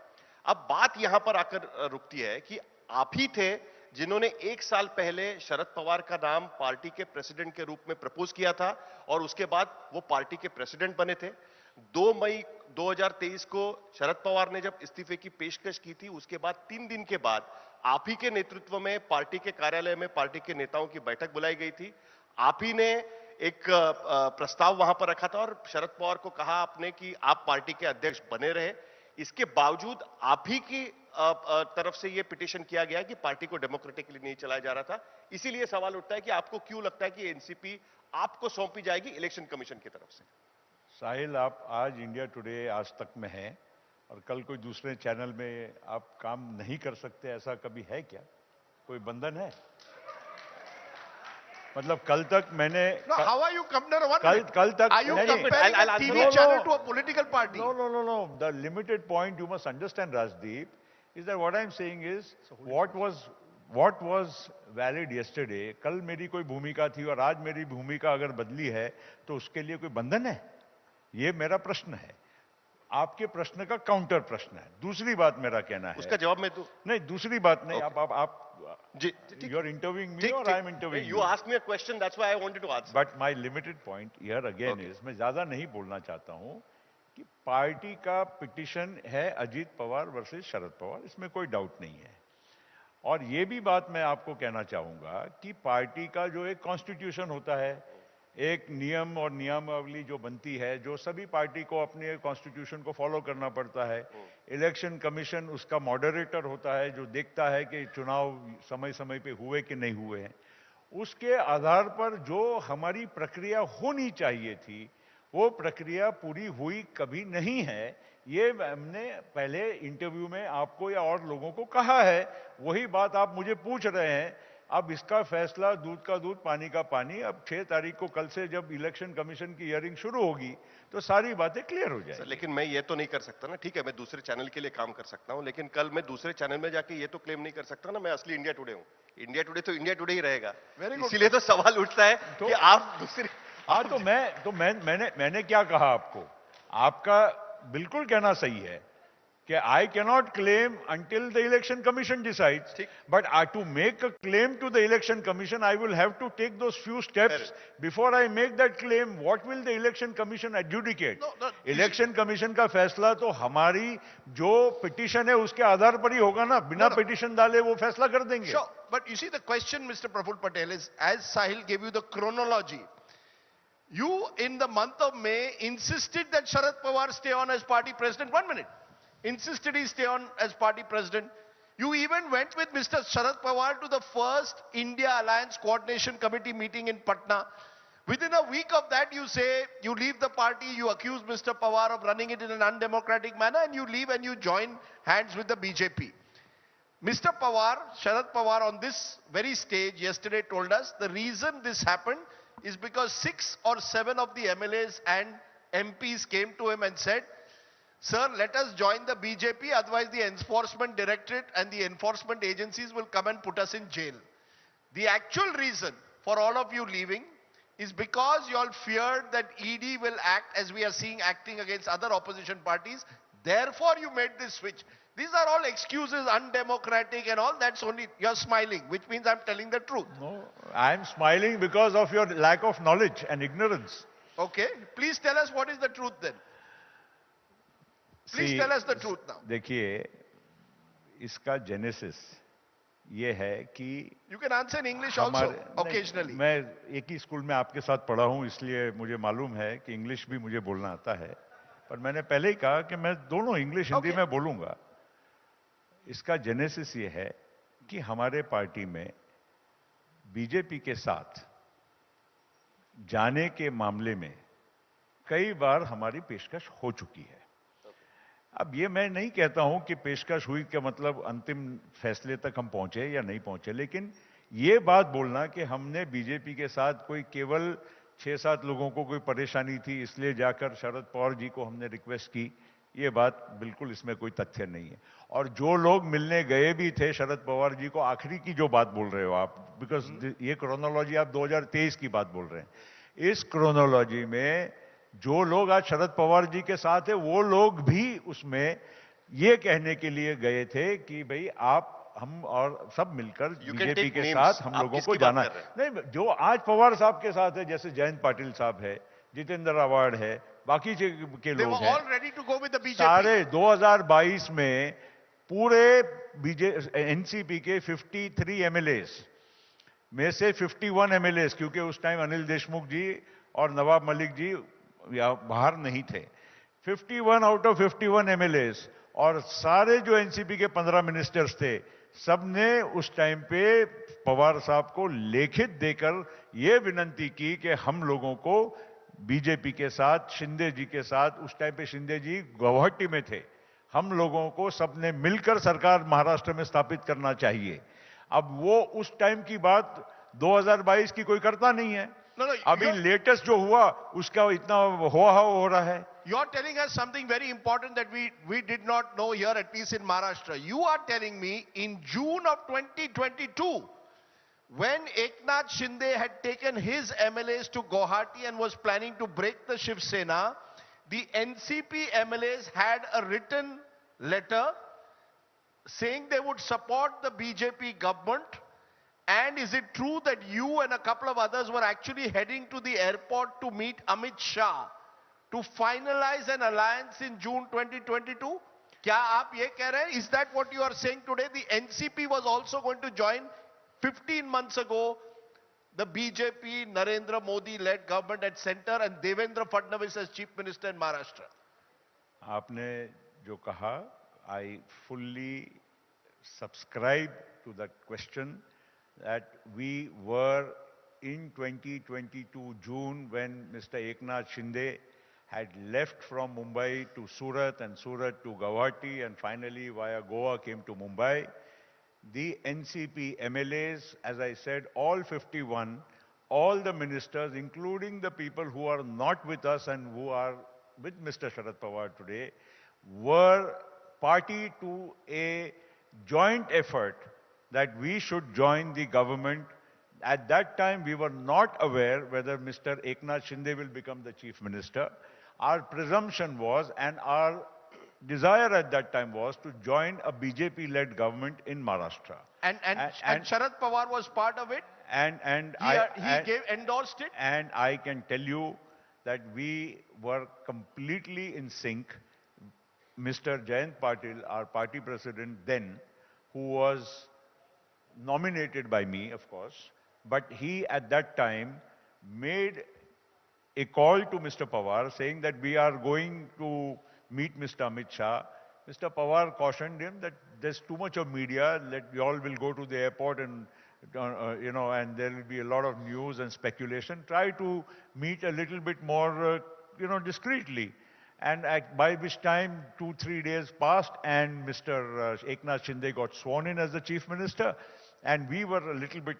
अब बात यहां पर आकर रुकती है कि आप ही थे जिन्होंने 1 साल पहले शरद पवार का नाम पार्टी के प्रेसिडेंट के रूप में प्रपोज किया था और उसके बाद वो पार्टी के प्रेसिडेंट बने थे। 2 मई 2023 को शरद पवार ने जब इस्तीफे की पेशकश की थी, उसके बाद 3 दिन के बाद आप ही के नेतृत्व में पार्टी के कार्यालय में पार्टी के नेताओं की बैठक बुलाई गई थी। आप ही ने एक प्रस्ताव वहां पर रखा था और शरद पवार को कहा आपने कि आप पार्टी के अध्यक्ष बने रहे। इसके बावजूद आप ही की तरफ से यह पिटीशन किया गया कि पार्टी को डेमोक्रेटिकली नहीं चलाया जा रहा था। इसीलिए सवाल उठता है कि आपको क्यों लगता है कि एनसीपी आपको सौंपी जाएगी इलेक्शन कमीशन की तरफ से? साहिल, आप आज इंडिया टुडे आज तक में हैं और कल कोई दूसरे चैनल में आप काम नहीं कर सकते, ऐसा कभी है क्या? कोई बंधन है? मतलब कल तक मैंने how are you comparing? कल तक are you comparing a TV channel to a political party? No. The limited point you must understand, Rajdeep, is that what I'm saying is what was valid yesterday, कल मेरी कोई भूमिका थी और आज मेरी भूमिका अगर बदली है तो उसके लिए कोई बंधन है? ये मेरा प्रश्न है। आपके प्रश्न का काउंटर प्रश्न है। दूसरी बात मेरा कहना है, उसका जवाब मैं दूं? नहीं, दूसरी बात नहीं। आप you are interviewing me or I am interviewing you? You asked me a question, that's why I wanted to answer. But my limited point here again is, मैं ज्यादा नहीं बोलना चाहता हूं कि पार्टी का पिटीशन है अजीत पवार वर्सेस शरद पवार, इसमें कोई डाउट नहीं है। और ये भी बात मैं आपको कहना चाहूंगा कि पार्टी का जो एक कॉन्स्टिट्यूशन होता है, एक नियम और नियमावली जो बनती है, जो सभी पार्टी को अपने कॉन्स्टिट्यूशन को फॉलो करना पड़ता है। इलेक्शन कमीशन उसका मॉडरेटर होता है जो देखता है कि चुनाव समय समय पे हुए कि नहीं हुए हैं। उसके आधार पर जो हमारी प्रक्रिया होनी चाहिए थी वो प्रक्रिया पूरी हुई कभी नहीं है। ये हमने पहले इंटरव्यू में आपको या और लोगों को कहा है, वही बात आप मुझे पूछ रहे हैं। अब इसका फैसला दूध का दूध पानी का पानी। अब 6 तारीख को कल से जब इलेक्शन कमीशन की हियरिंग शुरू होगी तो सारी बातें क्लियर हो जाएंगी। लेकिन मैं ये तो नहीं कर सकता ना, ठीक है, मैं दूसरे चैनल के लिए काम कर सकता हूं, लेकिन कल मैं दूसरे चैनल में जाके ये तो क्लेम नहीं कर सकता ना मैं असली इंडिया टुडे हूं। इंडिया टुडे तो इंडिया टुडे ही रहेगा। इसीलिए तो सवाल उठता है कि आप दूसरे। हाँ, तो मैंने क्या कहा आपको? आपका बिल्कुल कहना सही है कि I cannot claim until the election commission decides. But to make a claim to the election commission, I will have to take those few steps before I make that claim. What will the election commission adjudicate? Election commission का फैसला तो हमारी जो petition है उसके आधार पर ही होगा ना, बिना पिटीशन डाले वो फैसला कर देंगे। Sure, but you see the question, Mr. Praful Patel, is as Sahil gave you the chronology. You in the month of May insisted that Sharad Pawar stay on as party president. 1 minute. Insisted he stay on as party president. You even went with Mr. Sharad Pawar to the first India Alliance Coordination Committee meeting in Patna. Within a week of that, you say you leave the party, you accuse Mr. Pawar of running it in an undemocratic manner, and you leave and you join hands with the BJP. Mr. Pawar, Sharad Pawar on this very stage yesterday told us the reason this happened is because 6 or 7 of the MLAs and MPs came to him and said, sir, let us join the BJP, otherwise the enforcement directorate and the enforcement agencies will come and put us in jail. The actual reason for all of you leaving is because you all feared that ED will act as we are seeing acting against other opposition parties. Therefore, you made this switch. These are all excuses, undemocratic and all. That's only, you're smiling, which means I'm telling the truth. No, I'm smiling because of your lack of knowledge and ignorance. Okay, please tell us what is the truth then. Please tell us the truth now. देखिए, इसका genesis ये है कि You can answer in English also, occasionally. मैं एक ही school में आपके साथ पढ़ा हूँ, इसलिए मुझे मालूम है कि इंग्लिश भी मुझे बोलना आता है. पर मैंने पहले ही कहा कि मैं दोनों इंग्लिश हिंदी में बोलूंगा. इसका जेनेसिस ये है कि हमारे पार्टी में बीजेपी के साथ जाने के मामले में कई बार हमारी पेशकश हो चुकी है. अब ये मैं नहीं कहता हूं कि पेशकश हुई का मतलब अंतिम फैसले तक हम पहुंचे या नहीं पहुंचे, लेकिन ये बात बोलना कि हमने बीजेपी के साथ कोई केवल 6-7 लोगों को कोई परेशानी थी इसलिए जाकर शरद पवार जी को हमने रिक्वेस्ट की, ये बात बिल्कुल इसमें कोई तथ्य नहीं है. और जो लोग मिलने गए भी थे शरद पवार जी को, आखिरी की जो बात बोल रहे हो आप, बिकॉज ये क्रोनोलॉजी आप 2023 की बात बोल रहे हैं, इस क्रोनोलॉजी में जो लोग आज शरद पवार जी के साथ है वो लोग भी उसमें ये कहने के लिए गए थे कि भाई आप हम और सब मिलकर बीजेपी के साथ हम लोगों को जाना है. नहीं, जो आज पवार साहब के साथ है, जैसे जयंत पाटिल साहब है, जितेंद्र आवाड है, बाकी के लोग हैं, सारे 2022 में पूरे एनसीपी के 53 एमएलएस में से 51 एमएलएस, क्योंकि उस टाइम अनिल देशमुख जी और नवाब मलिक जी बाहर नहीं थे, 51 आउट ऑफ 51 एमएलएस और सारे जो एनसीपी के 15 मिनिस्टर्स थे, सबने उस टाइम पे पवार साहब को लिखित देकर यह विनंती की कि हम लोगों को बीजेपी के साथ, शिंदे जी के साथ, उस टाइम पे शिंदे जी गुवाहाटी में थे, हम लोगों को सबने मिलकर सरकार महाराष्ट्र में स्थापित करना चाहिए. अब वो उस टाइम की बात 2022 की कोई करता नहीं है. अभी लेटेस्ट जो हुआ उसका इतना हो रहा है. You are telling us something very important that we did not know here, at least in Maharashtra. You are telling me in June of 2022, when Eknath Shinde had taken his MLAs to Guwahati and was planning to break the Shiv Sena, the NCP MLAs had a written letter saying they would support the BJP government. And is it true that you and a couple of others were actually heading to the airport to meet Amit Shah to finalize an alliance in June 2022? क्या आप ये कह रहे हैं? Is that what you are saying today? The NCP was also going to join 15 months ago the BJP Narendra Modi led government at center and Devendra Fadnavis as chief minister in Maharashtra. आपने जो कहा, I fully subscribe to that question, that we were in 2022 June when Mr. Eknath Shinde had left from Mumbai to Surat and Surat to Guwahati and finally via Goa came to Mumbai. The NCP MLAs, as I said, all 51, all the ministers, including the people who are not with us and who are with Mr. Sharad Pawar today, were party to a joint effort that we should join the government. At that time, we were not aware whether Mr. Eknath Shinde will become the chief minister. Our presumption was, and our desire at that time was, to join a BJP-led government in Maharashtra. And Sharad Pawar was part of it? He endorsed it? And I can tell you that we were completely in sync. Mr. Jayant Patil, our party president then, who was nominated by me, of course, but he at that time made a call to Mr. Pawar saying that we are going to meet Mr. Amit Shah. Mr. Pawar cautioned him that there's too much of media, that we all will go to the airport and, and there will be a lot of news and speculation. Try to meet a little bit more, discreetly. And by which time, 2-3 days passed and Mr. Eknath Shinde got sworn in as the chief minister. And we were a little bit,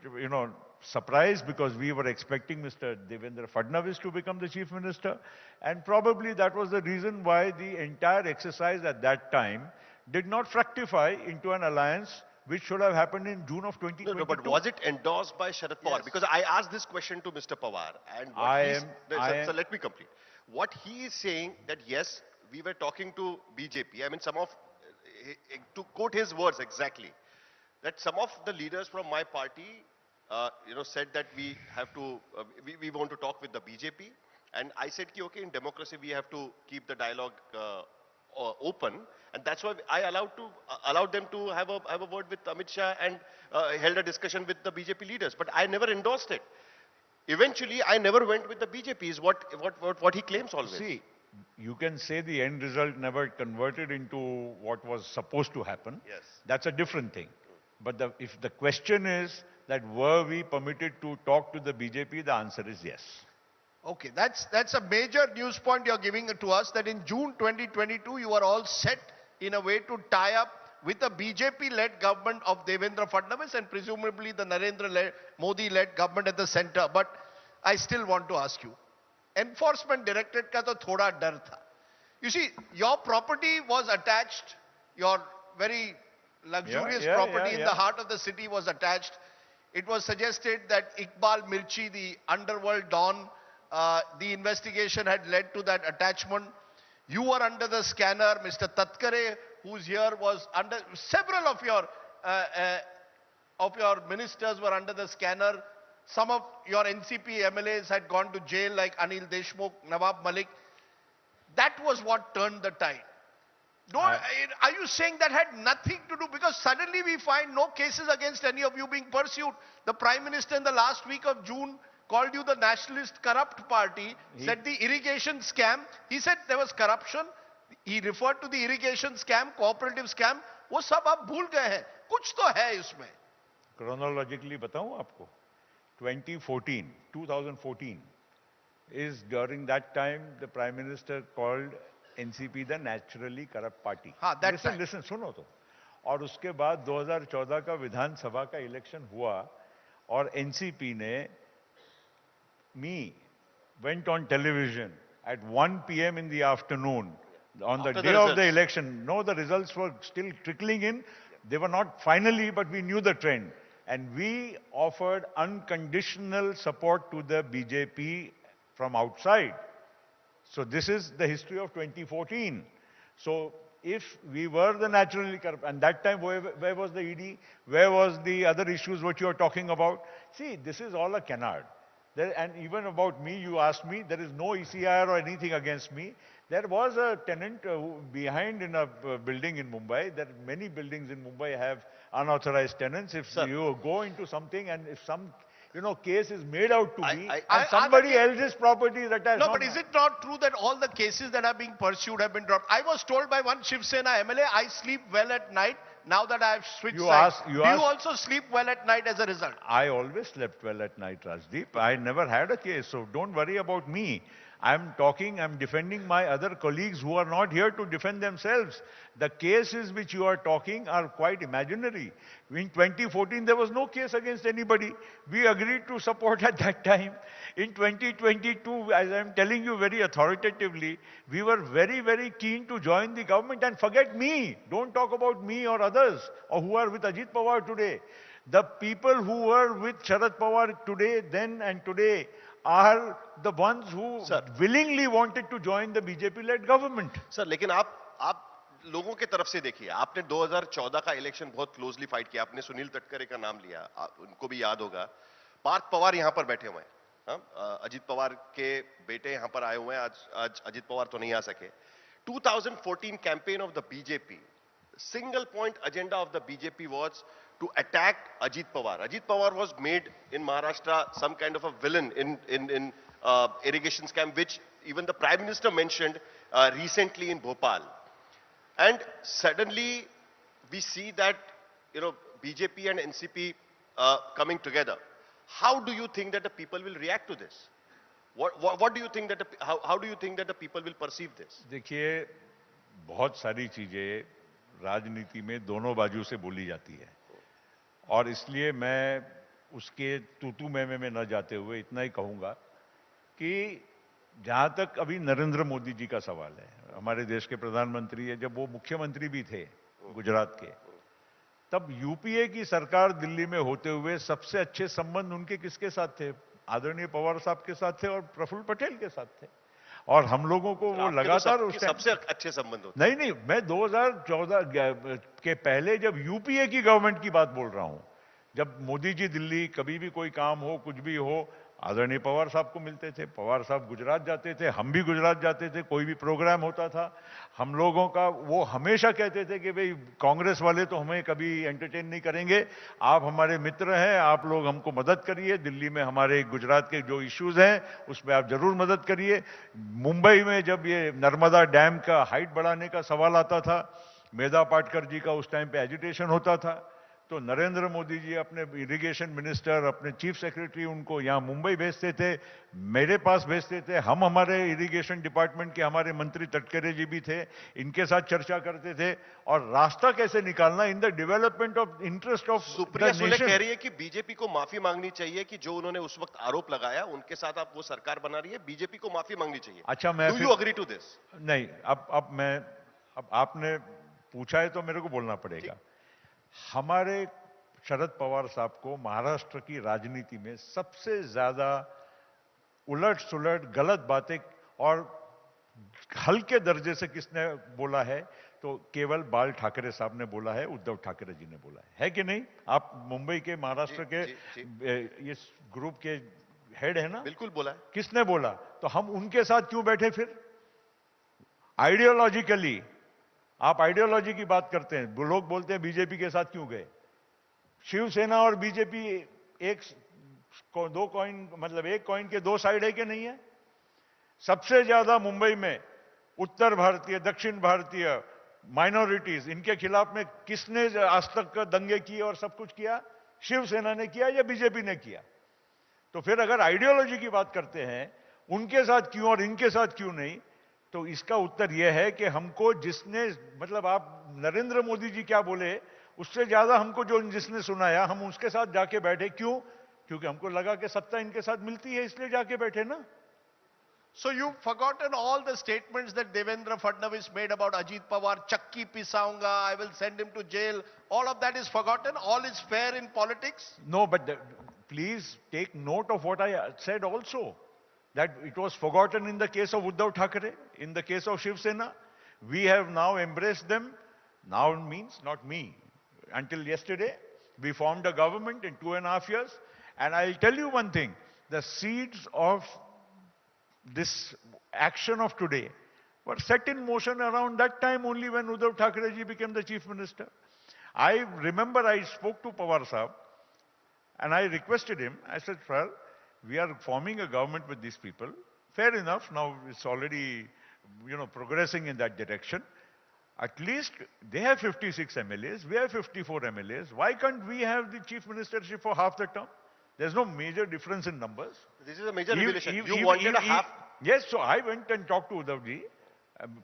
surprised because we were expecting Mr. Devendra Fadnavis to become the chief minister, and probably that was the reason why the entire exercise at that time did not fructify into an alliance which should have happened in June of 2022. No, but was it endorsed by Sharad Pawar? Because I asked this question to Mr. Pawar, and so let me complete. What he is saying that yes, we were talking to BJP. I mean, to quote his words exactly, that some of the leaders from my party, said that we have to, we want to talk with the BJP, and I said, okay, in democracy we have to keep the dialogue open, and that's why I allowed them to have a word with Amit Shah and held a discussion with the BJP leaders. But I never endorsed it. Eventually, I never went with the BJP. Is what he claims always. See, you can say the end result never converted into what was supposed to happen. Yes, that's a different thing. But if the question is that were we permitted to talk to the BJP, the answer is yes. Okay, that's a major news point you're giving to us, that in June 2022, you are all set in a way to tie up with the BJP-led government of Devendra Fadnavis and presumably the Narendra Modi-led government at the center. But I still want to ask you, Enforcement Directorate ka to thoda dar tha. You see, your property was attached, your very luxurious property in the heart of the city was attached. It was suggested that Iqbal Mirchi, the underworld don, the investigation had led to that attachment. You were under the scanner. Mr. Thackeray, who's here, was under. Several of your ministers were under the scanner. Some of your NCP MLAs had gone to jail, like Anil Deshmukh, Nawab Malik. That was what turned the tide. Are you saying that had nothing to do? Because suddenly we find no cases against any of you being pursued. The Prime Minister in the last week of June called you the nationalist corrupt party, said the irrigation scam. He said there was corruption. He referred to the irrigation scam, cooperative scam. वो सब आप भूल गए हैं. कुछ तो है इसमें. Chronologically बताऊं आपको. 2014 is during that time the Prime Minister called NCP the naturally corrupt party. Listen, सुनो तो. और उसके बाद 2014 का विधानसभा का इलेक्शन हुआ और NCP ने went on television at 1 p.m. in the afternoon on the day of the election. No, the results were still trickling in. They were not finally, but we knew the trend. And we offered unconditional support to the BJP from outside. So this is the history of 2014. So if we were the naturally corrupt, and that time where was the ED? Where was the other issues what you are talking about? See, this is all a canard. And even about me, you asked me, there is no ECIR or anything against me. There was a tenant behind in a building in Mumbai. There are many buildings in Mumbai have unauthorized tenants. If you go into something and if some case is made out to be, and somebody else's property is attached. No, but is it not true that all the cases that are being pursued have been dropped? I was told by one Shiv Sena MLA, I sleep well at night. Now that I have switched sides, do you also sleep well at night as a result? I always slept well at night, Rajdeep. I never had a case, so don't worry about me. I'm defending my other colleagues who are not here to defend themselves. The cases which you are talking are quite imaginary. In 2014, there was no case against anybody. We agreed to support at that time. In 2022, as I'm telling you very authoritatively, we were very, very keen to join the government. And forget me. Don't talk about me or others or who are with Ajit Pawar today. The people who were with Sharad Pawar today, then and today, are the ones who willingly wanted to join the BJP-led government. Sir, लेकिन आप लोगों के तरफ से देखिए, आपने 2014 का election बहुत क्लोजली फाइट किया. आपने सुनील तटकरे का नाम लिया, उनको भी याद होगा. पार्थ पवार यहाँ पर बैठे हुए हैं. अजित पवार के बेटे यहाँ पर आए हुए हैं. आज अजित पवार तो नहीं आ सके. 2014 campaign of the BJP, single point agenda of the BJP was to attack Ajit Pawar. Ajit Pawar was made in Maharashtra some kind of a villain in irrigation scam, which even the Prime Minister mentioned recently in Bhopal. And suddenly we see that BJP and NCP coming together. How do you think that the people will react to this? What do you think that how do you think that the people will perceive this? देखिए, बहुत सारी चीजें राजनीति में दोनों बाजू से बोली जाती है. और इसलिए मैं उसके तू में न जाते हुए इतना ही कहूंगा कि जहां तक अभी नरेंद्र मोदी जी का सवाल है, हमारे देश के प्रधानमंत्री है, जब वो मुख्यमंत्री भी थे गुजरात के, तब यूपीए की सरकार दिल्ली में होते हुए सबसे अच्छे संबंध उनके किसके साथ थे? आदरणीय पवार साहब के साथ थे और प्रफुल्ल पटेल के साथ थे। और हम लोगों को वो लगातार तो सबसे अच्छे संबंध होते। नहीं, मैं 2014 के पहले जब यूपीए की गवर्नमेंट की बात बोल रहा हूं, जब मोदी जी दिल्ली कभी भी कोई काम हो, कुछ भी हो, आदरणीय पवार साहब को मिलते थे। पवार साहब गुजरात जाते थे, हम भी गुजरात जाते थे, कोई भी प्रोग्राम होता था हम लोगों का, वो हमेशा कहते थे कि भाई कांग्रेस वाले तो हमें कभी एंटरटेन नहीं करेंगे, आप हमारे मित्र हैं, आप लोग हमको मदद करिए, दिल्ली में हमारे गुजरात के जो इश्यूज हैं उसमें आप जरूर मदद करिए। मुंबई में जब ये नर्मदा डैम का हाइट बढ़ाने का सवाल आता था, मेधा पाटकर जी का उस टाइम पे एजिटेशन होता था, तो नरेंद्र मोदी जी अपने इरिगेशन मिनिस्टर, अपने चीफ सेक्रेटरी उनको यहाँ मुंबई भेजते थे, मेरे पास भेजते थे, हम हमारे इरिगेशन डिपार्टमेंट के हमारे मंत्री तटकरे जी भी थे, इनके साथ चर्चा करते थे और रास्ता कैसे निकालना in the development of interest of Supriya Sule कह रही है कि बीजेपी को माफी मांगनी चाहिए कि जो उन्होंने उस वक्त आरोप लगाया उनके साथ आप वो सरकार बना रही है, बीजेपी को माफी मांगनी चाहिए। अच्छा, मैं do you agree to this? नहीं, अब आपने पूछा है तो मेरे को बोलना पड़ेगा। हमारे शरद पवार साहब को महाराष्ट्र की राजनीति में सबसे ज्यादा उलट सुलट गलत बातें और हल्के दर्जे से किसने बोला है? तो केवल बाल ठाकरे साहब ने बोला है, उद्धव ठाकरे जी ने बोला है कि नहीं? आप मुंबई के, महाराष्ट्र के इस ग्रुप के हेड है ना? बिल्कुल बोला है। किसने बोला? तो हम उनके साथ क्यों बैठे फिर? आइडियोलॉजिकली आप आइडियोलॉजी की बात करते हैं, लोग बोलते हैं बीजेपी के साथ क्यों गए? शिवसेना और बीजेपी एक कॉइन के दो साइड है कि नहीं है? सबसे ज्यादा मुंबई में उत्तर भारतीय, दक्षिण भारतीय माइनॉरिटीज, इनके खिलाफ में किसने आज तक दंगे किए और सब कुछ किया? शिवसेना ने किया या बीजेपी ने किया? तो फिर अगर आइडियोलॉजी की बात करते हैं, उनके साथ क्यों और इनके साथ क्यों नहीं, तो इसका उत्तर यह है कि हमको जिसने, मतलब आप नरेंद्र मोदी जी क्या बोले उससे ज्यादा हमको जो जिसने सुनाया, हम उसके साथ जाके बैठे। क्यों? क्योंकि हमको लगा कि सत्ता इनके साथ मिलती है, इसलिए जाके बैठे ना। So you've forgotten all the statements that Devendra Fadnavis made about Ajit Pawar, chakki pisaunga, I will send him to jail. All of that is forgotten. All is fair in politics. No, but please take note of what I said also. That it was forgotten in the case of Uddhav Thackeray, in the case of Shiv Sena. We have now embraced them. Now means not me. Until yesterday, we formed a government in 2.5 years. And I'll tell you one thing, the seeds of this action of today were set in motion around that time only when Uddhav Thackeray ji became the chief minister. I remember I spoke to Pawar Sahab and I requested him, I said, well, we are forming a government with these people. Fair enough, now it's already, progressing in that direction. At least they have 56 MLAs, we have 54 MLAs. Why can't we have the chief ministership for half the term? There's no major difference in numbers. This is a major revelation. You wanted a half. Yes, so I went and talked to Uddhav ji.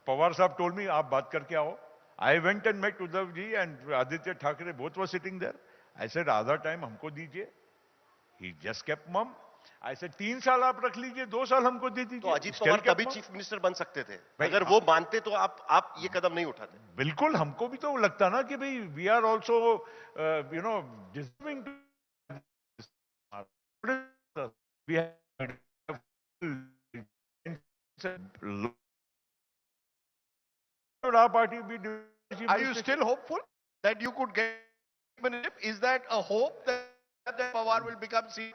Pawar Sahab told me, aap baat karke aao. I went and met Uddhav ji and Aditya Thackeray, both were sitting there. I said, आधा time हमको दीजिए. He just kept mum. I said, 3 साल आप रख लीजिए, 2 साल हमको दे दीजिए. तो अजीत पवार तभी चीफ मिनिस्टर बन सकते थे. अगर वो मानते तो आप ये कदम नहीं उठाते. बिल्कुल, हमको भी तो लगता ना कि भाई we are also deserving to we have our party be. Are you still hopeful that you could get? Is that a hope that Pawar will become CEO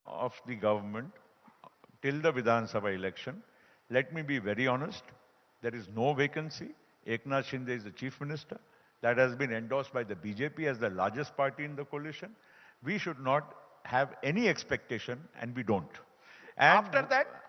of the government till the Vidhan Sabha election? Let me be very honest. There is no vacancy. Eknath Shinde is the chief minister. That has been endorsed by the BJP as the largest party in the coalition. We should not have any expectation, and we don't. And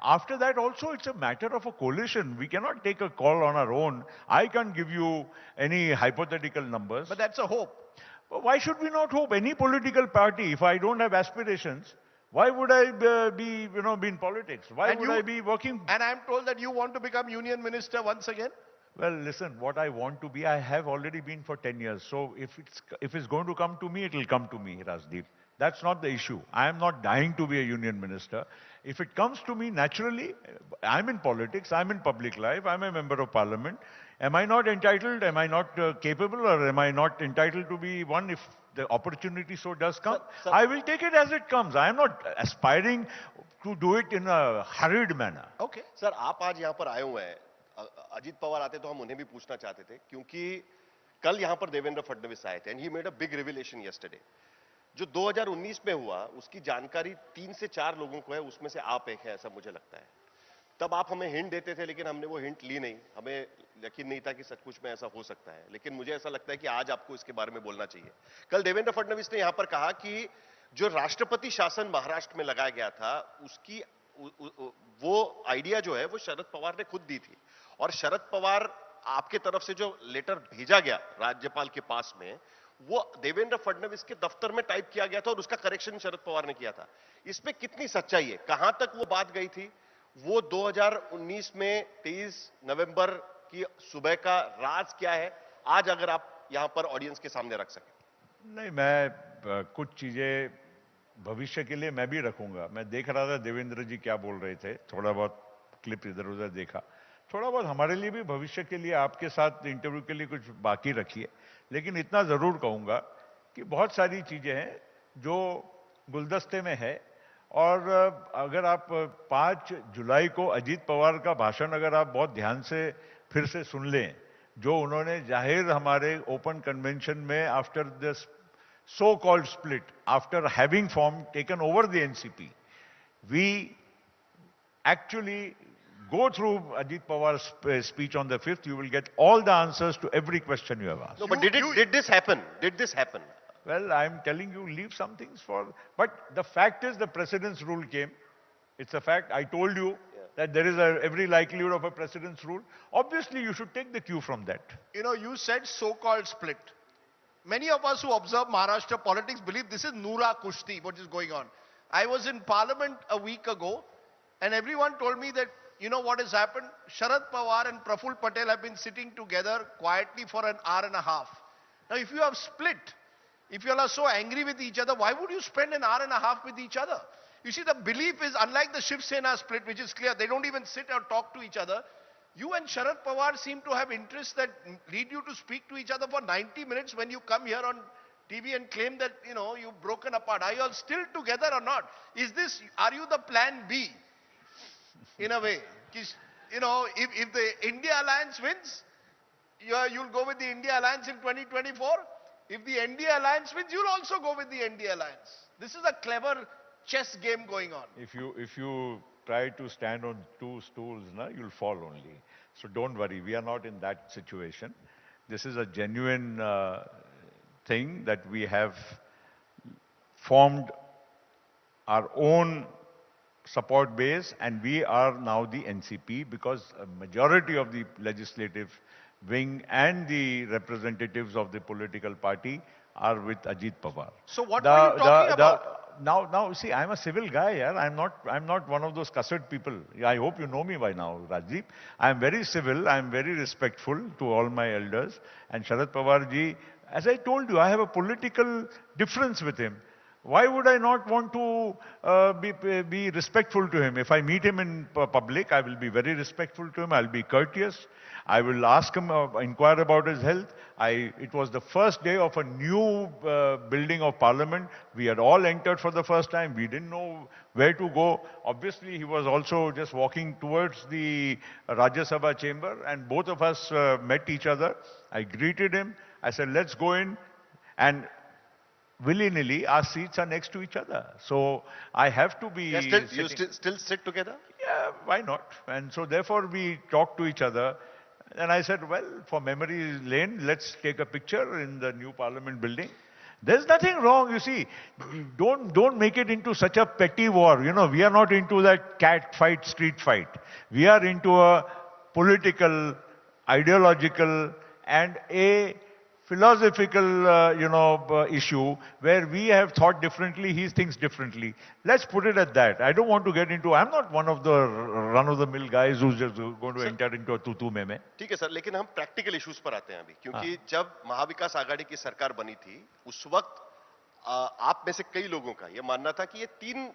after that also it's a matter of a coalition. We cannot take a call on our own. I can't give you any hypothetical numbers. But that's a hope. But why should we not hope? Any political party, if I don't have aspirations, why would I be in politics? Why would I be working? And I'm told that you want to become union minister once again? Well, listen, what I want to be, I have already been for 10 years. So if it's going to come to me, it will come to me, Rajdeep. That's not the issue. I am not dying to be a union minister. If it comes to me naturally, I'm in politics, I'm in public life, I'm a member of parliament. Am I not entitled? Am I not capable? Or am I not entitled to be one if the opportunity so does come? Sir, I will take it as it comes. I am not aspiring to do it in a hurried manner. Okay. Sir आप आज यहाँ पर आए हुए हैं, अजीत पवार आते तो हम उन्हें भी पूछना चाहते थे, क्योंकि कल यहाँ पर देवेंद्र फडणवीस आए थे, and he made a big revelation yesterday. जो 2019 में हुआ, उसकी जानकारी 3 से 4 लोगों को है, उसमें से आप एक है, ऐसा मुझे लगता है. तब आप हमें हिंट देते थे, लेकिन हमने वो हिंट ली नहीं. हमें यकीन नहीं था कि सचमुच में ऐसा हो सकता है, लेकिन मुझे ऐसा लगता है कि आज आपको इसके बारे में बोलना चाहिए. कल देवेंद्र फडणवीस ने यहां पर कहा कि जो राष्ट्रपति शासन महाराष्ट्र में लगाया गया था, उसकी वो आइडिया जो है वो शरद पवार ने खुद दी थी, और शरद पवार आपके तरफ से जो लेटर भेजा गया राज्यपाल के पास में, वो देवेंद्र फडणवीस के दफ्तर में टाइप किया गया था और उसका करेक्शन शरद पवार ने किया था. इसमें कितनी सच्चाई है? कहां तक वो बात गई थी? वो 2019 में 23 नवंबर की सुबह का राज क्या है, आज अगर आप यहां पर ऑडियंस के सामने रख सकें. नहीं, मैं कुछ चीजें भविष्य के लिए मैं भी रखूंगा. मैं देख रहा था देवेंद्र जी क्या बोल रहे थे, थोड़ा बहुत क्लिप इधर उधर देखा, थोड़ा बहुत हमारे लिए भी भविष्य के लिए आपके साथ इंटरव्यू के लिए कुछ बाकी रखिए. लेकिन इतना जरूर कहूंगा कि बहुत सारी चीजें हैं जो गुलदस्ते में है, और अगर आप 5 जुलाई को अजीत पवार का भाषण अगर आप बहुत ध्यान से फिर से सुन लें, जो उन्होंने जाहिर हमारे ओपन कन्वेंशन में after the so called split, after having form taken over the NCP, we actually go through Ajit Pawar's speech on the 5th, you will get all the answers to every question you have asked. No, but did this happen? Did this happen? Well, I'm telling you, leave some things for... But the fact is the president's rule came. It's a fact. I told you that there is every likelihood of a president's rule. Obviously, you should take the cue from that. You know, you said so-called split. Many of us who observe Maharashtra politics believe this is Noora Kushti, what is going on. I was in Parliament a week ago, and everyone told me that, you know what has happened? Sharad Pawar and Praful Patel have been sitting together quietly for an hour and a half. Now, if you have split, if you all are so angry with each other, why would you spend an hour and a half with each other? You see, the belief is, unlike the Shiv Sena split, which is clear, they don't even sit or talk to each other. You and Sharad Pawar seem to have interests that lead you to speak to each other for 90 minutes when you come here on TV and claim that, you know, you've broken apart. Are you all still together or not? Are you the plan B? In a way, you know, if the India alliance wins, you'll go with the India alliance in 2024. If the India alliance wins, you'll also go with the India alliance. This is a clever chess game going on. If you try to stand on 2 stools, you'll fall only. So don't worry, we are not in that situation. This is a genuine thing that we have formed our own support base, and we are now the NCP because a majority of the legislative wing and the representatives of the political party are with Ajit Pawar. So what were you talking about? Now, see, I'm a civil guy, yeah. I'm not one of those cussed people. I hope you know me by now, Rajdeep. I'm very civil. I'm very respectful to all my elders. And Sharad Pawar ji, as I told you, I have a political difference with him. Why would I not want to be respectful to him? If I meet him in public, I will be very respectful to him. I'll be courteous. I will ask him, inquire about his health. It was the first day of a new building of parliament. We had all entered for the first time. We didn't know where to go. Obviously, he was also just walking towards the Rajya Sabha chamber, and both of us met each other. I greeted him. I said, let's go in. And willy-nilly, our seats are next to each other. So I have to be... You still sit together? Yeah, why not? And so therefore we talk to each other. And I said, well, for memory lane, let's take a picture in the new parliament building. There's nothing wrong, you see. Don't make it into such a petty war. You know, we are not into that cat fight, street fight. We are into a political, ideological, and a philosophical, issue where we have thought differently, he thinks differently. Let's put it at that. I don't want to get into, I'm not one of the run-of-the-mill guys who's just going to enter into a तू में में. ठीक है sir, लेकिन हम practical issues पर आते हैं अभी, क्योंकि जब महाविकास आघाड़ी की सरकार बनी थी, उस वक्त आप में से कई लोगों का यह मानना था कि ये 3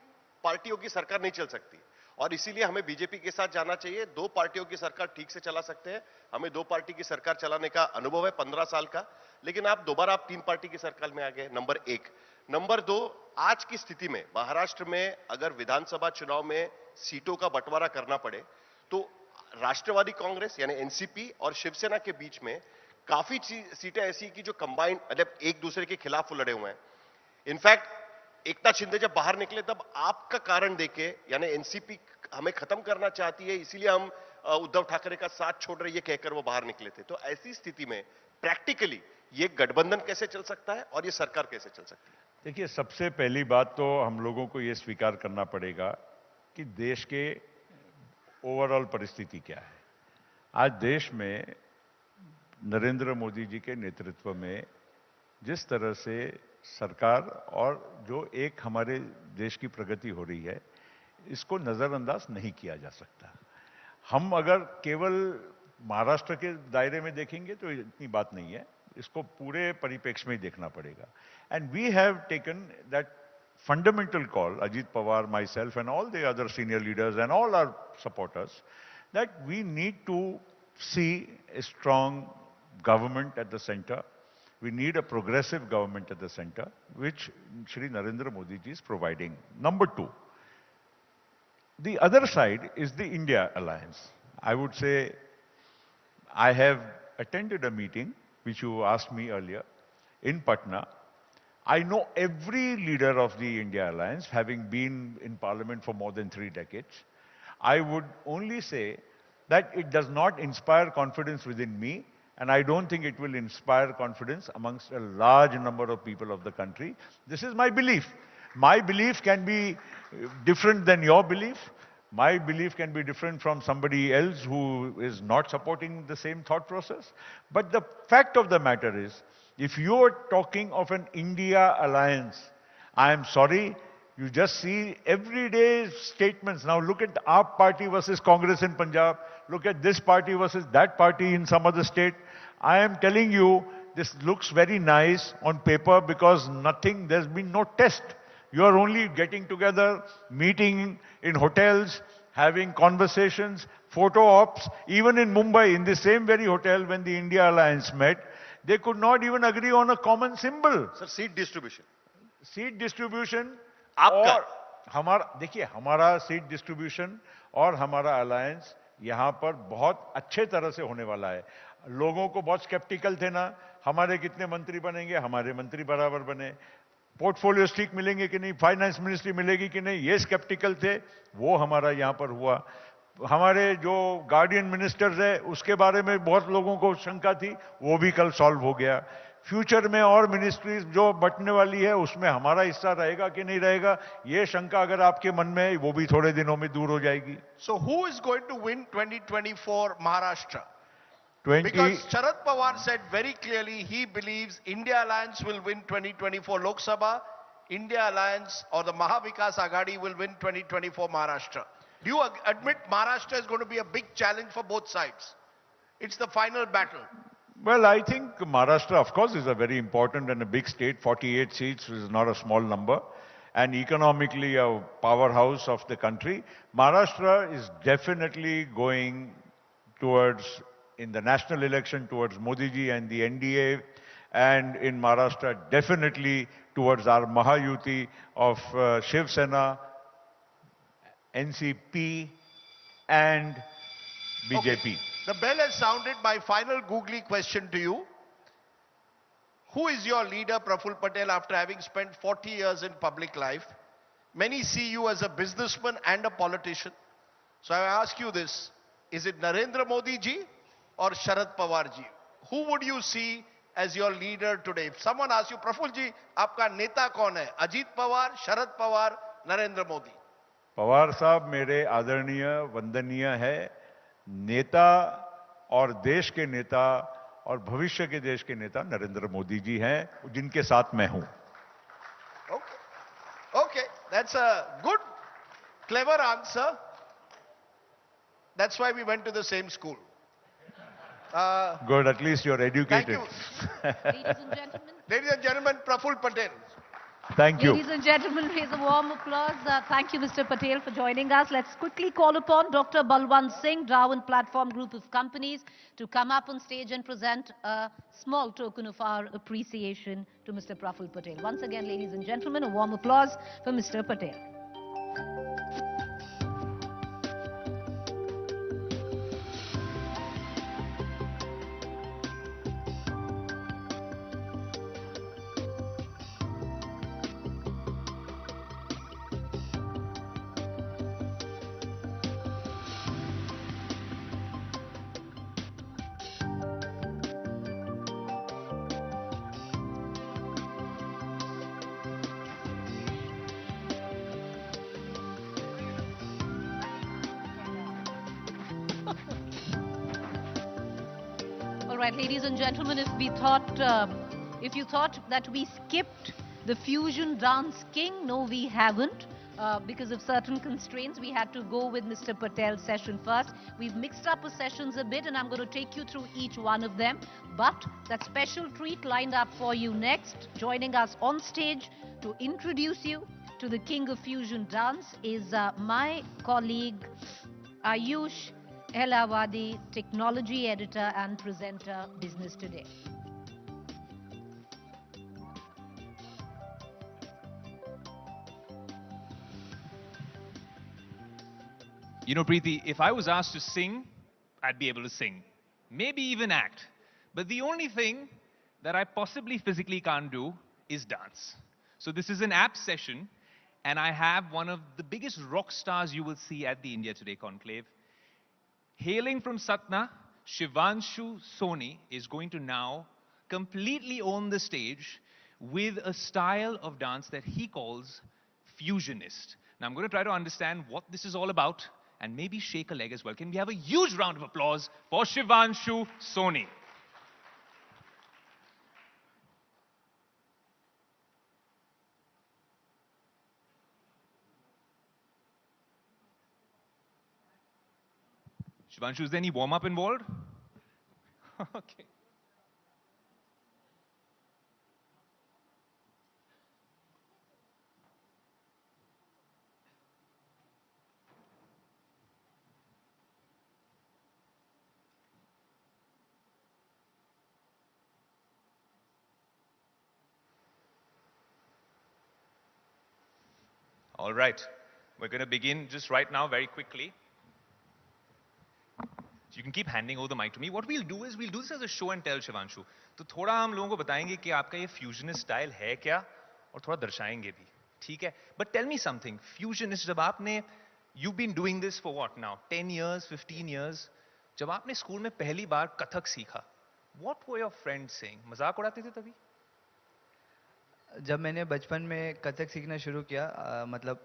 पार्टियों की सरकार नहीं चल सकती और इसीलिए हमें बीजेपी के साथ जाना चाहिए। 2 पार्टियों की सरकार ठीक से चला सकते हैं, हमें 2 पार्टी की सरकार चलाने का अनुभव है 15 साल का, लेकिन आप दोबारा 3 पार्टी की सरकार में आ गए। नंबर 1। नंबर 2, आज की स्थिति में महाराष्ट्र में अगर विधानसभा चुनाव में सीटों का बंटवारा करना पड़े तो राष्ट्रवादी कांग्रेस यानी एनसीपी और शिवसेना के बीच में काफी सीटें ऐसी की जो कंबाइंड, मतलब एक दूसरे के खिलाफ लड़े हुए हैं। इनफैक्ट एकनाथ शिंदे जब बाहर निकले तब आपका कारण देके, यानी एनसीपी हमें खत्म करना चाहती है इसीलिए हम उद्धव ठाकरे का साथ छोड़ रहे, ये कहकर वो बाहर निकले थे। तो ऐसी स्थिति में प्रैक्टिकली ये गठबंधन कैसे चल सकता है और ये सरकार कैसे चल सकती है? देखिए, सबसे पहली बात तो हम लोगों को ये स्वीकार करना पड़ेगा कि देश के ओवरऑल परिस्थिति क्या है। आज देश में नरेंद्र मोदी जी के नेतृत्व में जिस तरह से सरकार और जो एक हमारे देश की प्रगति हो रही है, इसको नजरअंदाज नहीं किया जा सकता। हम अगर केवल महाराष्ट्र के दायरे में देखेंगे तो इतनी बात नहीं है, इसको पूरे परिप्रेक्ष्य में ही देखना पड़ेगा। And we have taken that fundamental call, Ajit Pawar, myself and all the other senior leaders and all our supporters, that we need to see a strong government at the center. We need a progressive government at the center, which Shri Narendra Modi ji is providing. Number 2, the other side is the India alliance. I would say I have attended a meeting, which you asked me earlier, in Patna. I know every leader of the India alliance, having been in parliament for more than 3 decades. I would only say that it does not inspire confidence within me, and I don't think it will inspire confidence amongst a large number of people of the country. This is my belief. My belief can be different than your belief. My belief can be different from somebody else who is not supporting the same thought process. But the fact of the matter is, if you are talking of an India alliance, I am sorry, you just see everyday statements. Now look at AAP party versus Congress in Punjab. Look at this party versus that party in some other state. I am telling you, this looks very nice on paper because there's been no test. You are only getting together, meeting in hotels, having conversations, photo ops. Even in Mumbai, in the same very hotel when the India alliance met, they could not even agree on a common symbol. Sir, seat distribution. Seat distribution आपका और हमारा, देखिए, हमारा seat distribution और हमारा alliance यहाँ पर बहुत अच्छे तरह से होने वाला है। लोगों को बहुत स्केप्टिकल थे ना, हमारे कितने मंत्री बनेंगे, हमारे मंत्री बराबर बने, पोर्टफोलियो ठीक मिलेंगे कि नहीं, फाइनेंस मिनिस्ट्री मिलेगी कि नहीं, ये स्केप्टिकल थे, वो हमारा यहाँ पर हुआ। हमारे जो गार्डियन मिनिस्टर्स है उसके बारे में बहुत लोगों को शंका थी, वो भी कल सॉल्व हो गया। फ्यूचर में और मिनिस्ट्रीज जो बंटने वाली है उसमें हमारा हिस्सा रहेगा कि नहीं रहेगा, ये शंका अगर आपके मन में है वो भी थोड़े दिनों में दूर हो जाएगी। So who is going to win 2024 Maharashtra? Because Sharad Pawar said very clearly he believes India Alliance will win 2024 Lok Sabha, India Alliance or the Mahavikas Aghadi will win 2024 Maharashtra. Do you admit Maharashtra is going to be a big challenge for both sides? It's the final battle. Well, I think Maharashtra, of course, is a very important and a big state. 48 seats is not a small number. And economically a powerhouse of the country. Maharashtra is definitely going towards, in the national election, towards Modi ji and the NDA. And in Maharashtra, definitely towards our Mahayuti of Shiv Sena, NCP and BJP. Okay. The bell has sounded. My final googly question to you. Who is your leader, Praful Patel, after having spent 40 years in public life? Many see you as a businessman and a politician. So I ask you this. Is it Narendra Modi ji or Sharad Pawar ji? Who would you see as your leader today? If someone asks you, Praful ji, आपका नेता कौन है? Ajit Pawar, Sharad Pawar, Narendra Modi? Pawar साहब मेरे आदरणीय वंदनीय है, नेता और देश के नेता और भविष्य के देश के नेता नरेंद्र मोदी जी हैं, जिनके साथ मैं हूं. Okay, that's a good, clever answer. That's why we went to the same school. Good, at least you're educated. Thank you. Ladies and gentlemen, Praful Patel. Thank you. Ladies and gentlemen, raise a warm applause. Thank you, Mr. Patel, for joining us. Let's quickly call upon Dr. Balwant Singh, Darwin Platform Group of Companies, to come up on stage and present a small token of our appreciation to Mr. Praful Patel. Once again, ladies and gentlemen, a warm applause for Mr. Patel. All right, ladies and gentlemen, if you thought that we skipped the fusion dance king, no, we haven't. Because of certain constraints, we had to go with Mr. Patel's session first. We've mixed up the sessions a bit, and I'm going to take you through each one of them. But that special treat lined up for you next, joining us on stage to introduce you to the king of fusion dance, is my colleague Ayush Helawadi, technology editor and presenter, Business Today. You know, Preeti, if I was asked to sing, I'd be able to sing. Maybe even act. But the only thing that I possibly physically can't do is dance. So this is an app session, and I have one of the biggest rock stars you will see at the India Today Conclave. Hailing from Satna, Shivanshu Soni is going to now completely own the stage with a style of dance that he calls fusionist. Now I'm going to try to understand what this is all about and maybe shake a leg as well. Can we have a huge round of applause for Shivanshu Soni? Shivanshu, is there any warm-up involved? Okay. All right. We're going to begin just right now, very quickly. You can keep handing over the mic to me. What we'll do is we'll do this as a show and tell, Shivanshu. तो थोड़ा हम लोगों को बताएंगे कि आपका ये fusionist style है क्या और थोड़ा दर्शाएंगे भी. ठीक है? But tell me something. Fusionist, जब आपने you've been doing this for what now? 10 years, 15 years. जब आपने स्कूल में पहली बार कथक सीखा, what were your friends saying? मजाक उड़ाते थे तभी? जब मैंने बचपन में कथक सीखना शुरू किया, मतलब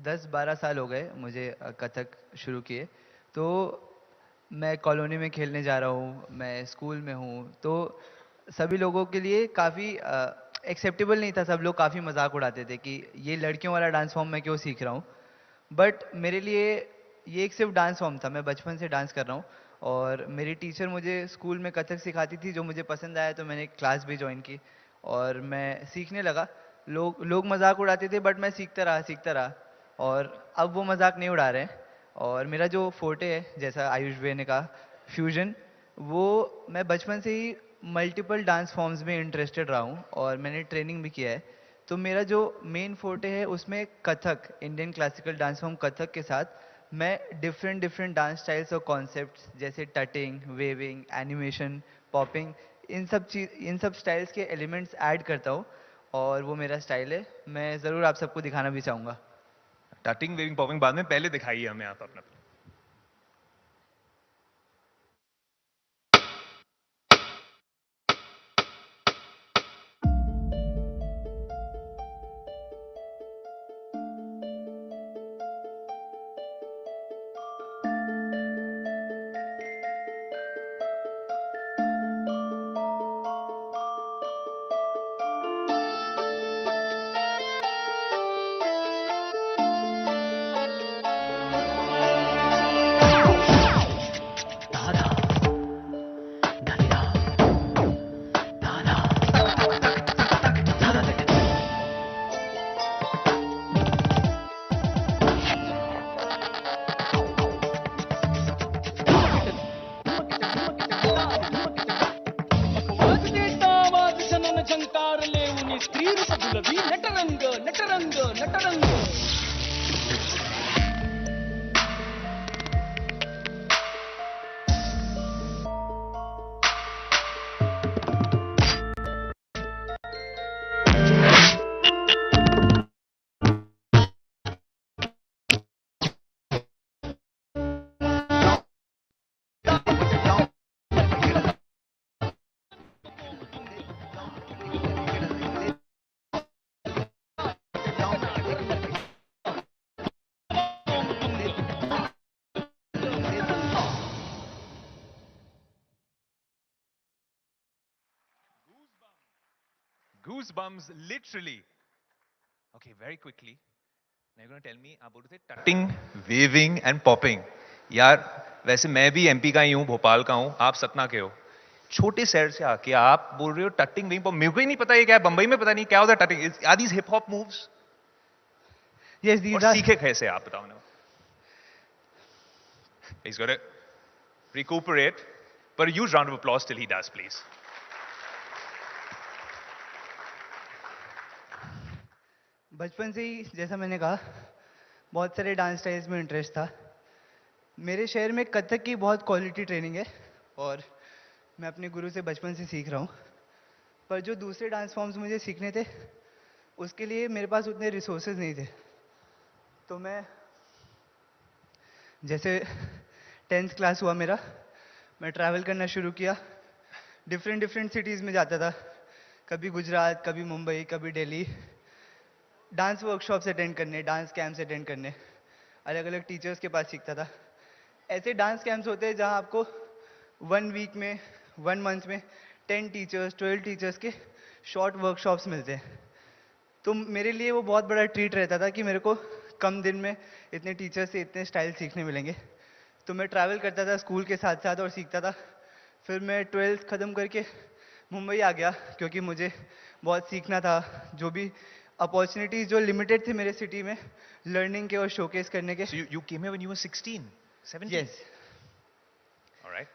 10-12 साल हो गए मुझे कथक शुरू किए, तो मैं कॉलोनी में खेलने जा रहा हूँ, मैं स्कूल में हूँ, तो सभी लोगों के लिए काफ़ी एक्सेप्टेबल नहीं था. सब लोग काफ़ी मजाक उड़ाते थे कि ये लड़कियों वाला डांस फॉर्म मैं क्यों सीख रहा हूँ. बट मेरे लिए ये एक सिर्फ डांस फॉर्म था. मैं बचपन से डांस कर रहा हूँ और मेरी टीचर मुझे स्कूल में कथक सिखाती थी, जो मुझे पसंद आया तो मैंने क्लास भी ज्वाइन की और मैं सीखने लगा. लोग मजाक उड़ाते थे बट मैं सीखता रहा और अब वो मजाक नहीं उड़ा रहे हैं. और मेरा जो फोर्टे है, जैसा आयुष भाई ने कहा, फ्यूजन, वो मैं बचपन से ही मल्टीपल डांस फॉर्म्स में इंटरेस्टेड रहा हूँ और मैंने ट्रेनिंग भी किया है. तो मेरा जो मेन फोर्टे है उसमें Kathak, Indian classical dance form Kathak के साथ मैं डिफरेंट डांस स्टाइल्स और कॉन्सेप्ट्स जैसे टटिंग, वेविंग, एनिमेशन, पॉपिंग, इन सब स्टाइल्स के एलिमेंट्स ऐड करता हूँ और वो मेरा स्टाइल है. मैं ज़रूर आप सबको दिखाना भी चाहूँगा. टटिंग, वेविंग, पॉपिंग बाद में, पहले दिखाइए हमें आप अपना. कभी Natarang Natarang Natarang. Goosebumps, literally. Okay, very quickly. Now you're going to tell me आप बोल रहे थे टटिंग, वेविंग एंड पॉपिंग. यार वैसे मैं भी एमपी का ही हूँ, भोपाल का हूँ, आप सतना के हो. छोटे शहर से आके आप बोल रहे हो टटिंग, वेविंग, मेरे को ही नहीं पता ये क्या है. बंबई में पता नहीं क्या होता है टटिंग. Are these hip hop moves? Yes, these और सीखे कैसे आप बताओ ना. He's got to recuperate. But a huge round of applause till he does, please. बचपन से ही जैसा मैंने कहा बहुत सारे डांस स्टाइल्स में इंटरेस्ट था. मेरे शहर में कथक की बहुत क्वालिटी ट्रेनिंग है और मैं अपने गुरु से बचपन से सीख रहा हूँ. पर जो दूसरे डांस फॉर्म्स मुझे सीखने थे उसके लिए मेरे पास उतने रिसोर्सेज नहीं थे. तो मैं जैसे 10th क्लास हुआ मेरा, मैं ट्रैवल करना शुरू किया. डिफरेंट सिटीज़ में जाता था, कभी गुजरात, कभी मुंबई, कभी दिल्ली. डांस वर्कशॉप्स अटेंड करने, डांस कैंप्स अटेंड करने, अलग अलग टीचर्स के पास सीखता था. ऐसे डांस कैंप्स होते हैं जहां आपको 1 वीक में, 1 मंथ में 10 टीचर्स, 12 टीचर्स के शॉर्ट वर्कशॉप्स मिलते हैं. तो मेरे लिए वो बहुत बड़ा ट्रीट रहता था कि मेरे को कम दिन में इतने टीचर्स से इतने स्टाइल सीखने मिलेंगे. तो मैं ट्रैवल करता था स्कूल के साथ साथ और सीखता था. फिर मैं 12th ख़त्म करके मुंबई आ गया क्योंकि मुझे बहुत सीखना था. जो भी अपॉर्चुनिटीज जो लिमिटेड थे मेरे सिटी में लर्निंग के और शोकेस करने के. So you came here when you were 16, 17? Yes. All right.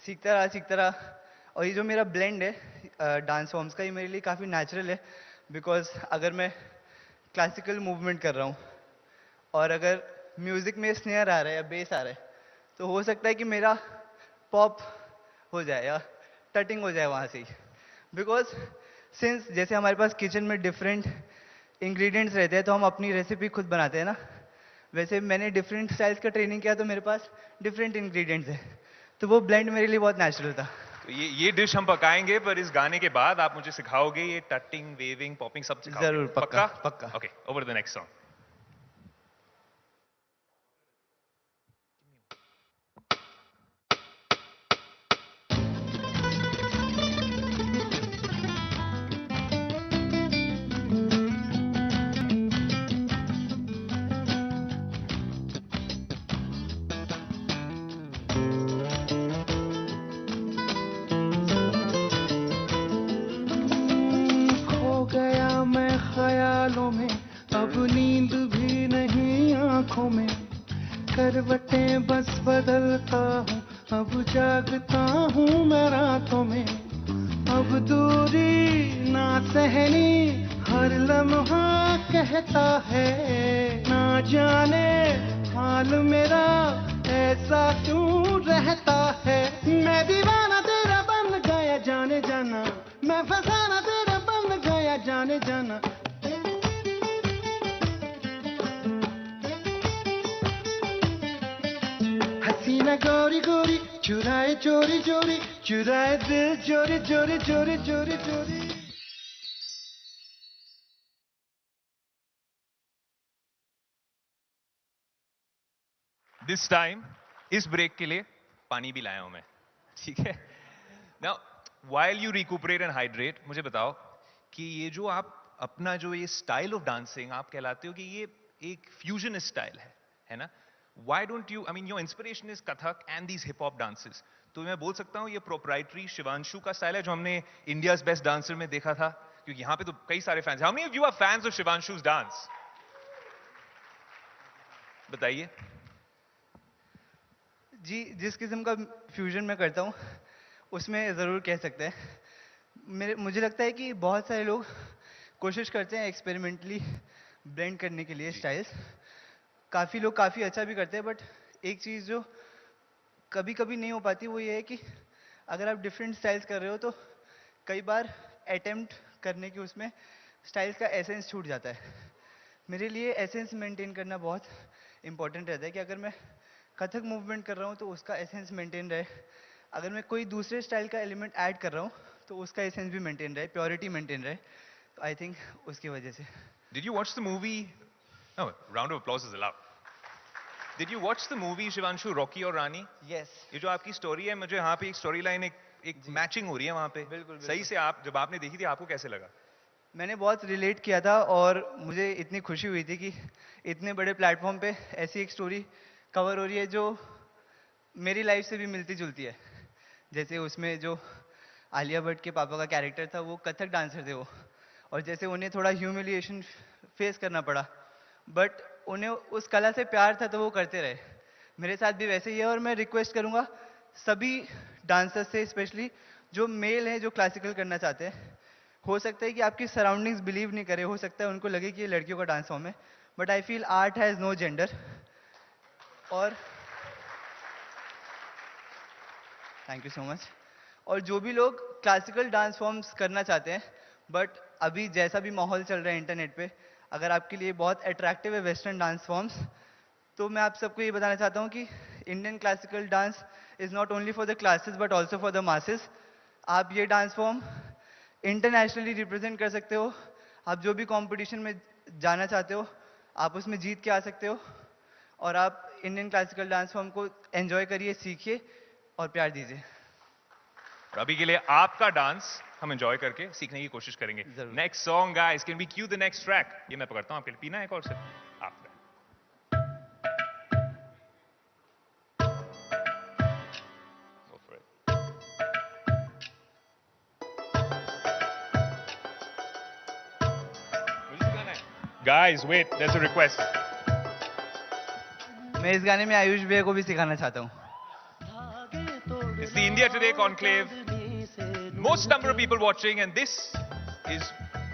सीखता रहा. और ये जो मेरा ब्लेंड है डांस फॉर्म्स का, ये मेरे लिए काफ़ी नेचुरल है. बिकॉज अगर मैं क्लासिकल मूवमेंट कर रहा हूँ और अगर म्यूज़िक में स्नेयर आ रहा है या बेस आ रहा है तो हो सकता है कि मेरा पॉप हो जाए या टटिंग हो जाए वहाँ से ही. बिकॉज सिंस जैसे हमारे पास किचन में डिफरेंट इंग्रेडिएंट्स रहते हैं तो हम अपनी रेसिपी खुद बनाते हैं ना, वैसे मैंने डिफरेंट स्टाइल्स का ट्रेनिंग किया तो मेरे पास डिफरेंट इंग्रेडिएंट्स हैं. तो वो ब्लेंड मेरे लिए बहुत नेचुरल था. तो ये डिश हम पकाएंगे, पर इस गाने के बाद आप मुझे सिखाओगे ये टटिंग, वेविंग, पॉपिंग सब सिखाओगे? जरूर, पक्का. Okay, over the next song. करवटें बस बदलता हूँ, अब जागता हूँ मैं रातों में. अब दूरी ना सहनी हर लम्हा कहता है. ना जाने हाल मेरा ऐसा क्यों रहता है. मैं दीवाना तेरा बन गया जाने जाना, मैं फसाना तेरा बन गया जाने जाना. हसीना गोरी गोरी चुराए चोरी चोरी, चुराए दिल चोरी चोरी चोरी चोरी चोरी. दिस टाइम इस ब्रेक के लिए पानी भी लाया हूं मैं, ठीक है. Now while you recuperate and hydrate, मुझे बताओ कि ये जो आप अपना जो ये स्टाइल ऑफ डांसिंग आप कहलाते हो कि ये एक फ्यूजन स्टाइल है ना. Why don't you, I mean, your inspiration is Kathak and these hip hop dances. तो मैं बोल सकता हूँ ये प्रोप्राइटरी शिवांशु का स्टाइल है जो हमने इंडियाज बेस्ट डांसर में देखा था, क्योंकि यहाँ पे तो कई सारे फैंस हैं. How many of you are fans of Shivanshu's dance? बताइए. जी, जिस किस्म का फ्यूजन मैं करता हूँ उसमें ज़रूर कह सकते हैं. मुझे लगता है कि बहुत सारे लोग कोशिश करते हैं एक्सपेरिमेंटली ब्लेंड करने के लिए स्टाइल्स। काफ़ी लोग काफ़ी अच्छा भी करते हैं, बट एक चीज़ जो कभी कभी नहीं हो पाती वो ये है कि अगर आप डिफरेंट स्टाइल्स कर रहे हो तो कई बार अटेम्प्ट करने की उसमें स्टाइल्स का एसेंस छूट जाता है। मेरे लिए एसेंस मेंटेन करना बहुत इंपॉर्टेंट रहता है कि अगर मैं कथक मूवमेंट कर रहा हूँ तो उसका एसेंस मेंटेन रहे, अगर मैं कोई दूसरे स्टाइल का एलिमेंट ऐड कर रहा हूँ तो उसका एसेंस भी मेंटेन रहे, प्योरिटी मेंटेन रहे। तो आई थिंक उसकी वजह से। Did you watch the movie? No, round of applause is allowed. Did you watch the movie Shivanshu, Rocky और रानी? Yes. ये जो आपकी स्टोरी है, मुझे यहाँ पे एक स्टोरी लाइन एक मैचिंग हो रही है वहाँ पे। बिल्कुल। सही से आप जब आपने देखी थी आपको कैसे लगा? मैंने बहुत रिलेट किया था और मुझे इतनी खुशी हुई थी कि इतने बड़े प्लेटफॉर्म पे ऐसी एक स्टोरी कवर हो रही है जो मेरी लाइफ से भी मिलती जुलती है। जैसे उसमें जो आलिया भट्ट के पापा का कैरेक्टर था वो कथक डांसर थे वो, और जैसे उन्हें थोड़ा ह्यूमिलिएशन फेस करना पड़ा, बट उन्हें उस कला से प्यार था तो वो करते रहे। मेरे साथ भी वैसे ही है और मैं रिक्वेस्ट करूँगा सभी डांसर्स से, स्पेशली जो मेल हैं जो क्लासिकल करना चाहते हैं, हो सकता है कि आपकी सराउंडिंग्स बिलीव नहीं करे, हो सकता है उनको लगे कि ये लड़कियों का डांस फॉर्म है, but I feel art has no gender. और थैंक यू सो मच। और जो भी लोग क्लासिकल डांस फॉर्म्स करना चाहते हैं, बट अभी जैसा भी माहौल चल रहा है इंटरनेट पे, अगर आपके लिए बहुत अट्रैक्टिव है वेस्टर्न डांस फॉर्म्स, तो मैं आप सबको ये बताना चाहता हूँ कि Indian classical dance is not only for the classes but also for the masses. आप ये डांस फॉर्म इंटरनेशनली रिप्रेजेंट कर सकते हो। आप जो भी कंपटीशन में जाना चाहते हो आप उसमें जीत के आ सकते हो, और आप इंडियन क्लासिकल डांस फॉर्म को एंजॉय करिए, सीखिए और प्यार दीजिए। और अभी के लिए आपका डांस हम एंजॉय करके सीखने की कोशिश करेंगे। Next song guys, can we Q the next track? ये मैं पकड़ता हूँ आपके लिए। पीना है एक और से आप। Guys, wait, there's a request. मैं इस गाने में आयुष भैया को भी सिखाना चाहता हूँ। It's the India Today Conclave. Most number of people watching, and this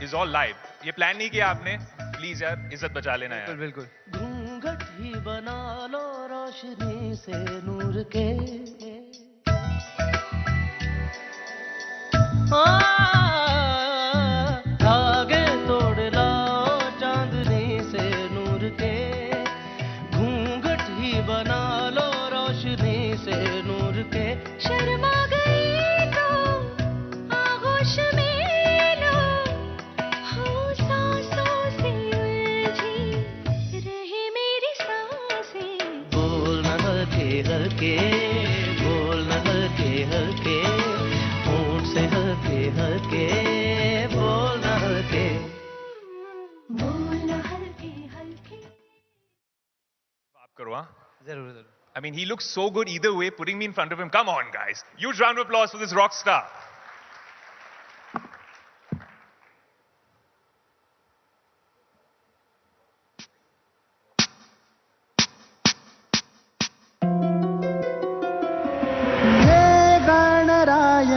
is all live. ये प्लान नहीं किया आपने, प्लीज यार इज्जत बचा लेना यार। बिल्कुल। घूंघट ही बना लो रोशनी से नूर के, धागे तोड़ लाओ चांदनी से नूर के, घूंघट ही बना लो रोशनी से नूर के। शर्मा गई तो आगोश में लो, हो सांसों से उलझी रहे मेरी सांसें। बोल न हल्के हल्के, बोल न हल्के हल्के, होंठ से हल्के हल्के, बोल न हल्के, बोल न हल्के हल्के। आप करो हाँ? जरूर जरूर। I mean, he looks so good either way, putting me in front of him. Come on, guys. Huge round of applause for this rock star. ये गणराय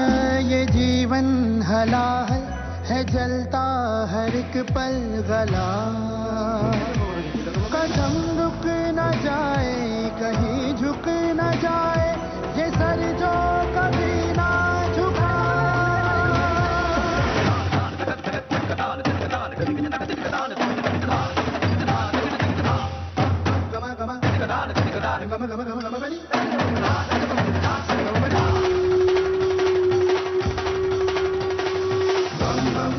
ये जीवन हलाहल है, जलता हर एक पल गला, कदम रुक न जाए कहीं झुक न जाए, ये सर जो कभी ना झुका।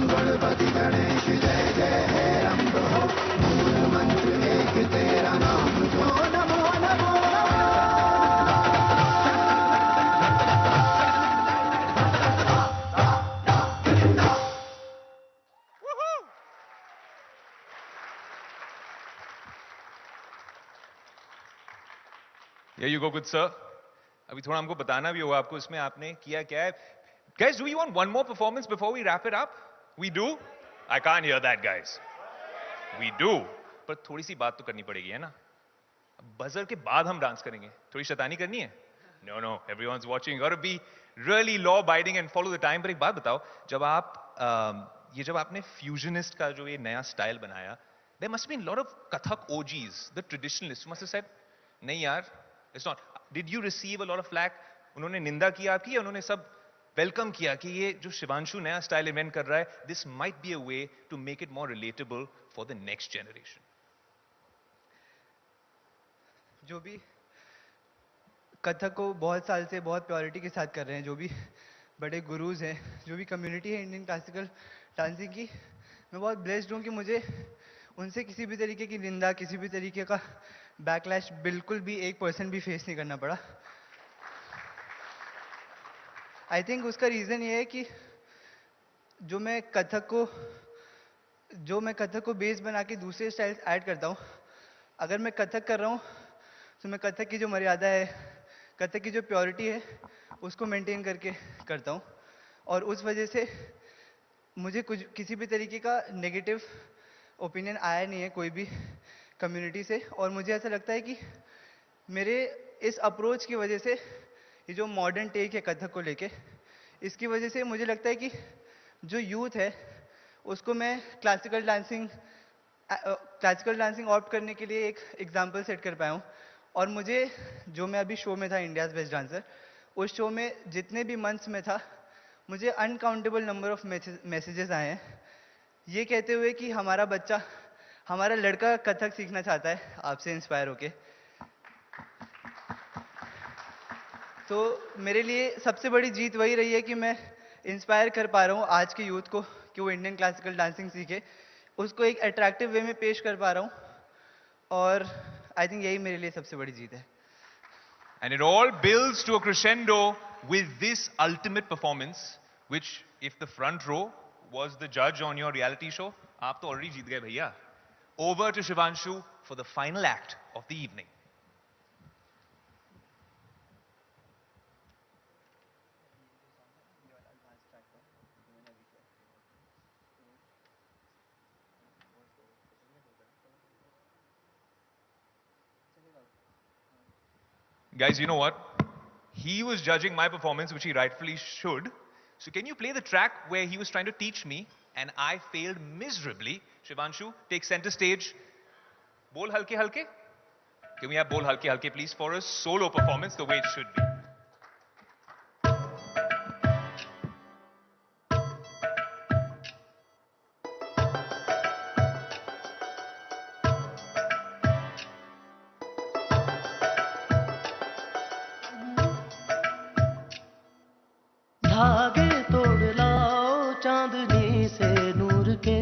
गणपति गणेश जय जय है रंग हो, मूल मंत्र एक तेरा नाम जो Namo Namo. Here you go, good sir. अभी थोड़ा हमको बताना भी होगा आपको इसमें आपने किया क्या है। Guys, do you want one more performance before we wrap it up? We do? I can't hear that, guys. We do. पर थोड़ी सी बात तो करनी पड़ेगी है ना? बजर के बाद हम डांस करेंगे। थोड़ी शैतानी करनी है? No, no. Everyone's watching. You got to be really law-abiding and follow the time. पर एक बात बताओ, जब आप ये जब आपने फ्यूजनिस्ट का जो ये नया स्टाइल बनाया, there must have been a lot of Kathak OGs, the traditionalists, must have said, नहीं यार, it's not. Did you receive a lot of flack? उन्होंने निंदा की आपकी, या उन्होंने सब वेलकम किया कि ये जो शिवांशु नया स्टाइल इन्वेंट कर रहा है, this might be a way to make it more relatable for the next generation? जो भी कथक को बहुत साल से बहुत प्योरिटी के साथ कर रहे हैं, जो भी बड़े गुरुज हैं, जो भी कम्युनिटी है इंडियन क्लासिकल डांसिंग की, मैं बहुत ब्लेस्ड हूँ कि मुझे उनसे किसी भी तरीके की निंदा, किसी भी तरीके का बैकलैश बिल्कुल भी 1% भी फेस नहीं करना पड़ा। आई थिंक उसका रीज़न ये है कि जो मैं कथक को बेस बना के दूसरे स्टाइल्स ऐड करता हूँ, अगर मैं कथक कर रहा हूँ तो मैं कथक की जो मर्यादा है, कथक की जो प्योरिटी है, उसको मेंटेन करके करता हूँ। और उस वजह से मुझे किसी भी तरीके का नेगेटिव ओपिनियन आया नहीं है कोई भी कम्युनिटी से। और मुझे ऐसा लगता है कि मेरे इस अप्रोच की वजह से, ये जो मॉडर्न टेक है कथक को लेके, इसकी वजह से मुझे लगता है कि जो यूथ है उसको मैं क्लासिकल डांसिंग ऑप्ट करने के लिए एक एग्जाम्पल सेट कर पाया हूँ। और मुझे जो मैं अभी शो में था इंडियाज़ बेस्ट डांसर, उस शो में जितने भी मंथ्स में था, मुझे अनकाउंटेबल नंबर ऑफ मैसेजेस आए हैं ये कहते हुए कि हमारा बच्चा, हमारा लड़का कथक सीखना चाहता है आपसे इंस्पायर होके। तो मेरे लिए सबसे बड़ी जीत वही रही है कि मैं इंस्पायर कर पा रहा हूँ आज के यूथ को कि वो इंडियन क्लासिकल डांसिंग सीखे, उसको एक अट्रैक्टिव वे में पेश कर पा रहा हूँ। और आई थिंक यही मेरे लिए सबसे बड़ी जीत है। And it all builds to a crescendo with this ultimate performance, which, if the front row was the judge on your reality show, आप तो already जीत गए भैया. Over to Shivanshu for the final act of the evening. Guys, you know what? He was judging my performance, which he rightfully should. So can you play the track where he was trying to teach me and I failed miserably? Shivanshu, take center stage. Bol halke halke. Can we have bol halke halke, please, for a solo performance the way it should be? धागे तोड़ लाओ चांदनी से नूर के,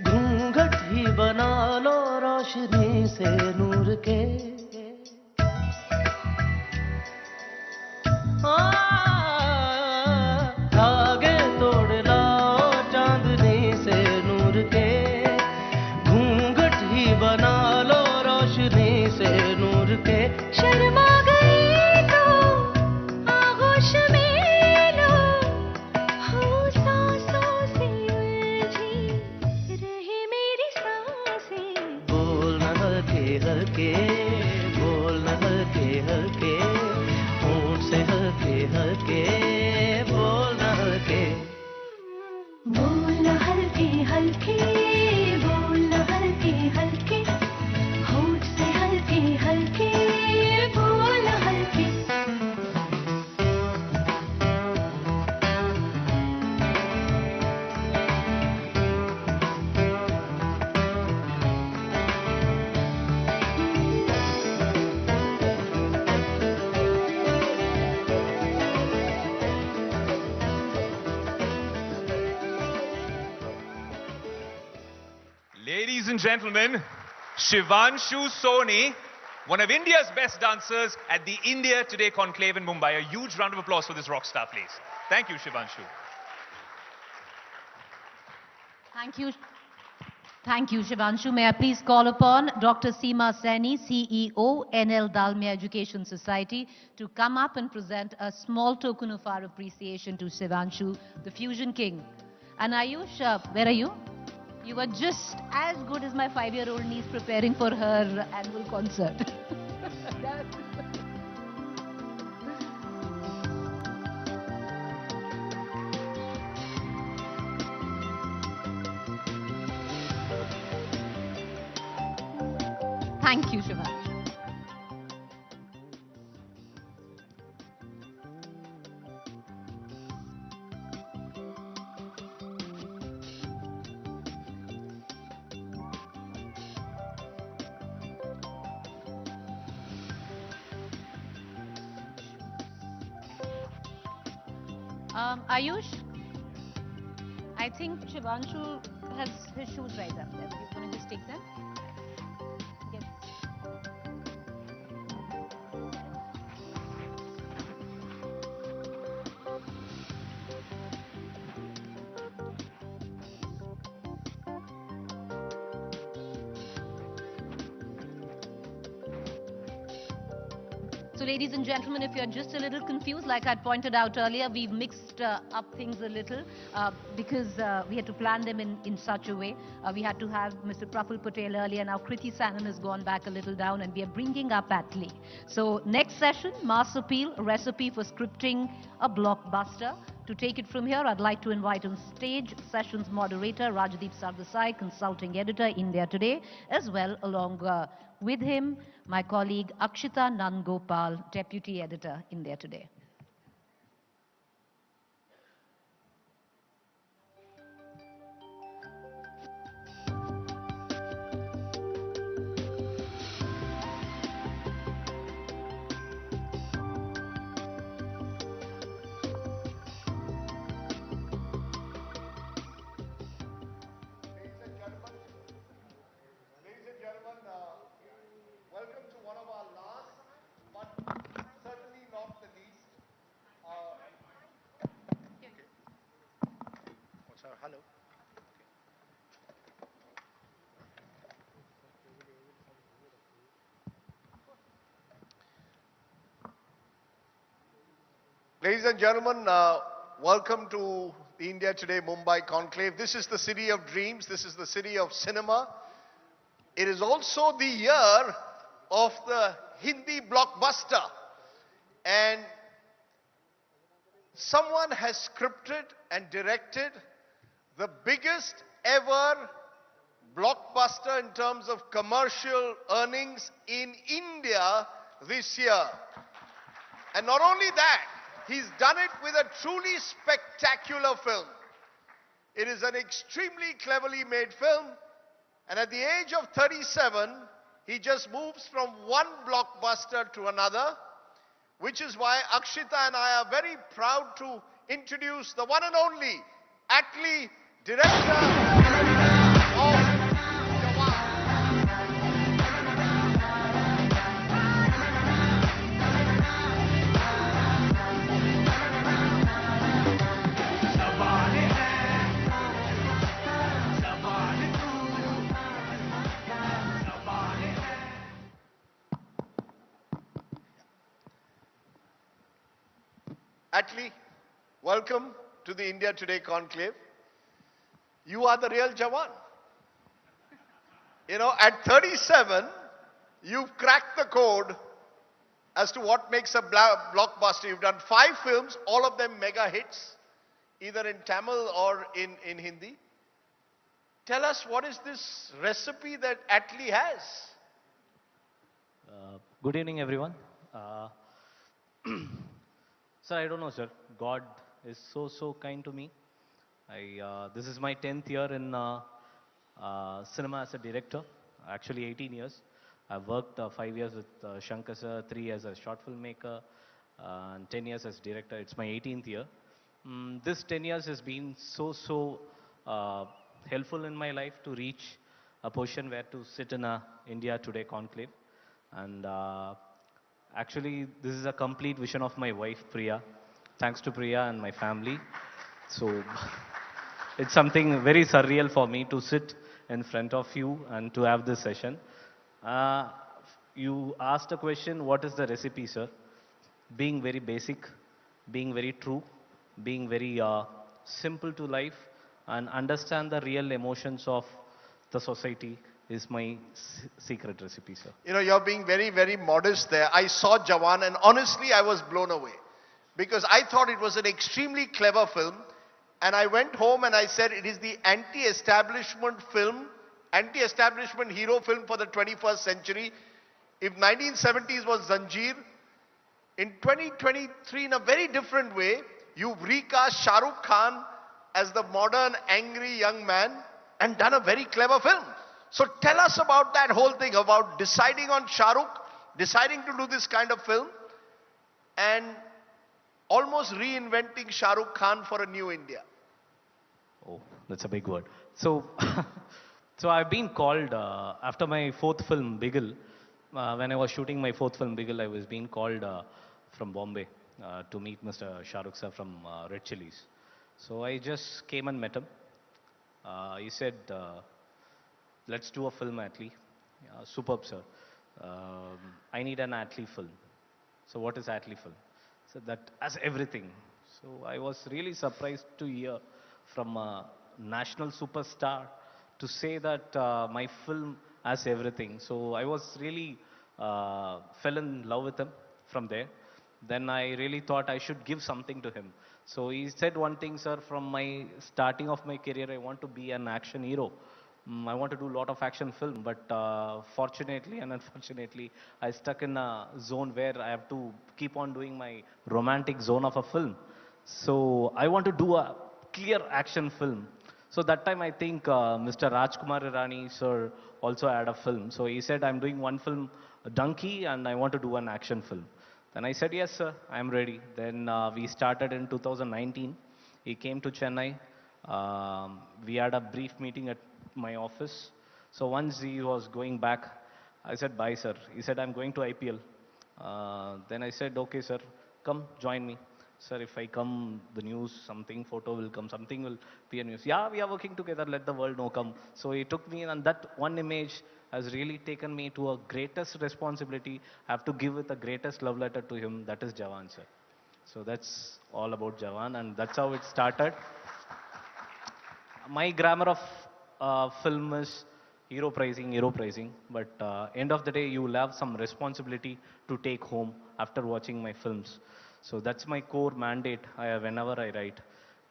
घूंघट ही बना लो रोशनी से नूर के। धागे तोड़ लाओ चांदनी से नूर के, घूंघट ही बना लो रोशनी से नूर के। शर्मा गई तो आगोश में लो, हो सांसों से उलझी रहे मेरी सांसें। बोलना हल्के हल्के, बोलना हल्के हल्के, होंठ से हल्के हल्के, बोलना हल्के। बोलना हल्के हल्के, बोलना हल्के हल्के, होंठ से हल्के हल्के, बोलना हल्के। Ladies and gentlemen, Shivanshu Soni, one of India's best dancers at the India Today Conclave in Mumbai. A huge round of applause for this rock star, please. Thank you, Shivanshu. Thank you. Thank you, Shivanshu. May I please call upon Dr. Seema Saini, CEO, NL Dalmia Education Society, to come up and present a small token of our appreciation to Shivanshu, the Fusion King. And Ayush, where are you? You were just as good as my 5-year-old niece preparing for her annual concert. Thank you, Shivanshu. Ayush, I think Shivanshu has his shoes right up there. You want to just take them? Yes. So ladies and gentlemen, if you're just a little confused, like I pointed out earlier, we've mixed up things a little because we had to plan them in such a way. We had to have Mr. Praful Patel earlier. Now Kriti Sanan has gone back a little down and we are bringing up Atlee. So next session, Mass Appeal, recipe for scripting a blockbuster. To take it from here, I'd like to invite on stage sessions moderator Rajdeep Sardesai, consulting editor, India Today, as well along with him, my colleague Akshita Nangopal, deputy editor, India Today. Welcome to one of our last, but certainly not the least. Okay. What's our hello? Ladies and gentlemen, welcome to the India Today Mumbai Conclave. This is the city of dreams. This is the city of cinema. It is also the year of the Hindi blockbuster. And someone has scripted and directed the biggest ever blockbuster in terms of commercial earnings in India this year. And not only that, he's done it with a truly spectacular film. It is an extremely cleverly made film. And at the age of 37, he just moves from one blockbuster to another, which is why Akshita and I are very proud to introduce the one and only Atlee, director of Atlee, welcome to the India Today Conclave. You are the real Jawan. You know, at 37, you've cracked the code as to what makes a blockbuster. You've done 5 films, all of them mega hits, either in Tamil or in Hindi. Tell us, what is this recipe that Atlee has? Good evening, everyone. Sir, I don't know, sir. God is so kind to me. This is my 10th year in cinema as a director, actually 18 years. I've worked 5 years with Shankar sir, 3 years as short filmmaker, and 10 years as director. It's my 18th year. This 10 years has been so helpful in my life to reach a position where to sit in a India Today Conclave. And actually, this is a complete vision of my wife, Priya. Thanks to Priya and my family. So, it's something very surreal for me to sit in front of you and to have this session. You asked a question, what is the recipe, sir? Being very basic, being very true, being very simple to life, and understand the real emotions of the society is my secret recipe, sir. You know, you're being very modest there. I saw Jawan and honestly, I was blown away. Because I thought it was an extremely clever film. And I went home and I said, it is the anti-establishment film anti-establishment hero film for the 21st century. If 1970s was Zanjeer, in 2023, in a very different way, you've recast Shah Rukh Khan as the modern, angry young man and done a very clever film. So tell us about that whole thing, about deciding on Shah Rukh, deciding to do this kind of film, and almost reinventing Shah Rukh Khan for a new India. Oh, that's a big word. So, so I've been called, after my fourth film, Bigil, when I was shooting my fourth film, Bigil, I was being called from Bombay to meet Mr. Shah Rukh sir from Red Chillies. So I just came and met him. He said, let's do a film, Atlee. Superb, sir. I need an Atlee film. So what is Atlee film? So that has everything. So I was really surprised to hear from a national superstar to say that my film has everything. So I was really fell in love with him from there. Then I really thought I should give something to him. So he said one thing, sir, from my starting of my career, I want to be an action hero. I want to do a lot of action film, but fortunately and unfortunately, I stuck in a zone where I have to keep on doing my romantic zone of a film. So I want to do a clear action film. So that time I think Mr. Rajkumar Irani sir also had a film. So he said, I'm doing one film, Donkey, and I want to do an action film. Then I said, yes, sir, I'm ready. Then we started in 2019. He came to Chennai. We had a brief meeting at my office. So once he was going back, I said, bye, sir. He said, I'm going to IPL. Then I said, okay, sir, come join me. Sir, if I come, the news, something, photo will come, something will be a news. Yeah, we are working together, let the world know, come. So he took me, and that one image has really taken me to a greatest responsibility. I have to give it the greatest love letter to him, that is Jawan, sir. So that's all about Jawan, and that's how it started. My grammar of film is hero praising, but end of the day, you will have some responsibility to take home after watching my films. So that's my core mandate whenever I write.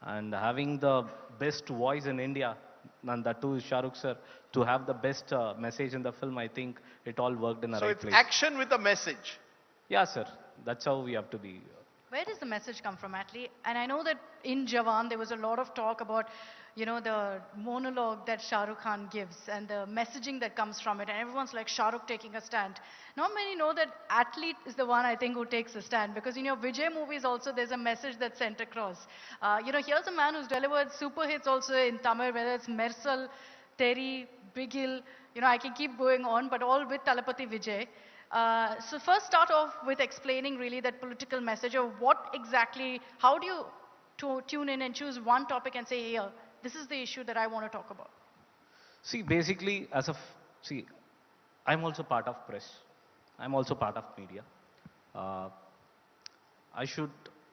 And having the best voice in India, and that too is Shah Rukh sir, to have the best message in the film, I think it all worked in the right place. So it's action with a message. Yeah, sir. That's how we have to be. Where does the message come from, Atlee? And I know that in Jawan, there was a lot of talk about, you know, the monologue that Shah Rukh Khan gives and the messaging that comes from it. And everyone's like, Shah Rukh taking a stand. Not many know that Atlee is the one, I think, who takes a stand. Because in your Vijay movies also, there's a message that's sent across. You know, here's a man who's delivered super hits also in Tamil, whether it's Mersal, Teri, Bigil. You know, I can keep going on, but all with Talapati Vijay. So first start off with explaining really that political message of what exactly, how do you tune in and choose one topic and say, here, this is the issue that I want to talk about? See, basically, see, I'm also part of press. I'm also part of media. I should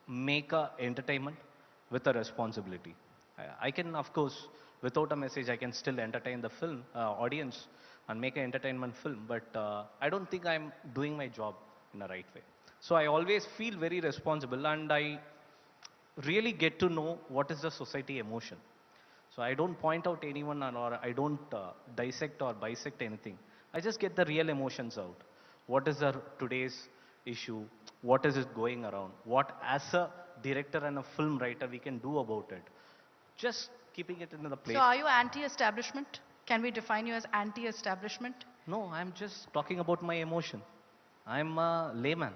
make a entertainment with a responsibility. I can, of course, without a message, I can still entertain the film audience and make an entertainment film, but I don't think I'm doing my job in the right way. So I always feel very responsible, and I really get to know what is the society emotion. So I don't point out anyone, or I don't dissect or bisect anything. I just get the real emotions out. What is today's issue? What is it going around? What as a director and a film writer we can do about it? Just keeping it in the plate. So are you anti-establishment? Can we define you as anti-establishment? No, I'm just talking about my emotion. I'm a layman.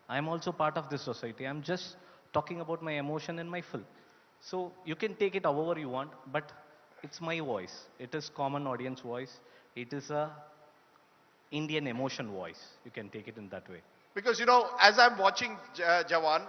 I'm also part of this society. I'm just talking about my emotion in my film. So you can take it however you want, but it's my voice. It is common audience voice. It is a Indian emotion voice. You can take it in that way. Because, you know, as I'm watching Jawan,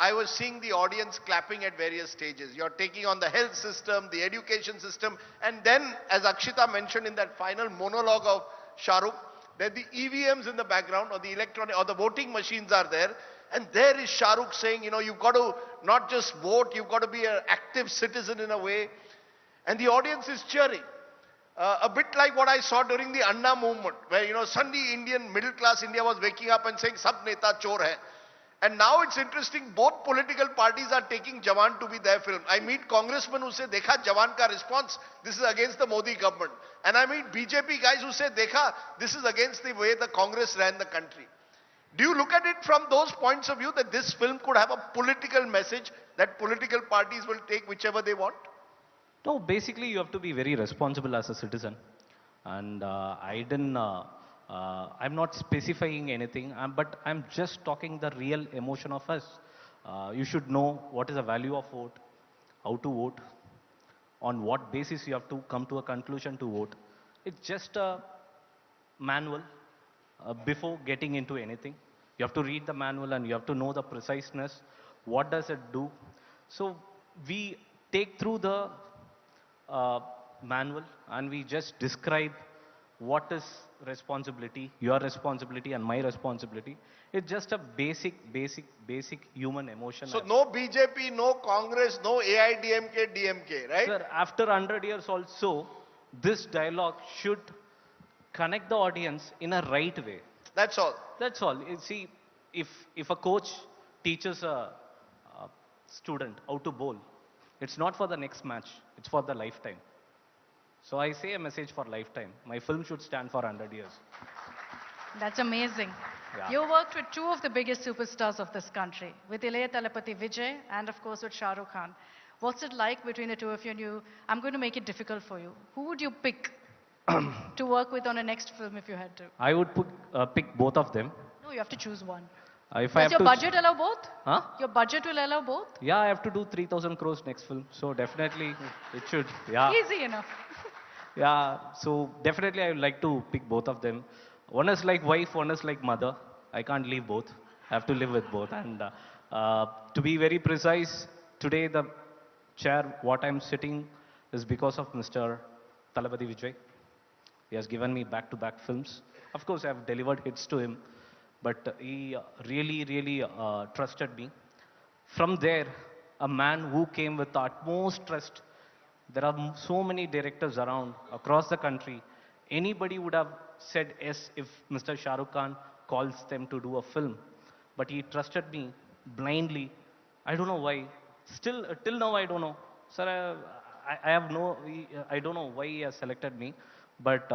I was seeing the audience clapping at various stages. You're taking on the health system, the education system, and then, as Akshita mentioned in that final monologue of Shah Rukh, that the EVMs in the background, or the electronic, or the voting machines are there, and there is Shah Rukh saying, you know, you've got to not just vote, you've got to be an active citizen in a way, and the audience is cheering. A bit like what I saw during the Anna movement, where, you know, suddenly middle class India was waking up and saying, Sab neta chor hai. And now it's interesting, both political parties are taking Jawan to be their film. I meet congressmen who say, Dekha, Jawan ka response, this is against the Modi government. And I meet BJP guys who say, Dekha, this is against the way the Congress ran the country. Do you look at it from those points of view that this film could have a political message that political parties will take whichever they want? No, basically you have to be very responsible as a citizen. And I'm not specifying anything, but I'm just talking the real emotion of us. You should know what is the value of vote, how to vote, on what basis you have to come to a conclusion to vote. It's just a manual before getting into anything. You have to read the manual and you have to know the preciseness. What does it do? So we take through the manual and we just describe what is responsibility, your responsibility and my responsibility. It's just a basic human emotion. So no BJP, no Congress, no AIDMK, DMK, right? Sir, after 100 years also, this dialogue should connect the audience in a right way. That's all. That's all. You see, if a coach teaches a student how to bowl, it's not for the next match, it's for the lifetime. So I say a message for lifetime. My film should stand for 100 years. That's amazing. Yeah. You worked with two of the biggest superstars of this country, with Ilayya Talapati Vijay and of course with Shah Rukh Khan. What's it like between the two of you? And I'm going to make it difficult for you. Who would you pick to work with on a next film if you had to? I would pick both of them. No, you have to choose one. If I Does have your budget allow both? Huh? Your budget will allow both? Yeah, I have to do 3,000 crores next film. So definitely it should. Yeah. Easy enough. Yeah, so definitely I would like to pick both of them. One is like wife, one is like mother. I can't leave both. I have to live with both. And to be very precise, today the chair, what I'm sitting is because of Mr. Talapati Vijay. He has given me back-to-back films. Of course, I have delivered hits to him, but he really trusted me. From there, a man who came with the utmost trust. There are so many directors around across the country. Anybody would have said yes if Mr. Shah Rukh Khan calls them to do a film. But he trusted me blindly. I don't know why. Still, till now, I don't know. Sir, I don't know why he has selected me. But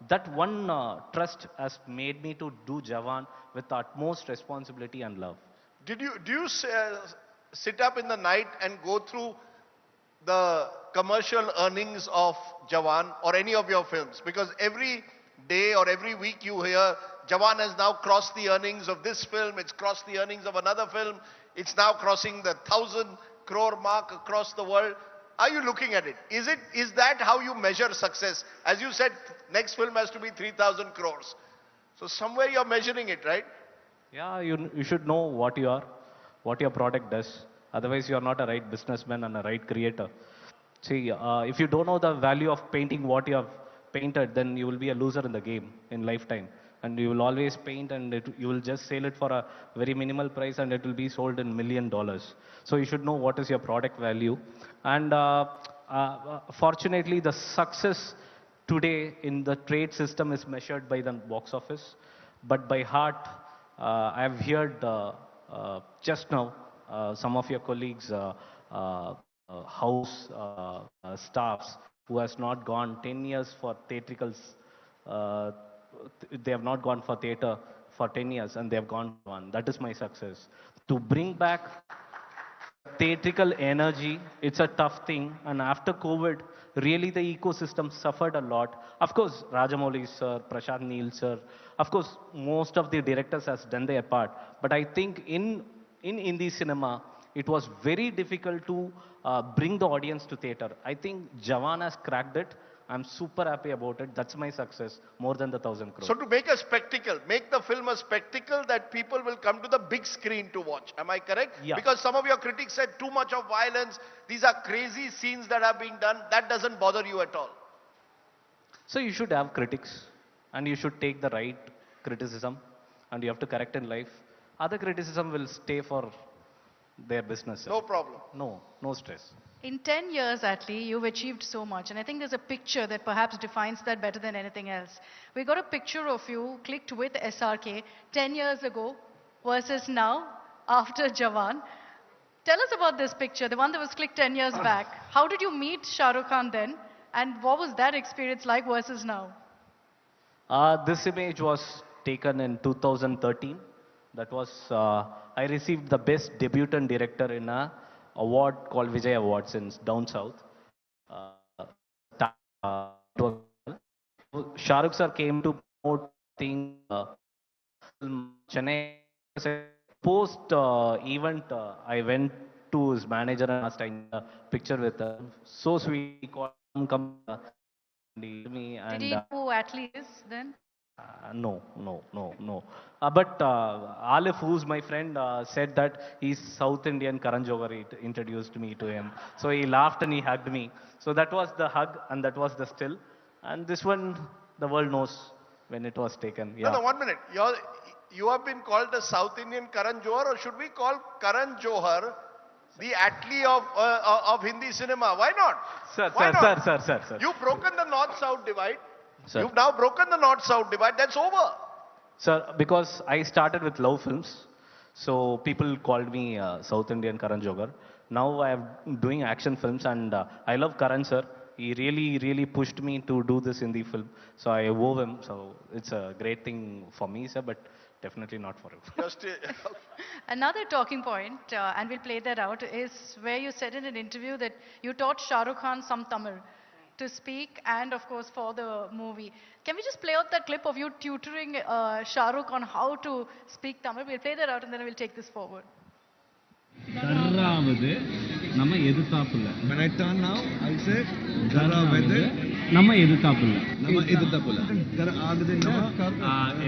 that one trust has made me to do Jawan with the utmost responsibility and love. Do you sit up in the night and go through the commercial earnings of Jawan or any of your films? Because every day or every week you hear Jawan has now crossed the earnings of this film, it's crossed the earnings of another film, it's now crossing the 1,000 crore mark across the world. Are you looking at it? Is that how you measure success? As you said, next film has to be 3,000 crores. So somewhere you're measuring it, right? Yeah, you should know what you are, what your product does. Otherwise, you are not a right businessman and a right creator. See, if you don't know the value of painting what you have painted, then you will be a loser in the game in lifetime. And you will always paint and you will just sell it for a very minimal price and it will be sold in $1 million. So you should know what is your product value. And fortunately, the success today in the trade system is measured by the box office. But by heart, I have heard just now some of your colleagues, house staffs who has not gone 10 years for theatricals. They have not gone for theater for 10 years and they have gone one. That is my success. To bring back theatrical energy, it's a tough thing. And after COVID, really the ecosystem suffered a lot. Of course, Rajamouli sir, Prashant Neel sir, of course, most of the directors has done their part. But I think in Hindi cinema, it was very difficult to bring the audience to theater. I think Jawan has cracked it. I'm super happy about it. That's my success, more than the 1,000 crores. So to make a spectacle, make the film a spectacle that people will come to the big screen to watch. Am I correct? Yeah. Because some of your critics said too much of violence. These are crazy scenes that are being done. That doesn't bother you at all. So you should have critics and you should take the right criticism and you have to correct in life. Other criticism will stay for their business. No problem. No stress. In 10 years, Atlee, you've achieved so much. And I think there's a picture that perhaps defines that better than anything else. We got a picture of you clicked with SRK 10 years ago versus now. after Jawan. Tell us about this picture, the one that was clicked 10 years back. How did you meet Shah Rukh Khan then? And what was that experience like versus now? This image was taken in 2013. That was, I received the best debutant director in a award called Vijay Awards in down south. Shah Rukh sir came to promote thing Chennai. Post event, I went to his manager and asked a picture with him. So sweet, he called him, come me and. Did he know who Atlee is then? No. But Alif, who's my friend, said that he's South Indian Karan Johar. He introduced me to him. So he laughed and he hugged me. So that was the hug and that was the still. And this one, the world knows when it was taken. Yeah. No, 1 minute. You have been called the South Indian Karan Johar, or should we call Karan Johar the Atlee of Hindi cinema? Why not? Sir. You've broken the North-South divide. Sir. You've now broken the North-South divide. That's over. Sir, because I started with love films, so people called me South Indian Karan Johar. Now I am doing action films and I love Karan sir. He really pushed me to do this Hindi film. So I owe him. So it's a great thing for me, sir, but definitely not for him. Another talking point, and we'll play that out, is where you said in an interview that you taught Shah Rukh Khan some Tamil to speak and of course for the movie. Can we just play out that clip of you tutoring Shah Rukh on how to speak Tamil? We'll play that out and then we'll take this forward. When I turn now, I'll say நம்ம எதிர்த்தாப்புல நம்ம எதிர்த்தாப்புல கர ஆகுது நம்ம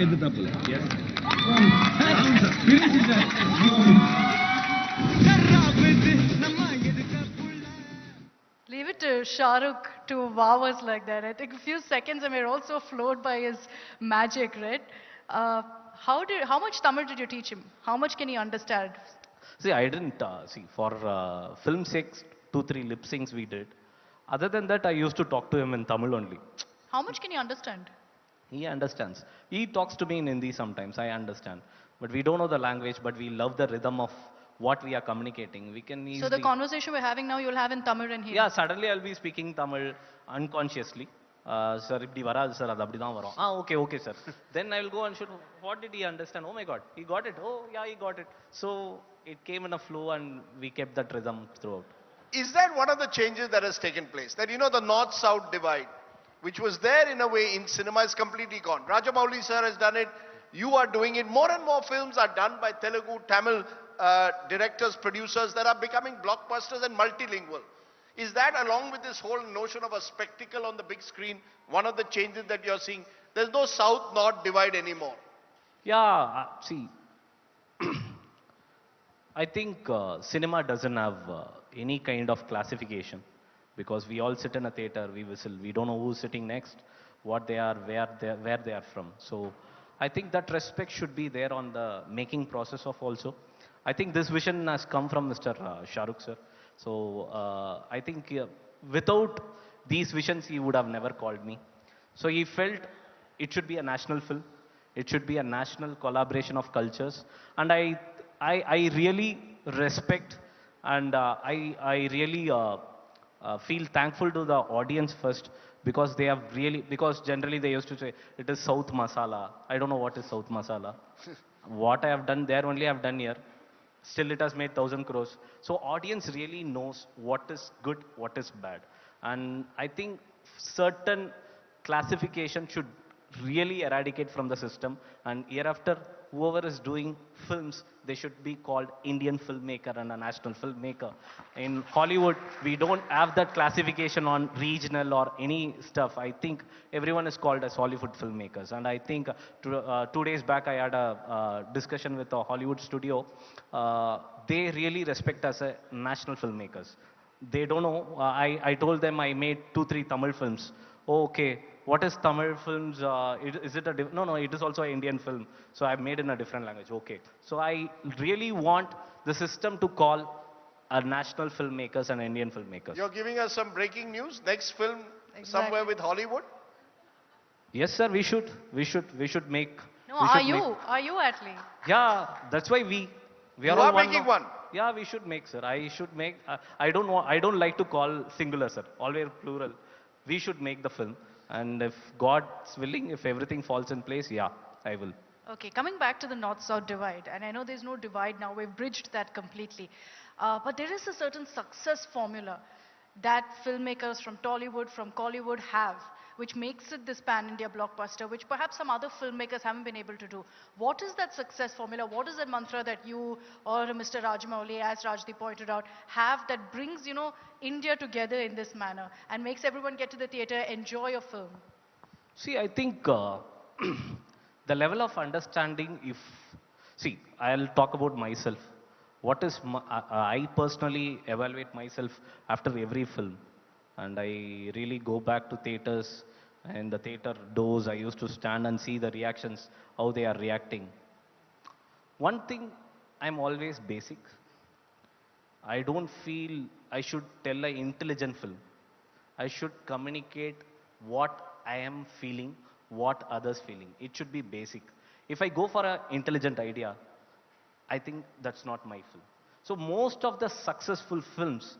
எதிர்த்தாப்புல yes Leave it to Shah Rukh to wow us like that. I think a few seconds and we're also floored by his magic, right? How much Tamil did you teach him? How much can he understand? See, I didn't see for film sake 2-3 lip syncs we did. Other than that, I used to talk to him in Tamil only. How much can he understand? He understands. He talks to me in Hindi sometimes. I understand, but we don't know the language. But we love the rhythm of what we are communicating. We can easily. So the conversation we're having now, you'll have in Tamil and Hindi. Yeah, suddenly I'll be speaking Tamil unconsciously. Sir, இப்படி வராது sir, அது அப்படி தான் வரும். Okay sir. Then I will go and shoot. What did he understand? Oh my God, he got it. Oh yeah, he got it. So it came in a flow and we kept that rhythm throughout. Is that one of the changes that has taken place? That, you know, the North-South divide, which was there in a way in cinema, is completely gone. Rajamouli sir has done it. You are doing it. More and more films are done by Telugu, Tamil directors, producers that are becoming blockbusters and multilingual. Is that, along with this whole notion of a spectacle on the big screen, one of the changes that you're seeing? There's no South-North divide anymore. Yeah, see, I think cinema doesn't have any kind of classification because we all sit in a theater, we whistle, we don't know who's sitting next, what they are, where they are from. So I think that respect should be there on the making process of also. I think this vision has come from Mr. Shah Rukh sir. So I think without these visions, he would have never called me. So he felt it should be a national film. It should be a national collaboration of cultures. And I really respect and I really feel thankful to the audience first because they have really, because generally they used to say, it is South Masala. I don't know what is South Masala. What I have done there only I have done here. Still it has made 1,000 crores. So audience really knows what is good, what is bad. And I think certain classification should really eradicate from the system. And hereafter, whoever is doing films, they should be called Indian filmmaker and a national filmmaker. In Hollywood, we don't have that classification on regional or any stuff. I think everyone is called as Hollywood filmmakers. And I think 2 days back, I had a discussion with a Hollywood studio. They really respect us as national filmmakers. They don't know. I told them I made 2-3 Tamil films. Oh, okay. What is Tamil films? Is it a no, it is also an Indian film. So I've made in a different language. Okay. So I really want the system to call our national filmmakers and Indian filmmakers. You're giving us some breaking news. Next film somewhere with Hollywood? Yes, sir. We should make. No, are you Atlee? Yeah, that's why we. We You all are one making now. one. Yeah, we should make, sir. I should make. I don't want. I don't like to call singular, sir. Always plural. We should make the film, and if God's willing, if everything falls in place, yeah, I will. Okay, coming back to the North-South divide, and I know there's no divide now, we've bridged that completely. But there is a certain success formula that filmmakers from Tollywood, from Collywood have, which makes it this pan-India blockbuster, which perhaps some other filmmakers haven't been able to do. What is that success formula? What is that mantra that you or Mr. Rajamouli, as Rajdeep pointed out, have that brings, you know, India together in this manner and makes everyone get to the theater, enjoy a film? See, I think the level of understanding, see, I'll talk about myself. What is, I personally evaluate myself after every film. And I really go back to theaters and the theater doors. I used to stand and see the reactions, how they are reacting. One thing, I'm always basic. I don't feel I should tell an intelligent film. I should communicate what I am feeling, what others feeling. It should be basic. If I go for an intelligent idea, I think that's not my film. So most of the successful films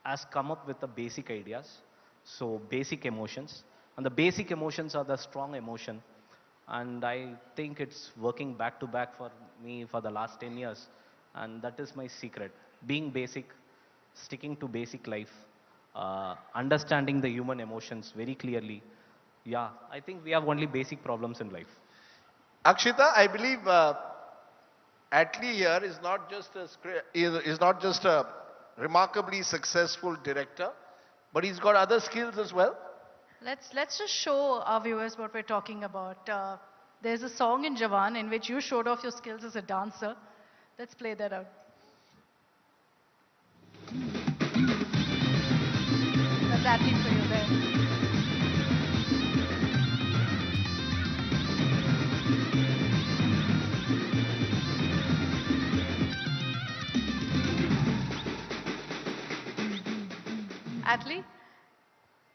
has come up with the basic ideas, so basic emotions. And the basic emotions are the strong emotion. And I think it's working back to back for me for the last 10 years. And that is my secret. Being basic, sticking to basic life, understanding the human emotions very clearly. Yeah, I think we have only basic problems in life. Akshita, I believe Atlee here is not just a remarkably successful director, but he's got other skills as well. Let's just show our viewers what we're talking about. There's a song in Jawan in which you showed off your skills as a dancer. Let's play that out. That's Atlee for you there. Atlee,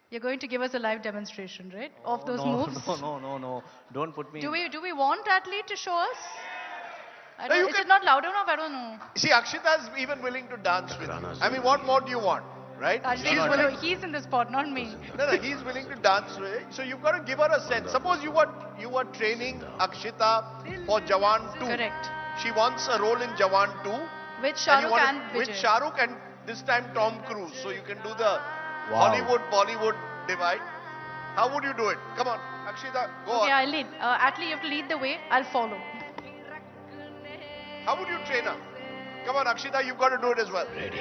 you're going to give us a live demonstration, right, of those moves? No. Don't put me. Do we want Atlee to show us? I No, don't, you is can- it not loud enough? I don't know. See, Akshita is even willing to dance with you. I mean, what more do you want, right? He's in the spot, not me. No, he's willing to dance with it. So you've got to give her a sense. Suppose you were training Akshita for Jawan 2. Correct. She wants a role in Jawan 2. With Shah you Rukh want and it with Vijay. Shah Rukh and this time Tom Cruise. So you can do the Hollywood-Bollywood divide. How would you do it? Come on, Akshita, go Okay, on. I'll lead. Atlee, you have to lead the way. I'll follow. How would you train her? Come on, Akshita, you've got to do it as well. Ready.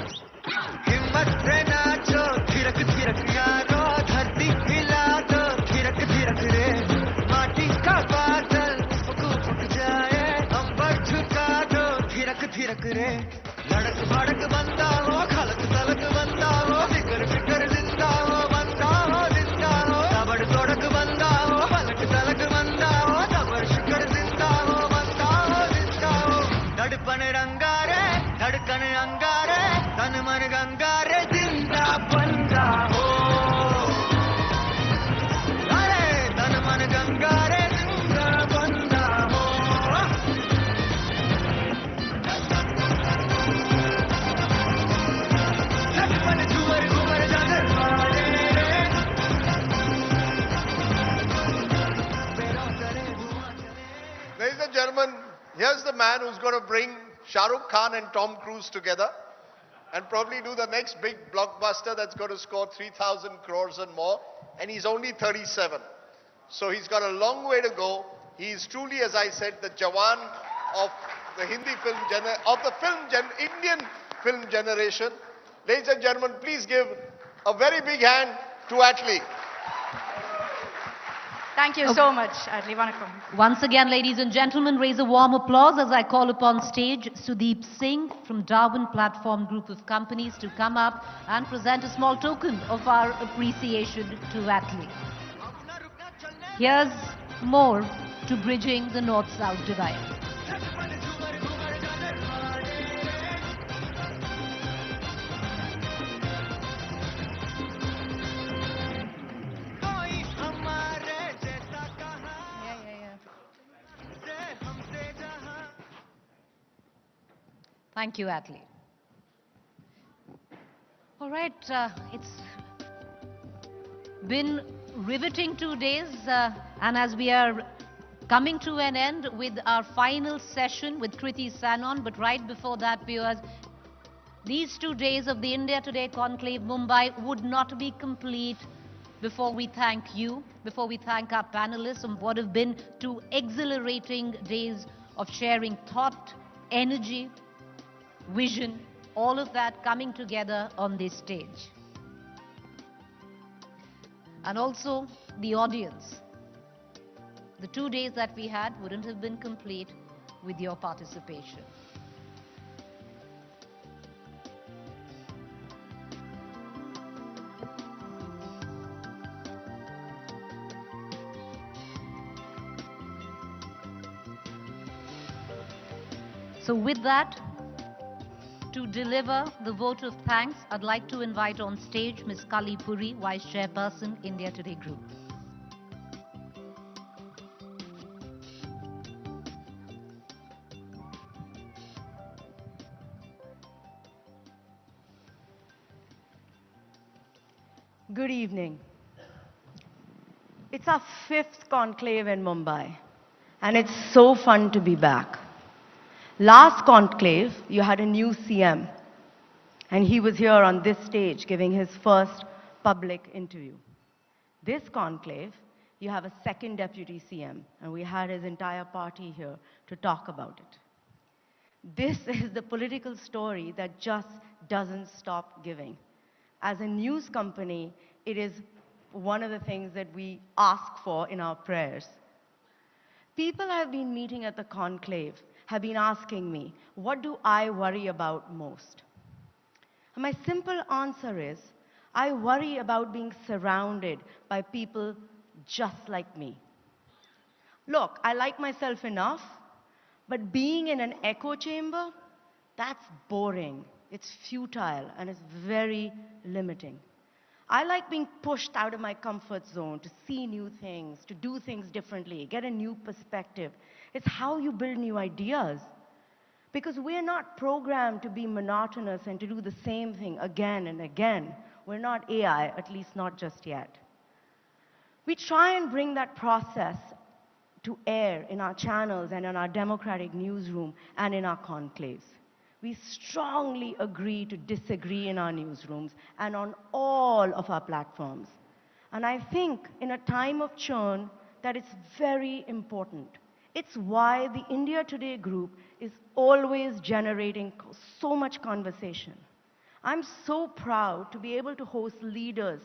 हिम्मत से नाचो थिरक थिरक यारो धरती हिला दो थिरक थिरक रे माटी का बादल फूक जाए अंबर झुका दो थिरक थिरक रे लड़क भड़क बंदा हो खलक तलक बंदा हो फिकर फिकर जिंदा हो तबड़ तोड़क बंदा हो पलक तलक बंदा हो तबड़ शिकर जिंदा हो धड़पन रंगारे धड़कन अंगारे तन मन गंगारे जिंदा बंदा हो अरे तन मन गंगारे जिंदा बंदा हो धड़पन झूमर घूमर जागर मारे Ladies and gentlemen, here's the man who's going to bring Shah Rukh Khan and Tom Cruise together and probably do the next big blockbuster that's going to score 3,000 crores and more. And he's only 37. So he's got a long way to go. He is truly, as I said, the Jawan of the Hindi film, Indian film generation. Ladies and gentlemen, please give a very big hand to Atlee. Thank you so much, Adli. Vanakkam. Once again, ladies and gentlemen, raise a warm applause as I call upon stage Sudeep Singh from Darwin Platform Group of Companies to come up and present a small token of our appreciation to Atlee. Here's more to bridging the North-South divide. Thank you, Atlee. All right, it's been riveting 2 days, and as we are coming to an end with our final session with Kriti Sanon, but right before that, viewers, these 2 days of the India Today Conclave Mumbai would not be complete before we thank you, before we thank our panelists on what have been 2 exhilarating days of sharing thought, energy, vision, all of that coming together on this stage. And also the audience. The 2 days that we had wouldn't have been complete with your participation. So with that, to deliver the vote of thanks, I'd like to invite on stage Ms. Kali Puri, Vice Chairperson, India Today Group. Good evening. It's our 5th conclave in Mumbai, and it's so fun to be back. Last conclave, you had a new CM, and he was here on this stage giving his first public interview. This conclave, you have a second deputy CM, and we had his entire party here to talk about it. This is the political story that just doesn't stop giving. As a news company, it is one of the things that we ask for in our prayers. People I have been meeting at the conclave have been asking me, what do I worry about most? And my simple answer is, I worry about being surrounded by people just like me. Look, I like myself enough, but being in an echo chamber, that's boring. It's futile and it's very limiting. I like being pushed out of my comfort zone to see new things, to do things differently, get a new perspective. It's how you build new ideas. Because we're not programmed to be monotonous and to do the same thing again and again. We're not AI, at least not just yet. We try and bring that process to air in our channels and in our democratic newsroom and in our conclaves. We strongly agree to disagree in our newsrooms and on all of our platforms. And I think in a time of churn that it's very important. It's why the India Today group is always generating so much conversation. I'm so proud to be able to host leaders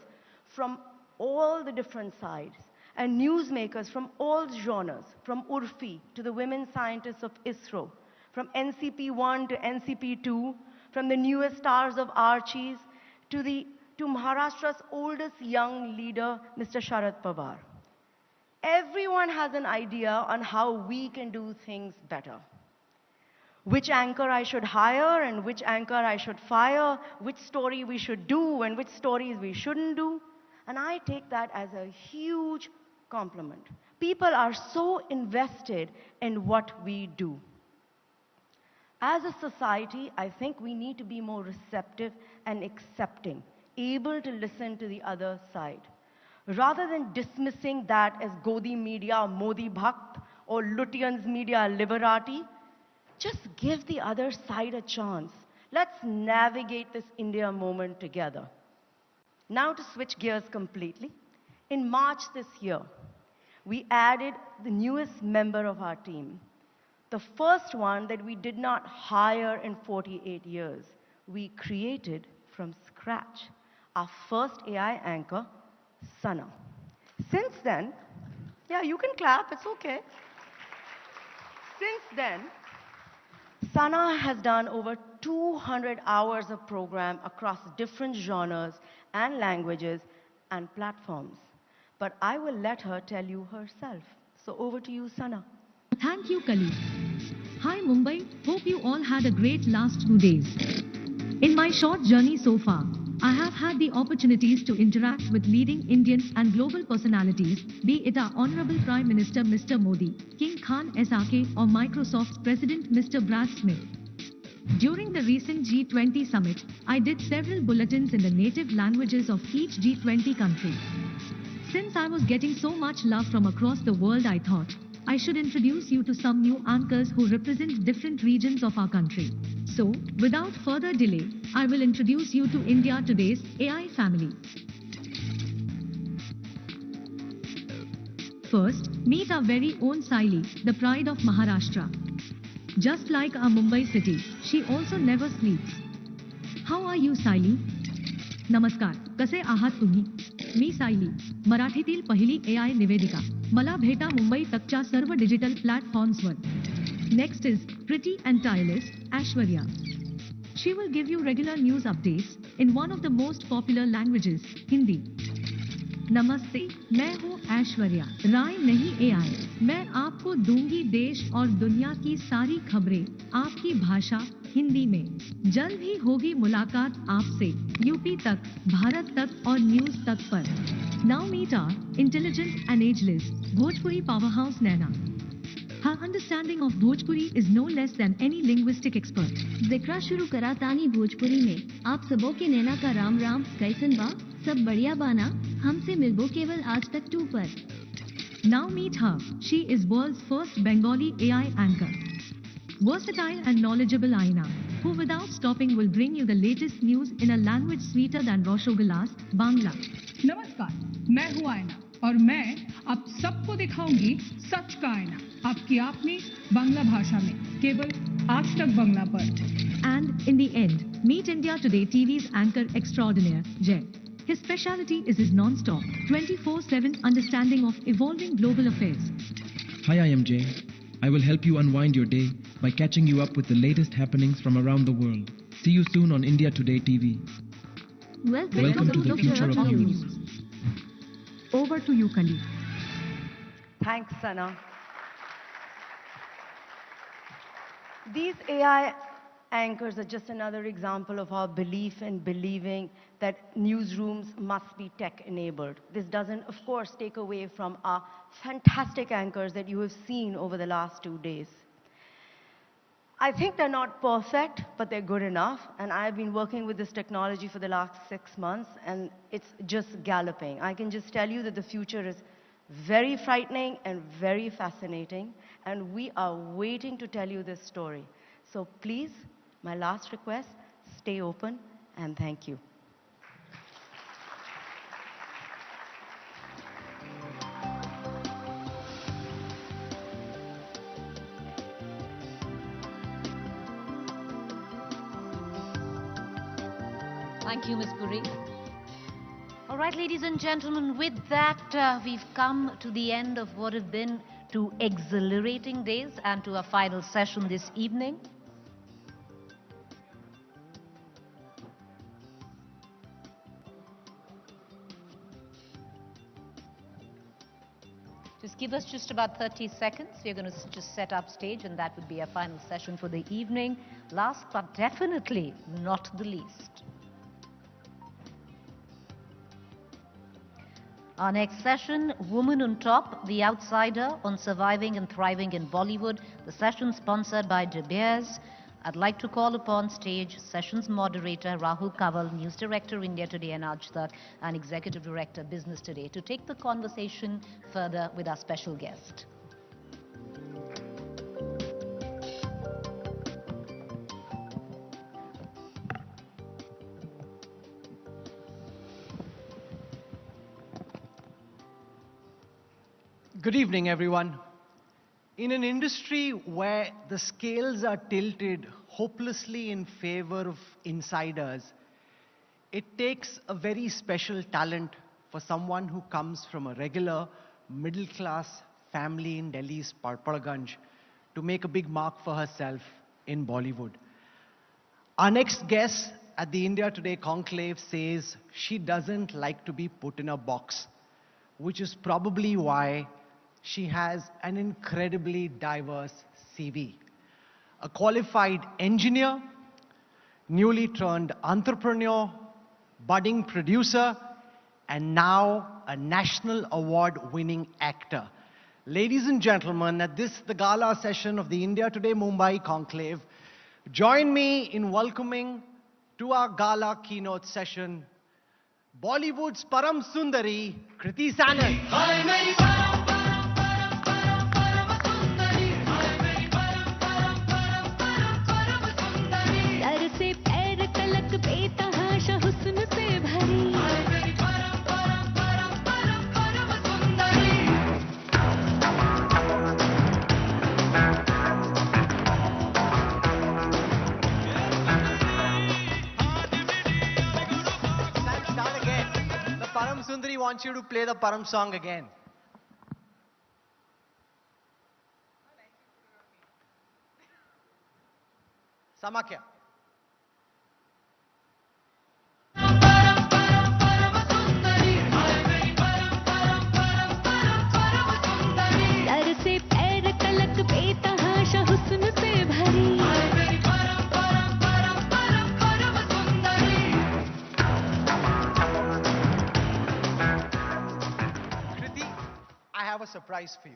from all the different sides and newsmakers from all genres, from Urfi to the women scientists of ISRO, from NCP1 to NCP2, from the newest stars of Archies to Maharashtra's oldest young leader, Mr. Sharad Pawar. Everyone has an idea on how we can do things better. Which anchor I should hire and which anchor I should fire, which story we should do and which stories we shouldn't do. And I take that as a huge compliment. People are so invested in what we do. As a society, I think we need to be more receptive and accepting, able to listen to the other side. Rather than dismissing that as Godi media, Modi Bhakt, or Lutyens media, Liberati, just give the other side a chance. Let's navigate this India moment together. Now to switch gears completely. In March this year, we added the newest member of our team. The first one that we did not hire in 48 years, we created from scratch. Our first AI anchor, Sana. Since then, Yeah, you can clap, it's okay. Since then, Sana has done over 200 hours of program across different genres and languages and platforms. But I will let her tell you herself. So over to you, Sana. Thank you, Kali. Hi, Mumbai. Hope you all had a great last 2 days. In my short journey so far, I have had the opportunities to interact with leading Indian and global personalities, be it our Honorable Prime Minister Mr. Modi, King Khan SRK, or Microsoft's President Mr. Brad Smith. During the recent G20 summit, I did several bulletins in the native languages of each G20 country. Since I was getting so much love from across the world, I thought I should introduce you to some new anchors who represent different regions of our country. So, without further delay, I will introduce you to India Today's AI family. First, meet our very own Saili, the pride of Maharashtra. Just like our Mumbai city, she also never sleeps. How are you, Saili? नमस्कार, कसे आहात तुम्ही? मी सायली, मराठीतील पहिली AI निवेदिका. मला भेटा मुंबई तकच्या सर्व digital प्लॅटफॉर्म्सवर. Next is pretty and tireless, Aishwarya. She will give you regular news updates in one of the most popular languages, Hindi. नमस्ते, मैं हूँ ऐश्वर्या, राय नहीं AI. मैं आपको दूंगी देश और दुनिया की सारी खबरें, आपकी भाषा, हिंदी में. जल्द ही होगी मुलाकात आपसे, यूपी तक, भारत तक और न्यूज तक पर. Now meet our intelligent and ageless Bhojpuri powerhouse Naina. Her understanding of Bhojpuri is no less than any linguistic expert. जिक्रा शुरू करा तानी भोजपुरी में. आप सबों के नैना का राम राम, कैसन बा? सब बढ़िया बाना. हमसे मिलबो केवल आज तक 2 पर. Now meet her. She is world's first Bengali AI anchor. Versatile and knowledgeable Aina, who without stopping will bring you the latest news in a language sweeter than Roshogolas, Bangla. नमस्कार, मैं हूँ आयना और मैं आप सबको दिखाऊंगी सच का आईना, आपकी अपनी बांग्ला भाषा में, केवल आज तक बांग्ला पर. And in the end, meet India Today TV's anchor extraordinaire, Jay. His speciality is his non-stop, 24/7 understanding of evolving global affairs. Hi, I am Jay. I will help you unwind your day by catching you up with the latest happenings from around the world. See you soon on India Today TV. Welcome to the future of news. Over to you, Kali. Thanks, Sana. These AI anchors are just another example of our belief in believing that newsrooms must be tech-enabled. This doesn't, of course, take away from our fantastic anchors that you have seen over the last 2 days. I think they're not perfect, but they're good enough. And I've been working with this technology for the last 6 months, and it's just galloping. I can just tell you that the future is very frightening and very fascinating, and we are waiting to tell you this story. So please, my last request, stay open, and thank you. Thank you, Ms. Puri. All right, ladies and gentlemen, with that, we've come to the end of what have been 2 exhilarating days and to our final session this evening. Just give us just about 30 seconds. We're going to just set up stage, and that would be our final session for the evening. Last but definitely not the least. Our next session, Woman on Top, The Outsider on Surviving and Thriving in Bollywood. The session sponsored by De Beers. I'd like to call upon stage sessions moderator Rahul Kaval, News Director, India Today and Aaj Tak, and Executive Director, Business Today, to take the conversation further with our special guest. Good evening, everyone. In an industry where the scales are tilted hopelessly in favor of insiders, it takes a very special talent for someone who comes from a regular middle-class family in Delhi's Parparganj to make a big mark for herself in Bollywood. Our next guest at the India Today Conclave says she doesn't like to be put in a box, which is probably why she has an incredibly diverse CV. A qualified engineer, newly turned entrepreneur, budding producer, and now a national award-winning actor. Ladies and gentlemen, at this, the gala session of the India Today Mumbai Conclave, join me in welcoming to our gala keynote session, Bollywood's Param Sundari, Kriti Sanon. Sundari wants you to play the Param song again. Samakya. I have a surprise for you.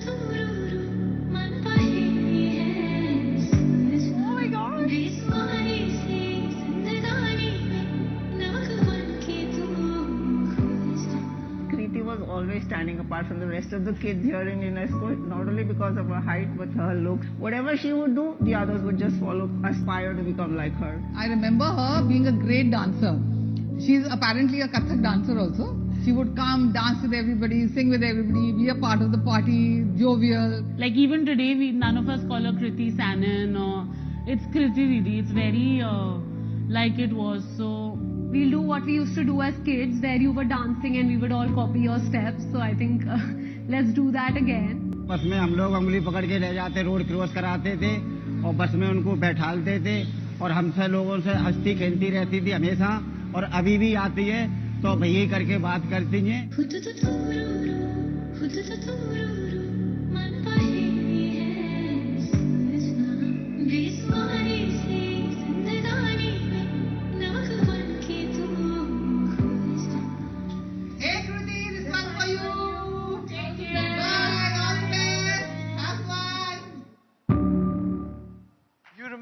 Oh my God! Was always standing apart from the rest of the kids here in UNESCO, not only because of her height, but her looks. Whatever she would do, the others would just follow, aspire to become like her. I remember her being a great dancer. She's apparently a Kathak dancer also. She would come, dance with everybody, sing with everybody, be a part of the party, jovial. Like even today, none of us call her Kriti Sanon or it's Kriti Didi. It's very like it was. So we'll do what we used to do as kids, where you were dancing and we would all copy your steps. So I think let's do that again. बस में हम लोग उंगली पकड़ के ले जाते, road cross कराते थे और बस में उनको बैठालते थे और हमसे लोगों से हंसती खेलती रहती थी हमेशा और अभी भी आती है तो भैया करके बात करती हैं.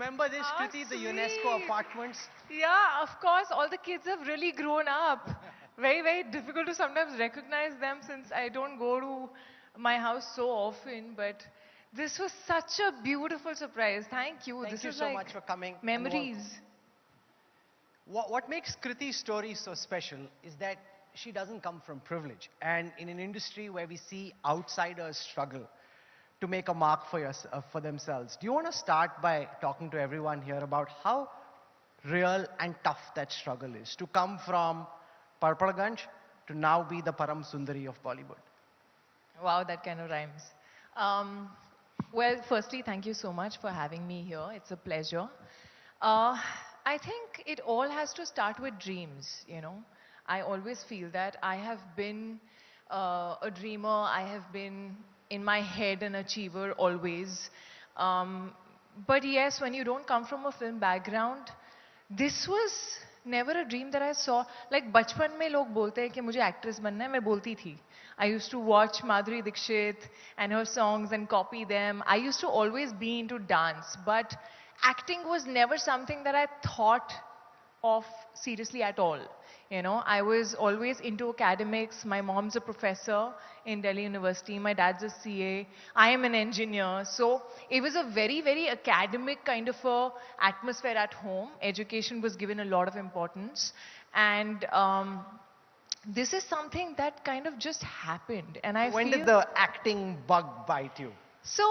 Remember this, Kriti, the UNESCO apartments? Yeah, of course. All the kids have really grown up. Very, very difficult to sometimes recognize them since I don't go to my house so often. But this was such a beautiful surprise. Thank you. Thank this you is so like much for coming. Memories. What makes Kriti's story so special is that she doesn't come from privilege. And in an industry where we see outsiders struggle to make a mark for themselves. Do you want to start by talking to everyone here about how real and tough that struggle is to come from Parparganj to now be the Param Sundari of Bollywood? Wow, that kind of rhymes. Well, firstly, thank you so much for having me here. It's a pleasure. I think it all has to start with dreams, you know. I always feel that I have been a dreamer. I have been in my head an achiever always. But yes, when you don't come from a film background, this was never a dream that I saw. Like बचपन में लोग बोलते हैं कि मुझे actress बनना है, मैं बोलती थी. I used to watch Madhuri Dixit and her songs and copy them. I used to always be into dance, but acting was never something that I thought of seriously at all. You know, I was always into academics. My mom's a professor in Delhi University. My dad's a CA. I am an engineer. So it was a very, very academic kind of a atmosphere at home. Education was given a lot of importance. And this is something that kind of just happened. And I When feel... did the acting bug bite you? So,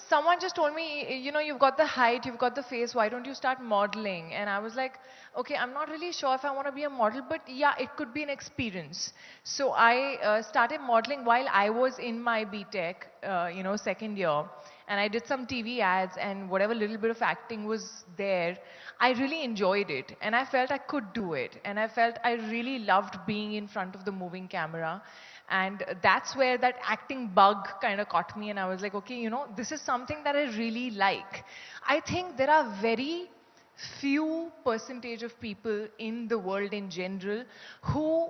someone just told me, you know, you've got the height, you've got the face, why don't you start modeling? And I was like, okay, I'm not really sure if I want to be a model, but yeah, it could be an experience. So I started modeling while I was in my BTech, you know, second year. And I did some TV ads, and whatever little bit of acting was there, I really enjoyed it. And I felt I could do it. And I felt I really loved being in front of the moving camera. And that's where that acting bug kind of caught me, and I was like, okay, you know, this is something that I really like. I think there are very few percentage of people in the world in general who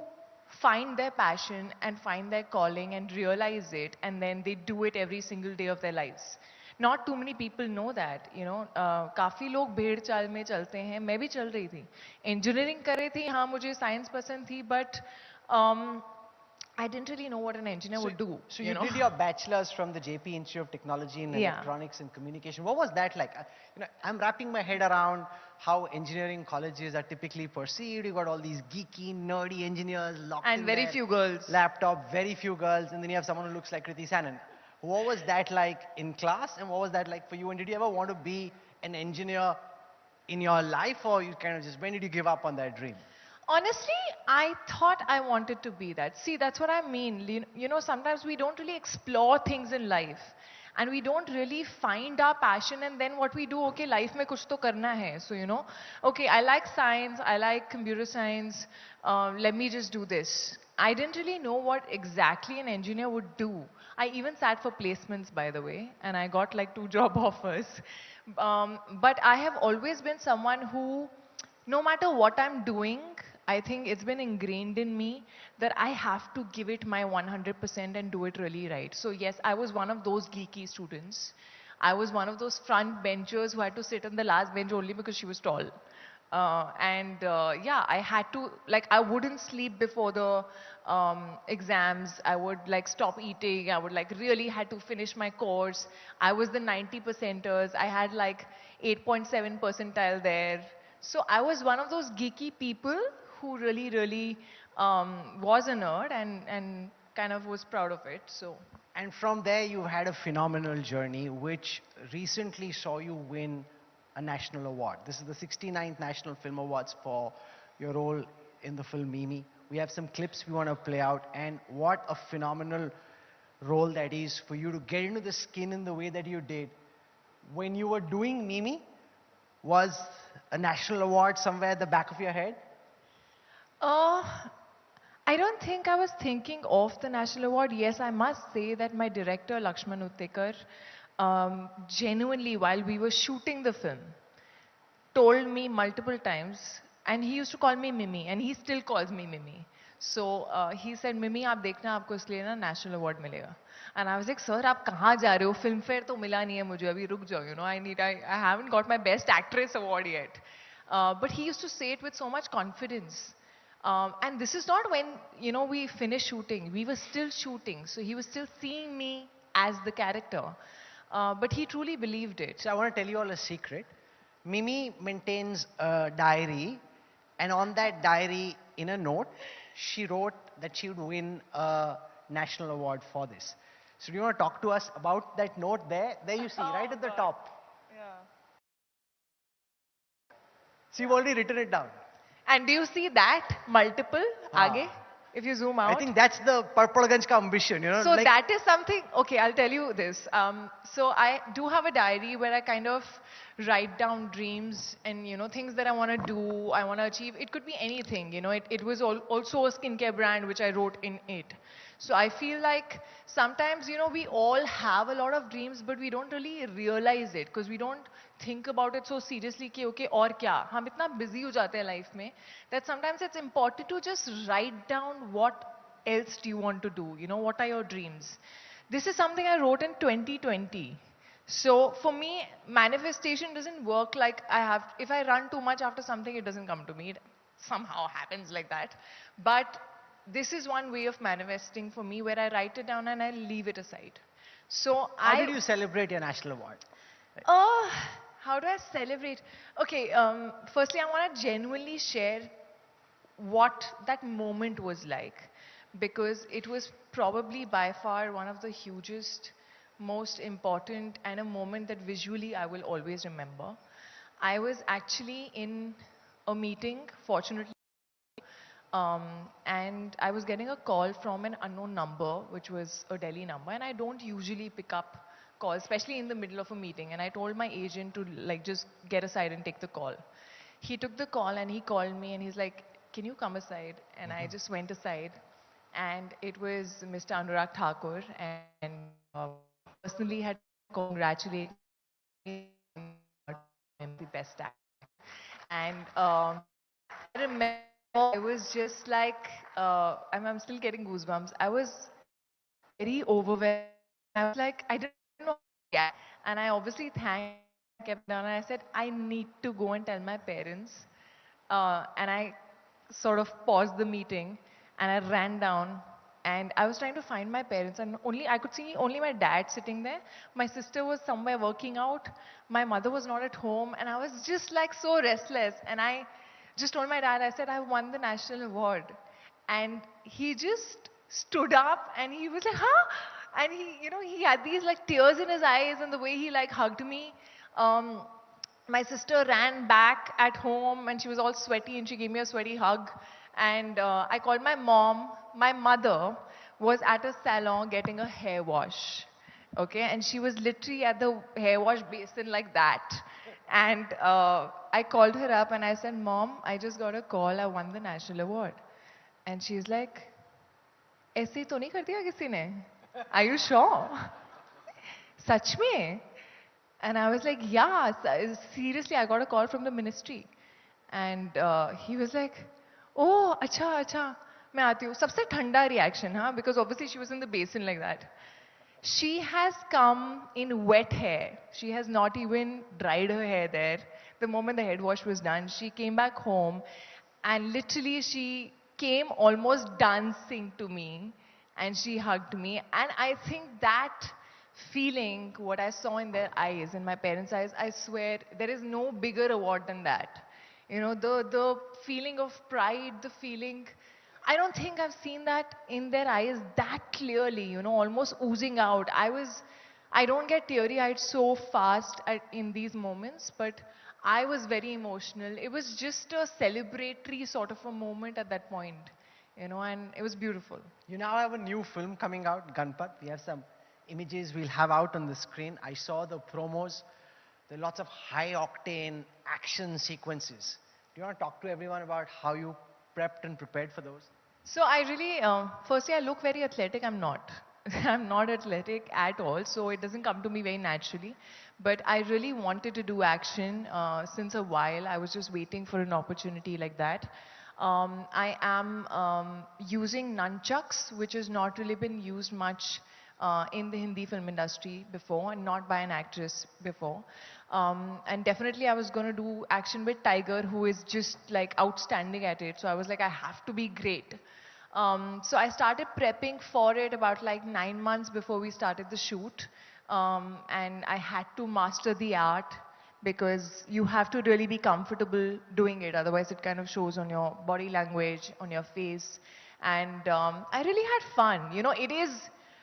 find their passion and find their calling and realize it, and then they do it every single day of their lives. Not too many people know that, you know. काफी लोग भेड़ चाल में चलते हैं, मैं भी चल रही थी. Engineering कर रही थी, हाँ मुझे science पसंद थी, but I didn't really know what an engineer would do. So you did your bachelor's from the JP Institute of Technology in Electronics and Communication. What was that like? You know, I'm wrapping my head around how engineering colleges are typically perceived. You got all these geeky, nerdy engineers locked And in very their few girls. laptop, very few girls, and then you have someone who looks like Kriti Sanon. What was that like in class, and what was that like for you? And did you ever want to be an engineer in your life, or you kind of just, when did you give up on that dream? Honestly, I thought I wanted to be that. See, that's what I mean. You know, sometimes we don't really explore things in life. And we don't really find our passion, and then what we do, okay, life mein kuch to karna hai. So, you know, okay, I like science, I like computer science, let me just do this. I didn't really know what exactly an engineer would do. I even sat for placements, by the way, and I got like 2 job offers. But I have always been someone who, no matter what I'm doing, I think it's been ingrained in me that I have to give it my 100% and do it really right. So yes, I was one of those geeky students. I was one of those front benchers who had to sit on the last bench only because she was tall. Yeah, I had to, like, I wouldn't sleep before the exams. I would like stop eating. I would like really had to finish my course. I was the 90 percenters. I had like 8.7 percentile there. So I was one of those geeky people who really was a nerd and kind of was proud of it. So. And from there, you've had a phenomenal journey, which recently saw you win a national award. This is the 69th National Film Awards for your role in the film Mimi. We have some clips we want to play out, and what a phenomenal role that is for you to get into the skin in the way that you did. When you were doing Mimi, was a national award somewhere at the back of your head? I don't think I was thinking of the national award. Yes, I must say that my director, Lakshman Uttekar, genuinely, while we were shooting the film, told me multiple times, and he used to call me Mimi, and he still calls me Mimi. So he said, Mimi, आप देखना आपको इसलिए ना national award मिलेगा. And I was like, sir, आप कहाँ जा रहे हो? Filmfare तो मिला नहीं है मुझे, अभी रुक जाओ, you know, I haven't got my best actress award yet. But he used to say it with so much confidence. And this is not when, you know, we finished shooting. We were still shooting. So he was still seeing me as the character. But he truly believed it. So I want to tell you all a secret. Mimi maintains a diary, and on that diary, in a note, she wrote that she would win a national award for this. So do you want to talk to us about that note there? There you see, right at the top. Yeah. So you've already written it down. And do you see that? Multiple, aage? If you zoom out. I think that's the Parpalganj ka ambition, you know. So like, that is something, okay, I'll tell you this. So I do have a diary where I kind of write down dreams and, you know, things that I want to do, I want to achieve. It could be anything, you know. It was also a skincare brand which I wrote in it. So I feel like sometimes, you know, we all have a lot of dreams, but we don't really realize it because we don't think about it so seriously कि okay और क्या हम इतना busy हो जाते हैं life में that sometimes it's important to just write down what else do you want to do, you know, what are your dreams. This is something I wrote in 2020. So for me, manifestation doesn't work like if I run too much after something, it doesn't come to me. It somehow happens like that. But this is one way of manifesting for me where I write it down and I leave it aside. So how did you celebrate your national award? How do I celebrate? Okay, firstly, I want to genuinely share what that moment was like, because it was probably by far one of the hugest, most important, and a moment that visually I will always remember. I was actually in a meeting, fortunately, and I was getting a call from an unknown number, which was a Delhi number, and I don't usually pick up calls, especially in the middle of a meeting, and I told my agent to like just get aside and take the call. He took the call and he called me and he's like, can you come aside? And I just went aside, and it was Mr. Anurag Thakur, and personally had congratulated me on the best actor. And I remember I was just like, I'm still getting goosebumps. I was very overwhelmed. I was like, I didn't know. Yeah. And I obviously kept down, and I said, I need to go and tell my parents. And I sort of paused the meeting, and I ran down, and I was trying to find my parents, and I could see only my dad sitting there. My sister was somewhere working out. My mother was not at home, and I was just like so restless. And I just told my dad, I said, I won the national award. And he just stood up and he was like, huh? And he had these like tears in his eyes, and the way he like hugged me. My sister ran back at home and she was all sweaty and she gave me a sweaty hug. And I called my mom. My mother was at a salon getting a hair wash. Okay, and she was literally at the hair wash basin like that. And I called her up and I said, Mom, I just got a call, I won the national award. And she's like, ऐसे तो नहीं कर दिया किसी ने? Are you sure? सच में? And I was like, yeah, seriously, I got a call from the ministry. And he was like, oh, अच्छा, अच्छा, मैं आती हूँ. सबसे ठंडा reaction, huh? Because obviously she was in the basin like that. She has come in wet hair. She has not even dried her hair there. The moment the head wash was done, she came back home and literally she came almost dancing to me and she hugged me. And I think that feeling, what I saw in their eyes, in my parents' eyes, I swear there is no bigger award than that. You know, the feeling of pride, the feeling, I don't think I've seen that in their eyes that clearly, you know, almost oozing out. I don't get teary-eyed so fast in these moments, but I was very emotional. It was just a celebratory sort of a moment at that point, you know, and it was beautiful. You now have a new film coming out, Ganpat. We have some images we'll have out on the screen. I saw the promos. There are lots of high-octane action sequences. Do you want to talk to everyone about how you prepped and prepared for those? So I really, firstly, I look very athletic. I'm not. I'm not athletic at all, so it doesn't come to me very naturally. But I really wanted to do action since a while. I was just waiting for an opportunity like that. I am using nunchucks, which has not really been used much in the Hindi film industry before, and not by an actress before. And definitely I was going to do action with Tiger, who is just like outstanding at it. So I was like, I have to be great. So I started prepping for it about like 9 months before we started the shoot. And I had to master the art because you have to really be comfortable doing it. Otherwise it kind of shows on your body language, on your face. And I really had fun. You know, it is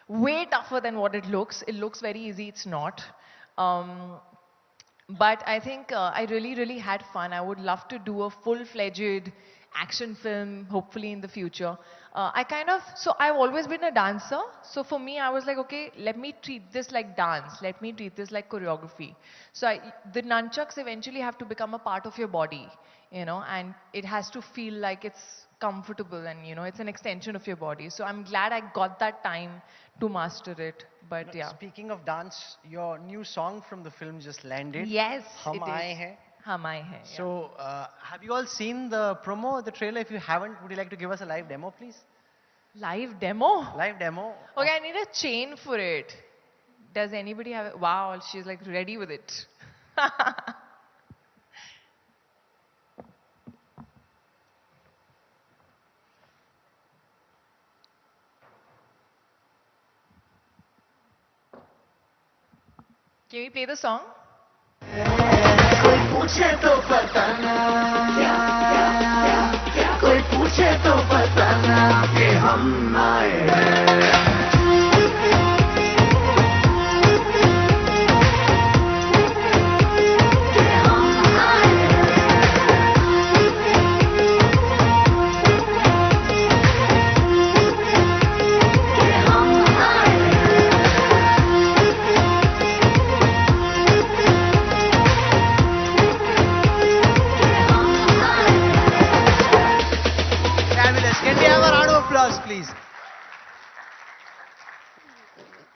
way tougher than what it looks. It looks very easy, it's not. But I think I really had fun. I would love to do a full-fledged action film, hopefully in the future. So I've always been a dancer. So for me, I was like, okay, let me treat this like dance. Let me treat this like choreography. So the nunchucks eventually have to become a part of your body, you know, and it has to feel like it's comfortable and, you know, it's an extension of your body. So I'm glad I got that time to master it. But yeah. Speaking of dance, your new song from the film just landed. Yes, Hum it Aaye is. Hain. Hum Aaye Hain. Yeah. So, have you all seen the promo, the trailer? If you haven't, would you like to give us a live demo, please? Live demo? Live demo. Okay, I need a chain for it. Does anybody have it? Wow, she's like ready with it. Can we play the song? कोई पूछे तो बताना कोई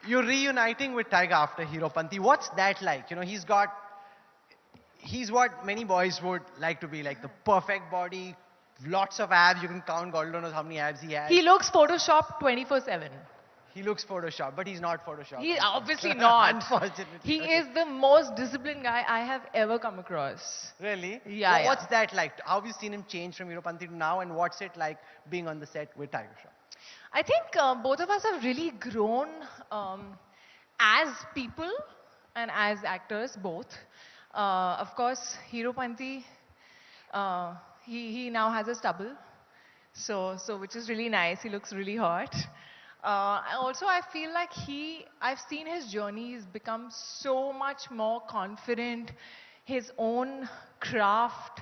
you're reuniting with Tiger after Heropanti. What's that like? You know, he's what many boys would like to be, like the perfect body, lots of abs. You can count, God knows how many abs he has. He looks Photoshopped 24/7. He looks Photoshopped, but he's not Photoshopped. He obviously not. Unfortunately. He is the most disciplined guy I have ever come across. Really? Yeah, yeah. What's that like? How have you seen him change from Heropanti to now, and what's it like being on the set with Tiger Shroff? I think both of us have really grown as people and as actors, both. Of course, Heropanti, he now has a stubble, so which is really nice. He looks really hot. Also, I feel like I've seen his journey. He's become so much more confident, his own craft,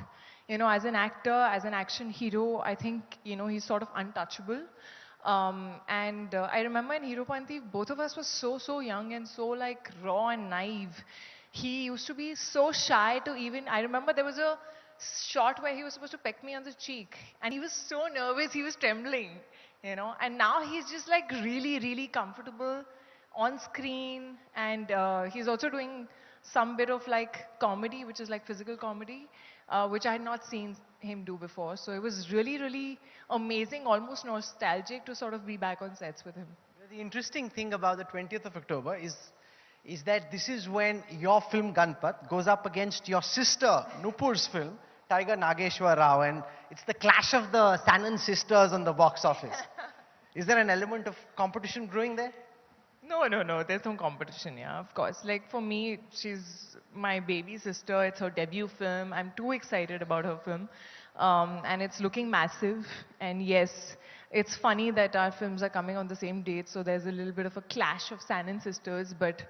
you know, as an actor, as an action hero. I think, you know, he's sort of untouchable. I remember in Heropanti, both of us were so young and so like raw and naive. He used to be so shy to even, I remember there was a shot where he was supposed to peck me on the cheek and he was so nervous, he was trembling, you know, and now he's just like really comfortable on screen, and he's also doing some bit of like comedy, which is like physical comedy, which I had not seen him do before. So it was really amazing, almost nostalgic to sort of be back on sets with him. The interesting thing about the 20th of October is that this is when your film Ganpat goes up against your sister Nupur's film, Tiger Nageshwar Rao, and it's the clash of the Sanan sisters on the box office. Is there an element of competition brewing there? No, there's no competition, yeah, of course. Like for me, she's my baby sister, it's her debut film. I'm too excited about her film. And it's looking massive. And yes, it's funny that our films are coming on the same date, so there's a little bit of a clash of Sanan sisters, but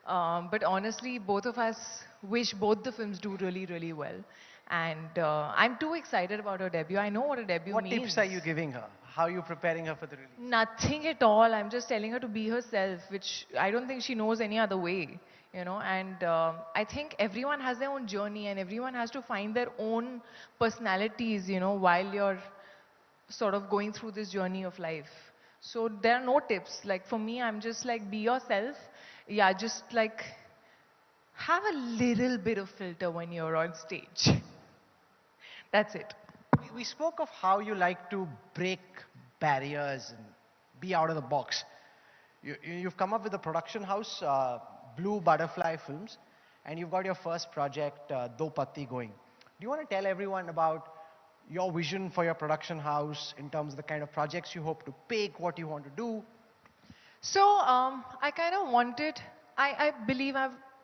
honestly, both of us wish both the films do really well. And I'm too excited about her debut. I know what a debut means. What tips are you giving her? How are you preparing her for the release? Nothing at all. I'm just telling her to be herself, which I don't think she knows any other way, you know. And I think everyone has their own journey and everyone has to find their own personalities, you know, while you're sort of going through this journey of life. So there are no tips. Like for me, I'm just like, be yourself. Yeah, just like have a little bit of filter when you're on stage. That's it. We spoke of how you like to break barriers and be out of the box. You've come up with a production house, Blue Butterfly Films, and you've got your first project, Do Patti, going. Do you want to tell everyone about your vision for your production house in terms of the kind of projects you hope to pick, what you want to do? So I kind of wanted, I believe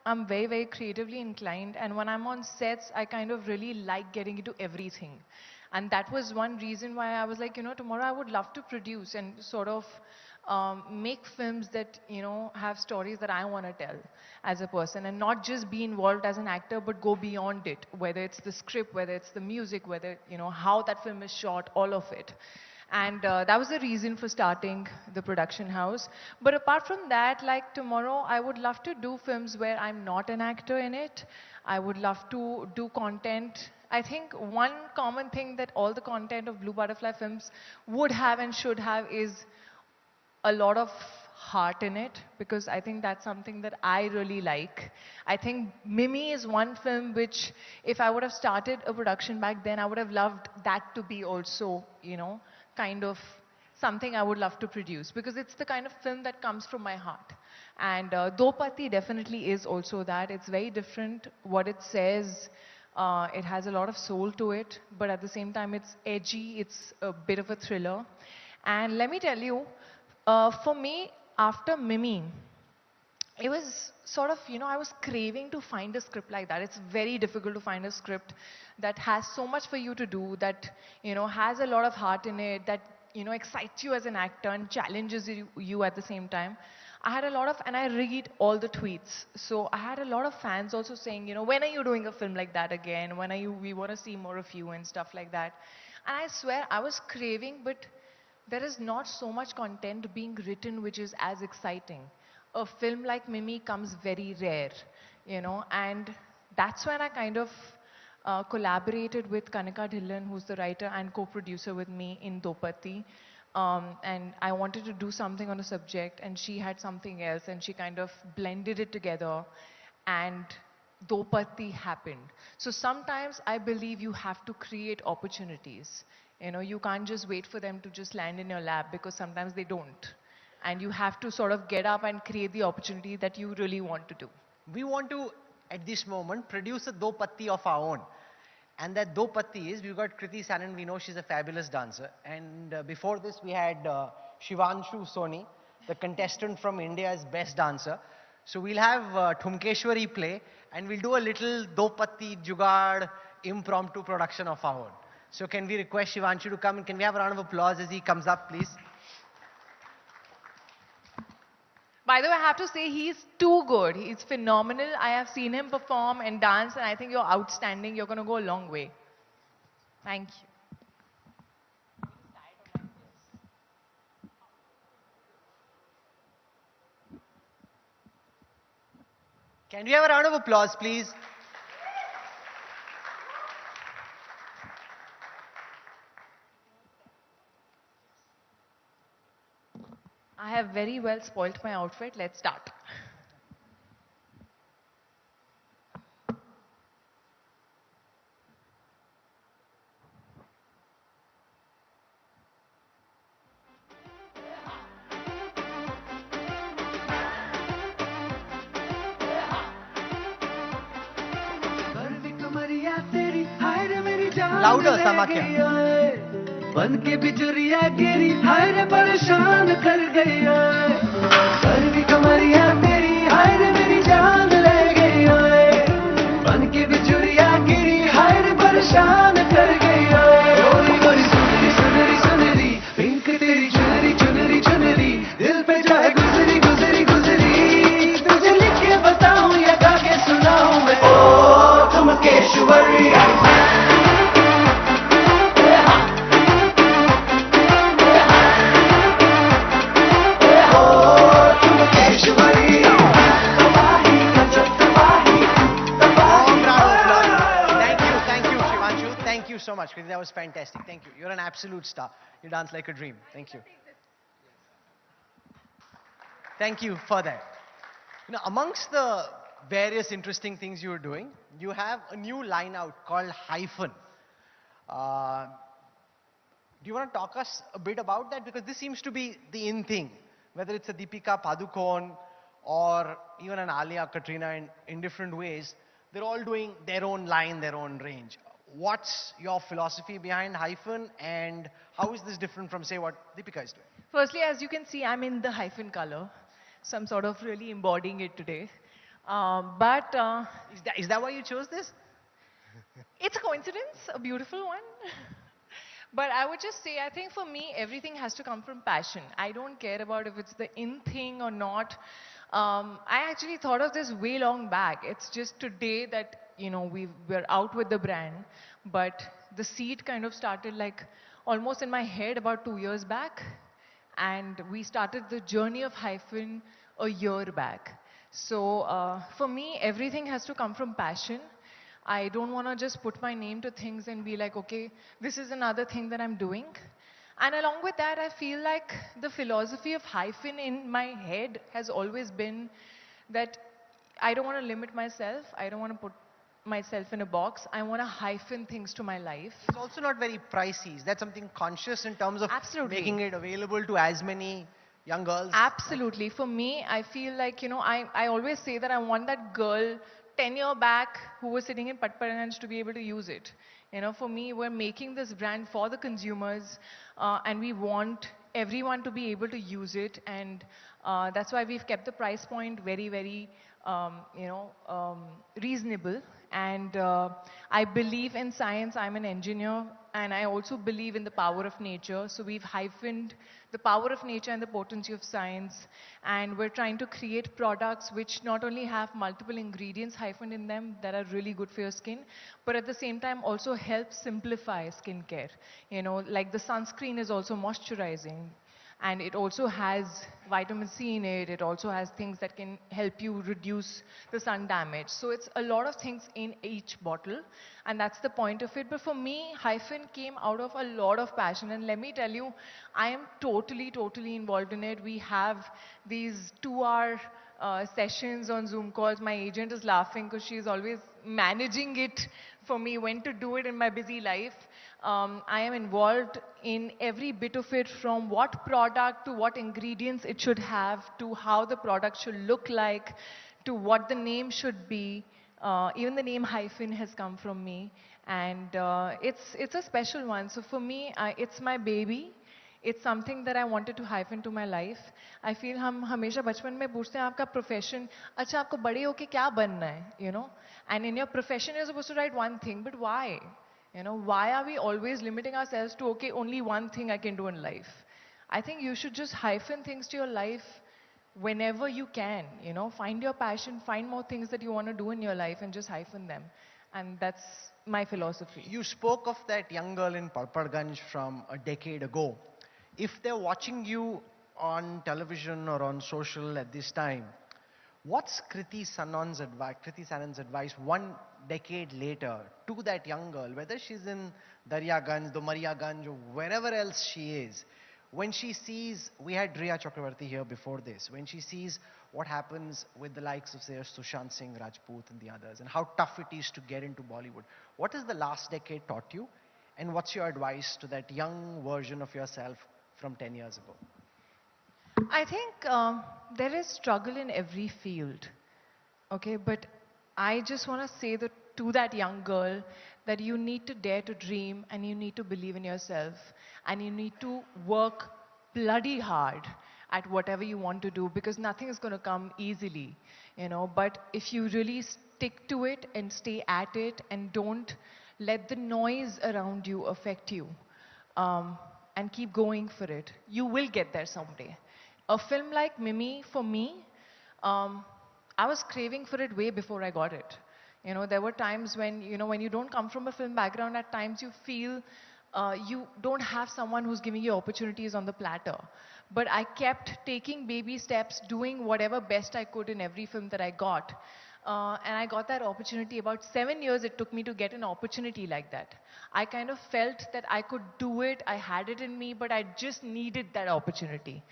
I'm very creatively inclined, and when I'm on sets, I kind of really like getting into everything. And that was one reason why I was like, you know, tomorrow I would love to produce and sort of make films that, you know, have stories that I want to tell as a person, and not just be involved as an actor, but go beyond it, whether it's the script, whether it's the music, whether, you know, how that film is shot, all of it. And that was the reason for starting the production house. But apart from that, like tomorrow, I would love to do films where I'm not an actor in it. I would love to do content. I think one common thing that all the content of Blue Butterfly films would have and should have is a lot of heart in it, because I think that's something that I really like. I think Mimi is one film which, if I would have started a production back then, I would have loved that to be also, you know, kind of something I would love to produce, because it's the kind of film that comes from my heart. And Do Patti definitely is also that. It's very different what it says. It has a lot of soul to it, but at the same time it's edgy, it's a bit of a thriller. And let me tell you, for me, after Mimi, it was sort of, you know, I was craving to find a script like that. It's very difficult to find a script that has so much for you to do, that, you know, has a lot of heart in it, that, you know, excites you as an actor and challenges you at the same time. I had a lot of, and I read all the tweets. So I had a lot of fans also saying, you know, when are you doing a film like that again? When are you, we want to see more of you and stuff like that. And I swear I was craving, but there is not so much content being written which is as exciting. A film like Mimi comes very rare, you know, and that's when I kind of collaborated with Kanika Dhillon, who's the writer and co-producer with me in Do Patti. And I wanted to do something on a subject, and she had something else, and she kind of blended it together, and Dopati happened. So sometimes I believe you have to create opportunities. You know, you can't just wait for them to just land in your lap, because sometimes they don't. And you have to sort of get up and create the opportunity that you really want to do. We want to, at this moment, produce a Dopati of our own. And that Dopati is, we've got Kriti Sanan, we know she's a fabulous dancer. And before this, we had Shivanshu Soni, the contestant from India's best dancer. So we'll have Thumkeshwari play, and we'll do a little Dopati Jugad impromptu production of our own. So can we request Shivanshu to come, and can we have a round of applause as he comes up, please? By the way, I have to say he's too good. He's phenomenal. I have seen him perform and dance, and I think you're outstanding. You're going to go a long way. Thank you. Can we have a round of applause, please? I have very well spoilt my outfit. Let's start. Louder, Samakya. बन के बिजुरिया गिरी हाय रे परेशान कर गई कर भी कमरिया तेरी हाय रे मेरी जान ले गई बन के बिजुरिया गिरी हाय रे परेशान कर गई गोरी गोरी सुनरी सुनरी सुनरी पिंक तेरी चुनरी चुनरी चुनरी दिल पे जाए गुजरी गुजरी गुजरी तुझे लिख के बताऊं या गा के सुनाऊं मैं ओ तुम Keshwari so much, Kriti. That was fantastic. Thank you. You're an absolute star. You dance like a dream. Thank you. Thank you for that. You know, amongst the various interesting things you're doing, you have a new line out called Hyphen. Do you want to talk us a bit about that? Because this seems to be the in thing. Whether it's a Deepika Padukone or even an Alia Katrina in different ways, they're all doing their own line, their own range. What's your philosophy behind Hyphen, and how is this different from, say, what Deepika is doing? Firstly, as you can see, I'm in the hyphen color. So I'm sort of really embodying it today. Is that why you chose this? It's a coincidence, a beautiful one. But I would just say, I think for me, everything has to come from passion. I don't care about if it's the in thing or not. I actually thought of this way long back. It's just today that, you know, we're out with the brand, but the seed kind of started like almost in my head about 2 years back, and we started the journey of Hyphen a year back. So for me, everything has to come from passion. I don't want to just put my name to things and be like, okay, this is another thing that I'm doing. And along with that, I feel like the philosophy of Hyphen in my head has always been that I don't want to limit myself. I don't want to put myself in a box. I want to hyphen things to my life. It's also not very pricey. Is that something conscious in terms of Absolutely. making it available to as many young girls? Absolutely. For me, I feel like, you know, I always say that I want that girl 10 years back who was sitting in Patparanj to be able to use it. You know, for me, we're making this brand for the consumers, and we want everyone to be able to use it, and that's why we've kept the price point very, very, reasonable. And I believe in science. I'm an engineer, and I also believe in the power of nature. So we've hyphened the power of nature and the potency of science, and we're trying to create products which not only have multiple ingredients hyphened in them that are really good for your skin, but at the same time also help simplify skincare. You know, like the sunscreen is also moisturizing. And it also has vitamin C in it. It also has things that can help you reduce the sun damage. So it's a lot of things in each bottle, and that's the point of it. But for me, Hyphen came out of a lot of passion, and let me tell you, I am totally involved in it. We have these 2-hour sessions on Zoom calls. My agent is laughing because she's always managing it for me, when to do it in my busy life. I am involved in every bit of it, from what product to what ingredients it should have, to how the product should look like, to what the name should be. Even the name Hyphen has come from me, and it's a special one. So for me, it's my baby. It's something that I wanted to hyphen to my life. I feel हम हमेशा बचपन में पूछते हैं आपका profession, अच्छा आपको बड़े होके क्या बनना है, you know? And in your profession you're supposed to write one thing, but why? You know, why are we always limiting ourselves to, okay, only one thing I can do in life? I think you should just hyphen things to your life whenever you can, you know? Find your passion, find more things that you want to do in your life and just hyphen them. And that's my philosophy. You spoke of that young girl in Palpadganj from a decade ago. If they're watching you on television or on social at this time, what's Kriti Sanon's advice 1 decade later to that young girl, whether she's in Daryaganj, Dumariyaganj, or wherever else she is, when she sees, we had Riya Chakravarti here before this, when she sees what happens with the likes of, say, Sushant Singh Rajput and the others, and how tough it is to get into Bollywood, what has the last decade taught you? And what's your advice to that young version of yourself from 10 years ago? I think there is struggle in every field, okay? But I just want to say that to that young girl, that you need to dare to dream, and you need to believe in yourself, and you need to work bloody hard at whatever you want to do, because nothing is going to come easily, you know? But if you really stick to it and stay at it, and don't let the noise around you affect you, and keep going for it, you will get there someday. A film like Mimi, for me, I was craving for it way before I got it. You know, there were times when, you know, when you don't come from a film background, at times you feel you don't have someone who's giving you opportunities on the platter. But I kept taking baby steps, doing whatever best I could in every film that I got. And I got that opportunity. About 7 years it took me to get an opportunity like that. I kind of felt that I could do it, I had it in me, but I just needed that opportunity.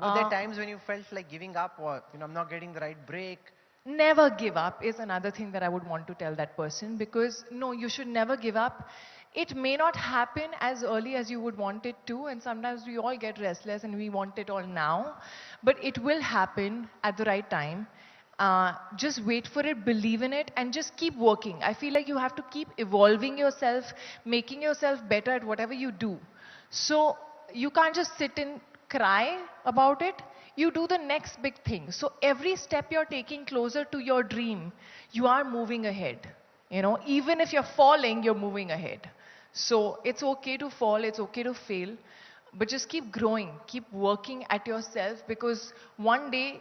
Were there times when you felt like giving up, or, you know, I'm not getting the right break? Never give up is another thing that I would want to tell that person, because no, you should never give up. It may not happen as early as you would want it to, and sometimes we all get restless and we want it all now, but it will happen at the right time. Just wait for it, believe in it, and just keep working. I feel like you have to keep evolving yourself, making yourself better at whatever you do. So you can't just sit and cry about it. You do the next big thing. So every step you're taking closer to your dream, you are moving ahead. You know, even if you're falling, you're moving ahead. So it's okay to fall, it's okay to fail, but just keep growing, keep working at yourself, because one day,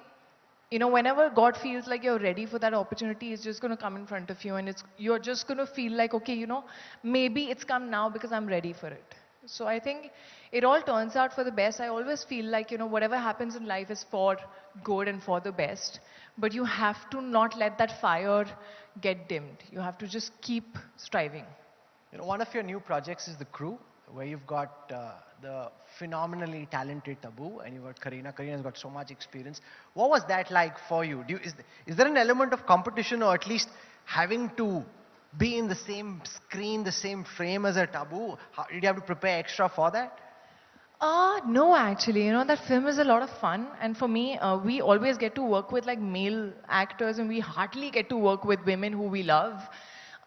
you know, whenever God feels like you're ready for that opportunity, it's just going to come in front of you, and you're just going to feel like, okay, you know, maybe it's come now because I'm ready for it. So I think it all turns out for the best. I always feel like, you know, whatever happens in life is for good and for the best. But you have to not let that fire get dimmed. You have to just keep striving. You know, one of your new projects is The Crew, where you've got the phenomenally talented Tabu, and you've got Kareena. Kareena's got so much experience. What was that like for you? Is there an element of competition, or at least having to be in the same screen, the same frame as a Tabu? Did you have to prepare extra for that? No, actually, you know, that film is a lot of fun. And for me, we always get to work with like male actors, and we hardly get to work with women who we love.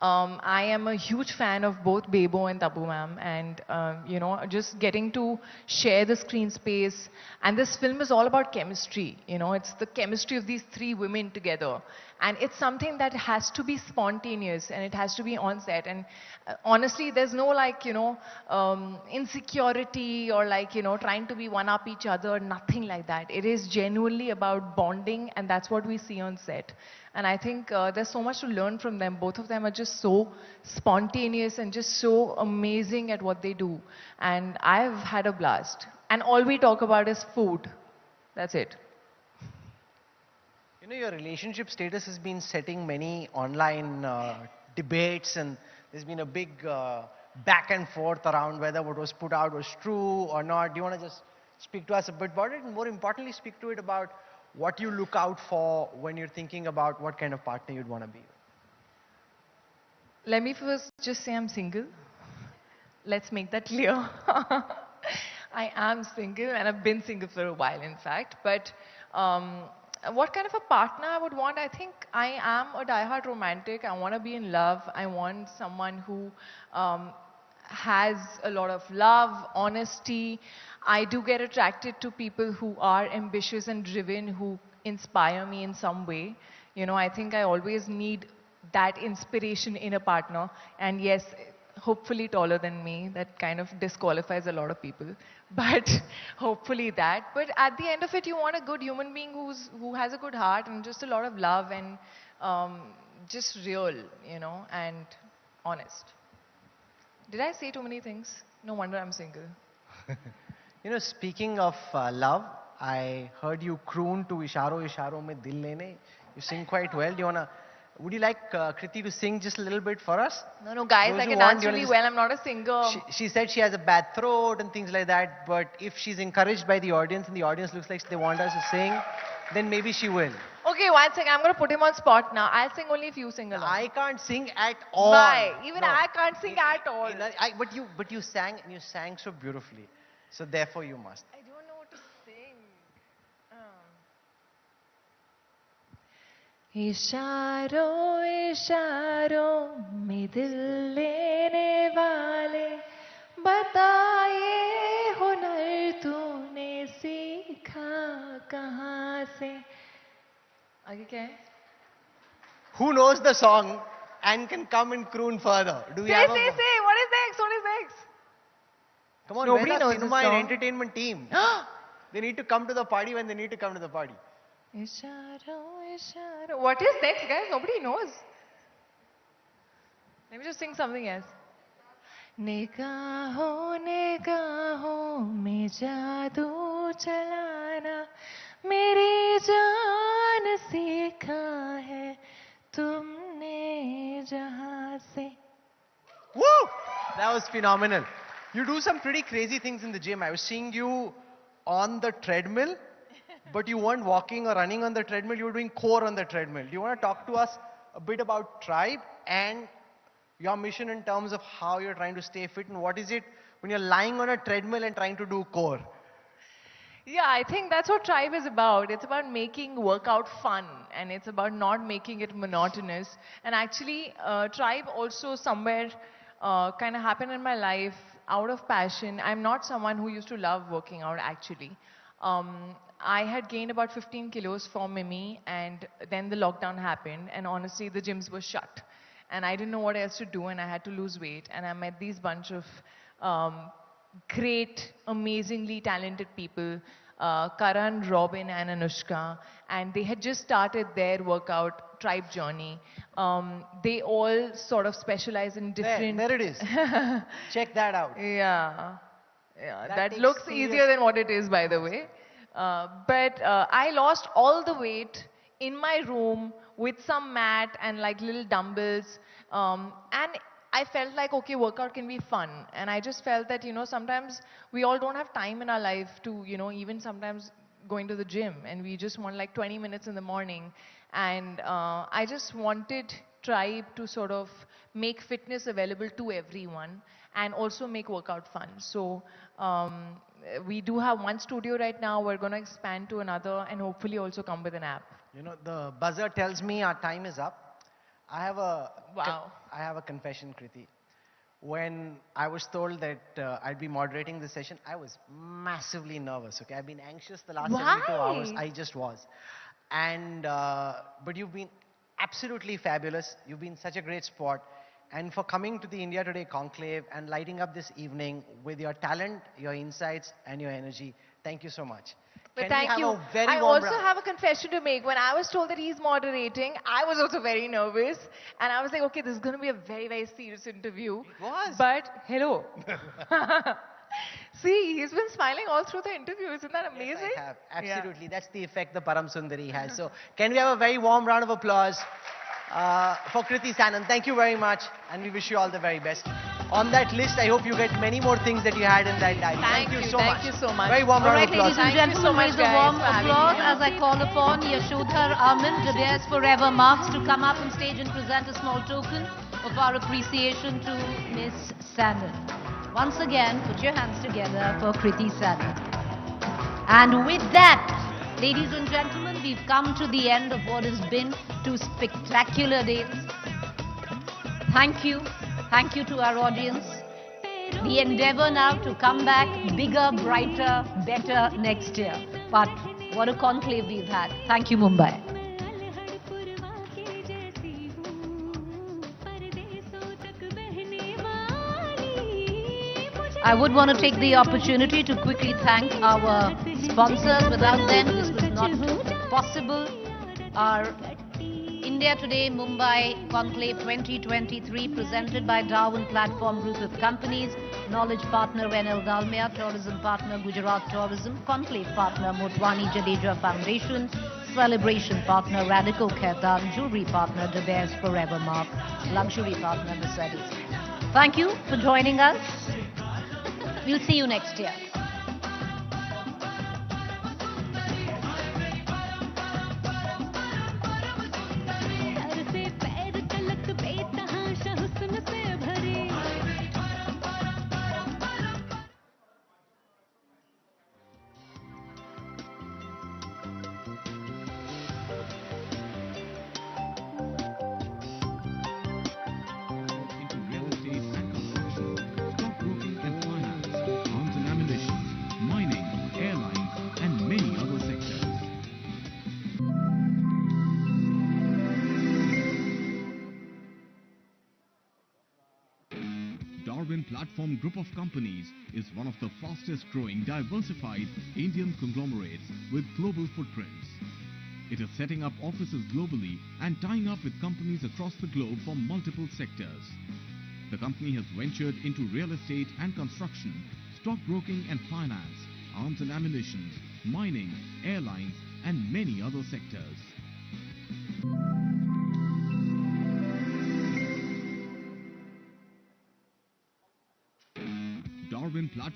I am a huge fan of both Bebo and Tabu ma'am, and you know, just getting to share the screen space. And this film is all about chemistry. You know, it's the chemistry of these three women together, and it's something that has to be spontaneous, and it has to be on set. And honestly, there's no like, you know, insecurity or like, you know, trying to be one up each other. Nothing like that. It is genuinely about bonding, and that's what we see on set. And I think there's so much to learn from them. Both of them are just so spontaneous and just so amazing at what they do. And I've had a blast. and all we talk about is food. That's it. You know, your relationship status has been setting many online debates, and there's been a big back and forth around whether what was put out was true or not. Do you want to just speak to us a bit about it, and more importantly, speak to it about what you look out for when you're thinking about what kind of partner you'd want to be with? Let me first just say I'm single. Let's make that clear. I am single, and I've been single for a while, in fact. But what kind of a partner I would want? I think I am a diehard romantic. I want to be in love. I want someone who has a lot of love, honesty. I do get attracted to people who are ambitious and driven, who inspire me in some way. You know, I think I always need that inspiration in a partner. And yes, hopefully taller than me. That kind of disqualifies a lot of people. But hopefully that. But at the end of it, you want a good human being who has a good heart and just a lot of love and just real, you know, and honest. Did I say too many things? No wonder I'm single. You know, speaking of love, I heard you croon to Isharo Isharo Mein Dil Lene. You sing quite well. Do you want to... Would you like Kriti to sing just a little bit for us? No, guys, I can dance really well. I'm not a singer. She said she has a bad throat and things like that, but if she's encouraged by the audience and the audience looks like they want us to sing, then maybe she will. Okay, one second. I'm going to put him on spot now. I'll sing only if you sing along. I can't sing at all. Why? Even I can't sing at all. But you sang, and you sang so beautifully. So therefore you must. I don't know what to sing. इशारों इशारों में दिल लेने वाले बताए हुनर तूने सीखा कहाँ से आगे क्या है Who knows the song and can come and croon further? Do we have say what is next? What is next? Come on, Nobody where's knows the this cinema and song. entertainment team? They need to come to the party when they need to come to the party. इशारों इशारों What is next, guys? Nobody knows. Let me just sing something else. निगाहों निगाहों में जादू चलाना मेरी जान सीखा है तुमने जहाँ से. Woo! That was phenomenal. You do some pretty crazy things in the gym. I was seeing you on the treadmill, but you weren't walking or running on the treadmill. You were doing core on the treadmill. Do you want to talk to us a bit about Tribe and your mission in terms of how you're trying to stay fit, and what is it when you're lying on a treadmill and trying to do core? Yeah, I think that's what Tribe is about. It's about making workout fun, and it's about not making it monotonous. And actually, Tribe also somewhere kind of happened in my life out of passion. I'm not someone who used to love working out, actually. I had gained about 15 kilos for Mimi, and then the lockdown happened, and honestly, the gyms were shut. And I didn't know what else to do, and I had to lose weight. And I met these bunch of great, amazingly talented people, Karan, Robin, and Anushka, and they had just started their workout Tribe journey. They all sort of specialize in different... There it is. Check that out. Yeah. That looks easier than what it is, by the way. But I lost all the weight in my room with some mat and like little dumbbells. And I felt like, okay, workout can be fun. And I just felt that, you know, sometimes we all don't have time in our life to, you know, even sometimes going to the gym. And we just want like 20 minutes in the morning. And I just wanted Tribe to sort of make fitness available to everyone and also make workout fun. So we do have one studio right now. We're going to expand to another and hopefully also come with an app. You know, the buzzer tells me our time is up. I have a confession, Kriti. When I was told that I'd be moderating this session, I was massively nervous. Okay, I've been anxious the last 72 hours. I just was. And but you've been absolutely fabulous. You've been such a great sport. And for coming to the India Today Conclave and lighting up this evening with your talent, your insights, and your energy, thank you so much. But thank you. I also have a confession to make. When I was told that he's moderating, I was also very nervous. And I was like, okay, this is going to be a very, very serious interview. It was. But, hello. See, he's been smiling all through the interview. Isn't that amazing? Yes, I have. Absolutely. That's the effect the Param Sundari has. So can we have a very warm round of applause for Kriti Sanon? Thank you very much, and we wish you all the very best. On that list, I hope you get many more things that you had in that diary. Thank you so much. Thank you so much. Very warm round of applause. Ladies and gentlemen, raise a warm applause as I call upon Yashodhar Amin, De Beers Forever Marks, to come up on stage and present a small token of our appreciation to Miss Sanon. Once again, put your hands together for Kriti Sanon. And with that, ladies and gentlemen, we've come to the end of what has been 2 spectacular days. Thank you. Thank you to our audience. The endeavor now to come back bigger, brighter, better next year. But what a conclave we've had. Thank you, Mumbai. I would want to take the opportunity to quickly thank our sponsors. Without them, this was not possible. Our India Today Mumbai Conclave 2023, presented by Darwin Platform Group of Companies, knowledge partner NL Dalmia, tourism partner Gujarat Tourism, conclave partner Motwani Jadeja Foundation, celebration partner Radical Khaitan, jewelry partner De Beers Forever Mark, luxury partner Mercedes. Thank you for joining us. We'll see you next year. Platform Group of Companies is one of the fastest growing diversified Indian conglomerates with global footprints. It is setting up offices globally and tying up with companies across the globe from multiple sectors. The company has ventured into real estate and construction, stockbroking and finance, arms and ammunition, mining, airlines and many other sectors. Darwin Platform